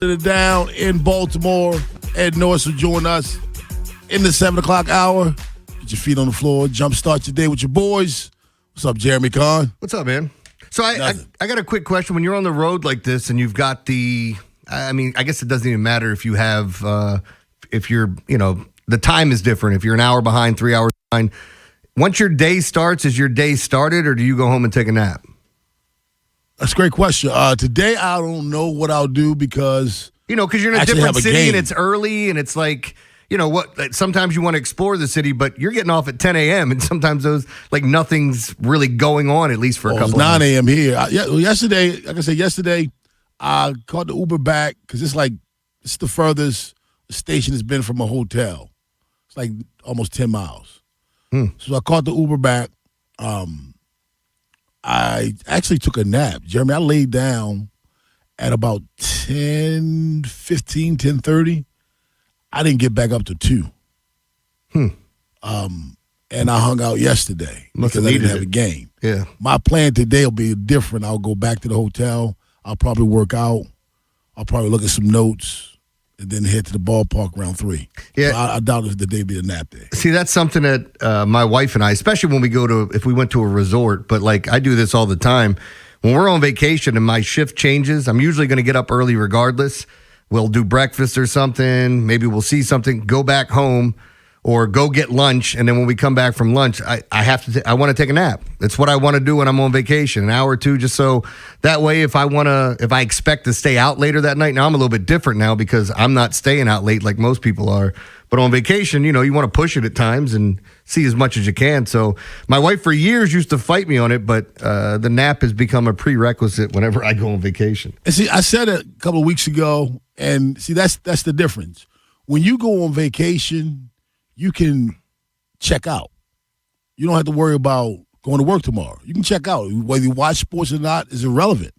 Down in Baltimore. Ed Norris will join us in the 7 o'clock hour. Get your feet on the floor. Jumpstart your day with your boys. What's up, Jeremy Kahn? What's up, man? So I got a quick question. When you're on the road like this and you've got I guess it doesn't even matter if you have, if you're, the time is different. If you're an hour behind, 3 hours behind. Once your day starts, is your day started or do you go home and take a nap? That's a great question. Today, I don't know what I'll do because... because you're in a different city and it's early and it's like, sometimes you want to explore the city, but you're getting off at 10 a.m. and sometimes nothing's really going on, at least for a couple of 9 a.m. here. Yesterday, like I said, I caught the Uber back because it's the furthest station has been from a hotel. It's like almost 10 miles. So I caught the Uber back. I actually took a nap. Jeremy, I laid down at about 10:30. I didn't get back up to 2. And I hung out yesterday because I didn't have a game. Yeah. My plan today will be different. I'll go back to the hotel. I'll probably work out. I'll probably look at some notes and then head to the ballpark around 3. Yeah. So I doubt if the day be a nap day. See, that's something that my wife and I, especially when if we went to a resort, but I do this all the time. When we're on vacation and my shift changes, I'm usually going to get up early regardless. We'll do breakfast or something. Maybe we'll see something, go back home or go get lunch. And then when we come back from lunch, I want to take a nap. It's what I want to do when I'm on vacation, an hour or two, just so that way if I expect to stay out later that night. Now I'm a little bit different now because I'm not staying out late like most people are. But on vacation, you want to push it at times and see as much as you can. So my wife for years used to fight me on it, but the nap has become a prerequisite whenever I go on vacation. And see, I said it a couple of weeks ago, and see, that's the difference. When you go on vacation, you can check out. You don't have to worry about going to work tomorrow. You can check out. Whether you watch sports or not is irrelevant.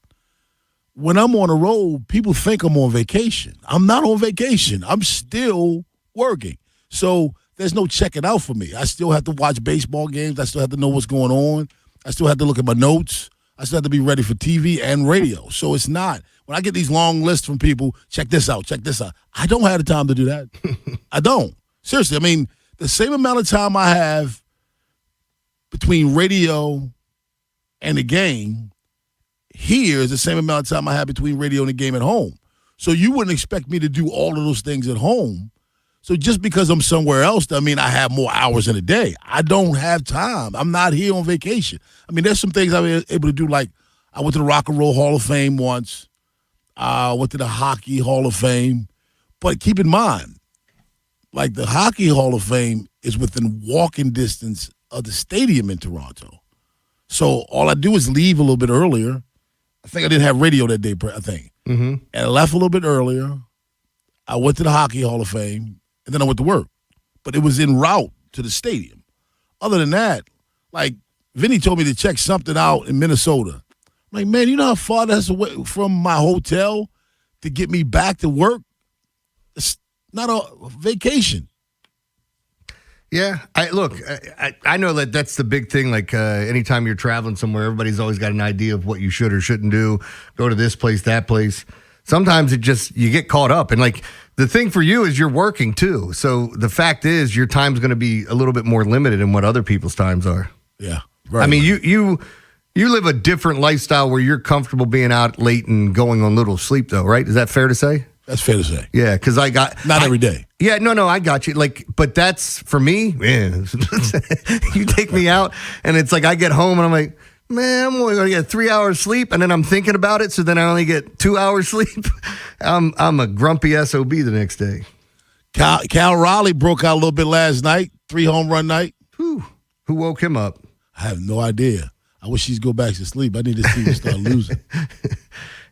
When I'm on the road, people think I'm on vacation. I'm not on vacation. I'm still working. So there's no checking out for me. I still have to watch baseball games. I still have to know what's going on. I still have to look at my notes. I still have to be ready for TV and radio. So it's not. When I get these long lists from people, check this out, check this out. I don't have the time to do that. I don't. Seriously, I mean, the same amount of time I have between radio and the game here is the same amount of time I have between radio and the game at home. So you wouldn't expect me to do all of those things at home. So just because I'm somewhere else doesn't mean I have more hours in a day. I don't have time. I'm not here on vacation. I mean, there's some things I was able to do, like I went to the Rock and Roll Hall of Fame once. I went to the Hockey Hall of Fame. But keep in mind, like the Hockey Hall of Fame is within walking distance of the stadium in Toronto. So all I do is leave a little bit earlier. I think I didn't have radio that day, I think. Mm-hmm. And I left a little bit earlier. I went to the Hockey Hall of Fame, and then I went to work. But it was en route to the stadium. Other than that, like Vinny told me to check something out in Minnesota. I'm like, man, you know how far that's away from my hotel to get me back to work? It's not a vacation. Yeah, I know that's the big thing. Like anytime you're traveling somewhere, everybody's always got an idea of what you should or shouldn't do. Go to this place, that place. Sometimes you get caught up. And like the thing for you is you're working too. So the fact is your time's going to be a little bit more limited than what other people's times are. Yeah. Right. I mean, you live a different lifestyle where you're comfortable being out late and going on little sleep though, right? Is that fair to say? That's fair to say. Yeah, because not every day. Yeah, no, I got you. Like, but that's for me. Man, you take me out, and it's like I get home and I'm like, man, I'm only gonna get 3 hours sleep, and then I'm thinking about it, so then I only get 2 hours sleep. I'm a grumpy SOB the next day. Cal Raleigh broke out a little bit last night, 3 home run night. Whew. Who woke him up? I have no idea. I wish he'd go back to sleep. I need to see him start losing.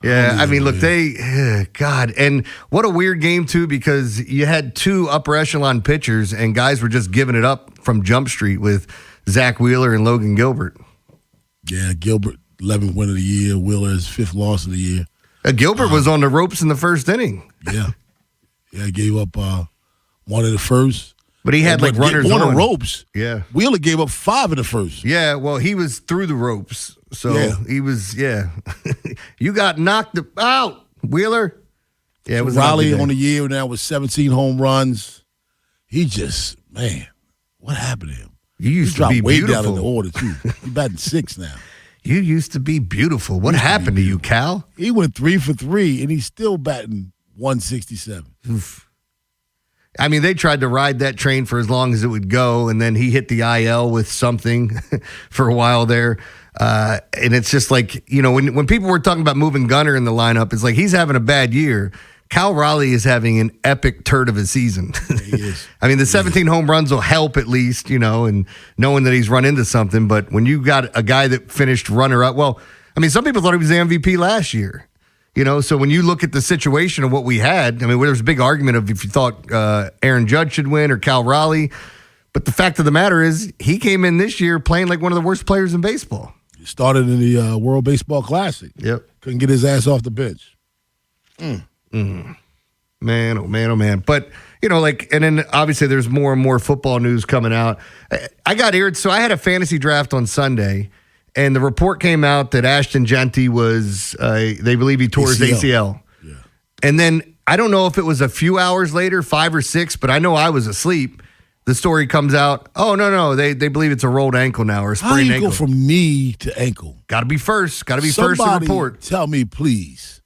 Yeah, I mean, look, God, and what a weird game, too, because you had 2 upper echelon pitchers, and guys were just giving it up from Jump Street with Zach Wheeler and Logan Gilbert. Yeah, Gilbert, 11th win of the year. Wheeler, his 5th loss of the year. Gilbert was on the ropes in the first inning. Yeah, gave up one in the first. But he had runners on the ropes. Yeah. Wheeler gave up 5 in the first. Yeah, well, he was through the ropes. So he was, You got knocked out, Wheeler. Yeah, it was Raleigh on the year now with 17 home runs. He just, man, what happened to him? You used to dropped be way beautiful. down in the order, too. He's batting 6 now. You used to be beautiful. What happened to you, Cal? He went 3 for 3, and he's still batting 167. Oof. I mean, they tried to ride that train for as long as it would go, and then he hit the IL with something for a while there. And it's just like, when people were talking about moving Gunnar in the lineup, it's like he's having a bad year. Cal Raleigh is having an epic turd of a season. He is. I mean, the 17 home runs will help at least, and knowing that he's run into something. But when you got a guy that finished runner-up, well, I mean, some people thought he was the MVP last year. So when you look at the situation of what we had, I mean, there was a big argument of if you thought Aaron Judge should win or Cal Raleigh. But the fact of the matter is he came in this year playing like one of the worst players in baseball. He started in the World Baseball Classic. Yep. Couldn't get his ass off the bench. Man, oh, man, oh, man. But, and then obviously there's more and more football news coming out. I got aired. So I had a fantasy draft on Sunday. And the report came out that Ashton Genty was, they believe he tore his ACL. Yeah. And then I don't know if it was a few hours later, 5 or 6, but I know I was asleep. The story comes out, oh, no, they believe it's a rolled ankle now or a sprained ankle. How do you go from knee to ankle? Got to be first. Got to be first to report. Tell me, please.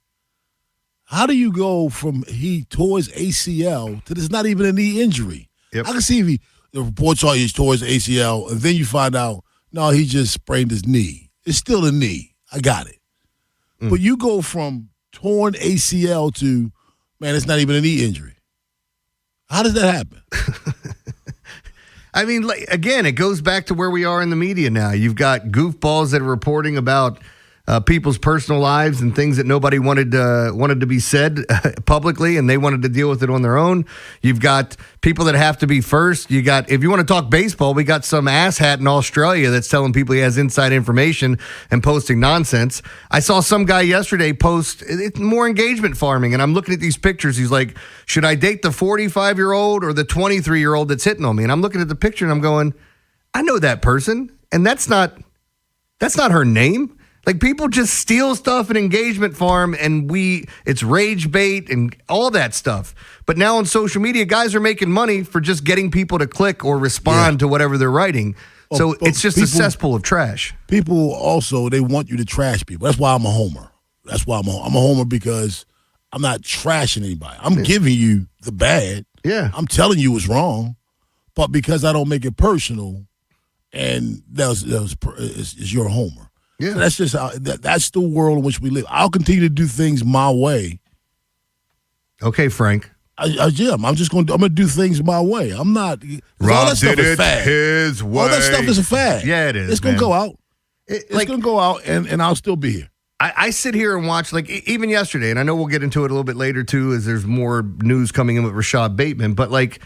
How do you go from he tore his ACL to there's not even a knee injury? Yep. I can see if the reports are he tore his ACL, and then you find out, no, he just sprained his knee. It's still a knee. I got it. But you go from torn ACL to, man, it's not even a knee injury. How does that happen? I mean, again, it goes back to where we are in the media now. You've got goofballs that are reporting about people's personal lives and things that nobody wanted to be said publicly, and they wanted to deal with it on their own. You've got people that have to be first. You got, if you want to talk baseball, we got some asshat in Australia that's telling people he has inside information and posting nonsense. I saw some guy yesterday post it's more engagement farming, and I'm looking at these pictures. He's like, should I date the 45-year-old or the 23-year-old that's hitting on me? And I'm looking at the picture and I'm going, I know that person, and that's not her name. Like, people just steal stuff in engagement farm, and it's rage bait and all that stuff. But now on social media, guys are making money for just getting people to click or respond to whatever they're writing. So it's just a cesspool of trash. People also, they want you to trash people. That's why I'm a homer. I'm a homer because I'm not trashing anybody. I'm giving you the bad. Yeah. I'm telling you what's wrong. But because I don't make it personal, and is your homer. Yeah. So that's just that's the world in which we live. I'll continue to do things my way. Okay, Frank. I'm just going to do things my way. I'm not. Rob all that stuff did is it fad. his way. All that stuff is a fad. Yeah, it is. It's going to go out. It's going to go out, and I'll still be here. I sit here and watch, like, even yesterday, and I know we'll get into it a little bit later, too, as there's more news coming in with Rashad Bateman, but, like,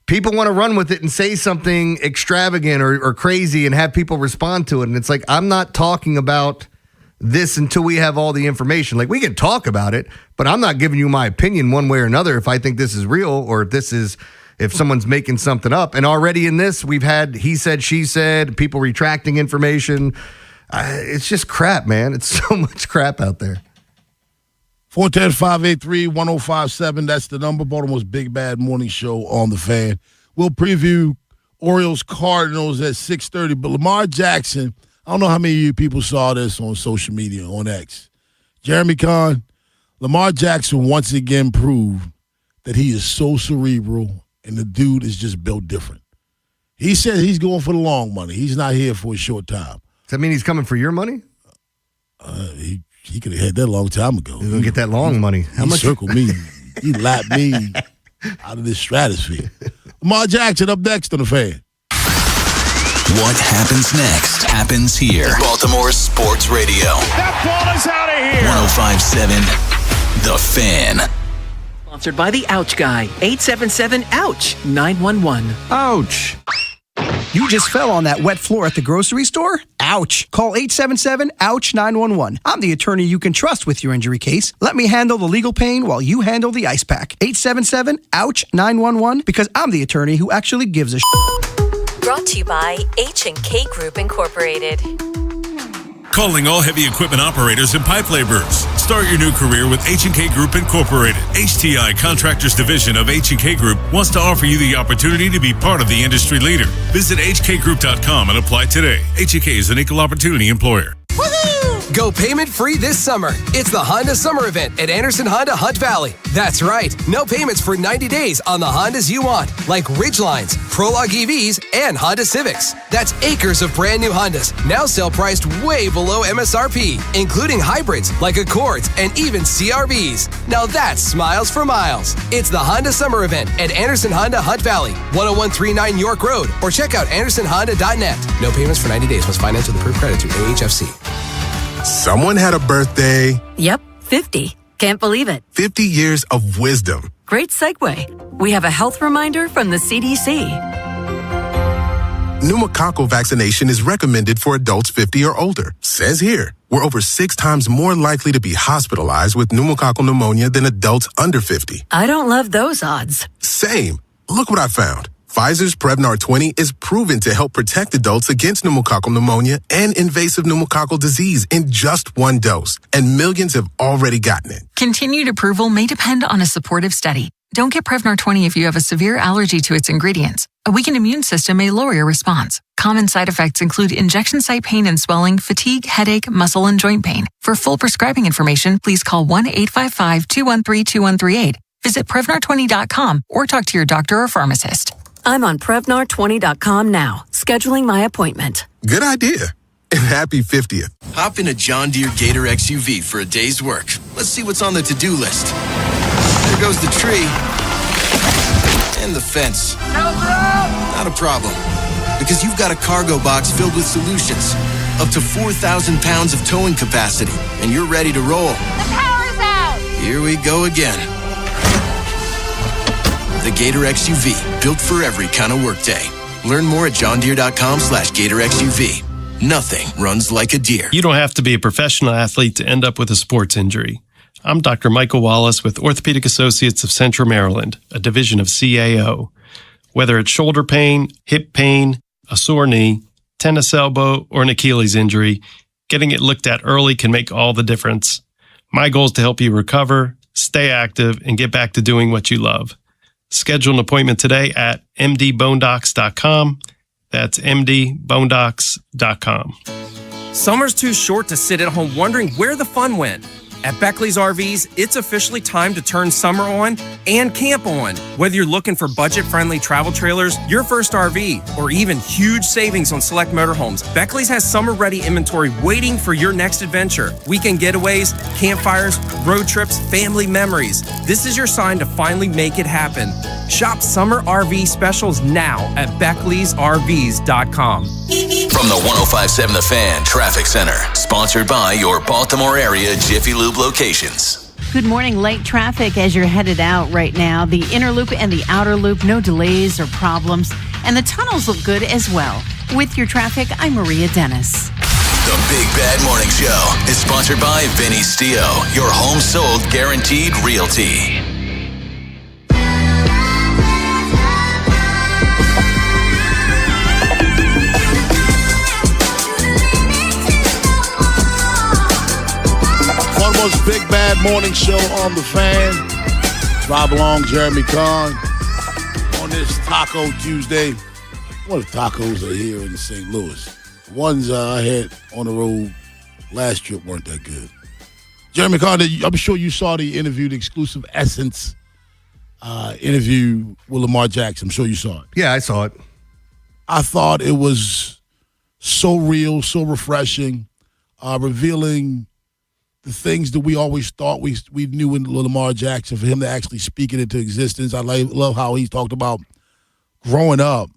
people want to run with it and say something extravagant or crazy and have people respond to it. And it's like, I'm not talking about this until we have all the information. Like, we can talk about it, but I'm not giving you my opinion one way or another if I think this is real or if someone's making something up. And already in this, we've had he said, she said, people retracting information. It's just crap, man. It's so much crap out there. 410-583-1057. That's the number. Baltimore's Big Bad Morning Show on the Fan. We'll preview Orioles Cardinals at 6:30. But Lamar Jackson, I don't know how many of you people saw this on social media, on X. Jeremy Kahn, Lamar Jackson once again proved that he is so cerebral and the dude is just built different. He said he's going for the long money. He's not here for a short time. Does that mean he's coming for your money? He could have had that a long time ago. He's going to get that long money. How much? Circled me. He lapped me out of this stratosphere. Lamar Jackson up next on the Fan. What happens next happens here. Baltimore Sports Radio. That ball is out of here. 105.7 The Fan. Sponsored by the Ouch Guy. 877-OUCH-911. Ouch. You just fell on that wet floor at the grocery store? Ouch. Call 877-OUCH-911. I'm the attorney you can trust with your injury case. Let me handle the legal pain while you handle the ice pack. 877-OUCH-911 because I'm the attorney who actually gives a shit. Brought to you by H&K Group Incorporated. Calling all heavy equipment operators and pipe laborers. Start your new career with H&K Group Incorporated. HTI Contractors Division of H&K Group wants to offer you the opportunity to be part of the industry leader. Visit hkgroup.com and apply today. H&K is an equal opportunity employer. Go payment-free this summer. It's the Honda Summer Event at Anderson Honda Hunt Valley. That's right. No payments for 90 days on the Hondas you want, like Ridgelines, Prologue EVs, and Honda Civics. That's acres of brand new Hondas, now sell priced way below MSRP, including hybrids like Accords and even CRVs. Now that's smiles for miles. It's the Honda Summer Event at Anderson Honda Hunt Valley, 10139 York Road, or check out andersonhonda.net. No payments for 90 days. Must finance with approved credit through AHFC. Someone had a birthday. Yep, 50. Can't believe it. 50 years of wisdom. Great segue. We have a health reminder from the CDC. Pneumococcal vaccination is recommended for adults 50 or older. Says here, we're over 6 times more likely to be hospitalized with pneumococcal pneumonia than adults under 50. I don't love those odds. Same. Look what I found. Pfizer's Prevnar 20 is proven to help protect adults against pneumococcal pneumonia and invasive pneumococcal disease in just 1 dose, and millions have already gotten it. Continued approval may depend on a supportive study. Don't get Prevnar 20 if you have a severe allergy to its ingredients. A weakened immune system may lower your response. Common side effects include injection site pain and swelling, fatigue, headache, muscle, and joint pain. For full prescribing information, please call 1-855-213-2138. Visit Prevnar20.com or talk to your doctor or pharmacist. I'm on Prevnar20.com now, scheduling my appointment. Good idea. And happy 50th. Hop in a John Deere Gator XUV for a day's work. Let's see what's on the to-do list. There goes the tree. And the fence. Not a problem. Because you've got a cargo box filled with solutions. Up to 4,000 pounds of towing capacity. And you're ready to roll. The power's out! Here we go again. The Gator XUV, built for every kind of workday. Learn more at johndeere.com/Gator XUV. Nothing runs like a deer. You don't have to be a professional athlete to end up with a sports injury. I'm Dr. Michael Wallace with Orthopedic Associates of Central Maryland, a division of CAO. Whether it's shoulder pain, hip pain, a sore knee, tennis elbow, or an Achilles injury, getting it looked at early can make all the difference. My goal is to help you recover, stay active, and get back to doing what you love. Schedule an appointment today at mdbonedocs.com. That's mdbonedocs.com. Summer's too short to sit at home wondering where the fun went. At Beckley's RVs, it's officially time to turn summer on and camp on. Whether you're looking for budget-friendly travel trailers, your first RV, or even huge savings on select motorhomes, Beckley's has summer-ready inventory waiting for your next adventure. Weekend getaways, campfires, road trips, family memories. This is your sign to finally make it happen. Shop summer RV specials now at Beckley'sRVs.com. From the 105.7 The Fan Traffic Center, sponsored by your Baltimore area Jiffy Lube locations. Good morning. Late traffic as you're headed out right now. The inner loop and the outer loop, no delays or problems. And the tunnels look good as well. With your traffic, I'm Maria Dennis. The Big Bad Morning Show is sponsored by Vinny Stio, your home sold guaranteed realty. Baltimore's Big Bad Morning Show on the Fan. Rob Long, Jeremy Kahn. On this Taco Tuesday. What if tacos are here in St. Louis? The ones I had on the road last trip weren't that good. Jeremy Kahn, I'm sure you saw the interview, the exclusive Essence interview with Lamar Jackson. I'm sure you saw it. Yeah, I saw it. I thought it was so real, so refreshing, revealing the things that we always thought we knew in Lamar Jackson, for him to actually speak it into existence. I love how he talked about growing up,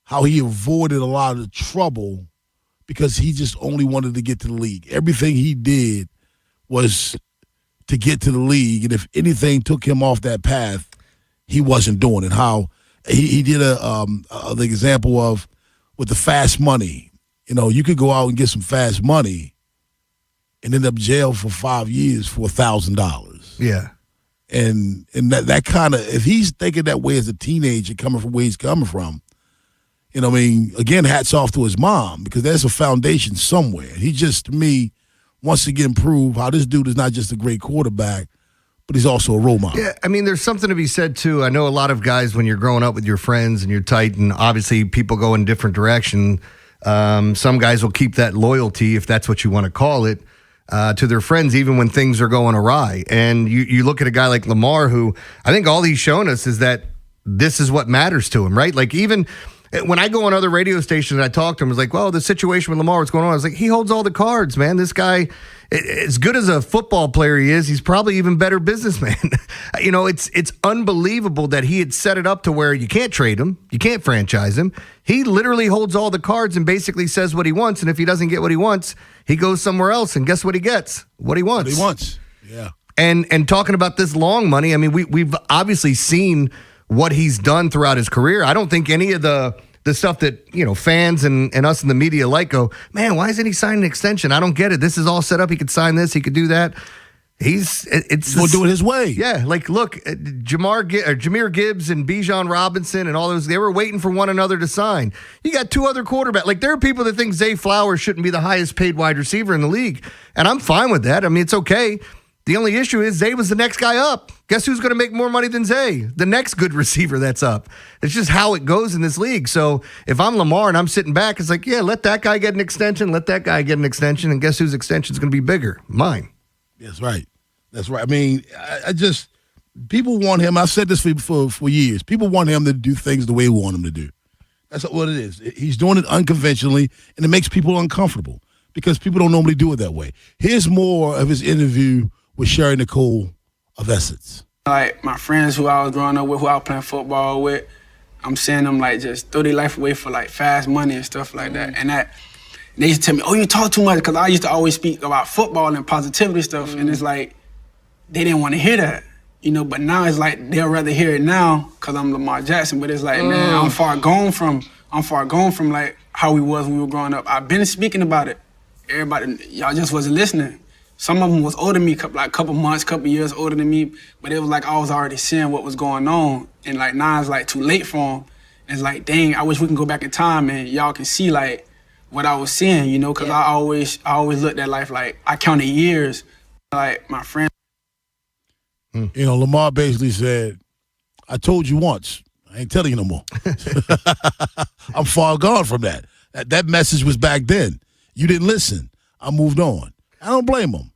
how he avoided a lot of the trouble because he just only wanted to get to the league. Everything he did was to get to the league, and if anything took him off that path, he wasn't doing it. How he did the example of with the fast money. You know, you could go out and get some fast money and end up jail for 5 years for $1,000. Yeah. And that kind of, if he's thinking that way as a teenager, coming from where he's coming from, You know what I mean? Again, hats off to his mom because there's a foundation somewhere. He just, to me, wants to again prove how this dude is not just a great quarterback, but he's also a role model. Yeah, I mean, there's something to be said, too. I know a lot of guys, when you're growing up with your friends and you're tight, and obviously people go in different direction. Some guys will keep that loyalty, if that's what you want to call it, to their friends, even when things are going awry. And you look at a guy like Lamar, who I think all he's shown us is that this is what matters to him, right? Like, even when I go on other radio stations and I talk to him, it's like, well, the situation with Lamar, what's going on? I was like, he holds all the cards, man. This guy, as good as a football player he is, he's probably even better businessman. You know, it's unbelievable that he had set it up to where you can't trade him, you can't franchise him. He literally holds all the cards and basically says what he wants. And if he doesn't get what he wants, he goes somewhere else. And guess what he gets? What he wants. What he wants. Yeah. And talking about this long money, I mean, we've obviously seen what he's done throughout his career. I don't think any of the stuff that, you know, fans and us in the media like go, man, why isn't he signing an extension? I don't get it. This is all set up. He could sign this. He could do that. He's going to do it his way. Yeah, like, look, Jahmyr Gibbs and Bijan Robinson and all those, they were waiting for one another to sign. You got two other quarterbacks. Like, there are people that think Zay Flowers shouldn't be the highest paid wide receiver in the league, and I'm fine with that. I mean, it's okay. The only issue is Zay was the next guy up. Guess who's going to make more money than Zay? The next good receiver that's up. It's just how it goes in this league. So if I'm Lamar and I'm sitting back, it's like, yeah, let that guy get an extension, let that guy get an extension, and guess whose extension is going to be bigger? Mine. That's right. That's right. I mean, I just, people want him. I've said this for years. People want him to do things the way we want him to do. That's what it is. He's doing it unconventionally, and it makes people uncomfortable because people don't normally do it that way. Here's more of his interview with Sherry Nicole of Essence. Like, my friends who I was growing up with, who I was playing football with, I'm seeing them, like, just throw their life away for, like, fast money and stuff like that. And they used to tell me, oh, you talk too much, because I used to always speak about football and positivity stuff, and it's like, they didn't want to hear that, you know, but now it's like, they'll rather hear it now, because I'm Lamar Jackson, but it's like, man, I'm far gone from, like, how we was when we were growing up. I've been speaking about it. Everybody, y'all just wasn't listening. Some of them was older than me, like a couple months, couple years older than me, but it was like I was already seeing what was going on. And like now it's like too late for them. It's like, dang, I wish we can go back in time and y'all can see like what I was seeing, you know, because I always looked at life like I counted years. Like my friend. You know, Lamar basically said, I told you once, I ain't telling you no more. I'm far gone from that. That message was back then. You didn't listen. I moved on. I don't blame him.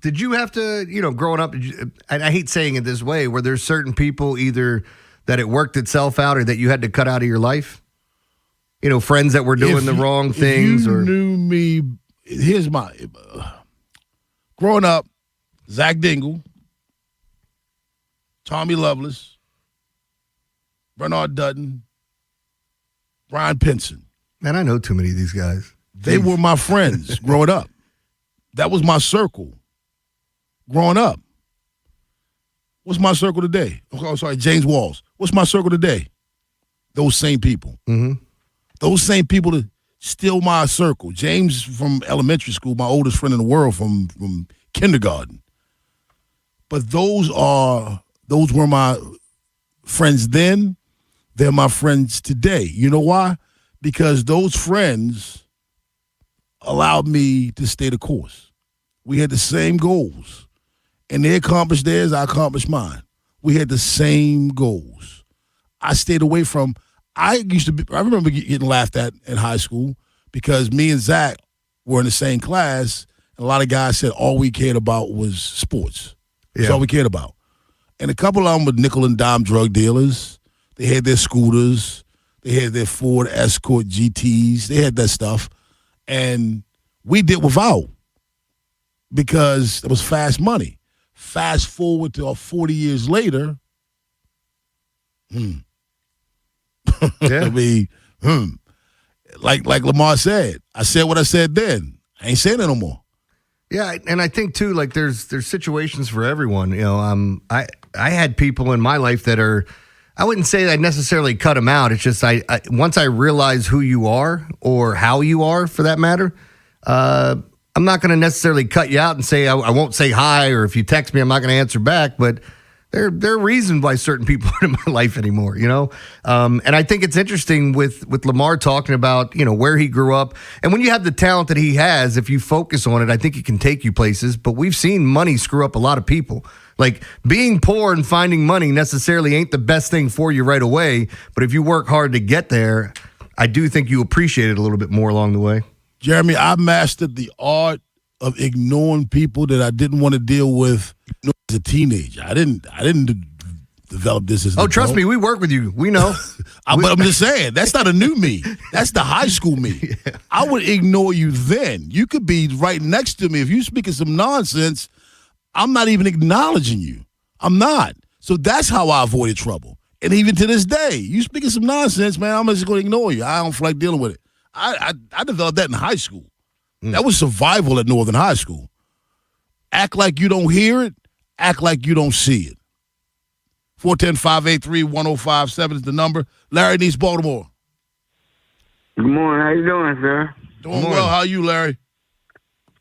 Did you have to, you know, growing up, and I hate saying it this way, were there certain people either that it worked itself out or that you had to cut out of your life? You know, friends that were doing the wrong things? If you knew me, here's my, growing up, Zach Dingle, Tommy Lovelace, Bernard Dutton, Brian Pinson. Man, I know too many of these guys. They were my friends growing up. That was my circle growing up. What's my circle today? Oh, sorry, James Walls. What's my circle today? Those same people. Mm-hmm. Those same people that still my circle. James from elementary school, my oldest friend in the world from kindergarten. But those were my friends then. They're my friends today. You know why? Because those friends allowed me to stay the course. We had the same goals. And they accomplished theirs, I accomplished mine. We had the same goals. I stayed away from, I remember getting laughed at in high school because me and Zach were in the same class, and a lot of guys said all we cared about was sports. That's all we cared about. And a couple of them were nickel and dime drug dealers. They had their scooters. They had their Ford Escort GTs. They had that stuff. And we did without because it was fast money. Fast forward to 40 years later. I mean, like Lamar said, I said what I said then. I ain't saying it no more. Yeah, and I think too, like there's situations for everyone. You know, I had people in my life that are, I wouldn't say I necessarily cut them out. It's just I once I realize who you are or how you are, for that matter, I'm not going to necessarily cut you out and say I won't say hi, or if you text me, I'm not going to answer back. But There are reasons why certain people aren't in my life anymore, you know? And I think it's interesting with Lamar talking about, you know, where he grew up. And when you have the talent that he has, if you focus on it, I think it can take you places. But we've seen money screw up a lot of people. Like, being poor and finding money necessarily ain't the best thing for you right away. But if you work hard to get there, I do think you appreciate it a little bit more along the way. Jeremy, I mastered the art of ignoring people that I didn't want to deal with as a teenager. I didn't develop this as an adult. Trust me, we work with you. We know. But I'm just saying, that's not a new me. That's the high school me. Yeah. I would ignore you then. You could be right next to me. If you're speaking some nonsense, I'm not even acknowledging you. I'm not. So that's how I avoided trouble. And even to this day, you speaking some nonsense, man, I'm just going to ignore you. I don't feel like dealing with it. I developed that in high school. That was survival at Northern High School. Act like you don't hear it. Act like you don't see it. 410-583-1057 is the number. Larry in East Baltimore. Good morning. How you doing, sir? Doing well. How are you, Larry?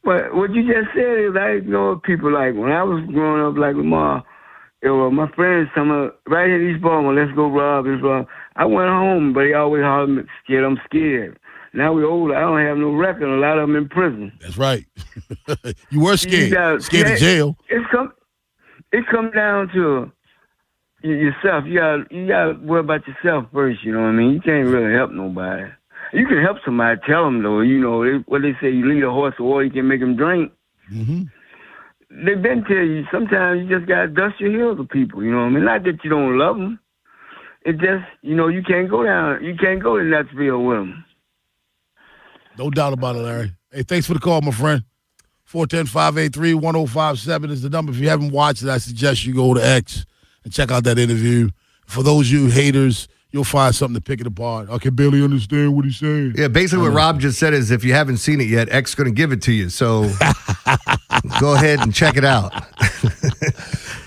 What you just said is I ignore people. Like, when I was growing up like Lamar, my friends tell me, right here in East Baltimore, let's go rob this rob. I went home, but he always hollered, scared, I'm scared. Now we're older. I don't have no record. A lot of them in prison. That's right. You were scared. Scared of jail. It comes down to yourself. You gotta worry about yourself first. You know what I mean? You can't really help nobody. You can help somebody. Tell them though. You know what they say. You lead a horse to water, you can make him drink. Mm-hmm. They've been telling you. Sometimes you just gotta dust your heels with people. You know what I mean? Not that you don't love them. It just you can't go down. You can't go to Nutsville with them. No doubt about it, Larry. Hey, thanks for the call, my friend. 410-583-1057 is the number. If you haven't watched it, I suggest you go to X and check out that interview. For those of you haters, you'll find something to pick it apart. I can barely understand what he's saying. Yeah, basically what Rob just said is if you haven't seen it yet, X is going to give it to you. So go ahead and check it out.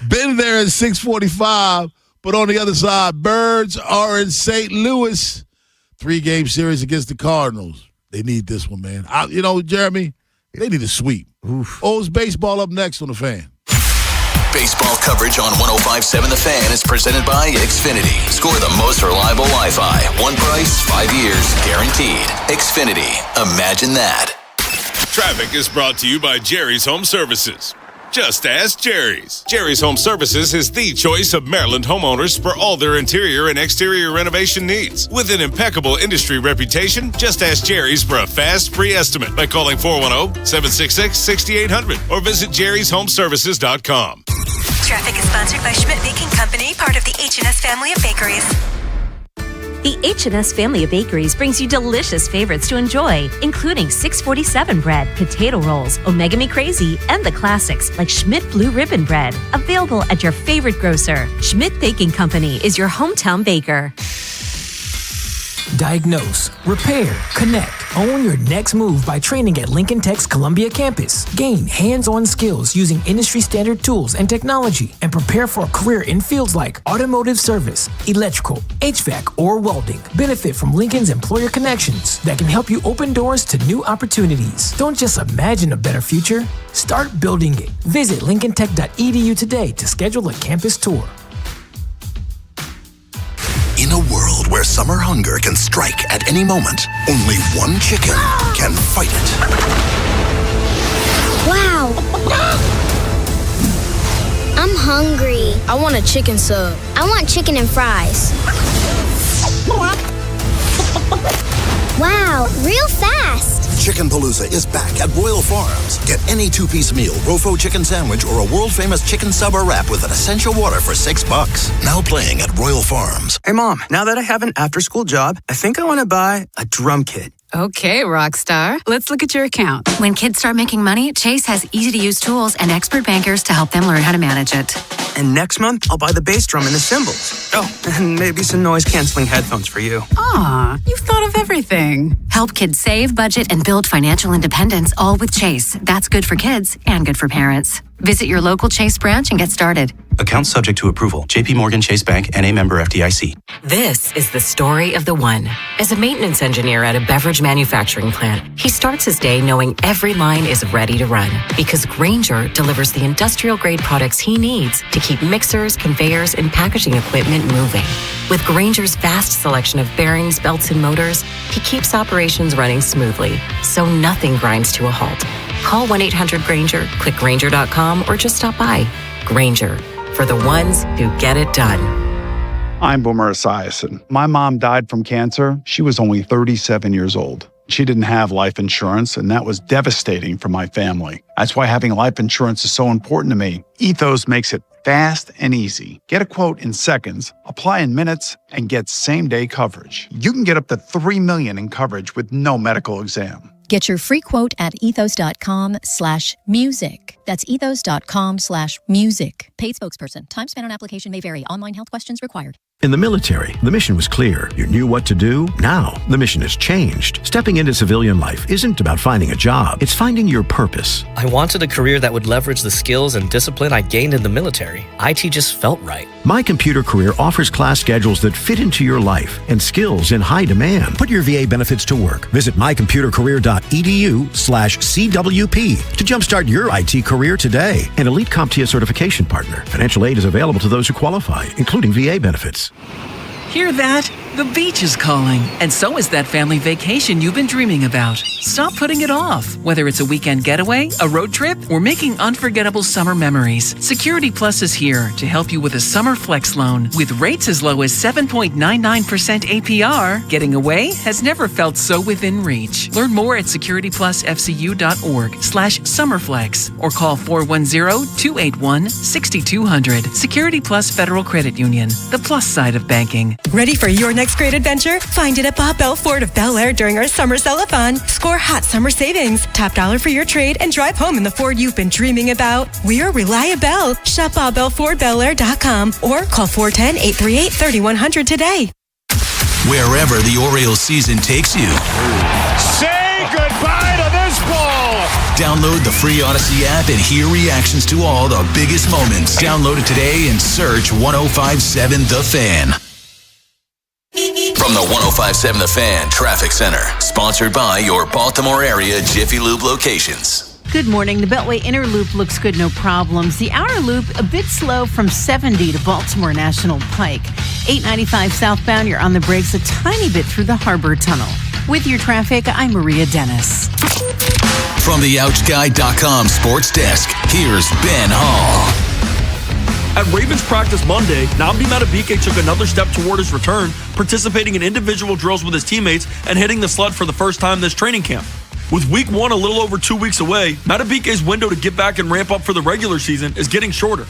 Been there at 645, but on the other side, Birds are in St. Louis. 3-game series against the Cardinals. They need this one, man. Jeremy, they need a sweep. O's baseball up next on The Fan. Baseball coverage on 105.7 The Fan is presented by Xfinity. Score the most reliable Wi-Fi. One price, 5 years, guaranteed. Xfinity. Imagine that. Traffic is brought to you by Jerry's Home Services. Just ask Jerry's. Jerry's Home Services is the choice of Maryland homeowners for all their interior and exterior renovation needs. With an impeccable industry reputation, just ask Jerry's for a fast, free estimate by calling 410-766-6800 or visit jerryshomeservices.com. Traffic is sponsored by Schmidt Baking Company, part of the H&S family of bakeries. The H&S family of bakeries brings you delicious favorites to enjoy, including 647 bread, potato rolls, Omega Me Crazy, and the classics like Schmidt Blue Ribbon Bread. Available at your favorite grocer. Schmidt Baking Company is your hometown baker. Diagnose, repair, connect. Own your next move by training at Lincoln Tech's Columbia campus. Gain hands-on skills using industry-standard tools and technology and prepare for a career in fields like automotive service, electrical, HVAC, or welding. Benefit from Lincoln's employer connections that can help you open doors to new opportunities. Don't just imagine a better future. Start building it. Visit lincolntech.edu today to schedule a campus tour. In a world where summer hunger can strike at any moment, only one chicken can fight it. Wow! I'm hungry. I want a chicken sub. I want chicken and fries. Wow, real fast! Chicken Palooza is back at Royal Farms. Get any two-piece meal, Rofo chicken sandwich, or a world-famous chicken sub or wrap with an essential water for $6. Now playing at Royal Farms. Hey, Mom, now that I have an after-school job, I think I want to buy a drum kit. Okay, Rockstar. Let's look at your account. When kids start making money, Chase has easy-to-use tools and expert bankers to help them learn how to manage it. And next month, I'll buy the bass drum and the cymbals. Oh, and maybe some noise-canceling headphones for you. Aw, you've thought of everything. Help kids save, budget, and build financial independence, all with Chase. That's good for kids and good for parents. Visit your local Chase branch and get started. Account subject to approval. JP Morgan Chase Bank, N.A. member FDIC. This is the story of the one. As a maintenance engineer at a beverage manufacturing plant, he starts his day knowing every line is ready to run because Grainger delivers the industrial-grade products he needs to keep mixers, conveyors, and packaging equipment moving. With Grainger's vast selection of bearings, belts, and motors, he keeps operations running smoothly, so nothing grinds to a halt. Call 1-800-GRAINGER, click Grainger.com, or just stop by. Grainger, for the ones who get it done. I'm Boomer Esiason. My mom died from cancer. She was only 37 years old. She didn't have life insurance, and that was devastating for my family. That's why having life insurance is so important to me. Ethos makes it fast and easy. Get a quote in seconds, apply in minutes, and get same-day coverage. You can get up to $3 million in coverage with no medical exam. Get your free quote at ethos.com/music. That's ethos.com/music. Paid spokesperson. Time spent on application may vary. Online health questions required. In the military, the mission was clear. You knew what to do. Now, the mission has changed. Stepping into civilian life isn't about finding a job. It's finding your purpose. I wanted a career that would leverage the skills and discipline I gained in the military. IT just felt right. My Computer Career offers class schedules that fit into your life and skills in high demand. Put your VA benefits to work. Visit mycomputercareer.edu/CWP to jumpstart your IT career today. An elite CompTIA certification partner. Financial aid is available to those who qualify, including VA benefits. Hear that? The beach is calling, and so is that family vacation you've been dreaming about. Stop putting it off. Whether it's a weekend getaway, a road trip, or making unforgettable summer memories, Security Plus is here to help you with a summer flex loan. With rates as low as 7.99% APR, getting away has never felt so within reach. Learn more at securityplusfcu.org/summerflex or call 410-281-6200. Security Plus Federal Credit Union, the plus side of banking. Ready for your next great adventure? Find it at Bob Bell Ford of Bel Air during our summer sell-a-thon. Score hot summer savings, top dollar for your trade, and drive home in the Ford you've been dreaming about. We're reliable. Shop BobBellFordBelAir.com or call 410-838-3100 today. Wherever the Orioles season takes you. Say goodbye to this ball. Download the free Odyssey app and hear reactions to all the biggest moments. Download it today and search 105.7 The Fan. From the 105.7 The Fan Traffic Center, sponsored by your Baltimore area Jiffy Lube locations. Good morning. The Beltway Inner Loop looks good, no problems. The Outer Loop, a bit slow from 70 to Baltimore National Pike. 895 southbound, you're on the brakes a tiny bit through the Harbor Tunnel. With your traffic, I'm Maria Dennis. From the OutGuide.com sports desk, here's Ben Hall. At Ravens practice Monday, Nnamdi Madubuike took another step toward his return, participating in individual drills with his teammates and hitting the sled for the first time this training camp. With week 1 a little over 2 weeks away, Madubuike's window to get back and ramp up for the regular season is getting shorter.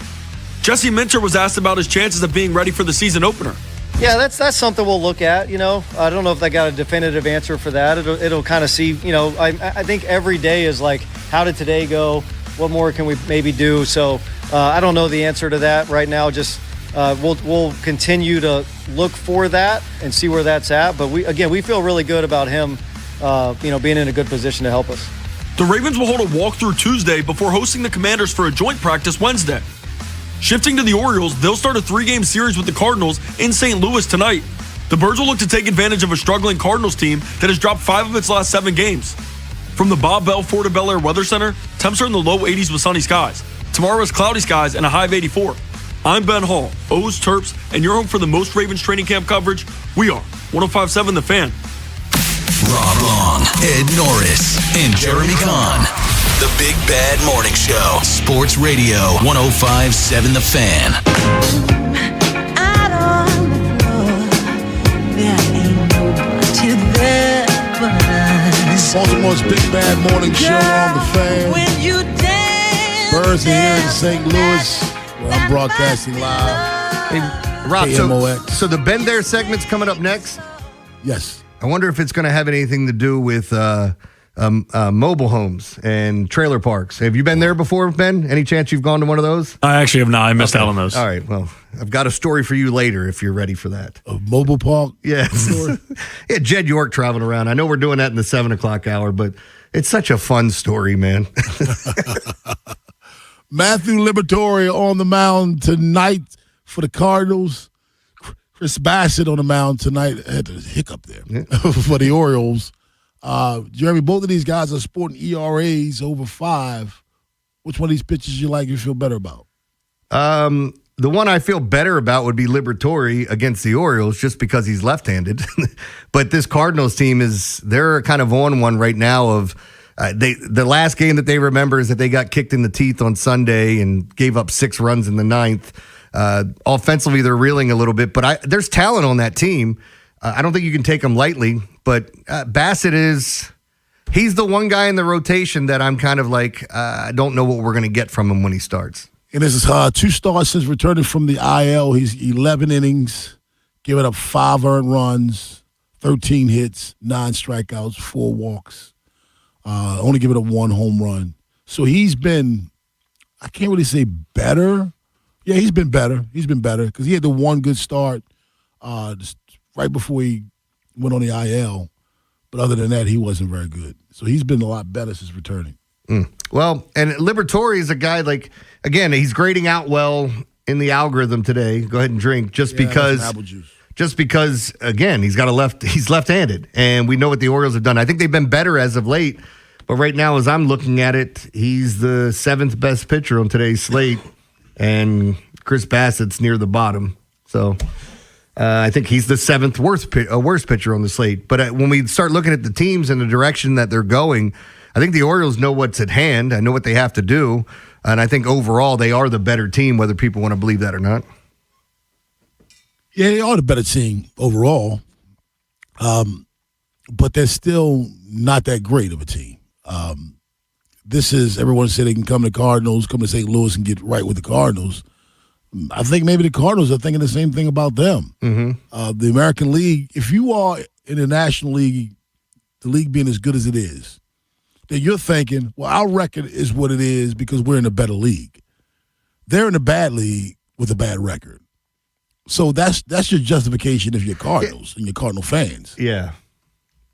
Jesse Minter was asked about his chances of being ready for the season opener. Yeah, that's something we'll look at. You know, I don't know if I got a definitive answer for that. It'll kind of see. You know, I think every day is like, how did today go? What more can we maybe do? So I don't know the answer to that right now. Just we'll continue to look for that and see where that's at. But we feel really good about him. Being in a good position to help us. The Ravens will hold a walkthrough Tuesday before hosting the Commanders for a joint practice Wednesday. Shifting to the Orioles, they'll start a 3-game series with the Cardinals in St. Louis tonight. The Birds will look to take advantage of a struggling Cardinals team that has dropped 5 of its last 7 games. From the Bob Bell Ford of Bel Air Weather Center, temps are in the low 80s with sunny skies. Tomorrow is cloudy skies and a high of 84. I'm Ben Hall, O's Terps, and you're home for the most Ravens training camp coverage. We are 105.7 The Fan. Rob Long, Ed Norris, and Jeremy Kahn. The Big Bad Morning Show. Sports Radio 105.7 The Fan. Out on the floor, there ain't nobody there but us. Baltimore's Big Bad Morning Show on The Fan. When you dance, Birds are here in St. Louis, where I'm broadcasting live. Hey, Rob, KMOX. so the Been There segment's coming up next? Yes. I wonder if it's going to have anything to do with mobile homes and trailer parks. Have you been there before, Ben? Any chance you've gone to one of those? I actually have not. I missed out on those. All right. Well, I've got a story for you later if you're ready for that. A mobile park? Yes. Yeah, Jed York traveling around. I know we're doing that in the 7 o'clock hour, but it's such a fun story, man. Matthew Liberatore on the mound tonight for the Cardinals. Chris Bassett on the mound tonight. I had to hiccup there for the Orioles. Jeremy, both of these guys are sporting ERAs over 5. Which one of these pitchers you feel better about? The one I feel better about would be Liberatore against the Orioles just because he's left-handed. But this Cardinals team they're kind of on one right now of the last game that they remember is that they got kicked in the teeth on Sunday and gave up 6 runs in the 9th. Offensively, they're reeling a little bit, but there's talent on that team. I don't think you can take them lightly, but Bassett he's the one guy in the rotation that I'm kind of I don't know what we're going to get from him when he starts. And this is 2 starts since returning from the IL. He's 11 innings, giving up 5 earned runs, 13 hits, 9 strikeouts, 4 walks, only giving up 1 home run. So he's been, I can't really say better. Yeah, he's been better. He's been better because he had the one good start just right before he went on the IL. But other than that, he wasn't very good. So he's been a lot better since returning. Well, and Liberatore is a guy again, he's grading out well in the algorithm today. Go ahead and drink just because again, he's left-handed, and we know what the Orioles have done. I think they've been better as of late, but right now, as I'm looking at it, he's the 7th best pitcher on today's slate, and Chris Bassett's near the bottom. So I think he's the 7th worst pitcher on the slate. But when we start looking at the teams and the direction that they're going, I think the Orioles know what's at hand. I know what they have to do. And I think overall they are the better team, whether people want to believe that or not. Yeah, they are the better team overall. But they're still not that great of a team. Everyone said they can come to Cardinals, come to St. Louis and get right with the Cardinals. I think maybe the Cardinals are thinking the same thing about them. Mm-hmm. The American League, if you are in the National League, the league being as good as it is, then you're thinking, well, our record is what it is because we're in a better league. They're in a bad league with a bad record. So that's your justification if you're Cardinals and you're Cardinal fans. Yeah.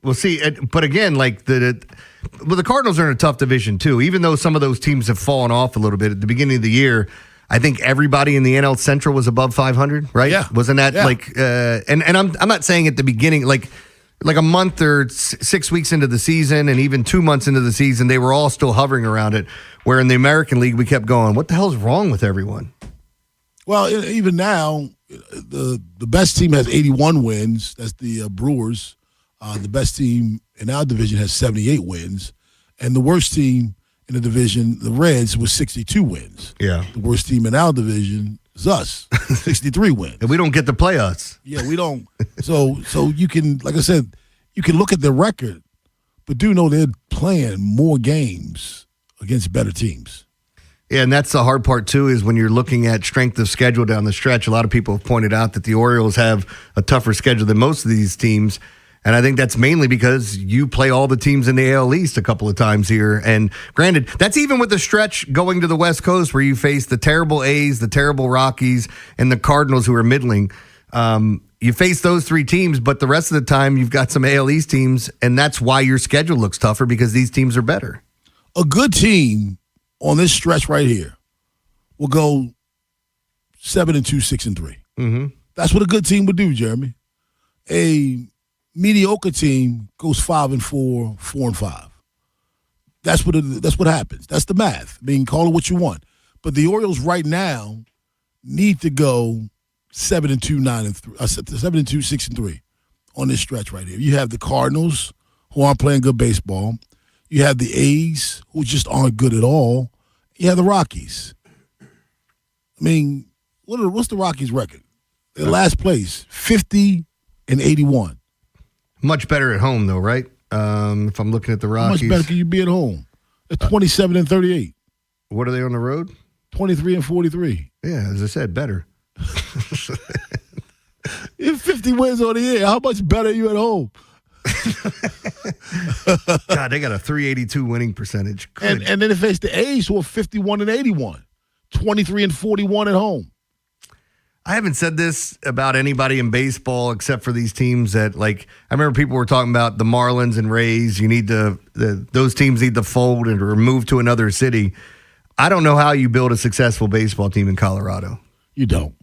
Well, see, but again, the Cardinals are in a tough division too. Even though some of those teams have fallen off a little bit at the beginning of the year, I think everybody in the NL Central was above 500, right? Yeah. Wasn't that and I'm not saying at the beginning, like a month or 6 weeks into the season and even 2 months into the season, they were all still hovering around it. Where in the American League, we kept going, what the hell's wrong with everyone? Well, even now, the best team has 81 wins. That's the Brewers. The best team in our division has 78 wins. And the worst team in the division, the Reds, was 62 wins. Yeah. The worst team in our division is us, 63 wins. And we don't get to play us. Yeah, we don't. So you can, like I said, you can look at their record, but do know they're playing more games against better teams. Yeah, and that's the hard part, too, is when you're looking at strength of schedule down the stretch. A lot of people have pointed out that the Orioles have a tougher schedule than most of these teams. And I think that's mainly because you play all the teams in the AL East a couple of times here. And granted, that's even with the stretch going to the West Coast where you face the terrible A's, the terrible Rockies, and the Cardinals who are middling. You face those 3 teams, but the rest of the time you've got some AL East teams, and that's why your schedule looks tougher because these teams are better. A good team on this stretch right here will go 7-2, 6-3. Mm-hmm. That's what a good team would do, Jeremy. A mediocre team goes 5-4, 4-5. That's what happens. That's the math. I mean, call it what you want. But the Orioles right now need to go 7-2, 9-3, 7-2, 6-3 on this stretch right here. You have the Cardinals who aren't playing good baseball. You have the A's who just aren't good at all. You have the Rockies. I mean, what's the Rockies' record? They're last place, 50-81. Much better at home, though, right? If I'm looking at the Rockies. How much better can you be at home? They're 27-38. What are they on the road? 23-43. Yeah, as I said, better. You have 50 wins on the year. How much better are you at home? God, they got a 382 winning percentage. And then they face the A's who are 51-81, 23-41 at home. I haven't said this about anybody in baseball except for these teams that, I remember people were talking about the Marlins and Rays. You need those teams need to fold and or move to another city. I don't know how you build a successful baseball team in Colorado. You don't.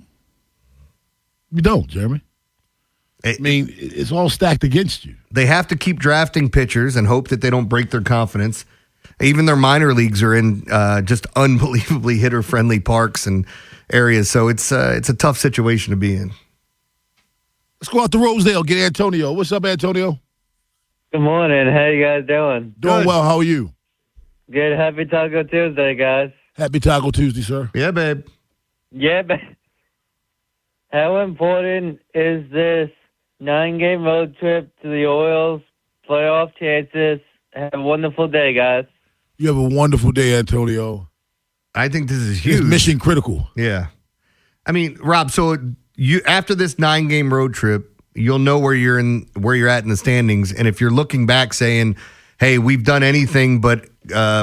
You don't, Jeremy. I mean, it's all stacked against you. They have to keep drafting pitchers and hope that they don't break their confidence. Even their minor leagues are in just unbelievably hitter-friendly parks and areas, so it's a tough situation to be in. Let's go out to Rosedale, get Antonio. What's up, Antonio? Good morning. How you guys doing? Doing well. How are you? Good. Happy Taco Tuesday, guys. Happy Taco Tuesday, sir. Yeah, babe. Yeah, babe. How important is this 9-game road trip to the Orioles? Playoff chances. Have a wonderful day, guys. You have a wonderful day, Antonio. I think this is huge. It's mission critical. Yeah. I mean, Rob, so you after this 9-game road trip, you'll know where you're at in the standings. And if you're looking back saying, hey, we've done anything but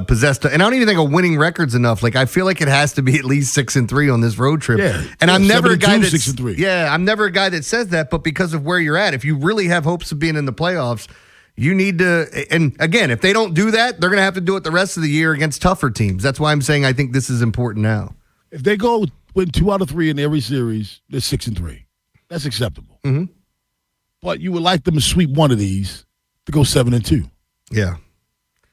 possessed, and I don't even think a winning record's enough. Like, I feel like it has to be at least 6-3 on this road trip. Yeah. And I'm never a guy that's 6-3. Yeah, I'm never a guy that says that, but because of where you're at, if you really have hopes of being in the playoffs, you need to, and again, if they don't do that, they're going to have to do it the rest of the year against tougher teams. That's why I'm saying I think this is important now. If they go win 2 out of 3 in every series, they're 6-3. That's acceptable. Mm-hmm. But you would like them to sweep one of these to go 7-2. Yeah.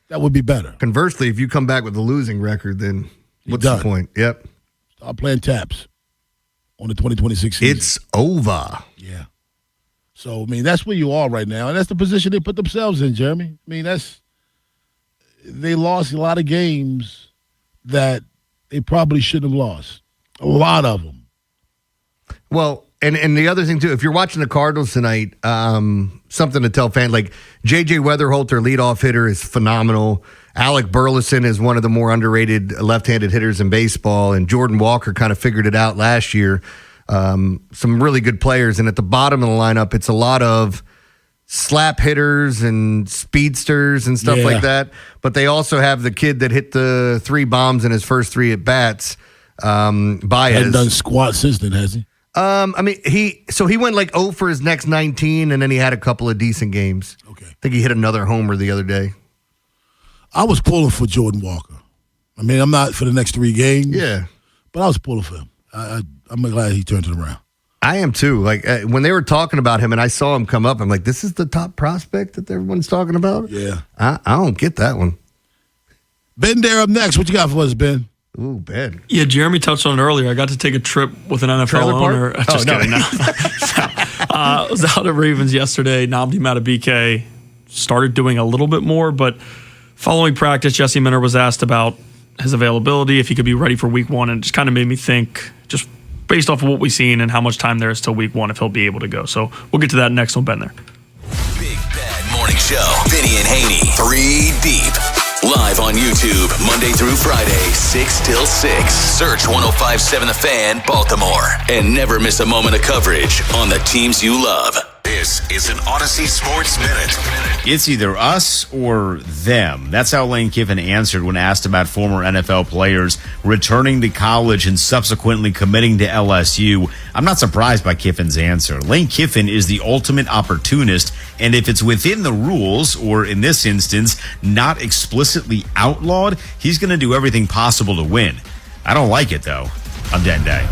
That would be better. Conversely, if you come back with a losing record, then what's the point? Yep. Start playing taps on the 2026 season. It's over. Yeah. So, I mean, that's where you are right now. And that's the position they put themselves in, Jeremy. I mean, they lost a lot of games that they probably shouldn't have lost. A lot of them. Well, and the other thing, too, if you're watching the Cardinals tonight, something to tell fans, like J.J. Weatherholt, their leadoff hitter, is phenomenal. Alec Burleson is one of the more underrated left-handed hitters in baseball, and Jordan Walker kind of figured it out last year. Some really good players, and at the bottom of the lineup, it's a lot of slap hitters and speedsters and stuff like that. But they also have the kid that hit the 3 bombs in his first 3 at-bats, Baez. Hasn't done squat since then, has he? I mean, he went like 0 for his next 19, and then he had a couple of decent games. Okay. I think he hit another homer the other day. I was pulling for Jordan Walker. I mean, I'm not for the next 3 games. Yeah. But I was pulling for him. I'm glad he turned it around. I am too. Like when they were talking about him and I saw him come up, I'm like, this is the top prospect that everyone's talking about? Yeah. I don't get that one. Ben Dare up next. What you got for us, Ben? Ooh, Ben. Yeah, Jeremy touched on it earlier. I got to take a trip with an NFL owner. Just kidding. No. I was out at Ravens yesterday. Nnamdi Madubuike started doing a little bit more, but following practice, Jesse Minter was asked about his availability, if he could be ready for week 1, and it just kind of made me think, just based off of what we've seen and how much time there is till week 1, if he'll be able to go. So we'll get to that next on Ben there. Big Bad Morning Show. Vinny and Haynie, 3 deep. Live on YouTube, Monday through Friday, 6 till 6. Search 105.7 The Fan, Baltimore. And never miss a moment of coverage on the teams you love. This is an Odyssey Sports Minute. It's either us or them. That's how Lane Kiffin answered when asked about former NFL players returning to college and subsequently committing to LSU. I'm not surprised by Kiffin's answer. Lane Kiffin is the ultimate opportunist, and if it's within the rules, or in this instance, not explicitly outlawed, he's going to do everything possible to win. I don't like it, though. I'm Dan Day.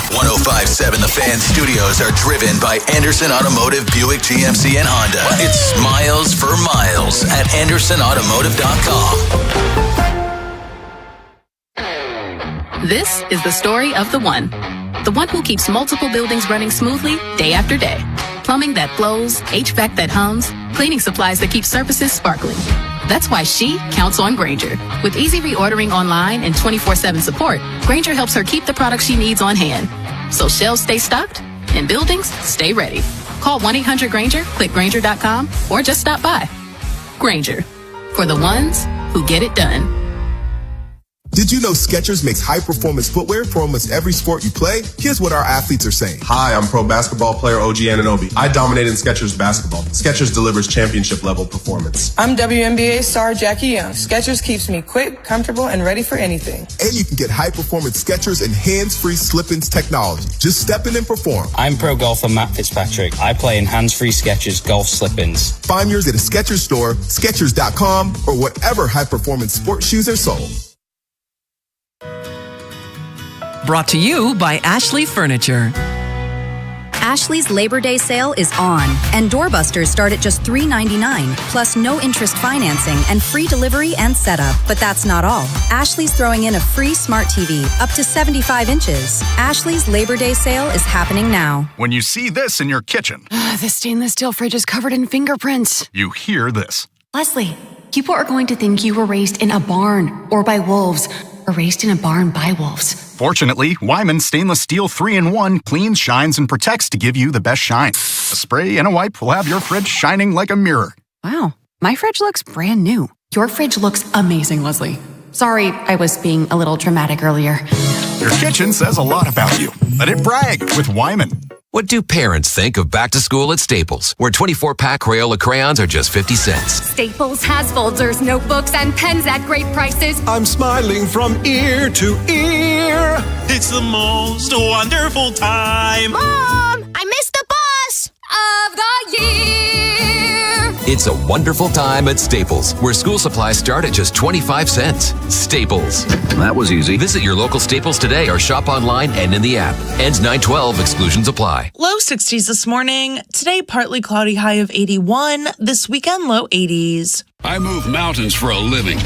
105.7 The Fan studios are driven by Anderson Automotive, Buick, GMC, and Honda. It's miles for miles at AndersonAutomotive.com. This is the story of the one who keeps multiple buildings running smoothly day after day. Plumbing that flows, HVAC that hums, cleaning supplies that keep surfaces sparkling. That's why she counts on Grainger. With easy reordering online and 24/7 support, Grainger helps her keep the products she needs on hand. So shelves stay stocked and buildings stay ready. Call 1-800-GRAINGER, click Grainger.com, or just stop by. Grainger, for the ones who get it done. Did you know Skechers makes high-performance footwear for almost every sport you play? Here's what our athletes are saying. Hi, I'm pro basketball player OG Anunoby. I dominate in Skechers basketball. Skechers delivers championship-level performance. I'm WNBA star Jackie Young. Skechers keeps me quick, comfortable, and ready for anything. And you can get high-performance Skechers and hands-free slip-ins technology. Just step in and perform. I'm pro golfer Matt Fitzpatrick. I play in hands-free Skechers golf slip-ins. Find yours at a Skechers store, Skechers.com, or whatever high-performance sports shoes are sold. Brought to you by Ashley Furniture. Ashley's Labor Day sale is on, and doorbusters start at just $3.99, plus no interest financing and free delivery and setup. But that's not all. Ashley's throwing in a free smart TV up to 75 inches. Ashley's Labor Day sale is happening now. When you see this in your kitchen, The stainless steel fridge is covered in fingerprints. you hear this. Leslie, people are going to think you were raised in a barn or by wolves, or raised in a barn by wolves. Fortunately, Wyman Stainless Steel 3-in-1 cleans, shines, and protects to give you the best shine. A spray and a wipe will have your fridge shining like a mirror. Wow, my fridge looks brand new. Your fridge looks amazing, Leslie. Sorry, I was being a little dramatic earlier. Your kitchen says a lot about you. Let it brag with Wyman. What do parents think of back to school at Staples, where 24-pack Crayola crayons are just 50 cents? Staples has folders, notebooks, and pens at great prices. I'm smiling from ear to ear. It's the most wonderful time. Mom, I missed the bus of the year. It's a wonderful time at Staples, where school supplies start at just 25 cents. Staples. That was easy. Visit your local Staples today or shop online and in the app. Ends 9/12. Exclusions apply. Low 60s this morning. Today, partly cloudy, high of 81. This weekend, low 80s. I move mountains for a living.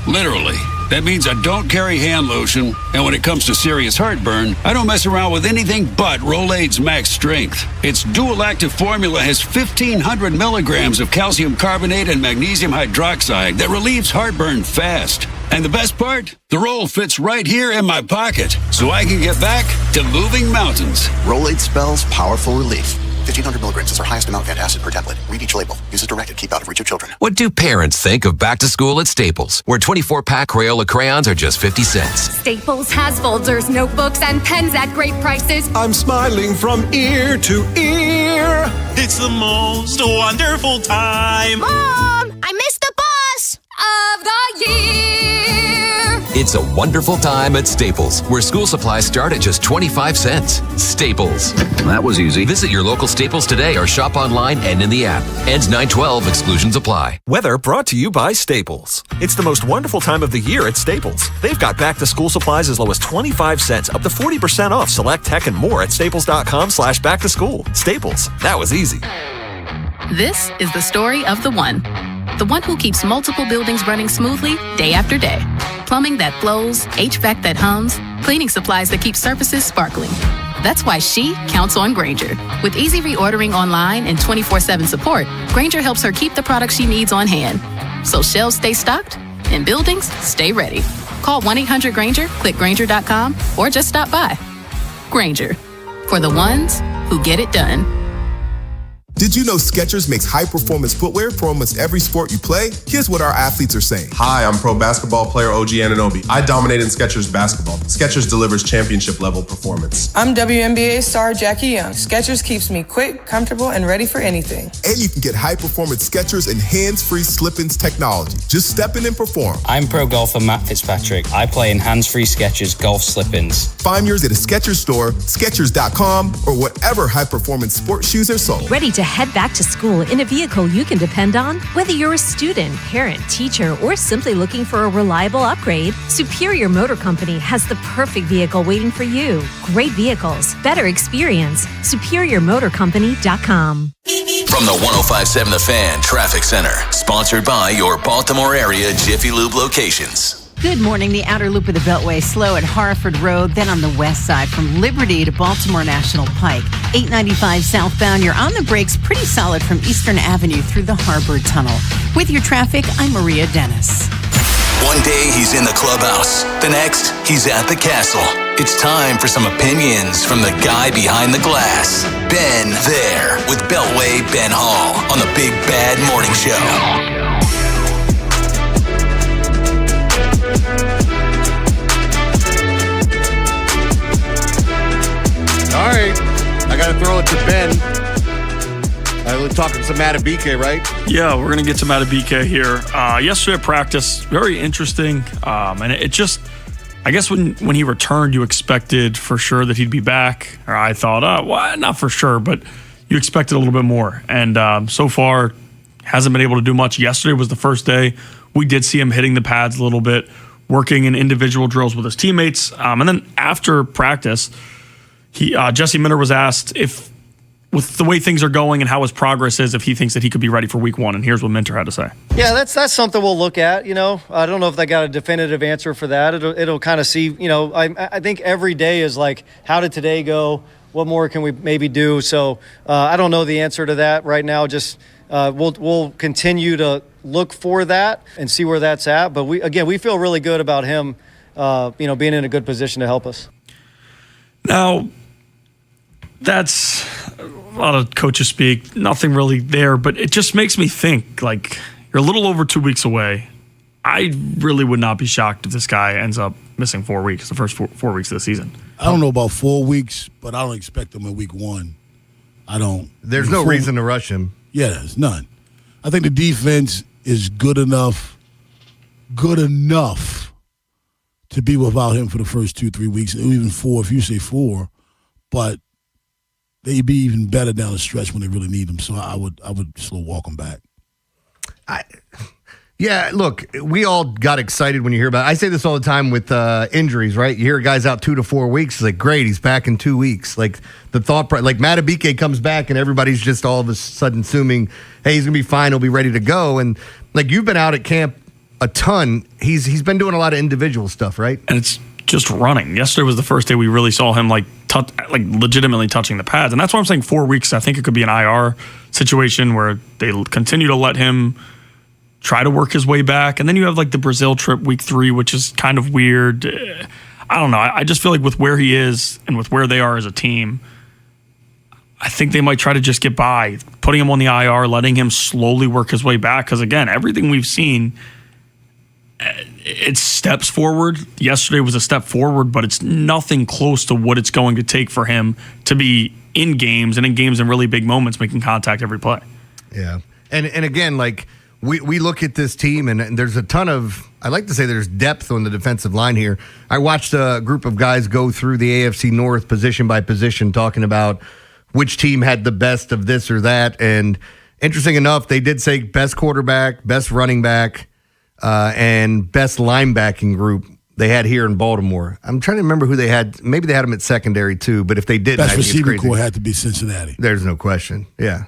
Literally. That means I don't carry hand lotion, and when it comes to serious heartburn, I don't mess around with anything but Rolaids Max Strength. Its dual active formula has 1,500 milligrams of calcium carbonate and magnesium hydroxide that relieves heartburn fast. And the best part? The roll fits right here in my pocket, so I can get back to moving mountains. Rolaids spells powerful relief. 1,500 milligrams is our highest amount of antacid per tablet. Read each label. Use as directed. Keep out of reach of children. What do parents think of back to school at Staples, where 24-pack Crayola crayons are just 50 cents? Staples has folders, notebooks, and pens at great prices. I'm smiling from ear to ear. It's the most wonderful time. Mom, I missed the bus of the year. It's a wonderful time at Staples, where school supplies start at just 25 cents. Staples. That was easy. Visit your local Staples today or shop online and in the app. Ends 9/12. Exclusions apply. Weather brought to you by Staples. It's the most wonderful time of the year at Staples. They've got back-to-school supplies as low as 25 cents, up to 40% off select tech and more at staples.com/back-to-school. Staples. That was easy. This is the story of the one who keeps multiple buildings running smoothly day after day. Plumbing that flows, HVAC that hums, cleaning supplies that keep surfaces sparkling. That's why she counts on Grainger. With easy reordering online and 24/7 support, Grainger helps her keep the products she needs on hand. So shelves stay stocked and buildings stay ready. Call 1-800-GRAINGER, click Grainger.com, or just stop by. Grainger, for the ones who get it done. Did you know Skechers makes high-performance footwear for almost every sport you play? Here's what our athletes are saying. Hi, I'm pro basketball player OG Anunoby. I dominate in Skechers basketball. Skechers delivers championship-level performance. I'm WNBA star Jackie Young. Skechers keeps me quick, comfortable, and ready for anything. And you can get high-performance Skechers and hands-free slip-ins technology. Just step in and perform. I'm pro golfer Matt Fitzpatrick. I play in hands-free Skechers golf slip-ins. Find yours at a Skechers store, Skechers.com, or whatever high-performance sports shoes are sold. Ready to head back to school in a vehicle you can depend on? Whether you're a student, parent, teacher, or simply looking for a reliable upgrade, Superior Motor Company has the perfect vehicle waiting for you. Great vehicles, better experience. SuperiorMotorCompany.com. From the 105.7 The Fan Traffic Center, sponsored by your Baltimore area Jiffy Lube locations. Good morning. The outer loop of the Beltway slow at Harford Road, then on the west side from Liberty to Baltimore National Pike. 895 southbound, you're on the brakes pretty solid from Eastern Avenue through the Harbor Tunnel. With your traffic, I'm Maria Dennis. One day he's in the clubhouse. The next, he's at the castle. It's time for some opinions from the guy behind the glass. Ben there with Beltway Ben Hall on the Big Bad Morning Show. got to throw it to Ben. We're talking some Matabike, right? Yeah, we're going to get to Matabike here. Yesterday at practice, very interesting. And it just, I guess when he returned, you expected for sure that he'd be back. Or I thought, well, not for sure, but you expected a little bit more. And so far, hasn't been able to do much. Yesterday was the first day. We did see him hitting the pads a little bit, working in individual drills with his teammates. And then after practice, Jesse Minter was asked if, with the way things are going and how his progress is, if he thinks that he could be ready for week 1. And here's what Minter had to say. Yeah, that's something we'll look at. I don't know if they got a definitive answer for that. It'll kind of see, I think every day is like, how did today go? What more can we maybe do? So I don't know the answer to that right now. Just we'll continue to look for that and see where that's at. But we feel really good about him, being in a good position to help us. Now, that's a lot of coaches speak, nothing really there, but it just makes me think, like, you're a little over 2 weeks away. I really would not be shocked if this guy ends up missing 4 weeks, the first four weeks of the season. I don't know about 4 weeks, but I don't expect him in week 1. I don't. There's no reason to rush him. Yeah, there's none. I think the defense is good enough to be without him for the first 2-3 weeks, even 4 if you say 4, but they'd be even better down the stretch when they really need them. So I would slow walk them back. Yeah, look, we all got excited when you hear about it. I say this all the time with injuries, right? You hear a guy's out 2 to 4 weeks. It's like, great, he's back in 2 weeks. Like, the thought, like Matabike comes back and everybody's just all of a sudden assuming, hey, he's going to be fine, he'll be ready to go. And, like, you've been out at camp a ton. He's been doing a lot of individual stuff, right? And it's just running. Yesterday was the first day we really saw him legitimately touching the pads. And that's why I'm saying 4 weeks. I think it could be an IR situation where they continue to let him try to work his way back. And then you have like the Brazil trip week 3, which is kind of weird. I don't know. I just feel like with where he is and with where they are as a team, I think they might try to just get by, putting him on the IR, letting him slowly work his way back. Because again, everything we've seen, it's steps forward. Yesterday was a step forward, but it's nothing close to what it's going to take for him to be in games and in games in really big moments, making contact every play. Yeah. And again, like we look at this team and there's a ton of, I like to say there's depth on the defensive line here. I watched a group of guys go through the AFC North position by position talking about which team had the best of this or that. And interesting enough, they did say best quarterback, best running back, and best linebacking group they had here in Baltimore. I'm trying to remember who they had. Maybe they had them at secondary too, but if they didn't, best receiver core had to be Cincinnati. There's no question. Yeah.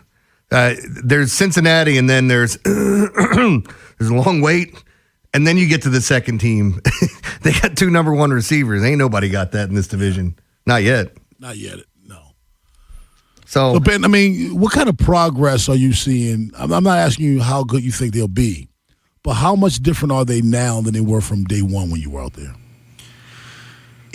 There's Cincinnati, and then there's there's a long wait, and then you get to the second team. They got 2 number 1 receivers. Ain't nobody got that in this division. Not yet. Not yet. No. So Ben, I mean, what kind of progress are you seeing? I'm not asking you how good you think they'll be, but how much different are they now than they were from day 1 when you were out there?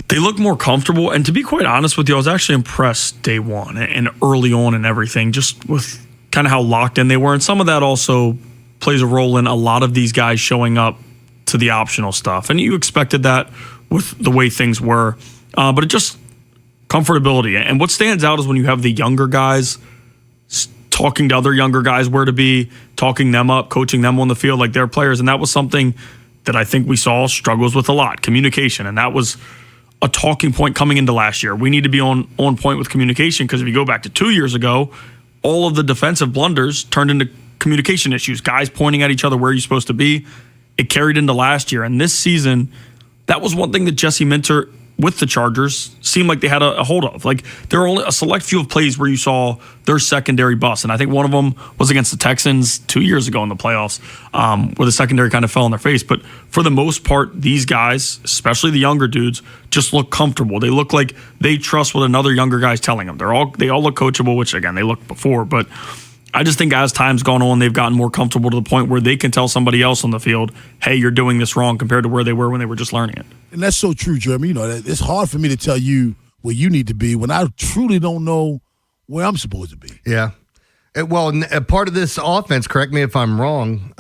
They look more comfortable, and to be quite honest with you, I was actually impressed day 1 and early on and everything, just with kind of how locked in they were. And some of that also plays a role in a lot of these guys showing up to the optional stuff. And you expected that with the way things were. But it just comfortability. And what stands out is when you have the younger guys talking to other younger guys where to be, talking them up, coaching them on the field like they're players. And that was something that I think we saw struggles with a lot, communication. And that was a talking point coming into last year. We need to be on point with communication, because if you go back to 2 years ago, all of the defensive blunders turned into communication issues, guys pointing at each other where you're supposed to be. It carried into last year. And this season, that was one thing that Jesse Minter with the Chargers seemed like they had a hold of. Like, there were only a select few of plays where you saw their secondary bust. And I think one of them was against the Texans 2 years ago in the playoffs, where the secondary kind of fell on their face. But for the most part, these guys, especially the younger dudes, just look comfortable. They look like they trust what another younger guy's telling them. They all look coachable, which, again, they looked before. But I just think as time's gone on, they've gotten more comfortable to the point where they can tell somebody else on the field, hey, you're doing this wrong, compared to where they were when they were just learning it. And that's so true, Jeremy. You know, it's hard for me to tell you where you need to be when I truly don't know where I'm supposed to be. Yeah. Well, a part of this offense, correct me if I'm wrong,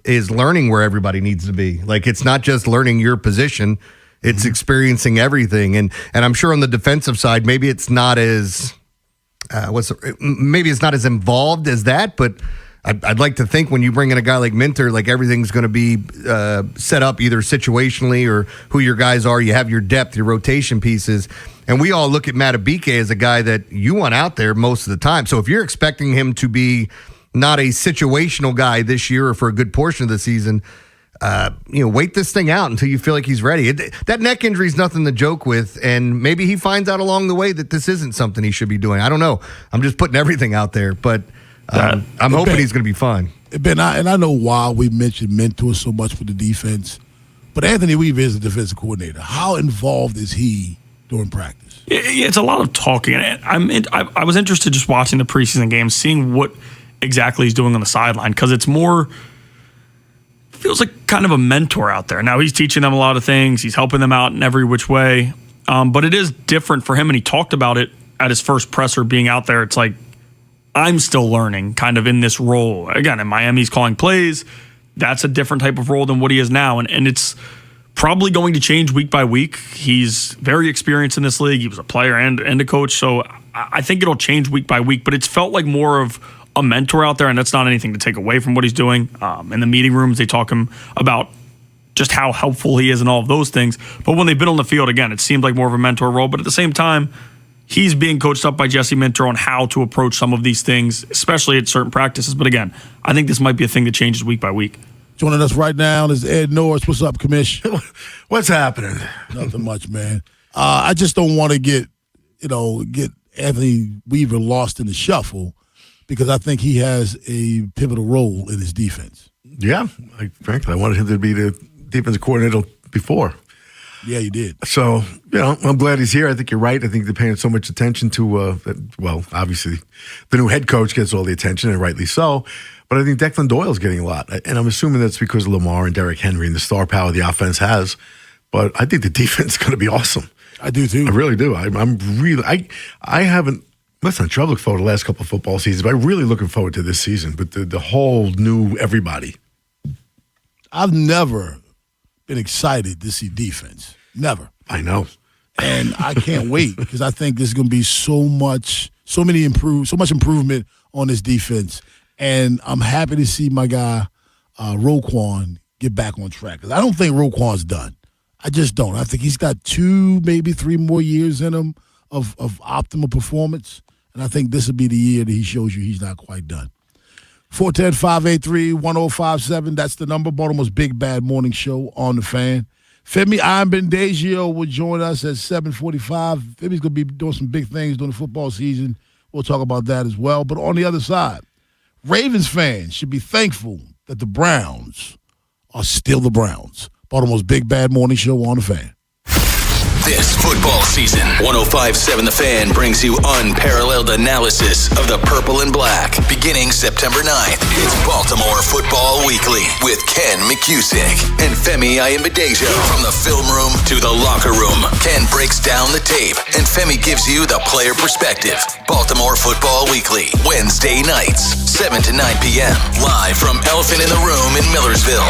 is learning where everybody needs to be. Like, it's not just learning your position, it's experiencing everything. And I'm sure on the defensive side, maybe it's not as maybe it's not as involved as that, but I'd like to think when you bring in a guy like Minter, like everything's going to be set up either situationally or who your guys are. You have your depth, your rotation pieces. And we all look at Matabike as a guy that you want out there most of the time. So if you're expecting him to be not a situational guy this year or for a good portion of the season, wait this thing out until you feel like he's ready. That neck injury is nothing to joke with, and maybe he finds out along the way that this isn't something he should be doing. I don't know. I'm just putting everything out there, but I'm hoping he's going to be fine. And I know why we mentioned Mentor so much for the defense, but Anthony Weaver is the defensive coordinator. How involved is he during practice? It's a lot of talking. I was interested just watching the preseason games, seeing what exactly he's doing on the sideline, because it's more feels like kind of a mentor out there. Now he's teaching them a lot of things. He's helping them out in every which way, but it is different for him, and he talked about it at his first presser being out there. It's like, I'm still learning kind of in this role. Again, in Miami, he's calling plays. That's a different type of role than what he is now. And it's probably going to change week by week. He's very experienced in this league. He was a player and a coach. So I think it'll change week by week. But it's felt like more of a mentor out there, and that's not anything to take away from what he's doing. In the meeting rooms, they talk him about just how helpful he is and all of those things. But when they've been on the field, again, it seemed like more of a mentor role. But at the same time, he's being coached up by Jesse Minter on how to approach some of these things, especially at certain practices. But again, I think this might be a thing that changes week by week. Joining us right now is Ed Norris. What's up, Commish? What's happening? Nothing much, man. I just don't want to get Anthony Weaver lost in the shuffle, because I think he has a pivotal role in his defense. Yeah, frankly, I wanted him to be the defensive coordinator before. Yeah, you did. So, I'm glad he's here. I think you're right. I think they're paying so much attention to, obviously, the new head coach gets all the attention, and rightly so. But I think Declan Doyle's getting a lot. And I'm assuming that's because of Lamar and Derrick Henry and the star power the offense has. But I think the defense is going to be awesome. I do, too. I really do. I haven't, listen, I've looked forward to the last couple of football seasons, but I'm really looking forward to this season. But the whole new everybody. I've never been excited to see defense. Never. I know. And I can't wait, because I think there's going to be so much improvement on this defense. And I'm happy to see my guy Roquan get back on track, because I don't think Roquan's done. I just don't. I think he's got 2, maybe 3 more years in him of optimal performance. And I think this will be the year that he shows you he's not quite done. 410-583-1057. That's the number. Baltimore's Big Bad Morning Show on the Fan. Femi Imbendazio will join us at 7:45. Femi's going to be doing some big things during the football season. We'll talk about that as well. But on the other side, Ravens fans should be thankful that the Browns are still the Browns. Baltimore's Big Bad Morning Show on the Fan. This football season, 105.7 The Fan brings you unparalleled analysis of the purple and black. Beginning September 9th, it's Baltimore Football Weekly with Ken McCusick and Femi Imbendazio. From the film room to the locker room, Ken breaks down the tape and Femi gives you the player perspective. Baltimore Football Weekly, Wednesday nights, 7 to 9 p.m. Live from Elephant in the Room in Millersville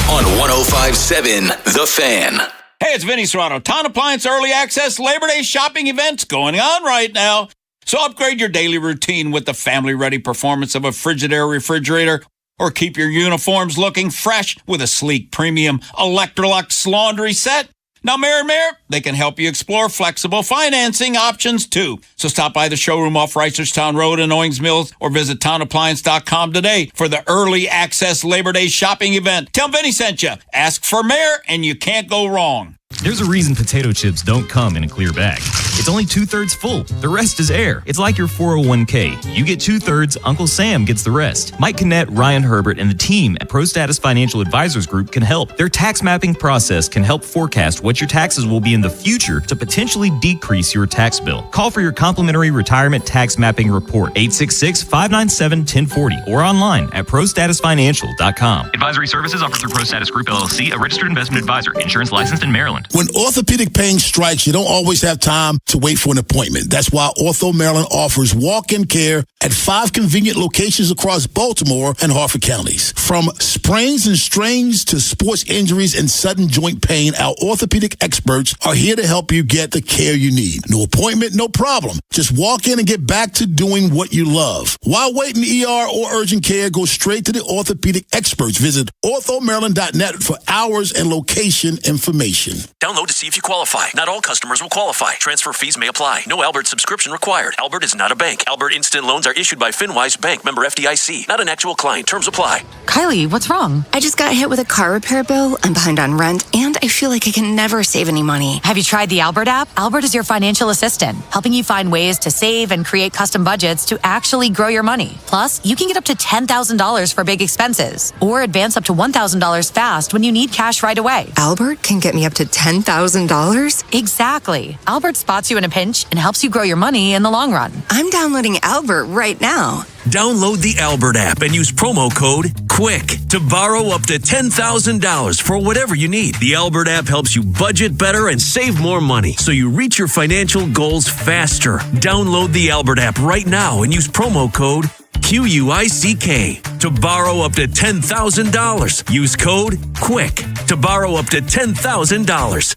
on 105.7 The Fan. Hey, it's Vinny Serrano. Town Appliance Early Access Labor Day shopping events going on right now. So upgrade your daily routine with the family-ready performance of a Frigidaire refrigerator, or keep your uniforms looking fresh with a sleek premium Electrolux laundry set. Now, Mayor, they can help you explore flexible financing options, too. So stop by the showroom off Reisterstown Road in Owings Mills or visit townappliance.com today for the Early Access Labor Day shopping event. Tell Vinny sent you. Ask for Mayor, and you can't go wrong. There's a reason potato chips don't come in a clear bag. It's only 2/3 full. The rest is air. It's like your 401k. You get 2/3, Uncle Sam gets the rest. Mike Kinnett, Ryan Herbert, and the team at ProStatus Financial Advisors Group can help. Their tax mapping process can help forecast what your taxes will be in the future to potentially decrease your tax bill. Call for your complimentary retirement tax mapping report, 866-597-1040, or online at prostatusfinancial.com. Advisory services offered through ProStatus Group, LLC, a registered investment advisor. Insurance licensed in Maryland. When orthopedic pain strikes, you don't always have time to wait for an appointment. That's why Ortho Maryland offers walk-in care at 5 convenient locations across Baltimore and Harford counties. From sprains and strains to sports injuries and sudden joint pain, our orthopedic experts are here to help you get the care you need. No appointment, no problem. Just walk in and get back to doing what you love. While waiting ER or urgent care, go straight to the orthopedic experts. Visit orthomaryland.net for hours and location information. Download to see if you qualify. Not all customers will qualify. Transfer fees may apply. No Albert subscription required. Albert is not a bank. Albert Instant Loans are issued by FinWise Bank, member FDIC. Not an actual client. Terms apply. Kylie, what's wrong? I just got hit with a car repair bill. I'm behind on rent, and I feel like I can never save any money. Have you tried the Albert app? Albert is your financial assistant, helping you find ways to save and create custom budgets to actually grow your money. Plus, you can get up to $10,000 for big expenses, or advance up to $1,000 fast when you need cash right away. Albert can get me up to $10,000? Exactly. Albert spots you in a pinch and helps you grow your money in the long run. I'm downloading Albert right now. Download the Albert app and use promo code QUICK to borrow up to $10,000 for whatever you need. The Albert app helps you budget better and save more money so you reach your financial goals faster. Download the Albert app right now and use promo code QUICK to borrow up to $10,000. Use code QUICK to borrow up to $10,000.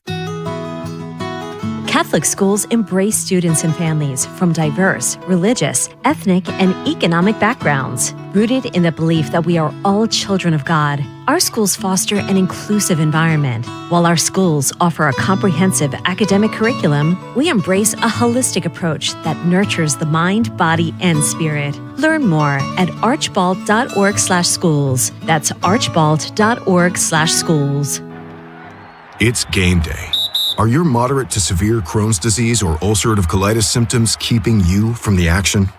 Catholic schools embrace students and families from diverse, religious, ethnic, and economic backgrounds. Rooted in the belief that we are all children of God, our schools foster an inclusive environment. While our schools offer a comprehensive academic curriculum, we embrace a holistic approach that nurtures the mind, body, and spirit. Learn more at archbald.org/schools. That's archbald.org/schools. It's game day. Are your moderate to severe Crohn's disease or ulcerative colitis symptoms keeping you from the action?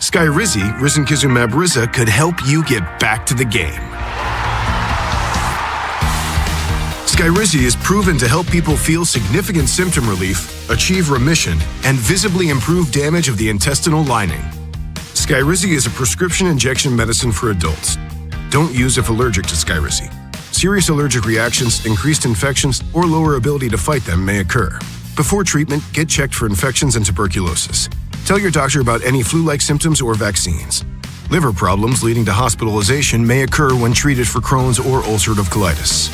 Skyrizi, risankizumab Riza, could help you get back to the game. Skyrizi is proven to help people feel significant symptom relief, achieve remission, and visibly improve damage of the intestinal lining. Skyrizi is a prescription injection medicine for adults. Don't use if allergic to Skyrizi. Serious allergic reactions, increased infections, or lower ability to fight them may occur. Before treatment, get checked for infections and tuberculosis. Tell your doctor about any flu-like symptoms or vaccines. Liver problems leading to hospitalization may occur when treated for Crohn's or ulcerative colitis.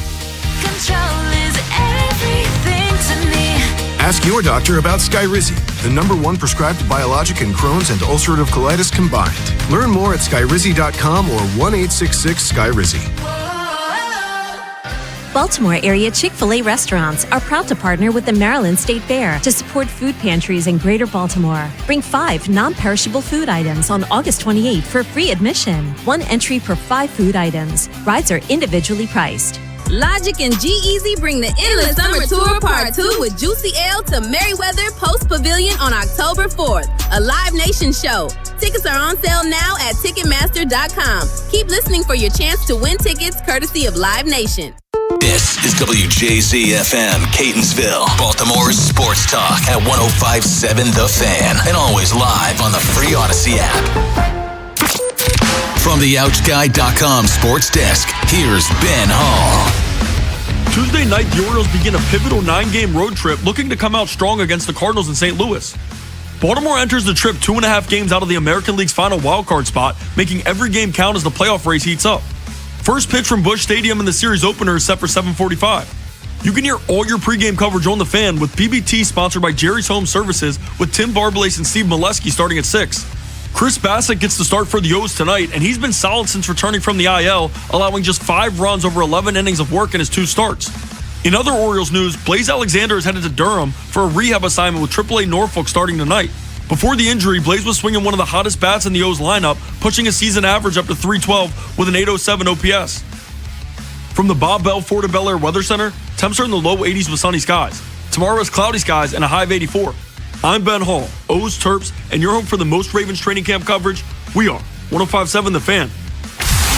Control is everything to me. Ask your doctor about Skyrizi, the #1 prescribed biologic in Crohn's and ulcerative colitis combined. Learn more at skyrizi.com or 1-866-SKYRIZI. Baltimore area Chick-fil-A restaurants are proud to partner with the Maryland State Fair to support food pantries in Greater Baltimore. Bring 5 non-perishable food items on August 28th for free admission. 1 entry per 5 food items. Rides are individually priced. Logic and G-Eazy bring the Endless Summer Tour Part 2 with Juicy L to Merriweather Post Pavilion on October 4th. A Live Nation show. Tickets are on sale now at Ticketmaster.com. Keep listening for your chance to win tickets courtesy of Live Nation. This is WJZ-FM, Catonsville, Baltimore's sports talk at 105.7 The Fan, and always live on the free Odyssey app. From the OutGuy.com sports desk, here's Ben Hall. Tuesday night, the Orioles begin a pivotal 9-game road trip looking to come out strong against the Cardinals in St. Louis. Baltimore enters the trip 2.5 games out of the American League's final wildcard spot, making every game count as the playoff race heats up. First pitch from Busch Stadium in the series opener is set for 7:45. You can hear all your pregame coverage on The Fan with PBT sponsored by Jerry's Home Services with Tim Barbalace and Steve Molesky starting at 6. Chris Bassett gets the start for the O's tonight, and he's been solid since returning from the IL, allowing just 5 runs over 11 innings of work in his 2 starts. In other Orioles news, Blaze Alexander is headed to Durham for a rehab assignment with AAA Norfolk starting tonight. Before the injury, Blaze was swinging one of the hottest bats in the O's lineup, pushing his season average up to .312 with an .807 OPS. From the Bob Bell Ford of Bel Air Weather Center, temps are in the low 80s with sunny skies. Tomorrow is cloudy skies and a high of 84. I'm Ben Hall, O's, Terps, and your home for the most Ravens training camp coverage. We are 105.7 The Fan.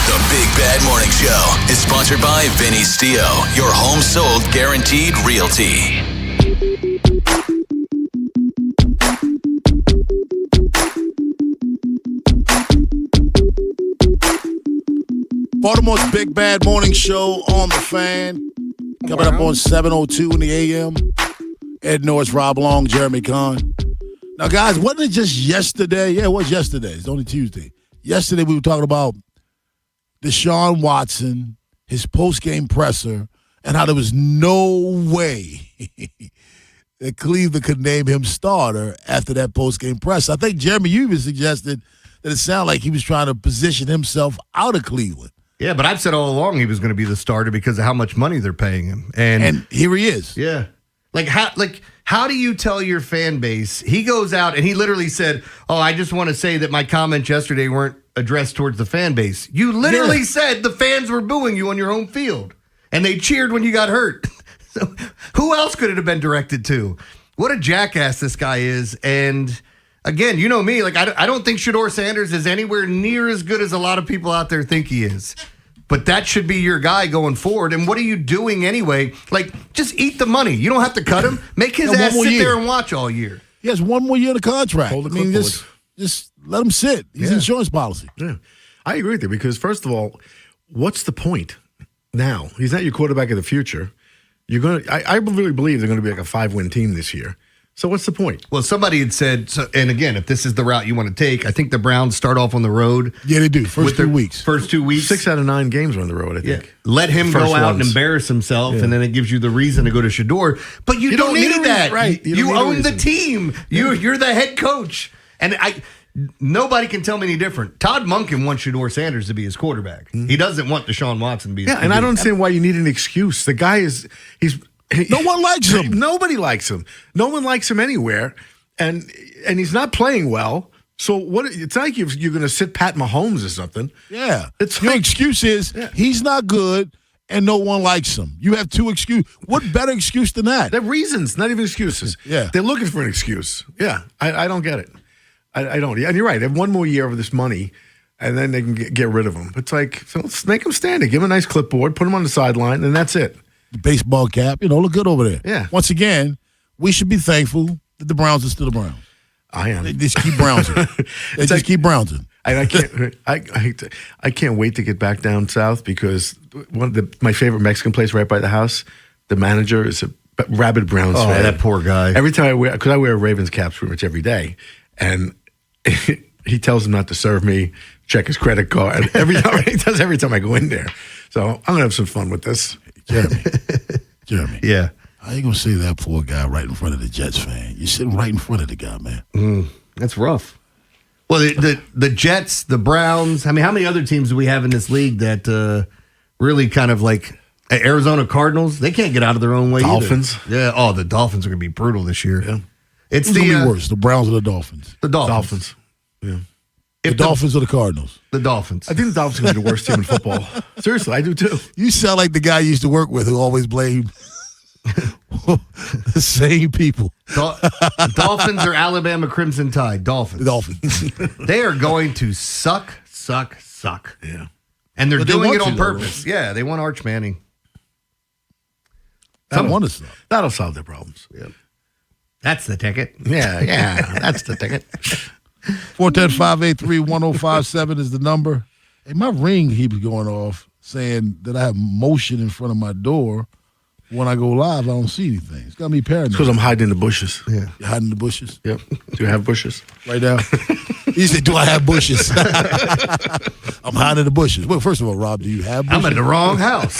The Big Bad Morning Show is sponsored by Vinny Stio, your home sold guaranteed realty. Baltimore's Big Bad Morning Show on The Fan. Coming up on 7:02 in the a.m. Ed Norris, Rob Long, Jeremy Kahn. Now, guys, wasn't it just yesterday? Yeah, it was yesterday. It's only Tuesday. Yesterday, we were talking about Deshaun Watson, his post-game presser, and how there was no way that Cleveland could name him starter after that post-game presser. I think, Jeremy, you even suggested that it sounded like he was trying to position himself out of Cleveland. Yeah, but I've said all along he was going to be the starter because of how much money they're paying him. And here he is. Yeah. How do you tell your fan base? He goes out and he literally said, I just want to say that my comments yesterday weren't addressed towards the fan base. You literally said the fans were booing you on your home field, and they cheered when you got hurt. So who else could it have been directed to? What a jackass this guy is. And again, you know me, I don't think Shedeur Sanders is anywhere near as good as a lot of people out there think he is. But that should be your guy going forward. And what are you doing anyway? Just eat the money. You don't have to cut him. Make his ass sit there and watch all year. He has one more year in the contract. Just let him sit. He's an insurance policy. Yeah, I agree with you because, first of all, what's the point now? He's not your quarterback of the future. You're going to. I really believe they're going to be like a 5-win team this year. So what's the point? Well, somebody had said, and again, if this is the route you want to take, I think the Browns start off on the road. Yeah, they do. First 2 weeks. 6 out of 9 games are on the road, I think. Let him go out and embarrass himself, and then it gives you the reason to go to Shedeur. But you don't need that. Right. You own the team. You're the head coach. And nobody can tell me any different. Todd Monken wants Shedeur Sanders to be his quarterback. Mm-hmm. He doesn't want Deshaun Watson to be his quarterback. And I don't understand why you need an excuse. The guy no one likes him. Nobody likes him. No one likes him anywhere, and he's not playing well. So what? It's not like you're going to sit Pat Mahomes or something. Yeah, your excuse is he's not good and no one likes him. You have 2 excuses. What better excuse than that? They're reasons, not even excuses. Yeah, they're looking for an excuse. Yeah, I don't get it. I don't. And you're right. They have one more year of this money, and then they can get rid of him. It's so let's make him stand. Give him a nice clipboard, put him on the sideline, and that's it. Baseball cap, look good over there. Yeah. Can't again, we should be thankful that the Browns are still the Browns. I am. They just keep browsing. Keep browsing. And I can't wait to get back down south because one of my favorite Mexican place right by the house, the manager is a rabid Browns fan. Oh, that poor guy. Every time because I wear Ravens caps pretty much every day, and he tells him not to serve me, check his credit card. He does every time I go in there. So I'm gonna have some fun with this. Jeremy. Yeah. How you going to say that poor guy right in front of the Jets fan? You're sitting right in front of the guy, man. That's rough. Well, the Jets, the Browns, how many other teams do we have in this league that really kind of Arizona Cardinals? They can't get out of their own way Dolphins. Either. Yeah. Oh, the Dolphins are going to be brutal this year. Yeah. It's going to be worse, the Browns or the Dolphins? The Dolphins. Yeah. The Dolphins or the Cardinals? The Dolphins. I think the Dolphins are going to be the worst team in football. Seriously, I do too. You sound like the guy you used to work with who always blamed the same people. Dolphins or Alabama Crimson Tide? Dolphins. The Dolphins. They are going to suck. Yeah. And they're doing it on purpose. Yeah, they want Arch Manning. That'll solve their problems. Yeah. That's the ticket. Yeah, that's the ticket. 410-583-1057 is the number. Hey, my ring keeps going off saying that I have motion in front of my door. When I go live, I don't see anything. It's got me paranoid. Because I'm hiding in the bushes. Yeah. You're hiding in the bushes? Yep. Do you have bushes? Right now? He said, do I have bushes? I'm hiding in the bushes. Well, first of all, Rob, do you have bushes? I'm in the wrong house.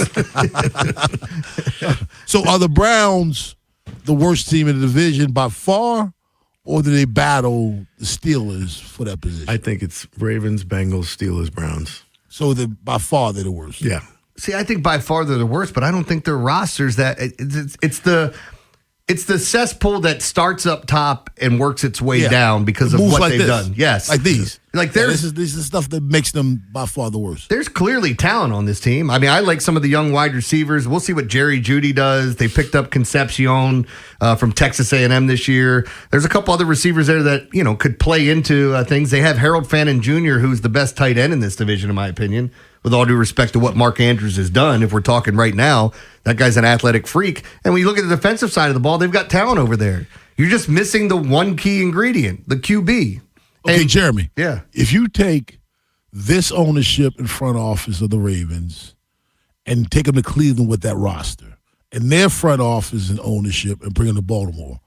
So are the Browns the worst team in the division by far, or do they battle the Steelers for that position? I think it's Ravens, Bengals, Steelers, Browns. So by far they're the worst. Yeah. See, I think by far they're the worst, but I don't think their rosters that it's the cesspool that starts up top and works its way down because of what they've done. Yes, like these. This is stuff that makes them by far the worst. There's clearly talent on this team. I mean, I like some of the young wide receivers. We'll see what Jerry Jeudy does. They picked up Concepcion from Texas A&M this year. There's a couple other receivers there that could play into things. They have Harold Fannin Jr., who's the best tight end in this division, in my opinion. With all due respect to what Mark Andrews has done, if we're talking right now, that guy's an athletic freak. And when you look at the defensive side of the ball, they've got talent over there. You're just missing the one key ingredient, the QB. Okay, Jeremy. Yeah. If you take this ownership and front office of the Ravens and take them to Cleveland with that roster and their front office and ownership and bring them to Baltimore,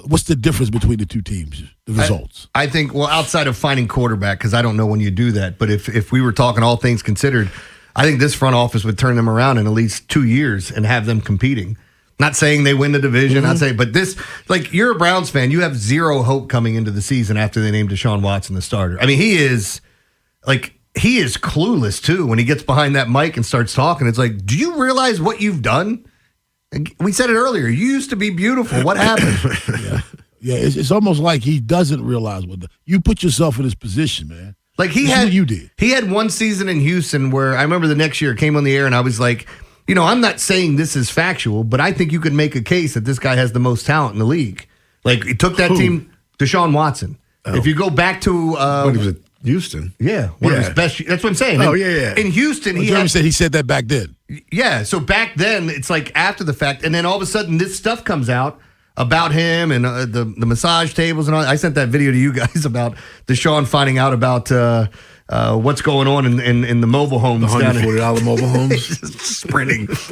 what's the difference between the two teams, the results? I think, well, outside of finding quarterback, because I don't know when you do that, but if we were talking all things considered, I think this front office would turn them around in at least 2 years and have them competing. Not saying they win the division, not saying, but this, like, you're a Browns fan, you have zero hope coming into the season after they named Deshaun Watson the starter. I mean, he is clueless too when he gets behind that mic and starts talking. It's like, do you realize what you've done? We said it earlier. You used to be beautiful. What happened? Yeah, it's almost like he doesn't realize you put yourself in his position, man. Like you did. He had one season in Houston where I remember the next year it came on the air and I was like, I'm not saying this is factual, but I think you could make a case that this guy has the most talent in the league. Like, he took that team, Deshaun Watson. Oh. If you go back to when he was at Houston, one of his best. That's what I'm saying. Oh, yeah. In Houston, he said that back then. Yeah, so back then it's like after the fact, and then all of a sudden this stuff comes out about him and the massage tables and all. I sent that video to you guys about Deshaun finding out about what's going on in the mobile homes. The $140 mobile homes.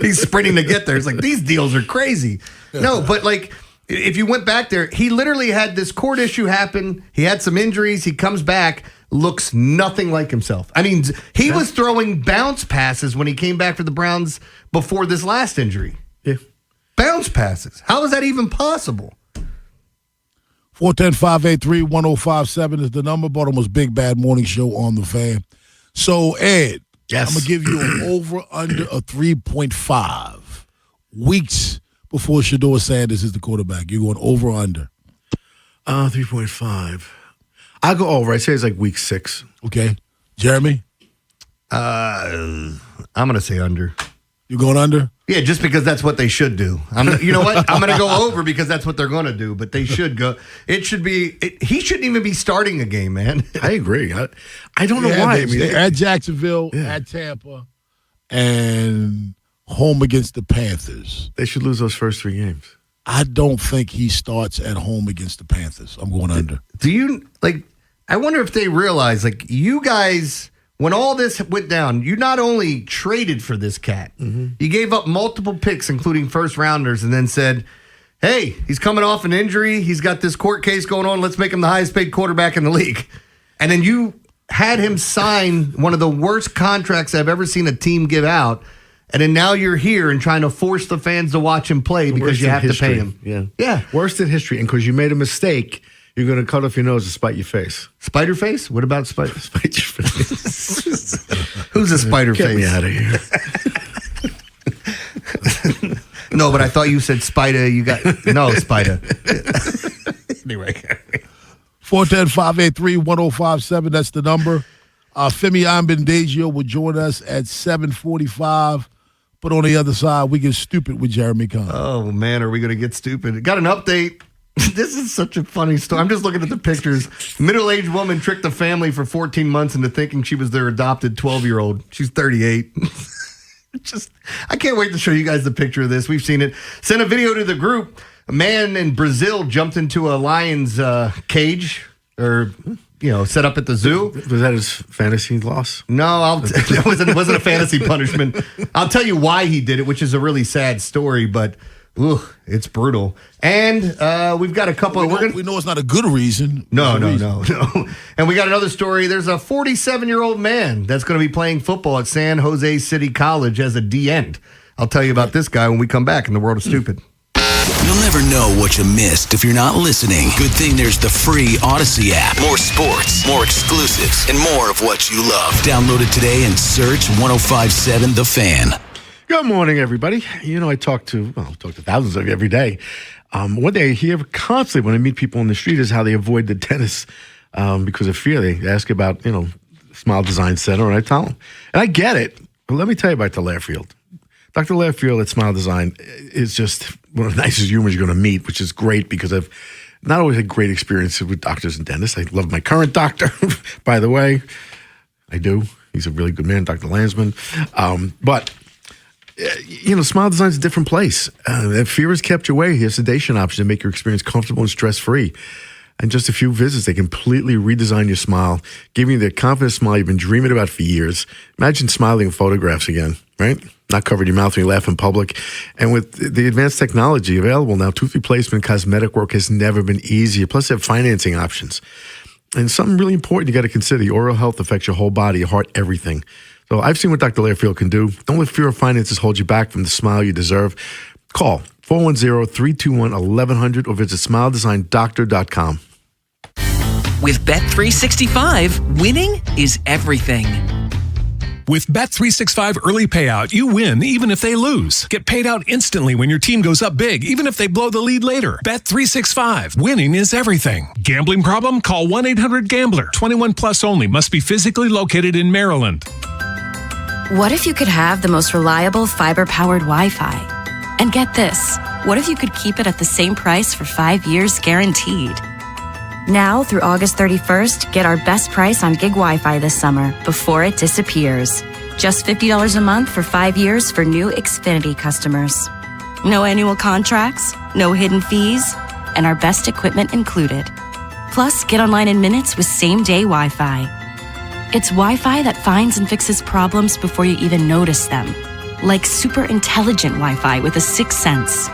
He's sprinting to get there. It's like, these deals are crazy. No, but like, if you went back there, he literally had this court issue happen. He had some injuries. He comes back, looks nothing like himself. I mean, he was throwing bounce passes when he came back for the Browns before this last injury. Yeah. Bounce passes. How is that even possible? 410-583-1057 is the number. Baltimore's Big Bad Morning Show on the Fan. So, Ed, yes. I'm going to give you an over-under of 3.5 weeks before Shedeur Sanders is the quarterback. You're going over or under? 3.5. I'll go over. I say it's like week 6. Okay. Jeremy? I'm going to say under. You're going under? Yeah, just because that's what they should do. You know what? I'm going to go over because that's what they're going to do, but they should go. It should be, he shouldn't even be starting a game, man. I agree. I don't know why. At Jacksonville, at Tampa, and home against the Panthers. They should lose those first 3 games. I don't think he starts at home against the Panthers. I'm going under. Do you, I wonder if they realize, you guys, when all this went down, you not only traded for this cat, you gave up multiple picks, including first rounders, and then said, hey, he's coming off an injury. He's got this court case going on. Let's make him the highest paid quarterback in the league. And then you had him sign one of the worst contracts I've ever seen a team give out. And then now you're here and trying to force the fans to watch him play because you have to pay him. Yeah. Worst in history. And because you made a mistake, you're going to cut off your nose to spite your face. Spider face? What about spite your face? Who's a spider face? Get me out of here. No, but I thought you said spider. You got no spider. Anyway. 410-583-1057. That's the number. Femi Ambendagio will join us at 7:45. But on the other side, we get stupid with Jeremy Conn. Oh, man, are we going to get stupid? Got an update. This is such a funny story. I'm just looking at the pictures. Middle-aged woman tricked the family for 14 months into thinking she was their adopted 12-year-old. She's 38. I can't wait to show you guys the picture of this. We've seen it. Sent a video to the group. A man in Brazil jumped into a lion's cage or, set up at the zoo. Was that his fantasy loss? No, it wasn't a fantasy punishment. I'll tell you why he did it, which is a really sad story, but it's brutal. And we've got a couple. We know it's not a good reason. No. And we got another story. There's a 47-year-old man that's going to be playing football at San Jose City College as a D-end. I'll tell you about this guy when we come back in The World of Stupid. You'll never know what you missed if you're not listening. Good thing there's the free Odyssey app. More sports, more exclusives, and more of what you love. Download it today and search 1057 The Fan. Good morning, everybody. I talk to thousands of you every day. One day I hear constantly when I meet people on the street is how they avoid the dentist because of fear. They ask about, Smile Design Center, and I tell them. And I get it. But let me tell you about the Lairfield. Dr. Lairfield at Smile Design is just one of the nicest humans you're going to meet, which is great because I've not always had great experiences with doctors and dentists. I love my current doctor, by the way. I do. He's a really good man, Dr. Landsman. But Smile Design's a different place. If fear has kept you away, here's sedation options to make your experience comfortable and stress-free. In just a few visits, they completely redesign your smile, giving you the confident smile you've been dreaming about for years. Imagine smiling in photographs again, right? not covering your mouth when you laugh in public. And with the advanced technology available now, tooth replacement, cosmetic work has never been easier. Plus, they have financing options. And something really important you got to consider, your oral health affects your whole body, your heart, everything. So I've seen what Dr. Learfield can do. Don't let fear of finances hold you back from the smile you deserve. Call 410-321-1100 or visit smiledesignDoctor.com. With Bet365, winning is everything. With Bet365 Early Payout, you win even if they lose. Get paid out instantly when your team goes up big, even if they blow the lead later. Bet365. Winning is everything. Gambling problem? Call 1-800-GAMBLER. 21 plus only. Must be physically located in Maryland. What if you could have the most reliable fiber-powered Wi-Fi? And get this, what if you could keep it at the same price for 5 years guaranteed? Now through August 31st, get our best price on gig Wi-Fi this summer before it disappears. Just $50 a month for 5 years for new Xfinity customers. No annual contracts, no hidden fees, and our best equipment included. Plus, get online in minutes with same-day Wi-Fi. It's Wi-Fi that finds and fixes problems before you even notice them. Like super intelligent Wi-Fi with a sixth sense.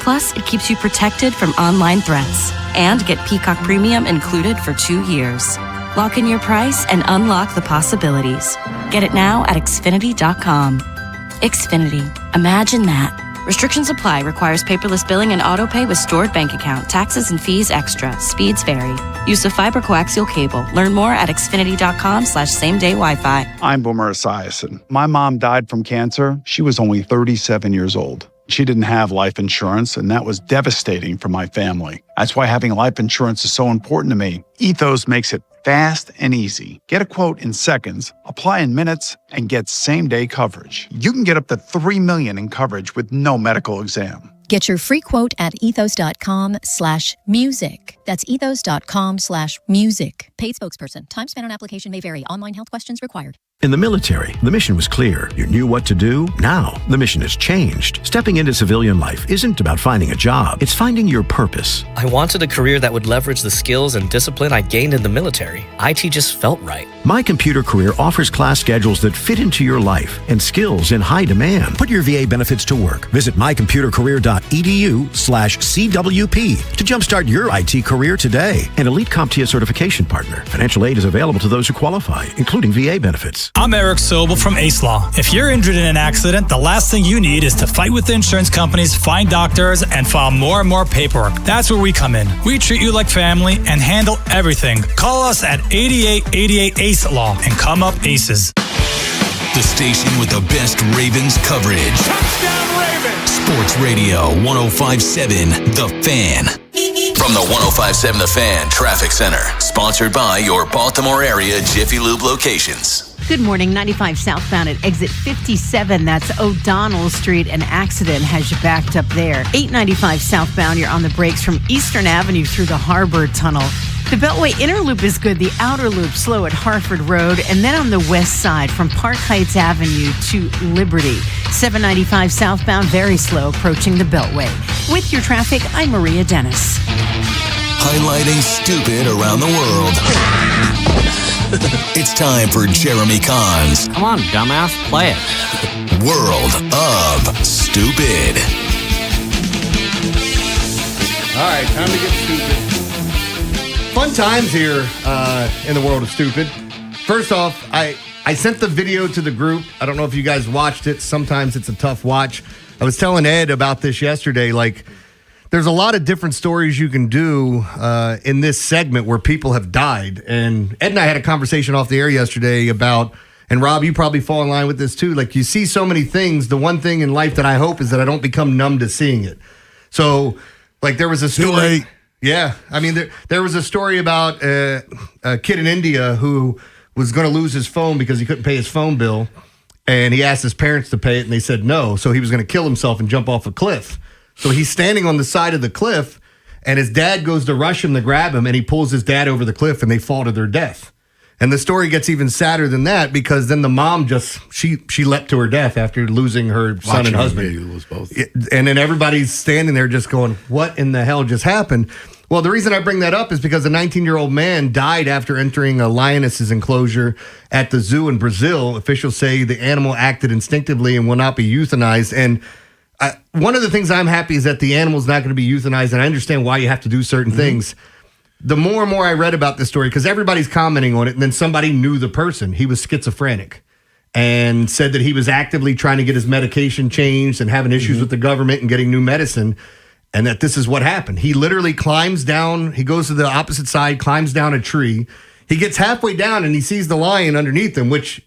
Plus, it keeps you protected from online threats. And get Peacock Premium included for 2 years. Lock in your price and unlock the possibilities. Get it now at Xfinity.com. Xfinity. Imagine that. Restrictions apply. Requires paperless billing and autopay with stored bank account. Taxes and fees extra. Speeds vary. Use of fiber coaxial cable. Learn more at Xfinity.com/same-day Wi-Fi. I'm Boomer Esiason. My mom died from cancer. She was only 37 years old. She didn't have life insurance, and that was devastating for my family. That's why having life insurance is so important to me. Ethos makes it fast and easy. Get a quote in seconds, apply in minutes, and get same-day coverage. You can get up to $3 million in coverage with no medical exam. Get your free quote at ethos.com/music. That's ethos.com/music. Paid spokesperson. Time spent on application may vary. Online health questions required. In the military, the mission was clear. You knew what to do. Now, the mission has changed. Stepping into civilian life isn't about finding a job. It's finding your purpose. I wanted a career that would leverage the skills and discipline I gained in the military. IT just felt right. My Computer Career offers class schedules that fit into your life and skills in high demand. Put your VA benefits to work. Visit mycomputercareer.edu/CWP to jumpstart your IT career today. An elite CompTIA certification partner. Financial aid is available to those who qualify, including VA benefits. I'm Eric Sobel from Ace Law. If you're injured in an accident, the last thing you need is to fight with the insurance companies, find doctors, and file more and more paperwork. That's where we come in. We treat you like family and handle everything. Call us at 8888 Ace Law and come up Aces. The station with the best Ravens coverage. Touchdown Ravens! Sports Radio 105.7 The Fan. From the 105.7 The Fan Traffic Center. Sponsored by your Baltimore area Jiffy Lube locations. Good morning, 95 southbound at exit 57. That's O'Donnell Street. An accident has you backed up there. 895 southbound, you're on the brakes from Eastern Avenue through the Harbor Tunnel. The Beltway inner loop is good. The outer loop slow at Harford Road. And then on the west side from Park Heights Avenue to Liberty. 795 southbound, very slow approaching the Beltway. With your traffic, I'm Maria Dennis. Highlighting stupid around the world. It's time for Jeremy Kahn's Come on, dumbass, play it. World of Stupid. All right, time to get stupid. Fun times here in the world of stupid. First off, I sent the video to the group. I don't know if you guys watched it. Sometimes it's a tough watch. I was telling Ed about this yesterday. Like, there's a lot of different stories you can do in this segment where people have died. And Ed and I had a conversation off the air yesterday about, and Rob, you probably fall in line with this too. Like, you see so many things. The one thing in life that I hope is that I don't become numb to seeing it. So, like, there was a story. Too late. Yeah. I mean, there was a story about a kid in India who was going to lose his phone because he couldn't pay his phone bill. And he asked his parents to pay it, and they said no. So he was going to kill himself and jump off a cliff. So he's standing on the side of the cliff, and his dad goes to rush him to grab him, and he pulls his dad over the cliff, and they fall to their death. And the story gets even sadder than that, because then the mom she leapt to her death after losing her son and husband. Lose both. And then everybody's standing there just going, what in the hell just happened? Well, the reason I bring that up is because a 19-year-old man died after entering a lioness's enclosure at the zoo in Brazil. Officials say the animal acted instinctively and will not be euthanized. And one of the things I'm happy is that the animal's not going to be euthanized, and I understand why you have to do certain things. The more and more I read about this story, because everybody's commenting on it, and then somebody knew the person. He was schizophrenic and said that he was actively trying to get his medication changed and having issues with the government and getting new medicine. And that this is what happened. He literally climbs down. He goes to the opposite side, climbs down a tree. He gets halfway down and he sees the lion underneath him, which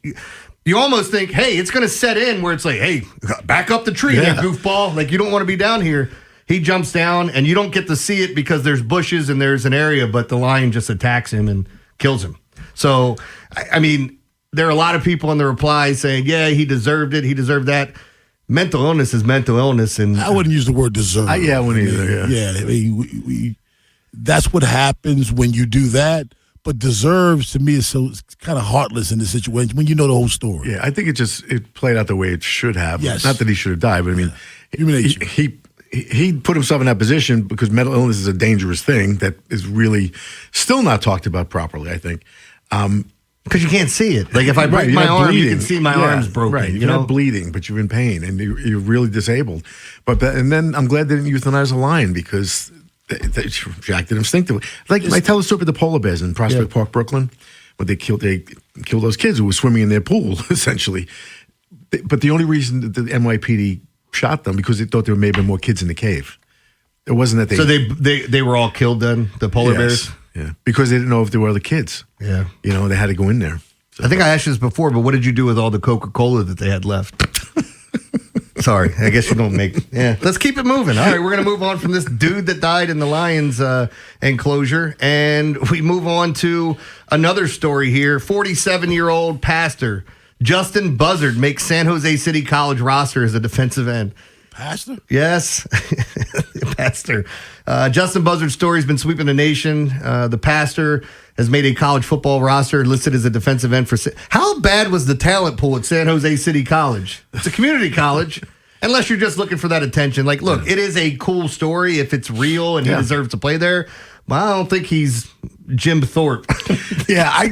you almost think, hey, it's going to set in where it's like, hey, back up the tree there, goofball. Like, you don't want to be down here. He jumps down and you don't get to see it because there's bushes and there's an area, but the lion just attacks him and kills him. So, I mean, there are a lot of people in the replies saying, yeah, he deserved it. He deserved that. Mental illness is mental illness, and I wouldn't use the word deserve. I wouldn't either. Yeah, I mean, that's what happens when you do that. But deserves to me is so kind of heartless in this situation when you know the whole story. Yeah, I think it played out the way it should have. Yes. Not that he should have died, but I mean, he put himself in that position because mental illness is a dangerous thing that is really still not talked about properly, I think. Because you can't see it. Like if I break my arm, you can see my arm's broken. Right, you're not bleeding, but you're in pain and you're really disabled. And then I'm glad they didn't euthanize a lion because they reacted instinctively. Like I tell the story of the polar bears in Prospect Park, Brooklyn, where they killed those kids who were swimming in their pool, essentially. But the only reason that the NYPD shot them because they thought there may have been more kids in the cave. It wasn't that they. So they were all killed then, the polar bears? Yeah, because they didn't know if there were other kids. Yeah. You know, they had to go in there. So, I think I asked you this before, but what did you do with all the Coca-Cola that they had left? Sorry, I guess you don't make... Yeah, let's keep it moving. All right, we're going to move on from this dude that died in the Lions enclosure, and we move on to another story here. 47-year-old pastor Justin Buzzard makes San Jose City College roster as a defensive end. Pastor? Yes, pastor. Justin Buzzard's story has been sweeping the nation. The pastor has made a college football roster listed as a defensive end for... How bad was the talent pool at San Jose City College? It's a community college, unless you're just looking for that attention. Like, look, it is a cool story if it's real and he deserves to play there, but I don't think he's Jim Thorpe. Yeah, I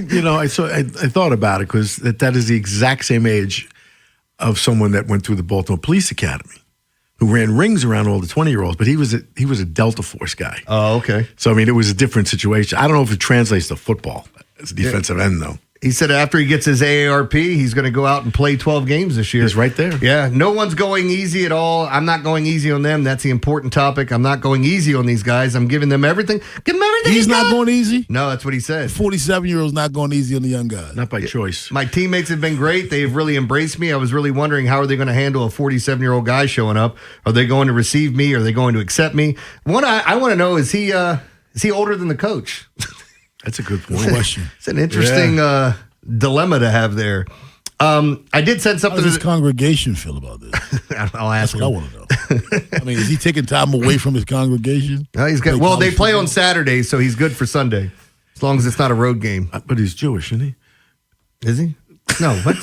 thought about it because that is the exact same age of someone that went through the Baltimore Police Academy, who ran rings around all the 20-year-olds, but he was a Delta Force guy. Oh, okay. So, I mean, it was a different situation. I don't know if it translates to football as a defensive end, though. He said after he gets his AARP, he's going to go out and play 12 games this year. He's right there. Yeah, no one's going easy at all. I'm not going easy on them. That's the important topic. I'm not going easy on these guys. I'm giving them everything. Give them everything. He's not going easy? No, that's what he said. 47-year-old's not going easy on the young guys. Not by choice. My teammates have been great. They've really embraced me. I was really wondering how are they going to handle a 47-year-old guy showing up? Are they going to receive me? Are they going to accept me? What I want to know is he older than the coach? That's a good point. It's an interesting dilemma to have there. I did send something. How does his congregation feel about this? I'll ask That's what I want to know. I mean, is he taking time away from his congregation? No, he's good. Well, they play on Saturday, so he's good for Sunday, as long as it's not a road game. But he's Jewish, isn't he? Is he? No, what?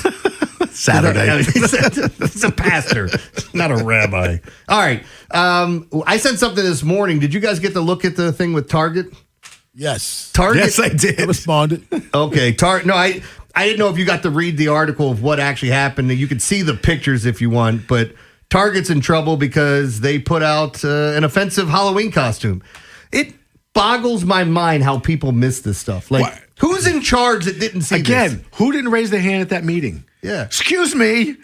Saturday. He's a pastor, not a rabbi. All right. I sent something this morning. Did you guys get to look at the thing with Target? Yes. Target? Yes, I did. I responded. Okay. No, I didn't know if you got to read the article of what actually happened. You could see the pictures if you want, but Target's in trouble because they put out an offensive Halloween costume. It boggles my mind how people miss this stuff. Like, what? Who's in charge that didn't see this? Who didn't raise their hand at that meeting? Yeah. Excuse me.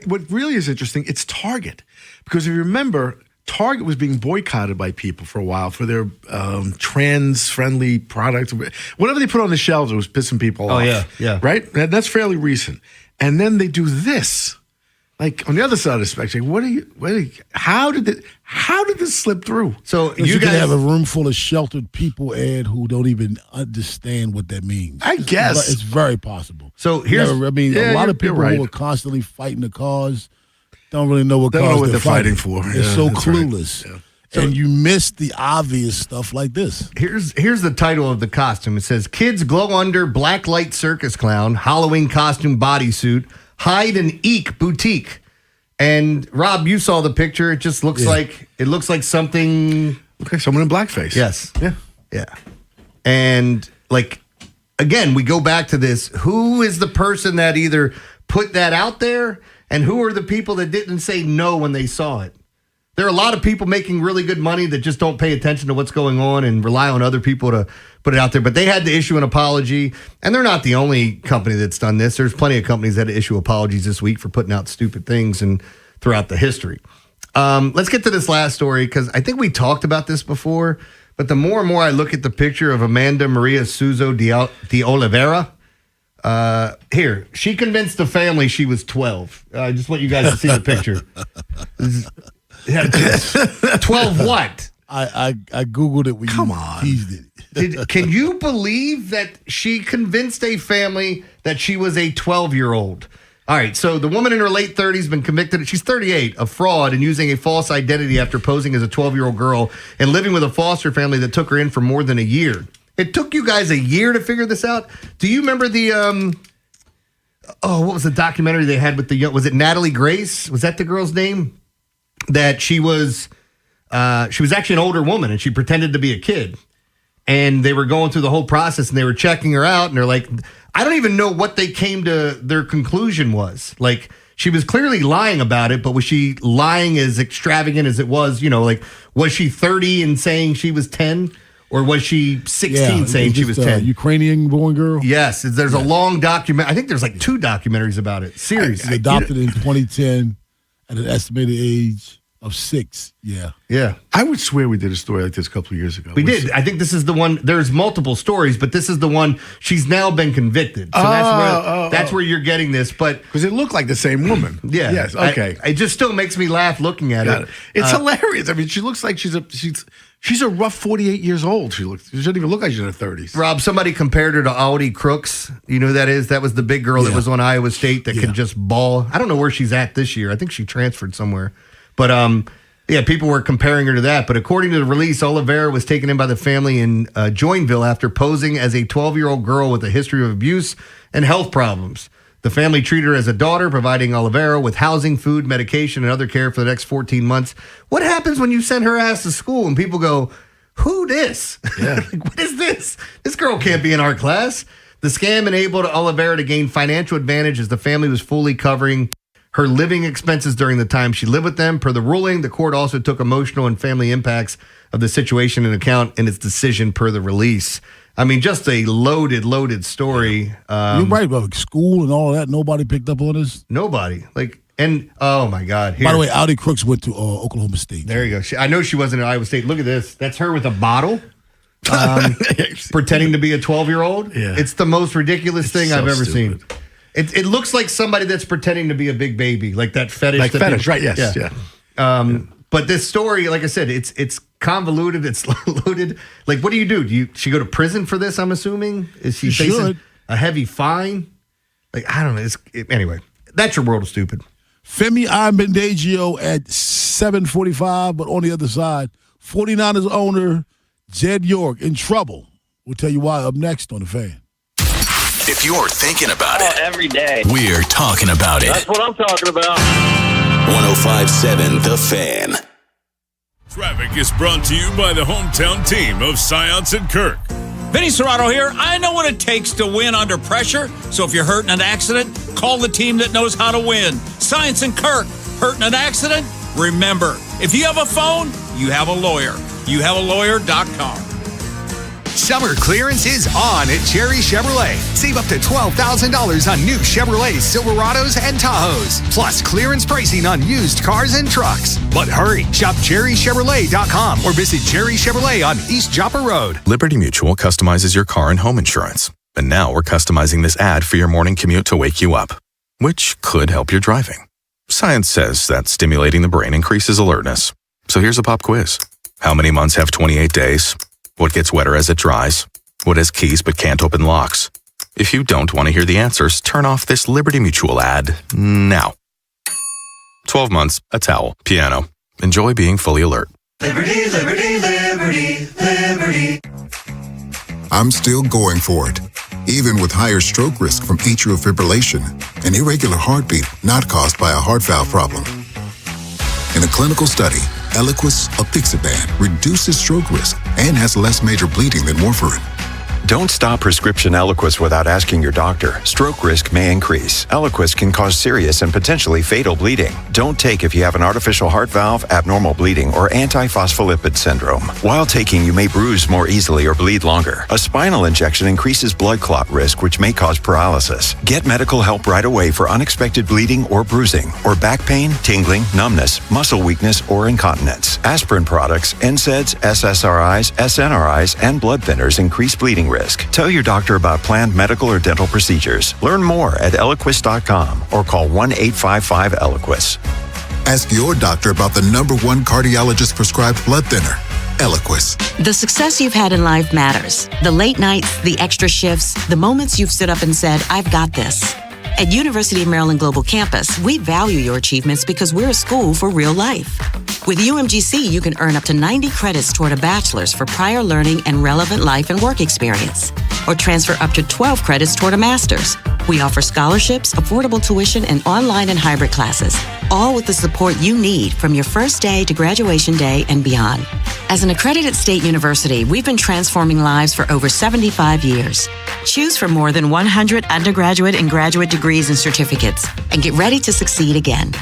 What really is interesting, it's Target. Because if you remember, Target was being boycotted by people for a while for their trans-friendly products. Whatever they put on the shelves, it was pissing people off. Oh, yeah. Right? That's fairly recent. And then they do this. Like, on the other side of the spectrum, how did this slip through? So you guys have a room full of sheltered people, Ed, who don't even understand what that means. I guess. It's very possible. So here's... a lot of people who are constantly fighting the cause don't really know what they're fighting for. They're so clueless. Right. Yeah. And you miss the obvious stuff like this. Here's the title of the costume. It says, Kids Glow Under Black Light Circus Clown, Halloween Costume Bodysuit, Hide and Eek Boutique. And Rob, you saw the picture. It just looks like something Okay, someone in blackface. Yes. Yeah. Yeah. And like, again, we go back to this. Who is the person that either put that out there, and who are the people that didn't say no when they saw it? There are a lot of people making really good money that just don't pay attention to what's going on and rely on other people to put it out there. But they had to issue an apology, and they're not the only company that's done this. There's plenty of companies that issue apologies this week for putting out stupid things and throughout the history. Let's get to this last story, because I think we talked about this before, but the more and more I look at the picture of Amanda Maria Suso de Oliveira, here, she convinced the family she was 12. I just want you guys to see the picture. 12 what? I Googled it when you teased it. Can you believe that she convinced a family that she was a 12-year-old? All right, so the woman in her late 30s been convicted, she's 38, of fraud and using a false identity after posing as a 12-year-old girl and living with a foster family that took her in for more than a year. It took you guys a year to figure this out? Do you remember the, what was the documentary they had with was it Natalie Grace? Was that the girl's name? That she was actually an older woman and she pretended to be a kid. And they were going through the whole process and they were checking her out and they're like, I don't even know what they came to their conclusion was. Like, she was clearly lying about it, but was she lying as extravagant as it was? You know, like, was she 30 and saying she was 10? Or was she 16 saying she was 10? Ukrainian-born girl? Yes. There's a long document. I think there's like 2 documentaries about it. Series. She was adopted in 2010 at an estimated age of 6. Yeah. Yeah. I would swear we did a story like this a couple of years ago. We did. I think this is the one. There's multiple stories, but this is the one. She's now been convicted. So that's where you're getting this. But because it looked like the same woman. Yeah. Yes. Okay. It just still makes me laugh looking at it. It's hilarious. I mean, she looks like she's a rough 48 years old. She doesn't even look like she's in her 30s. Rob, somebody compared her to Audie Crooks. You know who that is? That was the big girl that was on Iowa State that could just ball. I don't know where she's at this year. I think she transferred somewhere. But people were comparing her to that. But according to the release, Oliveira was taken in by the family in Joinville after posing as a 12-year-old girl with a history of abuse and health problems. The family treated her as a daughter, providing Oliveira with housing, food, medication, and other care for the next 14 months. What happens when you send her ass to school and people go, who this? Yeah. Like, what is this? This girl can't be in our class. The scam enabled Oliveira to gain financial advantage as the family was fully covering her living expenses during the time she lived with them. Per the ruling, the court also took emotional and family impacts of the situation into account in its decision per the release. I mean, just a loaded story. You're right about school and all of that. Nobody picked up on this. Nobody. Oh my God. Here. By the way, Audie Crooks went to Oklahoma State. There you go. I know she wasn't at Iowa State. Look at this. That's her with a bottle. Pretending to be a 12-year-old. Yeah. It's the most ridiculous thing I've ever seen. It looks like somebody that's pretending to be a big baby, like that fetish. Like fetish, right? Yes, yeah. But this story, like I said, it's convoluted. It's loaded. Like, what do you do? She go to prison for this? I'm assuming. Is she facing a heavy fine? Like, I don't know. Anyway, that's your world of stupid. Femi Abendejo at 7:45, but on the other side, 49ers owner Jed York in trouble. We'll tell you why up next on The Fan. If you're thinking about it every day, we're talking about it. That's what I'm talking about. 105.7 The Fan. Traffic is brought to you by the hometown team of Science and Kirk. Vinny Serrato here. I know what it takes to win under pressure. So if you're hurt in an accident, call the team that knows how to win. Science and Kirk. Hurt in an accident? Remember, if you have a phone, you have a lawyer. YouHaveALawyer.com. Summer clearance is on at Cherry Chevrolet. Save up to $12,000 on new Chevrolet Silverados and Tahoes. Plus clearance pricing on used cars and trucks. But hurry, shop CherryChevrolet.com or visit Cherry Chevrolet on East Joppa Road. Liberty Mutual customizes your car and home insurance. And now we're customizing this ad for your morning commute to wake you up, which could help your driving. Science says that stimulating the brain increases alertness. So here's a pop quiz. How many months have 28 days? What gets wetter as it dries? What has keys but can't open locks? If you don't want to hear the answers, turn off this Liberty Mutual ad now. 12 months, a towel, piano. Enjoy being fully alert. Liberty, liberty, liberty, liberty. I'm still going for it, even with higher stroke risk from atrial fibrillation, an irregular heartbeat not caused by a heart valve problem. In a clinical study, Eliquis apixaban reduces stroke risk and has less major bleeding than warfarin. Don't stop prescription Eliquis without asking your doctor. Stroke risk may increase. Eliquis can cause serious and potentially fatal bleeding. Don't take if you have an artificial heart valve, abnormal bleeding, or antiphospholipid syndrome. While taking, you may bruise more easily or bleed longer. A spinal injection increases blood clot risk, which may cause paralysis. Get medical help right away for unexpected bleeding or bruising, or back pain, tingling, numbness, muscle weakness, or incontinence. Aspirin products, NSAIDs, SSRIs, SNRIs, and blood thinners increase bleeding risk. Tell your doctor about planned medical or dental procedures. Learn more at Eliquis.com or call 1-855-ELIQUIS. Ask your doctor about the #1 cardiologist prescribed blood thinner, Eliquis. The success you've had in life matters. The late nights, the extra shifts, the moments you've stood up and said, I've got this. At University of Maryland Global Campus, we value your achievements because we're a school for real life. With UMGC, you can earn up to 90 credits toward a bachelor's for prior learning and relevant life and work experience, or transfer up to 12 credits toward a master's. We offer scholarships, affordable tuition, and online and hybrid classes, all with the support you need from your first day to graduation day and beyond. As an accredited state university, we've been transforming lives for over 75 years. Choose from more than 100 undergraduate and graduate degrees and certificates, and get ready to succeed again.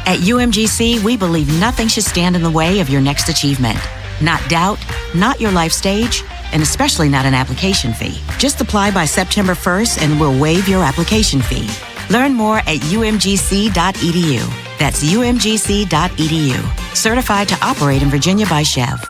At UMGC, we believe nothing should stand in the way of your next achievement. Not doubt, not your life stage, and especially not an application fee. Just apply by September 1st and we'll waive your application fee. Learn more at umgc.edu. That's umgc.edu. Certified to operate in Virginia by Chev.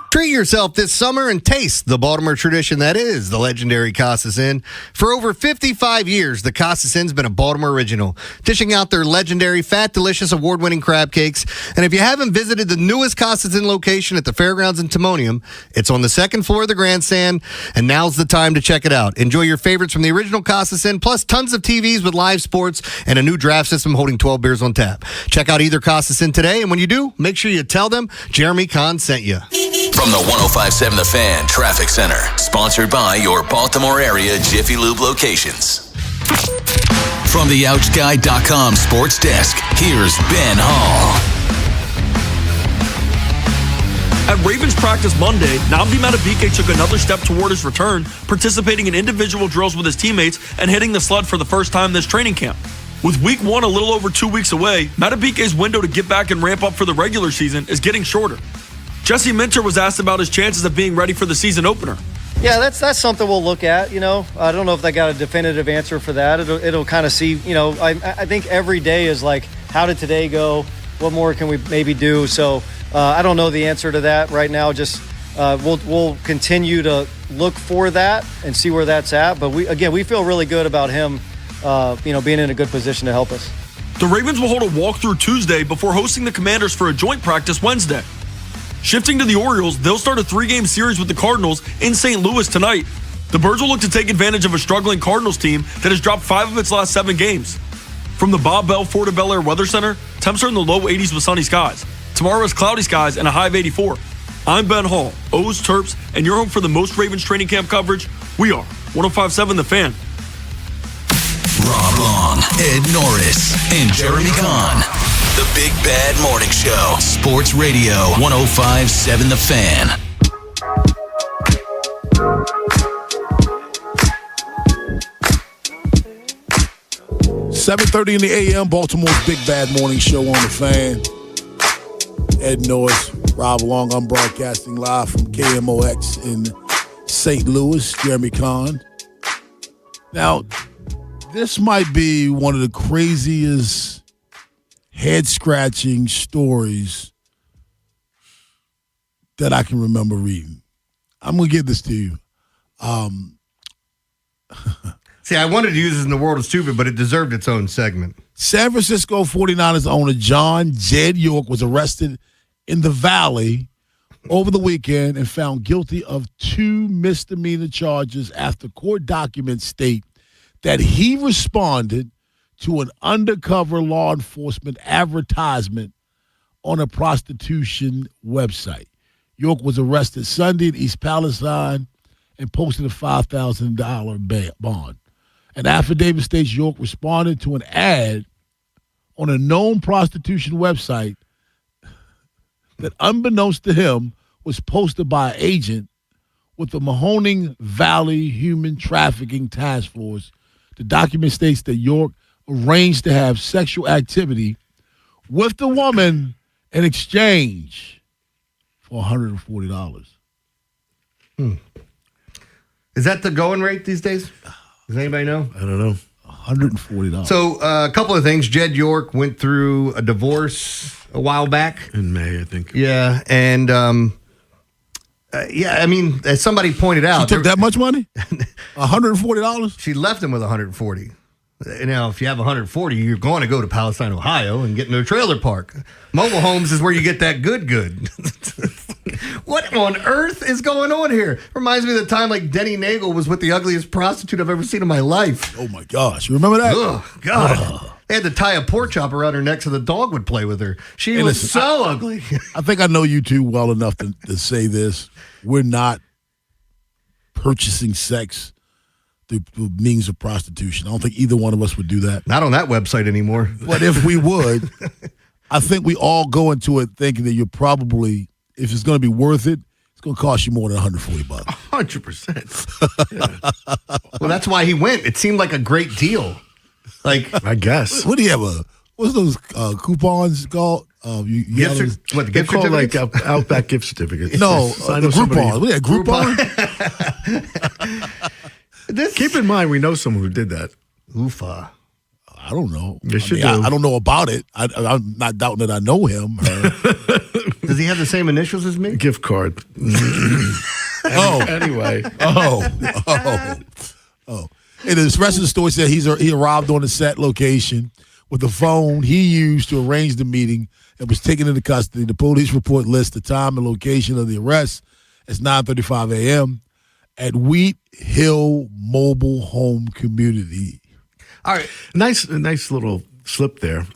Treat yourself this summer and taste the Baltimore tradition that is the legendary Casas Inn. For over 55 years, the Casas Inn's been a Baltimore original, dishing out their legendary, fat, delicious, award-winning crab cakes. And if you haven't visited the newest Casas Inn location at the Fairgrounds in Timonium, it's on the second floor of the grandstand, and now's the time to check it out. Enjoy your favorites from the original Casas Inn, plus tons of TVs with live sports and a new draft system holding 12 beers on tap. Check out either Casas Inn today, and when you do, make sure you tell them Jeremy Kahn sent you. From the 105.7 The Fan Traffic Center, sponsored by your Baltimore area Jiffy Lube locations. From the OutGuy.com sports desk, here's Ben Hall. At Ravens practice Monday, Nnamdi Madubuike took another step toward his return, participating in individual drills with his teammates and hitting the sled for the first time this training camp. With week 1 a little over 2 weeks away, Madubuike's window to get back and ramp up for the regular season is getting shorter. Jesse Minter was asked about his chances of being ready for the season opener. Yeah, that's something we'll look at. You know, I don't know if I got a definitive answer for that. It'll kind of see. You know, I think every day is like, how did today go? What more can we maybe do? So I don't know the answer to that right now. Just we'll continue to look for that and see where that's at. But we feel really good about him. Being in a good position to help us. The Ravens will hold a walkthrough Tuesday before hosting the Commanders for a joint practice Wednesday. Shifting to the Orioles, they'll start a 3-game series with the Cardinals in St. Louis tonight. The Birds will look to take advantage of a struggling Cardinals team that has dropped 5 of its last 7 games. From the Bob Bell Fort of Bel Air Weather Center, temps are in the low 80s with sunny skies. Tomorrow is cloudy skies and a high of 84. I'm Ben Hall, O's Terps, and you're home for the most Ravens training camp coverage. We are 105.7 The Fan. Rob Long, Ed Norris, and Jeremy Kahn. The Big Bad Morning Show. Sports Radio 105.7 The Fan. $7:30 in the a.m. Baltimore's Big Bad Morning Show on The Fan. Ed Norris, Rob Long. I'm broadcasting live from KMOX in St. Louis. Jeremy Kahn. Now, this might be one of the craziest head-scratching stories that I can remember reading. I'm going to give this to you. See, I wanted to use this in the world of stupid, but it deserved its own segment. San Francisco 49ers owner John Jed York was arrested in the Valley over the weekend and found guilty of 2 misdemeanor charges after court documents state that he responded to an undercover law enforcement advertisement on a prostitution website. York was arrested Sunday in East Palestine and posted a $5,000 bond. An affidavit states York responded to an ad on a known prostitution website that, unbeknownst to him, was posted by an agent with the Mahoning Valley Human Trafficking Task Force. The document states that York arranged to have sexual activity with the woman in exchange for $140. Is that the going rate these days? Does anybody know? I don't know. $140. So a couple of things. Jed York went through a divorce a while back. In May, I think. Yeah, and I mean, as somebody pointed out, She took that much money? $140? She left him with $140. Now, if you have $140, you're going to go to Palestine, Ohio, and get into a trailer park. Mobile homes is where you get that good. What on earth is going on here? Reminds me of the time like Denny Nagel was with the ugliest prostitute I've ever seen in my life. Oh my gosh, you remember that? Oh God. They had to tie a pork chop around her neck so the dog would play with her. She was so ugly. I think I know you two well enough to say this. We're not purchasing sex through means of prostitution. I don't think either one of us would do that. Not on that website anymore. But if we would, I think we all go into it thinking that you're probably, if it's going to be worth it, it's going to cost you more than $140. 100%. Well, that's why he went. It seemed like a great deal. Like, I guess. What do you have? What's those coupons called? Gift They're called like Outback gift certificates. No, I know Groupon. What do you have, Groupon? Keep in mind, we know someone who did that. Oofa. I don't know. Yes, I don't know about it. I'm not doubting that I know him. Does he have the same initials as me? Gift card. Anyway. Oh. And the rest of the story said he arrived on the set location with the phone he used to arrange the meeting and was taken into custody. The police report lists the time and location of the arrest as 9:35 a.m. at Wheat Hill Mobile Home Community. All right. Nice little slip there.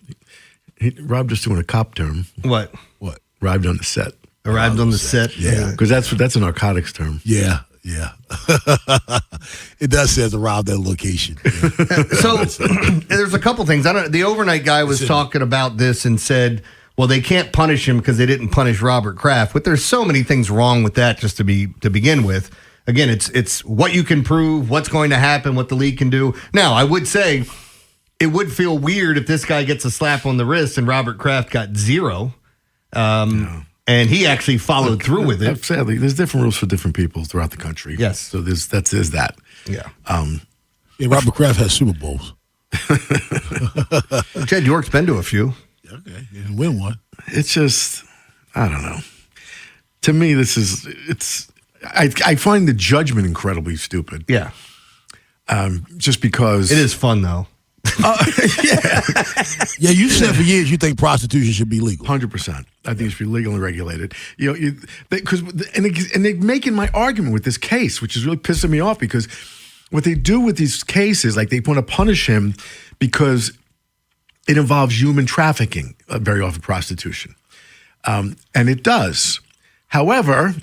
Rob just doing a cop term. What? Arrived on the set. Arrived on the set. Yeah. Because that's a narcotics term. Yeah. It does say it's arrived at a location. Yeah. So there's a couple things. The overnight guy was talking about this and said, well, they can't punish him because they didn't punish Robert Kraft. But there's so many things wrong with that just to begin with. Again, it's what you can prove, what's going to happen, what the league can do. Now, I would say it would feel weird if this guy gets a slap on the wrist and Robert Kraft got 0. And he actually followed through with it. Sadly, there's different rules for different people throughout the country. Yes. So there's that. Yeah. Robert Kraft has Super Bowls. Jed York's been to a few. Okay. He didn't win one. It's just, I don't know. To me, I find the judgment incredibly stupid. Yeah. Just because. It is fun, though. Yeah, you said for years you think prostitution should be legal. 100%. I think it should be legal and regulated. And they're making my argument with this case, which is really pissing me off because what they do with these cases, like they want to punish him because it involves human trafficking, very often prostitution, and it does. However,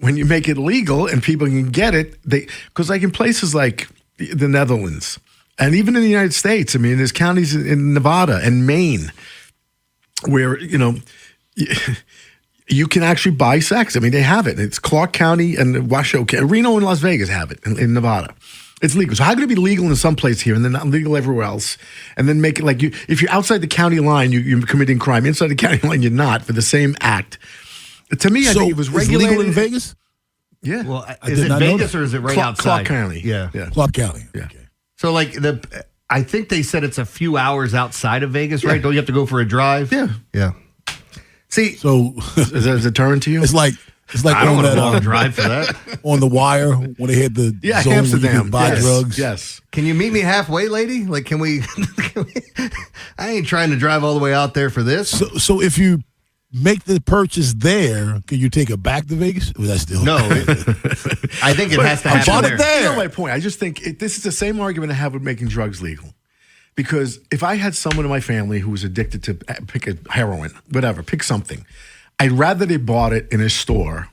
when you make it legal and people can get it, because like in places like the Netherlands. And even in the United States, I mean, there's counties in Nevada and Maine where, you can actually buy sex. I mean, they have it. It's Clark County and Washoe County. Reno and Las Vegas have it in Nevada. It's legal. So how could it be legal in some place here and then not legal everywhere else? And then make it like if you're outside the county line, you're committing crime. Inside the county line, you're not for the same act. To me, I think it was regulated. Legal in Vegas? Yeah. Well, is it Vegas or is it right outside? Clark County. Yeah. Clark County. Yeah. Okay. So, I think they said it's a few hours outside of Vegas, right? Don't you have to go for a drive? Yeah. See, so is that a deterrent to you? It's like I don't on want to that go on a drive for that. On The Wire when they had the zone Amsterdam. where you could buy drugs. Yes. Can you meet me halfway, lady? Like, can we? I ain't trying to drive all the way out there for this. So if you make the purchase there, can you take it back to Vegas? Or that still no? I think it has to happen bought it there. You know my point. I just think this is the same argument I have with making drugs legal. Because if I had someone in my family who was addicted to pick a heroin, whatever, pick something, I'd rather they bought it in a store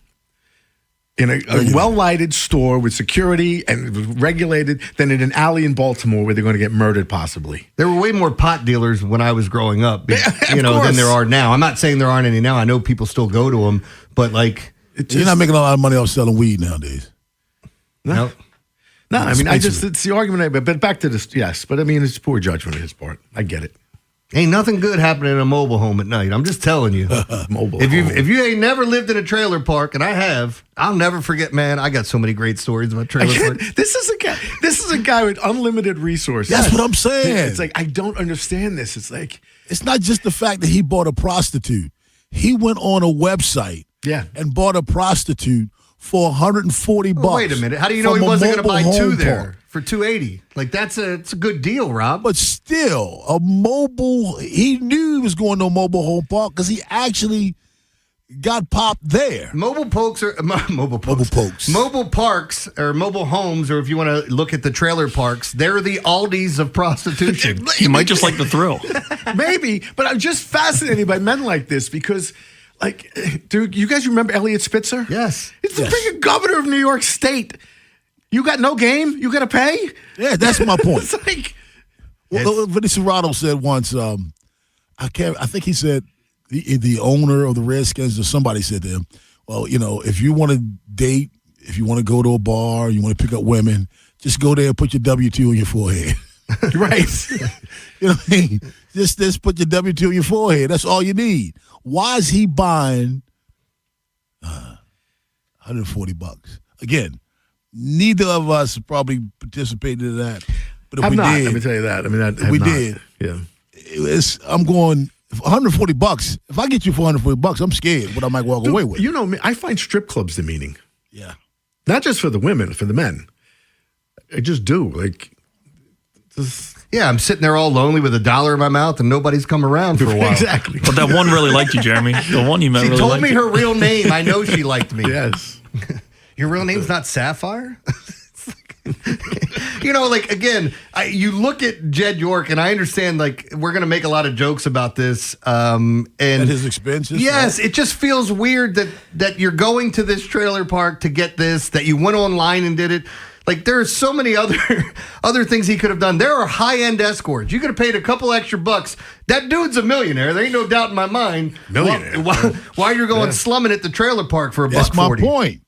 in a well-lighted store with security and regulated than in an alley in Baltimore where they're going to get murdered possibly. There were way more pot dealers when I was growing up, than course. there are now. I'm not saying there aren't any now. I know people still go to them, but like you're not making a lot of money off selling weed nowadays. No. No, I mean, it's the argument. But back to this, yes. But I mean, it's poor judgment on his part. I get it. Ain't nothing good happening in a mobile home at night. I'm just telling you. If you ain't never lived in a trailer park, and I have, I'll never forget, man. I got so many great stories about trailer parks. This is a guy with unlimited resources. That's what I'm saying. It's like, I don't understand this. It's like, it's not just the fact that he bought a prostitute. He went on a website and bought a prostitute for $140. Wait a minute. How do you know he wasn't going to buy two there for $280? Like it's a good deal, Rob. But still, he knew he was going to a mobile home park because he actually got popped there. Mobile parks, or mobile parks, or mobile homes, or if you want to look at the trailer parks, they're the Aldis of prostitution. You might just like the thrill. Maybe, but I'm just fascinated by men like this because, like, dude, you guys remember Elliot Spitzer? Yes. It's the freaking governor of New York State. You got no game? You got to pay? Yeah, that's my point. It's like, Vinny Serrato said once, I think he said the owner of the Redskins or somebody said to him, well, if you want to date, if you want to go to a bar, you want to pick up women, just go there and put your W-2 on your forehead. Right. You know what I mean? Just put your W-2 on your forehead. That's all you need. Why is he buying $140? Again, neither of us probably participated in that. But if we did, let me tell you that. I mean, we did. Yeah. I'm going $140. If I get you for $140, I'm scared what I might walk away with. You know me, I find strip clubs demeaning. Yeah. Not just for the women, for the men. I just do. Like, yeah, I'm sitting there all lonely with $1 in my mouth and nobody's come around for a while. Exactly. But that one really liked you, Jeremy. The one you met really liked you. She told me her real name. I know she liked me. Yes. Your real name's not Sapphire? Again, you look at Jed York, and I understand, we're going to make a lot of jokes about this. And at his expenses? Yes, it just feels weird that you're going to this trailer park to get this, that you went online and did it. Like, there are so many other things he could have done. There are high-end escorts. You could have paid a couple extra bucks. That dude's a millionaire. There ain't no doubt in my mind. Millionaire. Why you're going slumming at the trailer park for $140? That's my point.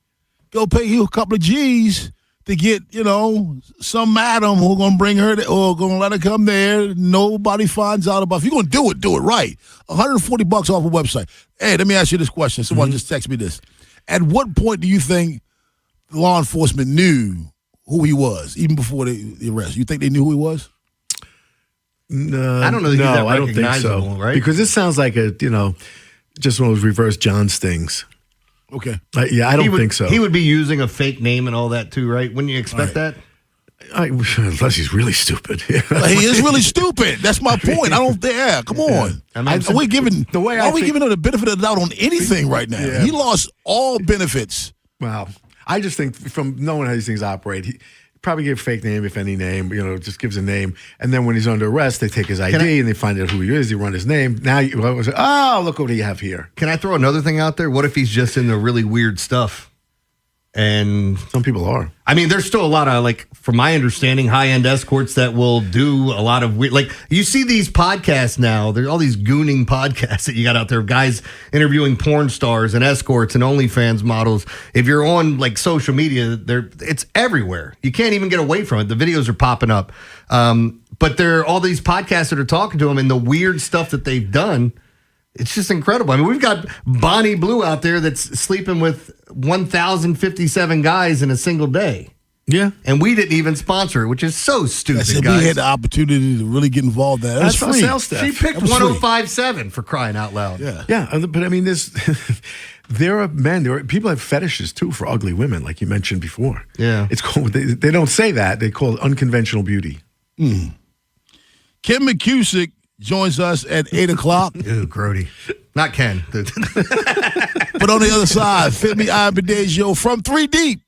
Go pay you a couple of G's to get, some madam who's going to bring her or going to let her come there. Nobody finds out about it. If you're going to do it right. $140 off a website. Hey, let me ask you this question. Someone just text me this. At what point do you think law enforcement knew who he was, even before the arrest? You think they knew who he was? No, I don't know. I don't think so. Right? Because this sounds like just one of those reverse John stings. Okay. Yeah, I don't think so. He would be using a fake name and all that too, right? Wouldn't you expect that? Unless he's really stupid. He is really stupid. That's my point. I don't think. Yeah, come on. Are we giving him the benefit of the doubt on anything right now? Yeah. He lost all benefits. Wow. I just think from knowing how these things operate, he probably gave a fake name, if any name, just gives a name. And then when he's under arrest, they take his ID and they find out who he is. They run his name. Now, look what you have here. Can I throw another thing out there? What if he's just into really weird stuff? And some people are. I mean, there's still a lot of, from my understanding, high-end escorts that will do a lot of weird. You see these podcasts now. There's all these gooning podcasts that you got out there of guys interviewing porn stars and escorts and OnlyFans models. If you're on, social media, it's everywhere. You can't even get away from it. The videos are popping up. But there are all these podcasts that are talking to them and the weird stuff that they've done. It's just incredible. I mean, we've got Bonnie Blue out there that's sleeping with 1,057 guys in a single day. Yeah. And we didn't even sponsor it, which is so stupid, guys. We had the opportunity to really get involved in that. That's free. sales stuff. She picked 105.7 for crying out loud. Yeah. But I mean, there are people have fetishes too for ugly women, like you mentioned before. Yeah. It's called, they don't say that. They call it unconventional beauty. Kim McCusick joins us at 8 o'clock. Ooh, grody. Not Ken. But on the other side, Femi Abedejo from 3 Deep.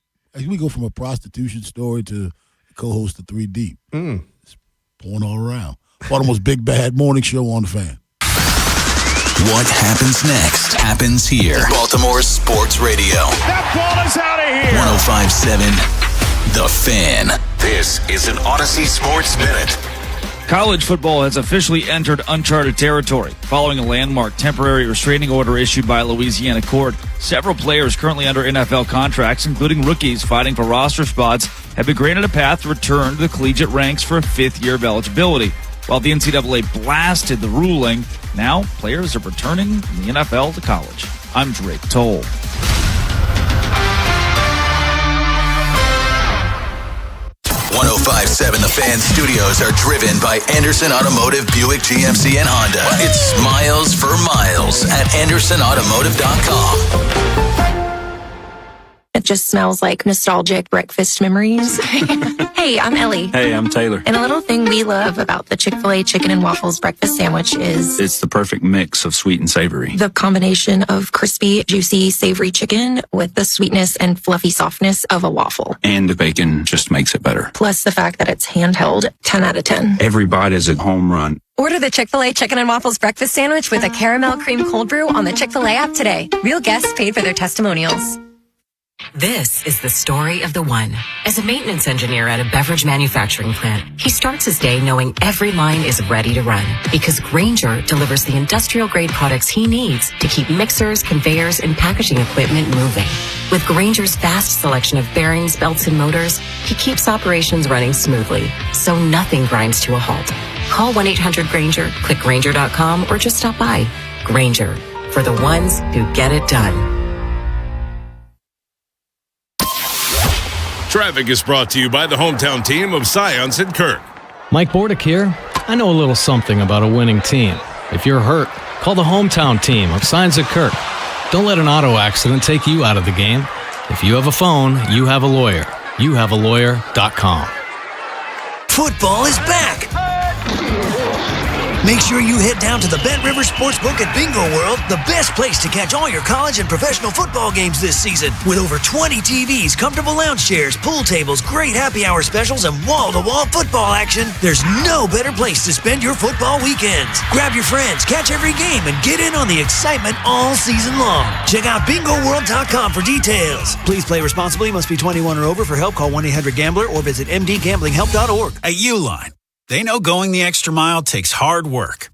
We go from a prostitution story to co-host of 3 Deep. It's pouring all around. Baltimore's Big Bad Morning Show on the Fan. What happens next happens here. Baltimore Sports Radio. That ball is out of here. 105.7 The Fan. This is an Odyssey Sports Minute. College football has officially entered uncharted territory. Following a landmark temporary restraining order issued by a Louisiana court, several players currently under NFL contracts, including rookies fighting for roster spots, have been granted a path to return to the collegiate ranks for a fifth year of eligibility. While the NCAA blasted the ruling, now players are returning from the NFL to college. I'm Drake Toll. 105.7 The Fan studios are driven by Anderson Automotive, Buick, GMC, and Honda. It's miles for miles at AndersonAutomotive.com. It just smells like nostalgic breakfast memories. Hey, I'm Ellie. Hey, I'm Taylor. And a little thing we love about the Chick-fil-A chicken and waffles breakfast sandwich is It's the perfect mix of sweet and savory. the combination of crispy, juicy, savory chicken with the sweetness and fluffy softness of a waffle. And the bacon just makes it better. Plus the fact that it's handheld, 10 out of 10. Every bite is a home run. Order the Chick-fil-A Chicken and Waffles Breakfast Sandwich with a caramel cream cold brew on the Chick-fil-A app today. Real guests paid for their testimonials. This is the story of the one. As a maintenance engineer at a beverage manufacturing plant, he starts his day knowing every line is ready to run because Grainger delivers the industrial-grade products he needs to keep mixers, conveyors, and packaging equipment moving. With Grainger's vast selection of bearings, belts, and motors, he keeps operations running smoothly, so nothing grinds to a halt. Call 1-800-GRAINGER, click Grainger.com, or just stop by. Grainger, for the ones who get it done. Traffic is brought to you by the hometown team of Science and Kirk. Mike Bordick here. I know a little something about a winning team. If you're hurt, call the hometown team of Science and Kirk. Don't let an auto accident take you out of the game. If you have a phone, you have a lawyer. YouHaveALawyer.com. Football is back. Make sure you head down to the Bet River Sportsbook at Bingo World, the best place to catch all your college and professional football games this season. With over 20 TVs, comfortable lounge chairs, pool tables, great happy hour specials, and wall-to-wall football action, there's no better place to spend your football weekends. Grab your friends, catch every game, and get in on the excitement all season long. Check out BingoWorld.com for details. Please play responsibly. Must be 21 or over. For help, call 1-800-GAMBLER or visit mdgamblinghelp.org. At Uline, they know going the extra mile takes hard work.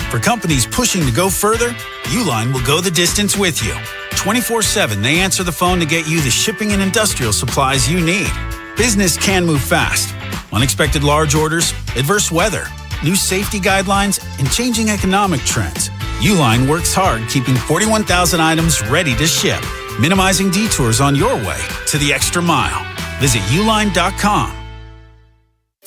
For companies pushing to go further, Uline will go the distance with you. 24/7, they answer the phone to get you the shipping and industrial supplies you need. Business can move fast. Unexpected large orders, adverse weather, new safety guidelines, and changing economic trends. Uline works hard keeping 41,000 items ready to ship, minimizing detours on your way to the extra mile. Visit uline.com.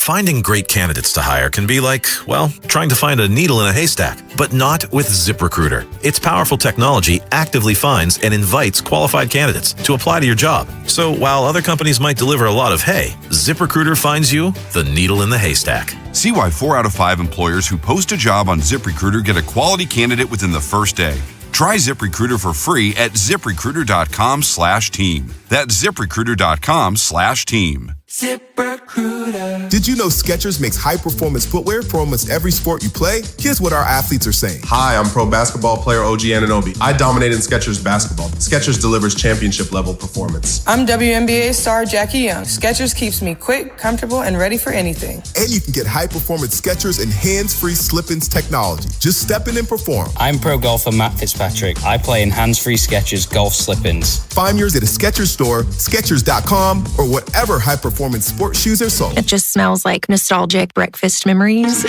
Finding great candidates to hire can be like, well, trying to find a needle in a haystack, but not with ZipRecruiter. Its powerful technology actively finds and invites qualified candidates to apply to your job. So while other companies might deliver a lot of hay, ZipRecruiter finds you the needle in the haystack. See why 4 out of 5 employers who post a job on ZipRecruiter get a quality candidate within the first day. Try ZipRecruiter for free at ZipRecruiter.com/team. That's ZipRecruiter.com/team. ZipRecruiter. Did you know Skechers makes high-performance footwear for almost every sport you play? Here's what our athletes are saying. Hi, I'm pro basketball player OG Anunoby. I dominate in Skechers basketball. Skechers delivers championship-level performance. I'm WNBA star Jackie Young. Skechers keeps me quick, comfortable, and ready for anything. And you can get high-performance Skechers and hands-free slip-ins technology. Just step in and perform. I'm pro golfer Matt Fitzpatrick. I play in hands-free Skechers golf slip-ins. Find yours at a Skechers store, Skechers.com, or whatever high-performance sports shoes are sold. It just smells like nostalgic breakfast memories.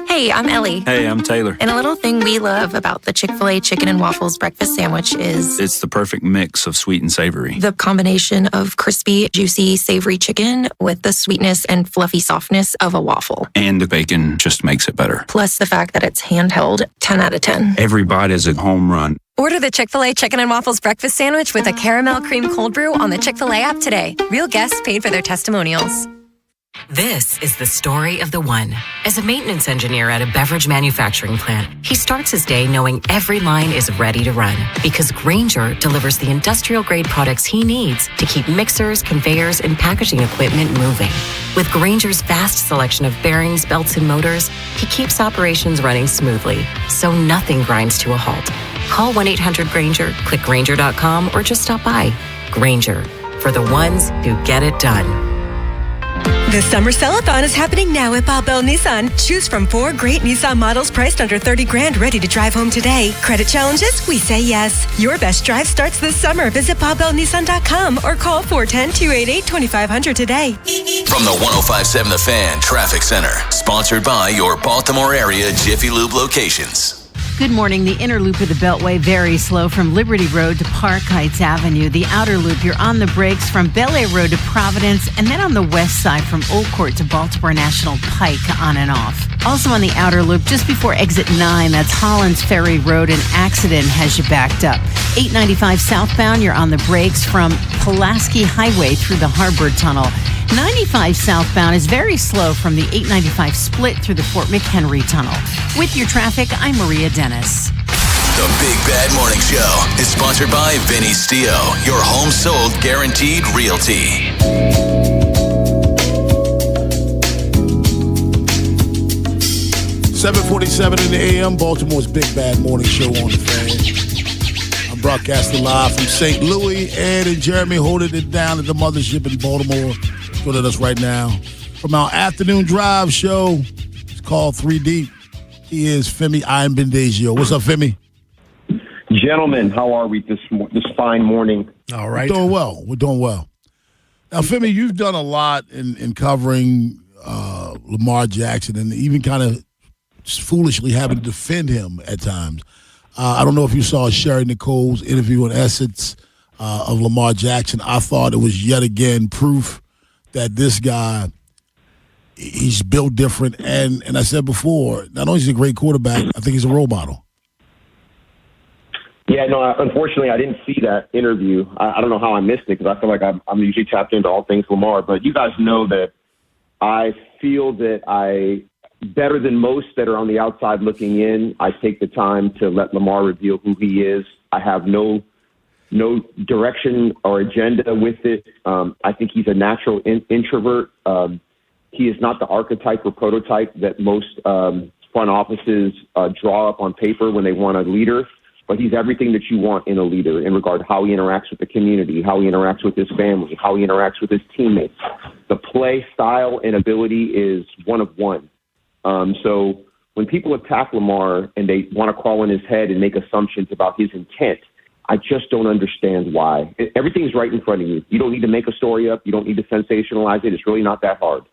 Hey, I'm Ellie. Hey, I'm Taylor. And a little thing we love about the Chick-fil-A chicken and waffles breakfast sandwich is It's the perfect mix of sweet and savory. the combination of crispy, juicy, savory chicken with the sweetness and fluffy softness of a waffle. And the bacon just makes it better. Plus the fact that it's handheld, 10 out of 10. Every bite is a home run. Order the Chick-fil-A Chicken and Waffles Breakfast Sandwich with a caramel cream cold brew on the Chick-fil-A app today. Real guests paid for their testimonials. This is the story of the one. As a maintenance engineer at a beverage manufacturing plant, he starts his day knowing every line is ready to run because Grainger delivers the industrial-grade products he needs to keep mixers, conveyors, and packaging equipment moving. With Grainger's vast selection of bearings, belts, and motors, he keeps operations running smoothly, so nothing grinds to a halt. Call 1-800-GRAINGER, click Grainger.com, or just stop by. Grainger, for the ones who get it done. The Summer Sellathon is happening now at Bob Bell Nissan. Choose from 4 great Nissan models priced under $30,000 ready to drive home today. Credit challenges? We say yes. Your best drive starts this summer. Visit BobBellNissan.com or call 410-288-2500 today. From the 105.7 The Fan Traffic Center, sponsored by your Baltimore area Jiffy Lube locations. Good morning. The inner loop of the Beltway very slow from Liberty Road to Park Heights Avenue. The outer loop, you're on the brakes from Bel Air Road to Providence, and then on the west side from Old Court to Baltimore National Pike on and off. Also on the outer loop, just before exit 9, that's Hollins Ferry Road. An accident has you backed up. 895 southbound, you're on the brakes from Pulaski Highway through the Harbor Tunnel. 95 southbound is very slow from the 895 split through the Fort McHenry Tunnel. With your traffic, I'm Maria Dennis. The Big Bad Morning Show is sponsored by Vinny Stio, your home sold guaranteed realty. $7:47 in the a.m., Baltimore's Big Bad Morning Show on the Fan. I'm broadcasting live from St. Louis. Ed and Jeremy holding it down at the mothership in Baltimore. Good at us right now. From our afternoon drive show, it's called 3 Deep. He is Femi Bendazio. What's up, Femi? Gentlemen, how are we this fine morning? All right. We're doing well. Now, Femi, you've done a lot in covering Lamar Jackson and even kind of foolishly having to defend him at times. I don't know if you saw Sherry Nicole's interview on Essence of Lamar Jackson. I thought it was yet again proof that this guy, he's built different. And I said before, not only is he a great quarterback, I think he's a role model. Yeah, no, unfortunately, I didn't see that interview. I don't know how I missed it because I feel like I'm usually tapped into all things Lamar. But you guys know that I feel that better than most that are on the outside looking in, I take the time to let Lamar reveal who he is. I have no direction or agenda with it. I think he's a natural introvert. He is not the archetype or prototype that most front offices draw up on paper when they want a leader, but he's everything that you want in a leader in regard to how he interacts with the community, how he interacts with his family, how he interacts with his teammates. The play style and ability is one of one. So when people attack Lamar and they want to crawl in his head and make assumptions about his intent, I just don't understand why. Everything's right in front of you. You don't need to make a story up. You don't need to sensationalize it. It's really not that hard.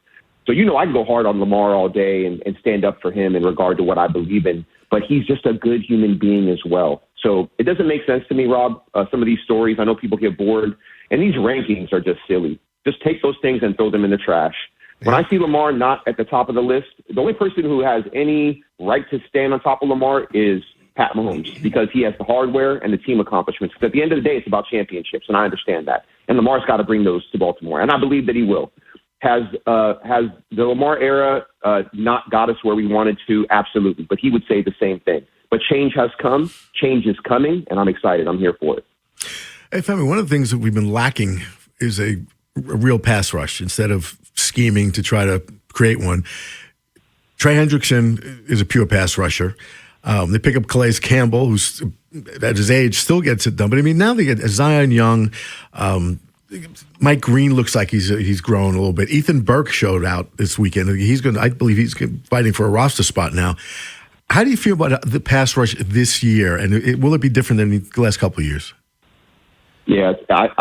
So, I can go hard on Lamar all day and stand up for him in regard to what I believe in, but he's just a good human being as well. So it doesn't make sense to me, Rob, some of these stories. I know people get bored, and these rankings are just silly. Just take those things and throw them in the trash. When I see Lamar not at the top of the list, the only person who has any right to stand on top of Lamar is Pat Mahomes, because he has the hardware and the team accomplishments. But at the end of the day, it's about championships, and I understand that. And Lamar's got to bring those to Baltimore, and I believe that he will. Has the Lamar era not got us where we wanted to? Absolutely. But he would say the same thing. But change has come. Change is coming, and I'm excited. I'm here for it. Hey, Femi, one of the things that we've been lacking is a real pass rush instead of scheming to try to create one. Trey Hendrickson is a pure pass rusher. They pick up Calais Campbell, who's at his age still gets it done. But I mean, now they get Zion Young. Mike Green looks like he's grown a little bit. Ethan Burke showed out this weekend. I believe he's fighting for a roster spot now. How do you feel about the pass rush this year? And will it be different than the last couple of years? Yeah, Ed.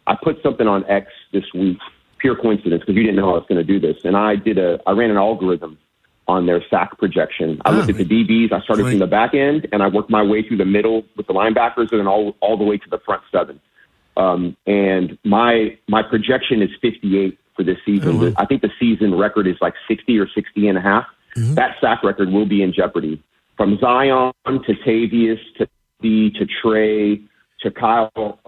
I put something on X this week. Pure coincidence, because you didn't know I was going to do this. And I ran an algorithm on their sack projection. I looked at the DBs. I started from the back end, and I worked my way through the middle with the linebackers, and then all the way to the front seven. And my projection is 58 for this season. Mm-hmm. I think the season record is like 60 or 60 and a half. Mm-hmm. That sack record will be in jeopardy. From Zion to Tavius to Trey to Kyle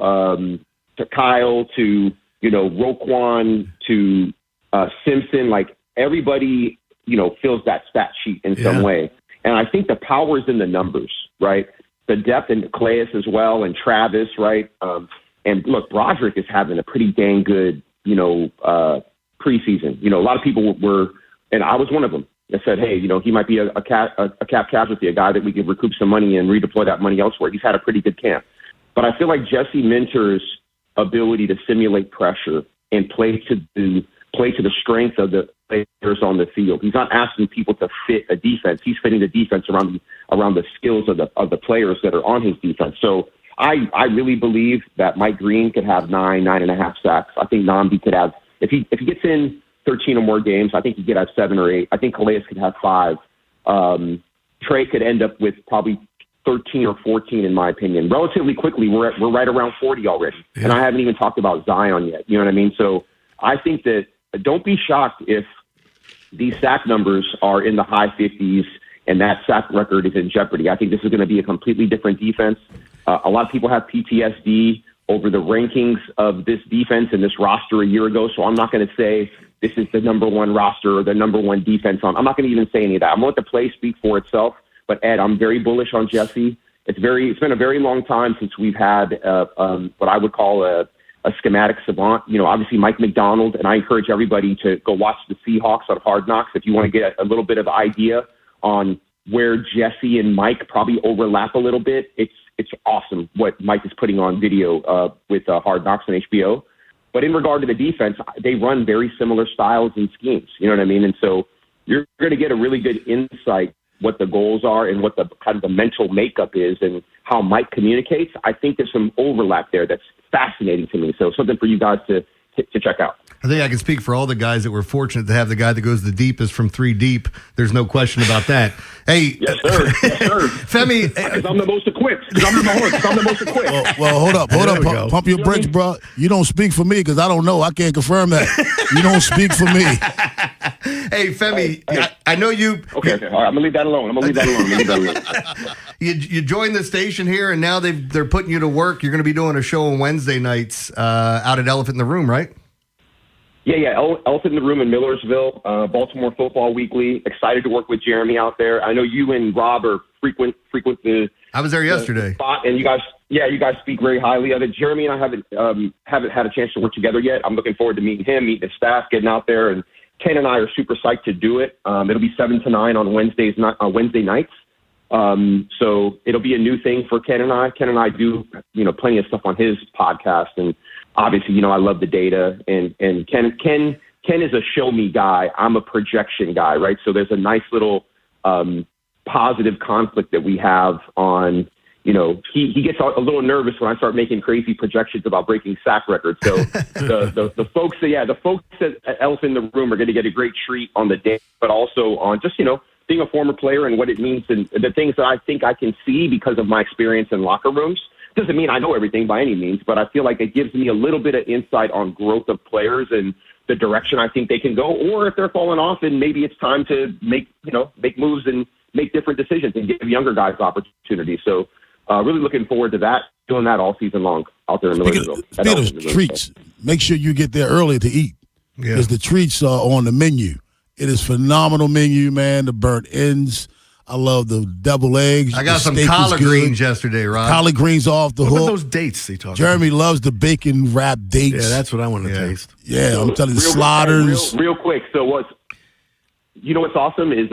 to Roquan to Simpson, like everybody, fills that stat sheet in some way. And I think the power is in the numbers, right? The depth in Calais as well, and Travis, right? And look, Broderick is having a pretty dang good, preseason. A lot of people were, and I was one of them, that said, hey, he might be a cap casualty, a guy that we could recoup some money and redeploy that money elsewhere. He's had a pretty good camp. But I feel like Jesse Minter's ability to simulate pressure and play to the strength of the players on the field. He's not asking people to fit a defense. He's fitting the defense around the skills of the players that are on his defense. So I really believe that Mike Green could have 9.5 sacks. I think Nnamdi could have, if he gets in 13 or more games, I think he could have 7 or 8. I think Calais could have 5. Trey could end up with probably 13 or 14, in my opinion. Relatively quickly, we're right around 40 already. Yeah. And I haven't even talked about Zion yet. You know what I mean? So I think that don't be shocked if these sack numbers are in the high 50s and that sack record is in jeopardy. I think this is going to be a completely different defense. A lot of people have PTSD over the rankings of this defense and this roster a year ago, so I'm not going to say this is the number one roster or the number one defense on. I'm not going to even say any of that. I'm going to let the play speak for itself. But, Ed, I'm very bullish on Jesse. It's been a very long time since we've had what I would call a schematic savant. Obviously Mike McDonald, and I encourage everybody to go watch the Seahawks on Hard Knocks if you want to get a little bit of idea on where Jesse and Mike probably overlap a little bit. It's awesome what Mike is putting on video with Hard Knocks on HBO. But in regard to the defense, they run very similar styles and schemes. You know what I mean? And so you're going to get a really good insight what the goals are and what the kind of the mental makeup is and how Mike communicates. I think there's some overlap there that's fascinating to me. So something for you guys to check out. I think I can speak for all the guys that we're fortunate to have the guy that goes the deepest from 3 deep. There's no question about that. Hey, yes, sir. Yes, sir. Femi, because I'm the most equipped. I'm the most equipped. Well, hold up. Pump your brakes, bro. You don't speak for me because I don't know. I can't confirm that. You don't speak for me. Hey, Femi, I know you. Okay. All right, I'm gonna leave that alone. You joined the station here, and now they're putting you to work. You're going to be doing a show on Wednesday nights out at Elephant in the Room, right? Yeah. Elephant in the Room in Millersville, Baltimore Football Weekly. Excited to work with Jeremy out there. I know you and Rob are frequent the. I was there yesterday. Spot, and you guys speak very highly of it. Jeremy and I haven't had a chance to work together yet. I'm looking forward to meeting him, meeting the staff, getting out there, and Ken and I are super psyched to do it. It'll be 7 to 9 on Wednesday nights. So it'll be a new thing for Ken and I. Ken and I do, plenty of stuff on his podcast, and obviously, I love the data. And Ken is a show me guy. I'm a projection guy, right? So there's a nice little positive conflict that we have on. He gets a little nervous when I start making crazy projections about breaking sack records. So the folks at Elephant in the Room are going to get a great treat on the day, but also on just being a former player and what it means and the things that I think I can see because of my experience in locker rooms. Doesn't mean I know everything by any means, but I feel like it gives me a little bit of insight on growth of players and the direction I think they can go, or if they're falling off and maybe it's time to make moves and make different decisions and give younger guys opportunities. So really looking forward to that, doing that all season long out there in Millersville. Speaking of treats, make sure you get there early to eat because the treats are on the menu. It is phenomenal menu, man. The burnt ends. I love the deviled eggs. I got some collard greens yesterday, Rob. Collard greens off the hook. What about those dates they talk about? Jeremy loves the bacon wrapped dates. Yeah, that's what I want to taste. Yeah, I'm telling you, the sliders. Real quick. So what's awesome is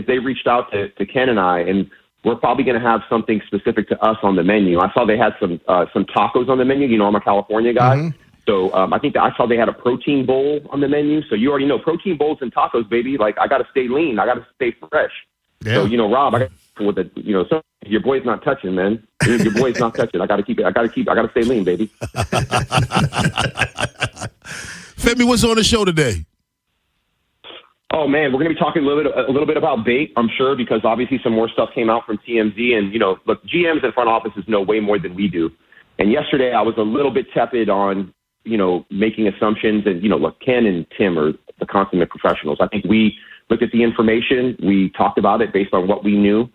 they reached out to Ken and I, and we're probably going to have something specific to us on the menu. I saw they had some tacos on the menu. I'm a California guy. Mm-hmm. So I think that I saw they had a protein bowl on the menu. So you already know protein bowls and tacos, baby. Like, I got to stay lean. I got to stay fresh. Yeah. So, Rob, I got with the, so your boy's not touching, man. Your boy's not touching. I got to stay lean, baby. Femi, what's on the show today? Oh man, we're going to be talking a little bit about bait, I'm sure, because obviously some more stuff came out from TMZ, and look, GMs and front offices know way more than we do. And yesterday, I was a little bit tepid on making assumptions, and look, Ken and Tim are the consummate professionals. I think we looked at the information, we talked about it based on what we knew.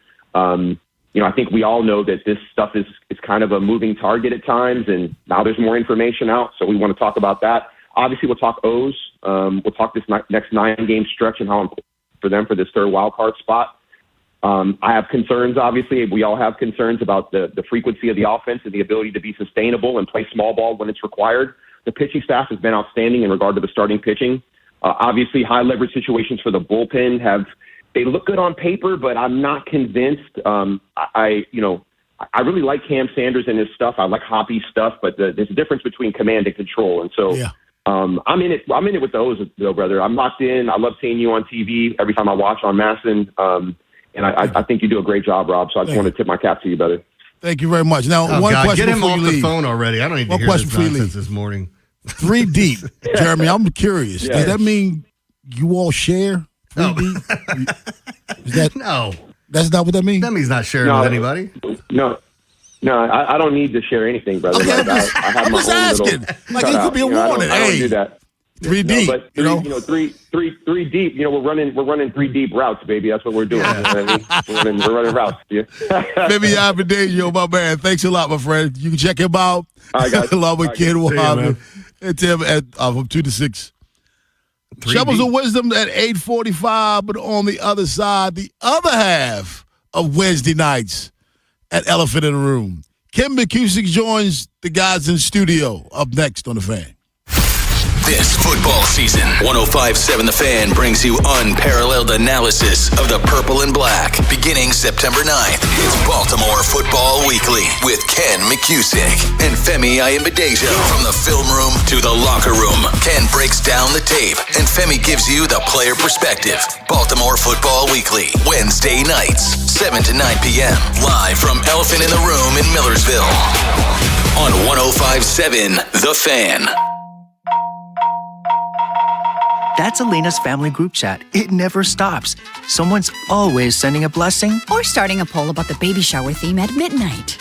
I think we all know that this stuff is kind of a moving target at times, and now there's more information out, so we want to talk about that. Obviously, we'll talk O's. We'll talk this next 9-game stretch and how important for them for this third wild card spot. I have concerns, obviously. We all have concerns about the frequency of the offense and the ability to be sustainable and play small ball when it's required. The pitching staff has been outstanding in regard to the starting pitching. Obviously, high leverage situations for the bullpen they look good on paper, but I'm not convinced. I really like Cam Sanders and his stuff. I like Hoppy's stuff, but there's a difference between command and control. And so I'm in it with those, though, brother. I'm locked in. I love seeing you on TV every time I watch on Masson. And I think you do a great job, Rob. So I just want to tip my cap to you, brother. Thank you very much. Now, one question get him before off you the leave. phone already. I don't need to hear this nonsense this morning. 3 deep, Jeremy. I'm curious. Does that mean you all share 3 deep? No. That's not what that means? That means not sharing with anybody. No, I don't need to share anything, brother. Okay, I have I'm my just own asking. little Like, it could be a warning. I don't do that. 3 deep. But three deep. We're running 3 deep routes, baby. That's what we're doing. You know what I mean? We're running routes. Yeah. Maybe Abadinho, my man. Thanks a lot, my friend. You can check him out. All right, guys. Along with Ken Wahab and Tim from 2 to 6. Shovels of Wisdom at 8:45, but on the other side, the other half of Wednesday nights at Elephant in the Room. Kim McCusick joins the guys in studio up next on The Fan. This football season, 105.7 The Fan brings you unparalleled analysis of the purple and black. Beginning September 9th, it's Baltimore Football Weekly with Ken McCusick and Femi Ayimbadejo. From the film room to the locker room, Ken breaks down the tape and Femi gives you the player perspective. Baltimore Football Weekly, Wednesday nights, 7 to 9 p.m. Live from Elephant in the Room in Millersville on 105.7 The Fan. That's Elena's family group chat. It never stops. Someone's always sending a blessing or starting a poll about the baby shower theme at midnight.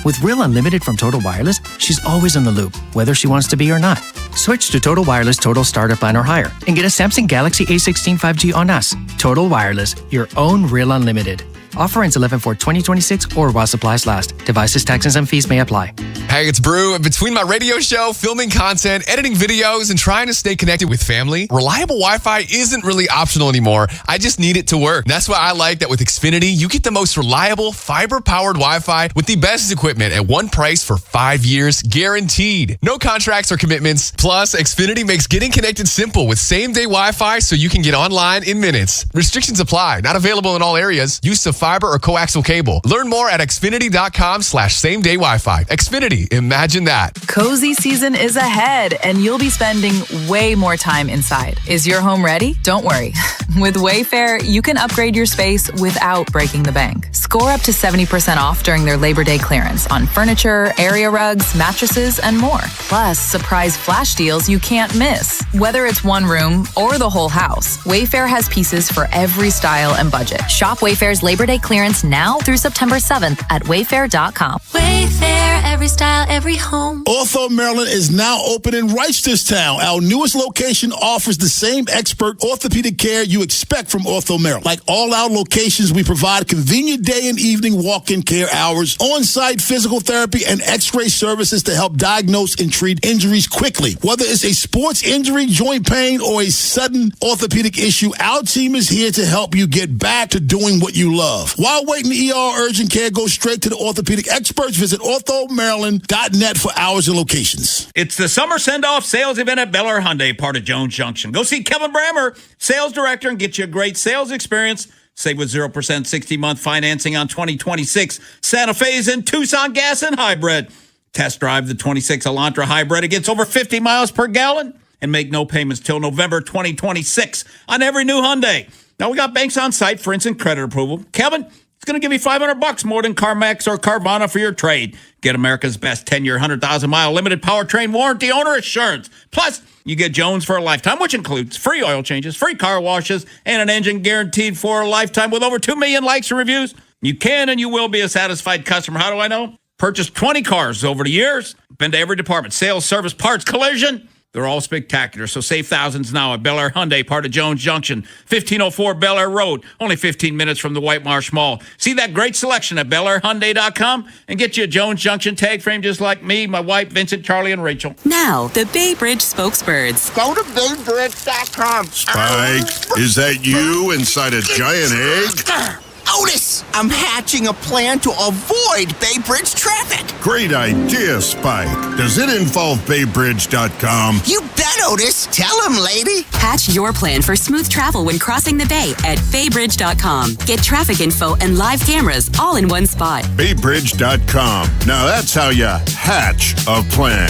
With Real Unlimited from Total Wireless, she's always in the loop, whether she wants to be or not. Switch to Total Wireless Total Starter Plan or higher and get a Samsung Galaxy A16 5G on us. Total Wireless, your own Real Unlimited. Offer ends 11/4/2026 or while supplies last. Devices, taxes, and fees may apply. Hey, it's Brew. Between my radio show, filming content, editing videos, and trying to stay connected with family, reliable Wi-Fi isn't really optional anymore. I just need it to work. That's why I like that with Xfinity, you get the most reliable, fiber-powered Wi-Fi with the best equipment at one price for 5 years, guaranteed. No contracts or commitments. Plus, Xfinity makes getting connected simple with same-day Wi-Fi so you can get online in minutes. Restrictions apply. Not available in all areas. Use of fiber or coaxial cable. Learn more at xfinity.com/same-day Wi-Fi. Xfinity, imagine that. Cozy season is ahead, and you'll be spending way more time inside. Is your home ready? Don't worry. With Wayfair, you can upgrade your space without breaking the bank. Score up to 70% off during their Labor Day clearance on furniture, area rugs, mattresses, and more. Plus, surprise flash deals you can't miss. Whether it's one room or the whole house, Wayfair has pieces for every style and budget. Shop Wayfair's Labor Day clearance now through September 7th at wayfair.com. Wayfair, every style, every home. Ortho Maryland is now open in Reisterstown. Our newest location offers the same expert orthopedic care you expect from Ortho Maryland. Like all our locations, we provide convenient day and evening walk-in care hours, on-site physical therapy, and x-ray services to help diagnose and treat injuries quickly. Whether it's a sports injury, joint pain, or a sudden orthopedic issue, our team is here to help you get back to doing what you love. While waiting ER urgent care, go straight to the orthopedic experts. Visit orthomaryland.net for hours and locations. It's the summer send-off sales event at Bel Air Hyundai, part of Jones Junction. Go see Kevin Brammer, sales director, and get you a great sales experience. Save with 0% 60-month financing on 2026 Santa Fe's and Tucson gas and hybrid. Test drive the 26 Elantra hybrid. It gets over 50 miles per gallon and make no payments till November 2026 on every new Hyundai. Now, we got banks on site for instant credit approval. Kevin, it's going to give you $500 more than CarMax or Carvana for your trade. Get America's best 10-year, 100,000-mile limited powertrain warranty owner assurance. Plus, you get Jones for a lifetime, which includes free oil changes, free car washes, and an engine guaranteed for a lifetime with over 2 million likes and reviews. You can and you will be a satisfied customer. How do I know? Purchased 20 cars over the years. Been to every department. Sales, service, parts, collision. They're all spectacular. So save thousands now at Bel Air Hyundai, part of Jones Junction, 1504 Bel Air Road, only 15 minutes from the White Marsh Mall. See that great selection at BelAirHyundai.com and get you a Jones Junction tag frame just like me, my wife, Vincent, Charlie, and Rachel. Now, the Bay Bridge spokesbirds. Go to BayBridge.com. Spike, is that you inside a giant egg? Otis, I'm hatching a plan to avoid Bay Bridge traffic. Great idea, Spike. Does it involve BayBridge.com? You bet, Otis. Tell him, lady. Hatch your plan for smooth travel when crossing the bay at BayBridge.com. Get traffic info and live cameras all in one spot. BayBridge.com. Now that's how you hatch a plan.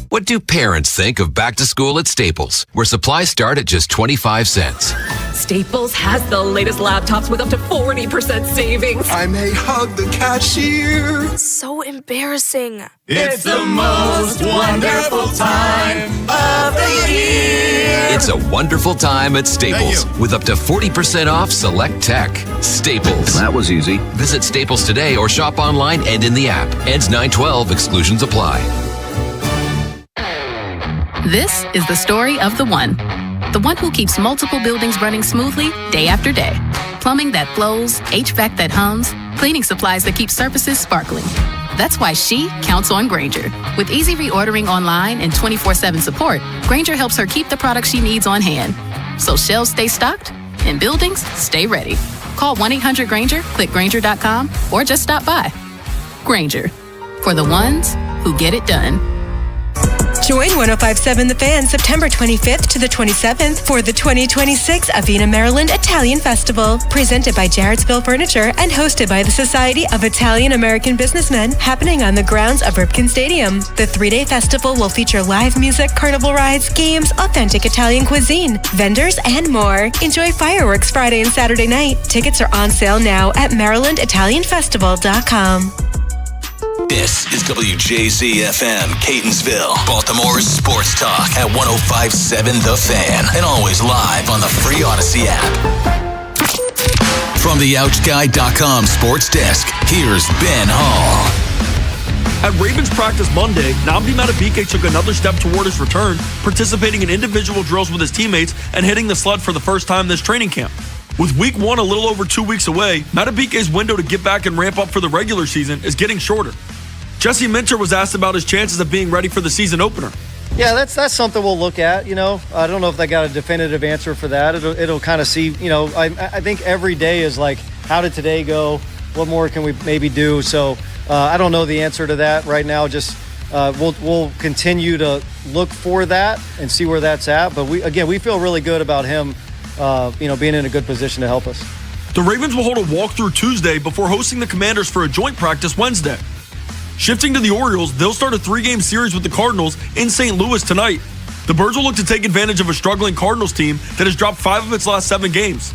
What do parents think of back to school at Staples, where supplies start at just 25 cents? Staples has the latest laptops with up to 40% savings. I may hug the cashier. So embarrassing. It's the most wonderful time of the year. It's a wonderful time at Staples with up to 40% off select tech. Staples. That was easy. Visit Staples today or shop online and in the app. Ends 9/12. Exclusions apply. This is the story of the one who keeps multiple buildings running smoothly day after day. Plumbing that flows, HVAC that hums, cleaning supplies that keep surfaces sparkling. That's why she counts on Grainger. With easy reordering online and 24/7 support, Grainger helps her keep the products she needs on hand. So shelves stay stocked and buildings stay ready. Call 1-800-GRAINGER, click Grainger.com, or just stop by. Grainger, for the ones who get it done. Join 1057 The Fan September 25th to the 27th for the 2026 Avena, Maryland Italian Festival, presented by Jarrettsville Furniture and hosted by the Society of Italian American Businessmen, happening on the grounds of Ripken Stadium. The 3-day festival will feature live music, carnival rides, games, authentic Italian cuisine, vendors, and more. Enjoy fireworks Friday and Saturday night. Tickets are on sale now at MarylandItalianFestival.com. This is WJZ-FM, Catonsville, Baltimore's sports talk at 1057 The Fan, and always live on the free Odyssey app. From the OutGuy.com sports desk, here's Ben Hall. At Ravens practice Monday, Nnamdi Madubuike took another step toward his return, participating in individual drills with his teammates and hitting the sled for the first time this training camp. With week 1 a little over 2 weeks away, Madubuike's window to get back and ramp up for the regular season is getting shorter. Jesse Minter was asked about his chances of being ready for the season opener. Yeah, that's something we'll look at. You know, I don't know if I got a definitive answer for that. It'll kind of see. You know, I think every day is like, how did today go? What more can we maybe do? So I don't know the answer to that right now. Just we'll continue to look for that and see where that's at. But we feel really good about him. Being in a good position to help us. The Ravens will hold a walkthrough Tuesday before hosting the Commanders for a joint practice Wednesday. Shifting to the Orioles, they'll start a 3-game series with the Cardinals in St. Louis tonight. The Birds will look to take advantage of a struggling Cardinals team that has dropped 5 of its last 7 games.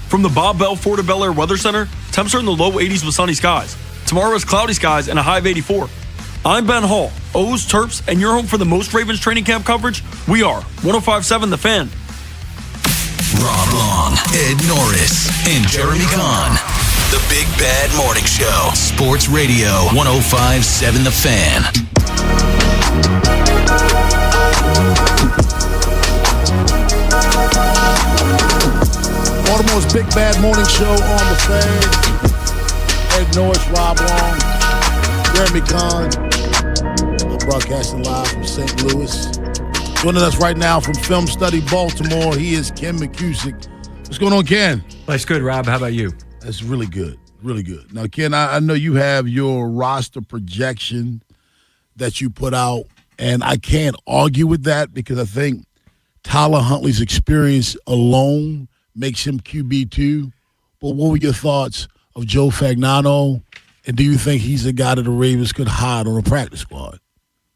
From the Bob Bell Ford of Bel Air Weather Center, temps are in the low 80s with sunny skies. Tomorrow is cloudy skies and a high of 84. I'm Ben Hall, O's, Terps, and your home for the most Ravens training camp coverage. We are 1057 The Fan. Rob Long, Ed Norris, and Jeremy Kahn. The Big Bad Morning Show. Sports Radio 1057 The Fan. Baltimore's Big Bad Morning Show on The Fan. Ed Norris, Rob Long, Jeremy Kahn. Broadcasting live from St. Louis. Joining us right now from Film Study Baltimore, he is Ken McCusick. What's going on, Ken? Life's good, Rob. How about you? That's really good. Really good. Now, Ken, I know you have your roster projection that you put out, and I can't argue with that because I think Tyler Huntley's experience alone makes him QB2. But what were your thoughts of Joe Fagnano, and do you think he's a guy that the Ravens could hide on a practice squad?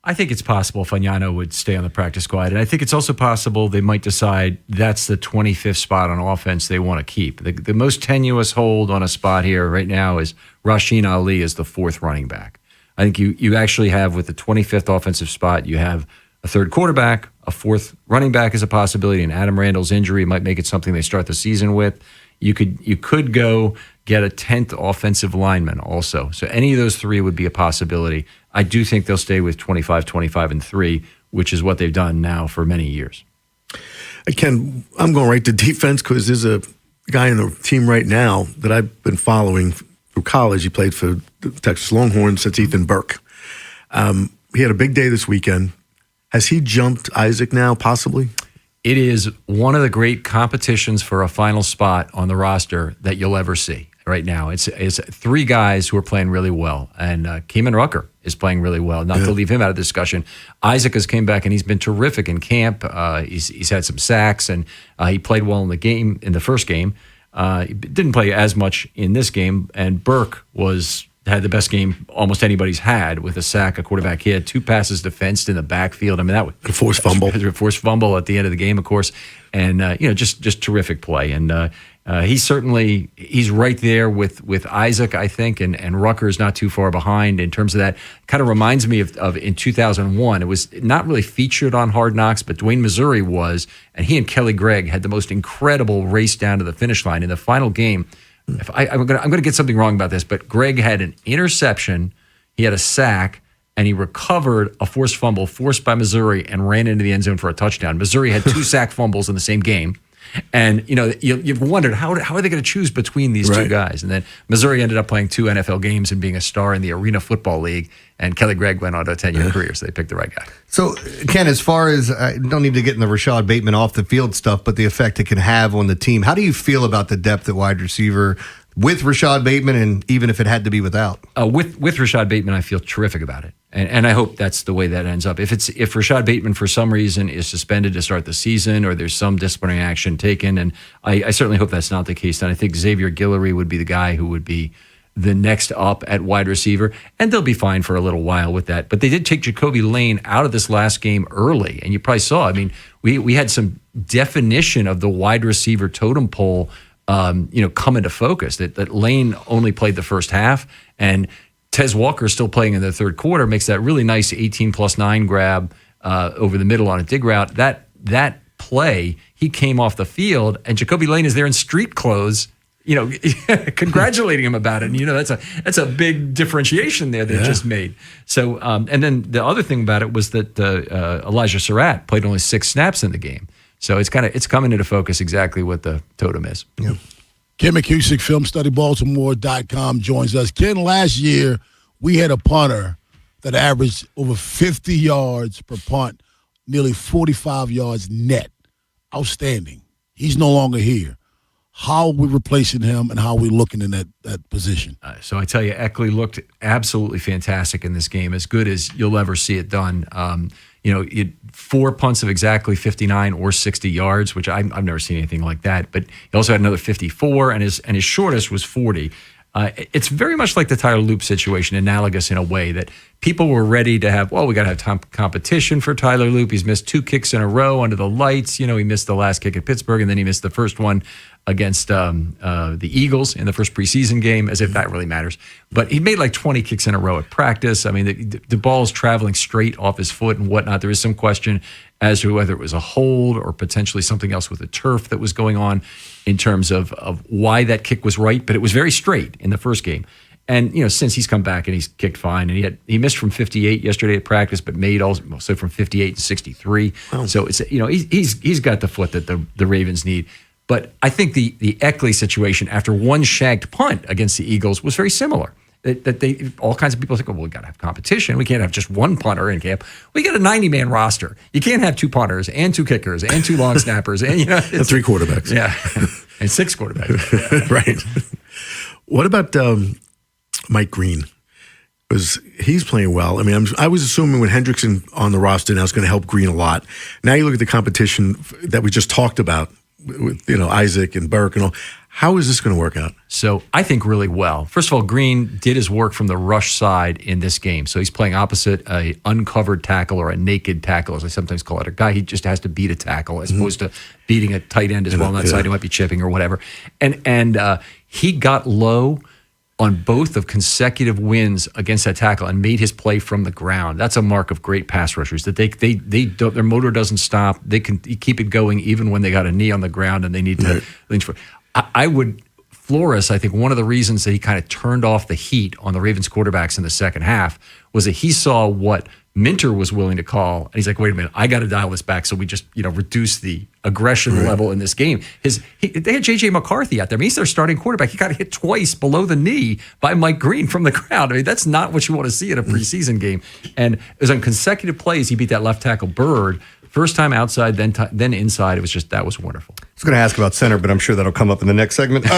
I think it's possible Fagnano would stay on the practice squad. And I think it's also possible they might decide that's the 25th spot on offense they want to keep. The most tenuous hold on a spot here right now is Rasheen Ali as the 4th running back. I think you actually have, with the 25th offensive spot, you have a 3rd quarterback, a 4th running back is a possibility, and Adam Randall's injury might make it something they start the season with. You could go get a 10th offensive lineman also. So any of those 3 would be a possibility. I do think they'll stay with 25, 25, and 3 which is what they've done now for many years. Ken, I'm going right to defense because there's a guy in the team right now that I've been following through college. He played for the Texas Longhorns. That's Ethan Burke. He had a big day this weekend. Has he jumped Isaac now, possibly? It is one of the great competitions for a final spot on the roster that you'll ever see right now. It's three guys who are playing really well, and Keeman Rucker is playing really well. Not to leave him out of discussion. Isaac has came back and he's been terrific in camp. He's had some sacks, and he played well in the first game. He didn't play as much in this game, and Burke had the best game almost anybody's had with a sack, a quarterback hit, 2 passes defensed in the backfield. I mean, that was a forced fumble. A forced fumble at the end of the game, of course, and just terrific play. And he's right there with Isaac, I think, and Rutgers not too far behind in terms of that. Kind of reminds me of in 2001. It was not really featured on Hard Knocks, but Dwayne Missouri was, and he and Kelly Gregg had the most incredible race down to the finish line in the final game. I'm going to get something wrong about this, but Gregg had an interception, he had a sack, and he recovered a forced fumble forced by Missouri and ran into the end zone for a touchdown. Missouri had 2 sack fumbles in the same game. And, you've wondered, how are they going to choose between these two guys? And then Missouri ended up playing 2 NFL games and being a star in the Arena Football League. And Kelly Gregg went on to a 10-year career, so they picked the right guy. So, Ken, as far as, I don't need to get in the Rashad Bateman off the field stuff, but the effect it can have on the team, how do you feel about the depth at wide receiver with Rashad Bateman, and even if it had to be without? With Rashad Bateman, I feel terrific about it. And I hope that's the way that ends up. If Rashad Bateman for some reason is suspended to start the season, or there's some disciplinary action taken, and I certainly hope that's not the case, then I think Xavier Guillory would be the guy who would be the next up at wide receiver, and they'll be fine for a little while with that. But they did take Jacoby Lane out of this last game early, and you probably saw, I mean, we had some definition of the wide receiver totem pole come into focus, that Lane only played the first half, and Tez Walker still playing in the third quarter makes that really nice 18+9 grab over the middle on a dig route. That play, he came off the field, and Jacoby Lane is there in street clothes, congratulating him about it. And that's a big differentiation there that just made. So, and then the other thing about it was that Elijah Surratt played only 6 snaps in the game. So it's coming into focus exactly what the totem is. Yeah. Ken McCusick, FilmStudyBaltimore.com, joins us. Ken, last year we had a punter that averaged over 50 yards per punt, nearly 45 yards net. Outstanding. He's no longer here. How are we replacing him, and how are we looking in that position? So I tell you, Eckley looked absolutely fantastic in this game, as good as you'll ever see it done. 4 punts of exactly 59 or 60 yards, which I've never seen anything like that. But he also had another 54, and his shortest was 40. It's very much like the Tyler Loop situation, analogous in a way that people were ready to have, we got to have competition for Tyler Loop. He's missed 2 kicks in a row under the lights. He missed the last kick at Pittsburgh, and then he missed the first one against the Eagles in the first preseason game, as if that really matters. But he made like 20 kicks in a row at practice. I mean, the ball's traveling straight off his foot and whatnot. There is some question as to whether it was a hold or potentially something else with the turf that was going on in terms of why that kick was right. But it was very straight in the first game. And, since he's come back and he's kicked fine, and he missed from 58 yesterday at practice, but made also from 58 to 63. Wow. So it's, he's got the foot that the Ravens need. But I think the Eckley situation after one shagged punt against the Eagles was very similar. That they all kinds of people think, we got to have competition. We can't have just one punter in camp. We got a 90-man roster. You can't have 2 punters and 2 kickers and 2 long snappers and and 3 quarterbacks. Yeah, and 6 quarterbacks. Right. What about Mike Green? Because he's playing well. I mean, I was assuming when Hendrickson on the roster now is going to help Green a lot. Now you look at the competition that we just talked about with Isaac and Burke and all. How is this going to work out? So I think really well. First of all, Green did his work from the rush side in this game. So he's playing opposite a uncovered tackle, or a naked tackle, as I sometimes call it. A guy he just has to beat a tackle as opposed to beating a tight end as well on that side who might be chipping or whatever. And he got low on both of consecutive wins against that tackle and made his play from the ground. That's a mark of great pass rushers, that they don't, their motor doesn't stop. They can keep it going even when they got a knee on the ground and they need to lean for. I would Flores, I think one of the reasons that he kind of turned off the heat on the Ravens quarterbacks in the second half was that he saw what Minter was willing to call. And he's like, wait a minute, I got to dial this back. So we just, reduce the aggression level in this game. They had J.J. McCarthy out there. I mean, he's their starting quarterback. He got hit twice below the knee by Mike Green from the crowd. I mean, that's not what you want to see in a preseason game. And it was on consecutive plays, he beat that left tackle Bird. First time outside, then inside. It was that was wonderful. I was going to ask about center, but I'm sure that'll come up in the next segment. Now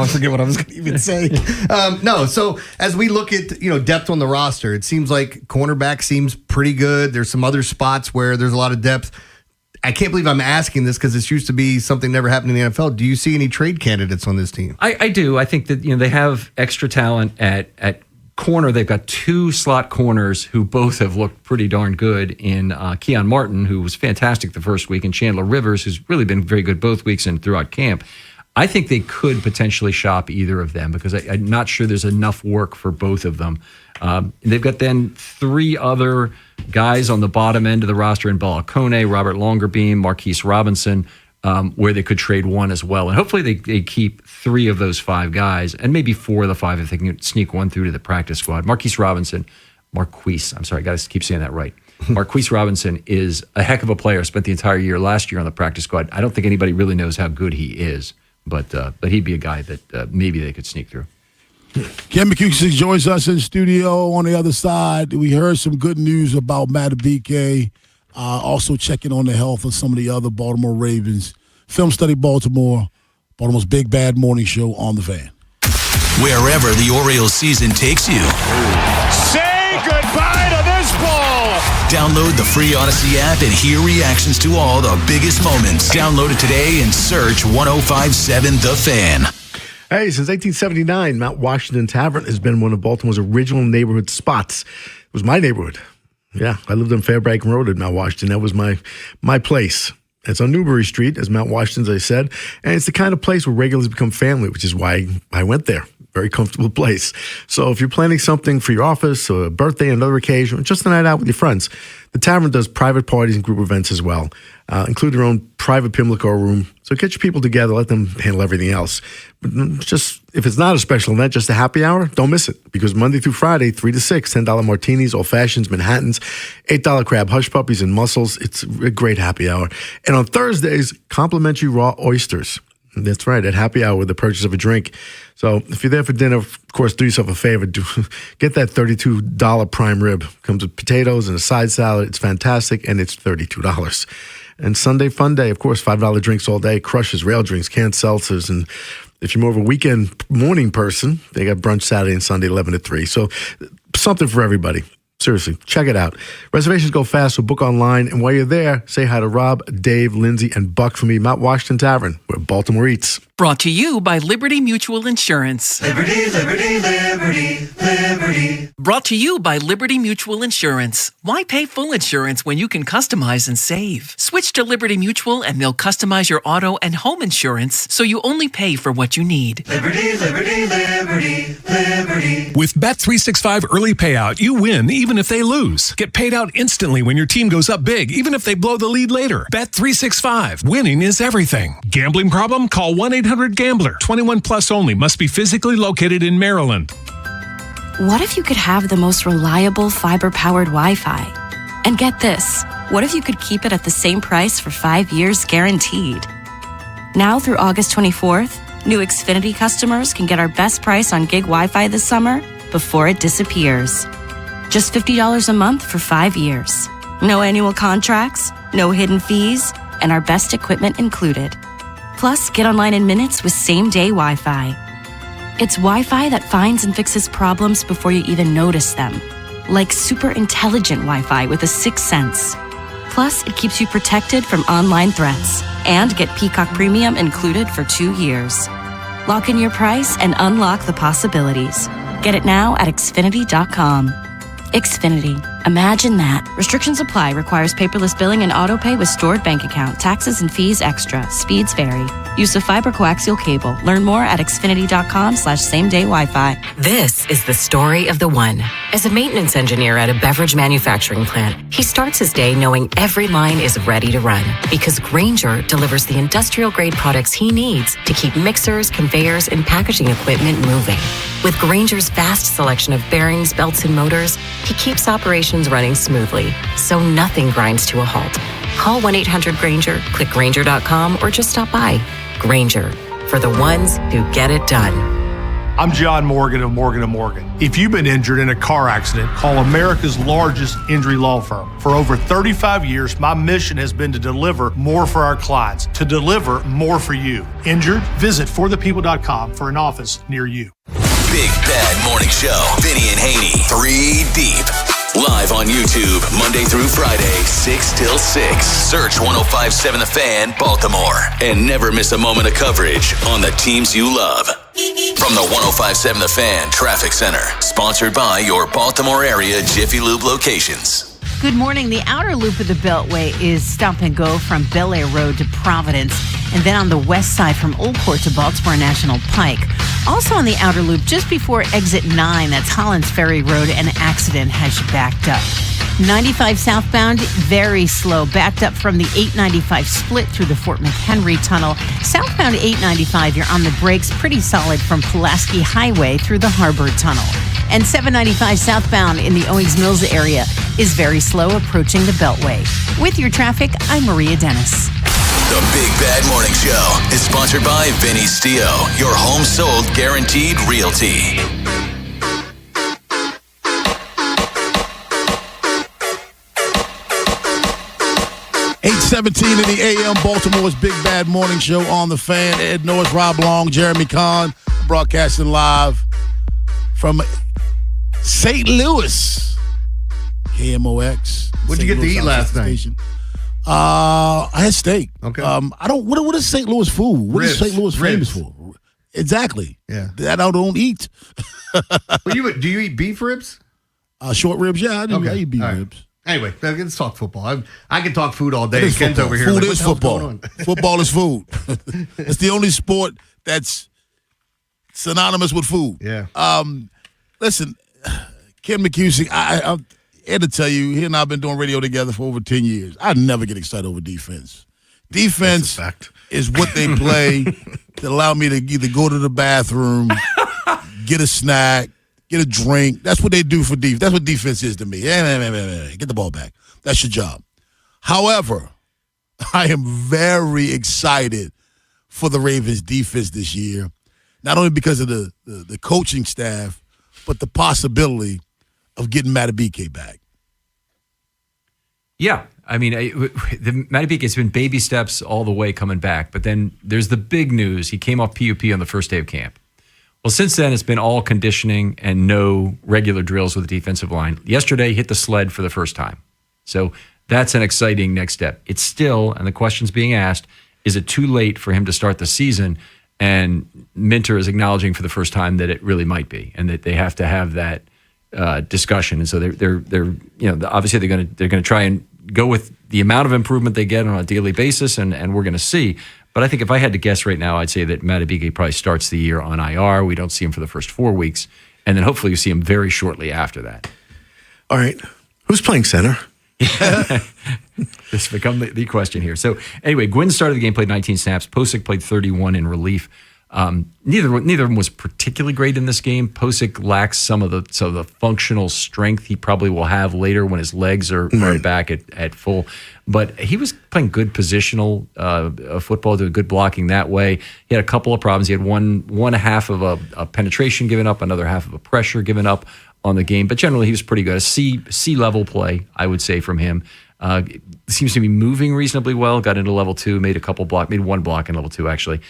I forget what I was going to even say. No, so as we look at depth on the roster, it seems like cornerback seems pretty good. There's some other spots where there's a lot of depth. I can't believe I'm asking this because this used to be something never happened in the NFL. Do you see any trade candidates on this team? I do. I think that they have extra talent at corner. They've got 2 slot corners who both have looked pretty darn good in Keon Martin, who was fantastic the first week, and Chandler Rivers, who's really been very good both weeks and throughout camp. I think they could potentially shop either of them because I'm not sure there's enough work for both of them. They've got then 3 other guys on the bottom end of the roster in Balakone, Robert Longerbeam, Marquise Robinson, where they could trade one as well. And hopefully they keep 3 of those 5 guys, and maybe 4 of the 5 if they can sneak one through to the practice squad. Marquise, I'm sorry, I got to keep saying that right. Marquise Robinson is a heck of a player, spent the entire year last year on the practice squad. I don't think anybody really knows how good he is, but he'd be a guy that maybe they could sneak through. Ken McCusick joins us in studio. On the other side, we heard some good news about Madubuike. Also checking on the health of some of the other Baltimore Ravens. Film Study Baltimore, Baltimore's big bad morning show on the Fan. Wherever the Orioles season takes you. Say goodbye to this ball. Download the free Odyssey app and hear reactions to all the biggest moments. Download it today and search 1057 The Fan. Hey, since 1879, Mount Washington Tavern has been one of Baltimore's original neighborhood spots. It was my neighborhood. Yeah, I lived on Fairbank Road at Mount Washington. That was my place. It's on Newbury Street, as Mount Washington, as I said, and it's the kind of place where regulars become family, which is why I went there. Very comfortable place. So if you're planning something for your office or a birthday, another occasion, or just a night out with your friends, the tavern does private parties and group events as well. Include their own private Pimlico room. So get your people together, let them handle everything else. But just if it's not a special event, just a happy hour, don't miss it. Because Monday through Friday, 3 to 6, $10 martinis, old fashions, Manhattans, $8 crab hush puppies and mussels. It's a great happy hour. And on Thursdays, complimentary raw oysters. That's right, at happy hour with the purchase of a drink. So if you're there for dinner, of course, do yourself a favor. Get that $32 prime rib. Comes with potatoes and a side salad. It's fantastic, and it's $32. And Sunday fun day, of course, $5 drinks all day, crushes, rail drinks, canned seltzers. And if you're more of a weekend morning person, they got brunch Saturday and Sunday, 11 to 3. So something for everybody. Seriously, check it out. Reservations go fast, so book online. And while you're there, say hi to Rob, Dave, Lindsay, and Buck for me, Mount Washington Tavern, where Baltimore eats. Brought to you by Liberty Mutual Insurance. Liberty, liberty, liberty, liberty. Brought to you by Liberty Mutual Insurance. Why pay full insurance when you can customize and save? Switch to Liberty Mutual and they'll customize your auto and home insurance so you only pay for what you need. Liberty, liberty, liberty, liberty. With Bet365 early payout, you win even if they lose. Get paid out instantly when your team goes up big, even if they blow the lead later. Bet365. Winning is everything. Gambling problem? Call 1-800-GAMBLER. 21 plus only. Must be physically located in Maryland. What if you could have the most reliable fiber-powered Wi-Fi? And get this, what if you could keep it at the same price for 5 years guaranteed? Now through August 24th, new Xfinity customers can get our best price on gig Wi-Fi this summer before it disappears. Just $50 a month for 5 years. No annual contracts, no hidden fees, and our best equipment included. Plus, get online in minutes with same-day Wi-Fi. It's Wi-Fi that finds and fixes problems before you even notice them. Like super intelligent Wi-Fi with a sixth sense. Plus, it keeps you protected from online threats. And get Peacock Premium included for 2 years. Lock in your price and unlock the possibilities. Get it now at Xfinity.com. Xfinity. Imagine that. Restrictions apply. Requires paperless billing and autopay with stored bank account. Taxes and fees extra. Speeds vary. Use of fiber coaxial cable. Learn more at Xfinity.com/same-day Wi-Fi. This is the story of the one. As a maintenance engineer at a beverage manufacturing plant, he starts his day knowing every line is ready to run because Grainger delivers the industrial-grade products he needs to keep mixers, conveyors, and packaging equipment moving. With Grainger's vast selection of bearings, belts, and motors, he keeps operations running smoothly, so nothing grinds to a halt. Call 1-800-GRAINGER, click Grainger.com, or just stop by. Grainger, for the ones who get it done. I'm John Morgan of Morgan & Morgan. If you've been injured in a car accident, call America's largest injury law firm. For over 35 years, my mission has been to deliver more for our clients, to deliver more for you. Injured? Visit forthepeople.com for an office near you. Big Bad Morning Show. Vinny and Haynie. 3 Deep. Live on YouTube, Monday through Friday, 6 till 6. Search 105.7 The Fan, Baltimore. And never miss a moment of coverage on the teams you love. From the 105.7 The Fan Traffic Center. Sponsored by your Baltimore area Jiffy Lube locations. Good morning. The outer loop of the Beltway is stop and go from Bel Air Road to Providence, and then on the west side from Old Court to Baltimore National Pike. Also on the outer loop, just before exit 9, that's Hollands Ferry Road, an accident has you backed up. 95 southbound, very slow, backed up from the 895 split through the Fort McHenry Tunnel. Southbound 895, you're on the brakes, pretty solid from Pulaski Highway through the Harbor Tunnel. And 795 southbound in the Owings Mills area is very slow, approaching the Beltway. With your traffic, I'm Maria Dennis. The Big Bad Morning Show is sponsored by Vinny Stio, your home sold guaranteed realty. 8:17 in the AM, Baltimore's Big Bad Morning Show on the Fan. Ed Norris, Rob Long, Jeremy Kahn, broadcasting live from St. Louis. KMOX. What'd you get to eat last night? I had steak. Okay. What is St. Louis food? What is Ribs. St. Louis famous for? Exactly. Yeah. That I don't eat. Do you eat beef ribs? Short ribs, yeah. I eat beef ribs. Anyway, let's talk football. I can talk food all day. Ken's football. over here. Food like, is what the hell's football. going on? Football is food. It's the only sport that's synonymous with food. Yeah. Listen, Ken McCusick, I had to tell you, he and I have been doing radio together for over 10 years. I never get excited over defense. Defense is what they play to allow me to either go to the bathroom, get a snack, get a drink. That's what they do for defense. That's what defense is to me. Get the ball back. That's your job. However, I am very excited for the Ravens defense this year, not only because of the coaching staff, but the possibility of getting Matabike back. Yeah. I mean, the Matabike has been baby steps all the way coming back, but then there's the big news. He came off PUP on the first day of camp. Well, since then, it's been all conditioning and no regular drills with the defensive line. Yesterday, he hit the sled for the first time. So that's an exciting next step. It's still, and the question's being asked, is it too late for him to start the season? And Minter is acknowledging for the first time that it really might be, and that they have to have that discussion. And so they're obviously they're going to try and go with the amount of improvement they get on a daily basis, and we're going to see. But I think if I had to guess right now, I'd say that Matabike probably starts the year on IR. We don't see him for the first 4 weeks, and then hopefully you see him very shortly after that. All right. Who's playing center? This become the question here. So anyway, Gwynn started the game, played 19 snaps. Posick played 31 in relief. Neither of them was particularly great in this game. Posick lacks some of the functional strength he probably will have later when his legs are back at full. But he was playing good positional football, doing good blocking that way. He had a couple of problems. He had one half of a penetration given up, another half of a pressure given up on the game. But generally, he was pretty good. A C level play, I would say, from him. Seems to be moving reasonably well. Got into level 2, made one block in level 2 actually.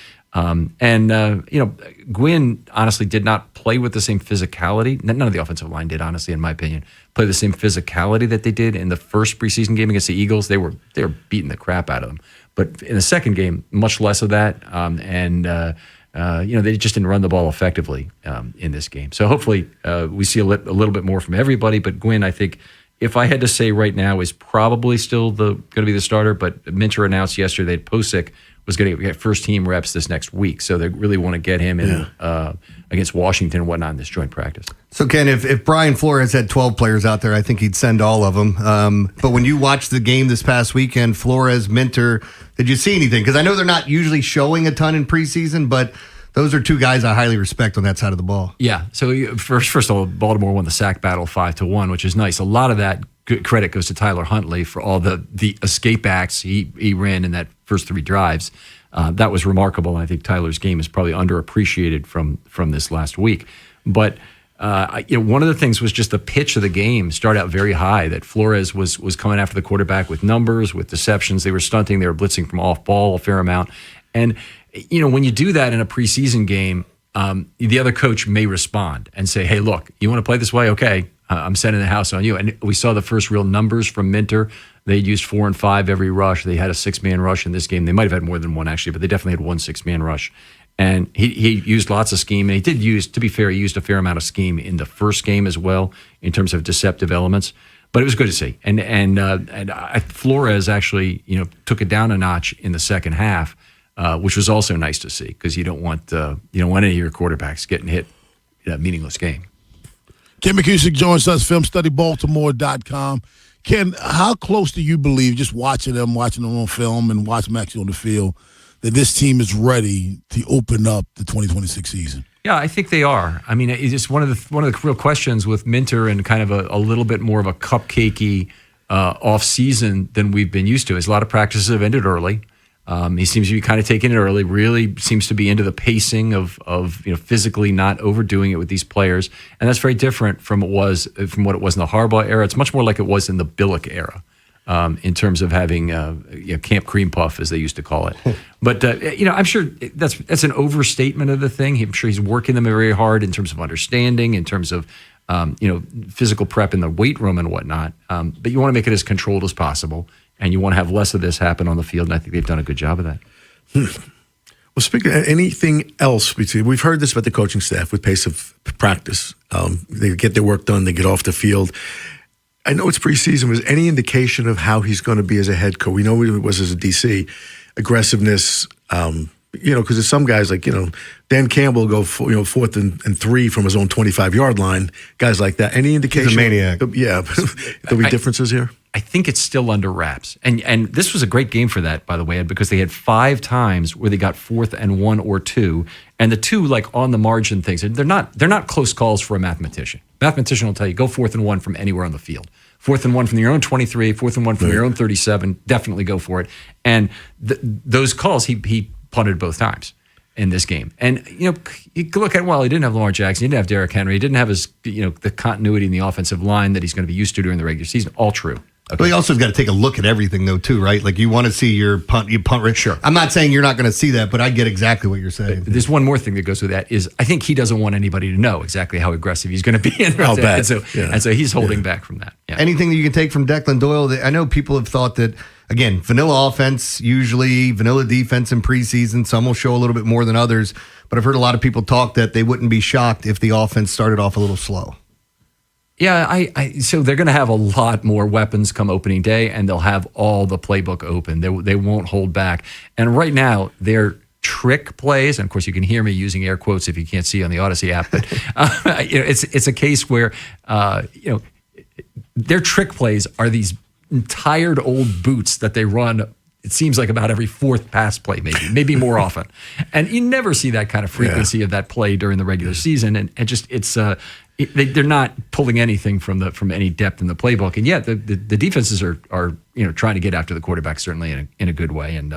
Gwynn honestly did not play with the same physicality. None of the offensive line did, honestly, in my opinion. Play the same physicality that they did in the first preseason game against the Eagles. They were beating the crap out of them. But in the second game, much less of that. They just didn't run the ball effectively in this game. So hopefully we see a little bit more from everybody. But Gwynn, I think, if I had to say right now, is probably still going to be the starter. But Minter announced yesterday that Posick was going to get first team reps this next week. So they really want to get him in against Washington and whatnot in this joint practice. So, Ken, if Brian Flores had 12 players out there, I think he'd send all of them. But when you watched the game this past weekend, Flores, Minter, did you see anything? Because I know they're not usually showing a ton in preseason, but those are two guys I highly respect on that side of the ball. Yeah. So first of all, Baltimore won the sack battle 5-1, which is nice. A lot of that credit goes to Tyler Huntley for all the escape acts he ran in that first 3 drives. That was remarkable. I think Tyler's game is probably underappreciated from this last week. But one of the things was just the pitch of the game started out very high, that Flores was coming after the quarterback with numbers, with deceptions. They were stunting. They were blitzing from off ball a fair amount. And when you do that in a preseason game, the other coach may respond and say, hey, look, you want to play this way? Okay, I'm sending the house on you. And we saw the first real numbers from Minter. They used 4 and 5 every rush. They had a 6-man rush in this game. They might have had more than one, actually, but they definitely had one 6-man rush. And he used lots of scheme. And he did use, to be fair, he used a fair amount of scheme in the first game as well in terms of deceptive elements. But it was good to see. And Flores actually, took it down a notch in the second half. Which was also nice to see, because you don't want any of your quarterbacks getting hit in a meaningless game. Ken McKusick joins us, filmstudybaltimore.com. Ken, how close do you believe, just watching them on film and watching them actually on the field, that this team is ready to open up the 2026 season? Yeah, I think they are. I mean, it's just one of the real questions with Minter and kind of a little bit more of a cupcakey off season than we've been used to. As a lot of practices have ended early. He seems to be kind of taking it early, really seems to be into the pacing of physically not overdoing it with these players. And that's very different from what it was in the Harbaugh era. It's much more like it was in the Billick era in terms of having Camp Cream Puff, as they used to call it. But, I'm sure that's an overstatement of the thing. I'm sure he's working them very hard in terms of understanding, in terms of physical prep in the weight room and whatnot. But you want to make it as controlled as possible. And you want to have less of this happen on the field, and I think they've done a good job of that. Well, speaking of anything else, we've heard this about the coaching staff with pace of practice. They get their work done, they get off the field. I know it's preseason. Was any indication of how he's going to be as a head coach? We know he was as a DC. Aggressiveness, because there's some guys like, Dan Campbell go 4th and 3 from his own 25-yard line, guys like that. Any indication? He's a maniac. Yeah. There'll be differences here? I think it's still under wraps. And this was a great game for that, by the way, Ed, because they had 5 times where they got 4th and 1 or 2. And the 2, like, on the margin things, they're not close calls for a mathematician. Mathematician will tell you, go 4th and 1 from anywhere on the field. 4th and 1 from your own 23, 4th and 1 from your own 37, definitely go for it. And those calls, he punted both times in this game. And, you look at, he didn't have Lamar Jackson, he didn't have Derrick Henry, he didn't have his, the continuity in the offensive line that he's going to be used to during the regular season. All true. Okay. But you also got to take a look at everything, though, too, right? Like, you want to see your punt rate. Sure. I'm not saying you're not going to see that, but I get exactly what you're saying. There's one more thing that goes with that is I think he doesn't want anybody to know exactly how aggressive he's going to be. And so he's holding back from that. Yeah. Anything that you can take from Declan Doyle? I know people have thought that, again, vanilla offense, usually vanilla defense in preseason. Some will show a little bit more than others. But I've heard a lot of people talk that they wouldn't be shocked if the offense started off a little slow. Yeah, so they're going to have a lot more weapons come opening day, and they'll have all the playbook open. They won't hold back. And right now, their trick plays, and of course you can hear me using air quotes if you can't see on the Odyssey app, but it's a case where their trick plays are these tired old boots that they run. It seems like about every 4th pass play, maybe more often. And you never see that kind of frequency of that play during the regular season. And they're not pulling anything from any depth in the playbook. And yet the defenses are trying to get after the quarterback, certainly in a good way. And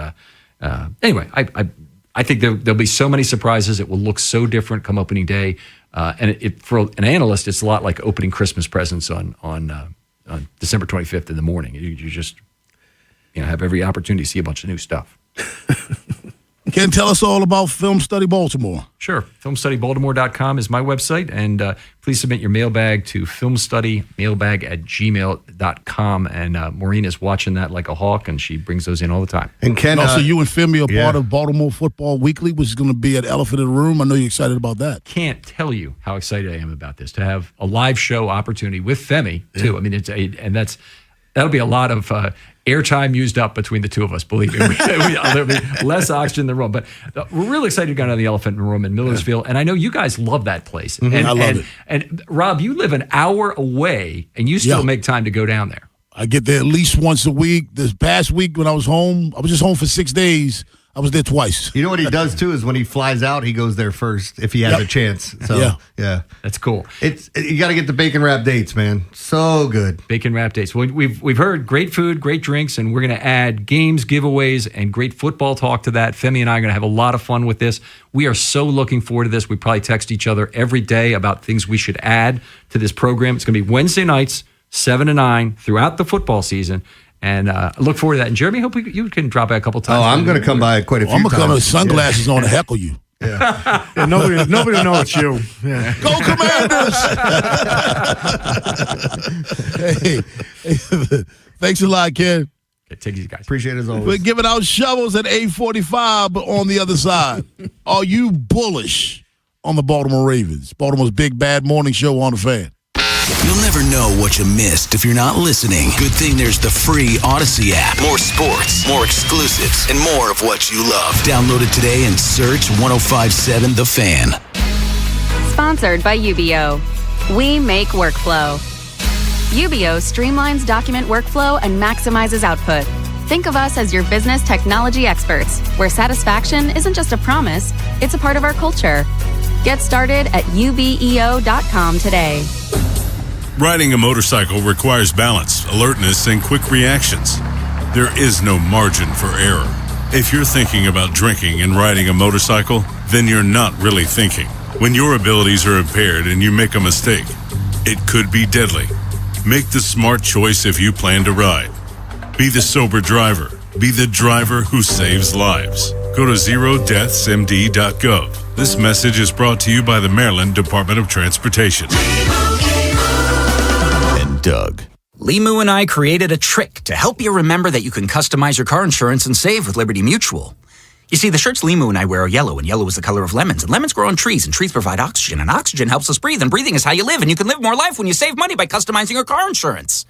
anyway, I think there'll be so many surprises. It will look so different come opening day. And for an analyst, it's a lot like opening Christmas presents on December 25th in the morning. You just have every opportunity to see a bunch of new stuff. Ken, tell us all about Film Study Baltimore. Sure. Filmstudybaltimore.com is my website, and please submit your mailbag to filmstudymailbag@gmail.com. And Maureen is watching that like a hawk, and she brings those in all the time. And Ken, also you and Femi are part of Baltimore Football Weekly, which is going to be at Elephant in the Room. I know you're excited about that. Can't tell you how excited I am about this, to have a live show opportunity with Femi, too. I mean, That'll be a lot of airtime used up between the two of us, believe me. There'll be less oxygen in the room. But we're really excited to go down to the Elephant Room in Millersville. And I know you guys love that place. I love it. And Rob, you live an hour away, and you still make time to go down there. I get there at least once a week. This past week when I was home, I was just home for 6 days. I was there twice. You know what he does too is when he flies out, he goes there first if he has a chance. So yeah, that's cool. You got to get the bacon wrap dates, man. So good. Bacon wrap dates. Well, we've heard great food, great drinks, and we're going to add games, giveaways, and great football talk to that. Femi and I are going to have a lot of fun with this. We are so looking forward to this. We probably text each other every day about things we should add to this program. It's going to be Wednesday nights, 7 to 9 throughout the football season. And I look forward to that. And Jeremy, hope you can drop by a couple times. Oh, I'm going to come by quite a few times. I'm going to come with sunglasses on to heckle you. Yeah. Nobody will know it's you. Yeah. Go Commanders! hey, thanks a lot, Ken. Okay, take it easy, guys. Appreciate it as always. We're giving out shovels at 8:45, but on the other side, are you bullish on the Baltimore Ravens? Baltimore's big bad morning show on the Fan. You'll never know what you missed if you're not listening. Good thing there's the free Odyssey app. More sports, more exclusives, and more of what you love. Download it today and search 1057 The Fan. Sponsored by UBO. We make workflow. UBO streamlines document workflow and maximizes output. Think of us as your business technology experts, where satisfaction isn't just a promise, it's a part of our culture. Get started at ubeo.com today. Riding a motorcycle requires balance, alertness, and quick reactions. There is no margin for error. If you're thinking about drinking and riding a motorcycle, then you're not really thinking. When your abilities are impaired and you make a mistake, it could be deadly. Make the smart choice if you plan to ride. Be the sober driver. Be the driver who saves lives. Go to zerodeathsmd.gov. This message is brought to you by the Maryland Department of Transportation. Doug. Limu and I created a trick to help you remember that you can customize your car insurance and save with Liberty Mutual. You see, the shirts Limu and I wear are yellow, and yellow is the color of lemons, and lemons grow on trees, and trees provide oxygen, and oxygen helps us breathe, and breathing is how you live, and you can live more life when you save money by customizing your car insurance.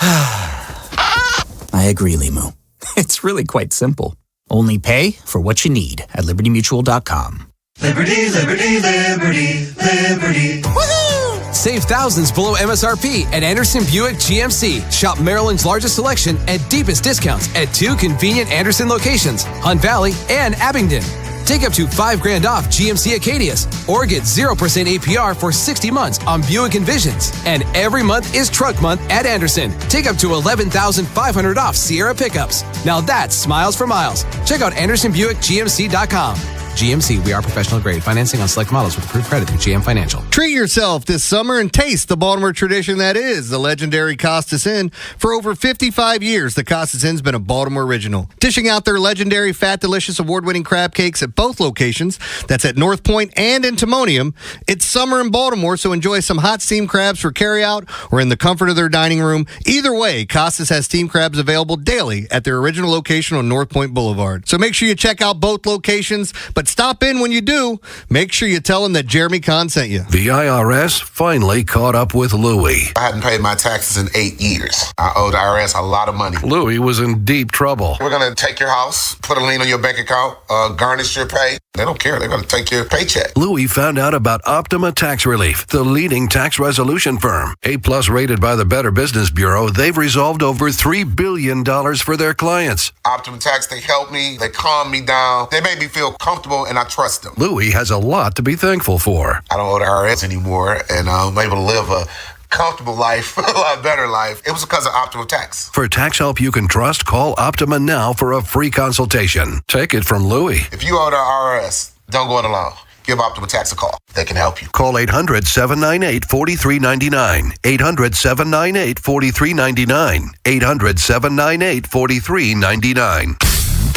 I agree, Limu. It's really quite simple. Only pay for what you need at libertymutual.com. Liberty, liberty, liberty, liberty. Woohoo! Save thousands below MSRP at Anderson Buick GMC. Shop Maryland's largest selection and deepest discounts at 2 convenient Anderson locations, Hunt Valley and Abingdon. Take up to $5,000 off GMC Acadias or get 0% APR for 60 months on Buick Envisions. And every month is Truck Month at Anderson. Take up to $11,500 off Sierra pickups. Now that's smiles for miles. Check out AndersonBuickGMC.com. GMC, we are professional grade. Financing on select models with approved credit through GM Financial. Treat yourself this summer and taste the Baltimore tradition that is the legendary Costas Inn. For over 55 years, the Costas Inn's been a Baltimore original. Dishing out their legendary Fat Delicious award-winning crab cakes at both locations. That's at North Point and in Timonium. It's summer in Baltimore, so enjoy some hot steamed crabs for carryout or in the comfort of their dining room. Either way, Costas has steamed crabs available daily at their original location on North Point Boulevard. So make sure you check out both locations, but stop in when you do. Make sure you tell them that Jeremy Kahn sent you. The IRS finally caught up with Louie. I hadn't paid my taxes in 8 years. I owe the IRS a lot of money. Louie was in deep trouble. We're going to take your house, put a lien on your bank account, garnish your pay. They don't care. They're going to take your paycheck. Louie found out about Optima Tax Relief, the leading tax resolution firm. A+ rated by the Better Business Bureau, they've resolved over $3 billion for their clients. Optima Tax, they helped me. They calmed me down. They made me feel comfortable, and I trust them. Louie has a lot to be thankful for. I don't owe the IRS anymore, and I'm able to live a comfortable life, a lot better life. It was because of Optima Tax. For tax help you can trust, call Optima now for a free consultation. Take it from Louie. If you owe the IRS, don't go it alone. Give Optima Tax a call. They can help you. Call 800-798-4399. 800-798-4399. 800-798-4399.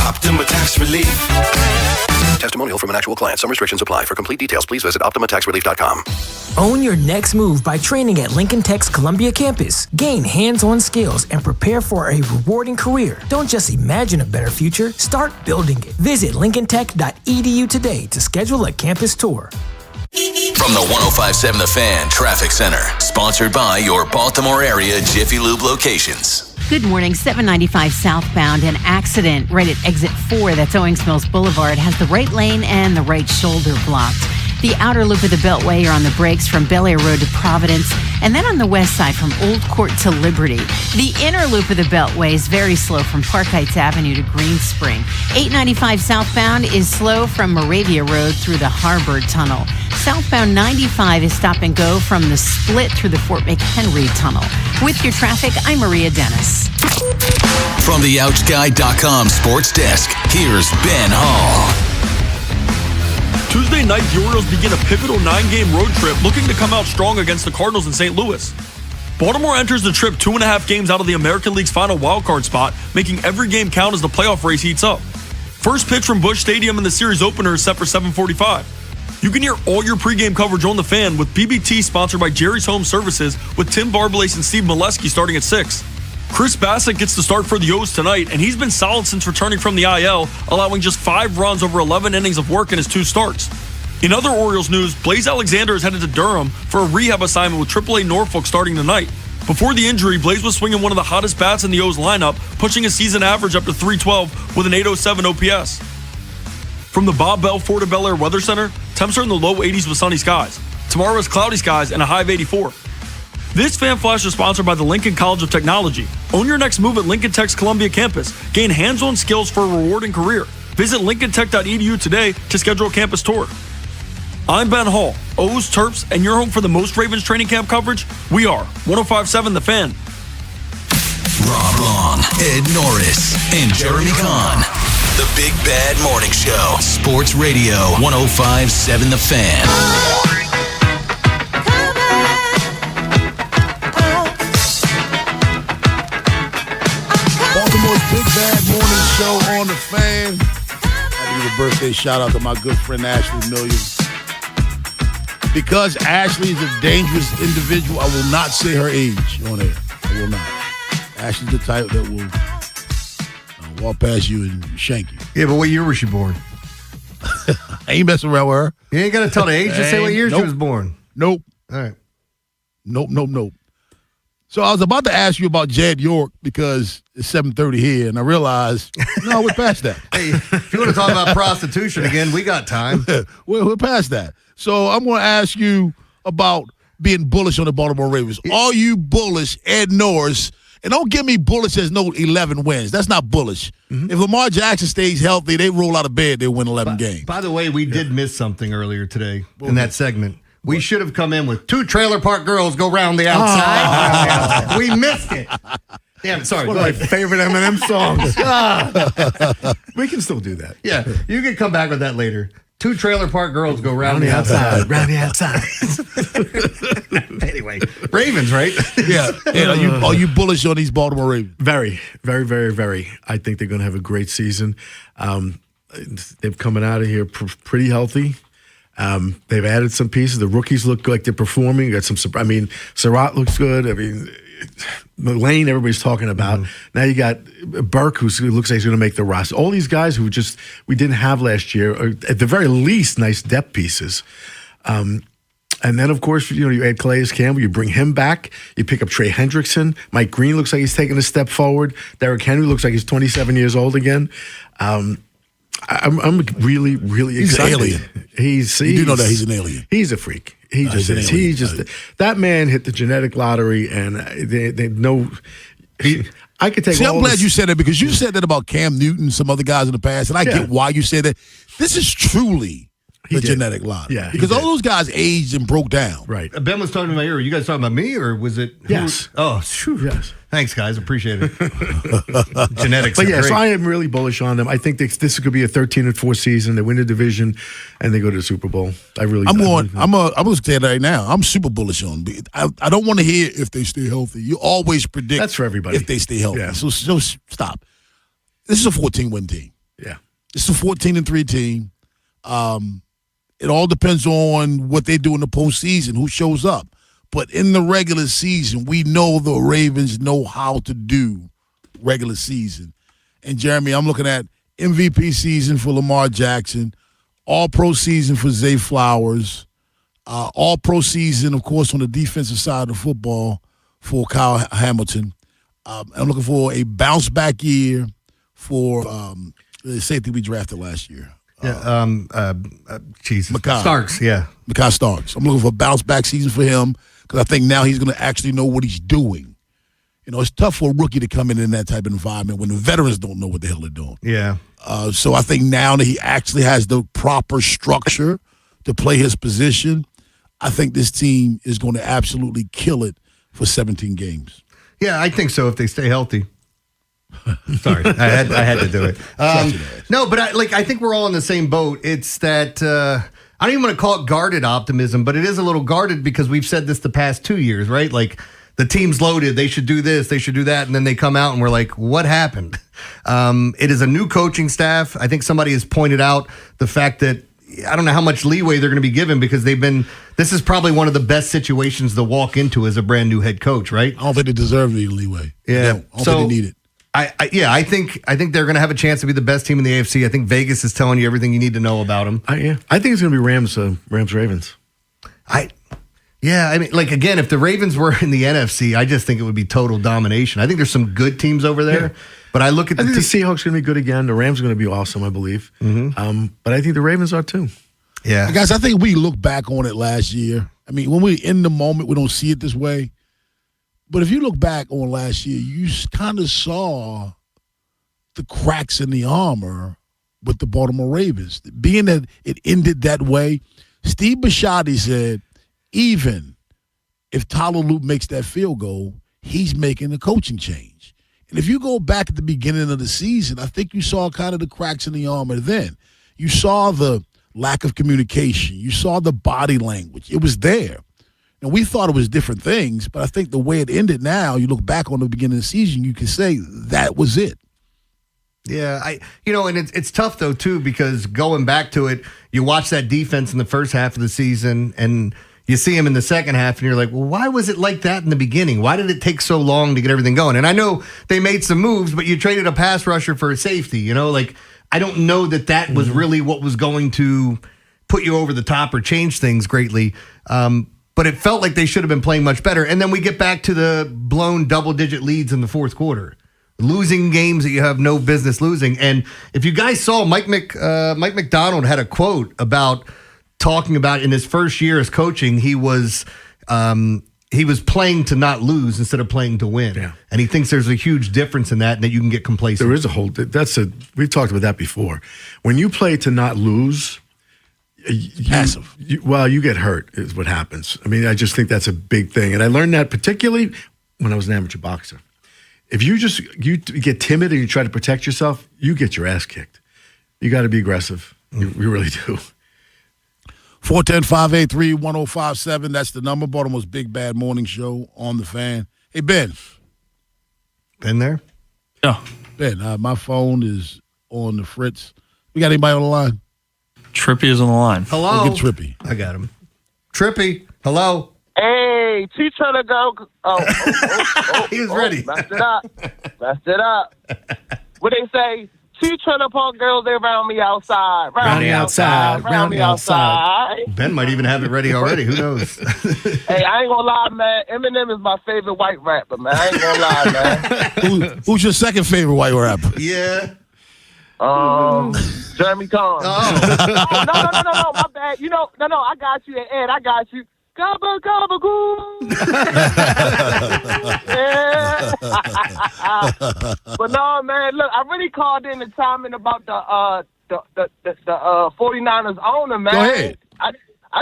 Optima Tax Relief. Testimonial from an actual client. Some restrictions apply. For complete details, please visit OptimaTaxRelief.com. Own your next move by training at Lincoln Tech's Columbia campus. Gain hands-on skills and prepare for a rewarding career. Don't just imagine a better future. Start building it. Visit lincolntech.edu today to schedule a campus tour. From the 105.7 The Fan Traffic Center, sponsored by your Baltimore area Jiffy Lube locations. Good morning, 795 southbound. An accident right at exit 4, that's Owings Mills Boulevard, has the right lane and the right shoulder blocked. The outer loop of the Beltway, you're on the brakes from Bel Air Road to Providence, and then on the west side from Old Court to Liberty. The inner loop of the Beltway is very slow from Park Heights Avenue to Green Spring. 895 southbound is slow from Moravia Road through the Harbor Tunnel. Southbound 95 is stop and go from the split through the Fort McHenry Tunnel. With your traffic, I'm Maria Dennis. From the OutGuy.com sports desk, here's Ben Hall. Tuesday night, the Orioles begin a pivotal 9-game road trip looking to come out strong against the Cardinals in St. Louis. Baltimore enters the trip 2.5 games out of the American League's final wildcard spot, making every game count as the playoff race heats up. First pitch from Busch Stadium in the series opener is set for 7:45. You can hear all your pregame coverage on The Fan with BBT sponsored by Jerry's Home Services with Tim Barbalace and Steve Molesky starting at 6. Chris Bassett gets the start for the O's tonight, and he's been solid since returning from the IL, allowing just 5 runs over 11 innings of work in his 2 starts. In other Orioles news, Blaze Alexander is headed to Durham for a rehab assignment with AAA Norfolk starting tonight. Before the injury, Blaze was swinging one of the hottest bats in the O's lineup, pushing his season average up to .312 with an .807 OPS. From the Bob Bell Ford of Bel Air Weather Center, temps are in the low 80s with sunny skies. Tomorrow is cloudy skies and a high of 84. This Fan Flash is sponsored by the Lincoln College of Technology. Own your next move at Lincoln Tech's Columbia campus. Gain hands-on skills for a rewarding career. Visit lincolntech.edu today to schedule a campus tour. I'm Ben Hall, O's, Terps, and your home for the most Ravens training camp coverage. We are 105.7 The Fan. Rob Long, Ed Norris, and Jeremy Kahn. The Big Bad Morning Show. Sports Radio 105.7 The Fan. Baltimore's Big Bad Morning Show on The Fan. I give a birthday shout out to my good friend Ashley Million. Because Ashley is a dangerous individual, I will not say her age on air. I will not. Ashley's the type that will walk past you and shank you. Yeah, but what year was she born? I ain't messing around with her. You ain't got to tell the age. Just say what year she was born. Nope. All right. Nope. So I was about to ask you about Jed York because it's 7:30 here, and I realized, no, we're past that. Hey, if you want to talk about prostitution again, we got time. We're past that. So I'm going to ask you about being bullish on the Baltimore Ravens. Are you bullish, Ed Norris? And don't give me bullish as no 11 wins. That's not bullish. Mm-hmm. If Lamar Jackson stays healthy, they roll out of bed, they win 11 games. By the way, we did miss something earlier today in that segment. We should have come in with 2 trailer park girls go round the outside. We missed it. Damn, sorry. One of my favorite Eminem songs. We can still do that. Yeah, you can come back with that later. 2 trailer park girls go round the outside. Round the outside. Anyway, Ravens, right? Yeah. And are you bullish on these Baltimore Ravens? Very, very, very, very. I think they're going to have a great season. They're coming out of here pretty healthy. They've added some pieces. The rookies look like they're performing. You got some. I mean, Surratt looks good. I mean, Lane, everybody's talking about. Now you got Burke, who looks like he's going to make the roster. All these guys who we didn't have last year, are, at the very least, nice depth pieces. And then, of course, you add Calais Campbell, you bring him back. You pick up Trey Hendrickson. Mike Green looks like he's taking a step forward. Derrick Henry looks like he's 27 years old again. I'm really, really excited. He's an alien. You do know that he's an alien. He's a freak. He just is. He just that man hit the genetic lottery, and they know. I could take. See, all I'm glad this. you said that because you said that about Cam Newton, some other guys in the past, and I get why you said that. This is truly the genetic lottery. Yeah, because all those guys aged and broke down. Right. Ben was talking about you. Are you guys talking about me, or was it? Yes. Yes. Thanks, guys. Appreciate it. Genetics. But are great. so I am really bullish on them. I think this could be a 13-4 season. They win the division, and they go to the Super Bowl. I'm going to say that right now. I'm super bullish on them. I don't want to hear if they stay healthy. You always predict that's for everybody if they stay healthy. Yeah. So stop. This is a 14-win team. Yeah. This is a 14-3 team. It all depends on what they do in the postseason, who shows up. But in the regular season, we know the Ravens know how to do regular season. And, Jeremy, I'm looking at MVP season for Lamar Jackson, all-pro season for Zay Flowers. All-pro season, of course, on the defensive side of the football for Kyle Hamilton. I'm looking for a bounce-back year for the safety we drafted last year. Mekhi Starks, yeah. Mekhi Starks. I'm looking for a bounce-back season for him because I think now he's going to actually know what he's doing. You know, it's tough for a rookie to come in that type of environment when the veterans don't know what the hell they're doing. Yeah. So I think now that he actually has the proper structure to play his position, I think this team is going to absolutely kill it for 17 games. Yeah, I think so if they stay healthy. Sorry, I had to do it. No, but I think we're all in the same boat. It's that I don't even want to call it guarded optimism, but it is a little guarded because we've said this the past 2 years, right? Like the team's loaded, they should do this, they should do that, and then they come out and we're like, what happened? It is a new coaching staff. I think somebody has pointed out the fact that I don't know how much leeway they're going to be given because this is probably one of the best situations to walk into as a brand new head coach, right? I don't think they deserve any leeway. Yeah. I don't think they need it. I think they're going to have a chance to be the best team in the AFC. I think Vegas is telling you everything you need to know about them. I think it's going to be Rams-Ravens. I mean, like, again, if the Ravens were in the NFC, I just think it would be total domination. I think there's some good teams over there, but I look at the Seahawks are going to be good again. The Rams are going to be awesome, I believe. Mm-hmm. But I think the Ravens are too. Yeah. Guys, I think we look back on it last year. I mean, when we're in the moment, we don't see it this way. But if you look back on last year, you kind of saw the cracks in the armor with the Baltimore Ravens. Being that it ended that way, Steve Bisciotti said, even if Tyler Luke makes that field goal, he's making a coaching change. And if you go back at the beginning of the season, I think you saw kind of the cracks in the armor then. You saw the lack of communication. You saw the body language. It was there. And we thought it was different things, but I think the way it ended now, you look back on the beginning of the season, you can say that was it. Yeah, and it's tough though too because going back to it, you watch that defense in the first half of the season and you see him in the second half and you're like, well, why was it like that in the beginning? Why did it take so long to get everything going? And I know they made some moves, but you traded a pass rusher for a safety, like I don't know that was really what was going to put you over the top or change things greatly. But it felt like they should have been playing much better. And then we get back to the blown double-digit leads in the fourth quarter. Losing games that you have no business losing. And if you guys saw, Mike McDonald had a quote about talking about in his first year as coaching, he was playing to not lose instead of playing to win. Yeah. And he thinks there's a huge difference in that and that you can get complacent. There is we've talked about that before. When you play to not lose, passive. You get hurt is what happens. I mean, I just think that's a big thing. And I learned that particularly when I was an amateur boxer. If you get timid and you try to protect yourself, you get your ass kicked. You got to be aggressive. You really do. 410-583-1057. That's the number. Baltimore's Big Bad Morning Show on the Fan. Hey, Ben. Ben there? Yeah. Ben, my phone is on the fritz. We got anybody on the line? Trippy is on the line. Hello. We'll get Trippy. I got him. Trippy, hello. Hey, T trying to go. He was ready. Messed it up. What they say? T trying to punk girls, they round me outside. Round me outside. Ben might even have it ready already. Who knows? Hey, I ain't gonna lie, man. Eminem is my favorite white rapper, man. I ain't gonna lie, man. Who's your second favorite white rapper? Yeah. Jeremy Kahn. Oh. No, my bad. I got you, Ed. I got you. Gabba, gabba, goo. Yeah. But no, man, look, I really called in to chime in about the 49ers owner, man. Go ahead. I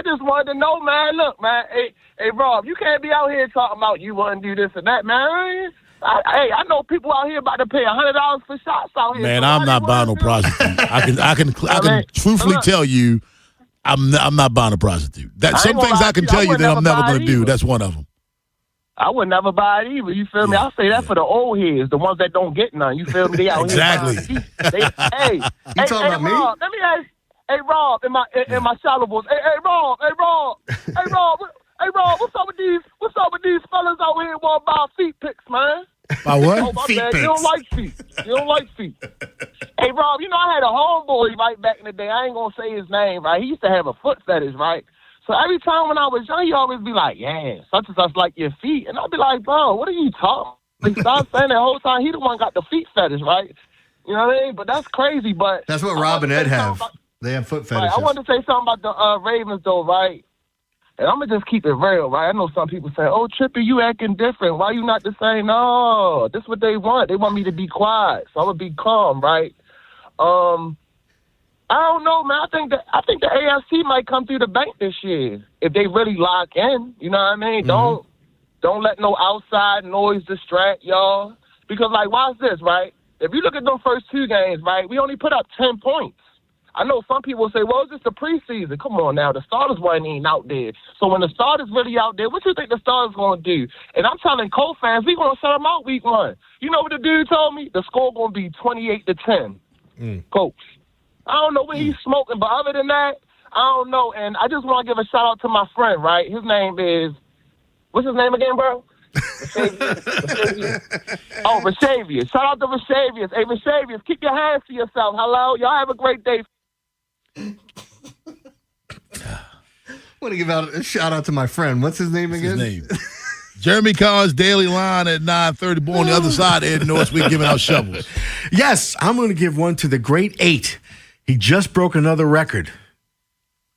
just wanted to know, man, look, man, hey, Rob, you can't be out here talking about you want to do this and that, man. I know people out here about to pay $100 for shots out here. Man, so I'm not buying no prostitute. I can truthfully tell you, I'm not buying a prostitute. Some things I can tell you that I'm never going to do. That's one of them. I would never buy it either. You feel me? I say that for the old heads, the ones that don't get none. You feel me? They out exactly. Here. Hey, you talking about me? Rob, let me ask. Hey, Rob, in my shallowables. Hey, Rob. What's up with these fellas out here want to buy feet pics, man? By what? Oh, my bad. You don't like feet. Hey, Rob, I had a homeboy right back in the day. I ain't gonna say his name, right? He used to have a foot fetish, right? So every time when I was young, he always be like, yeah, such and such like your feet. And I'd be like, bro, what are you talking? He started saying the whole time he the one got the feet fetish, right? You know what I mean? But that's crazy. But That's what Rob and Ed have. They have foot fetishes. Right, I wanted to say something about the Ravens, though, right? And I'm going to just keep it real, right? I know some people say, oh, Trippy, you acting different. Why you not the same? No, this is what they want. They want me to be quiet, so I'm going to be calm, right? I don't know, man. I think the AFC might come through the bank this year if they really lock in. You know what I mean? Mm-hmm. Don't let no outside noise distract y'all. Because, like, watch this, right? If you look at them first 2 games, right, we only put up 10 points. I know some people say, well, it's just the preseason. Come on now. The starters weren't even out there. So when the starters really out there, what you think the starters going to do? And I'm telling Colts fans, we going to shut them out week 1. You know what the dude told me? The score going to be 28-10. Coach. I don't know what he's smoking, but other than that, I don't know. And I just want to give a shout-out to my friend, right? His name is, what's his name again, bro? Oh, Rashavius. Shout out to Rashavius. Hey, Rashavius, keep your hands to yourself. Hello? Y'all have a great day. I want to give out a shout out to my friend. What's his name again? Jeremy Carr's Daily Line at 9:30. Boy, on the other side, Ed Norris, we're giving out shovels. Yes, I'm going to give one to the Great 8. He just broke another record.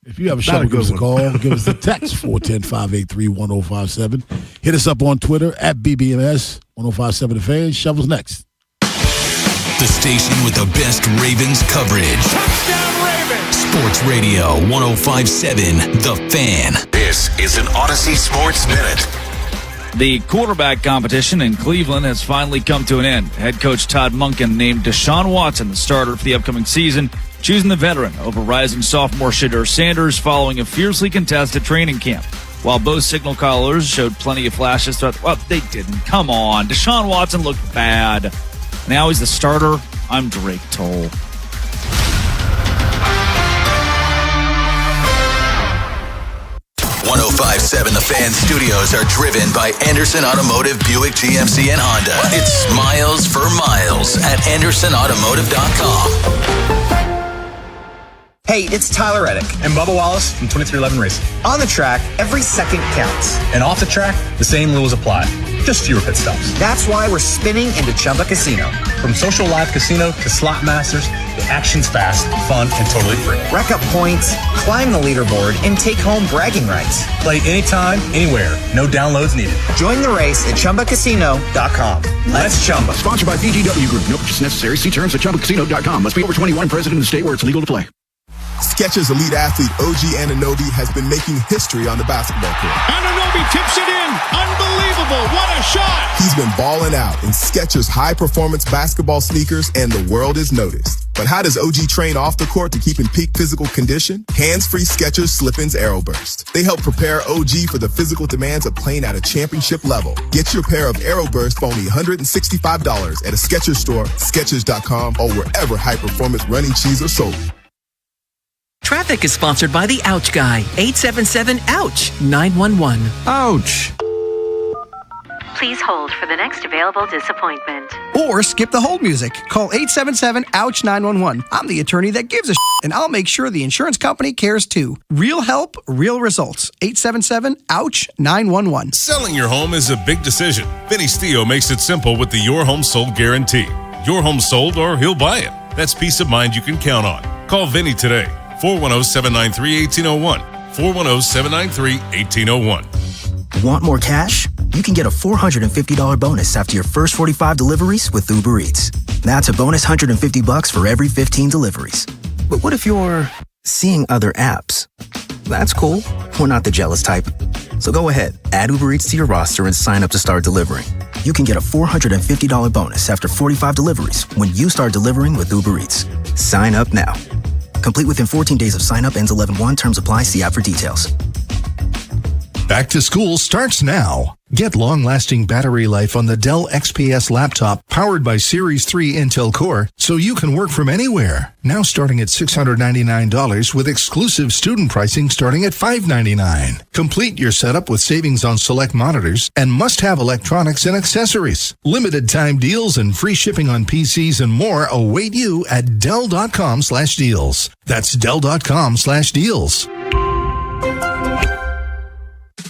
If you have a shovel, give us a call. Give us a text, 410-583-1057. Hit us up on Twitter at BBMS 1057 The Fan. Shovels next. The station with the best Ravens coverage. Touchdown Ravens! Sports Radio 1057 The Fan. This is an Odyssey Sports Minute. The quarterback competition in Cleveland has finally come to an end. Head coach Todd Monken named Deshaun Watson the starter for the upcoming season, choosing the veteran over rising sophomore Shedeur Sanders following a fiercely contested training camp. While both signal callers showed plenty of flashes throughout, well, they didn't. Come on. Deshaun Watson looked bad. Now he's the starter. I'm Drake Toll. 1057 The Fan studios are driven by Anderson Automotive, Buick, GMC, and Honda. It's miles for miles at AndersonAutomotive.com. Hey, it's Tyler Reddick and Bubba Wallace from 2311 Racing. On the track, every second counts. And off the track, the same rules apply. Just fewer pit stops. That's why we're spinning into Chumba Casino. From social live casino to slot masters, the action's fast, fun, and totally free. Rack up points, climb the leaderboard, and take home bragging rights. Play anytime, anywhere. No downloads needed. Join the race at ChumbaCasino.com. Let's Chumba. Sponsored by VGW Group. No purchase necessary. See terms at ChumbaCasino.com. Must be over 21 present in the state where it's legal to play. Skechers elite athlete OG Anunoby has been making history on the basketball court. Anunoby tips it in. Unbelievable. What a shot. He's been balling out in Skechers high-performance basketball sneakers, and the world is noticed. But how does OG train off the court to keep in peak physical condition? Hands-free Skechers Slip-ins Aeroburst. They help prepare OG for the physical demands of playing at a championship level. Get your pair of Aeroburst for only $165 at a Skechers store, Skechers.com, or wherever high-performance running shoes are sold. Traffic is sponsored by the Ouch Guy. 877-OUCH-911. Ouch. Please hold for the next available disappointment. Or skip the hold music. Call 877-OUCH-911. I'm the attorney that gives a and I'll make sure the insurance company cares too. Real help, real results. 877-OUCH-911. Selling your home is a big decision. Vinny Stio makes it simple with the Your Home Sold guarantee. Your home sold or he'll buy it. That's peace of mind you can count on. Call Vinny today. 410-793-1801. 410-793-1801. Want more cash? You can get a $450 bonus after your first 45 deliveries with Uber Eats. That's a bonus $150 for every 15 deliveries. But what if you're seeing other apps? That's cool. We're not the jealous type. So go ahead, add Uber Eats to your roster and sign up to start delivering. You can get a $450 bonus after 45 deliveries when you start delivering with Uber Eats. Sign up now. Complete within 14 days of sign up. Ends 11/1. Terms apply. See app for details. Back to school starts now. Get long-lasting battery life on the Dell XPS laptop powered by Series 3 Intel Core so you can work from anywhere. Now starting at $699 with exclusive student pricing starting at $599. Complete your setup with savings on select monitors and must-have electronics and accessories. Limited time deals and free shipping on PCs and more await you at Dell.com/deals. That's Dell.com/deals.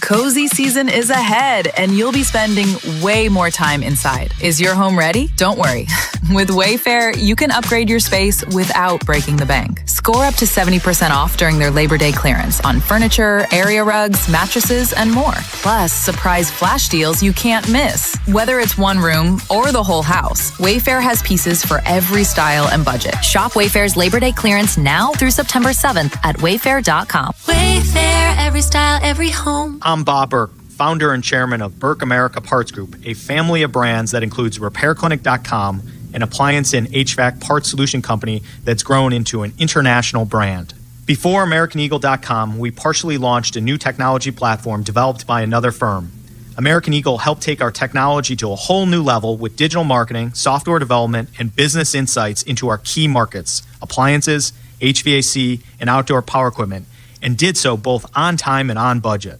Cozy season is ahead, and you'll be spending way more time inside. Is your home ready? Don't worry. With Wayfair, you can upgrade your space without breaking the bank. Score up to 70% off during their Labor Day clearance on furniture, area rugs, mattresses, and more. Plus, surprise flash deals you can't miss. Whether it's one room or the whole house, Wayfair has pieces for every style and budget. Shop Wayfair's Labor Day clearance now through September 7th at wayfair.com. Wayfair, every style, every home. I'm Bob Burke, founder and chairman of Burke America Parts Group, a family of brands that includes RepairClinic.com, an appliance and HVAC parts solution company that's grown into an international brand. Before AmericanEagle.com, we partially launched a new technology platform developed by another firm. American Eagle helped take our technology to a whole new level with digital marketing, software development, and business insights into our key markets, appliances, HVAC, and outdoor power equipment, and did so both on time and on budget.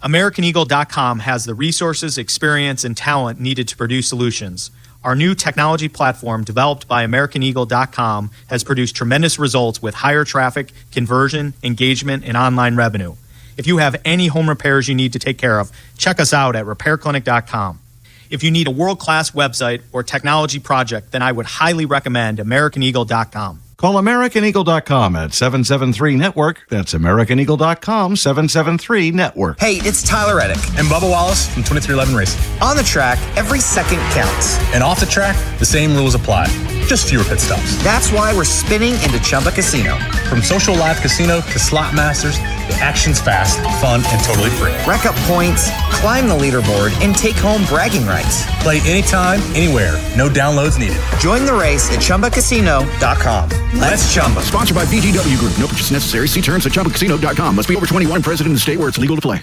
AmericanEagle.com has the resources, experience, and talent needed to produce solutions. Our new technology platform, developed by AmericanEagle.com, has produced tremendous results with higher traffic, conversion, engagement, and online revenue. If you have any home repairs you need to take care of, check us out at RepairClinic.com. If you need a world-class website or technology project, then I would highly recommend AmericanEagle.com. Call AmericanEagle.com at 773-NETWORK. That's AmericanEagle.com, 773-NETWORK. Hey, it's Tyler Reddick and Bubba Wallace from 2311 Racing. On the track, every second counts. And off the track, the same rules apply. Just fewer pit stops. That's why we're spinning into Chumba Casino. From social live casino to slot masters, the action's fast, fun, and totally free. Rack up points, climb the leaderboard, and take home bragging rights. Play anytime, anywhere. No downloads needed. Join the race at ChumbaCasino.com. Let's Chumba. Sponsored by VGW Group. No purchase necessary. See terms at ChumbaCasino.com. Must be over 21, present in the state where it's legal to play.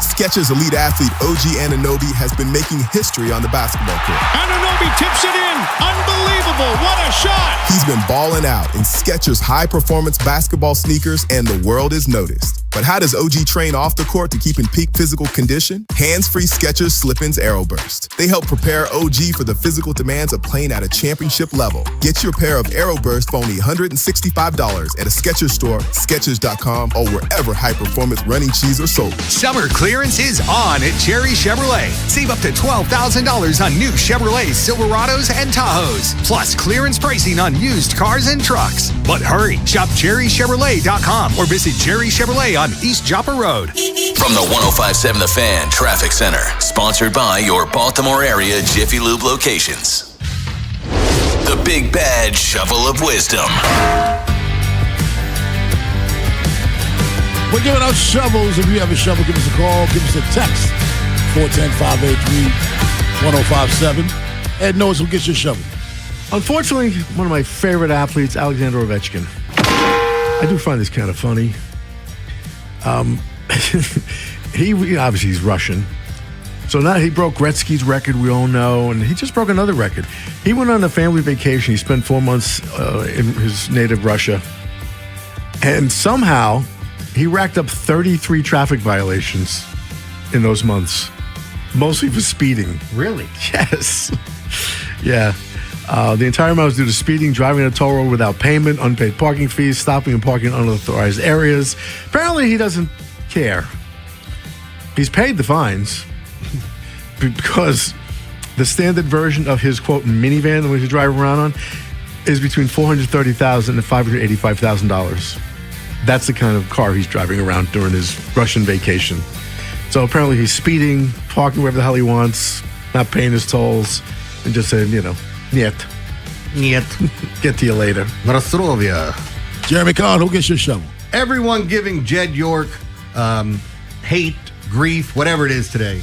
Skechers elite athlete OG Anunoby has been making history on the basketball court. Anunoby tips it in. Unbelievable. What a shot. He's been balling out in Skechers high-performance basketball sneakers, and the world is noticed. But how does OG train off the court to keep in peak physical condition? Hands-free Skechers Slip-ins Aeroburst. They help prepare OG for the physical demands of playing at a championship level. Get your pair of Aeroburst for only $165 at a Skechers store, Skechers.com, or wherever high-performance running shoes are sold. Summer clearance is on at Cherry Chevrolet. Save up to $12,000 on new Chevrolet Silverados and Tahoes. Plus clearance pricing on used cars and trucks. But hurry, shop CherryChevrolet.com or visit Cherry Chevrolet on East Joppa Road. From the 105.7 The Fan Traffic Center, sponsored by your Baltimore area Jiffy Lube locations. The Big Bad Shovel of Wisdom. We're giving out shovels. If you have a shovel, give us a call. Give us a text. 410-583-1057. Ed knows who gets your shovel. Unfortunately, one of my favorite athletes, Alexander Ovechkin. I do find this kind of funny. He obviously he's Russian. So now he broke Gretzky's record, we all know, and he just broke another record. He went on a family vacation. He spent 4 months in his native Russia. And somehow he racked up 33 traffic violations in those months, mostly for speeding. Really? Yes. Yeah. The entire amount was due to speeding, driving a toll road without payment, unpaid parking fees, stopping and parking in unauthorized areas. Apparently, he doesn't care. He's paid the fines because the standard version of his, quote, minivan that he's driving around on is between $430,000 and $585,000. That's the kind of car he's driving around during his Russian vacation. So apparently he's speeding, parking wherever the hell he wants, not paying his tolls, and just saying, Niet. Get to you later. Narastrovia. Jeremy Kahn, who gets your shovel? Everyone giving Jed York hate, grief, whatever it is today.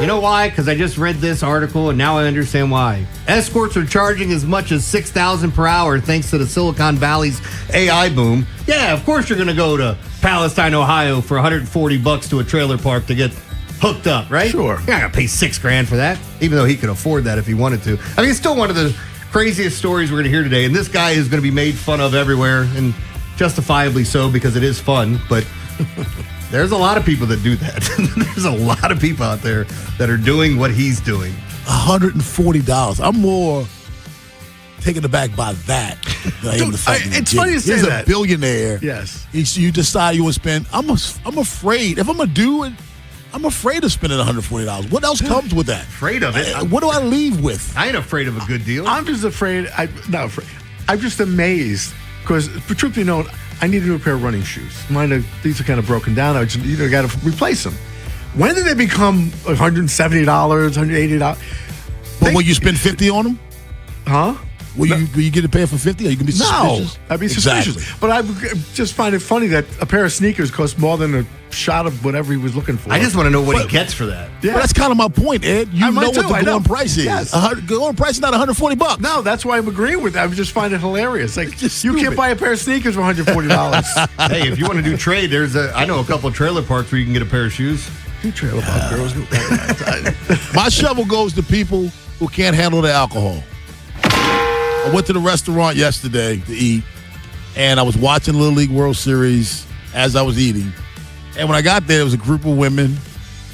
You know why? Because I just read this article and now I understand why. Escorts are charging as much as $6,000 per hour thanks to the Silicon Valley's AI boom. Yeah, of course you're going to go to Palestine, Ohio for $140 to a trailer park to get hooked up, right? Sure. You're not going to pay $6,000 for that, even though he could afford that if he wanted to. I mean, it's still one of the craziest stories we're going to hear today, and this guy is going to be made fun of everywhere, and justifiably so because it is fun, but there's a lot of people that do that. There's a lot of people out there that are doing what he's doing. $140. I'm more taken aback by that It's funny to say He's that. a billionaire. Yes. You decide you want to spend. I'm afraid. If I'm going to do it, I'm afraid of spending $140. What else comes with that? Afraid of it? What do I leave with? I ain't afraid of a good deal. I'm just afraid. Not afraid. I'm just amazed because, truthfully known, I need a new pair of running shoes. These are kind of broken down. I just got to replace them. When did they become $170, $180? But will you spend $50 on them? Huh? Will you get a pair for $50? Or you can be suspicious? No, I'd be suspicious. Exactly. But I just find it funny that a pair of sneakers costs more than a shot of whatever he was looking for. I just want to know what he gets for that. Yeah. Well, that's kind of my point, Ed. You know what the going price is. Yes. Going price is not $140. No, that's why I'm agreeing with that. I just find it hilarious. Like, you can't buy a pair of sneakers for $140. Hey, if you want to do trade, I know a couple of trailer parks where you can get a pair of shoes. Two trailer park girls. My shovel goes to people who can't handle the alcohol. I went to the restaurant yesterday to eat, and I was watching Little League World Series as I was eating. And when I got there was a group of women,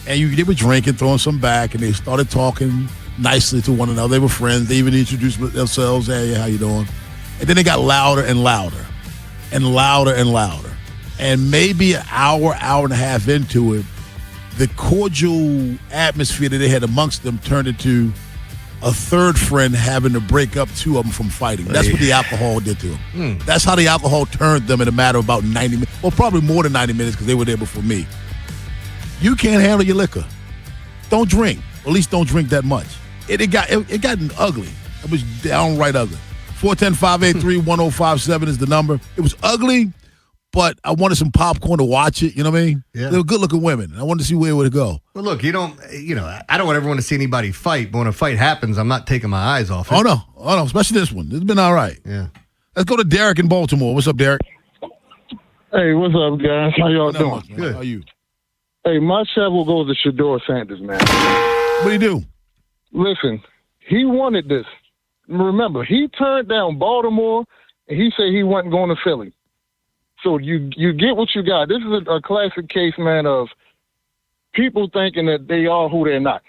and they were drinking, throwing some back, and they started talking nicely to one another. They were friends. They even introduced themselves. Hey, how you doing? And then they got louder and louder and louder and louder. And maybe an hour and a half into it, the cordial atmosphere that they had amongst them turned into a third friend having to break up two of them from fighting. That's what the alcohol did to them. That's how the alcohol turned them in a matter of about 90 minutes. Well, probably more than 90 minutes because they were there before me. You can't handle your liquor. Don't drink. Or at least don't drink that much. It got ugly. It was downright ugly. 410-583-1057 is the number. It was ugly, but I wanted some popcorn to watch it. You know what I mean? Yeah. They were good-looking women. I wanted to see where it would go. Well, look, I don't want everyone to see anybody fight, but when a fight happens, I'm not taking my eyes off it. Oh, no. Especially this one. It's been all right. Yeah. Let's go to Derek in Baltimore. What's up, Derek? Hey, what's up, guys? How y'all doing? Good. How are you? Hey, my shovel goes to Shedeur Sanders, man. What did he do? Listen, he wanted this. Remember, he turned down Baltimore, and he said he wasn't going to Philly. So you get what you got. This is a classic case, man, of people thinking that they are who they're not.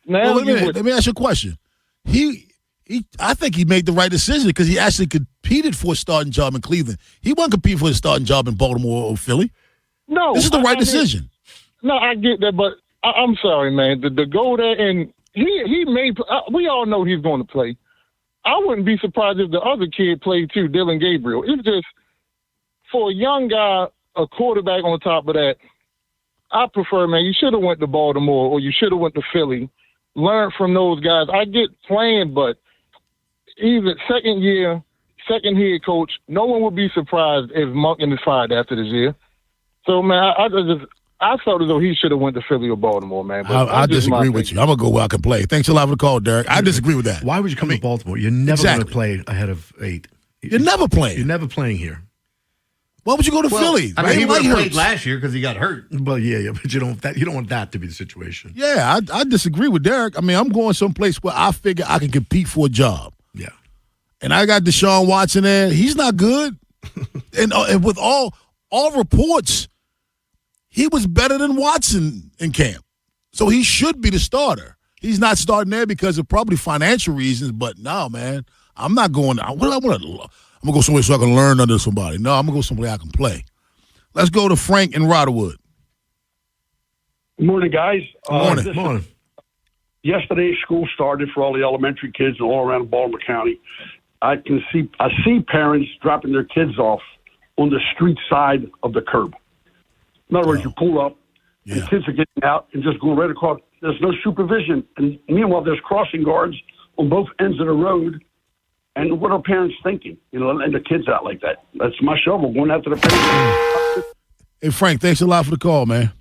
Now, let me ask you a question. I think he made the right decision because he actually competed for a starting job in Cleveland. He wasn't competing for a starting job in Baltimore or Philly. No. This is the right decision. No, I get that, but I'm sorry, man. To go there and he made. We all know he's going to play. I wouldn't be surprised if the other kid played too, Dylan Gabriel. It's just for a young guy, a quarterback on top of that. I prefer, man. You should have went to Baltimore or you should have went to Philly. Learn from those guys. I get playing, but he's a second head coach. No one would be surprised if Monken is fired after this year. So, man, I felt as though he should have went to Philly or Baltimore, man. But I disagree with you. I'm going to go where I can play. Thanks a lot for the call, Derek. I disagree with that. Why would you come to Baltimore? You're never going to play ahead of 8. You're never playing. You're never playing here. Why would you go to Philly? I mean, he would have played last year because he got hurt. Well, yeah, but you don't want that to be the situation. Yeah, I disagree with Derek. I mean, I'm going someplace where I figure I can compete for a job. Yeah. And I got Deshaun Watson there. He's not good. and with all reports, he was better than Watson in camp. So he should be the starter. He's not starting there because of probably financial reasons, but no, man, I'm not going. I'm going to go somewhere so I can learn under somebody. No, I'm going to go somewhere I can play. Let's go to Frank in Rodderwood. Good morning, guys. Morning. Yesterday, school started for all the elementary kids all around Baltimore County. I see parents dropping their kids off on the street side of the curb. In other words, you pull up, and kids are getting out and just going right across. There's no supervision. And meanwhile, there's crossing guards on both ends of the road. And what are parents thinking? Letting the kids out like that. That's my shovel, going after the parents. Hey, Frank, thanks a lot for the call, man.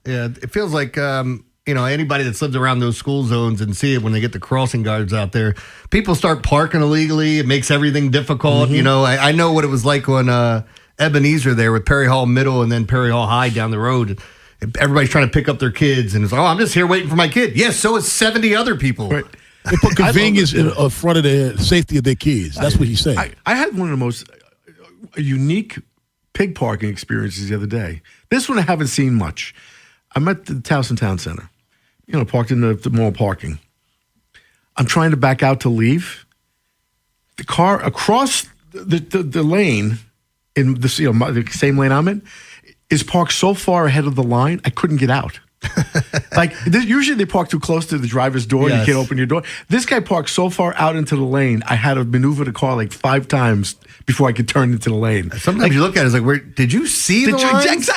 Yeah, it feels like, anybody that's lived around those school zones and see it when they get the crossing guards out there, people start parking illegally. It makes everything difficult. Mm-hmm. I know what it was like on Ebenezer there with Perry Hall Middle and then Perry Hall High down the road. Everybody's trying to pick up their kids, and it's like, I'm just here waiting for my kid. Yes, so is 70 other people. Right. They put convenience in front of the safety of their kids. That's what he's saying. I had one of the most unique pig parking experiences the other day. This one I haven't seen much. I'm at the Towson Town Center, parked in the mall parking. I'm trying to back out to leave. the car across the lane in the same lane I'm in is parked so far ahead of the line I couldn't get out. Usually they park too close to the driver's door. Yes. You can't open your door. This guy parked so far out into the lane, I had to maneuver the car like 5 times before I could turn into the lane. Sometimes you look at it, it's like, did you see the lines?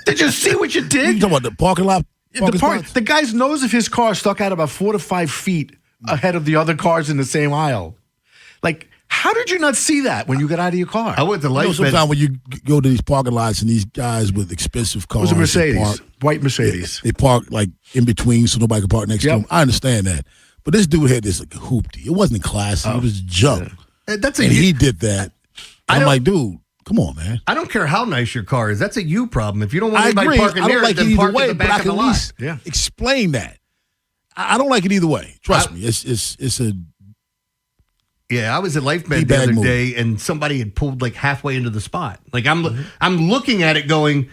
Did you see what you did? You talking about the parking lot? The guy's nose of his car stuck out about 4 to 5 feet ahead of the other cars in the same aisle. Like, how did you not see that when you got out of your car? I went to Life. Sometimes when you go to these parking lots and these guys with expensive cars. It was a Mercedes, white Mercedes. They park like in between so nobody can park next to them. I understand that. But this dude had this like hoopty. It wasn't classy. It was junk. Yeah. He did that. I'm like, dude, come on, man. I don't care how nice your car is. That's a you problem. If you don't want I anybody agree. parking I don't near like it, then it park either way, in the but I back of can the at lot. least explain that. I don't like it either way. Trust me. It's a Yeah, I was at Life Med the other day, and somebody had pulled like halfway into the spot. Like I'm looking at it, going,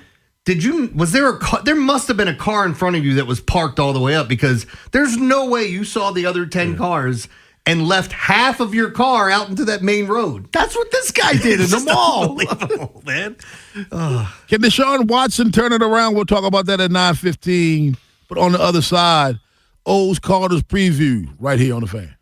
Was there a car? There must have been a car in front of you that was parked all the way up, because there's no way you saw the other 10 cars and left half of your car out into that main road. That's what this guy did in the mall, man. Can Deshaun Watson turn it around? We'll talk about that at 9:15. But on the other side, O's Cardinals preview right here on the Fan.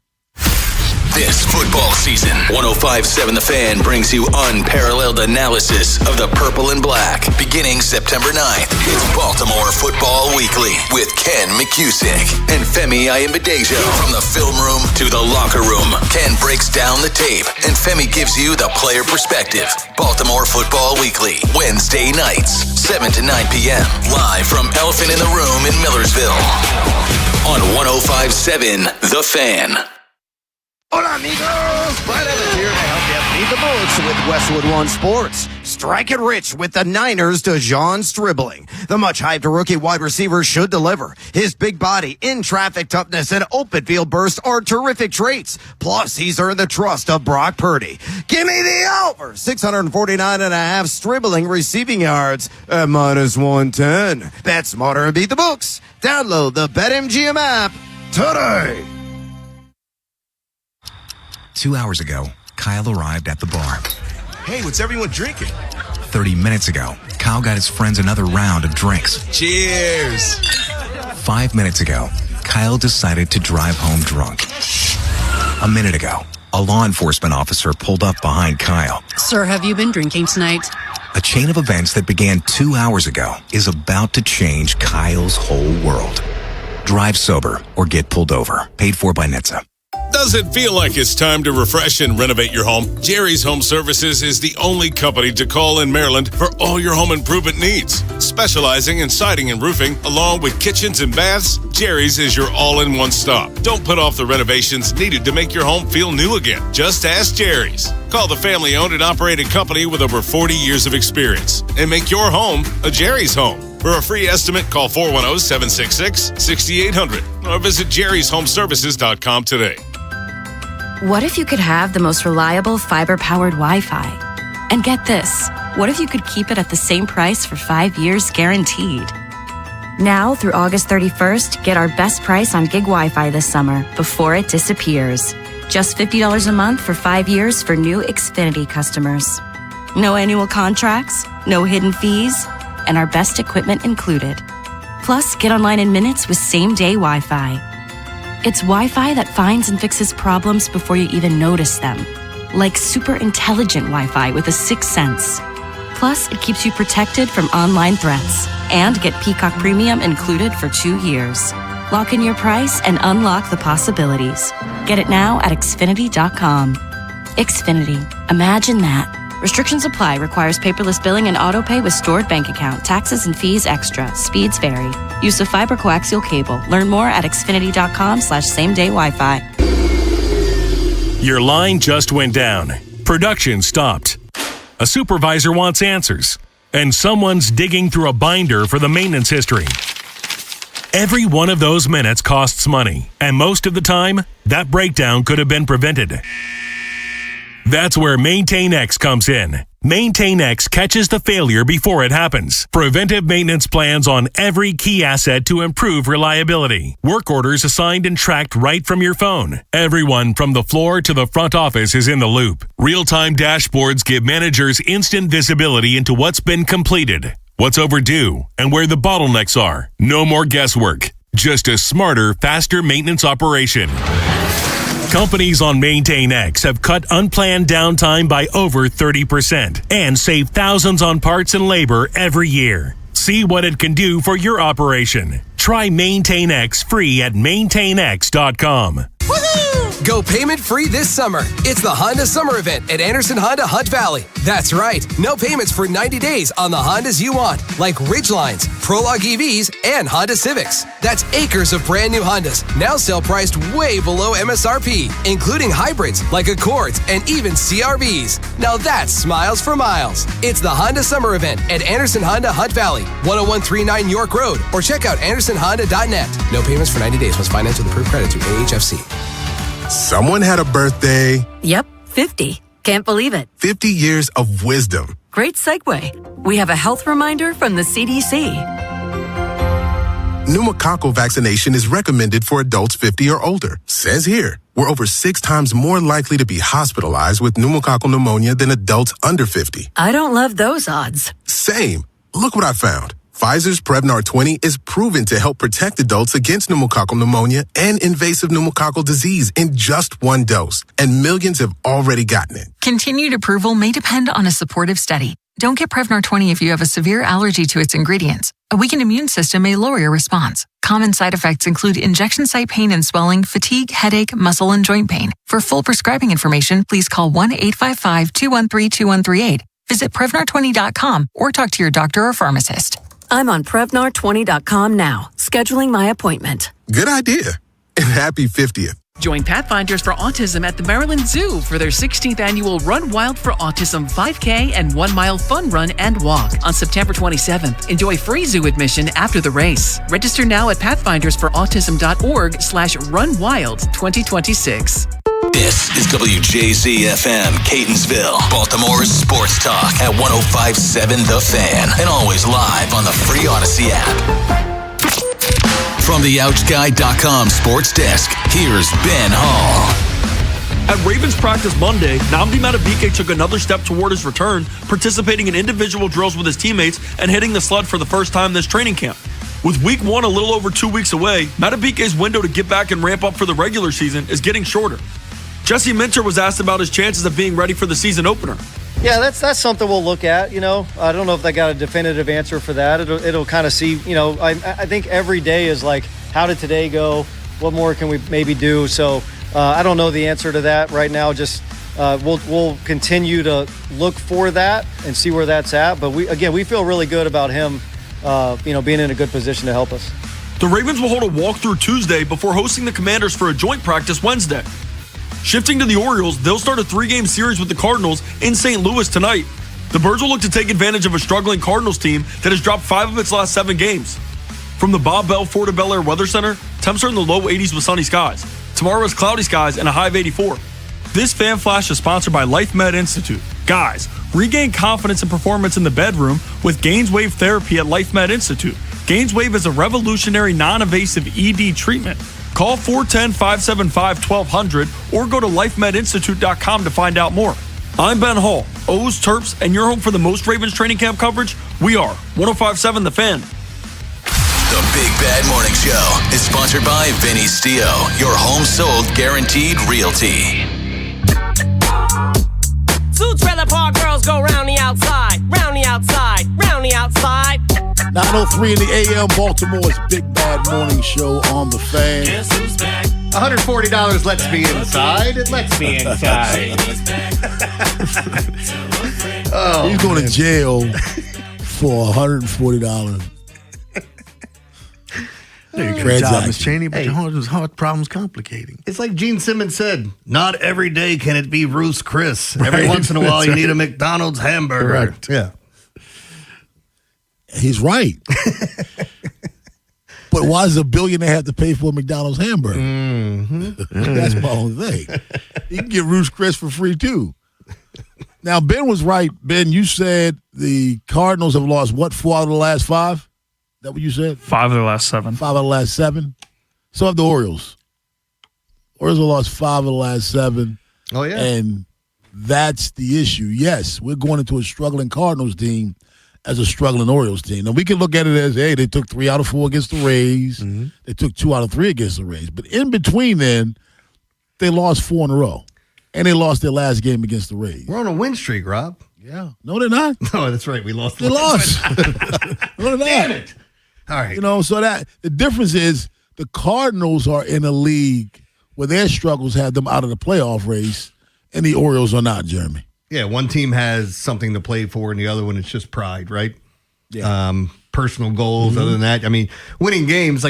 This football season, 105.7 The Fan brings you unparalleled analysis of the purple and black. Beginning September 9th, it's Baltimore Football Weekly with Ken McCusick and Femi Ayimbadejo. From the film room to the locker room, Ken breaks down the tape and Femi gives you the player perspective. Baltimore Football Weekly, Wednesday nights, 7 to 9 p.m. Live from Elephant in the Room in Millersville on 105.7 The Fan. Hola, amigos! Brad Evans here to help you beat the bullets with Westwood One Sports. Strike it rich with the Niners' DeJon Stribling. The much-hyped rookie wide receiver should deliver. His big body, in-traffic toughness, and open field burst are terrific traits. Plus, he's earned the trust of Brock Purdy. Give me the over! 649.5 Stribling receiving yards at -110. Bet smarter and beat the books. Download the BetMGM app today. 2 hours ago, Kyle arrived at the bar. Hey, what's everyone drinking? 30 minutes ago, Kyle got his friends another round of drinks. Cheers! 5 minutes ago, Kyle decided to drive home drunk. A minute ago, a law enforcement officer pulled up behind Kyle. Sir, have you been drinking tonight? A chain of events that began 2 hours ago is about to change Kyle's whole world. Drive sober or get pulled over. Paid for by NHTSA. Does it feel like it's time to refresh and renovate your home? Jerry's Home Services is the only company to call in Maryland for all your home improvement needs. Specializing in siding and roofing, along with kitchens and baths, Jerry's is your all-in-one stop. Don't put off the renovations needed to make your home feel new again. Just ask Jerry's. Call the family-owned and operated company with over 40 years of experience and make your home a Jerry's home. For a free estimate, call 410-766-6800 or visit jerryshomeservices.com today. What if you could have the most reliable fiber-powered Wi-Fi? And get this, what if you could keep it at the same price for 5 years guaranteed? Now through August 31st, get our best price on gig Wi-Fi this summer before it disappears. Just $50 a month for 5 years for new Xfinity customers. No annual contracts, no hidden fees, and our best equipment included. Plus, get online in minutes with same-day Wi-Fi. It's Wi-Fi that finds and fixes problems before you even notice them. Like super intelligent Wi-Fi with a sixth sense. Plus, it keeps you protected from online threats. And get Peacock Premium included for 2 years. Lock in your price and unlock the possibilities. Get it now at Xfinity.com. Xfinity. Imagine that. Restrictions apply. Requires paperless billing and autopay with stored bank account. Taxes and fees extra. Speeds vary. Use of fiber coaxial cable. Learn more at Xfinity.com/same-day Wi-Fi. Your line just went down. Production stopped. A supervisor wants answers. And someone's digging through a binder for the maintenance history. Every one of those minutes costs money. And most of the time, that breakdown could have been prevented. That's where MaintainX comes in. Maintain X catches the failure before it happens. Preventive maintenance plans on every key asset to improve reliability. Work orders assigned and tracked right from your phone. Everyone from the floor to the front office is in the loop. Real-time dashboards give managers instant visibility into what's been completed, what's overdue, and where the bottlenecks are. No more guesswork. Just a smarter, faster maintenance operation. Companies on Maintain X have cut unplanned downtime by over 30% and saved thousands on parts and labor every year. See what it can do for your operation. Try Maintain X free at maintainx.com. Go payment free this summer. It's the Honda Summer Event at Anderson Honda Hunt Valley. That's right. No payments for 90 days on the Hondas you want, like Ridgelines, Prologue EVs, and Honda Civics. That's acres of brand new Hondas, now sale priced way below MSRP, including hybrids like Accords and even CRVs. Now that's smiles for miles. It's the Honda Summer Event at Anderson Honda Hunt Valley, 10139 York Road, or check out AndersonHonda.net. No payments for 90 days. Must finance with approved credit through AHFC. Someone had a birthday. Yep, 50. Can't believe it. 50 years of wisdom. Great segue. We have a health reminder from the CDC. Pneumococcal vaccination is recommended for adults 50 or older. Says here, we're over 6 times more likely to be hospitalized with pneumococcal pneumonia than adults under 50. I don't love those odds. Same. Look what I found. Pfizer's Prevnar 20 is proven to help protect adults against pneumococcal pneumonia and invasive pneumococcal disease in just 1 dose, and millions have already gotten it. Continued approval may depend on a supportive study. Don't get Prevnar 20 if you have a severe allergy to its ingredients. A weakened immune system may lower your response. Common side effects include injection site pain and swelling, fatigue, headache, muscle, and joint pain. For full prescribing information, please call 1-855-213-2138. Visit Prevnar20.com or talk to your doctor or pharmacist. I'm on Prevnar20.com now, scheduling my appointment. Good idea. And happy 50th. Join Pathfinders for Autism at the Maryland Zoo for their 16th annual Run Wild for Autism 5K and 1 mile fun run and walk on September 27th. Enjoy free zoo admission after the race. Register now at pathfindersforautism.org/runwild 2026. This is WJZ-FM, Catonsville, Baltimore's sports talk at 105.7 The Fan, and always live on the free Odyssey app. From the OutGuide.com sports desk, here's Ben Hall. At Ravens practice Monday, Nnamdi Madubuike took another step toward his return, participating in individual drills with his teammates and hitting the sled for the first time this training camp. With week 1 a little over 2 weeks away, Madubuike's window to get back and ramp up for the regular season is getting shorter. Jesse Minter was asked about his chances of being ready for the season opener. Yeah, that's something we'll look at. I don't know if I got a definitive answer for that. It'll kind of see. I think every day is like, how did today go? What more can we maybe do? So I don't know the answer to that right now. Just we'll continue to look for that and see where that's at. But we feel really good about him. Being in a good position to help us. The Ravens will hold a walkthrough Tuesday before hosting the Commanders for a joint practice Wednesday. Shifting to the Orioles, they'll start a 3-game series with the Cardinals in St. Louis tonight. The Birds will look to take advantage of a struggling Cardinals team that has dropped 5 of its last 7 games. From the Bob Bell Ford of Bel Air Weather Center, temps are in the low 80s with sunny skies. Tomorrow is cloudy skies and a high of 84. This Fan Flash is sponsored by Life Med Institute. Guys, regain confidence and performance in the bedroom with Gainswave Therapy at Life Med Institute. Gainswave is a revolutionary non-invasive ED treatment. Call 410-575-1200 or go to lifemedinstitute.com to find out more. I'm Ben Hall, O's, Terps, and your home for the most Ravens training camp coverage. We are 105.7 The Fan. The Big Bad Morning Show is sponsored by Vinny Stio, your home sold guaranteed realty. 2 trailer park girls go round the outside, round the outside, round the outside. 9:03 in the AM, Baltimore's Big Bad Morning Show on The Fan. Guess who's back? $140 lets me inside. It lets me inside. He's going to jail for $140. Great job, Miss Cheney, but your heart problem's complicating. It's like Gene Simmons said, not every day can it be Ruth's Chris. Every once in a while you need a McDonald's hamburger. Correct. Yeah. He's right. But why does a billionaire have to pay for a McDonald's hamburger? Mm-hmm. That's my only thing. You can get Ruth's Chris for free, too. Now, Ben was right. Ben, you said the Cardinals have lost, what, 4 out of the last 5? Is that what you said? 5 of the last 7. 5 out of the last 7? So have the Orioles. Orioles have lost 5 of the last 7. Oh, yeah. And that's the issue. Yes, we're going into a struggling Cardinals team as a struggling Orioles team. Now, we can look at it as, hey, they took 3 out of 4 against the Rays. Mm-hmm. They took 2 out of 3 against the Rays. But in between then, they lost 4 in a row. And they lost their last game against the Rays. We're on a win streak, Rob. Yeah. No, they're not. No, that's right. We lost. They lost. No, they're Damn not. it. All right. You know, so that the difference is the Cardinals are in a league where their struggles had them out of the playoff race, and the Orioles are not, Jeremy. Yeah, one team has something to play for, and the other one is just pride, right? Yeah. Personal goals. Other than that, I mean, winning games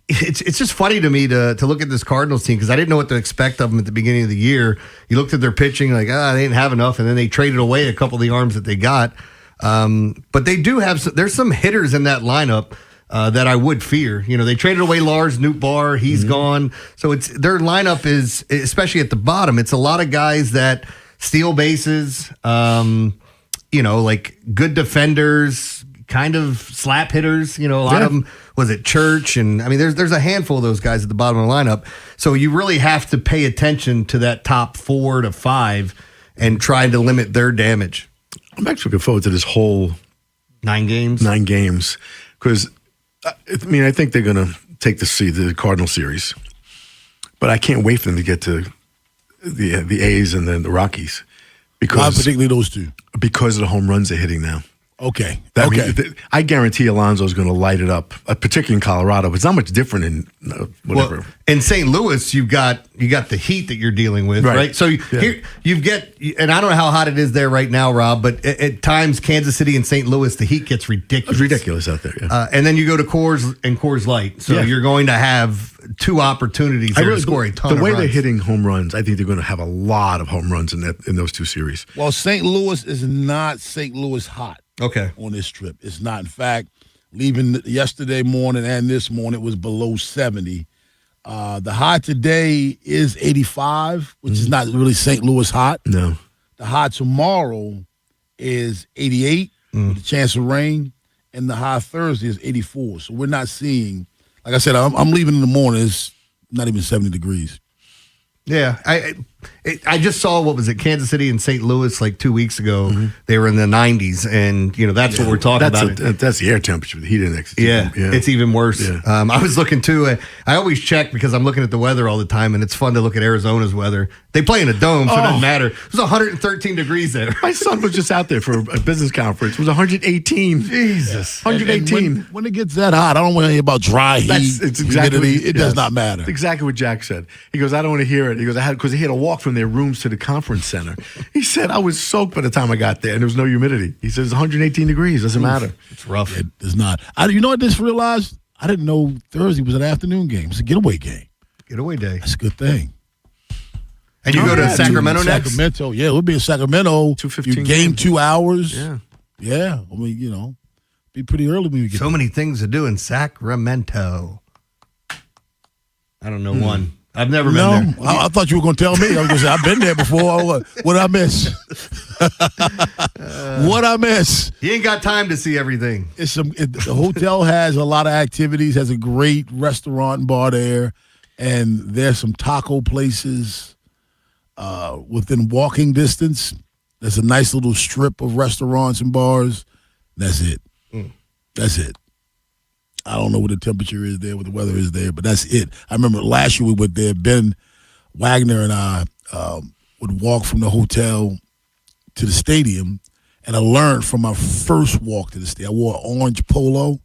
it's just funny to me to look at this Cardinals team because I didn't know what to expect of them at the beginning of the year. You looked at their pitching like, they didn't have enough, and then they traded away a couple of the arms that they got. But they do have there's some hitters in that lineup that I would fear. You know, they traded away Lars Nootbaar. He's gone. So their lineup is, especially at the bottom, it's a lot of guys that steal bases, like good defenders, kind of slap hitters, a lot of them. Was it Church? And I mean, there's a handful of those guys at the bottom of the lineup. So you really have to pay attention to that top 4 to 5 and try to limit their damage. I'm actually looking forward to this whole 9 games. 9 games. Because, I think they're going to take the Cardinal series. But I can't wait for them to get to the A's and then the Rockies. Why particularly those two? Because of the home runs they're hitting now. Okay. I guarantee Alonso's going to light it up, particularly in Colorado. But it's not much different in whatever. Well, in St. Louis, you got the heat that you're dealing with, right? So here you get, and I don't know how hot it is there right now, Rob, but at times Kansas City and St. Louis, the heat gets ridiculous. It's ridiculous out there. Yeah. And then you go to Coors Light, so you're going to have 2 opportunities to score a ton of runs. The way they're hitting home runs, I think they're going to have a lot of home runs in those 2 series. Well, St. Louis is not St. Louis hot. Okay. On this trip. It's not. In fact, leaving yesterday morning and this morning, it was below 70. The high today is 85, which is not really St. Louis hot. No. The high tomorrow is 88 with a chance of rain, and the high Thursday is 84. So we're not seeing, like I said, I'm leaving in the morning. It's not even 70 degrees. Yeah, I just saw, what was it, Kansas City and St. Louis like 2 weeks ago. Mm-hmm. They were in the 90s, and that's what we're talking about. That's the air temperature, the heat index. It's even worse. Yeah. I was looking too. I always check because I'm looking at the weather all the time, and it's fun to look at Arizona's weather. They play in a dome, so it doesn't matter. It was 113 degrees there. My son was just out there for a business conference. It was 118. Jesus, 118. When it gets that hot, I don't want to hear about dry heat. It's exactly humidity. It does not matter. It's exactly what Jack said. He goes, I don't want to hear it. He goes, because he had to walk from their rooms to the conference center. He said, I was soaked by the time I got there, and there was no humidity. He says, 118 degrees. Doesn't matter. It's rough. It does not. You know what I just realized? I didn't know Thursday was an afternoon game. It's a getaway game. Getaway day. That's a good thing. And you go to Sacramento next? Sacramento, yeah. We'll be in Sacramento. 2:15 game 2 hours. Yeah. Yeah. I mean, be pretty early when we get so many things to do in Sacramento. I don't know one. I've never been there. I thought you were going to tell me. I was going to say, I've been there before. What I miss? What I miss? You ain't got time to see everything. The hotel has a lot of activities, has a great restaurant and bar there, and there's some taco places within walking distance. There's a nice little strip of restaurants and bars. That's it. That's it. I don't know what the temperature is there, what the weather is there, but that's it. I remember last year we went there. Ben Wagner and I would walk from the hotel to the stadium, and I learned from my first walk to the stadium. I wore an orange polo,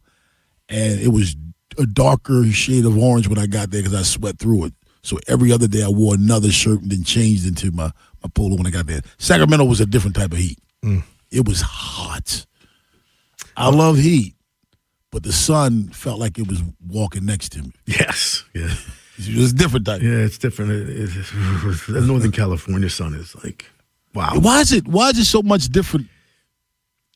and it was a darker shade of orange when I got there because I sweat through it. So every other day I wore another shirt and then changed into my polo when I got there. Sacramento was a different type of heat. It was hot. I love heat. But the sun felt like it was walking next to me. Yes. Yeah. It was different type. Yeah, it's different. The Northern California sun is like, wow. Why is it so much different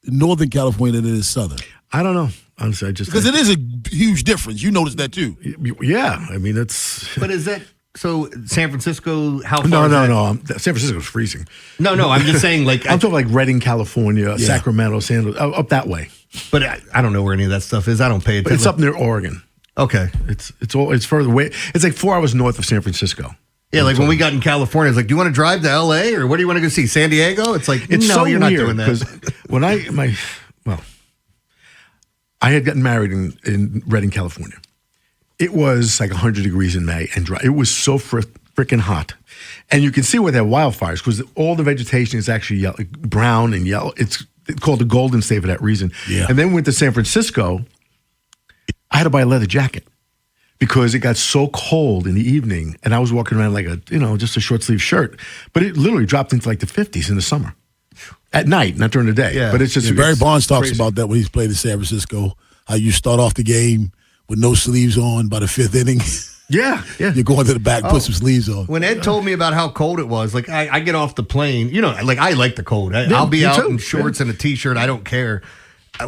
in Northern California than it is Southern? I don't know. Honestly, because it is a huge difference. You noticed that too. Yeah. I mean, it's. But is that So San Francisco, how far? No. San Francisco's freezing. No. I'm just saying, like I'm talking like Redding, California, Sacramento, San Luis, up that way. But I don't know where any of that stuff is. I don't pay attention. But it's up near Oregon. Okay, it's further away. It's like 4 hours north of San Francisco. Yeah, like when we got in California, it's like, do you want to drive to L.A. or what do you want to go see? San Diego? It's like, it's no, so you're weird, not doing that. Because when I had gotten married in Redding, California. It was like 100 degrees in May and dry. It was so freaking hot. And you can see where there are wildfires because all the vegetation is actually yellow, brown and yellow. It's called the Golden State for that reason. Yeah. And then went to San Francisco. I had to buy a leather jacket because it got so cold in the evening. And I was walking around like just a short sleeve shirt. But it literally dropped into like the 50s in the summer. At night, not during the day. Yeah. But it's just Barry Bonds talks crazy about that when he's played in San Francisco, how you start off the game with no sleeves on by the 5th inning. Yeah. You're going to the back, put some sleeves on. When Ed told me about how cold it was, like I get off the plane, like I like the cold. I'll be out in shorts and a t-shirt. I don't care.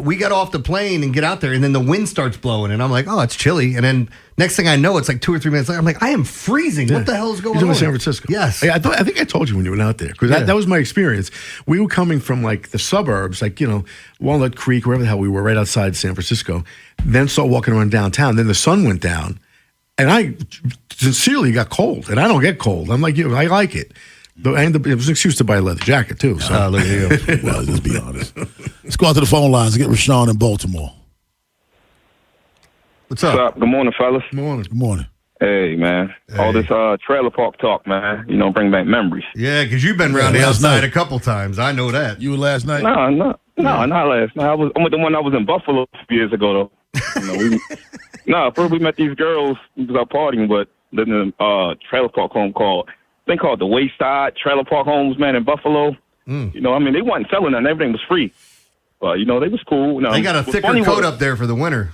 We got off the plane and get out there, and then the wind starts blowing, and I'm like, oh, it's chilly. And then next thing I know, it's like 2 or 3 minutes later. I'm like, I am freezing. Yeah. What the hell is going You're on? in San Francisco. Yes. I think I told you when you went out there because that was my experience. We were coming from like the suburbs, like, Walnut Creek, wherever the hell we were, right outside San Francisco. Then started walking around downtown. Then the sun went down, and I sincerely got cold. And I don't get cold. I'm like you. I like it. And it was an excuse to buy a leather jacket, too. So. Look at you. Well, let's be honest. Let's go out to the phone lines and get Rashawn in Baltimore. What's up? Good morning, fellas. Good morning. Hey, man. Hey. All this trailer park talk, man, bring back memories. Yeah, because you've been around the outside a couple times. I know that. You were last night? No, not last night. I'm with the one I was in Buffalo a few years ago, though. First we met these girls we was out partying with, living in a trailer park home called the Wayside Trailer Park Homes, man, in Buffalo. They wasn't selling nothing. Everything was free. But, they was cool. They got a thicker coat up there for the winter.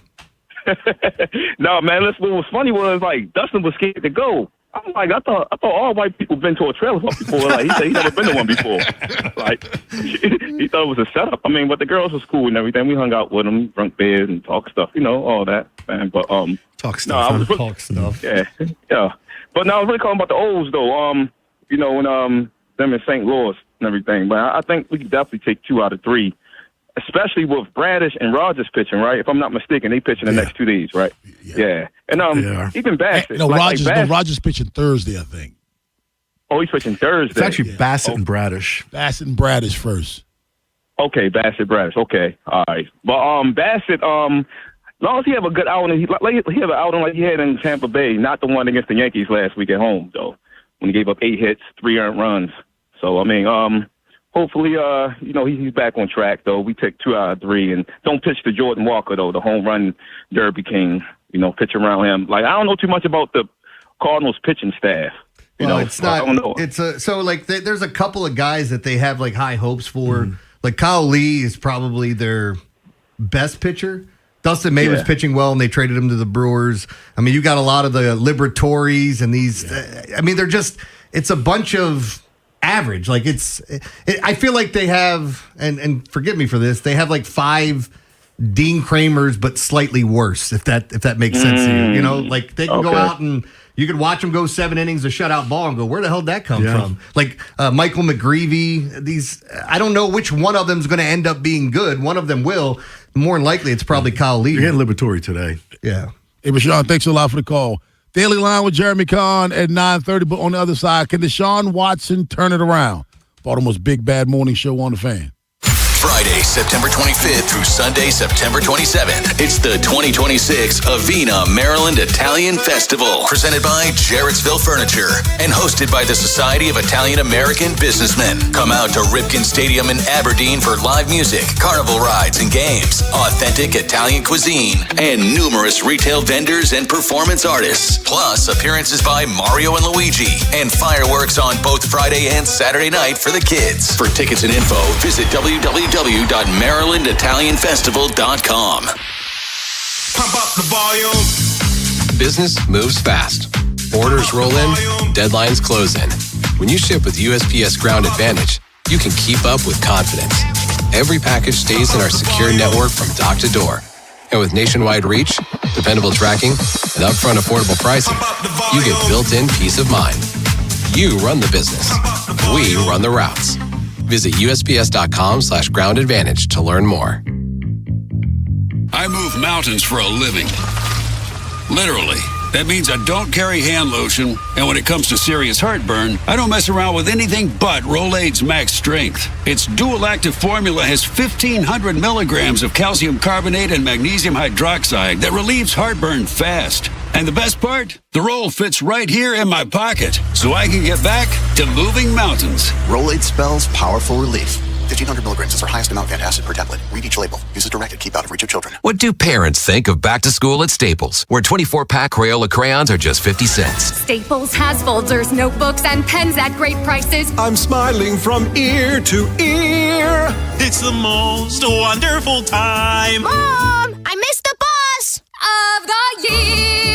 No, man, what was funny was, like, Dustin was scared to go. I'm like, I thought all white people been to a trailer park before. Like, he said he never been to one before. Like, he thought it was a setup. But the girls was cool and everything. We hung out with them, drunk beers and talk stuff, all that, man. But, talk stuff. Talk stuff. Yeah. But now I was really calling about the O's, though. When them in St. Louis and everything. But I think we could definitely take 2 out of 3, especially with Bradish and Rogers pitching, right? If I'm not mistaken, they pitching the next 2 days, right? Yeah. And even Bassett. Rogers pitching Thursday, I think. Oh, he's pitching Thursday. It's actually Bassett and Bradish. Bassett and Bradish first. Okay, Bassett, Bradish. Okay, all right. But Bassett, as long as he have a good outing, he have an outing like he had in Tampa Bay, not the one against the Yankees last week at home, though, when he gave up 8 hits, 3 earned runs. So, hopefully, he's back on track, though. We take 2 out of 3, and don't pitch to Jordan Walker, though, the home run derby king, pitch around him. Like, I don't know too much about the Cardinals pitching staff. It's not. I don't know. There's a couple of guys that they have, like, high hopes for. Mm-hmm. Like, Kyle Lee is probably their best pitcher. Dustin May was pitching well, and they traded him to the Brewers. You got a lot of the Liberatores and these. They're just. It's a bunch of average. Like I feel like they have, and forgive me for this. They have like 5 Dean Kramers, but slightly worse. If that makes sense to you, like they can go out and you could watch them go 7 innings of shutout ball and go, where the hell did that come from? Like Michael McGreevy. These I don't know which one of them is going to end up being good. One of them will. More than likely, it's probably Kyle Lee. You're getting Liberatore today. Yeah. Hey, Rashawn, thanks a lot for the call. Daily Line with Jeremy Kahn at 9:30. But on the other side, can Deshaun Watson turn it around? Baltimore's big bad morning show on the Fan. Friday, September 25th through Sunday, September 27th. It's the 2026 Avena Maryland Italian Festival, presented by Jarrettsville Furniture and hosted by the Society of Italian American Businessmen. Come out to Ripken Stadium in Aberdeen for live music, carnival rides and games, authentic Italian cuisine, and numerous retail vendors and performance artists. Plus, appearances by Mario and Luigi, and fireworks on both Friday and Saturday night for the kids. For tickets and info, visit www.marylanditalianfestival.com. Pump up the volume. Business moves fast. Orders roll in, deadlines close in. When you ship with USPS Ground Advantage, you can keep up with confidence. Every package stays in our secure network from dock to door. And with nationwide reach, dependable tracking, And upfront affordable pricing, you get built-in peace of mind. You run the business. We run the routes. Visit USPS.com/Ground Advantage to learn more. I move mountains for a living. Literally. That means I don't carry hand lotion, and when it comes to serious heartburn, I don't mess around with anything but Rolaids Max Strength. Its dual-active formula has 1,500 milligrams of calcium carbonate and magnesium hydroxide that relieves heartburn fast. And the best part? The roll fits right here in my pocket, so I can get back to moving mountains. Rolaids spells powerful relief. 1,500 milligrams is our highest amount of antacid per tablet. Read each label. Use as directed. Keep out of reach of children. What do parents think of back to school at Staples, where 24-pack Crayola crayons are just 50 cents? Staples has folders, notebooks, and pens at great prices. I'm smiling from ear to ear. It's the most wonderful time. Mom, I missed the bus of the year.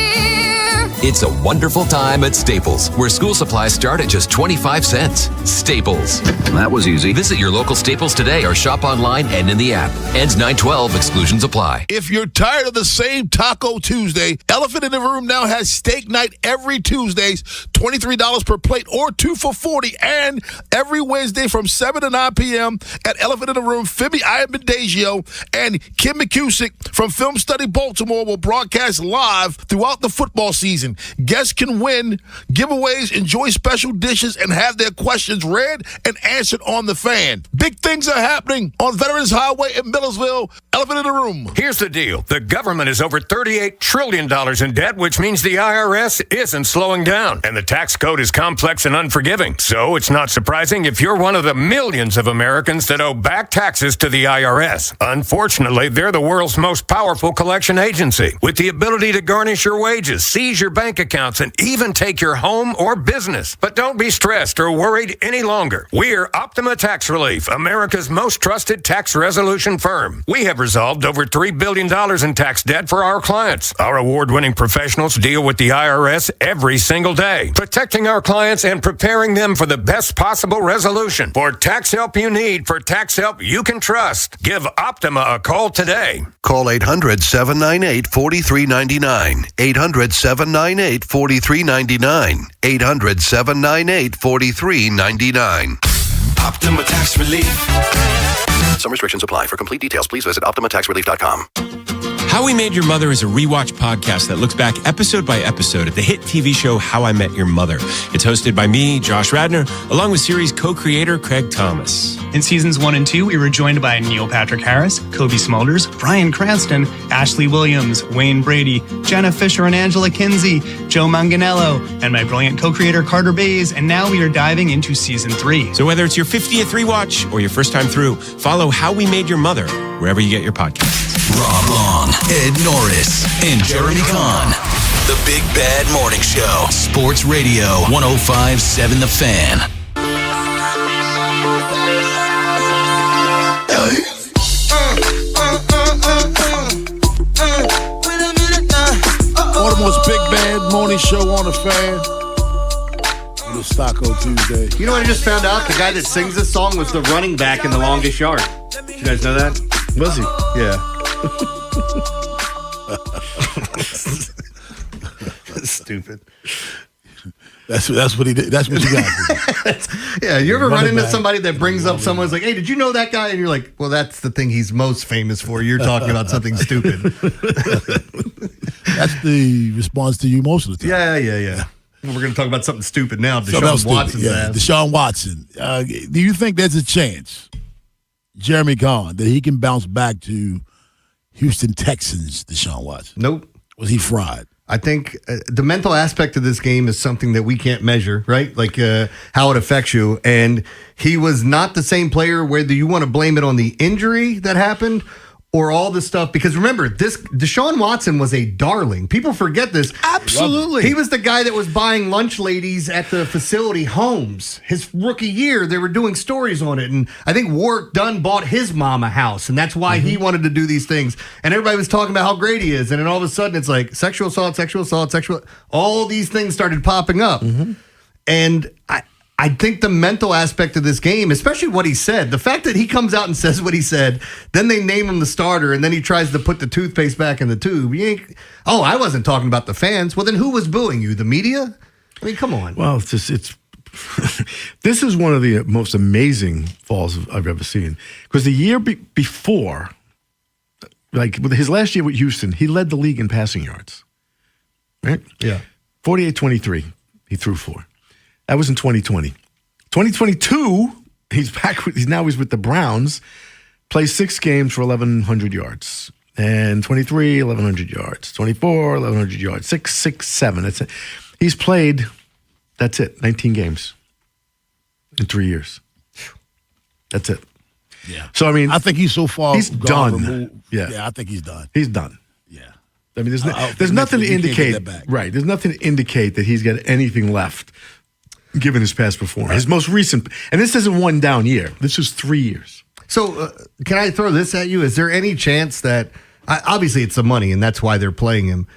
It's a wonderful time at Staples, where school supplies start at just 25 cents. Staples. That was easy. Visit your local Staples today or shop online and in the app. Ends 9/12. Exclusions apply. If you're tired of the same Taco Tuesday, Elephant in the Room now has steak night every Tuesdays, $23 per plate or 2 for $40. And every Wednesday from 7 to 9 p.m. at Elephant in the Room, Phoebe Iambendagio and Kim McCusick from Film Study Baltimore will broadcast live throughout the football season. Guests can win giveaways, enjoy special dishes, and have their questions read and answered on The Fan. Big things are happening on Veterans Highway in Millersville. Elephant in the Room. Here's the deal. The government is over $38 trillion in debt, which means the IRS isn't slowing down. And the tax code is complex and unforgiving. So it's not surprising if you're one of the millions of Americans that owe back taxes to the IRS. Unfortunately, they're the world's most powerful collection agency, with the ability to garnish your wages, seize your bank accounts, and even take your home or business. But don't be stressed or worried any longer. We're Optima Tax Relief, America's most trusted tax resolution firm. We have resolved over $3 billion in tax debt for our clients. Our award-winning professionals deal with the IRS every single day, protecting our clients and preparing them for the best possible resolution. For tax help you need, for tax help you can trust, give Optima a call today. Call 800-798-4399. 800-798-4399. 800-798-4399. Optima Tax Relief. Some restrictions apply. For complete details, please visit OptimaTaxRelief.com. How We Made Your Mother is a rewatch podcast that looks back episode by episode at the hit TV show How I Met Your Mother. It's hosted by me, Josh Radnor, along with series co-creator Craig Thomas. In seasons 1 and 2, we were joined by Neil Patrick Harris, Kobe Smulders, Bryan Cranston, Ashley Williams, Wayne Brady, Jenna Fisher and Angela Kinsey, Joe Manganiello, and my brilliant co-creator Carter Bays. And now we are diving into season 3. So whether it's your 50th rewatch or your first time through, follow How We Made Your Mother wherever you get your podcasts. Rob Long, Ed Norris, and Jeremy Kahn. The Big Bad Morning Show. Sports Radio 105.7 The Fan. Baltimore's Big Bad Morning Show on The Fan. Little Taco Tuesday. You know what I just found out? The guy that sings this song was the running back in The Longest Yard. Did you guys know that? Was he? Yeah. Stupid. That's what he did. That's what you got. Yeah, you ever run into somebody that brings up someone's like, hey, did you know that guy? And you're like, well, that's the thing he's most famous for. You're talking about something stupid. That's the response to you most of the time. Yeah. We're going to talk about something stupid now. Deshaun Watson's ass. Deshaun Watson. Do you think there's a chance, Jeremy Kahn, that he can bounce back to Houston Texans Deshaun Watson? Nope. Was he fried? I think the mental aspect of this game is something that we can't measure, right? Like how it affects you. And he was not the same player, whether you want to blame it on the injury that happened or all this stuff. Because remember, Deshaun Watson was a darling. People forget this. Absolutely. He was the guy that was buying lunch ladies at the facility homes. His rookie year, they were doing stories on it. And I think Warwick Dunn bought his mom a house. And that's why he wanted to do these things. And everybody was talking about how great he is. And then all of a sudden, it's like sexual assault. All these things started popping up. And I I think the mental aspect of this game, especially what he said, the fact that he comes out and says what he said, then they name him the starter, and then he tries to put the toothpaste back in the tube. I wasn't talking about the fans. Well, then who was booing you? The media? I mean, come on. Well, it's this is one of the most amazing falls I've ever seen. Because the year before, like with his last year with Houston, he led the league in passing yards. Right? Yeah. 48-23, he threw 4. That was in 2020. 2022, he's with the Browns, plays 6 games for 1,100 yards. And 23, 1,100 yards. 24, 1,100 yards. 6, 7. That's it. He's played, that's it, 19 games in 3 years. That's it. Yeah. So, I mean, I think he's so far. He's done. Removed. Yeah, I think he's done. He's done. Yeah. I mean, there's nothing to indicate. Right. There's nothing to indicate that he's got anything left, given his past performance. Right. His most recent, and this isn't one down year. This is 3 years. So, can I throw this at you? Is there any chance that, obviously it's the money, and that's why they're playing him,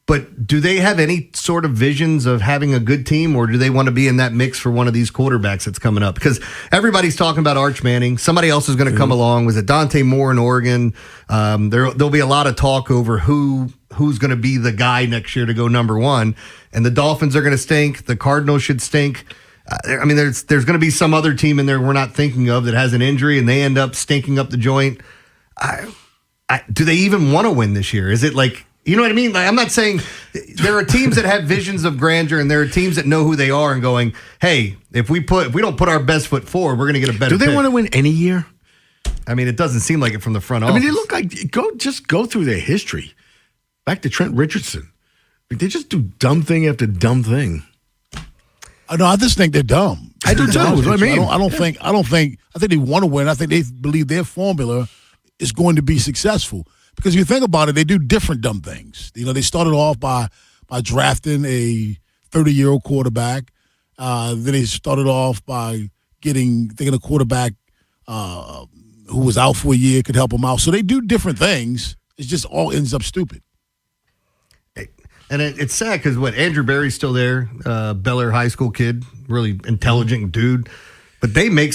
but do they have any sort of visions of having a good team, or do they want to be in that mix for one of these quarterbacks that's coming up? Because everybody's talking about Arch Manning. Somebody else is going to come along. Was it Dante Moore in Oregon? There'll be a lot of talk over who's going to be the guy next year to go number 1. And the Dolphins are going to stink. The Cardinals should stink. I mean, there's going to be some other team in there we're not thinking of that has an injury, and they end up stinking up the joint. Do they even want to win this year? Is it like, you know what I mean? Like, I'm not saying there are teams that have visions of grandeur, and there are teams that know who they are and going, hey, if we don't put our best foot forward, we're going to get a better. Do they want to win any year? I mean, it doesn't seem like it from the front office. I mean, they look like go through their history. Back to Trent Richardson. They just do dumb thing after dumb thing. No, I just think they're dumb. I do too. That's what I mean. I think they want to win. I think they believe their formula is going to be successful. Because if you think about it, they do different dumb things. You know, they started off by drafting a 30-year-old quarterback. Then they started off by thinking a quarterback who was out for a year could help them out. So they do different things. It just all ends up stupid. And it's sad because Andrew Berry's still there, Bel Air High School kid, really intelligent dude. But they make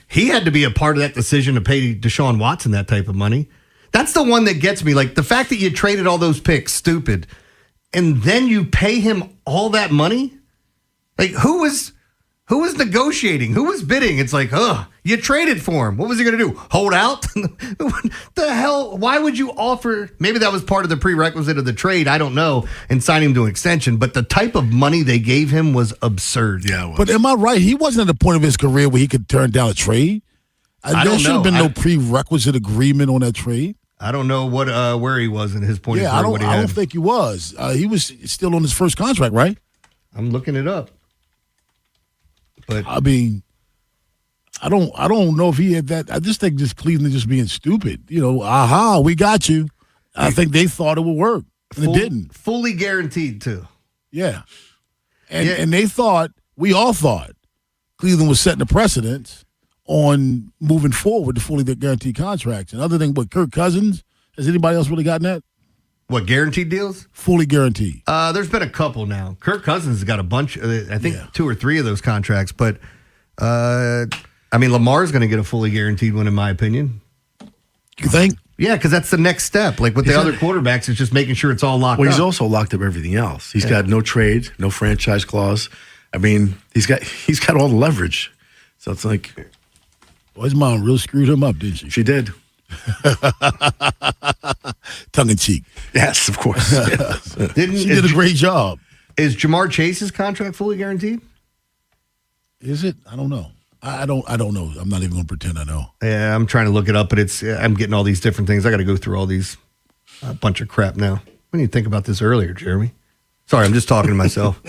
he had to be a part of that decision to pay Deshaun Watson that type of money. That's the one that gets me. Like, the fact that you traded all those picks, stupid, and then you pay him all that money? Like, who was negotiating? Who was bidding? It's like, you traded for him. What was he going to do? Hold out? The hell? Why would you offer? Maybe that was part of the prerequisite of the trade. I don't know. And sign him to an extension. But the type of money they gave him was absurd. Yeah, it was. But am I right? He wasn't at the point of his career where he could turn down a trade. There should have been no prerequisite agreement on that trade. I don't know where he was in his point of career. I don't think he was. He was still on his first contract, right? I'm looking it up. But I mean, I don't know if he had that. I just think Cleveland just being stupid. You know, we got you. I think they thought it would work, and it didn't. Fully guaranteed too. Yeah, and we all thought Cleveland was setting the precedent on moving forward to fully guaranteed contracts. And other than Kirk Cousins, has anybody else really gotten that? What, guaranteed deals? Fully guaranteed. There's been a couple now. Kirk Cousins has got a bunch, I think 2 or 3 of those contracts. But, I mean, Lamar's going to get a fully guaranteed one, in my opinion. You think? Yeah, because that's the next step. Like with the other quarterbacks, it's just making sure it's all locked up. Well, he's also locked up everything else. He's got no trade, no franchise clause. I mean, he's got all the leverage. So it's like... Well, his mom really screwed him up, didn't she? She did. Tongue in cheek. Yes, of course. Yes. She did a great job. Is Jamar Chase's contract fully guaranteed? Is it? I don't know. I don't know. I'm not even going to pretend I know. Yeah, I'm trying to look it up, but I'm getting all these different things. I got to go through all these bunch of crap now. We didn't think about this earlier, Jeremy. Sorry, I'm just talking to myself.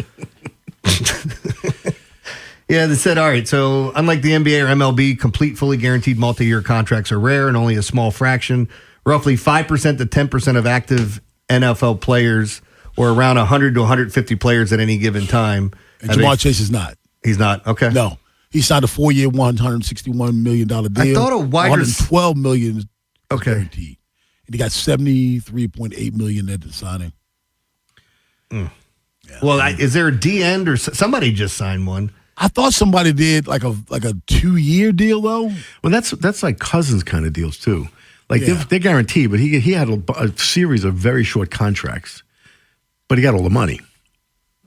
Yeah, they said, all right, so unlike the NBA or MLB, complete, fully guaranteed multi-year contracts are rare and only a small fraction. Roughly 5% to 10% of active NFL players, or around 100 to 150 players at any given time. And Jamar Chase is not. He's not? Okay. No. He signed a 4-year, $161 million deal. I thought a wider... $112 million was guaranteed. And he got $73.8 million at the signing. Yeah. Well, is there a D-end or somebody just signed one? I thought somebody did like a 2-year deal though. Well, that's like Cousins kind of deals too. Like they're guaranteed, but he had a series of very short contracts, but he got all the money.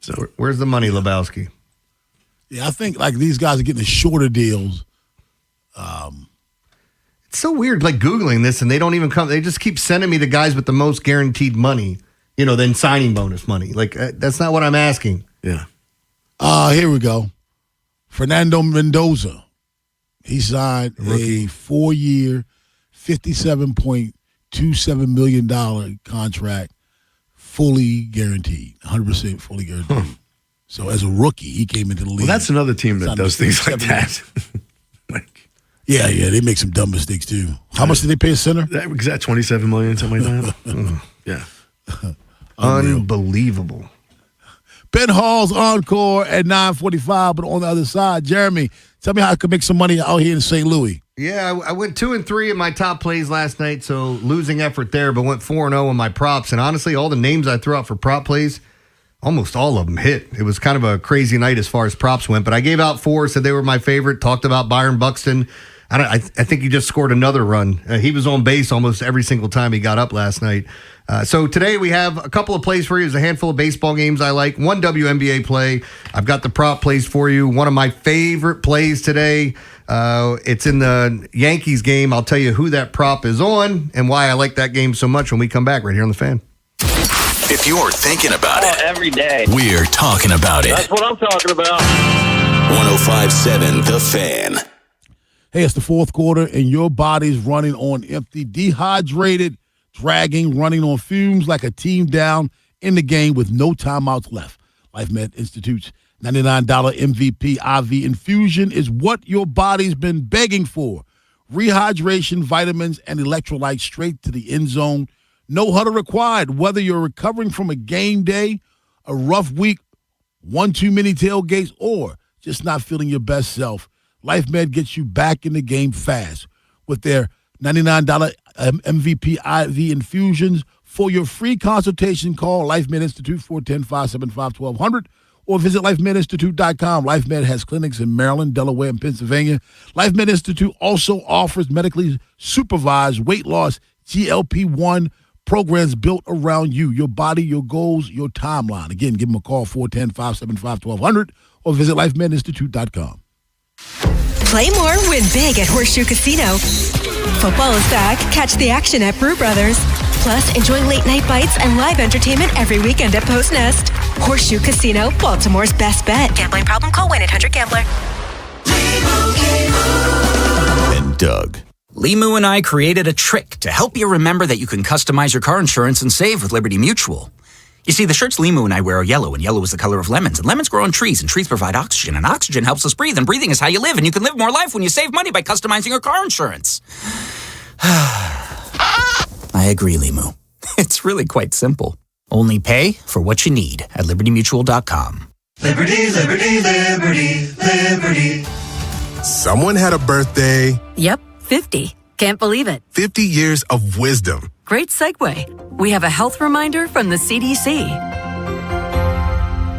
So where's the money, Lebowski? Yeah, I think like these guys are getting the shorter deals. It's so weird, like Googling this, and they don't even come. They just keep sending me the guys with the most guaranteed money, than signing bonus money. Like, that's not what I'm asking. Yeah. Here we go. Fernando Mendoza. He signed a 4-year, $57.27 million contract, fully guaranteed, 100% fully guaranteed. So as a rookie, he came into the league. Well, that's another team that does things like that. Yeah, they make some dumb mistakes too. How much did they pay a center? That $27 million, something like that. Yeah. Unbelievable. Ben Hall's encore at 9:45, but on the other side, Jeremy, tell me how I could make some money out here in St. Louis. Yeah, I went 2-3 in my top plays last night, so losing effort there, but went 4-0 in my props. And honestly, all the names I threw out for prop plays, almost all of them hit. It was kind of a crazy night as far as props went, but I gave out 4, said they were my favorite, talked about Byron Buxton. I think he just scored another run. He was on base almost every single time he got up last night. So today we have a couple of plays for you. There's a handful of baseball games I like. One WNBA play. I've got the prop plays for you. One of my favorite plays today. It's in the Yankees game. I'll tell you who that prop is on and why I like that game so much when we come back right here on The Fan. If you're thinking about it, every day, we're talking about it. That's what I'm talking about. 105.7 The Fan. Hey, it's the fourth quarter, and your body's running on empty, dehydrated, dragging, running on fumes like a team down in the game with no timeouts left. LifeMed Institute's $99 MVP IV infusion is what your body's been begging for. Rehydration, vitamins, and electrolytes straight to the end zone. No huddle required. Whether you're recovering from a game day, a rough week, one too many tailgates, or just not feeling your best self, LifeMed gets you back in the game fast with their $99 MVP IV infusions. For your free consultation, call LifeMed Institute 410-575-1200 or visit lifemedinstitute.com. LifeMed has clinics in Maryland, Delaware, and Pennsylvania. LifeMed Institute also offers medically supervised weight loss GLP-1 programs built around you, your body, your goals, your timeline. Again, give them a call, 410-575-1200 or visit lifemedinstitute.com. Play more, win big at Horseshoe Casino. Football is back. Catch the action at Brew Brothers. Plus, enjoy late-night bites and live entertainment every weekend at Post Nest. Horseshoe Casino, Baltimore's best bet. Gambling problem? Call 1-800-GAMBLER. And Doug. Limu and I created a trick to help you remember that you can customize your car insurance and save with Liberty Mutual. You see, the shirts Limu and I wear are yellow, and yellow is the color of lemons, and lemons grow on trees, and trees provide oxygen, and oxygen helps us breathe, and breathing is how you live, and you can live more life when you save money by customizing your car insurance. I agree, Limu. It's really quite simple. Only pay for what you need at libertymutual.com. Liberty, liberty, liberty, liberty. Someone had a birthday. Yep, 50. Can't believe it. 50 years of wisdom. Great segue. We have a health reminder from the CDC.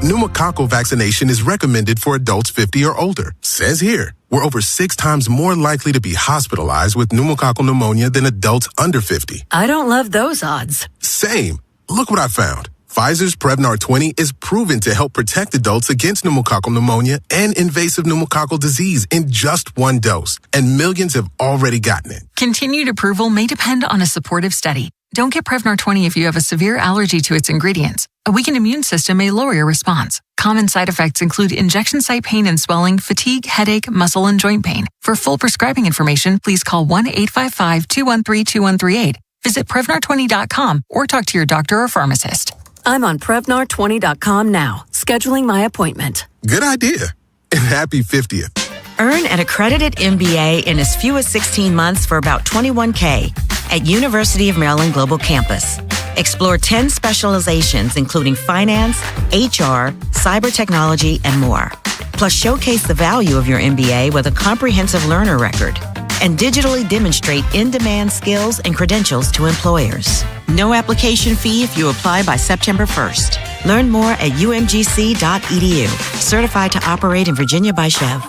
Pneumococcal vaccination is recommended for adults 50 or older. Says here, we're over 6 times more likely to be hospitalized with pneumococcal pneumonia than adults under 50. I don't love those odds. Same. Look what I found. Pfizer's Prevnar 20 is proven to help protect adults against pneumococcal pneumonia and invasive pneumococcal disease in just 1 dose. And millions have already gotten it. Continued approval may depend on a supportive study. Don't get Prevnar 20 if you have a severe allergy to its ingredients. A weakened immune system may lower your response. Common side effects include injection site pain and swelling, fatigue, headache, muscle, and joint pain. For full prescribing information, please call 1-855-213-2138. Visit Prevnar20.com or talk to your doctor or pharmacist. I'm on Prevnar20.com now, scheduling my appointment. Good idea. And happy 50th. Earn an accredited MBA in as few as 16 months for about $21K at University of Maryland Global Campus. Explore 10 specializations, including finance, HR, cyber technology, and more. Plus, showcase the value of your MBA with a comprehensive learner record and digitally demonstrate in-demand skills and credentials to employers. No application fee if you apply by September 1st. Learn more at umgc.edu. Certified to operate in Virginia by Chev.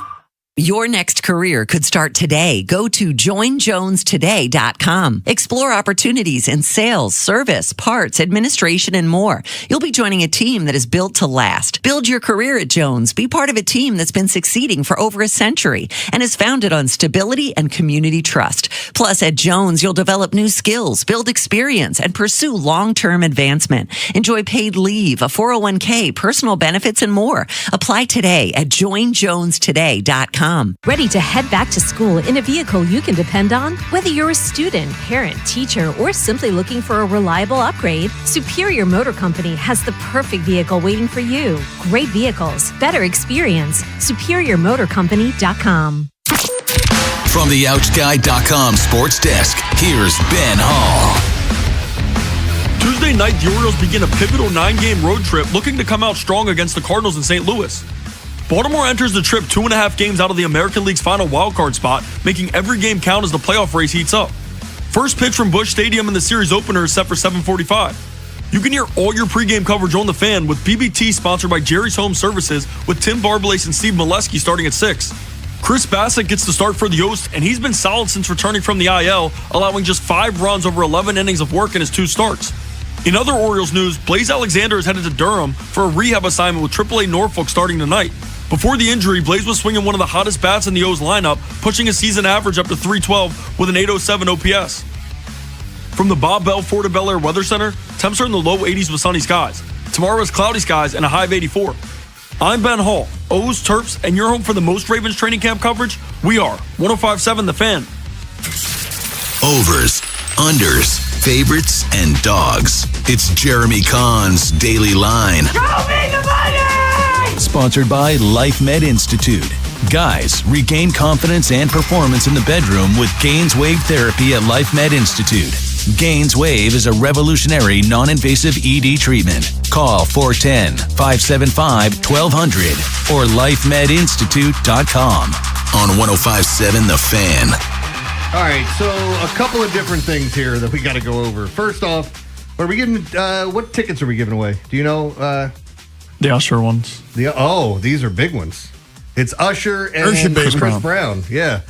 Your next career could start today. Go to joinjonestoday.com. Explore opportunities in sales, service, parts, administration, and more. You'll be joining a team that is built to last. Build your career at Jones. Be part of a team that's been succeeding for over a century and is founded on stability and community trust. Plus, at Jones, you'll develop new skills, build experience, and pursue long-term advancement. Enjoy paid leave, a 401k, personal benefits, and more. Apply today at joinjonesteday.com. Ready to head back to school in a vehicle you can depend on? Whether you're a student, parent, teacher, or simply looking for a reliable upgrade, Superior Motor Company has the perfect vehicle waiting for you. Great vehicles, better experience. SuperiorMotorCompany.com. From the OutGuy.com sports desk, here's Ben Hall. Tuesday night, the Orioles begin a pivotal 9-game road trip looking to come out strong against the Cardinals in St. Louis. Baltimore enters the trip 2.5 games out of the American League's final wildcard spot, making every game count as the playoff race heats up. First pitch from Busch Stadium in the series opener is set for 7:45. You can hear all your pregame coverage on The Fan with BBT sponsored by Jerry's Home Services with Tim Barbalace and Steve Molesky starting at 6. Chris Bassett gets the start for the Yost, and he's been solid since returning from the IL, allowing just 5 runs over 11 innings of work in his 2 starts. In other Orioles news, Blaze Alexander is headed to Durham for a rehab assignment with AAA Norfolk starting tonight. Before the injury, Blaze was swinging one of the hottest bats in the O's lineup, pushing his season average up to .312 with an .807 OPS. From the Bob Bell Ford of Bel Air Weather Center, temps are in the low 80s with sunny skies. Tomorrow is cloudy skies and a high of 84. I'm Ben Hall, O's, Terps, and your home for the most Ravens training camp coverage. We are 105.7 The Fan. Overs, unders, favorites, and dogs. It's Jeremy Kahn's Daily Line. Show me the money! Sponsored by Life Med Institute. Guys, regain confidence and performance in the bedroom with Gaines Wave Therapy at Life Med Institute. Gaines Wave is a revolutionary non-invasive ED treatment. Call 410-575-1200 or lifemedinstitute.com on 105.7 The Fan. All right, so a couple of different things here that we got to go over. First off, are we giving? What tickets are we giving away? Do you know? The Usher ones. These are big ones. It's Usher and Chris Brown. Yeah.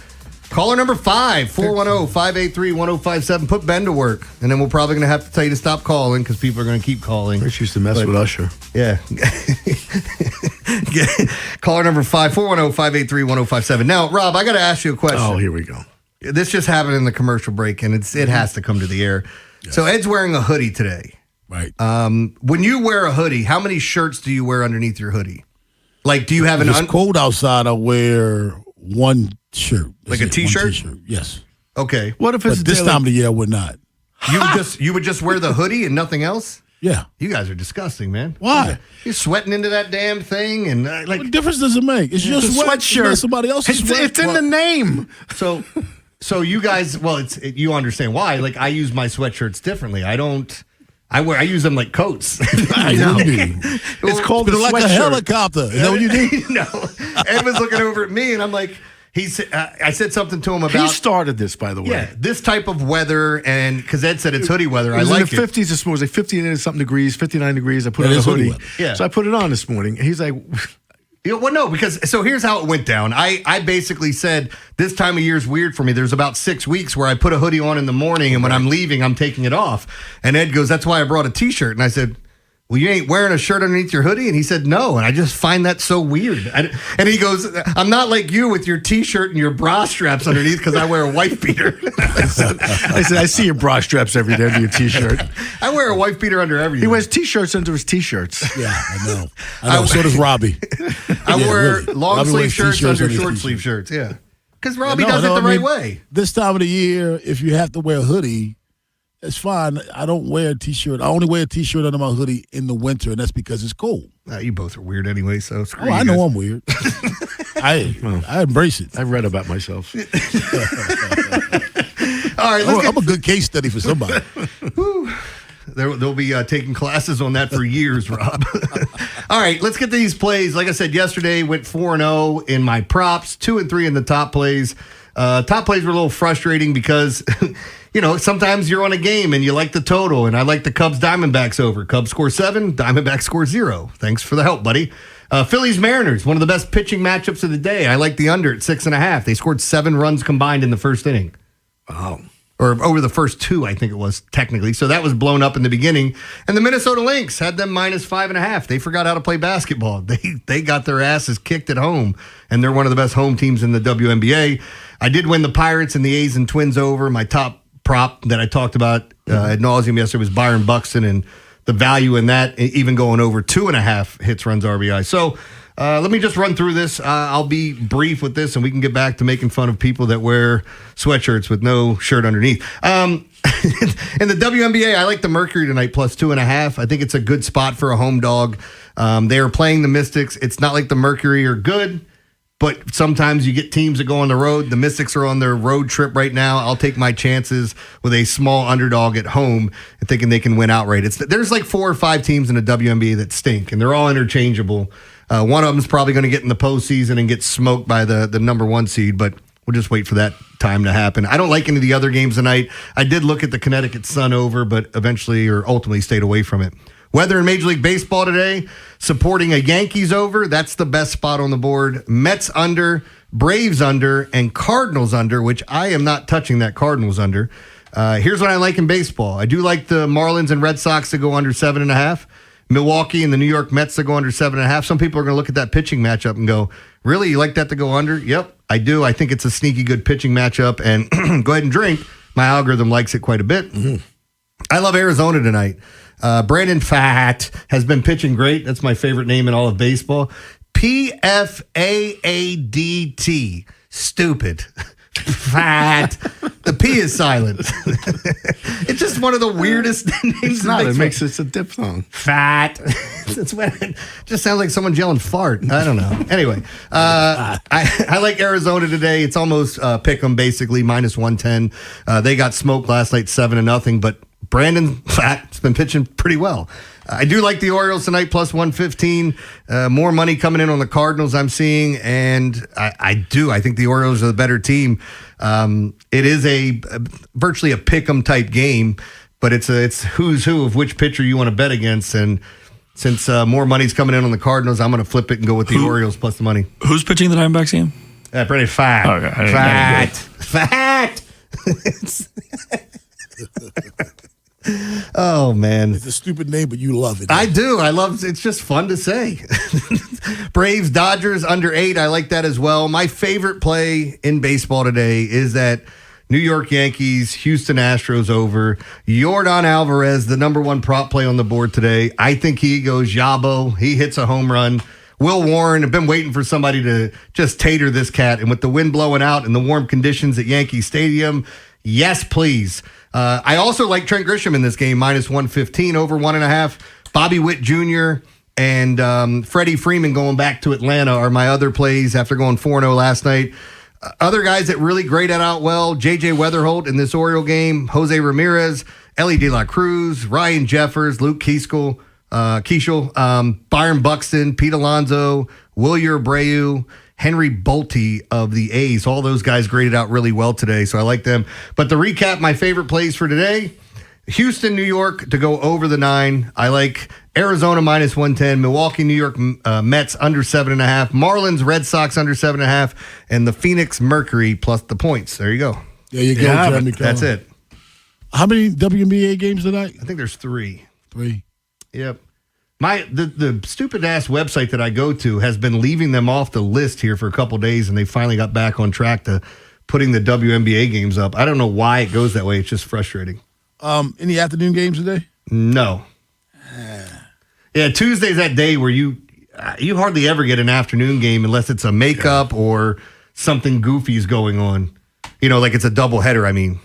Caller number 5, 410-583-1057. Put Ben to work, and then we're probably going to have to tell you to stop calling because people are going to keep calling. Chris used to mess with Usher. Yeah. Caller number 5, 410-583-1057. Now, Rob, I got to ask you a question. Oh, here we go. This just happened in the commercial break, and it has to come to the air. Yes. So Ed's wearing a hoodie today. Right. When you wear a hoodie, how many shirts do you wear underneath your hoodie? Like, do you have it's cold outside, I wear one shirt. Like a T-shirt? Yes. Okay. What if it's this time of the year I would not. You would just wear the hoodie and nothing else? Yeah. You guys are disgusting, man. Why? You're sweating into that damn thing, and what difference does it make? It's your sweatshirt. It's somebody else's sweat. It's in the name. So you guys, you understand why? Like, I use my sweatshirts differently. I use them like coats. I know. It's called like a helicopter. Is that what you do? No. Ed was looking over at me, and I'm like, I said something to him about. He started this, by the way. Yeah, this type of weather, and because Ed said it's hoodie weather, it was I like in the 50s this morning. It was like 50-something degrees, 59 degrees. I put on a hoodie. Yeah. So I put it on this morning. He's like. Well, no, so here's how it went down. I basically said this time of year is weird for me. There's about 6 weeks where I put a hoodie on in the morning, and when I'm leaving, I'm taking it off. And Ed goes, "That's why I brought a T-shirt." And I said, "Well, you ain't wearing a shirt underneath your hoodie?" And he said, "No." And I just find that so weird. And he goes, "I'm not like you with your T-shirt and your bra straps underneath because I wear a wife beater." I said, "I see your bra straps every day under your T-shirt." I wear a wife beater under everything. He wears T-shirts under his T-shirts. Yeah, I know. So does Robbie. I wear long sleeve shirts under short sleeve shirts. Yeah, because Robbie does it the right way. This time of the year, if you have to wear a hoodie, it's fine. I don't wear a T-shirt. I only wear a T-shirt under my hoodie in the winter, and that's because it's cold. You both are weird anyway, so screw you I know I'm weird. I embrace it. I've read about myself. All right, I'm a good case study for somebody. They'll be taking classes on that for years, Rob. All right, let's get to these plays. Like I said yesterday, went 4-0 in my props, 2-3 in the top plays. Top plays were a little frustrating because, sometimes you're on a game and you like the total, and I like the Cubs Diamondbacks over. Cubs score 7, Diamondbacks score 0. Thanks for the help, buddy. Phillies Mariners, one of the best pitching matchups of the day. I like the under at 6.5. They scored 7 runs combined in the first inning. Wow. Or over the first 2, I think it was technically. So that was blown up in the beginning. And the Minnesota Lynx had them minus 5.5. They forgot how to play basketball. They got their asses kicked at home, and they're one of the best home teams in the WNBA. I did win the Pirates and the A's and Twins over. My top prop that I talked about ad nauseum yesterday was Byron Buxton, and the value in that, even going over 2.5 hits, runs, RBI. So let me just run through this. I'll be brief with this, and we can get back to making fun of people that wear sweatshirts with no shirt underneath. In the WNBA, I like the Mercury tonight, plus 2.5. I think it's a good spot for a home dog. They are playing the Mystics. It's not like the Mercury are good, but sometimes you get teams that go on the road. The Mystics are on their road trip right now. I'll take my chances with a small underdog at home and thinking they can win outright. There's like 4 or 5 teams in the WNBA that stink, and they're all interchangeable. One of them is probably going to get in the postseason and get smoked by the number 1 seed, but we'll just wait for that time to happen. I don't like any of the other games tonight. I did look at the Connecticut Sun over, but eventually or ultimately stayed away from it. Weather in Major League Baseball today, supporting a Yankees over. That's the best spot on the board. Mets under, Braves under, and Cardinals under, which I am not touching that Cardinals under. Here's what I like in baseball. I do like the Marlins and Red Sox to go under 7.5. Milwaukee and the New York Mets to go under 7.5. Some people are going to look at that pitching matchup and go, really, you like that to go under? Yep, I do. I think it's a sneaky good pitching matchup. And go ahead and drink. My algorithm likes it quite a bit. Mm-hmm. I love Arizona tonight. Brandon Pfaadt has been pitching great. That's my favorite name in all of baseball. Pfaadt. Stupid. Fat. The P is silent. It's just one of the weirdest names. It's not. It makes it a diphthong. Fat. It's when it just sounds like someone yelling fart. I don't know. Anyway, I like Arizona today. It's almost pick 'em basically minus 110. They got smoked last night 7-0, but Brandon Pfaadt's been pitching pretty well. I do like the Orioles tonight, plus 115. More money coming in on the Cardinals I'm seeing, and I think the Orioles are the better team. It is virtually a pick-em type game, but it's who's who of which pitcher you want to bet against. And since more money's coming in on the Cardinals, I'm going to flip it and go with the Orioles plus the money. Who's pitching the Diamondbacks game? Brandon Pfaadt. Pfaadt. Oh, man. It's a stupid name, but you love it. I do. I love it. It's just fun to say. Braves, Dodgers, under 8. I like that as well. My favorite play in baseball today is that New York Yankees, Houston Astros over. Yordan Alvarez, the number 1 prop play on the board today. I think he goes Yabo. He hits a home run. Will Warren, I've been waiting for somebody to just tater this cat. And with the wind blowing out and the warm conditions at Yankee Stadium, yes, please. I also like Trent Grisham in this game, minus 115, over 1.5. Bobby Witt Jr. and Freddie Freeman going back to Atlanta are my other plays after going 4-0 last night. Other guys that really graded out well, J.J. Weatherholt in this Oriole game, Jose Ramirez, Ellie De La Cruz, Ryan Jeffers, Luke Keeschel, Byron Buxton, Pete Alonso, Wilyer Abreu, Henry Bolte of the A's. All those guys graded out really well today, so I like them. But to recap, my favorite plays for today, Houston, New York to go over the 9. I like Arizona minus 110, Milwaukee, New York Mets under 7.5, Marlins, Red Sox under 7.5, and the Phoenix Mercury plus the points. There you go. There you go, Jeremy. That's it. How many WNBA games tonight? I think there's 3. 3. Yep. The stupid ass website that I go to has been leaving them off the list here for a couple days, and they finally got back on track to putting the WNBA games up. I don't know why it goes that way. It's just frustrating. Any afternoon games today? No. Yeah, Tuesday's that day where you hardly ever get an afternoon game unless it's a makeup or something goofy is going on. Like it's a doubleheader, I mean.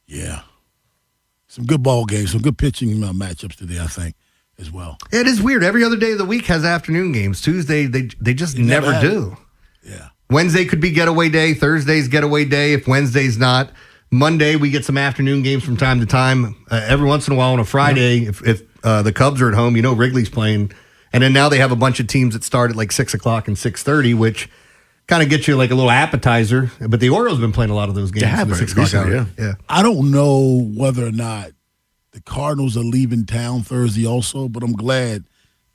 Yeah. Some good ball games, some good pitching matchups today, I think, as well. It is weird. Every other day of the week has afternoon games. Tuesday, they just never do. Yeah. Wednesday could be getaway day. Thursday's getaway day if Wednesday's not. Monday, we get some afternoon games from time to time. Every once in a while on a Friday, if the Cubs are at home, Wrigley's playing. And then now they have a bunch of teams that start at like 6 o'clock and 6:30, which kind of get you like a little appetizer. But the Orioles have been playing a lot of those games. They have, in the right, 6 o'clock recently, hour. Yeah. I don't know whether or not the Cardinals are leaving town Thursday also, but I'm glad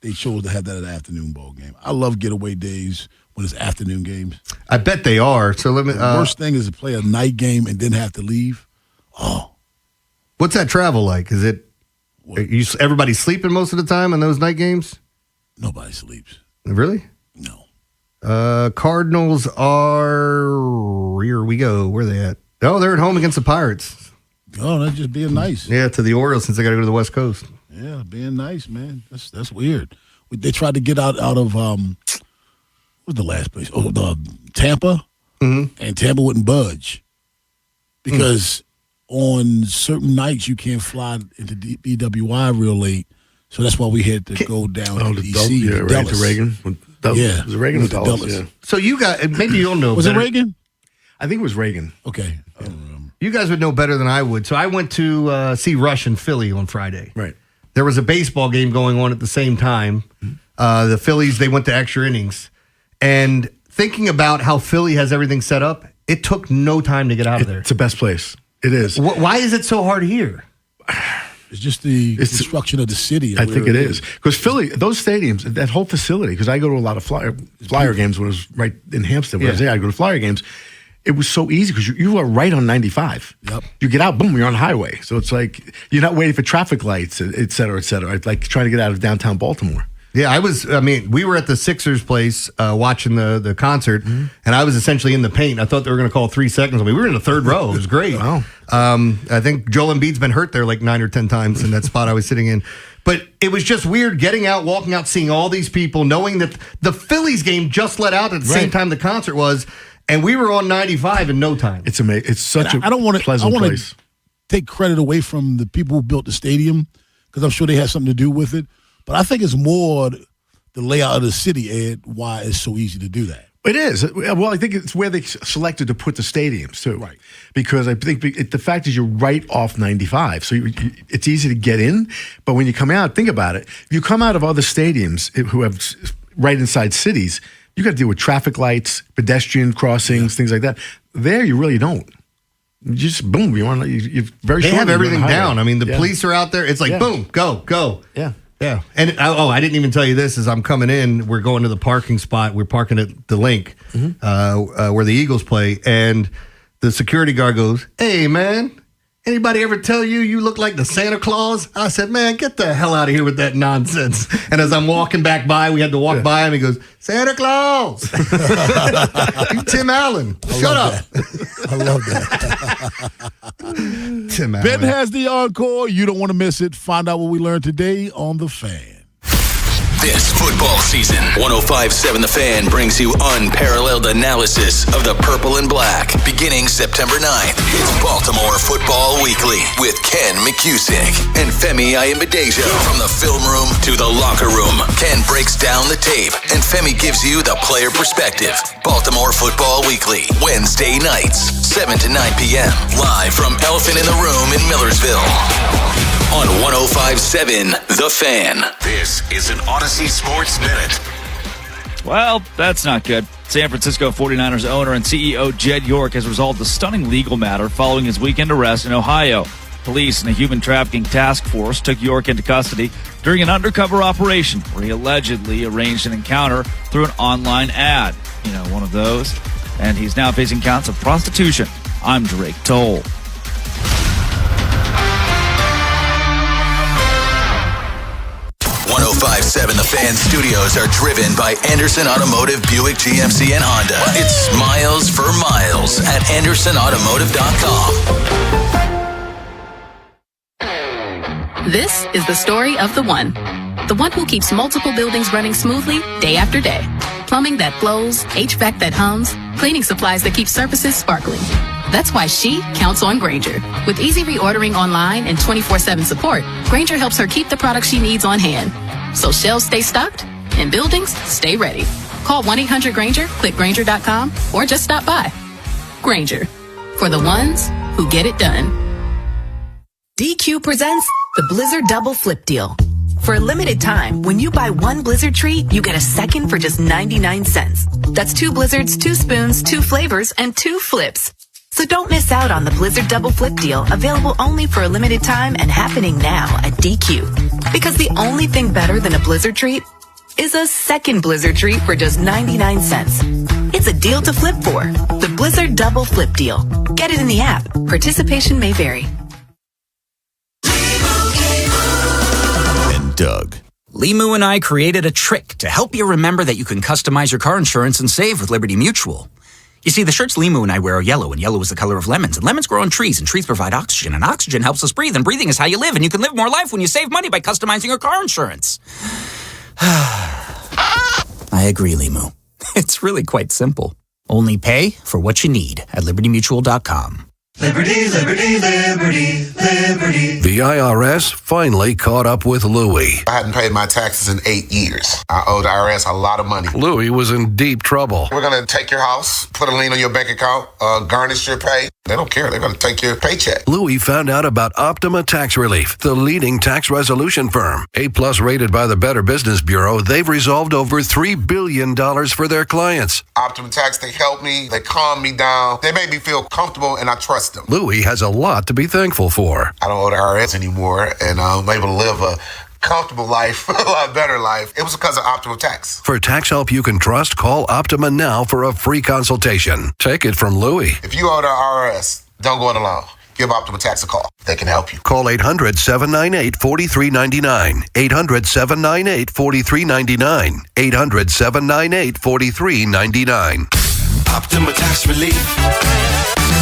they chose to have that at an afternoon ball game. I love getaway days when it's afternoon games. I bet they are. So let me. The worst thing is to play a night game and then have to leave. What's that travel like? Is it everybody sleeping most of the time in those night games? Nobody sleeps. Really? No. Cardinals are. Here we go. Where are they at? Oh, they're at home against the Pirates. Oh, that's just being nice. Yeah, to the Orioles since they got to go to the West Coast. Yeah, being nice, man. That's weird. They tried to get out of what was the last place? Oh, the Tampa, and Tampa wouldn't budge because on certain nights you can't fly into BWI real late. So that's why we had to go down to D.C. To Reagan. Yeah, Was it Reagan or Dulles? Yeah. So you got maybe you don't know. Was better. it Reagan? I think it was Reagan. Okay. You guys would know better than I would. So I went to see Rush in Philly on Friday. Right. There was a baseball game going on at the same time. The Phillies, they went to extra innings. And thinking about how Philly has everything set up, it took no time to get out of there. It's the best place. It is. Why is it so hard here? It's just the construction of the city. I think it is. Because Philly, those stadiums, that whole facility, because I go to a lot of flyer games when it was right in Hampstead. When I was there, I go to flyer games. It was so easy because you are right on 95. Yep. You get out, boom, you're on the highway. So it's like you're not waiting for traffic lights, et cetera, et cetera. Like trying to get out of downtown Baltimore. Yeah, we were at the Sixers place watching the concert, and I was essentially in the paint. I thought they were going to call 3 seconds. We were in the third row. It was great. Wow. I think Joel Embiid's been hurt there like 9 or 10 times in that spot I was sitting in. But it was just weird getting out, walking out, seeing all these people, knowing that the Phillies game just let out at the same time the concert was, and we were on 95 in no time. It's amazing. It's such a I don't want to. pleasant I want place. to take credit away from the people who built the stadium because I'm sure they had something to do with it. But I think it's more the layout of the city, Ed, why it's so easy to do that. It is. Well, I think it's where they selected to put the stadiums, too. Right. Because I think the fact is you're right off 95. So it's easy to get in. But when you come out, think about it. If you come out of other stadiums who have right inside cities, you got to deal with traffic lights, pedestrian crossings, things like that. There, you really don't. You just, boom, you're very They short. have everything down. I mean, the Yeah. police are out there. It's like, boom, go. Yeah. Yeah. And I didn't even tell you this. As I'm coming in, we're going to the parking spot. We're parking at the Link where the Eagles play. And the security guard goes, "Hey, man, anybody ever tell you look like the Santa Claus?" I said, "Man, get the hell out of here with that nonsense." And as I'm walking back by, we had to walk by him. He goes, "Santa Claus." You Tim Allen. Shut up. I love that. Tim Allen. Ben has the encore. You don't want to miss it. Find out what we learned today on The Fan. This football season, 105.7 The Fan brings you unparalleled analysis of the purple and black. Beginning September 9th, it's Baltimore Football Weekly with Ken McCusick and Femi Ayimbadejo. From the film room to the locker room, Ken breaks down the tape and Femi gives you the player perspective. Baltimore Football Weekly, Wednesday nights, 7 to 9 p.m. Live from Elephant in the Room in Millersville. On 105.7 The Fan. This is an Odyssey Sports Minute. Well, that's not good. San Francisco 49ers owner and CEO Jed York has resolved a stunning legal matter following his weekend arrest in Ohio. Police and a human trafficking task force took York into custody during an undercover operation where he allegedly arranged an encounter through an online ad. You know, one of those. And he's now facing counts of prostitution. I'm Drake Toll. 105.7 The Fan studios are driven by Anderson Automotive, Buick, GMC, and Honda. It's miles for miles at AndersonAutomotive.com. This is the story of the one who keeps multiple buildings running smoothly day after day. Plumbing that flows, HVAC that hums, cleaning supplies that keep surfaces sparkling. That's why she counts on Grainger. With easy reordering online and 24/7 support, Grainger helps her keep the products she needs on hand. So shelves stay stocked and buildings stay ready. Call 1-800-GRAINGER, click Grainger.com, or just stop by. Grainger, for the ones who get it done. DQ presents the Blizzard Double Flip Deal. For a limited time, when you buy one Blizzard treat, you get a second for just 99 cents. That's 2 Blizzards, 2 spoons, 2 flavors, and 2 flips. So don't miss out on the Blizzard Double Flip deal, available only for a limited time and happening now at DQ. Because the only thing better than a Blizzard treat is a second Blizzard treat for just 99 cents. It's a deal to flip for. The Blizzard Double Flip deal. Get it in the app. Participation may vary. And Doug. Limu and I created a trick to help you remember that you can customize your car insurance and save with Liberty Mutual. You see, the shirts Limu and I wear are yellow, and yellow is the color of lemons. And lemons grow on trees, and trees provide oxygen. And oxygen helps us breathe, and breathing is how you live. And you can live more life when you save money by customizing your car insurance. I agree, Limu. It's really quite simple. Only pay for what you need at libertymutual.com. Liberty, liberty, liberty, liberty. The IRS finally caught up with Louie. I hadn't paid my taxes in 8 years. I owed the IRS a lot of money. Louie was in deep trouble. We're going to take your house, put a lien on your bank account, garnish your pay. They don't care. They're going to take your paycheck. Louie found out about Optima Tax Relief, the leading tax resolution firm. A+ rated by the Better Business Bureau, they've resolved over $3 billion for their clients. Optima Tax, they help me. They calm me down. They make me feel comfortable, and I trust them. Louie has a lot to be thankful for. I don't owe the IRS anymore, and I'm able to live a comfortable life, a lot better life. It was because of Optima Tax. For tax help you can trust, call Optima now for a free consultation. Take it from Louie. If you owe the IRS, don't go it alone. Give Optima Tax a call. They can help you. Call 800-798-4399. 800-798-4399. 800-798-4399. Optima Tax Relief.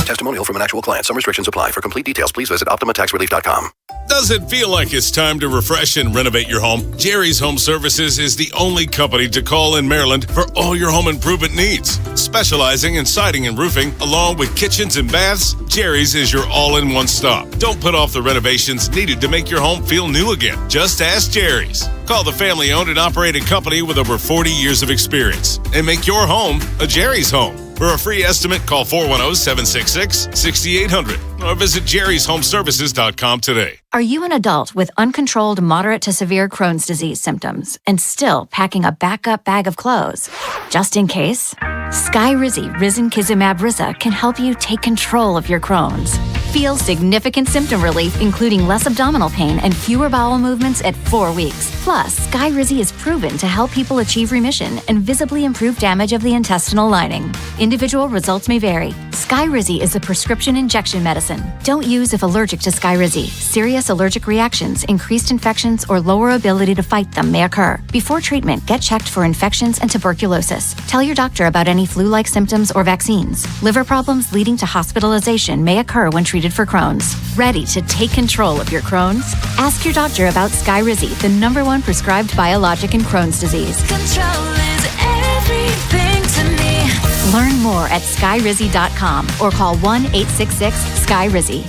Testimonial from an actual client. Some restrictions apply. For complete details, please visit OptimaTaxRelief.com. Does it feel like it's time to refresh and renovate your home? Jerry's Home Services is the only company to call in Maryland for all your home improvement needs. Specializing in siding and roofing, along with kitchens and baths, Jerry's is your all-in-one stop. Don't put off the renovations needed to make your home feel new again. Just ask Jerry's. Call the family-owned and operated company with over 40 years of experience and make your home a Jerry's home. For a free estimate, call 410-766-6800 or visit jerryshomeservices.com today. Are you an adult with uncontrolled moderate to severe Crohn's disease symptoms and still packing a backup bag of clothes? Just in case, Skyrizi Risankizumab Riza can help you take control of your Crohn's. Feel significant symptom relief, including less abdominal pain and fewer bowel movements at 4 weeks. Plus, Skyrizi is proven to help people achieve remission and visibly improve damage of the intestinal lining. Individual results may vary. Skyrizi is a prescription injection medicine. Don't use if allergic to Skyrizi. Serious allergic reactions, increased infections, or lower ability to fight them may occur. Before treatment, get checked for infections and tuberculosis. Tell your doctor about any flu-like symptoms or vaccines. Liver problems leading to hospitalization may occur when treated for Crohn's. Ready to take control of your Crohn's? Ask your doctor about Skyrizi, the #1 prescribed biologic in Crohn's disease. Control is everything to me. Learn more at skyrizi.com or call 1-866-SKYRIZI.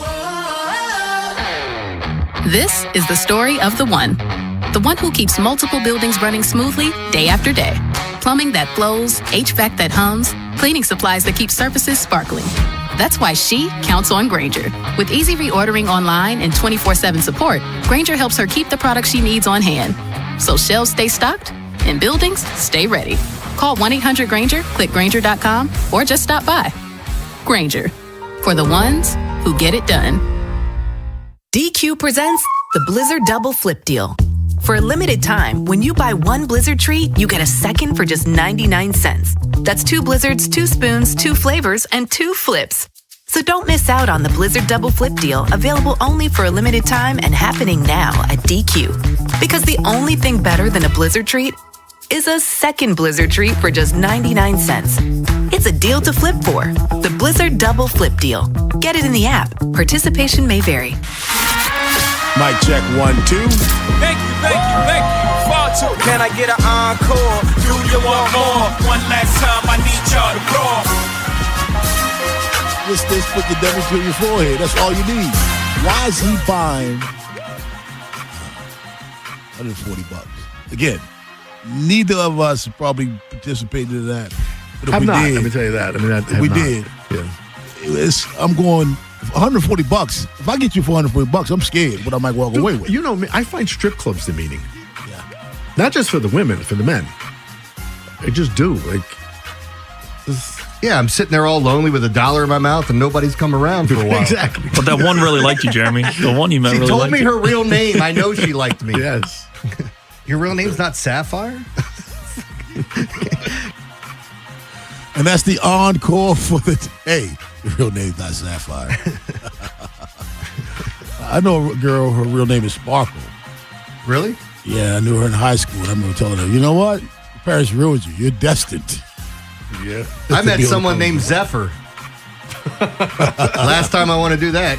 This is the story of the one who keeps multiple buildings running smoothly day after day. Plumbing that flows, HVAC that hums, cleaning supplies that keep surfaces sparkling. That's why she counts on Grainger. With easy reordering online and 24/7 support, Grainger helps her keep the products she needs on hand. So shelves stay stocked and buildings stay ready. Call 1-800-GRAINGER, click Grainger.com, or just stop by. Grainger, for the ones who get it done. DQ presents the Blizzard Double Flip Deal. For a limited time, when you buy one Blizzard treat, you get a second for just 99 cents. That's 2 Blizzards, 2 spoons, 2 flavors, and 2 flips. So don't miss out on the Blizzard Double Flip Deal, available only for a limited time and happening now at DQ. Because the only thing better than a Blizzard treat is a second Blizzard treat for just 99 cents. It's a deal to flip for. The Blizzard Double Flip Deal. Get it in the app. Participation may vary. Mic check 1, 2. Thank you. Far too. Can I get an encore? Do you want more? One last time, I need y'all to roar. This put the devil to your forehead. That's all you need. Why is he buying $140? Again, neither of us probably participated in that. But if I'm we not. did, Let me tell you that. I mean, we did. Yeah. I'm going $140. If I get you for $140, I'm scared what I might walk away with. You know me. I find strip clubs demeaning. Not just for the women, for the men. I just do. Yeah, I'm sitting there all lonely with $1 in my mouth and nobody's come around for a while. Exactly. But that one really liked you, Jeremy. The one you met She really told liked me you. her real name. I know she liked me. Yes. Your real name's not Sapphire? And that's the encore for the day. Your real name's not Sapphire. I know a girl, her real name is Sparkle. Really? Yeah, I knew her in high school. And I remember telling her, you know what? Your parents ruined you. You're destined. Yeah. I met someone named Zephyr. Last time I want to do that.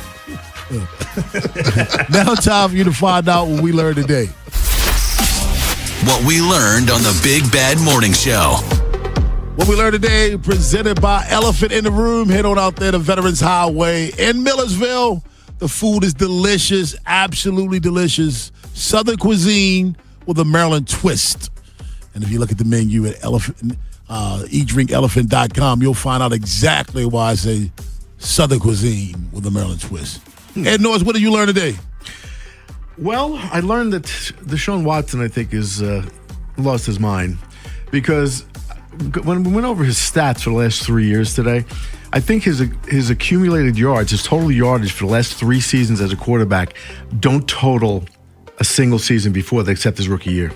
Now time for you to find out what we learned today. What we learned on the Big Bad Morning Show. What we learned today, presented by Elephant in the Room. Head on out there to Veterans Highway in Millersville. The food is delicious, absolutely delicious. Southern cuisine with a Maryland twist. And if you look at the menu at eatdrinkelephant.com, you'll find out exactly why I say Southern cuisine with a Maryland twist. Ed Norris, what did you learn today? Well, I learned that Deshaun Watson, I think, is lost his mind because when we went over his stats for the last 3 years today, I think his accumulated yards, his total yardage for the last 3 seasons as a quarterback don't total a single season before, except his rookie year.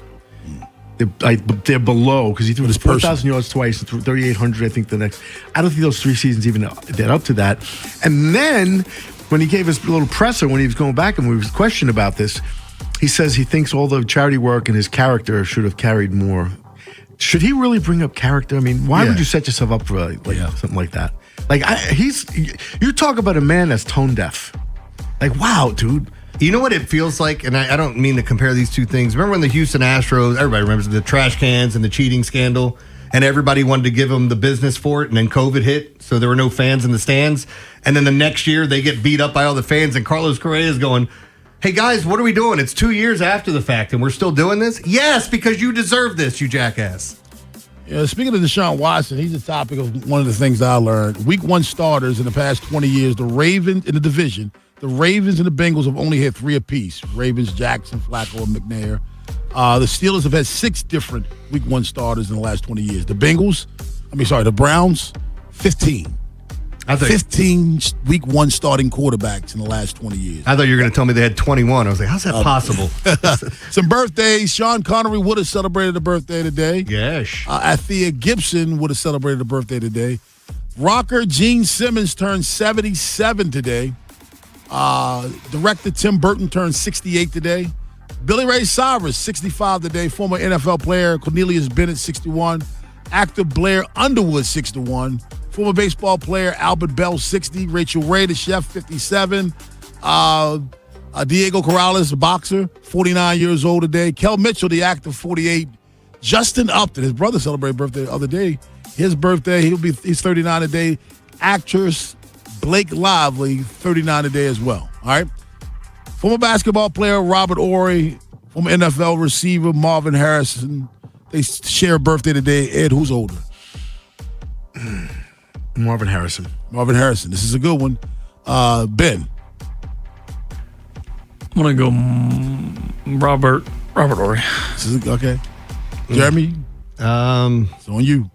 They're below because he threw 4,000 yards twice and threw 3,800, I think, the next. I don't think those 3 seasons even get up to that. And then when he gave his little presser, when he was going back and we was questioned about this, he says he thinks all the charity work and his character should have carried more. Should he really bring up character? I mean, why would you set yourself up for something like that? Like, you talk about a man that's tone deaf. Like, wow, dude. You know what it feels like? And I don't mean to compare these two things. Remember when the Houston Astros, everybody remembers the trash cans and the cheating scandal, and everybody wanted to give them the business for it, and then COVID hit, so there were no fans in the stands. And then the next year, they get beat up by all the fans, and Carlos Correa is going, hey, guys, what are we doing? It's 2 years after the fact, and we're still doing this? Yes, because you deserve this, you jackass. Yeah, speaking of Deshaun Watson, he's the topic of one of the things that I learned. Week 1 starters in the past 20 years, the Ravens in the division, the Ravens and the Bengals have only had 3 apiece. Ravens, Jackson, Flacco, and McNair. The Steelers have had 6 different Week 1 starters in the last 20 years. The Browns, 15. 15 Week 1 starting quarterbacks in the last 20 years. I thought you were going to tell me they had 21. I was like, how's that possible? Some birthdays. Sean Connery would have celebrated a birthday today. Yes. Althea Gibson would have celebrated a birthday today. Rocker Gene Simmons turned 77 today. Director Tim Burton turned 68 today. Billy Ray Cyrus, 65 today. Former NFL player Cornelius Bennett, 61. Actor Blair Underwood, 61. Former baseball player Albert Bell, 60. Rachel Ray, the chef, 57. Diego Corrales, the boxer, 49 years old today. Kel Mitchell, the actor, 48. Justin Upton, his brother celebrated birthday the other day. His birthday, he's 39 today. Actress Blake Lively, 39 today as well. All right. Former basketball player Robert Ory, former NFL receiver Marvin Harrison. They share a birthday today. Ed, who's older? Marvin Harrison. Marvin Harrison. This is a good one. Ben. I'm going to go Robert Ory. Okay. Jeremy? It's on you.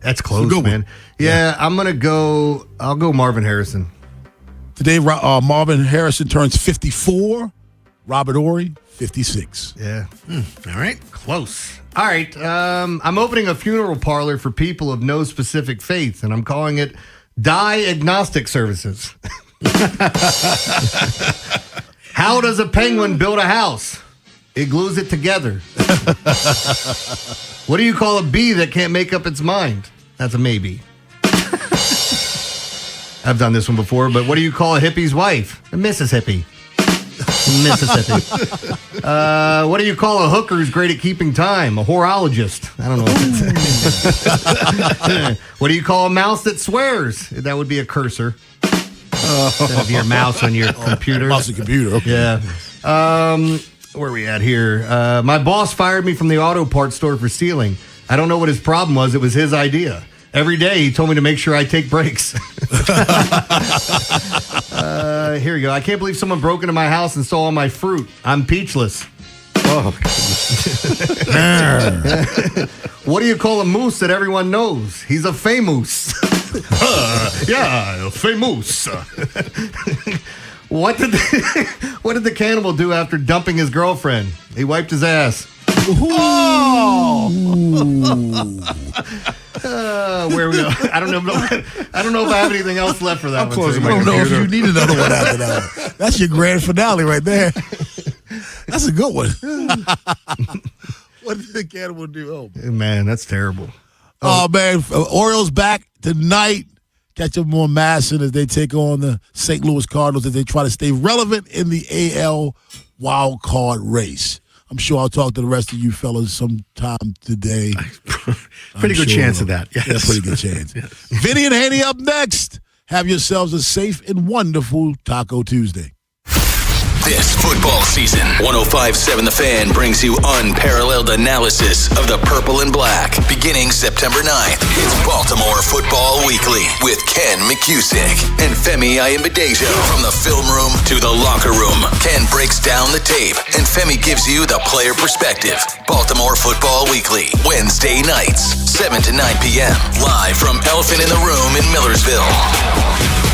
That's close, man. Yeah, I'll go Marvin Harrison. Today, Marvin Harrison turns 54. Robert Ory, 56. Yeah. All right. Close. All right. I'm opening a funeral parlor for people of no specific faith, and I'm calling it Diagnostic Services. How does a penguin build a house? It glues it together. What do you call a bee that can't make up its mind? That's a maybe. I've done this one before, but what do you call a hippie's wife? A Mrs. Hippie. Mississippi. What do you call a hooker who's great at keeping time? A horologist. I don't know what that's. What do you call a mouse that swears? That would be a cursor. Instead of your mouse on your computer. Mouse and computer, okay. Yeah. Where are we at here? My boss fired me from the auto parts store for stealing. I don't know what his problem was. It was his idea. Every day he told me to make sure I take breaks. Here we go. I can't believe someone broke into my house and stole all my fruit. I'm peachless. Oh, What do you call a moose that everyone knows? He's a famous. Yeah, famous. What did the cannibal do after dumping his girlfriend? He wiped his ass. Oh! Where we go? I don't know if I have anything else left for that. I'm closing my I don't know if computer. you need another one after that. That's your grand finale right there. That's a good one. What did the cannibal do? Oh, Man, that's terrible. Oh, man. Orioles back tonight. Catch them on Masson as they take on the St. Louis Cardinals as they try to stay relevant in the AL wild card race. I'm sure I'll talk to the rest of you fellas sometime today. Pretty good chance of that. Yes. Yeah, pretty good chance. Vinny and Haynie up next. Have yourselves a safe and wonderful Taco Tuesday. This football season, 105.7 The Fan brings you unparalleled analysis of the purple and black. Beginning September 9th, it's Baltimore Football Weekly with Ken McCusick and Femi Ayimbadejo. From the film room to the locker room, Ken breaks down the tape and Femi gives you the player perspective. Baltimore Football Weekly, Wednesday nights, 7 to 9 p.m. Live from Elephant in the Room in Millersville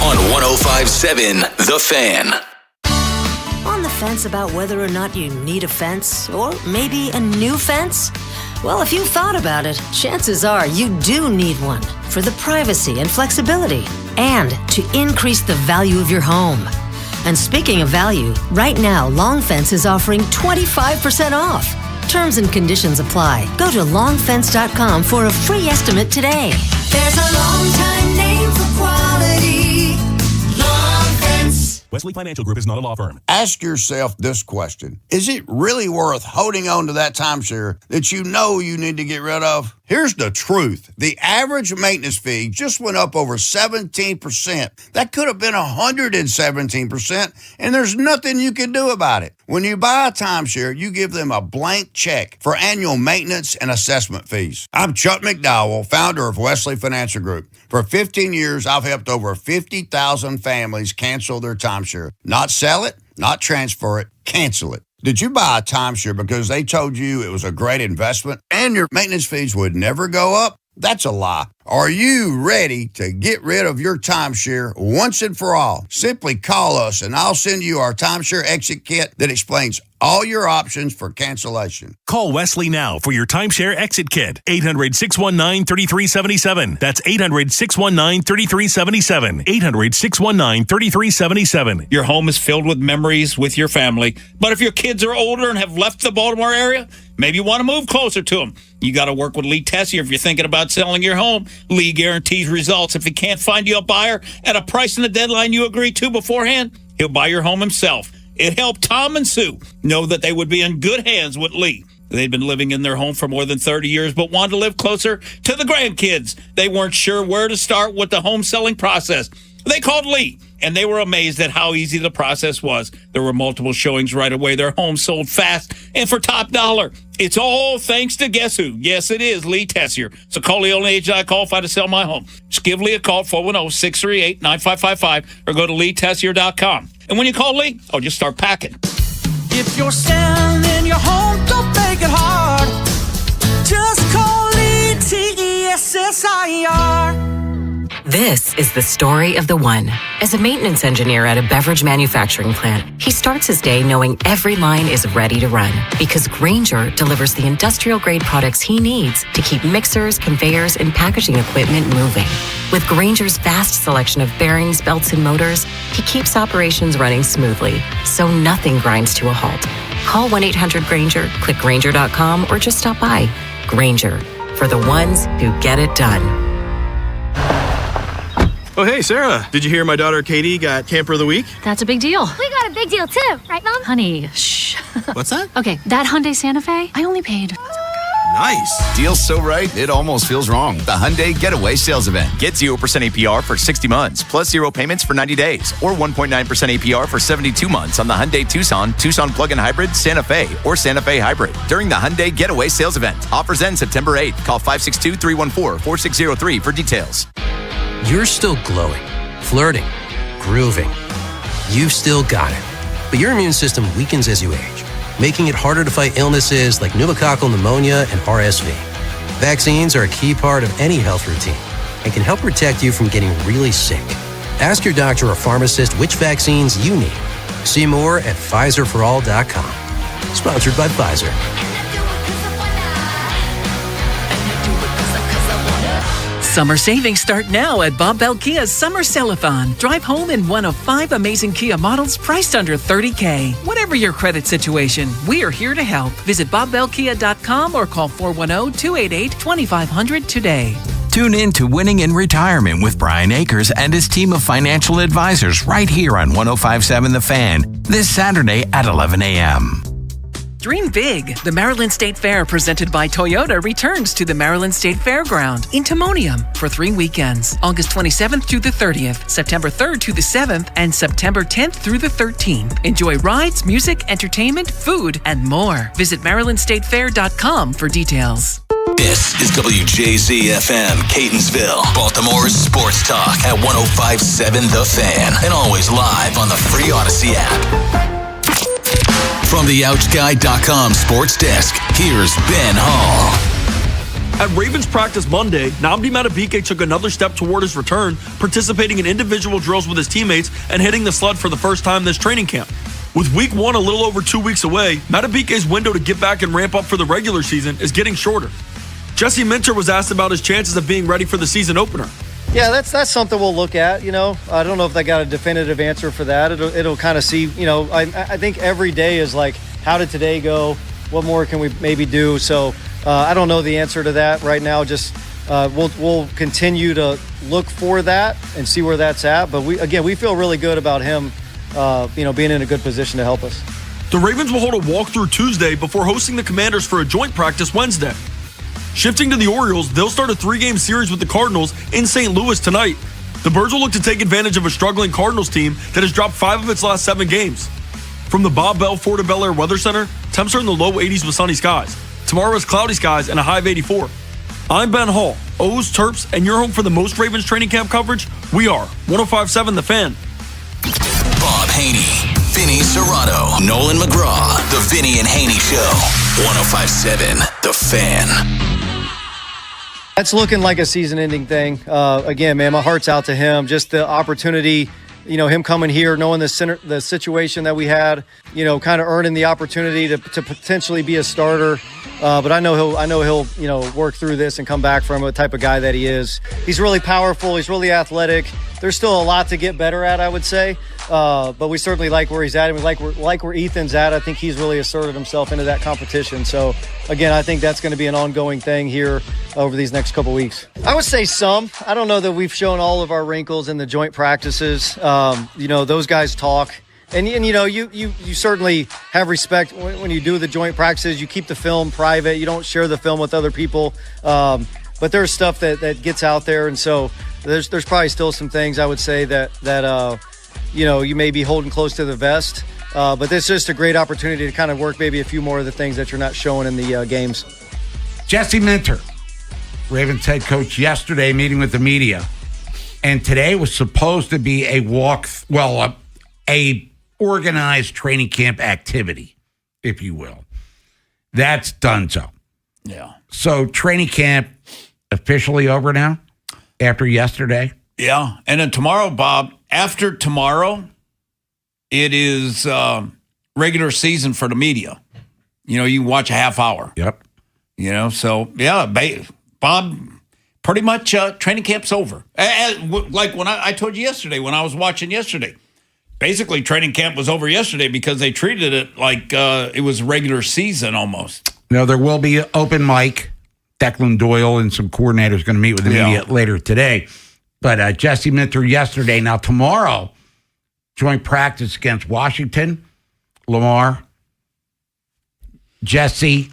on 105.7 The Fan. On the fence about whether or not you need a fence, or maybe a new fence? Well, if you thought about it, chances are you do need one for the privacy and flexibility, and to increase the value of your home. And speaking of value, right now, Long Fence is offering 25% off. Terms and conditions apply. Go to longfence.com for a free estimate today. There's a long time name for quality. Long Fence. Wesley Financial Group is not a law firm. Ask yourself this question. Is it really worth holding on to that timeshare that you know you need to get rid of? Here's the truth. The average maintenance fee just went up over 17%. That could have been 117%, and there's nothing you can do about it. When you buy a timeshare, you give them a blank check for annual maintenance and assessment fees. I'm Chuck McDowell, founder of Wesley Financial Group. For 15 years, I've helped over 50,000 families cancel their timeshare. Not sell it, not transfer it, cancel it. Did you buy a timeshare because they told you it was a great investment and your maintenance fees would never go up? That's a lie. Are you ready to get rid of your timeshare once and for all? Simply call us and I'll send you our timeshare exit kit that explains all your options for cancellation. Call Wesley now for your timeshare exit kit. 800-619-3377. That's 800-619-3377. 800-619-3377. Your home is filled with memories with your family. But if your kids are older and have left the Baltimore area, maybe you want to move closer to them. You got to work with Lee Tessier if you're thinking about selling your home. Lee guarantees results. If he can't find you a buyer at a price and a deadline you agreed to beforehand, he'll buy your home himself. It helped Tom and Sue know that they would be in good hands with Lee. They'd been living in their home for more than 30 years, but wanted to live closer to the grandkids. They weren't sure where to start with the home selling process. They called Lee, and they were amazed at how easy the process was. There were multiple showings right away. Their home sold fast and for top dollar. It's all thanks to guess who? Yes, it is Lee Tessier. So call the only agent I qualify to sell my home. Just give Lee a call, 410-638-9555, or go to leetessier.com. And when you call Lee, just start packing. If you're selling your home, don't make it hard. Just call Tessier. This is the story of the one. As a maintenance engineer at a beverage manufacturing plant, he starts his day knowing every line is ready to run because Grainger delivers the industrial-grade products he needs to keep mixers, conveyors, and packaging equipment moving. With Grainger's vast selection of bearings, belts, and motors, he keeps operations running smoothly, so nothing grinds to a halt. Call 1-800-GRAINGER, click Grainger.com, or just stop by. Grainger, for the ones who get it done. Oh, hey, Sarah. Did you hear my daughter Katie got Camper of the Week? That's a big deal. We got a big deal too, right, Mom? Honey, shh. What's that? Okay, that Hyundai Santa Fe, I only paid. Nice. Deal's so right, it almost feels wrong. The Hyundai Getaway Sales Event. Get 0% APR for 60 months, plus 0 payments for 90 days, or 1.9% APR for 72 months on the Hyundai Tucson, Tucson Plug-in Hybrid, Santa Fe, or Santa Fe Hybrid. During the Hyundai Getaway Sales Event. Offers end September 8th. Call 562-314-4603 for details. You're still glowing, flirting, grooving. You've still got it. But your immune system weakens as you age. making it harder to fight illnesses like pneumococcal pneumonia and RSV. Vaccines are a key part of any health routine and can help protect you from getting really sick. Ask your doctor or pharmacist which vaccines you need. See more at PfizerForAll.com. Sponsored by Pfizer. Summer savings start now at Bob Bell Kia's Summer Sell-a-thon. Drive home in one of 5 amazing Kia models priced under $30K. Whatever your credit situation, we are here to help. Visit BobBellKia.com or call 410-288-2500 today. Tune in to Winning in Retirement with Brian Akers and his team of financial advisors right here on 105.7 The Fan this Saturday at 11 a.m. Dream big. The Maryland State Fair presented by Toyota returns to the Maryland State Fairground in Timonium for 3 weekends, August 27th through the 30th, September 3rd to the 7th, and September 10th through the 13th. Enjoy rides, music, entertainment, food, and more. Visit MarylandStateFair.com for details. This is WJZ-FM, Catonsville, Baltimore's sports talk at 105.7 The Fan, and always live on the free Odyssey app. From the OutGuy.com sports desk, here's Ben Hall. At Ravens practice Monday, Nnamdi Madubuike took another step toward his return, participating in individual drills with his teammates and hitting the sled for the first time this training camp. With week 1 a little over 2 weeks away, Madubuike's window to get back and ramp up for the regular season is getting shorter. Jesse Minter was asked about his chances of being ready for the season opener. Yeah, that's something we'll look at. I don't know if they got a definitive answer for that. It'll kind of see. I think every day is like, how did today go? What more can we maybe do? So I don't know the answer to that right now. Just we'll continue to look for that and see where that's at. But we feel really good about him. Being in a good position to help us. The Ravens will hold a walkthrough Tuesday before hosting the Commanders for a joint practice Wednesday. Shifting to the Orioles, they'll start a 3-game series with the Cardinals in St. Louis tonight. The Birds will look to take advantage of a struggling Cardinals team that has dropped 5 of its last 7 games. From the Bob Bell Ford of Bel Air Weather Center, temps are in the low 80s with sunny skies. Tomorrow is cloudy skies and a high of 84. I'm Ben Hall, O's, Terps, and your home for the most Ravens training camp coverage. We are 105.7 The Fan. Bob Haynie, Vinny Serrano, Nolan McGraw, The Vinny and Haynie Show. 105.7 The Fan. That's looking like a season-ending thing. Again, man, my heart's out to him. Just the opportunity, him coming here, knowing the situation that we had, kind of earning the opportunity to potentially be a starter. But I know he'll work through this and come back from the type of guy that he is. He's really powerful. He's really athletic. There's still a lot to get better at, I would say. But we certainly like where he's at, and we like where Ethan's at. I think he's really asserted himself into that competition. So, again, I think that's going to be an ongoing thing here over these next couple weeks. I would say some. I don't know that we've shown all of our wrinkles in the joint practices. Those guys talk. And you certainly have respect when you do the joint practices. You keep the film private. You don't share the film with other people. But there's stuff that gets out there, and so there's probably still some things I would say that you may be holding close to the vest. But it's just a great opportunity to kind of work maybe a few more of the things that you're not showing in the games. Jesse Minter, Ravens head coach, yesterday meeting with the media, and today was supposed to be a organized training camp activity, if you will. That's done so. Yeah. So training camp officially over now after yesterday? Yeah. And then tomorrow, Bob, after tomorrow, it is regular season for the media. You watch a half hour. Yep. So, yeah, Bob, pretty much training camp's over. Like when I told you yesterday, when I was watching yesterday, basically training camp was over yesterday because they treated it like it was regular season almost. No, there will be an open mic. Declan Doyle and some coordinators going to meet with the media later today. But Jesse Minter yesterday. Now tomorrow, joint practice against Washington, Lamar, Jesse,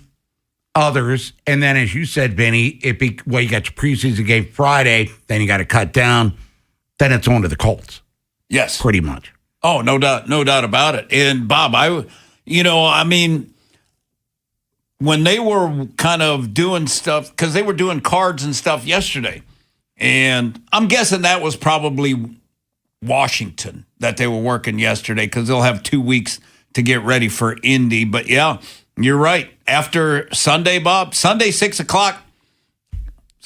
others. And then, as you said, Vinny, you got your preseason game Friday, then you got to cut down. Then it's on to the Colts. Yes. Pretty much. Oh, no doubt about it. And Bob, when they were kind of doing stuff, because they were doing cards and stuff yesterday, and I'm guessing that was probably Washington that they were working yesterday, because they'll have 2 weeks to get ready for Indy. But yeah, you're right. After Sunday, Bob, Sunday 6 o'clock,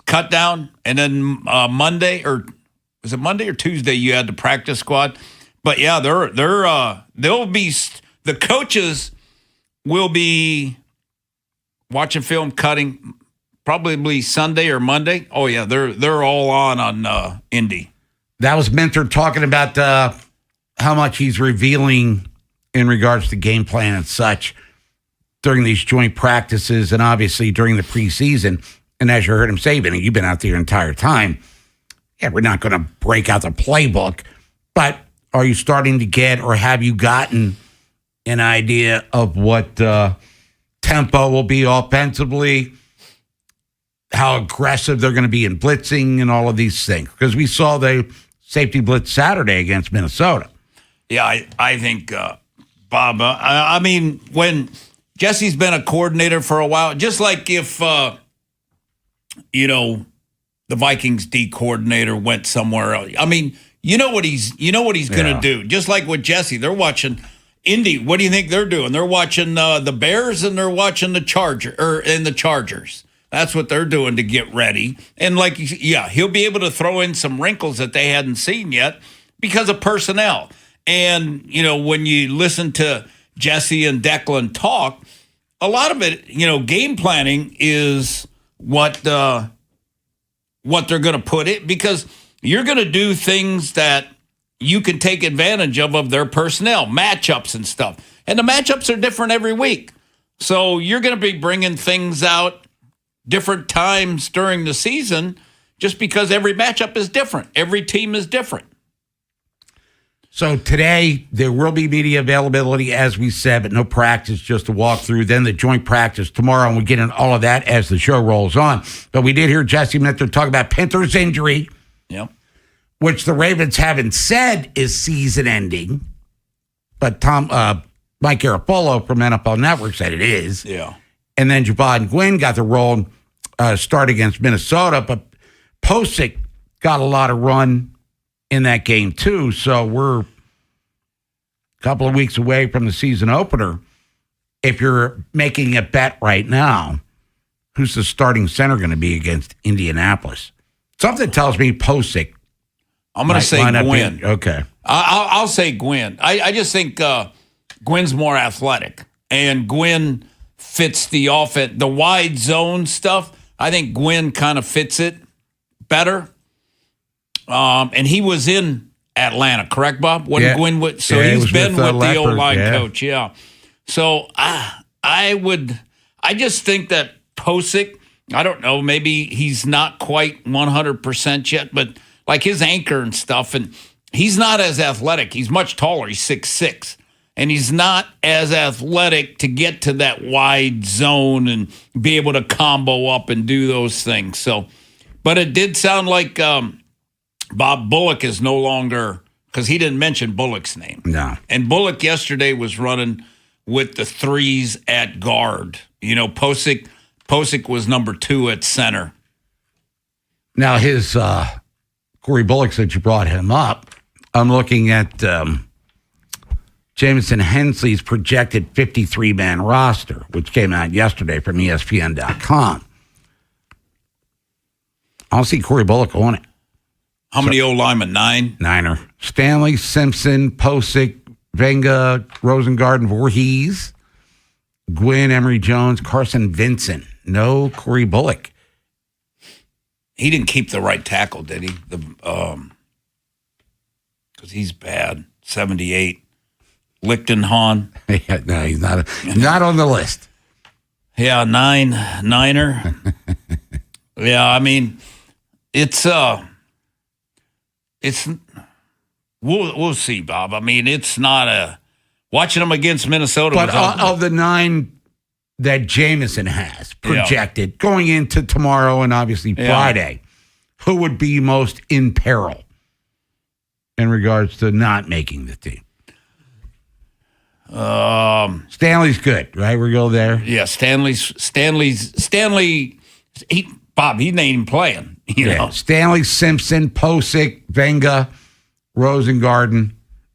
cut down, and then Monday, or was it Monday or Tuesday? You had the practice squad. But yeah, they'll be, the coaches will be watching film, cutting, probably Sunday or Monday. Oh yeah, they're all on Indy. That was Minter talking about how much he's revealing in regards to game plan and such during these joint practices and obviously during the preseason. And as you heard him say, Vinny, you've been out there the entire time. Yeah, we're not going to break out the playbook, but are you starting to get, or have you gotten an idea of what tempo will be offensively, how aggressive they're going to be in blitzing and all of these things? Because we saw the safety blitz Saturday against Minnesota. Yeah, I think, Bob, I mean, when Jesse's been a coordinator for a while, just like if, the Vikings D coordinator went somewhere else. I mean, you know what he's going to do. Just like with Jesse, they're watching Indy. What do you think they're doing? They're watching the Bears and they're watching the Chargers. That's what they're doing to get ready. And he'll be able to throw in some wrinkles that they hadn't seen yet because of personnel. And, when you listen to Jesse and Declan talk, a lot of it, game planning is what they're going to put it, because you're going to do things that you can take advantage of their personnel, matchups and stuff. And the matchups are different every week. So you're going to be bringing things out different times during the season just because every matchup is different. Every team is different. So today, there will be media availability, as we said, but no practice, just a walkthrough. Then the joint practice tomorrow, and we get into all of that as the show rolls on. But we did hear Jesse Minter talk about Pinter's injury, which the Ravens haven't said is season-ending. But Mike Garafolo from NFL Network said it is. Yeah. And then Javon Gwynn got the role start against Minnesota, but Posick got a lot of run in that game too. So we're a couple of weeks away from the season opener. If you're making a bet right now, who's the starting center going to be against Indianapolis? Something tells me Posick. I'm going to say Gwynn. Okay. I'll say Gwynn. I just think Gwynn's more athletic, and Gwynn fits the offense, the wide zone stuff. I think Gwynn kind of fits it better. And he was in Atlanta, correct, Bob? Gwynn was, so he's been with the O-line coach, yeah. So I just think that Posick, I don't know, maybe he's not quite 100% yet, but like his anchor and stuff, and he's not as athletic. He's much taller. He's 6'6", and he's not as athletic to get to that wide zone and be able to combo up and do those things. So, but it did sound like Bob Bullock is no longer, because he didn't mention Bullock's name. No. And Bullock yesterday was running with the threes at guard. Posick was number 2 at center. Now his Corey Bullock, since you brought him up, I'm looking at Jamison Hensley's projected 53-man roster, which came out yesterday from ESPN.com. I don't see Corey Bullock on it. How many O-linemen? 9? Niner. Stanley, Simpson, Posick, Venga, Rosengarten, Voorhees, Gwynn, Emory Jones, Carson Vincent. No Corey Bullock. He didn't keep the right tackle, did he? Because he's bad. 78. Lichtenhahn. Yeah, no, he's not on the list. Yeah, Niner. Yeah, I mean, we'll see, Bob. I mean, it's not watching them against Minnesota. But of the 9 that Jamison has projected going into tomorrow and obviously Friday, who would be most in peril in regards to not making the team? Stanley's good, right? We go there. Yeah, Stanley. Bob, he ain't even playing. You know, Stanley, Simpson, Posick, Venga, Rosengarten,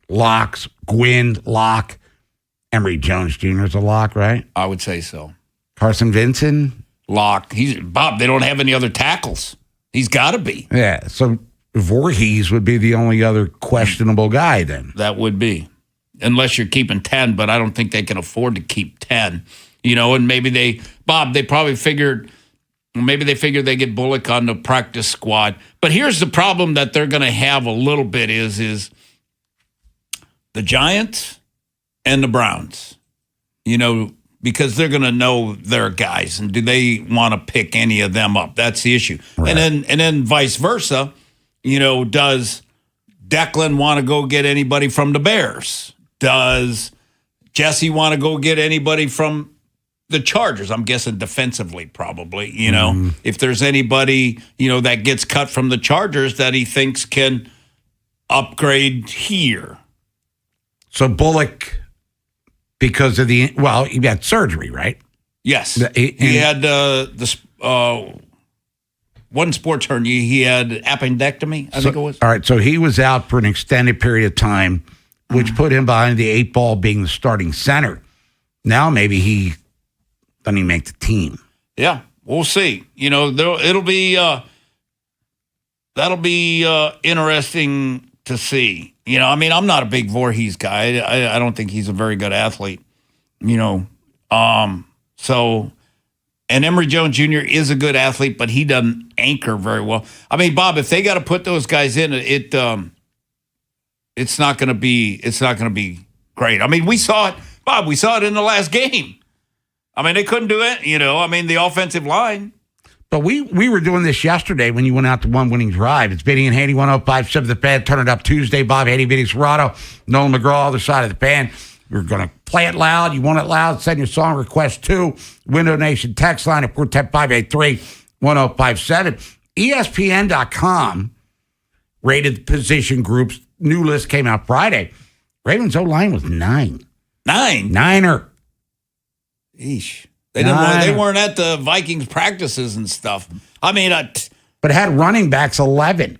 Locks, Gwynn, Locke, Emory Jones Jr. is a lock, right? I would say so. Carson Vincent? Lock. Bob, they don't have any other tackles. He's got to be. Yeah, so Voorhees would be the only other questionable guy then. That would be. Unless you're keeping 10, but I don't think they can afford to keep 10. And maybe they probably figured, they get Bullock on the practice squad. But here's the problem that they're going to have a little bit is the Giants and the Browns, because they're going to know their guys. And do they want to pick any of them up? That's the issue. Right. And then vice versa, does Declan want to go get anybody from the Bears? Does Jesse want to go get anybody from the Chargers? I'm guessing defensively, probably. If there's anybody, that gets cut from the Chargers that he thinks can upgrade here. So Bullock, because of he had surgery, right? Yes. He had wasn't sports hernia. He had appendectomy, I think it was. All right, so he was out for an extended period of time, which put him behind the 8 ball being the starting center. Now maybe he doesn't even make the team. Yeah, we'll see. That'll be interesting to see. I'm not a big Voorhees guy. I don't think he's a very good athlete. And Emory Jones Jr. is a good athlete, but he doesn't anchor very well. Bob, if they got to put those guys in, it's not going to be great. We saw it, Bob. We saw it in the last game. They couldn't do it. The offensive line. But we were doing this yesterday when you went out to one winning drive. It's Vinny and Haynie, 105.7 The Fan. Turn it up Tuesday. Bob Haynie, Vinny Serrato, Nolan McGraw, other side of the fan. We're going to play it loud. You want it loud, send your song request to Window Nation text line at 410-583-1057. ESPN.com rated the position groups. New list came out Friday. Ravens O-line was 9. 9? Niner. Eesh. They weren't at the Vikings practices and stuff. But had running backs 11.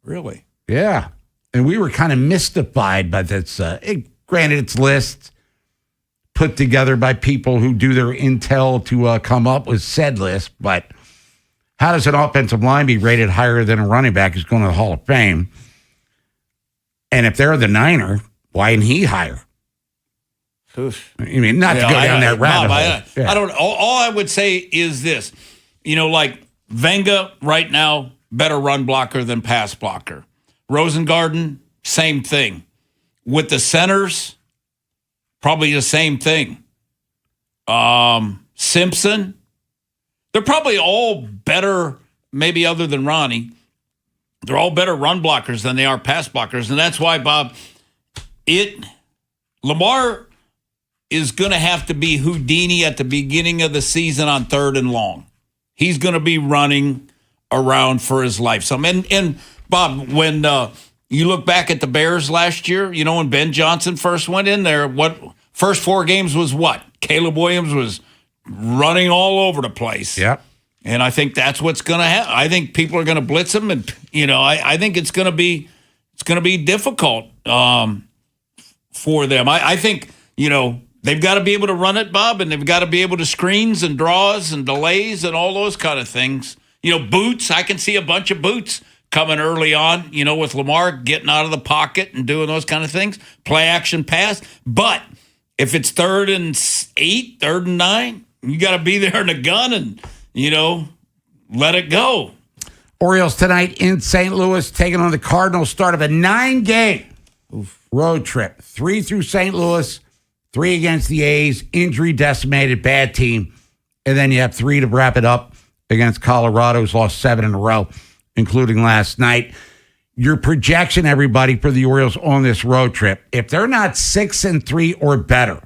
Really? Yeah. And we were kind of mystified by this. Granted, it's lists put together by people who do their intel to come up with said list. But how does an offensive line be rated higher than a running back who's going to the Hall of Fame? And if they're the Niner, why isn't he higher? Not to go down that rabbit hole. I don't. All I would say is this: Venga right now, better run blocker than pass blocker. Rosengarten, same thing. With the centers, probably the same thing. Simpson, they're probably all better. Maybe other than Ronnie, they're all better run blockers than they are pass blockers, and that's why Bob, Lamar is going to have to be Houdini at the beginning of the season on 3rd and long. He's going to be running around for his life. And Bob, when you look back at the Bears last year, when Ben Johnson first went in there, first 4 games was what? Caleb Williams was running all over the place. Yep. And I think that's what's going to happen. I think people are going to blitz him, and I think it's going to be difficult for them. I think they've got to be able to run it, Bob, and they've got to be able to screens and draws and delays and all those kind of things. Boots. I can see a bunch of boots coming early on, with Lamar getting out of the pocket and doing those kind of things. Play action pass. But if it's 3rd and 8, 3rd and 9, you got to be there in the gun and, let it go. Orioles tonight in St. Louis taking on the Cardinals. Start of a 9-game road trip. 3 through St. Louis, 3 against the A's. Injury decimated, bad team. And then you have 3 to wrap it up against Colorado, who's lost 7 in a row, including last night. Your projection, everybody, for the Orioles on this road trip, if they're not 6-3 or better,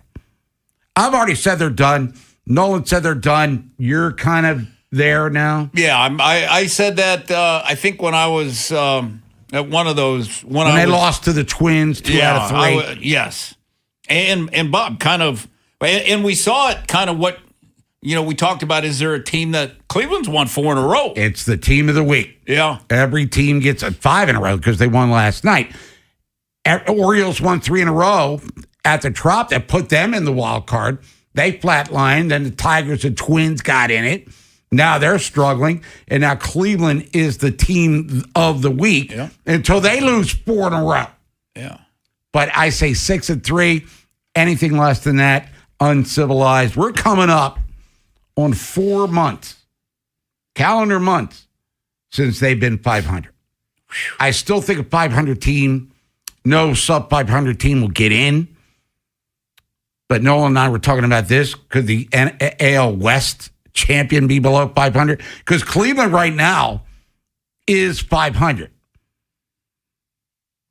I've already said they're done. Nolan said they're done. You're kind of there now? Yeah, I said that, I think when I was at one of those. When they lost to the Twins 2 out of 3. Yes. And Bob, kind of, and we saw it kind of what, we talked about, is there a team that Cleveland's won 4 in a row? It's the team of the week. Yeah. Every team gets 5 in a row because they won last night. Orioles won 3 in a row, at the Trop that put them in the wild card. They flatlined, then the Tigers and Twins got in it. Now they're struggling, and now Cleveland is the team of the week until they lose 4 in a row. Yeah. But I say 6-3, anything less than that, uncivilized. We're coming up on 4 months, calendar months, since they've been 500. I still think a 500 team, no sub-500 team will get in. But Nolan and I were talking about this. Could the AL West champion be below 500? Because Cleveland right now is 500.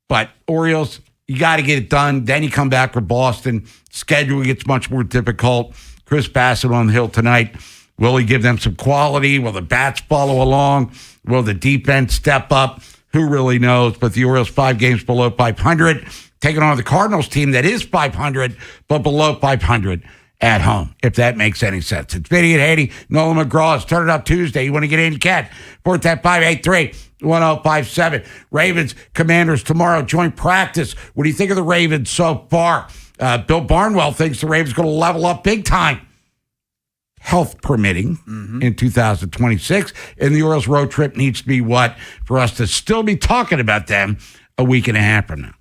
But Orioles, you got to get it done. Then you come back for Boston. Schedule gets much more difficult. Chris Bassett on the hill tonight. Will he give them some quality? Will the bats follow along? Will the defense step up? Who really knows? But the Orioles 5 games below 500. Taking on the Cardinals team that is 500, but below 500 at home, if that makes any sense. It's Vinny and Haynie, Nolan McGraw. It's Turn It Up Tuesday. You want to get in, Cat? 410-583-1057. Ravens, Commanders tomorrow, joint practice. What do you think of the Ravens so far? Bill Barnwell thinks the Ravens going to level up big time, health permitting, in 2026. And the Orioles road trip needs to be what for us to still be talking about them a week and a half from now.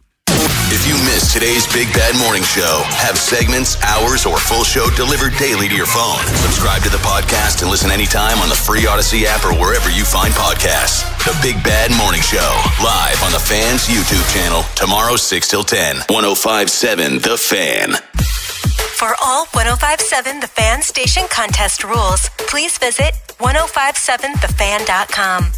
If you missed today's Big Bad Morning Show, have segments, hours, or full show delivered daily to your phone. Subscribe to the podcast and listen anytime on the free Odyssey app or wherever you find podcasts. The Big Bad Morning Show, live on the Fan's YouTube channel, tomorrow 6 till 10. 105.7 The Fan. For all 105.7 The Fan station contest rules, please visit 1057thefan.com.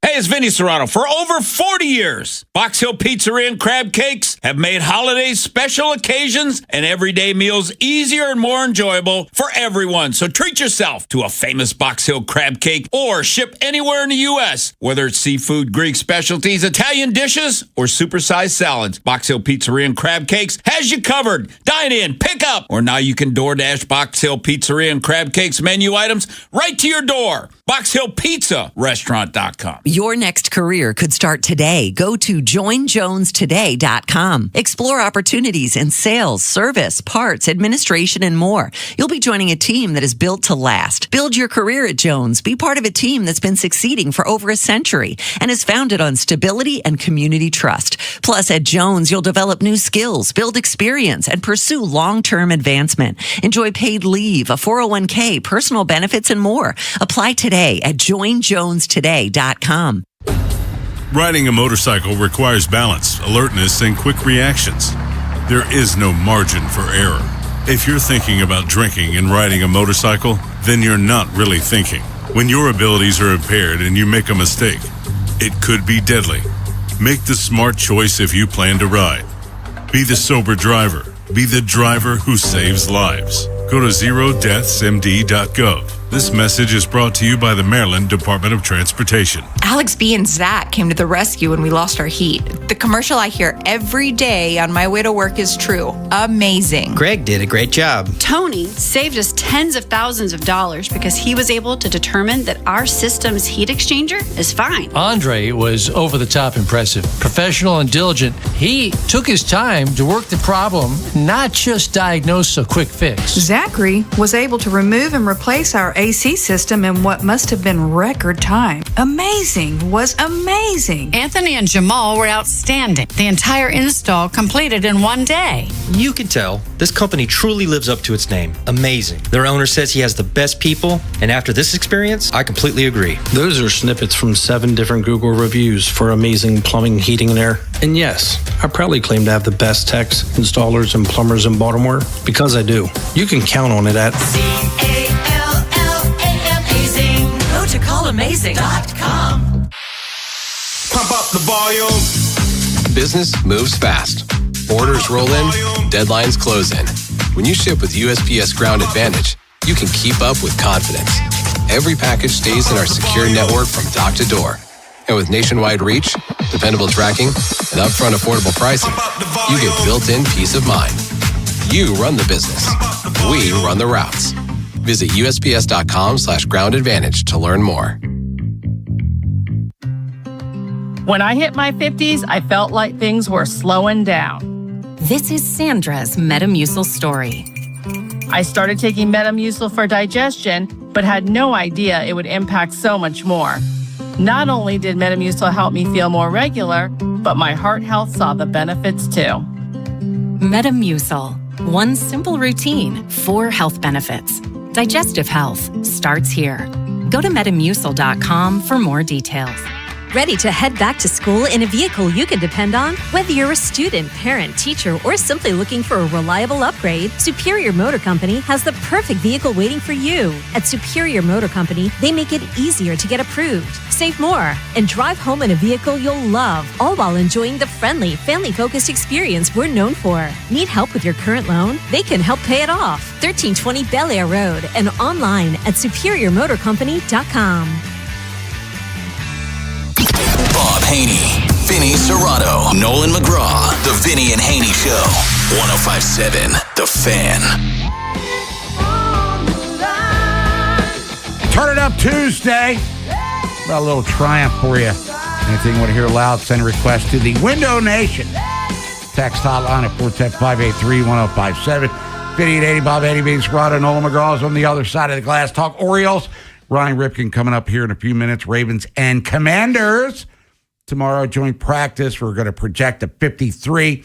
Hey, it's Vinny Serrano. For over 40 years, Box Hill Pizzeria and Crab Cakes have made holidays, special occasions, and everyday meals easier and more enjoyable for everyone. So treat yourself to a famous Box Hill crab cake or ship anywhere in the U.S. Whether it's seafood, Greek specialties, Italian dishes, or supersized salads, Box Hill Pizzeria and Crab Cakes has you covered. Dine in, pick up, or now you can DoorDash Box Hill Pizzeria and Crab Cakes menu items right to your door. Box Hill Pizza Restaurant.com. Your next career could start today. Go to joinjonestoday.com. Explore opportunities in sales, service, parts, administration, and more. You'll be joining a team that is built to last. Build your career at Jones. Be part of a team that's been succeeding for over a century and is founded on stability and community trust. Plus, at Jones, you'll develop new skills, build experience, and pursue long-term advancement. Enjoy paid leave, a 401k, personal benefits, and more. Apply today at joinjonestoday.com. Riding a motorcycle requires balance, alertness, and quick reactions. There is no margin for error. If you're thinking about drinking and riding a motorcycle, then you're not really thinking. When your abilities are impaired and you make a mistake, it could be deadly. Make the smart choice if you plan to ride. Be the sober driver. Be the driver who saves lives. Go to zerodeathsmd.gov. This message is brought to you by the Maryland Department of Transportation. Alex B. and Zach came to the rescue when we lost our heat. The commercial I hear every day on my way to work is true. Amazing. Greg did a great job. Tony saved us tens of thousands of dollars because he was able to determine that our system's heat exchanger is fine. Andre was over the top impressive, professional and diligent. He took his time to work the problem, not just diagnose a quick fix. Zachary was able to remove and replace our AC system in what must have been record time. Amazing, was amazing. Anthony and Jamal were outstanding. The entire install completed in one day. You can tell this company truly lives up to its name. Amazing. Their owner says he has the best people, and after this experience, I completely agree. Those are snippets from 7 different Google reviews for amazing plumbing, heating, and air. And yes, I proudly claim to have the best techs, installers, and plumbers in Baltimore because I do. You can count on it at CALLAMAZING. Go to callamazing.com. Pump up the volume. Business moves fast. Orders roll in, deadlines close in. When you ship with USPS Ground Advantage, you can keep up with confidence. Every package stays in our secure network from dock to door. And with nationwide reach, dependable tracking, and upfront affordable pricing, you get built-in peace of mind. You run the business. We run the routes. Visit USPS.com/groundadvantage to learn more. When I hit my 50s, I felt like things were slowing down. This is Sandra's Metamucil story. I started taking Metamucil for digestion, but had no idea it would impact so much more. Not only did Metamucil help me feel more regular, but my heart health saw the benefits too. Metamucil. One simple routine, 4 health benefits. Digestive health starts here. Go to metamucil.com for more details. Ready to head back to school in a vehicle you can depend on? Whether you're a student, parent, teacher, or simply looking for a reliable upgrade, Superior Motor Company has the perfect vehicle waiting for you. At Superior Motor Company, they make it easier to get approved, save more, and drive home in a vehicle you'll love, all while enjoying the friendly, family-focused experience we're known for. Need help with your current loan? They can help pay it off. 1320 Bel Air Road and online at superiormotorcompany.com. Bob Haynie, Vinny Serrato, Nolan McGraw, The Vinny and Haynie Show. 105.7 The Fan. Turn it up Tuesday. Got a little triumph for you. Anything you want to hear loud, send a request to the Window Nation. Text hotline at 410-583-1057. Vinny at 80, Bob 80, Vinny Serrato, Nolan McGraw is on the other side of the glass. Talk Orioles. Ryan Ripken coming up here in a few minutes. Ravens and Commanders. Tomorrow, joint practice. We're going to project a 53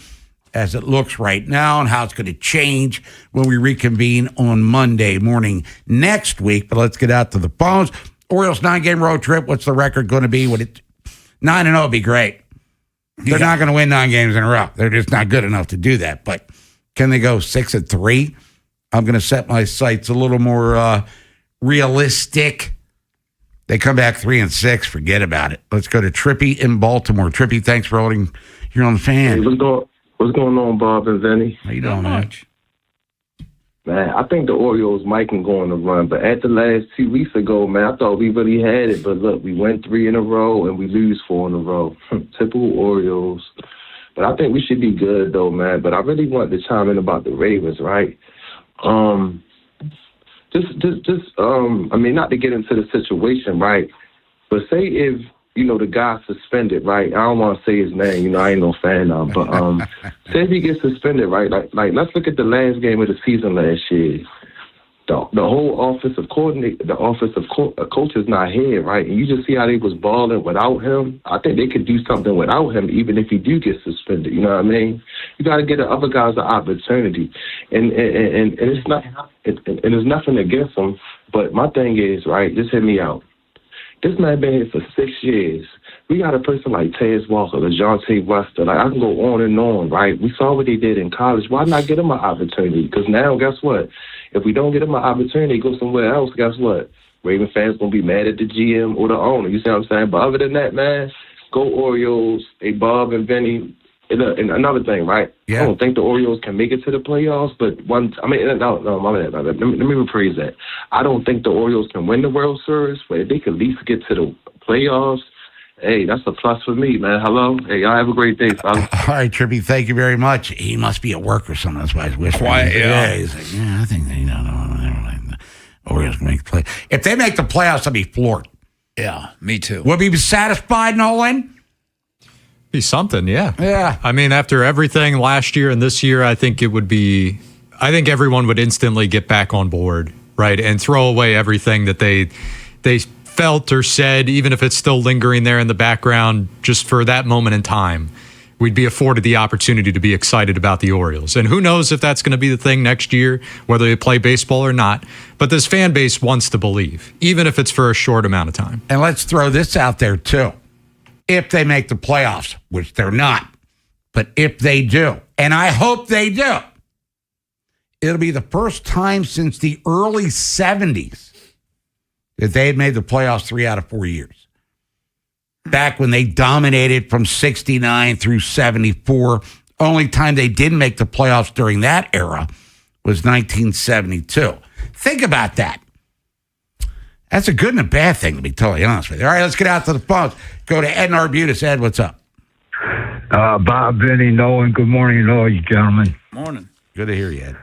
as it looks right now and how it's going to change when we reconvene on Monday morning next week. But let's get out to the phones. Orioles 9-game road trip. What's the record going to be? 9-0 would be great. They're not going to win 9 games in a row. They're just not good enough to do that. But can they go 6-3? I'm going to set my sights a little more realistic. They come back 3-6. Forget about it. Let's go to Trippy in Baltimore. Trippy, thanks for holding here on the Fan. Hey, what's going on, Bob and Vinny? How you doing, man? Man, I think the Orioles might can go on the run, but at the last 2 weeks ago, man, I thought we really had it. But look, we went 3 in a row and we lose 4 in a row. Typical Orioles. But I think we should be good, though, man. But I really wanted to chime in about the Ravens, right? I mean, not to get into the situation, right? But say if, the guy suspended, right? I don't want to say his name, I ain't no fan of him. But say if he gets suspended, right? Like let's look at the last game of the season last year. The whole offensive coordinator, the offensive coach is not here, right? And you just see how they was balling without him. I think they could do something without him, even if he do get suspended. You know what I mean? You got to get the other guys an opportunity, and it's not, and there's nothing against him. But my thing is, right? Just hear me out. This man been here for 6 years. We got a person like Tez Walker, LeJohntay Wester. Like, I can go on and on, right? We saw what he did in college. Why not get him an opportunity? Because now, guess what? If we don't get him an opportunity, go somewhere else, guess what? Raven fans going to be mad at the GM or the owner. You see what I'm saying? But other than that, man, go Orioles. Hey, Bob and Vinny. And another thing, right? Yeah. I don't think the Orioles can make it to the playoffs, but let me rephrase that. I don't think the Orioles can win the World Series, but if they could at least get to the playoffs, hey, that's a plus for me, man. Hello? Hey, y'all have a great day, fellas. All right, Trippy, thank you very much. He must be at work or something. That's why he's whispering. Quiet, yeah. He's like, I think they Orioles can make the play. If they make the playoffs, I'll be floored. Yeah, me too. Will be satisfied, Nolan? Be something, yeah. Yeah. I mean, after everything last year and this year, I think everyone would instantly get back on board, right? And throw away everything that they felt or said, even if it's still lingering there in the background, just for that moment in time. We'd be afforded the opportunity to be excited about the Orioles. And who knows if that's going to be the thing next year, whether they play baseball or not. But this fan base wants to believe, even if it's for a short amount of time. And let's throw this out there, too. If they make the playoffs, which they're not, but if they do, and I hope they do, it'll be the first time since the early 70s that they had made the playoffs 3 out of 4 years. Back when they dominated from 69 through 74, only time they didn't make the playoffs during that era was 1972. Think about that. That's a good and a bad thing, to be totally honest with you. All right, let's get out to the phones. Go to Ed in Arbutus. Ed, what's up? Bob, Vinny, Nolan, good morning to all you gentlemen. Morning. Good to hear you, Ed.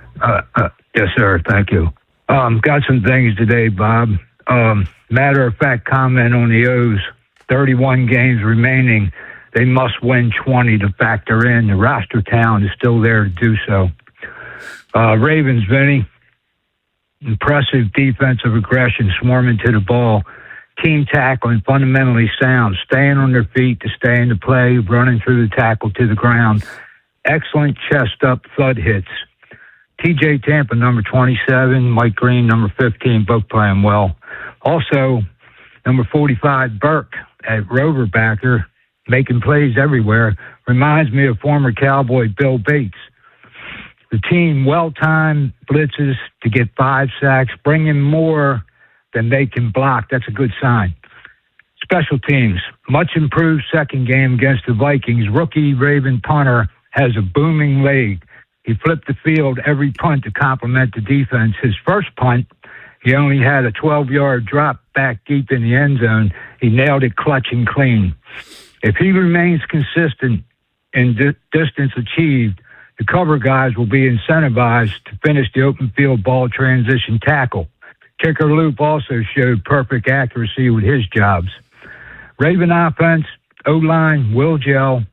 Yes, sir. Thank you. Got some things today, Bob. Matter of fact comment on the O's. 31 games remaining. they must win 20 to factor in. The roster talent is still there to do so. Ravens, Vinny, impressive defensive aggression, swarming to the ball. Team tackling, fundamentally sound, staying on their feet to stay in the play, running through the tackle to the ground. Excellent chest-up thud hits. T.J. Tampa, number 27, Mike Green, number 15, both playing well. Also, number 45, Burke at Rover backer, making plays everywhere. Reminds me of former Cowboy Bill Bates. The team well-timed blitzes to get 5 sacks, bringing more than they can block. That's a good sign. Special teams, much improved second game against the Vikings. Rookie Raven punter has a booming leg. He flipped the field every punt to complement the defense. His first punt, he only had a 12-yard drop back deep in the end zone. He nailed it clutch and clean. If he remains consistent in distance achieved, the cover guys will be incentivized to finish the open field ball transition tackle. Kicker Loop also showed perfect accuracy with his jobs. Raven offense, O-line will gel.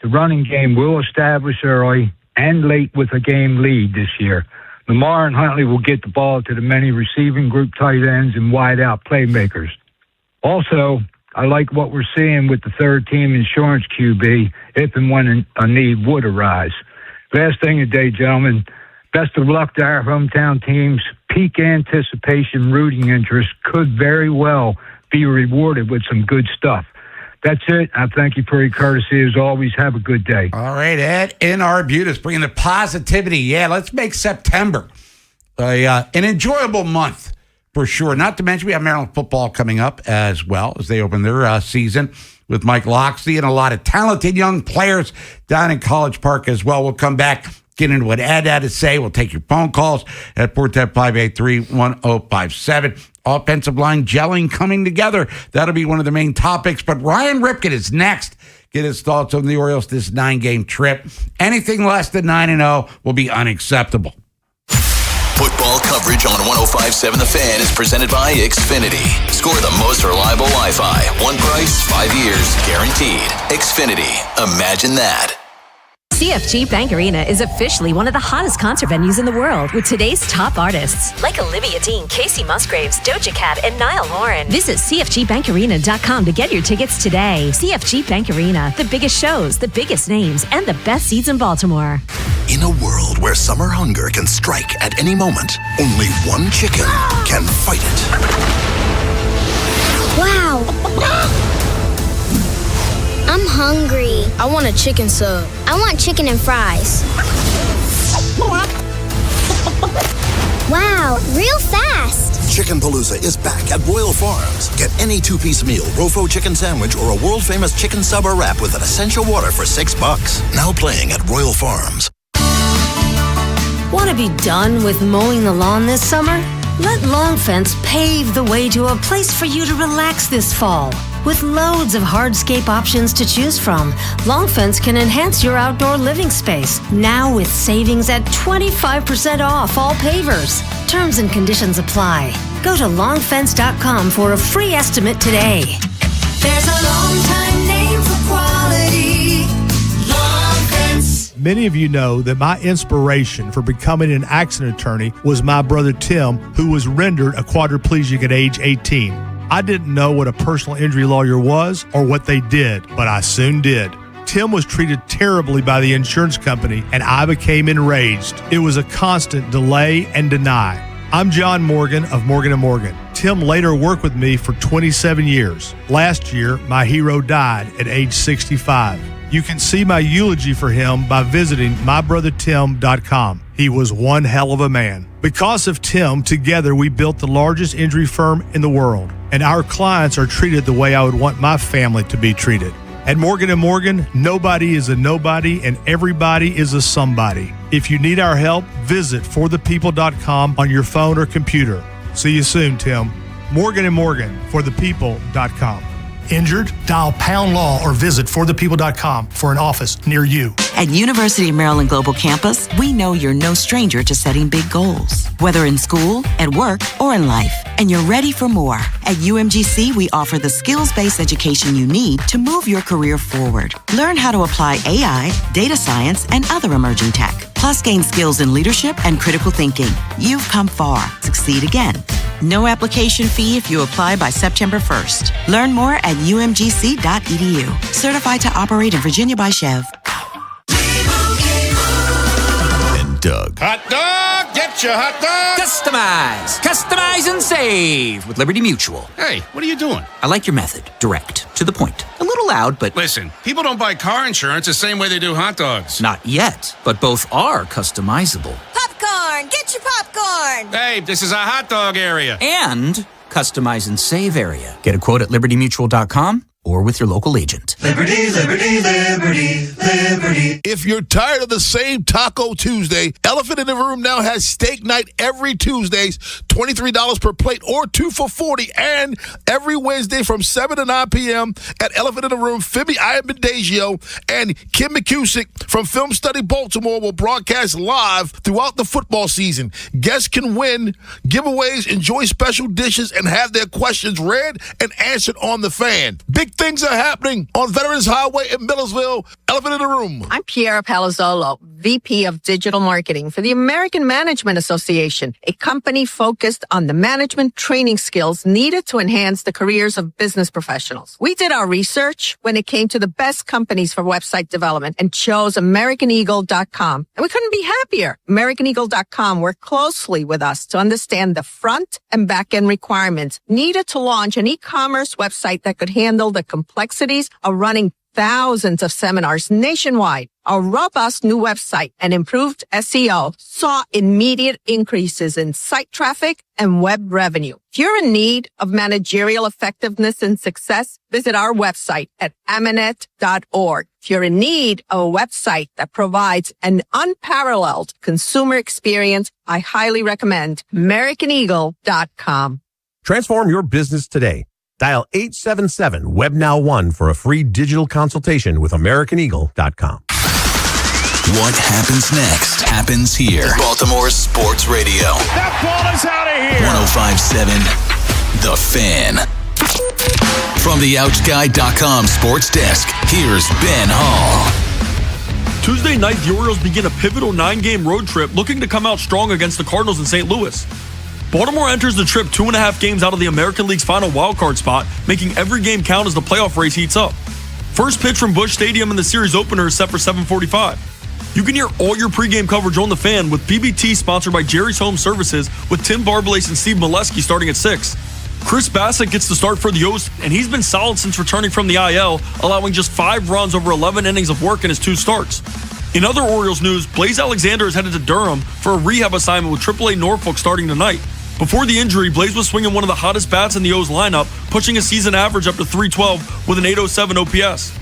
The running game will establish early and late with a game lead this year. Lamar and Huntley will get the ball to the many receiving group tight ends and wide-out playmakers. Also, I like what we're seeing with the third-team insurance QB if and when a need would arise. Last thing today, gentlemen, best of luck to our hometown teams. Peak anticipation rooting interest could very well be rewarded with some good stuff. That's it. I thank you for your courtesy. As always, have a good day. All right, Ed in Arbutus, bringing the positivity. Yeah, let's make September an enjoyable month for sure. Not to mention we have Maryland football coming up as well as they open their season with Mike Loxley and a lot of talented young players down in College Park as well. We'll come back, get into what Ed had to say. We'll take your phone calls at 410-583-1057. Offensive line gelling, coming together. That'll be one of the main topics. But Ryan Ripken is next. Get his thoughts on the Orioles this 9-game trip. Anything less than 9-0 will be unacceptable. Football coverage on 105.7 The Fan is presented by Xfinity. Score the most reliable Wi-Fi. One price, 5 years, guaranteed. Xfinity. Imagine that. CFG Bank Arena is officially one of the hottest concert venues in the world with today's top artists like Olivia Dean, Casey Musgraves, Doja Cat, and Niall Horan. Visit CFGBankArena.com to get your tickets today. CFG Bank Arena, the biggest shows, the biggest names, and the best seats in Baltimore. In a world where summer hunger can strike at any moment, only one chicken can fight it. Wow! I'm hungry. I want a chicken sub. I want chicken and fries. Wow, real fast. Chicken Palooza is back at Royal Farms. Get any 2-piece meal, Rofo chicken sandwich, or a world-famous chicken sub or wrap with an essential water for $6. Now playing at Royal Farms. Want to be done with mowing the lawn this summer? Let Long Fence pave the way to a place for you to relax this fall. With loads of hardscape options to choose from, Long Fence can enhance your outdoor living space. Now with savings at 25% off all pavers. Terms and conditions apply. Go to longfence.com for a free estimate today. There's a long time name for quality. Long Fence. Many of you know that my inspiration for becoming an accident attorney was my brother Tim, who was rendered a quadriplegic at age 18. I didn't know what a personal injury lawyer was or what they did, but I soon did. Tim was treated terribly by the insurance company, and I became enraged. It was a constant delay and deny. I'm John Morgan of Morgan & Morgan. Tim later worked with me for 27 years. Last year, my hero died at age 65. You can see my eulogy for him by visiting mybrothertim.com. He was one hell of a man. Because of Tim, together we built the largest injury firm in the world, and our clients are treated the way I would want my family to be treated. At Morgan & Morgan, nobody is a nobody and everybody is a somebody. If you need our help, visit forthepeople.com on your phone or computer. See you soon, Tim. Morgan & Morgan, forthepeople.com. Injured? Dial #law or visit forthepeople.com for an office near you. At University of Maryland Global Campus, we know you're no stranger to setting big goals, whether in school, at work, or in life, and you're ready for more. At UMGC, we offer the skills-based education you need to move your career forward. Learn how to apply AI, data science, and other emerging tech, plus gain skills in leadership and critical thinking. You've come far. Succeed again. No application fee if you apply by September 1st. Learn more at umgc.edu. Certified to operate in Virginia by Chev. And Doug. Hot dog, get your hot dog. Customize and save with Liberty Mutual. Hey, what are you doing? I like your method. Direct, to the point. A little loud, but... Listen, people don't buy car insurance the same way they do hot dogs. Not yet, but both are customizable. Popcorn! Get your popcorn! Hey, this is a hot dog area. And customize and save area. Get a quote at libertymutual.com or with your local agent. Liberty, liberty, liberty, liberty. If you're tired of the same Taco Tuesday, Elephant in the Room now has steak night every Tuesdays, $23 per plate or 2 for $40, and every Wednesday from 7 to 9 p.m. at Elephant in the Room, Phoebe Iambendagio and Kim McCusick from Film Study Baltimore will broadcast live throughout the football season. Guests can win giveaways, enjoy special dishes, and have their questions read and answered on The Fan. Big things are happening on Veterans Highway in Millersville. Elephant in the Room. I'm Piera Palazzolo, VP of Digital Marketing for the American Management Association, a company focused on the management training skills needed to enhance the careers of business professionals. We did our research when it came to the best companies for website development and chose AmericanEagle.com. And we couldn't be happier. AmericanEagle.com worked closely with us to understand the front and back end requirements needed to launch an e-commerce website that could handle the complexities of running thousands of seminars nationwide. Our robust new website and improved SEO saw immediate increases in site traffic and web revenue. If you're in need of managerial effectiveness and success, visit our website at amanet.org. If you're in need of a website that provides an unparalleled consumer experience, I highly recommend AmericanEagle.com. Transform your business today. Dial 877-WebNow1 for a free digital consultation with AmericanEagle.com. What happens next happens here. Baltimore Sports Radio. That ball is out of here. 105.7 The Fan. From the OutGuide.com sports desk, here's Ben Hall. Tuesday night, the Orioles begin a pivotal 9-game road trip looking to come out strong against the Cardinals in St. Louis. Baltimore enters the trip 2.5 games out of the American League's final wildcard spot, making every game count as the playoff race heats up. First pitch from Busch Stadium in the series opener is set for 7:45. You can hear all your pregame coverage on The Fan with BBT sponsored by Jerry's Home Services with Tim Barbalace and Steve Molesky starting at 6. Chris Bassett gets the start for the O's, and he's been solid since returning from the IL, allowing just 5 runs over 11 innings of work in his 2 starts. In other Orioles news, Blaze Alexander is headed to Durham for a rehab assignment with AAA Norfolk starting tonight. Before the injury, Blaze was swinging one of the hottest bats in the O's lineup, pushing a season average up to .312 with an .807 OPS.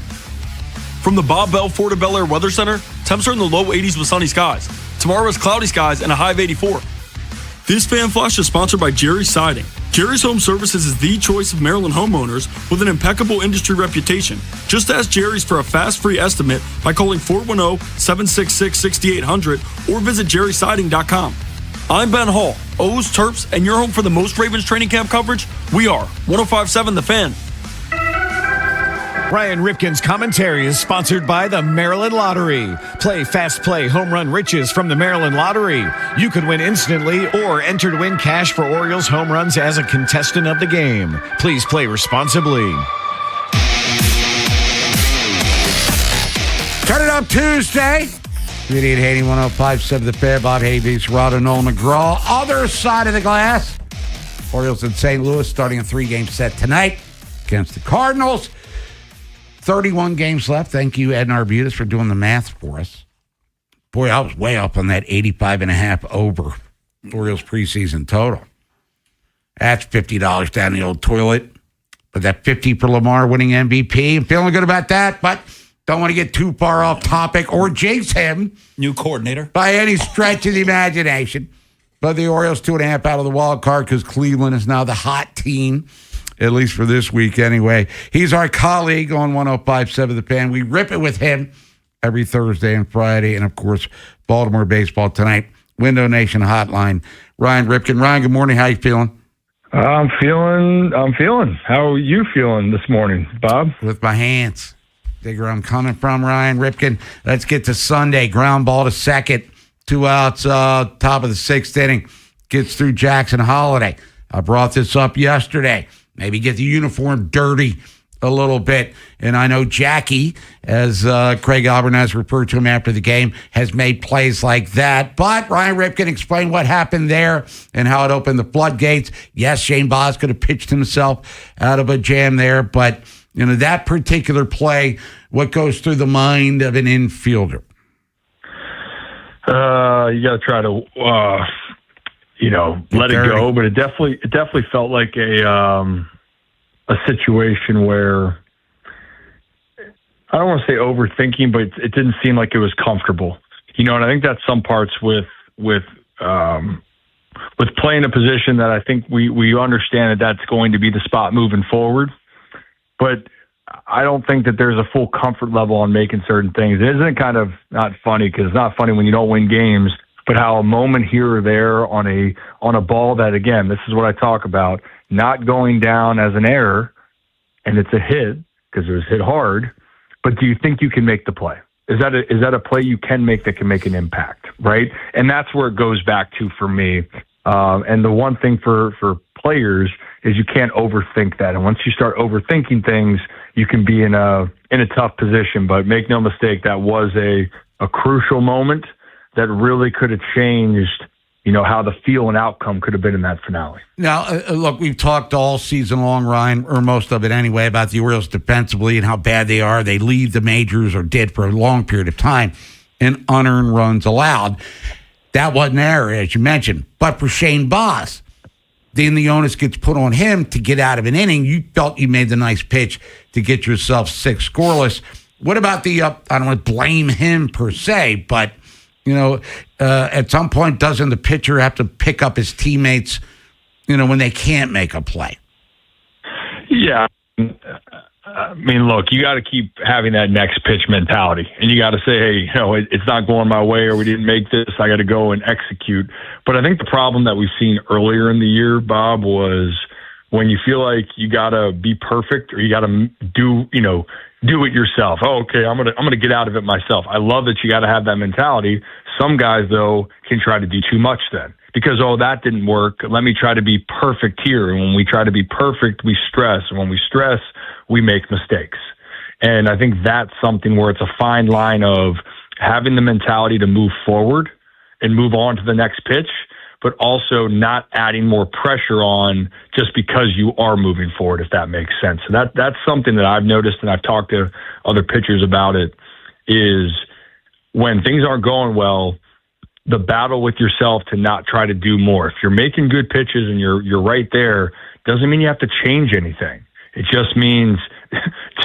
From the Bob Bell Ford of Bel Air Weather Center, temps are in the low 80s with sunny skies. Tomorrow is cloudy skies and a high of 84. This Fan Flash is sponsored by Jerry's Siding. Jerry's Home Services is the choice of Maryland homeowners with an impeccable industry reputation. Just ask Jerry's for a fast, free estimate by calling 410-766-6800 or visit jerrysiding.com. I'm Ben Hall, O's, Terps, and your home for the most Ravens training camp coverage. We are 105.7 The Fan. Ryan Ripken's commentary is sponsored by the Maryland Lottery. Play Fast Play Home Run Riches from the Maryland Lottery. You could win instantly or enter to win cash for Orioles home runs as a contestant of the game. Please play responsibly. Turn it up Tuesday. Vinny Haynie, 105.7 The Fan. Bob Haynie, Rod and Nolan McGraw. Other side of the glass. Orioles in St. Louis starting a 3-game set tonight against the Cardinals. 31 games left. Thank you, Ed Narbutas, for doing the math for us. Boy, I was way up on that 85.5 over Orioles preseason total. That's $50 down the old toilet. But that 50 for Lamar winning MVP. I'm feeling good about that, but don't want to get too far off topic or jinx him. New coordinator. By any stretch of the imagination. But the Orioles 2.5 out of the wild card because Cleveland is now the hot team at least for this week anyway. He's our colleague on 105.7 The Fan. We rip it with him every Thursday and Friday. And, of course, Baltimore baseball tonight. Window Nation Hotline. Ryan Ripken. Ryan, good morning. How you feeling? I'm feeling. How are you feeling this morning, Bob? With my hands. Dig where I'm coming from, Ryan Ripken. Let's get to Sunday. Ground ball to second. 2 outs, top of the 6th inning. Gets through Jackson Holiday. I brought this up yesterday. Maybe get the uniform dirty a little bit. And I know Jackie, as Craig Albernaz referred to him after the game, has made plays like that. But Ryan Ripken explained what happened there and how it opened the floodgates. Yes, Shane Boz could have pitched himself out of a jam there, but that particular play, what goes through the mind of an infielder? You got to try to, let it go. But it definitely felt like a situation where I don't want to say overthinking, but it didn't seem like it was comfortable. And I think that's some parts with playing a position that I think we understand that's going to be the spot moving forward. But I don't think that there's a full comfort level on making certain things. Isn't it kind of not funny, because it's not funny when you don't win games, but how a moment here or there on a ball that, again, this is what I talk about, not going down as an error, and it's a hit because it was hit hard, but do you think you can make the play? Is that a play you can make that can make an impact, right? And that's where it goes back to for me. And the one thing for players is you can't overthink that. And once you start overthinking things, you can be in a tough position. But make no mistake, that was a crucial moment that really could have changed, how the feel and outcome could have been in that finale. Now, look, we've talked all season long, Ryan, or most of it anyway, about the Orioles defensively and how bad they are. They lead the majors, or did for a long period of time, in unearned runs allowed. That wasn't an error, as you mentioned. But for Shane Boz, then the onus gets put on him to get out of an inning. You felt you made the nice pitch to get yourself 6 scoreless. What about the, I don't want to blame him per se, but, at some point, doesn't the pitcher have to pick up his teammates, when they can't make a play? Yeah. I mean, look, you got to keep having that next pitch mentality, and you got to say, hey, it's not going my way, or we didn't make this. I got to go and execute. But I think the problem that we've seen earlier in the year, Bob, was when you feel like you got to be perfect, or you got to do it yourself. Oh, okay, I'm gonna get out of it myself. I love that you got to have that mentality. Some guys, though, can try to do too much then. Because, that didn't work. Let me try to be perfect here. And when we try to be perfect, we stress. And when we stress, we make mistakes. And I think that's something where it's a fine line of having the mentality to move forward and move on to the next pitch, but also not adding more pressure on just because you are moving forward, if that makes sense. So that's something that I've noticed, and I've talked to other pitchers about it, is when things aren't going well, the battle with yourself to not try to do more. If you're making good pitches and you're right there, doesn't mean you have to change anything. It just means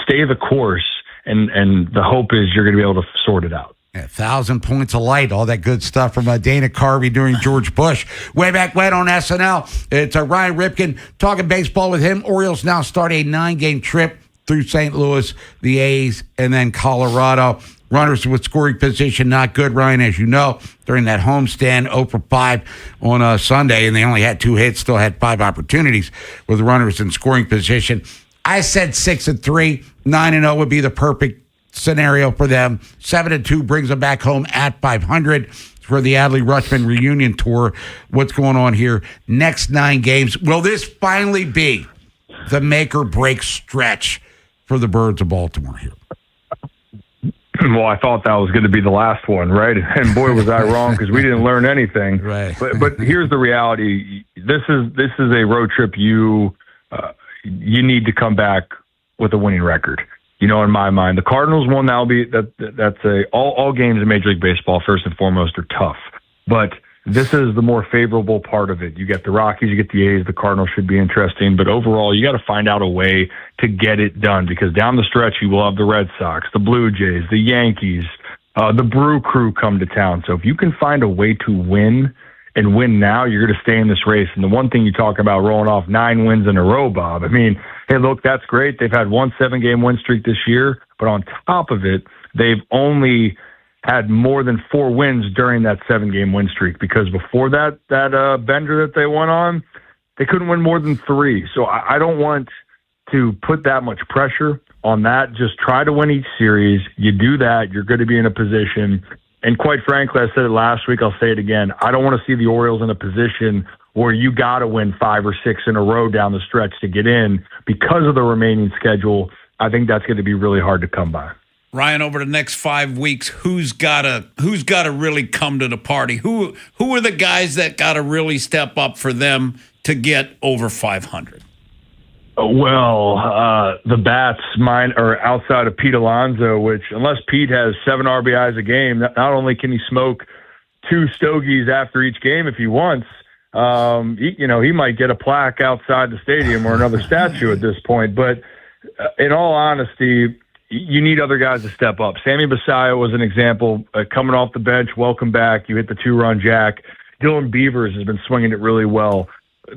stay the course, and the hope is you're going to be able to sort it out. 1,000 points of light, all that good stuff from Dana Carvey during George Bush. Way back when on SNL, it's Ryan Ripken talking baseball with him. Orioles now start a 9-game trip through St. Louis, the A's, and then Colorado. Runners with scoring position, not good, Ryan, as you know, during that homestand, 0 for 5 on Sunday, and they only had 2 hits, still had 5 opportunities with runners in scoring position. I said 6-3, 9-0 would be the perfect scenario for them. 7-2 brings them back home at 500 for the Adley Rutschman reunion tour. What's going on here? Next 9 games. Will this finally be the make or break stretch for the Birds of Baltimore here? Well, I thought that was going to be the last one, right? And boy, was I wrong, because we didn't learn anything. Right. But here's the reality: this is a road trip. You need to come back with a winning record. In my mind, the Cardinals won. That's all games in Major League Baseball, first and foremost, are tough. But this is the more favorable part of it. You get the Rockies, you get the A's, the Cardinals should be interesting. But overall, you got to find out a way to get it done, because down the stretch, you will have the Red Sox, the Blue Jays, the Yankees, the Brew Crew come to town. So if you can find a way to win and win now, you're going to stay in this race. And the one thing you talk about rolling off 9 wins in a row, Bob, I mean, hey, look, that's great. They've had one 7-game win streak this year, but on top of it, they've only had more than 4 wins during that 7-game win streak, because before that bender that they went on, they couldn't win more than 3. So I don't want to put that much pressure on that. Just try to win each series. You do that, you're going to be in a position. And quite frankly, I said it last week, I'll say it again. I don't want to see the Orioles in a position where you got to win 5 or 6 in a row down the stretch to get in because of the remaining schedule. I think that's going to be really hard to come by. Ryan, over the next 5 weeks, who's gotta really come to the party? Who are the guys that gotta really step up for them to get over 500? Well, the bats, mine are outside of Pete Alonso, which unless Pete has 7 RBIs a game, not only can he smoke 2 stogies after each game if he wants, he might get a plaque outside the stadium or another statue at this point. But in all honesty, you need other guys to step up. Sammy Basayo was an example, coming off the bench. Welcome back. You hit the 2-run jack. Dylan Beavers has been swinging it really well.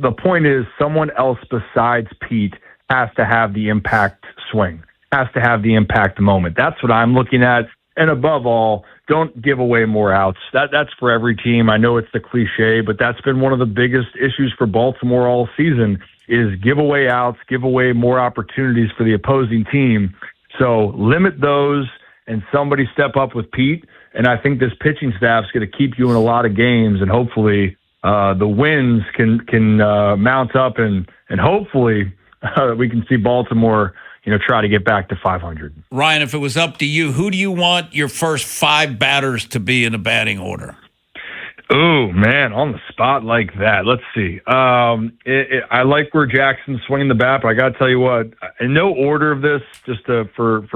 The point is, someone else besides Pete has to have the impact swing, has to have the impact moment. That's what I'm looking at. And above all, don't give away more outs. That's for every team. I know it's the cliche, but that's been one of the biggest issues for Baltimore all season is give away outs, give away more opportunities for the opposing team. So limit those and somebody step up with Pete. And I think this pitching staff's going to keep you in a lot of games, and hopefully the wins can mount up, and hopefully we can see Baltimore, try to get back to 500. Ryan, if it was up to you, who do you want your first 5 batters to be in the batting order? Oh, man, on the spot like that. Let's see. I like where Jackson's swinging the bat, but I got to tell you what, in no order of this, just for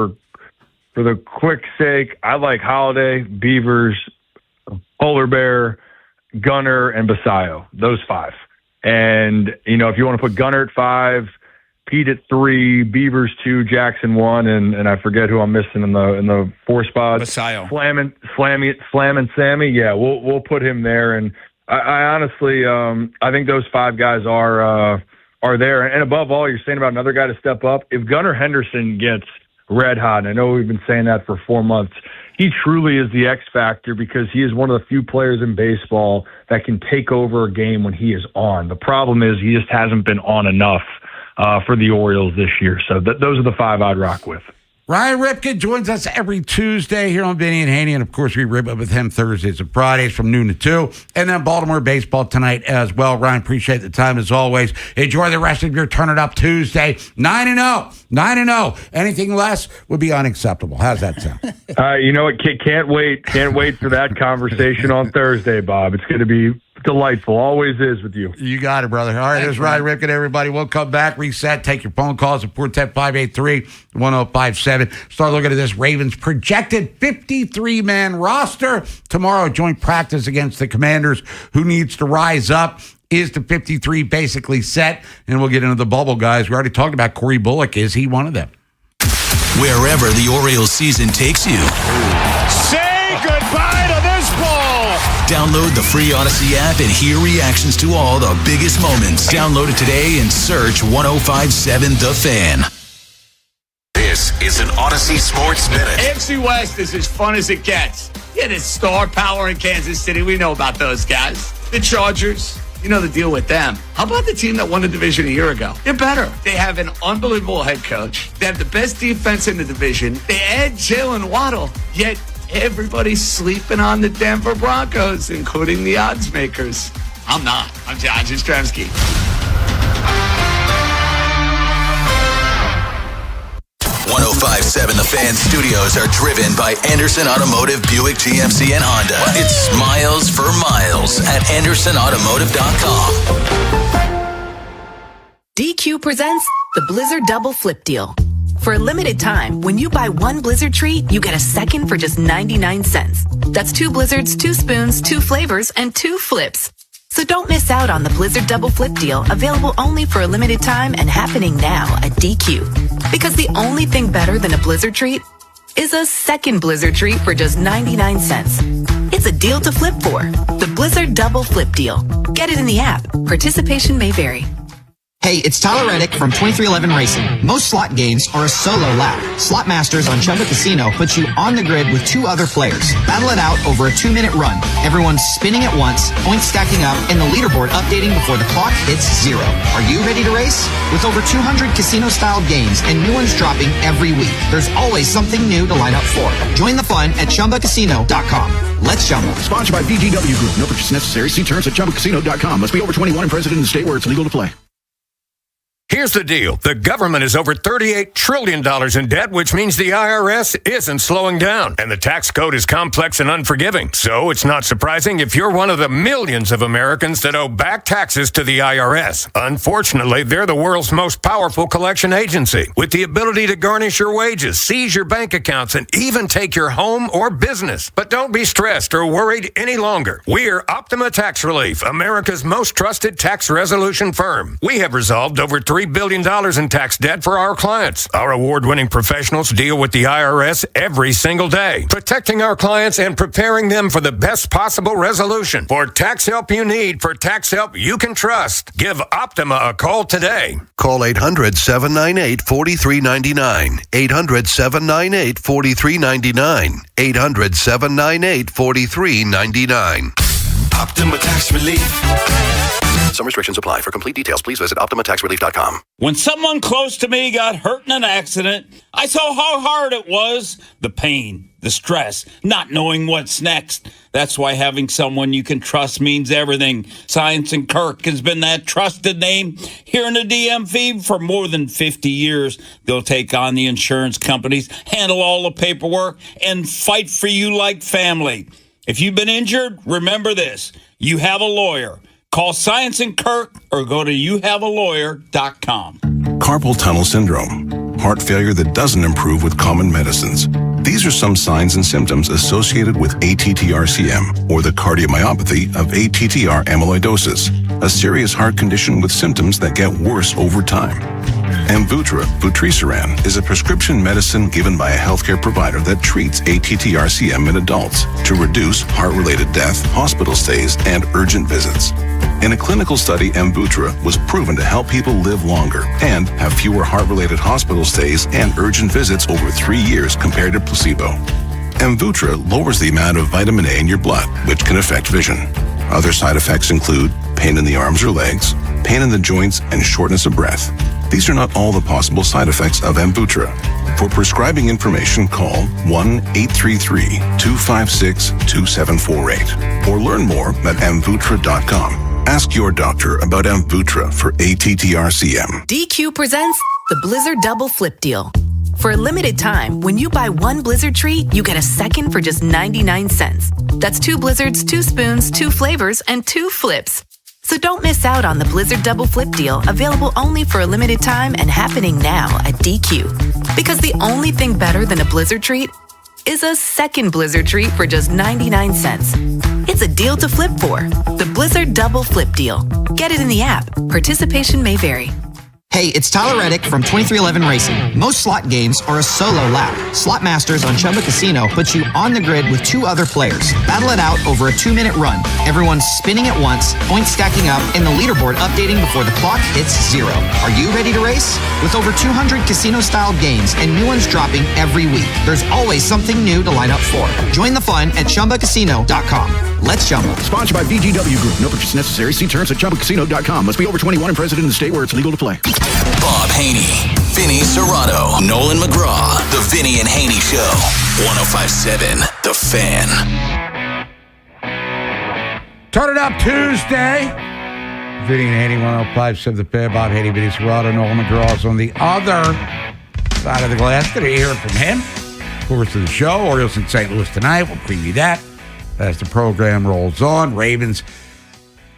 the quick sake, I like Holiday, Beavers, Polar Bear, Gunnar, and Basayo, those 5. And, if you want to put Gunnar at 5, Pete at 3, Beavers 2, Jackson 1, and I forget who I'm missing in the 4 spots. Basayo. Slam and Sammy. Yeah, we'll put him there. And I honestly, I think those 5 guys are there. And above all, you're saying about another guy to step up. If Gunnar Henderson gets red hot, and I know we've been saying that for 4 months, he truly is the X factor because he is one of the few players in baseball that can take over a game when he is on. The problem is he just hasn't been on enough for the Orioles this year. So those are the 5 I'd rock with. Ryan Ripken joins us every Tuesday here on Vinny and Haynie, and of course we rip up with him Thursdays and Fridays from noon to 2, and then Baltimore baseball tonight as well. Ryan, appreciate the time as always. Enjoy the rest of your Turn It Up Tuesday. 9-0. Anything less would be unacceptable. How's that sound? You know what? Can't wait for that conversation on Thursday, Bob. It's going to be delightful. Always is with you. You got it, brother. All right, there's Ryan Ripken, everybody. We'll come back, reset, take your phone calls at 410-583-1057. Start looking at this Ravens projected 53-man roster. Tomorrow, joint practice against the Commanders. Who needs to rise up? Is the 53 basically set? And we'll get into the bubble, guys. We already talked about Corey Bullock. Is he one of them? Wherever the Orioles season takes you. Say goodbye to this ball. Download the free Odyssey app and hear reactions to all the biggest moments. Download it today and search 1057 The Fan. This is an Odyssey Sports Minute. AFC West is as fun as it gets. Yeah, there's star power in Kansas City. We know about those guys. The Chargers. You know the deal with them. How about the team that won the division a year ago? They're better. They have an unbelievable head coach. They have the best defense in the division. They add Jalen Waddle, yet everybody's sleeping on the Denver Broncos, including the odds makers. I'm not. I'm John Jastrzemski. 1057 The Fan studios are driven by Anderson Automotive, Buick, GMC, and Honda. It's miles for miles at AndersonAutomotive.com. DQ presents the Blizzard Double Flip Deal. For a limited time, when you buy one Blizzard treat, you get a second for just 99 cents. That's 2 Blizzards, 2 spoons, 2 flavors, and 2 flips. So don't miss out on the Blizzard Double Flip Deal, available only for a limited time and happening now at DQ. Because the only thing better than a Blizzard treat is a second Blizzard treat for just 99 cents. It's It's a deal to flip for. The Blizzard Double Flip Deal. Get it in the app. Participation may vary. Hey, it's Tyler Reddick from 2311 Racing. Most slot games are a solo lap. Slot Masters on Chumba Casino puts you on the grid with 2 other players. Battle it out over a 2-minute run. Everyone's spinning at once, points stacking up, and the leaderboard updating before the clock hits 0. Are you ready to race? With over 200 casino-style games and new ones dropping every week, there's always something new to line up for. Join the fun at ChumbaCasino.com. Let's Chumba. Sponsored by VGW Group. No purchase necessary. See terms at ChumbaCasino.com. Must be over 21 and present in the state where it's legal to play. Here's the deal. The government is over $38 trillion in debt, which means the IRS isn't slowing down. And the tax code is complex and unforgiving. So it's not surprising if you're one of the millions of Americans that owe back taxes to the IRS. Unfortunately, they're the world's most powerful collection agency, with the ability to garnish your wages, seize your bank accounts, and even take your home or business. But don't be stressed or worried any longer. We're Optima Tax Relief, America's most trusted tax resolution firm. We have resolved over $3 billion in tax debt for our clients. Our award-winning professionals deal with the IRS every single day, protecting our clients and preparing them for the best possible resolution. For tax help you need, for tax help you can trust, give Optima a call today. Call 800-798-4399. 800-798-4399. 800-798-4399. Optima Tax Relief. Some restrictions apply. For complete details, please visit OptimaTaxRelief.com. When someone close to me got hurt in an accident, I saw how hard it was. The pain, the stress, not knowing what's next. That's why having someone you can trust means everything. Science and Kirk has been that trusted name here in the DMV for more than 50 years. They'll take on the insurance companies, handle all the paperwork, and fight for you like family. If you've been injured, remember this. You have a lawyer. Call Science and Kirk or go to youhavealawyer.com. Carpal tunnel syndrome, heart failure that doesn't improve with common medicines. These are some signs and symptoms associated with ATTR-CM, or the cardiomyopathy of ATTR amyloidosis, a serious heart condition with symptoms that get worse over time. Amvuttra, vutrisiran, is a prescription medicine given by a healthcare provider that treats ATTR-CM in adults to reduce heart-related death, hospital stays, and urgent visits. In a clinical study, Amvuttra was proven to help people live longer and have fewer heart-related hospital stays and urgent visits over 3 years compared to placebo. Amvuttra lowers the amount of vitamin A in your blood, which can affect vision. Other side effects include pain in the arms or legs, pain in the joints, and shortness of breath. These are not all the possible side effects of Amvuttra. For prescribing information, call 1-833-256-2748 or learn more at amvuttra.com. Ask your doctor about Amvuttra for ATTR-CM. DQ presents the Blizzard Double Flip Deal. For a limited time, when you buy 1 Blizzard treat, you get a second for just 99 cents. That's 2 Blizzards, 2 spoons, 2 flavors, and 2 flips. So don't miss out on the Blizzard Double Flip Deal, available only for a limited time and happening now at DQ. Because the only thing better than a Blizzard treat is a second Blizzard treat for just 99 cents. It's a deal to flip for. The Blizzard Double Flip Deal. Get it in the app. Participation may vary. Hey, it's Tyler Reddick from 2311 Racing. Most slot games are a solo lap. Slot Masters on Chumba Casino puts you on the grid with 2 other players. Battle it out over a 2-minute run. Everyone's spinning at once, points stacking up, and the leaderboard updating before the clock hits 0. Are you ready to race? With over 200 casino-style games and new ones dropping every week, there's always something new to line up for. Join the fun at ChumbaCasino.com. Let's Chumba. Sponsored by VGW Group. No purchase necessary. See terms at ChumbaCasino.com. Must be over 21 and present in the state where it's legal to play. Bob Haynie, Vinny Serrato, Nolan McGraw, The Vinny and Haynie Show, 105.7 The Fan. Turn it up Tuesday. Vinny and Haynie, 105.7 The Fan. Bob Haynie, Vinny Serrato, Nolan McGraw is on the other side of the glass. Going to hear from him. Of course, to the show. Orioles in St. Louis tonight. We'll preview that as the program rolls on. Ravens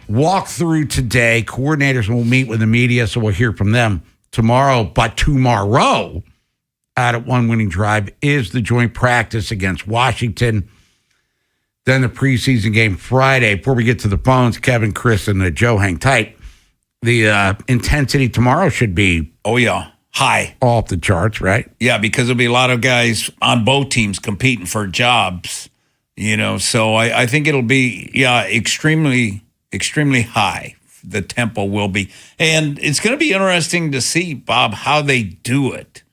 walk through today. Coordinators will meet with the media, so we'll hear from them tomorrow. But tomorrow, out at One Winning Drive, is the joint practice against Washington. Then the preseason game Friday. Before we get to the phones, Kevin, Chris, and Joe, hang tight. The intensity tomorrow should be high. Off the charts, right? Yeah, because there'll be a lot of guys on both teams competing for jobs So I think it'll be, extremely, extremely high. The tempo will be. And it's going to be interesting to see, Bob, how they do it.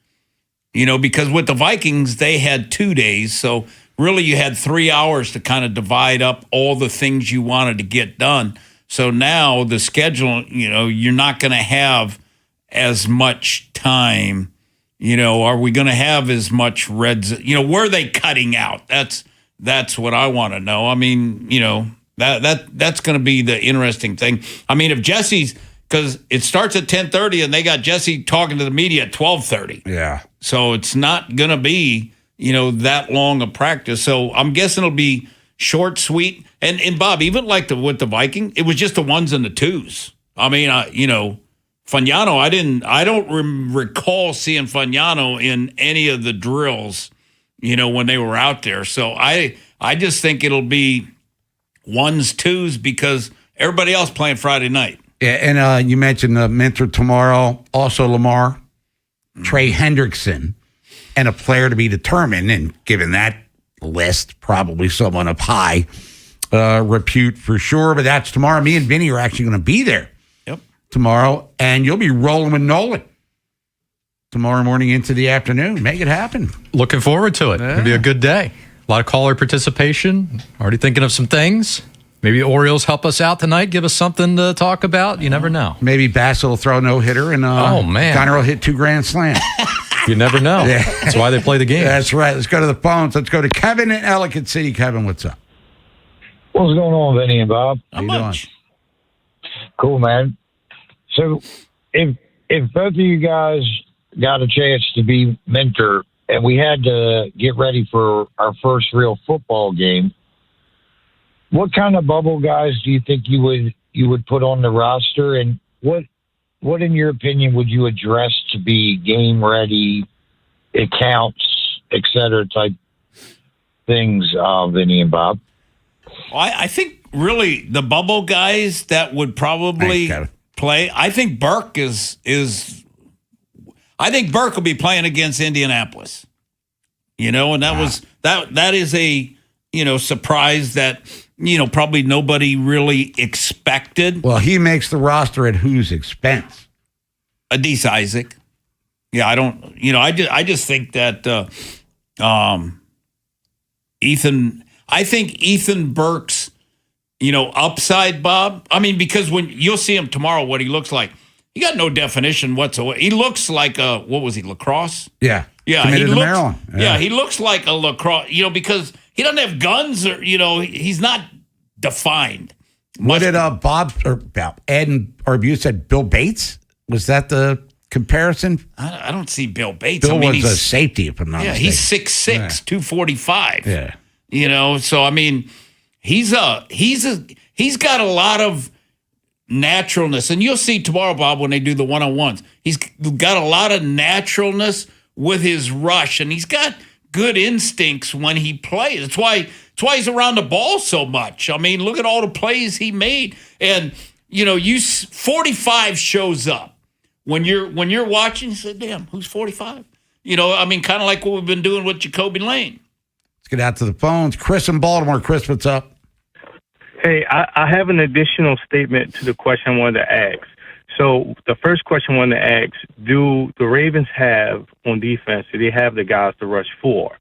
Because with the Vikings, they had 2 days. So really you had 3 hours to kind of divide up all the things you wanted to get done. So now the schedule, you're not going to have as much time. Are we going to have as much red zone? Where are they cutting out? That's what I want to know. I mean, that's going to be the interesting thing. I mean, if Jesse's, because it starts at 10:30 and they got Jesse talking to the media at 12:30. Yeah. So it's not going to be, that long a practice. So I'm guessing it'll be short, sweet. And Bob, even with the Viking, it was just the ones and the twos. I mean, Fagnano, I don't recall seeing Fagnano in any of the drills, when they were out there. So I just think it'll be ones, twos, because everybody else playing Friday night. Yeah, and you mentioned Minter tomorrow, also Lamar, Trey Hendrickson, and a player to be determined. And given that list, probably someone of high repute for sure. But that's tomorrow. Me and Vinny are actually going to be there tomorrow, and you'll be rolling with Nolan tomorrow morning into the afternoon. Make it happen. Looking forward to it. It'll be a good day. A lot of caller participation. Already thinking of some things. Maybe Orioles help us out tonight, give us something to talk about. You never know. Maybe Bassett will throw a no-hitter, and Connor will hit 2 grand slams. You never know. Yeah. That's why they play the game. That's right. Let's go to the phones. Let's go to Kevin in Ellicott City. Kevin, what's up? What's going on, Vinny and Bob? How you doing? Cool, man. So if both of you guys got a chance to be mentor and we had to get ready for our first real football game, what kind of bubble guys do you think you would put on the roster, and what in your opinion would you address to be game ready, accounts, et cetera type things, Vinny and Bob? Well, I think really the bubble guys that would probably play. I think Burke I think Burke will be playing against Indianapolis. And that is a surprise that probably nobody really expected. Well, he makes the roster at whose expense? Adese Isaac. Yeah, I don't. I just think that Ethan. I think Ethan Burke's upside, Bob. I mean, because when you'll see him tomorrow, what he looks like, he got no definition whatsoever. He looks like what was he, lacrosse? Yeah. Yeah. Committed to Maryland. Yeah, he looks like a lacrosse, because he doesn't have guns or, he's not defined. What did Ed or you said Bill Bates? Was that the comparison? I don't see Bill Bates. Bill was a safety, if I'm not mistaken. He's 6'6", 245. Yeah. So I mean, he's got a lot of naturalness, and you'll see tomorrow, Bob, when they do the one-on-ones. He's got a lot of naturalness with his rush, and he's got good instincts when he plays. That's why he's around the ball so much. I mean, look at all the plays he made, and 45 shows up when you're watching. You say, "Damn, who's 45?" I mean, kind of like what we've been doing with Jacoby Lane. Let's get out to the phones. Chris in Baltimore. Chris, what's up? Hey, I have an additional statement to the question I wanted to ask. So the first question I wanted to ask, do the Ravens have on defense, do they have the guys to rush for?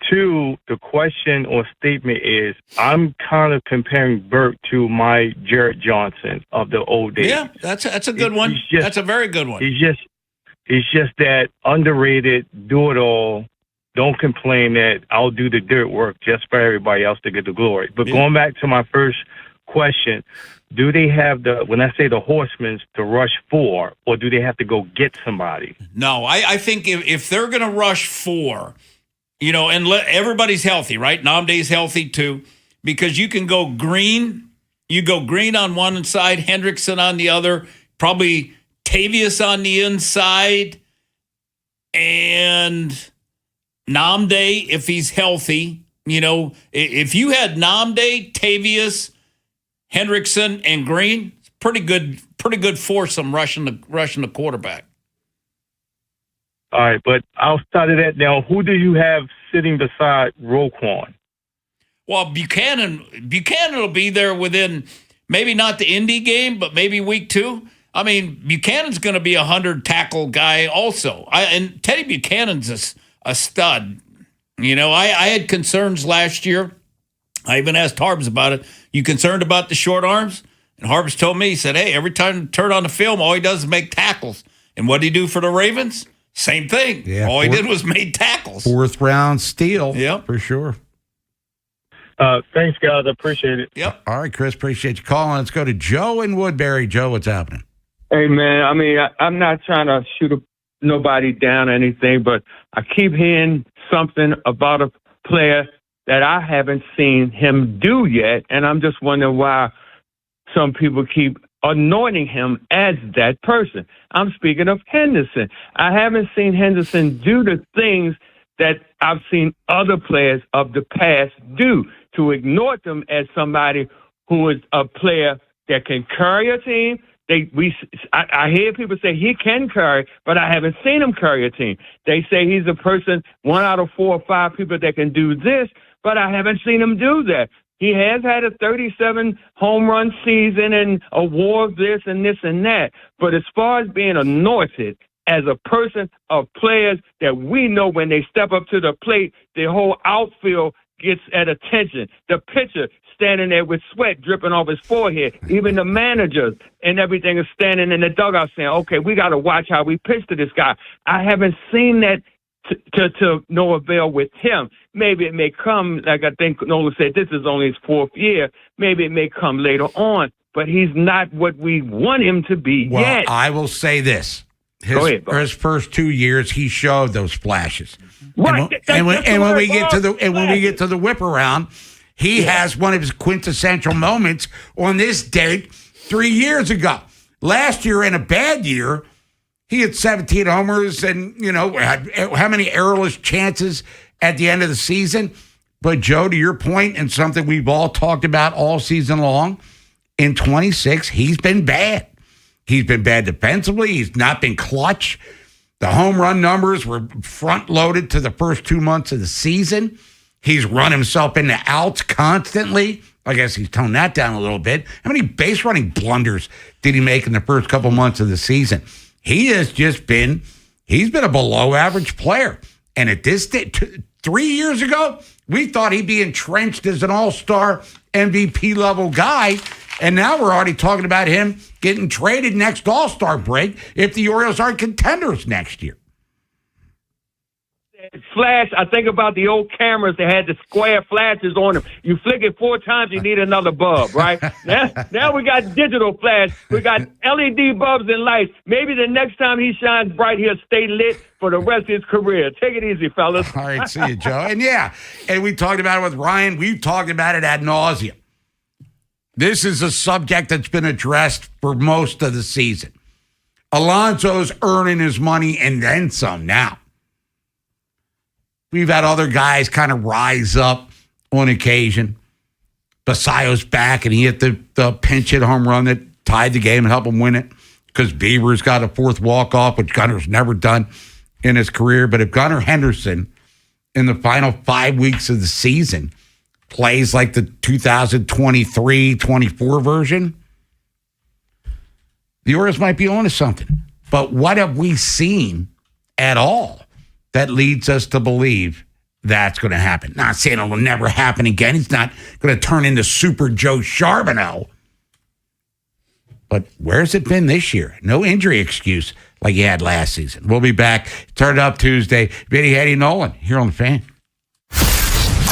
2, the question or statement is, I'm kind of comparing Burke to my Jarrett Johnson of the old days. Yeah, that's a good one. That's a very good one. He's just that underrated, do-it-all. Don't complain that I'll do the dirt work just for everybody else to get the glory. But going back to my first question, do they have when I say the horsemen, to rush for, or do they have to go get somebody? No, I think if they're going to rush for, and everybody's healthy, right? Namde's healthy too, because you can go green. You go green on one side, Hendrickson on the other, probably Tavius on the inside, and Namde, if he's healthy. If you had Namde, Tavius, Hendrickson, and Green, it's pretty good foursome rushing the quarterback. All right, but outside of that, now who do you have sitting beside Roquan? Well, Buchanan will be there within maybe not the Indy game, but maybe week 2. I mean, Buchanan's going to be a 100-tackle guy also. And Teddy Buchanan's a stud. You know, I had concerns last year. I even asked Harbs about it. You concerned about the short arms? And Harbs told me, he said, hey, every time you turn on the film, all he does is make tackles. And what did he do for the Ravens? Same thing. Yeah, all he did was make tackles. 4th round steal. Yep. For sure. Thanks, guys. I appreciate it. Yep. All right, Chris, appreciate you calling. Let's go to Joe in Woodbury. Joe, what's happening? Hey, man, I mean, I'm not trying to shoot nobody down or anything, but I keep hearing something about a player that I haven't seen him do yet, and I'm just wondering why some people keep anointing him as that person. I'm speaking of Henderson. I haven't seen Henderson do the things that I've seen other players of the past do, to ignore them as somebody who is a player that can carry a team. I hear people say he can carry, but I haven't seen him carry a team. They say he's a person, 1 out of 4 or 5 people that can do this, but I haven't seen him do that. He has had a 37 home run season and awards this and this and that. But as far as being anointed as a person of players that we know when they step up to the plate, the whole outfield gets at attention. The pitcher standing there with sweat dripping off his forehead. Even the managers and everything is standing in the dugout saying, okay, we got to watch how we pitch to this guy. I haven't seen that to no avail with him. Maybe it may come, like I think Nola said, this is only his 4th year. Maybe it may come later on, but he's not what we want him to be yet. I will say this. His first 2 years, he showed those flashes. Right. And when we get to the whip around, he has one of his quintessential moments on this date 3 years ago. Last year, in a bad year, he had 17 homers and, had how many errorless chances at the end of the season. But, Joe, to your point, and something we've all talked about all season long, in 26, he's been bad. He's been bad defensively. He's not been clutch. The home run numbers were front-loaded to the first 2 months of the season. He's run himself into outs constantly. I guess he's toned that down a little bit. How many base running blunders did he make in the first couple months of the season? He's been a below-average player. And at this stage, 3 years ago, we thought he'd be entrenched as an all-star MVP-level guy. And now we're already talking about him getting traded next All-Star break if the Orioles aren't contenders next year. Flash, I think about the old cameras that had the square flashes on them. You flick it 4 times, you need another bulb, right? now we got digital flash. We got LED bulbs and lights. Maybe the next time he shines bright, he'll stay lit for the rest of his career. Take it easy, fellas. All right, see you, Joe. And we talked about it with Ryan. We've talked about it ad nauseum. This is a subject that's been addressed for most of the season. Alonso's earning his money and then some now. We've had other guys kind of rise up on occasion. Basayo's back, and he hit the pinch hit home run that tied the game and helped him win it because Bieber's got a 4th walk-off, which Gunner's never done in his career. But if Gunnar Henderson, in the final 5 weeks of the season, plays like the 2023-24 version, the Orioles might be on to something. But what have we seen at all that leads us to believe that's going to happen? Not saying it will never happen again. He's not going to turn into Super Joe Charbonneau. But where's it been this year? No injury excuse like he had last season. We'll be back. Turn it up Tuesday. Vinny Haynie, Nolan here on The Fan.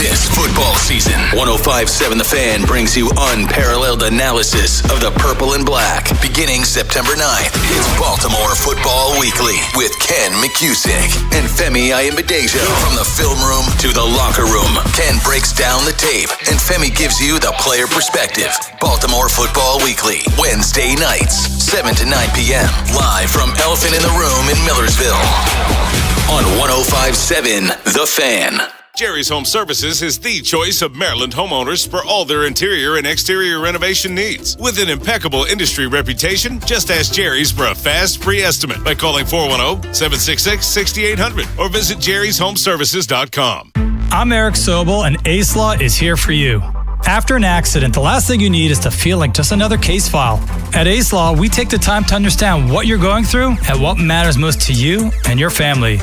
This football season, 105.7 The Fan brings you unparalleled analysis of the purple and black. Beginning September 9th, it's Baltimore Football Weekly with Ken McCusick and Femi Ayimbadejo. From the film room to the locker room, Ken breaks down the tape and Femi gives you the player perspective. Baltimore Football Weekly, Wednesday nights, 7 to 9 p.m. Live from Elephant in the Room in Millersville on 105.7 The Fan. Jerry's Home Services is the choice of Maryland homeowners for all their interior and exterior renovation needs. With an impeccable industry reputation, just ask Jerry's for a fast, free estimate by calling 410-766-6800 or visit jerryshomeservices.com. I'm Eric Sobel, and Ace Law is here for you. After an accident, the last thing you need is to feel like just another case file. At Ace Law, we take the time to understand what you're going through and what matters most to you and your family.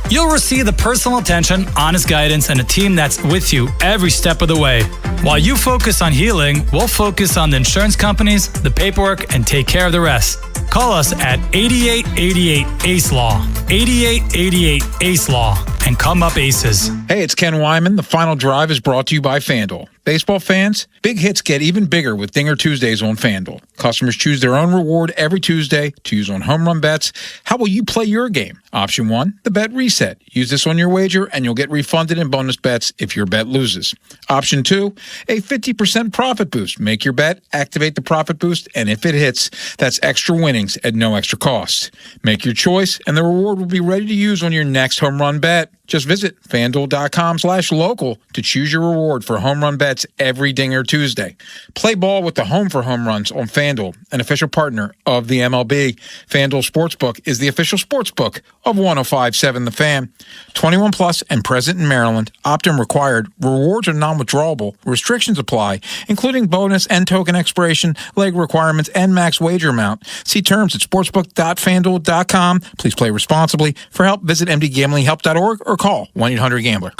You'll receive the personal attention, honest guidance, and a team that's with you every step of the way. While you focus on healing, we'll focus on the insurance companies, the paperwork, and take care of the rest. Call us at 8888 ACE Law, 8888 ACE Law, and come up Aces. Hey, it's Ken Wyman. The Final Drive is brought to you by FanDuel. Baseball fans, big hits get even bigger with Dinger Tuesdays on FanDuel. Customers choose their own reward every Tuesday to use on home run bets. How will you play your game? Option 1, the bet reset. Use this on your wager and you'll get refunded in bonus bets if your bet loses. Option 2, a 50% profit boost. Make your bet, activate the profit boost, and if it hits, that's extra winnings at no extra cost. Make your choice and the reward will be ready to use on your next home run bet. Just visit FanDuel.com/local to choose your reward for home run bets every Dinger Tuesday. Play ball with the Home for Home Runs on FanDuel, an official partner of the MLB. FanDuel Sportsbook is the official sportsbook of 105.7 The Fan. 21 plus and present in Maryland. Opt-in required. Rewards are non-withdrawable. Restrictions apply, including bonus and token expiration, leg requirements, and max wager amount. See terms at sportsbook.fanduel.com. Please play responsibly. For help, visit mdgamblinghelp.org or call 1-800-GAMBLER.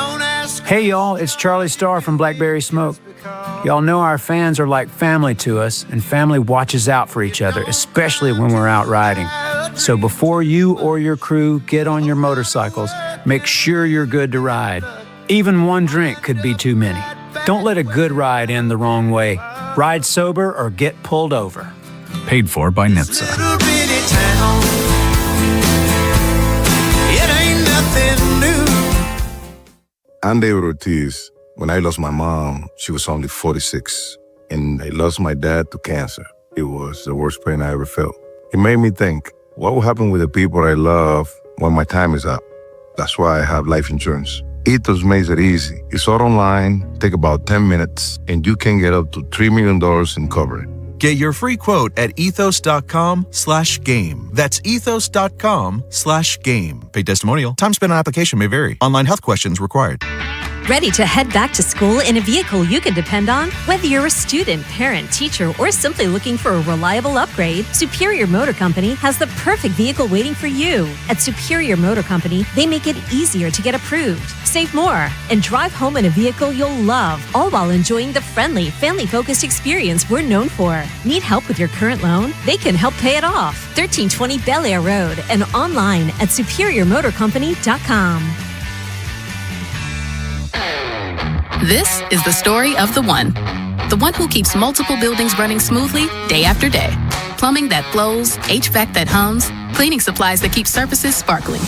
Hey, y'all, it's Charlie Starr from Blackberry Smoke. Y'all know our fans are like family to us, and family watches out for each other, especially when we're out riding. So before you or your crew get on your motorcycles, make sure you're good to ride. Even one drink could be too many. Don't let a good ride end the wrong way. Ride sober or get pulled over. Paid for by NHTSA. I'm David Ortiz. When I lost my mom, she was only 46, and I lost my dad to cancer. It was the worst pain I ever felt. It made me think, what will happen with the people I love when my time is up? That's why I have life insurance. Ethos makes it easy. It's all online, take about 10 minutes, and you can get up to $3 million in coverage. Get your free quote at ethos.com/game. That's ethos.com/game. Paid testimonial. Time spent on application may vary. Online health questions required. Ready to head back to school in a vehicle you can depend on? Whether you're a student, parent, teacher, or simply looking for a reliable upgrade, Superior Motor Company has the perfect vehicle waiting for you. At Superior Motor Company, they make it easier to get approved, save more, and drive home in a vehicle you'll love, all while enjoying the friendly, family-focused experience we're known for. Need help with your current loan? They can help pay it off. 1320 Bel Air Road and online at superiormotorcompany.com. This is the story of the one who keeps multiple buildings running smoothly day after day. Plumbing that flows, HVAC that hums, cleaning supplies that keep surfaces sparkling.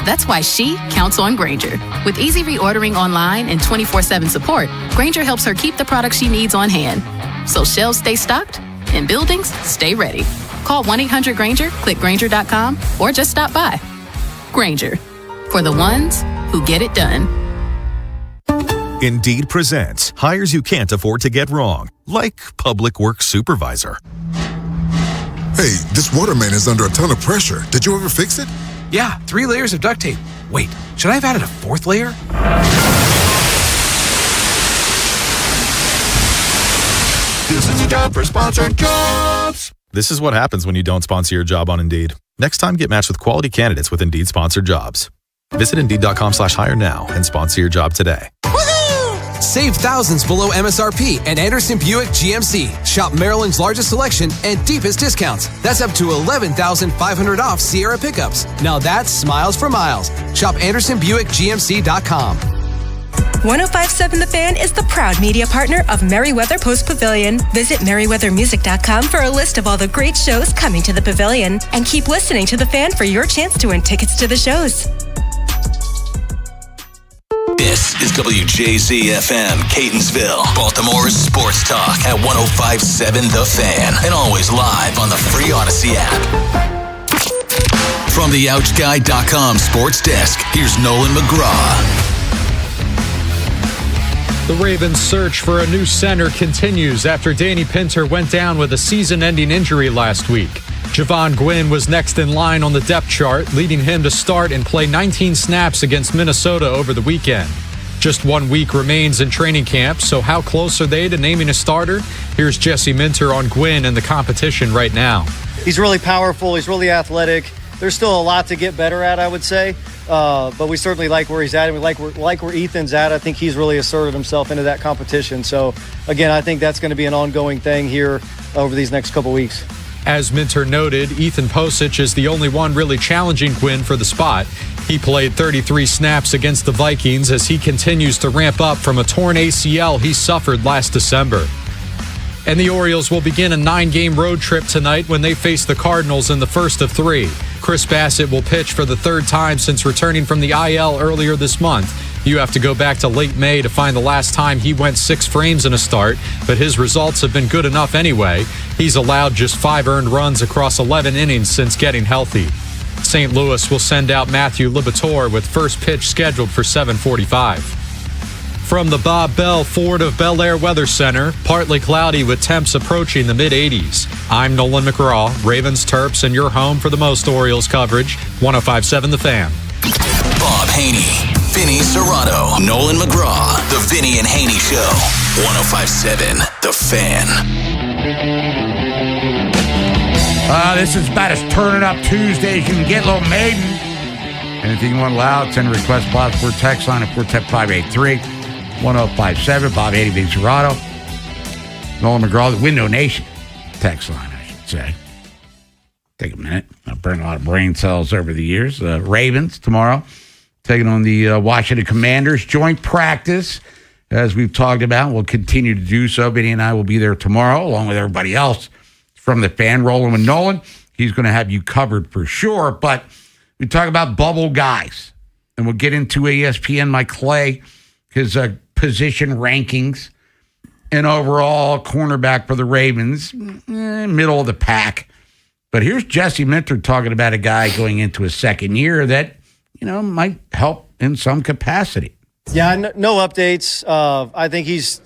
That's why she counts on Grainger. With easy reordering online and 24/7 support, Grainger helps her keep the products she needs on hand. So shelves stay stocked and buildings stay ready. Call 1-800-GRAINGER, click Grainger.com, or just stop by. Grainger, for the ones who get it done. Indeed presents hires you can't afford to get wrong, like public works supervisor. Hey, this water main is under a ton of pressure. Did you ever fix it? Yeah, 3 layers of duct tape. Wait, should I have added a 4th layer? This is a job for sponsored jobs. This is what happens when you don't sponsor your job on Indeed. Next time, get matched with quality candidates with Indeed sponsored jobs. Visit Indeed.com/hire now and sponsor your job today. Save thousands below MSRP at Anderson Buick GMC. Shop Maryland's largest selection and deepest discounts. That's up to $11,500 off Sierra pickups. Now that's smiles for miles. Shop AndersonBuickGMC.com. 105.7 The Fan is the proud media partner of Merriweather Post Pavilion. Visit merriweathermusic.com for a list of all the great shows coming to the pavilion. And keep listening to The Fan for your chance to win tickets to the shows. This is WJZ-FM, Catonsville, Baltimore's sports talk at 105.7 The Fan, and always live on the free Odyssey app. From the OutGuy.com sports desk, here's Nolan McGraw. The Ravens' search for a new center continues after Danny Pinter went down with a season-ending injury last week. Javon Gwynn was next in line on the depth chart, leading him to start and play 19 snaps against Minnesota over the weekend. Just 1 week remains in training camp, so how close are they to naming a starter? Here's Jesse Minter on Gwynn and the competition right now. He's really powerful. He's really athletic. There's still a lot to get better at, I would say. But we certainly like where he's at, and we like where Ethan's at. I think he's really asserted himself into that competition. So, again, I think that's going to be an ongoing thing here over these next couple weeks. As Minter noted, Ethan Posich is the only one really challenging Gwynn for the spot. He played 33 snaps against the Vikings as he continues to ramp up from a torn ACL he suffered last December. And the Orioles will begin a 9-game road trip tonight when they face the Cardinals in the first of 3. Chris Bassett will pitch for the 3rd time since returning from the IL earlier this month. You have to go back to late May to find the last time he went 6 frames in a start, but his results have been good enough anyway. He's allowed just 5 earned runs across 11 innings since getting healthy. St. Louis will send out Matthew Liberatore with first pitch scheduled for 7:45. From the Bob Bell Ford of Bel Air Weather Center, partly cloudy with temps approaching the mid-80s. I'm Nolan McGraw, Ravens, Terps, and your home for the most Orioles coverage, 105.7 The Fan. Bob Haynie, Vinny Serrato, Nolan McGraw, The Vinny and Haynie Show, 105.7 The Fan. This is about as turning up Tuesday as you can get, little maiden. Anything you want loud, send a request box for text line at 410-583-1057. Bob Haynie, Vinny Serrato. Nolan McGraw, the Window Nation text line, I should say. Take a minute. I've burned a lot of brain cells over the years. Ravens tomorrow taking on the Washington Commanders. Joint practice, as we've talked about. We'll continue to do so. Vinny and I will be there tomorrow, along with everybody else from the Fan. Rolling with Nolan. He's going to have you covered for sure. But we talk about bubble guys, and we'll get into ESPN Mike Clay, his position rankings, and overall cornerback for the Ravens, middle of the pack. But here's Jesse Minter talking about a guy going into his second year that, might help in some capacity. Yeah, no updates. I think he's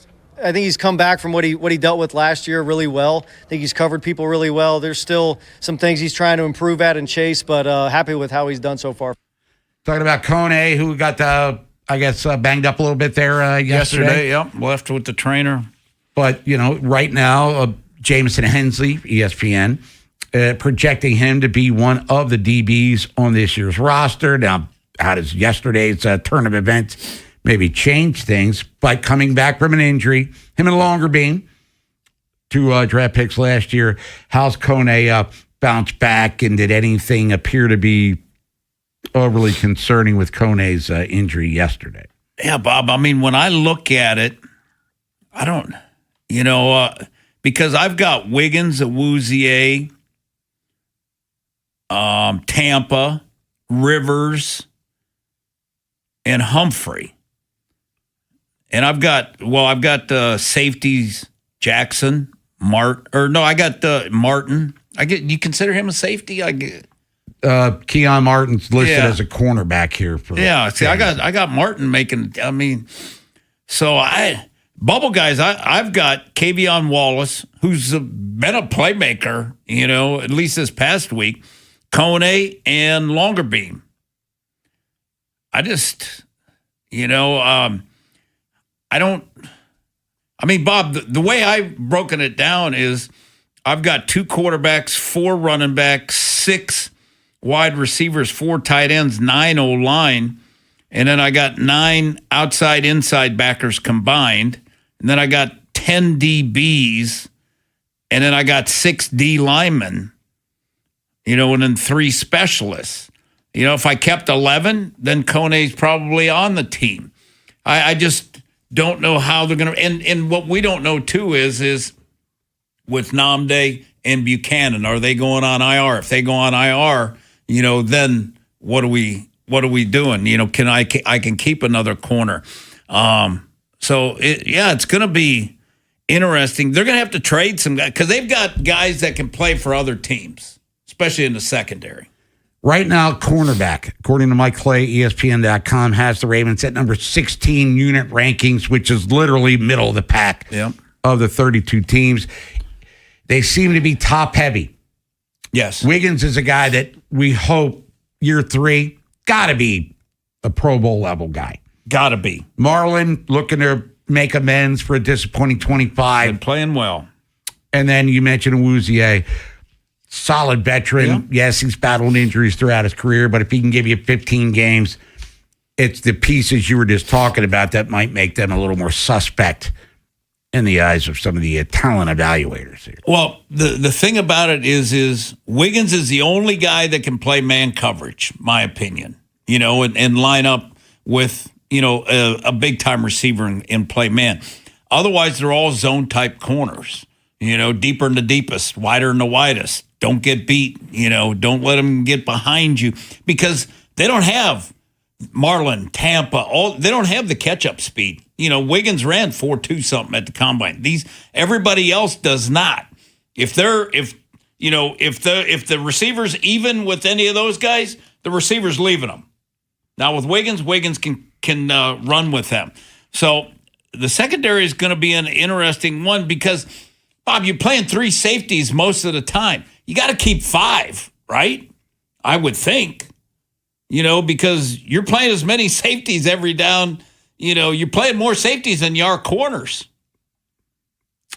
come back from what he dealt with last year really well. I think he's covered people really well. There's still some things he's trying to improve at and chase, but happy with how he's done so far. Talking about Kone, who got banged up a little bit there yesterday. Yep, left with the trainer. But right now, Jameson Hensley, ESPN. Projecting him to be one of the DBs on this year's roster. Now, how does yesterday's turn of events maybe change things? But coming back from an injury, him and Longerbeam, 2 draft picks last year, how's Kone bounce back? And did anything appear to be overly concerning with Kone's injury yesterday? Yeah, Bob, I mean, when I look at it, I don't, because I've got Wiggins, Awuzie, Tampa, Rivers, and Humphrey. And I've got the safeties, Jackson, Martin. You consider him a safety? Keon Martin's listed as a cornerback here. I got Martin making, bubble guys, I've got Kavion Wallace, who's been a playmaker, at least this past week. Kone and Longerbeam. Bob, the way I've broken it down is I've got 2 quarterbacks, 4 running backs, 6 wide receivers, 4 tight ends, 9 O-line, and then I got 9 outside, inside backers combined, and then I got 10 DBs, and then I got 6 D linemen. And then 3 specialists. If I kept 11, then Kone's probably on the team. I just don't know how they're going to. And what we don't know, too, is with Namde and Buchanan, are they going on IR? If they go on IR, then what are we doing? Can I can keep another corner? It's going to be interesting. They're going to have to trade some guys because they've got guys that can play for other teams, especially in the secondary. Right now, cornerback, according to Mike Clay, ESPN.com, has the Ravens at number 16 unit rankings, which is literally middle of the pack of the 32 teams. They seem to be top heavy. Yes. Wiggins is a guy that we hope year 3 got to be a Pro Bowl level guy. Gotta be. Marlon looking to make amends for a disappointing 25. And playing well. And then you mentioned Awuzie, solid veteran. Yeah. Yes, he's battled injuries throughout his career, but if he can give you 15 games, it's the pieces you were just talking about that might make them a little more suspect in the eyes of some of the talent evaluators here. Well, the thing about it is Wiggins is the only guy that can play man coverage, my opinion, and line up with, a big-time receiver and play man. Otherwise, they're all zone-type corners, deeper in the deepest, wider in the widest. Don't get beat, don't let them get behind you because they don't have Marlon, Tampa, they don't have the catch-up speed. Wiggins ran 4.2 something at the combine. Everybody else does not. If the receivers even with any of those guys, the receiver's leaving them. Now with Wiggins can run with them. So the secondary is going to be an interesting one because Bob, you're playing 3 safeties most of the time. You got to keep 5, right? I would think. Because you're playing as many safeties every down. You're playing more safeties than you are corners.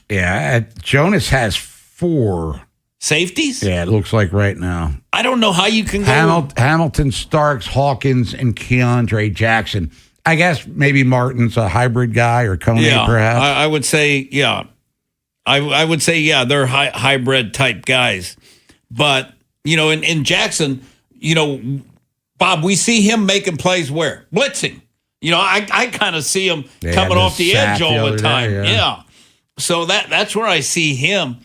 Yeah, Jonas has 4 safeties. Yeah, it looks like right now. I don't know how you can go. Hamilton, Starks, Hawkins, and Keandre Jackson. I guess maybe Martin's a hybrid guy or Kone, perhaps. I would say, yeah. I would say, yeah, they're hybrid type guys. But, in Jackson, Bob, we see him making plays where? Blitzing. I kind of see him coming off the edge all the time. Yeah. So that's where I see him.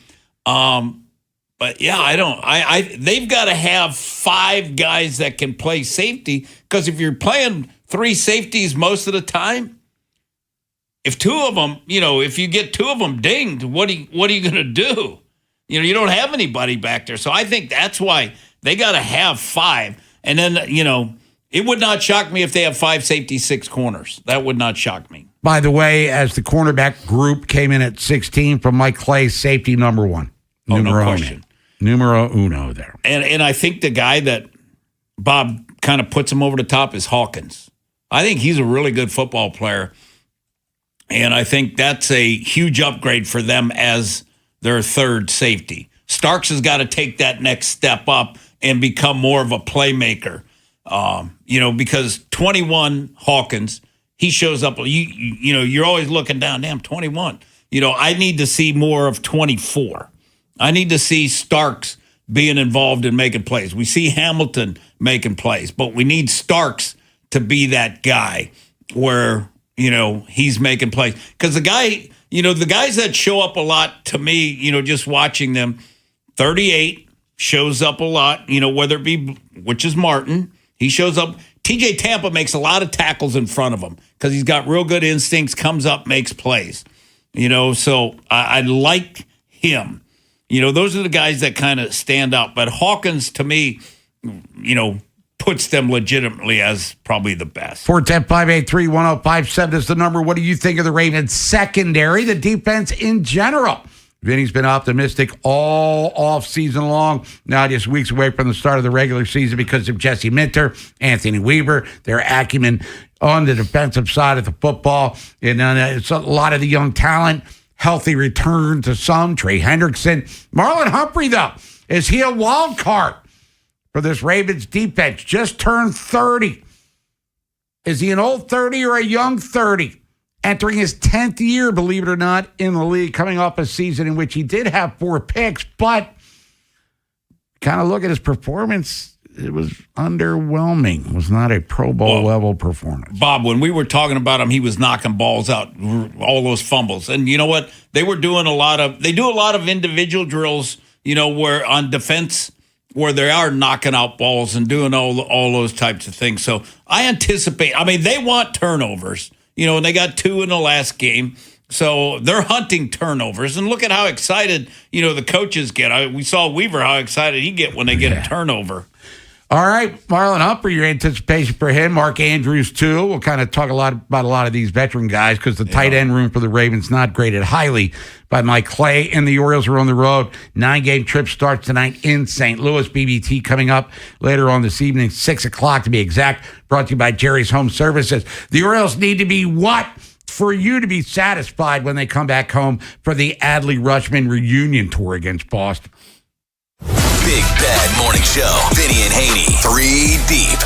But yeah, they've got to have 5 guys that can play safety because if you're playing 3 safeties most of the time, if 2 of them, if you get 2 of them dinged, what are you going to do? You don't have anybody back there. So I think that's why they got to have 5. And then, it would not shock me if they have 5 safety, 6 corners. That would not shock me. By the way, as the cornerback group came in at 16 from Mike Clay, safety number 1. No question. Numero uno there. And I think the guy that Bob kind of puts him over the top is Hawkins. I think he's a really good football player. And I think that's a huge upgrade for them as their 3rd safety. Starks has got to take that next step up and become more of a playmaker. Because 21 Hawkins, he shows up. You're always looking down. Damn, 21. I need to see more of 24. I need to see Starks being involved in making plays. We see Hamilton making plays, but we need Starks to be that guy where he's making plays. Because the guys that show up a lot to me, just watching them, 38 shows up a lot. Whether it be which is Martin. He shows up. TJ Tampa makes a lot of tackles in front of him because he's got real good instincts, comes up, makes plays. So I like him. Those are the guys that kind of stand out. But Hawkins, to me, puts them legitimately as probably the best. 410-583-1057 is the number. What do you think of the Ravens secondary, the defense in general? Vinny's been optimistic all off-season long. Now just weeks away from the start of the regular season because of Jesse Minter, Anthony Weaver, their acumen on the defensive side of the football. And it's a lot of the young talent, healthy return to some. Trey Hendrickson. Marlon Humphrey, though, is he a wild card for this Ravens defense? Just turned 30. Is he an old 30 or a young 30? Entering his 10th year, believe it or not, in the league, coming off a season in which he did have 4 picks, but kind of look at his performance, it was underwhelming. It was not a Pro Bowl level performance. Bob, when we were talking about him, he was knocking balls out, all those fumbles. And you know what? They do a lot of individual drills, where on defense, where they are knocking out balls and doing all those types of things. So I anticipate, they want turnovers. And they got 2 in the last game. So they're hunting turnovers. And look at how excited, the coaches get. We saw Weaver, how excited he get when they get a turnover. All right, Marlon Humphrey, your anticipation for him. Mark Andrews, too. We'll kind of talk about a lot of these veteran guys because the tight end room for the Ravens not graded highly by Mike Clay, and the Orioles are on the road. 9-game trip starts tonight in St. Louis. BBT coming up later on this evening, 6 o'clock to be exact, brought to you by Jerry's Home Services. The Orioles need to be what for you to be satisfied when they come back home for the Adley-Rutschman reunion tour against Boston? Big Bad Morning Show. Vinny and Haynie, 3 deep.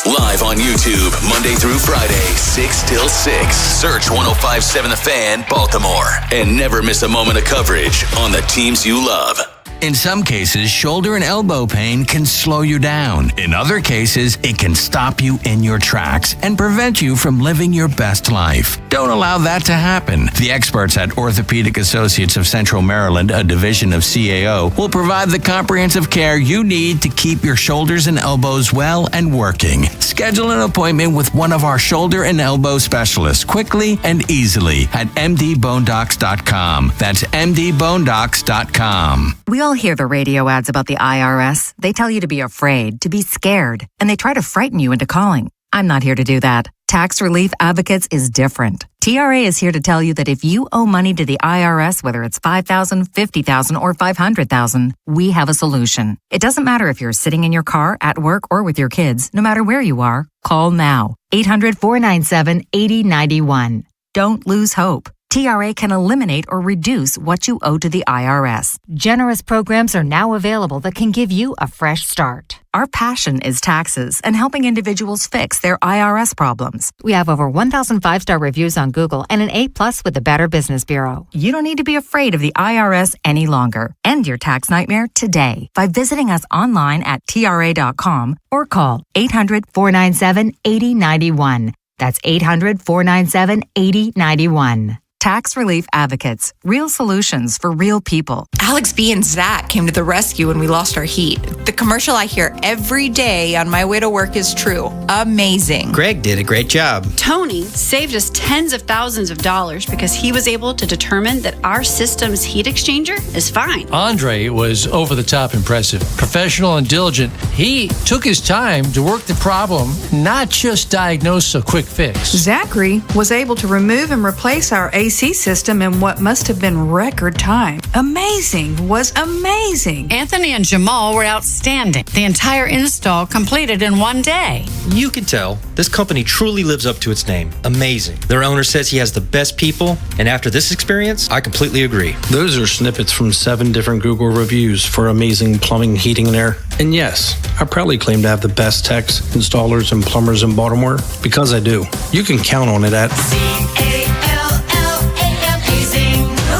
Live on YouTube, Monday through Friday, 6 till 6. Search 1057 The Fan, Baltimore. And never miss a moment of coverage on the teams you love. In some cases, shoulder and elbow pain can slow you down. In other cases, it can stop you in your tracks and prevent you from living your best life. Don't allow that to happen. The experts at Orthopedic Associates of Central Maryland, a division of CAO, will provide the comprehensive care you need to keep your shoulders and elbows well and working. Schedule an appointment with one of our shoulder and elbow specialists quickly and easily at mdbonedocs.com. That's mdbonedocs.com. We all hear the radio ads about the IRS. They tell you to be afraid, to be scared, and they try to frighten you into calling. I'm not here to do that. Tax Relief Advocates is different. TRA is here to tell you that if you owe money to the IRS, whether it's $5,000, $50,000, or $500,000, we have a solution. It doesn't matter if you're sitting in your car, at work, or with your kids. No matter where you are, call now. 800-497-8091. Don't lose hope. TRA can eliminate or reduce what you owe to the IRS. Generous programs are now available that can give you a fresh start. Our passion is taxes and helping individuals fix their IRS problems. We have over 1,000 5-star reviews on Google and an A+ with the Better Business Bureau. You don't need to be afraid of the IRS any longer. End your tax nightmare today by visiting us online at TRA.com or call 800-497-8091. That's 800-497-8091. Tax Relief Advocates. Real solutions for real people. Alex B. and Zach came to the rescue when we lost our heat. The commercial I hear every day on my way to work is true. Amazing. Greg did a great job. Tony saved us tens of thousands of dollars because he was able to determine that our system's heat exchanger is fine. Andre was over the top impressive. Professional and diligent. He took his time to work the problem, not just diagnose a quick fix. Zachary was able to remove and replace our AC system in what must have been record time. Amazing was amazing. Anthony and Jamal were outstanding. The entire install completed in one day. You can tell this company truly lives up to its name. Amazing. Their owner says he has the best people, and after this experience, I completely agree. Those are snippets from 7 different Google reviews for amazing plumbing, heating, and air. And yes, I proudly claim to have the best techs, installers, and plumbers in Baltimore because I do. You can count on it at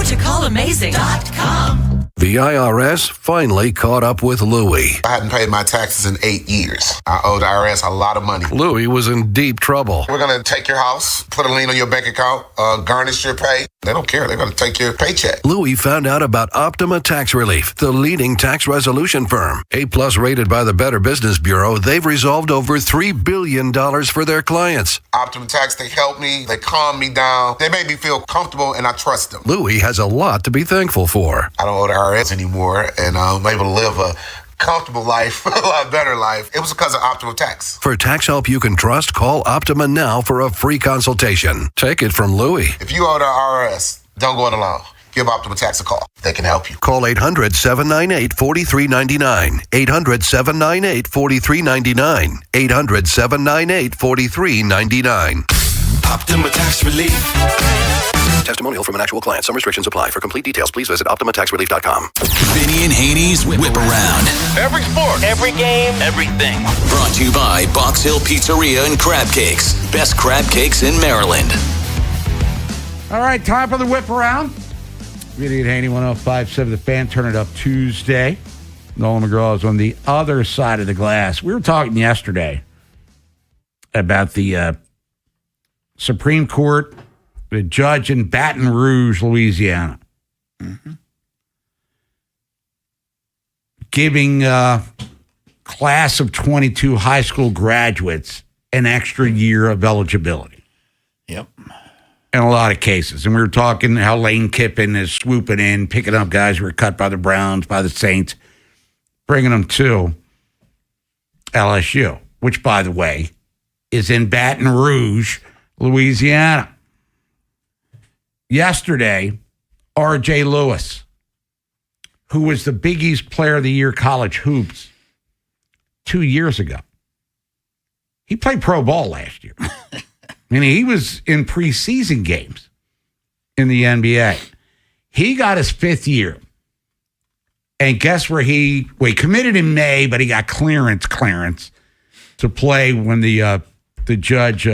CALLAmazing.com. The IRS finally caught up with Louie. I hadn't paid my taxes in 8 years. I owe the IRS a lot of money. Louie was in deep trouble. We're going to take your house, put a lien on your bank account, garnish your pay. They don't care. They're going to take your paycheck. Louie found out about Optima Tax Relief, the leading tax resolution firm. A+ rated by the Better Business Bureau, they've resolved over $3 billion for their clients. Optima Tax, they help me. They calm me down. They make me feel comfortable, and I trust them. Louie has a lot to be thankful for. I don't owe the IRS anymore, and I'm able to live a comfortable life, a lot better life. It was because of Optima Tax. For tax help you can trust, call Optima now for a free consultation. Take it from Louie. If you owe the IRS, don't go it alone. Give Optima Tax a call. They can help you. Call 800-798-4399. 800-798-4399. 800-798-4399. Optima Tax Relief. Testimonial from an actual client. Some restrictions apply. For complete details, please visit OptimaTaxRelief.com. Vinny and Haynie's Whip Around. Every sport, every game, everything. Brought to you by Box Hill Pizzeria and Crab Cakes. Best crab cakes in Maryland. All right, time for the Whip Around. Vinny and Haynie, 105.7 The Fan. Turn it up Tuesday. Nolan McGraw is on the other side of the glass. We were talking yesterday about the Supreme Court, the judge in Baton Rouge, Louisiana, giving class of 22 high school graduates an extra year of eligibility. Yep. In a lot of cases. And we were talking how Lane Kiffin is swooping in, picking up guys who were cut by the Browns, by the Saints, bringing them to. LSU, which, by the way, is in Baton Rouge, Louisiana. Yesterday, R.J. Lewis, who was the Big East Player of the Year college hoops 2 years ago. He played pro ball last year. He was in preseason games in the NBA. He got his 5th year. And guess where he committed in May, but he got clearance to play when the judge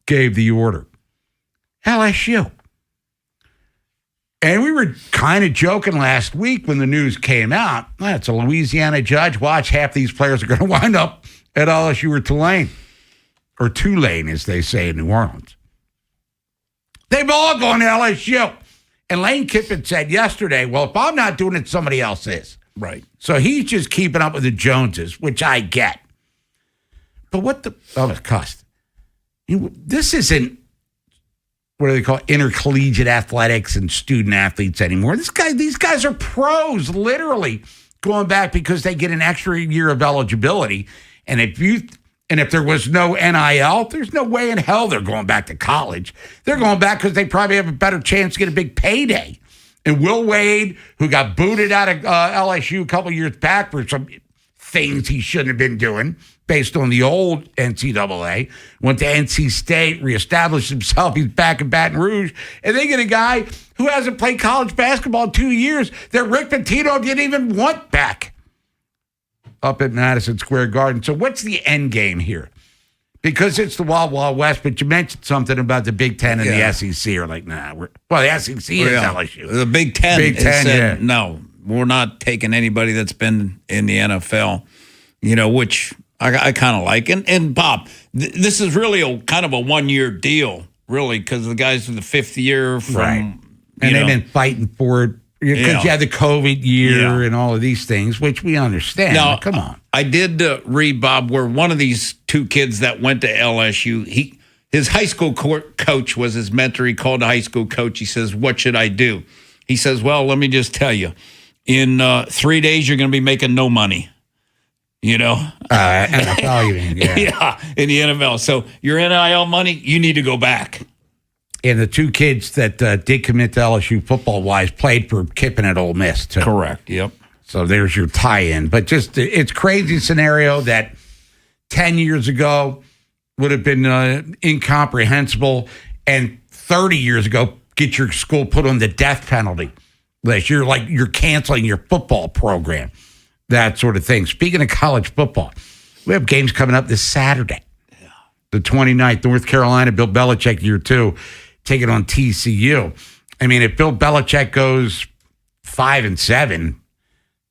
gave the order. LSU. And we were kind of joking last week when the news came out. It's a Louisiana judge. Watch, half these players are going to wind up at LSU or Tulane. Or Tulane, as they say in New Orleans. They've all gone to LSU. And Lane Kiffin said yesterday, well, if I'm not doing it, somebody else is. Right. So he's just keeping up with the Joneses, which I get. But it cost. This isn't, what do they call it, intercollegiate athletics and student athletes anymore. These guys are pros, literally, going back because they get an extra year of eligibility. And if there was no NIL, there's no way in hell they're going back to college. They're going back because they probably have a better chance to get a big payday. And Will Wade, who got booted out of LSU a couple years back for some things he shouldn't have been doing based on the old NCAA, went to NC State, reestablished himself. He's back in Baton Rouge. And they get a guy who hasn't played college basketball in 2 years that Rick Pitino didn't even want back up at Madison Square Garden. So what's the end game here? Because it's the Wild Wild West, but you mentioned something about the Big Ten and the SEC are like, nah. The SEC is LSU. The Big Ten said, no, we're not taking anybody that's been in the NFL, which I kind of like. And Bob, this is really kind of a 1 year deal, really, because the guys in the 5th year from, right. And they've been fighting for it. Because you had the COVID year and all of these things, which we understand. Now, come on. I did read, Bob, where one of these 2 kids that went to LSU, his high school coach was his mentor. He called the high school coach. He says, what should I do? He says, well, let me just tell you. In 3 days, you're going to be making no money. NFL, you mean, yeah, in the NFL. So your NIL money, you need to go back. And the 2 kids that did commit to LSU football-wise played for Kiffin at Ole Miss, too. Correct, yep. So there's your tie-in. But just, it's crazy scenario that 10 years ago would have been incomprehensible, and 30 years ago, get your school put on the death penalty. You're canceling your football program, that sort of thing. Speaking of college football, we have games coming up this Saturday, the 29th, North Carolina, Bill Belichick, year 2. Taking on TCU. I mean, if Bill Belichick goes 5-7,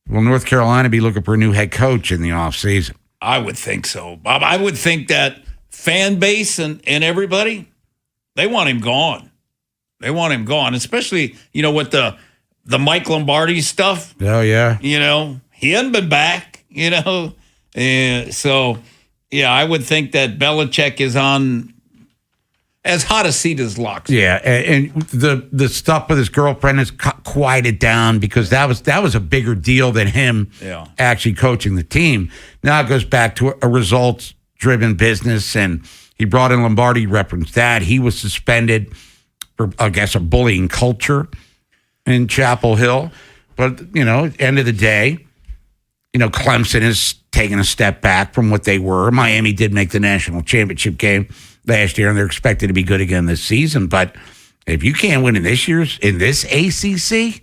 will North Carolina be looking for a new head coach in the offseason? I would think so, Bob. I would think that fan base and everybody, they want him gone. They want him gone, especially, with the Mike Lombardi stuff. Oh, yeah. He hadn't been back, And so, I would think that Belichick is on as hot a seat as Locke. Yeah, and the stuff with his girlfriend has quieted down because that was a bigger deal than him actually coaching the team. Now it goes back to a results-driven business, and he brought in Lombardi, referenced that. He was suspended for, I guess, a bullying culture in Chapel Hill. But, at the end of the day, Clemson is taking a step back from what they were. Miami did make the national championship game last year, and they're expected to be good again this season. But if you can't win in this ACC,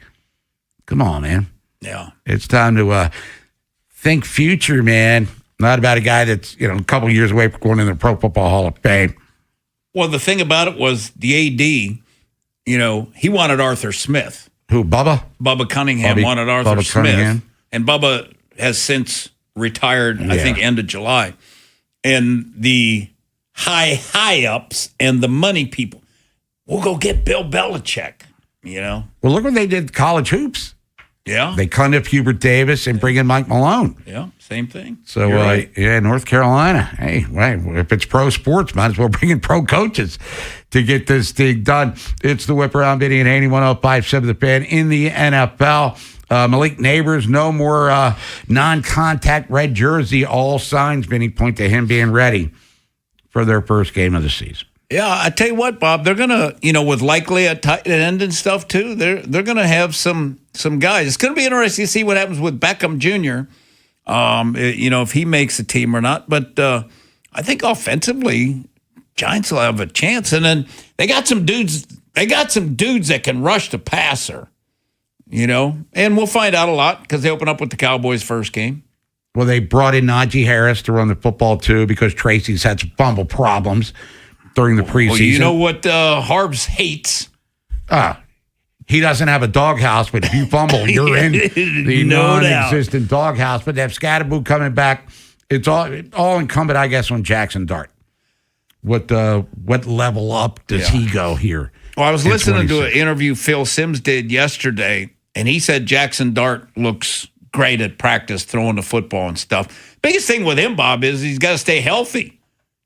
come on, man. Yeah. It's time to think future, man. Not about a guy that's, a couple years away from going in the Pro Football Hall of Fame. Well, the thing about it was the AD, he wanted Arthur Smith. Who, Bubba? Bubba Cunningham wanted Arthur Smith. Cunningham. And Bubba has since retired, I think, end of July. And the high-ups and the money people, we'll go get Bill Belichick, Well, look what they did college hoops. Yeah. They cut up Hubert Davis and bring in Mike Malone. Yeah, same thing. So, right. North Carolina, hey, if it's pro sports, might as well bring in pro coaches to get this thing done. It's the Whip Around, Vinny and Haynie, 105.7 The Fan in the NFL. Malik Neighbors, no more non-contact red jersey. All signs, Vinny, point to him being ready for their first game of the season. Yeah, I tell you what, Bob, they're gonna, with likely a tight end and stuff too. They're gonna have some guys. It's gonna be interesting to see what happens with Beckham Jr. If he makes the team or not. But I think offensively, Giants will have a chance. And then they got some dudes. They got some dudes that can rush the passer. And we'll find out a lot because they open up with the Cowboys' first game. Well, they brought in Najee Harris to run the football too because Tracy's had some fumble problems during the preseason. Well, you know what Harbs hates? He doesn't have a doghouse, but if you fumble, you're in the non-existent doghouse. But they have Scatterboo coming back. It's all incumbent, I guess, on Jackson Dart. What level up does he go here? Well, I was listening to an interview Phil Simms did yesterday, and he said Jackson Dart looks great at practice throwing the football and stuff. Biggest thing with him, Bob, is he's got to stay healthy.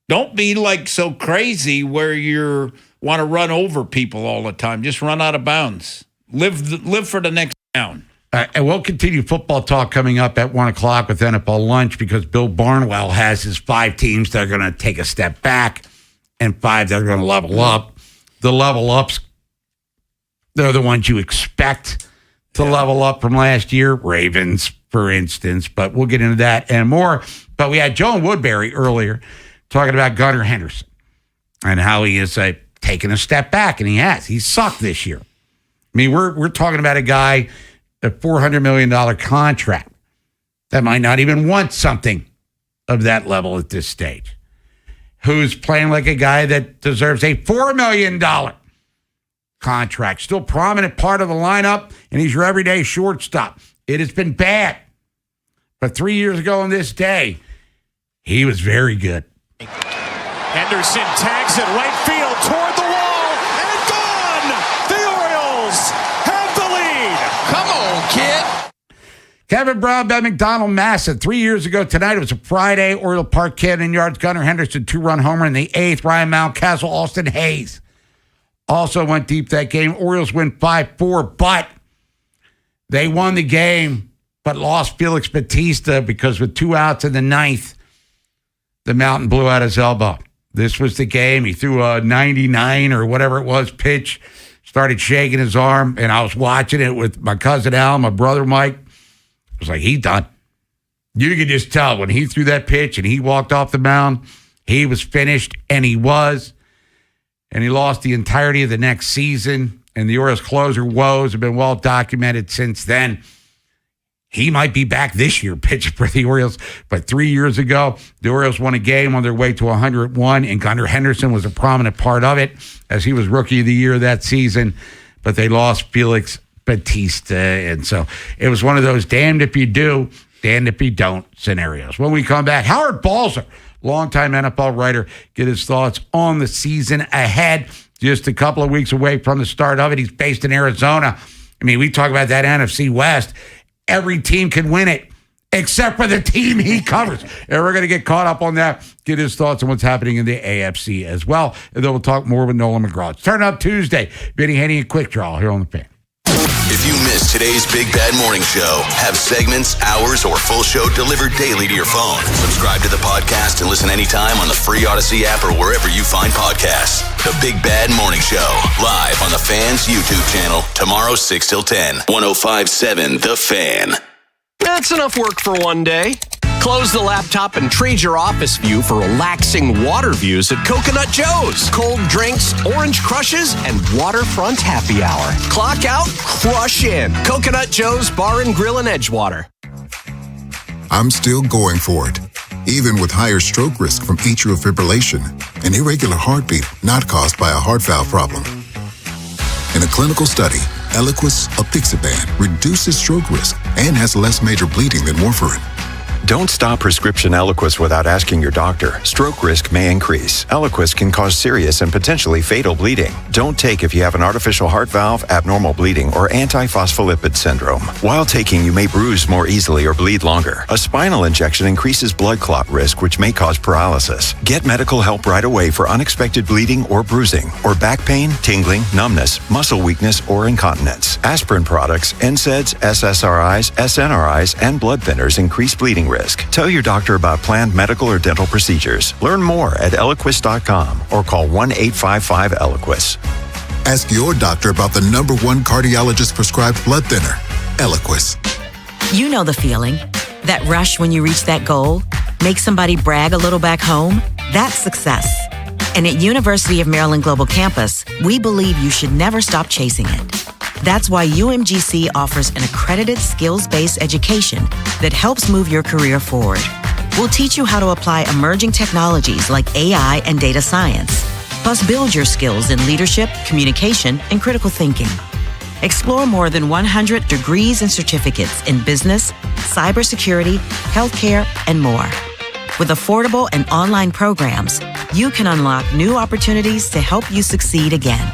Don't be like so crazy where you want to run over people all the time. Just run out of bounds. Live for the next down. And we'll continue football talk coming up at 1 o'clock with NFL Lunch because Bill Barnwell has his 5 teams that are going to take a step back and 5 that are going to level up. The level ups, they're the ones you expect to level up from last year. Ravens, for instance, but we'll get into that and more. But we had Joan Woodbury earlier talking about Gunnar Henderson and how he is taking a step back, and he has. He sucked this year. I mean, we're talking about a guy, a $400 million contract that might not even want something of that level at this stage, who's playing like a guy that deserves a $4 million contract. Still prominent part of the lineup, and he's your everyday shortstop. It has been bad. But 3 years ago on this day, he was very good. Henderson tags it right field toward the wall, and gone! The Orioles have the lead. Come on, kid. Kevin Brown, Ben McDonald, Massa. 3 years ago tonight, it was a Friday. Oriole Park, Camden Yards. Gunnar Henderson, 2-run homer in the 8th. Ryan Mountcastle, Austin Hayes also went deep that game. Orioles win 5-4, but they won the game, but lost Felix Bautista because with 2 outs in the 9th, the Mountain blew out his elbow. This was the game. He threw a 99 or whatever it was pitch, started shaking his arm, and I was watching it with my cousin Al, my brother Mike. I was like, he's done. You could just tell when he threw that pitch and he walked off the mound, he was finished, and he was. And he lost the entirety of the next season, and the Orioles' closer woes have been well documented since then. He might be back this year pitching for the Orioles, but 3 years ago, the Orioles won a game on their way to 101, and Gunnar Henderson was a prominent part of it as he was Rookie of the Year that season, but they lost Felix Bautista, and so it was one of those damned if you do, damned if you don't scenarios. When we come back, Howard Balzer, longtime NFL writer, get his thoughts on the season ahead, just a couple of weeks away from the start of it. He's based in Arizona. I mean, we talk about that NFC West. Every team can win it, except for the team he covers. And we're going to get caught up on that, get his thoughts on what's happening in the AFC as well. And then we'll talk more with Nolan McGraw. It's Turn Up Tuesday. Vinny Haynie and Quick Draw here on the Fan. If you missed today's Big Bad Morning Show, have segments, hours, or full show delivered daily to your phone. Subscribe to the podcast and listen anytime on the free Odyssey app or wherever you find podcasts. The Big Bad Morning Show, live on the Fan's YouTube channel, tomorrow 6 till 10, 105.7 The Fan. That's enough work for one day. Close the laptop and trade your office view for relaxing water views at Coconut Joe's. Cold drinks, orange crushes, and waterfront happy hour. Clock out, crush in. Coconut Joe's Bar and Grill in Edgewater. I'm still going for it, even with higher stroke risk from atrial fibrillation, an irregular heartbeat not caused by a heart valve problem. In a clinical study, Eliquis apixaban reduces stroke risk and has less major bleeding than warfarin. Don't stop prescription Eliquis without asking your doctor. Stroke risk may increase. Eliquis can cause serious and potentially fatal bleeding. Don't take if you have an artificial heart valve, abnormal bleeding, or antiphospholipid syndrome. While taking, you may bruise more easily or bleed longer. A spinal injection increases blood clot risk, which may cause paralysis. Get medical help right away for unexpected bleeding or bruising, or back pain, tingling, numbness, muscle weakness, or incontinence. Aspirin products, NSAIDs, SSRIs, SNRIs, and blood thinners increase bleeding risk. Tell your doctor about planned medical or dental procedures. Learn more at Eliquis.com or call 1-855-ELIQUIS. Ask your doctor about the #1 cardiologist prescribed blood thinner, Eliquis. You know the feeling. That rush when you reach that goal? Make somebody brag a little back home? That's success. And at University of Maryland Global Campus, we believe you should never stop chasing it. That's why UMGC offers an accredited skills-based education that helps move your career forward. We'll teach you how to apply emerging technologies like AI and data science, plus build your skills in leadership, communication, and critical thinking. Explore more than 100 degrees and certificates in business, cybersecurity, healthcare, and more. With affordable and online programs, you can unlock new opportunities to help you succeed again.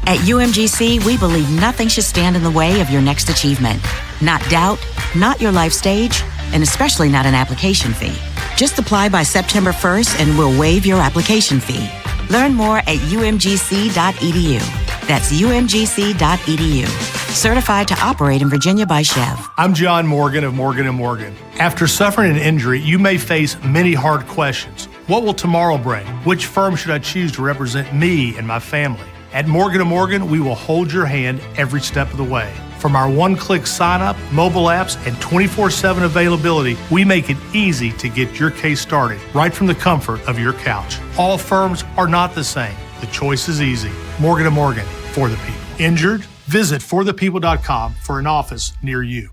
At UMGC, we believe nothing should stand in the way of your next achievement. Not doubt, not your life stage, and especially not an application fee. Just apply by September 1st and we'll waive your application fee. Learn more at umgc.edu. That's umgc.edu. Certified to operate in Virginia by Chev. I'm John Morgan of Morgan & Morgan. After suffering an injury, you may face many hard questions. What will tomorrow bring? Which firm should I choose to represent me and my family? At Morgan & Morgan, we will hold your hand every step of the way. From our one-click sign-up, mobile apps, and 24/7 availability, we make it easy to get your case started right from the comfort of your couch. All firms are not the same. The choice is easy. Morgan & Morgan, for the people. Injured? Visit forthepeople.com for an office near you.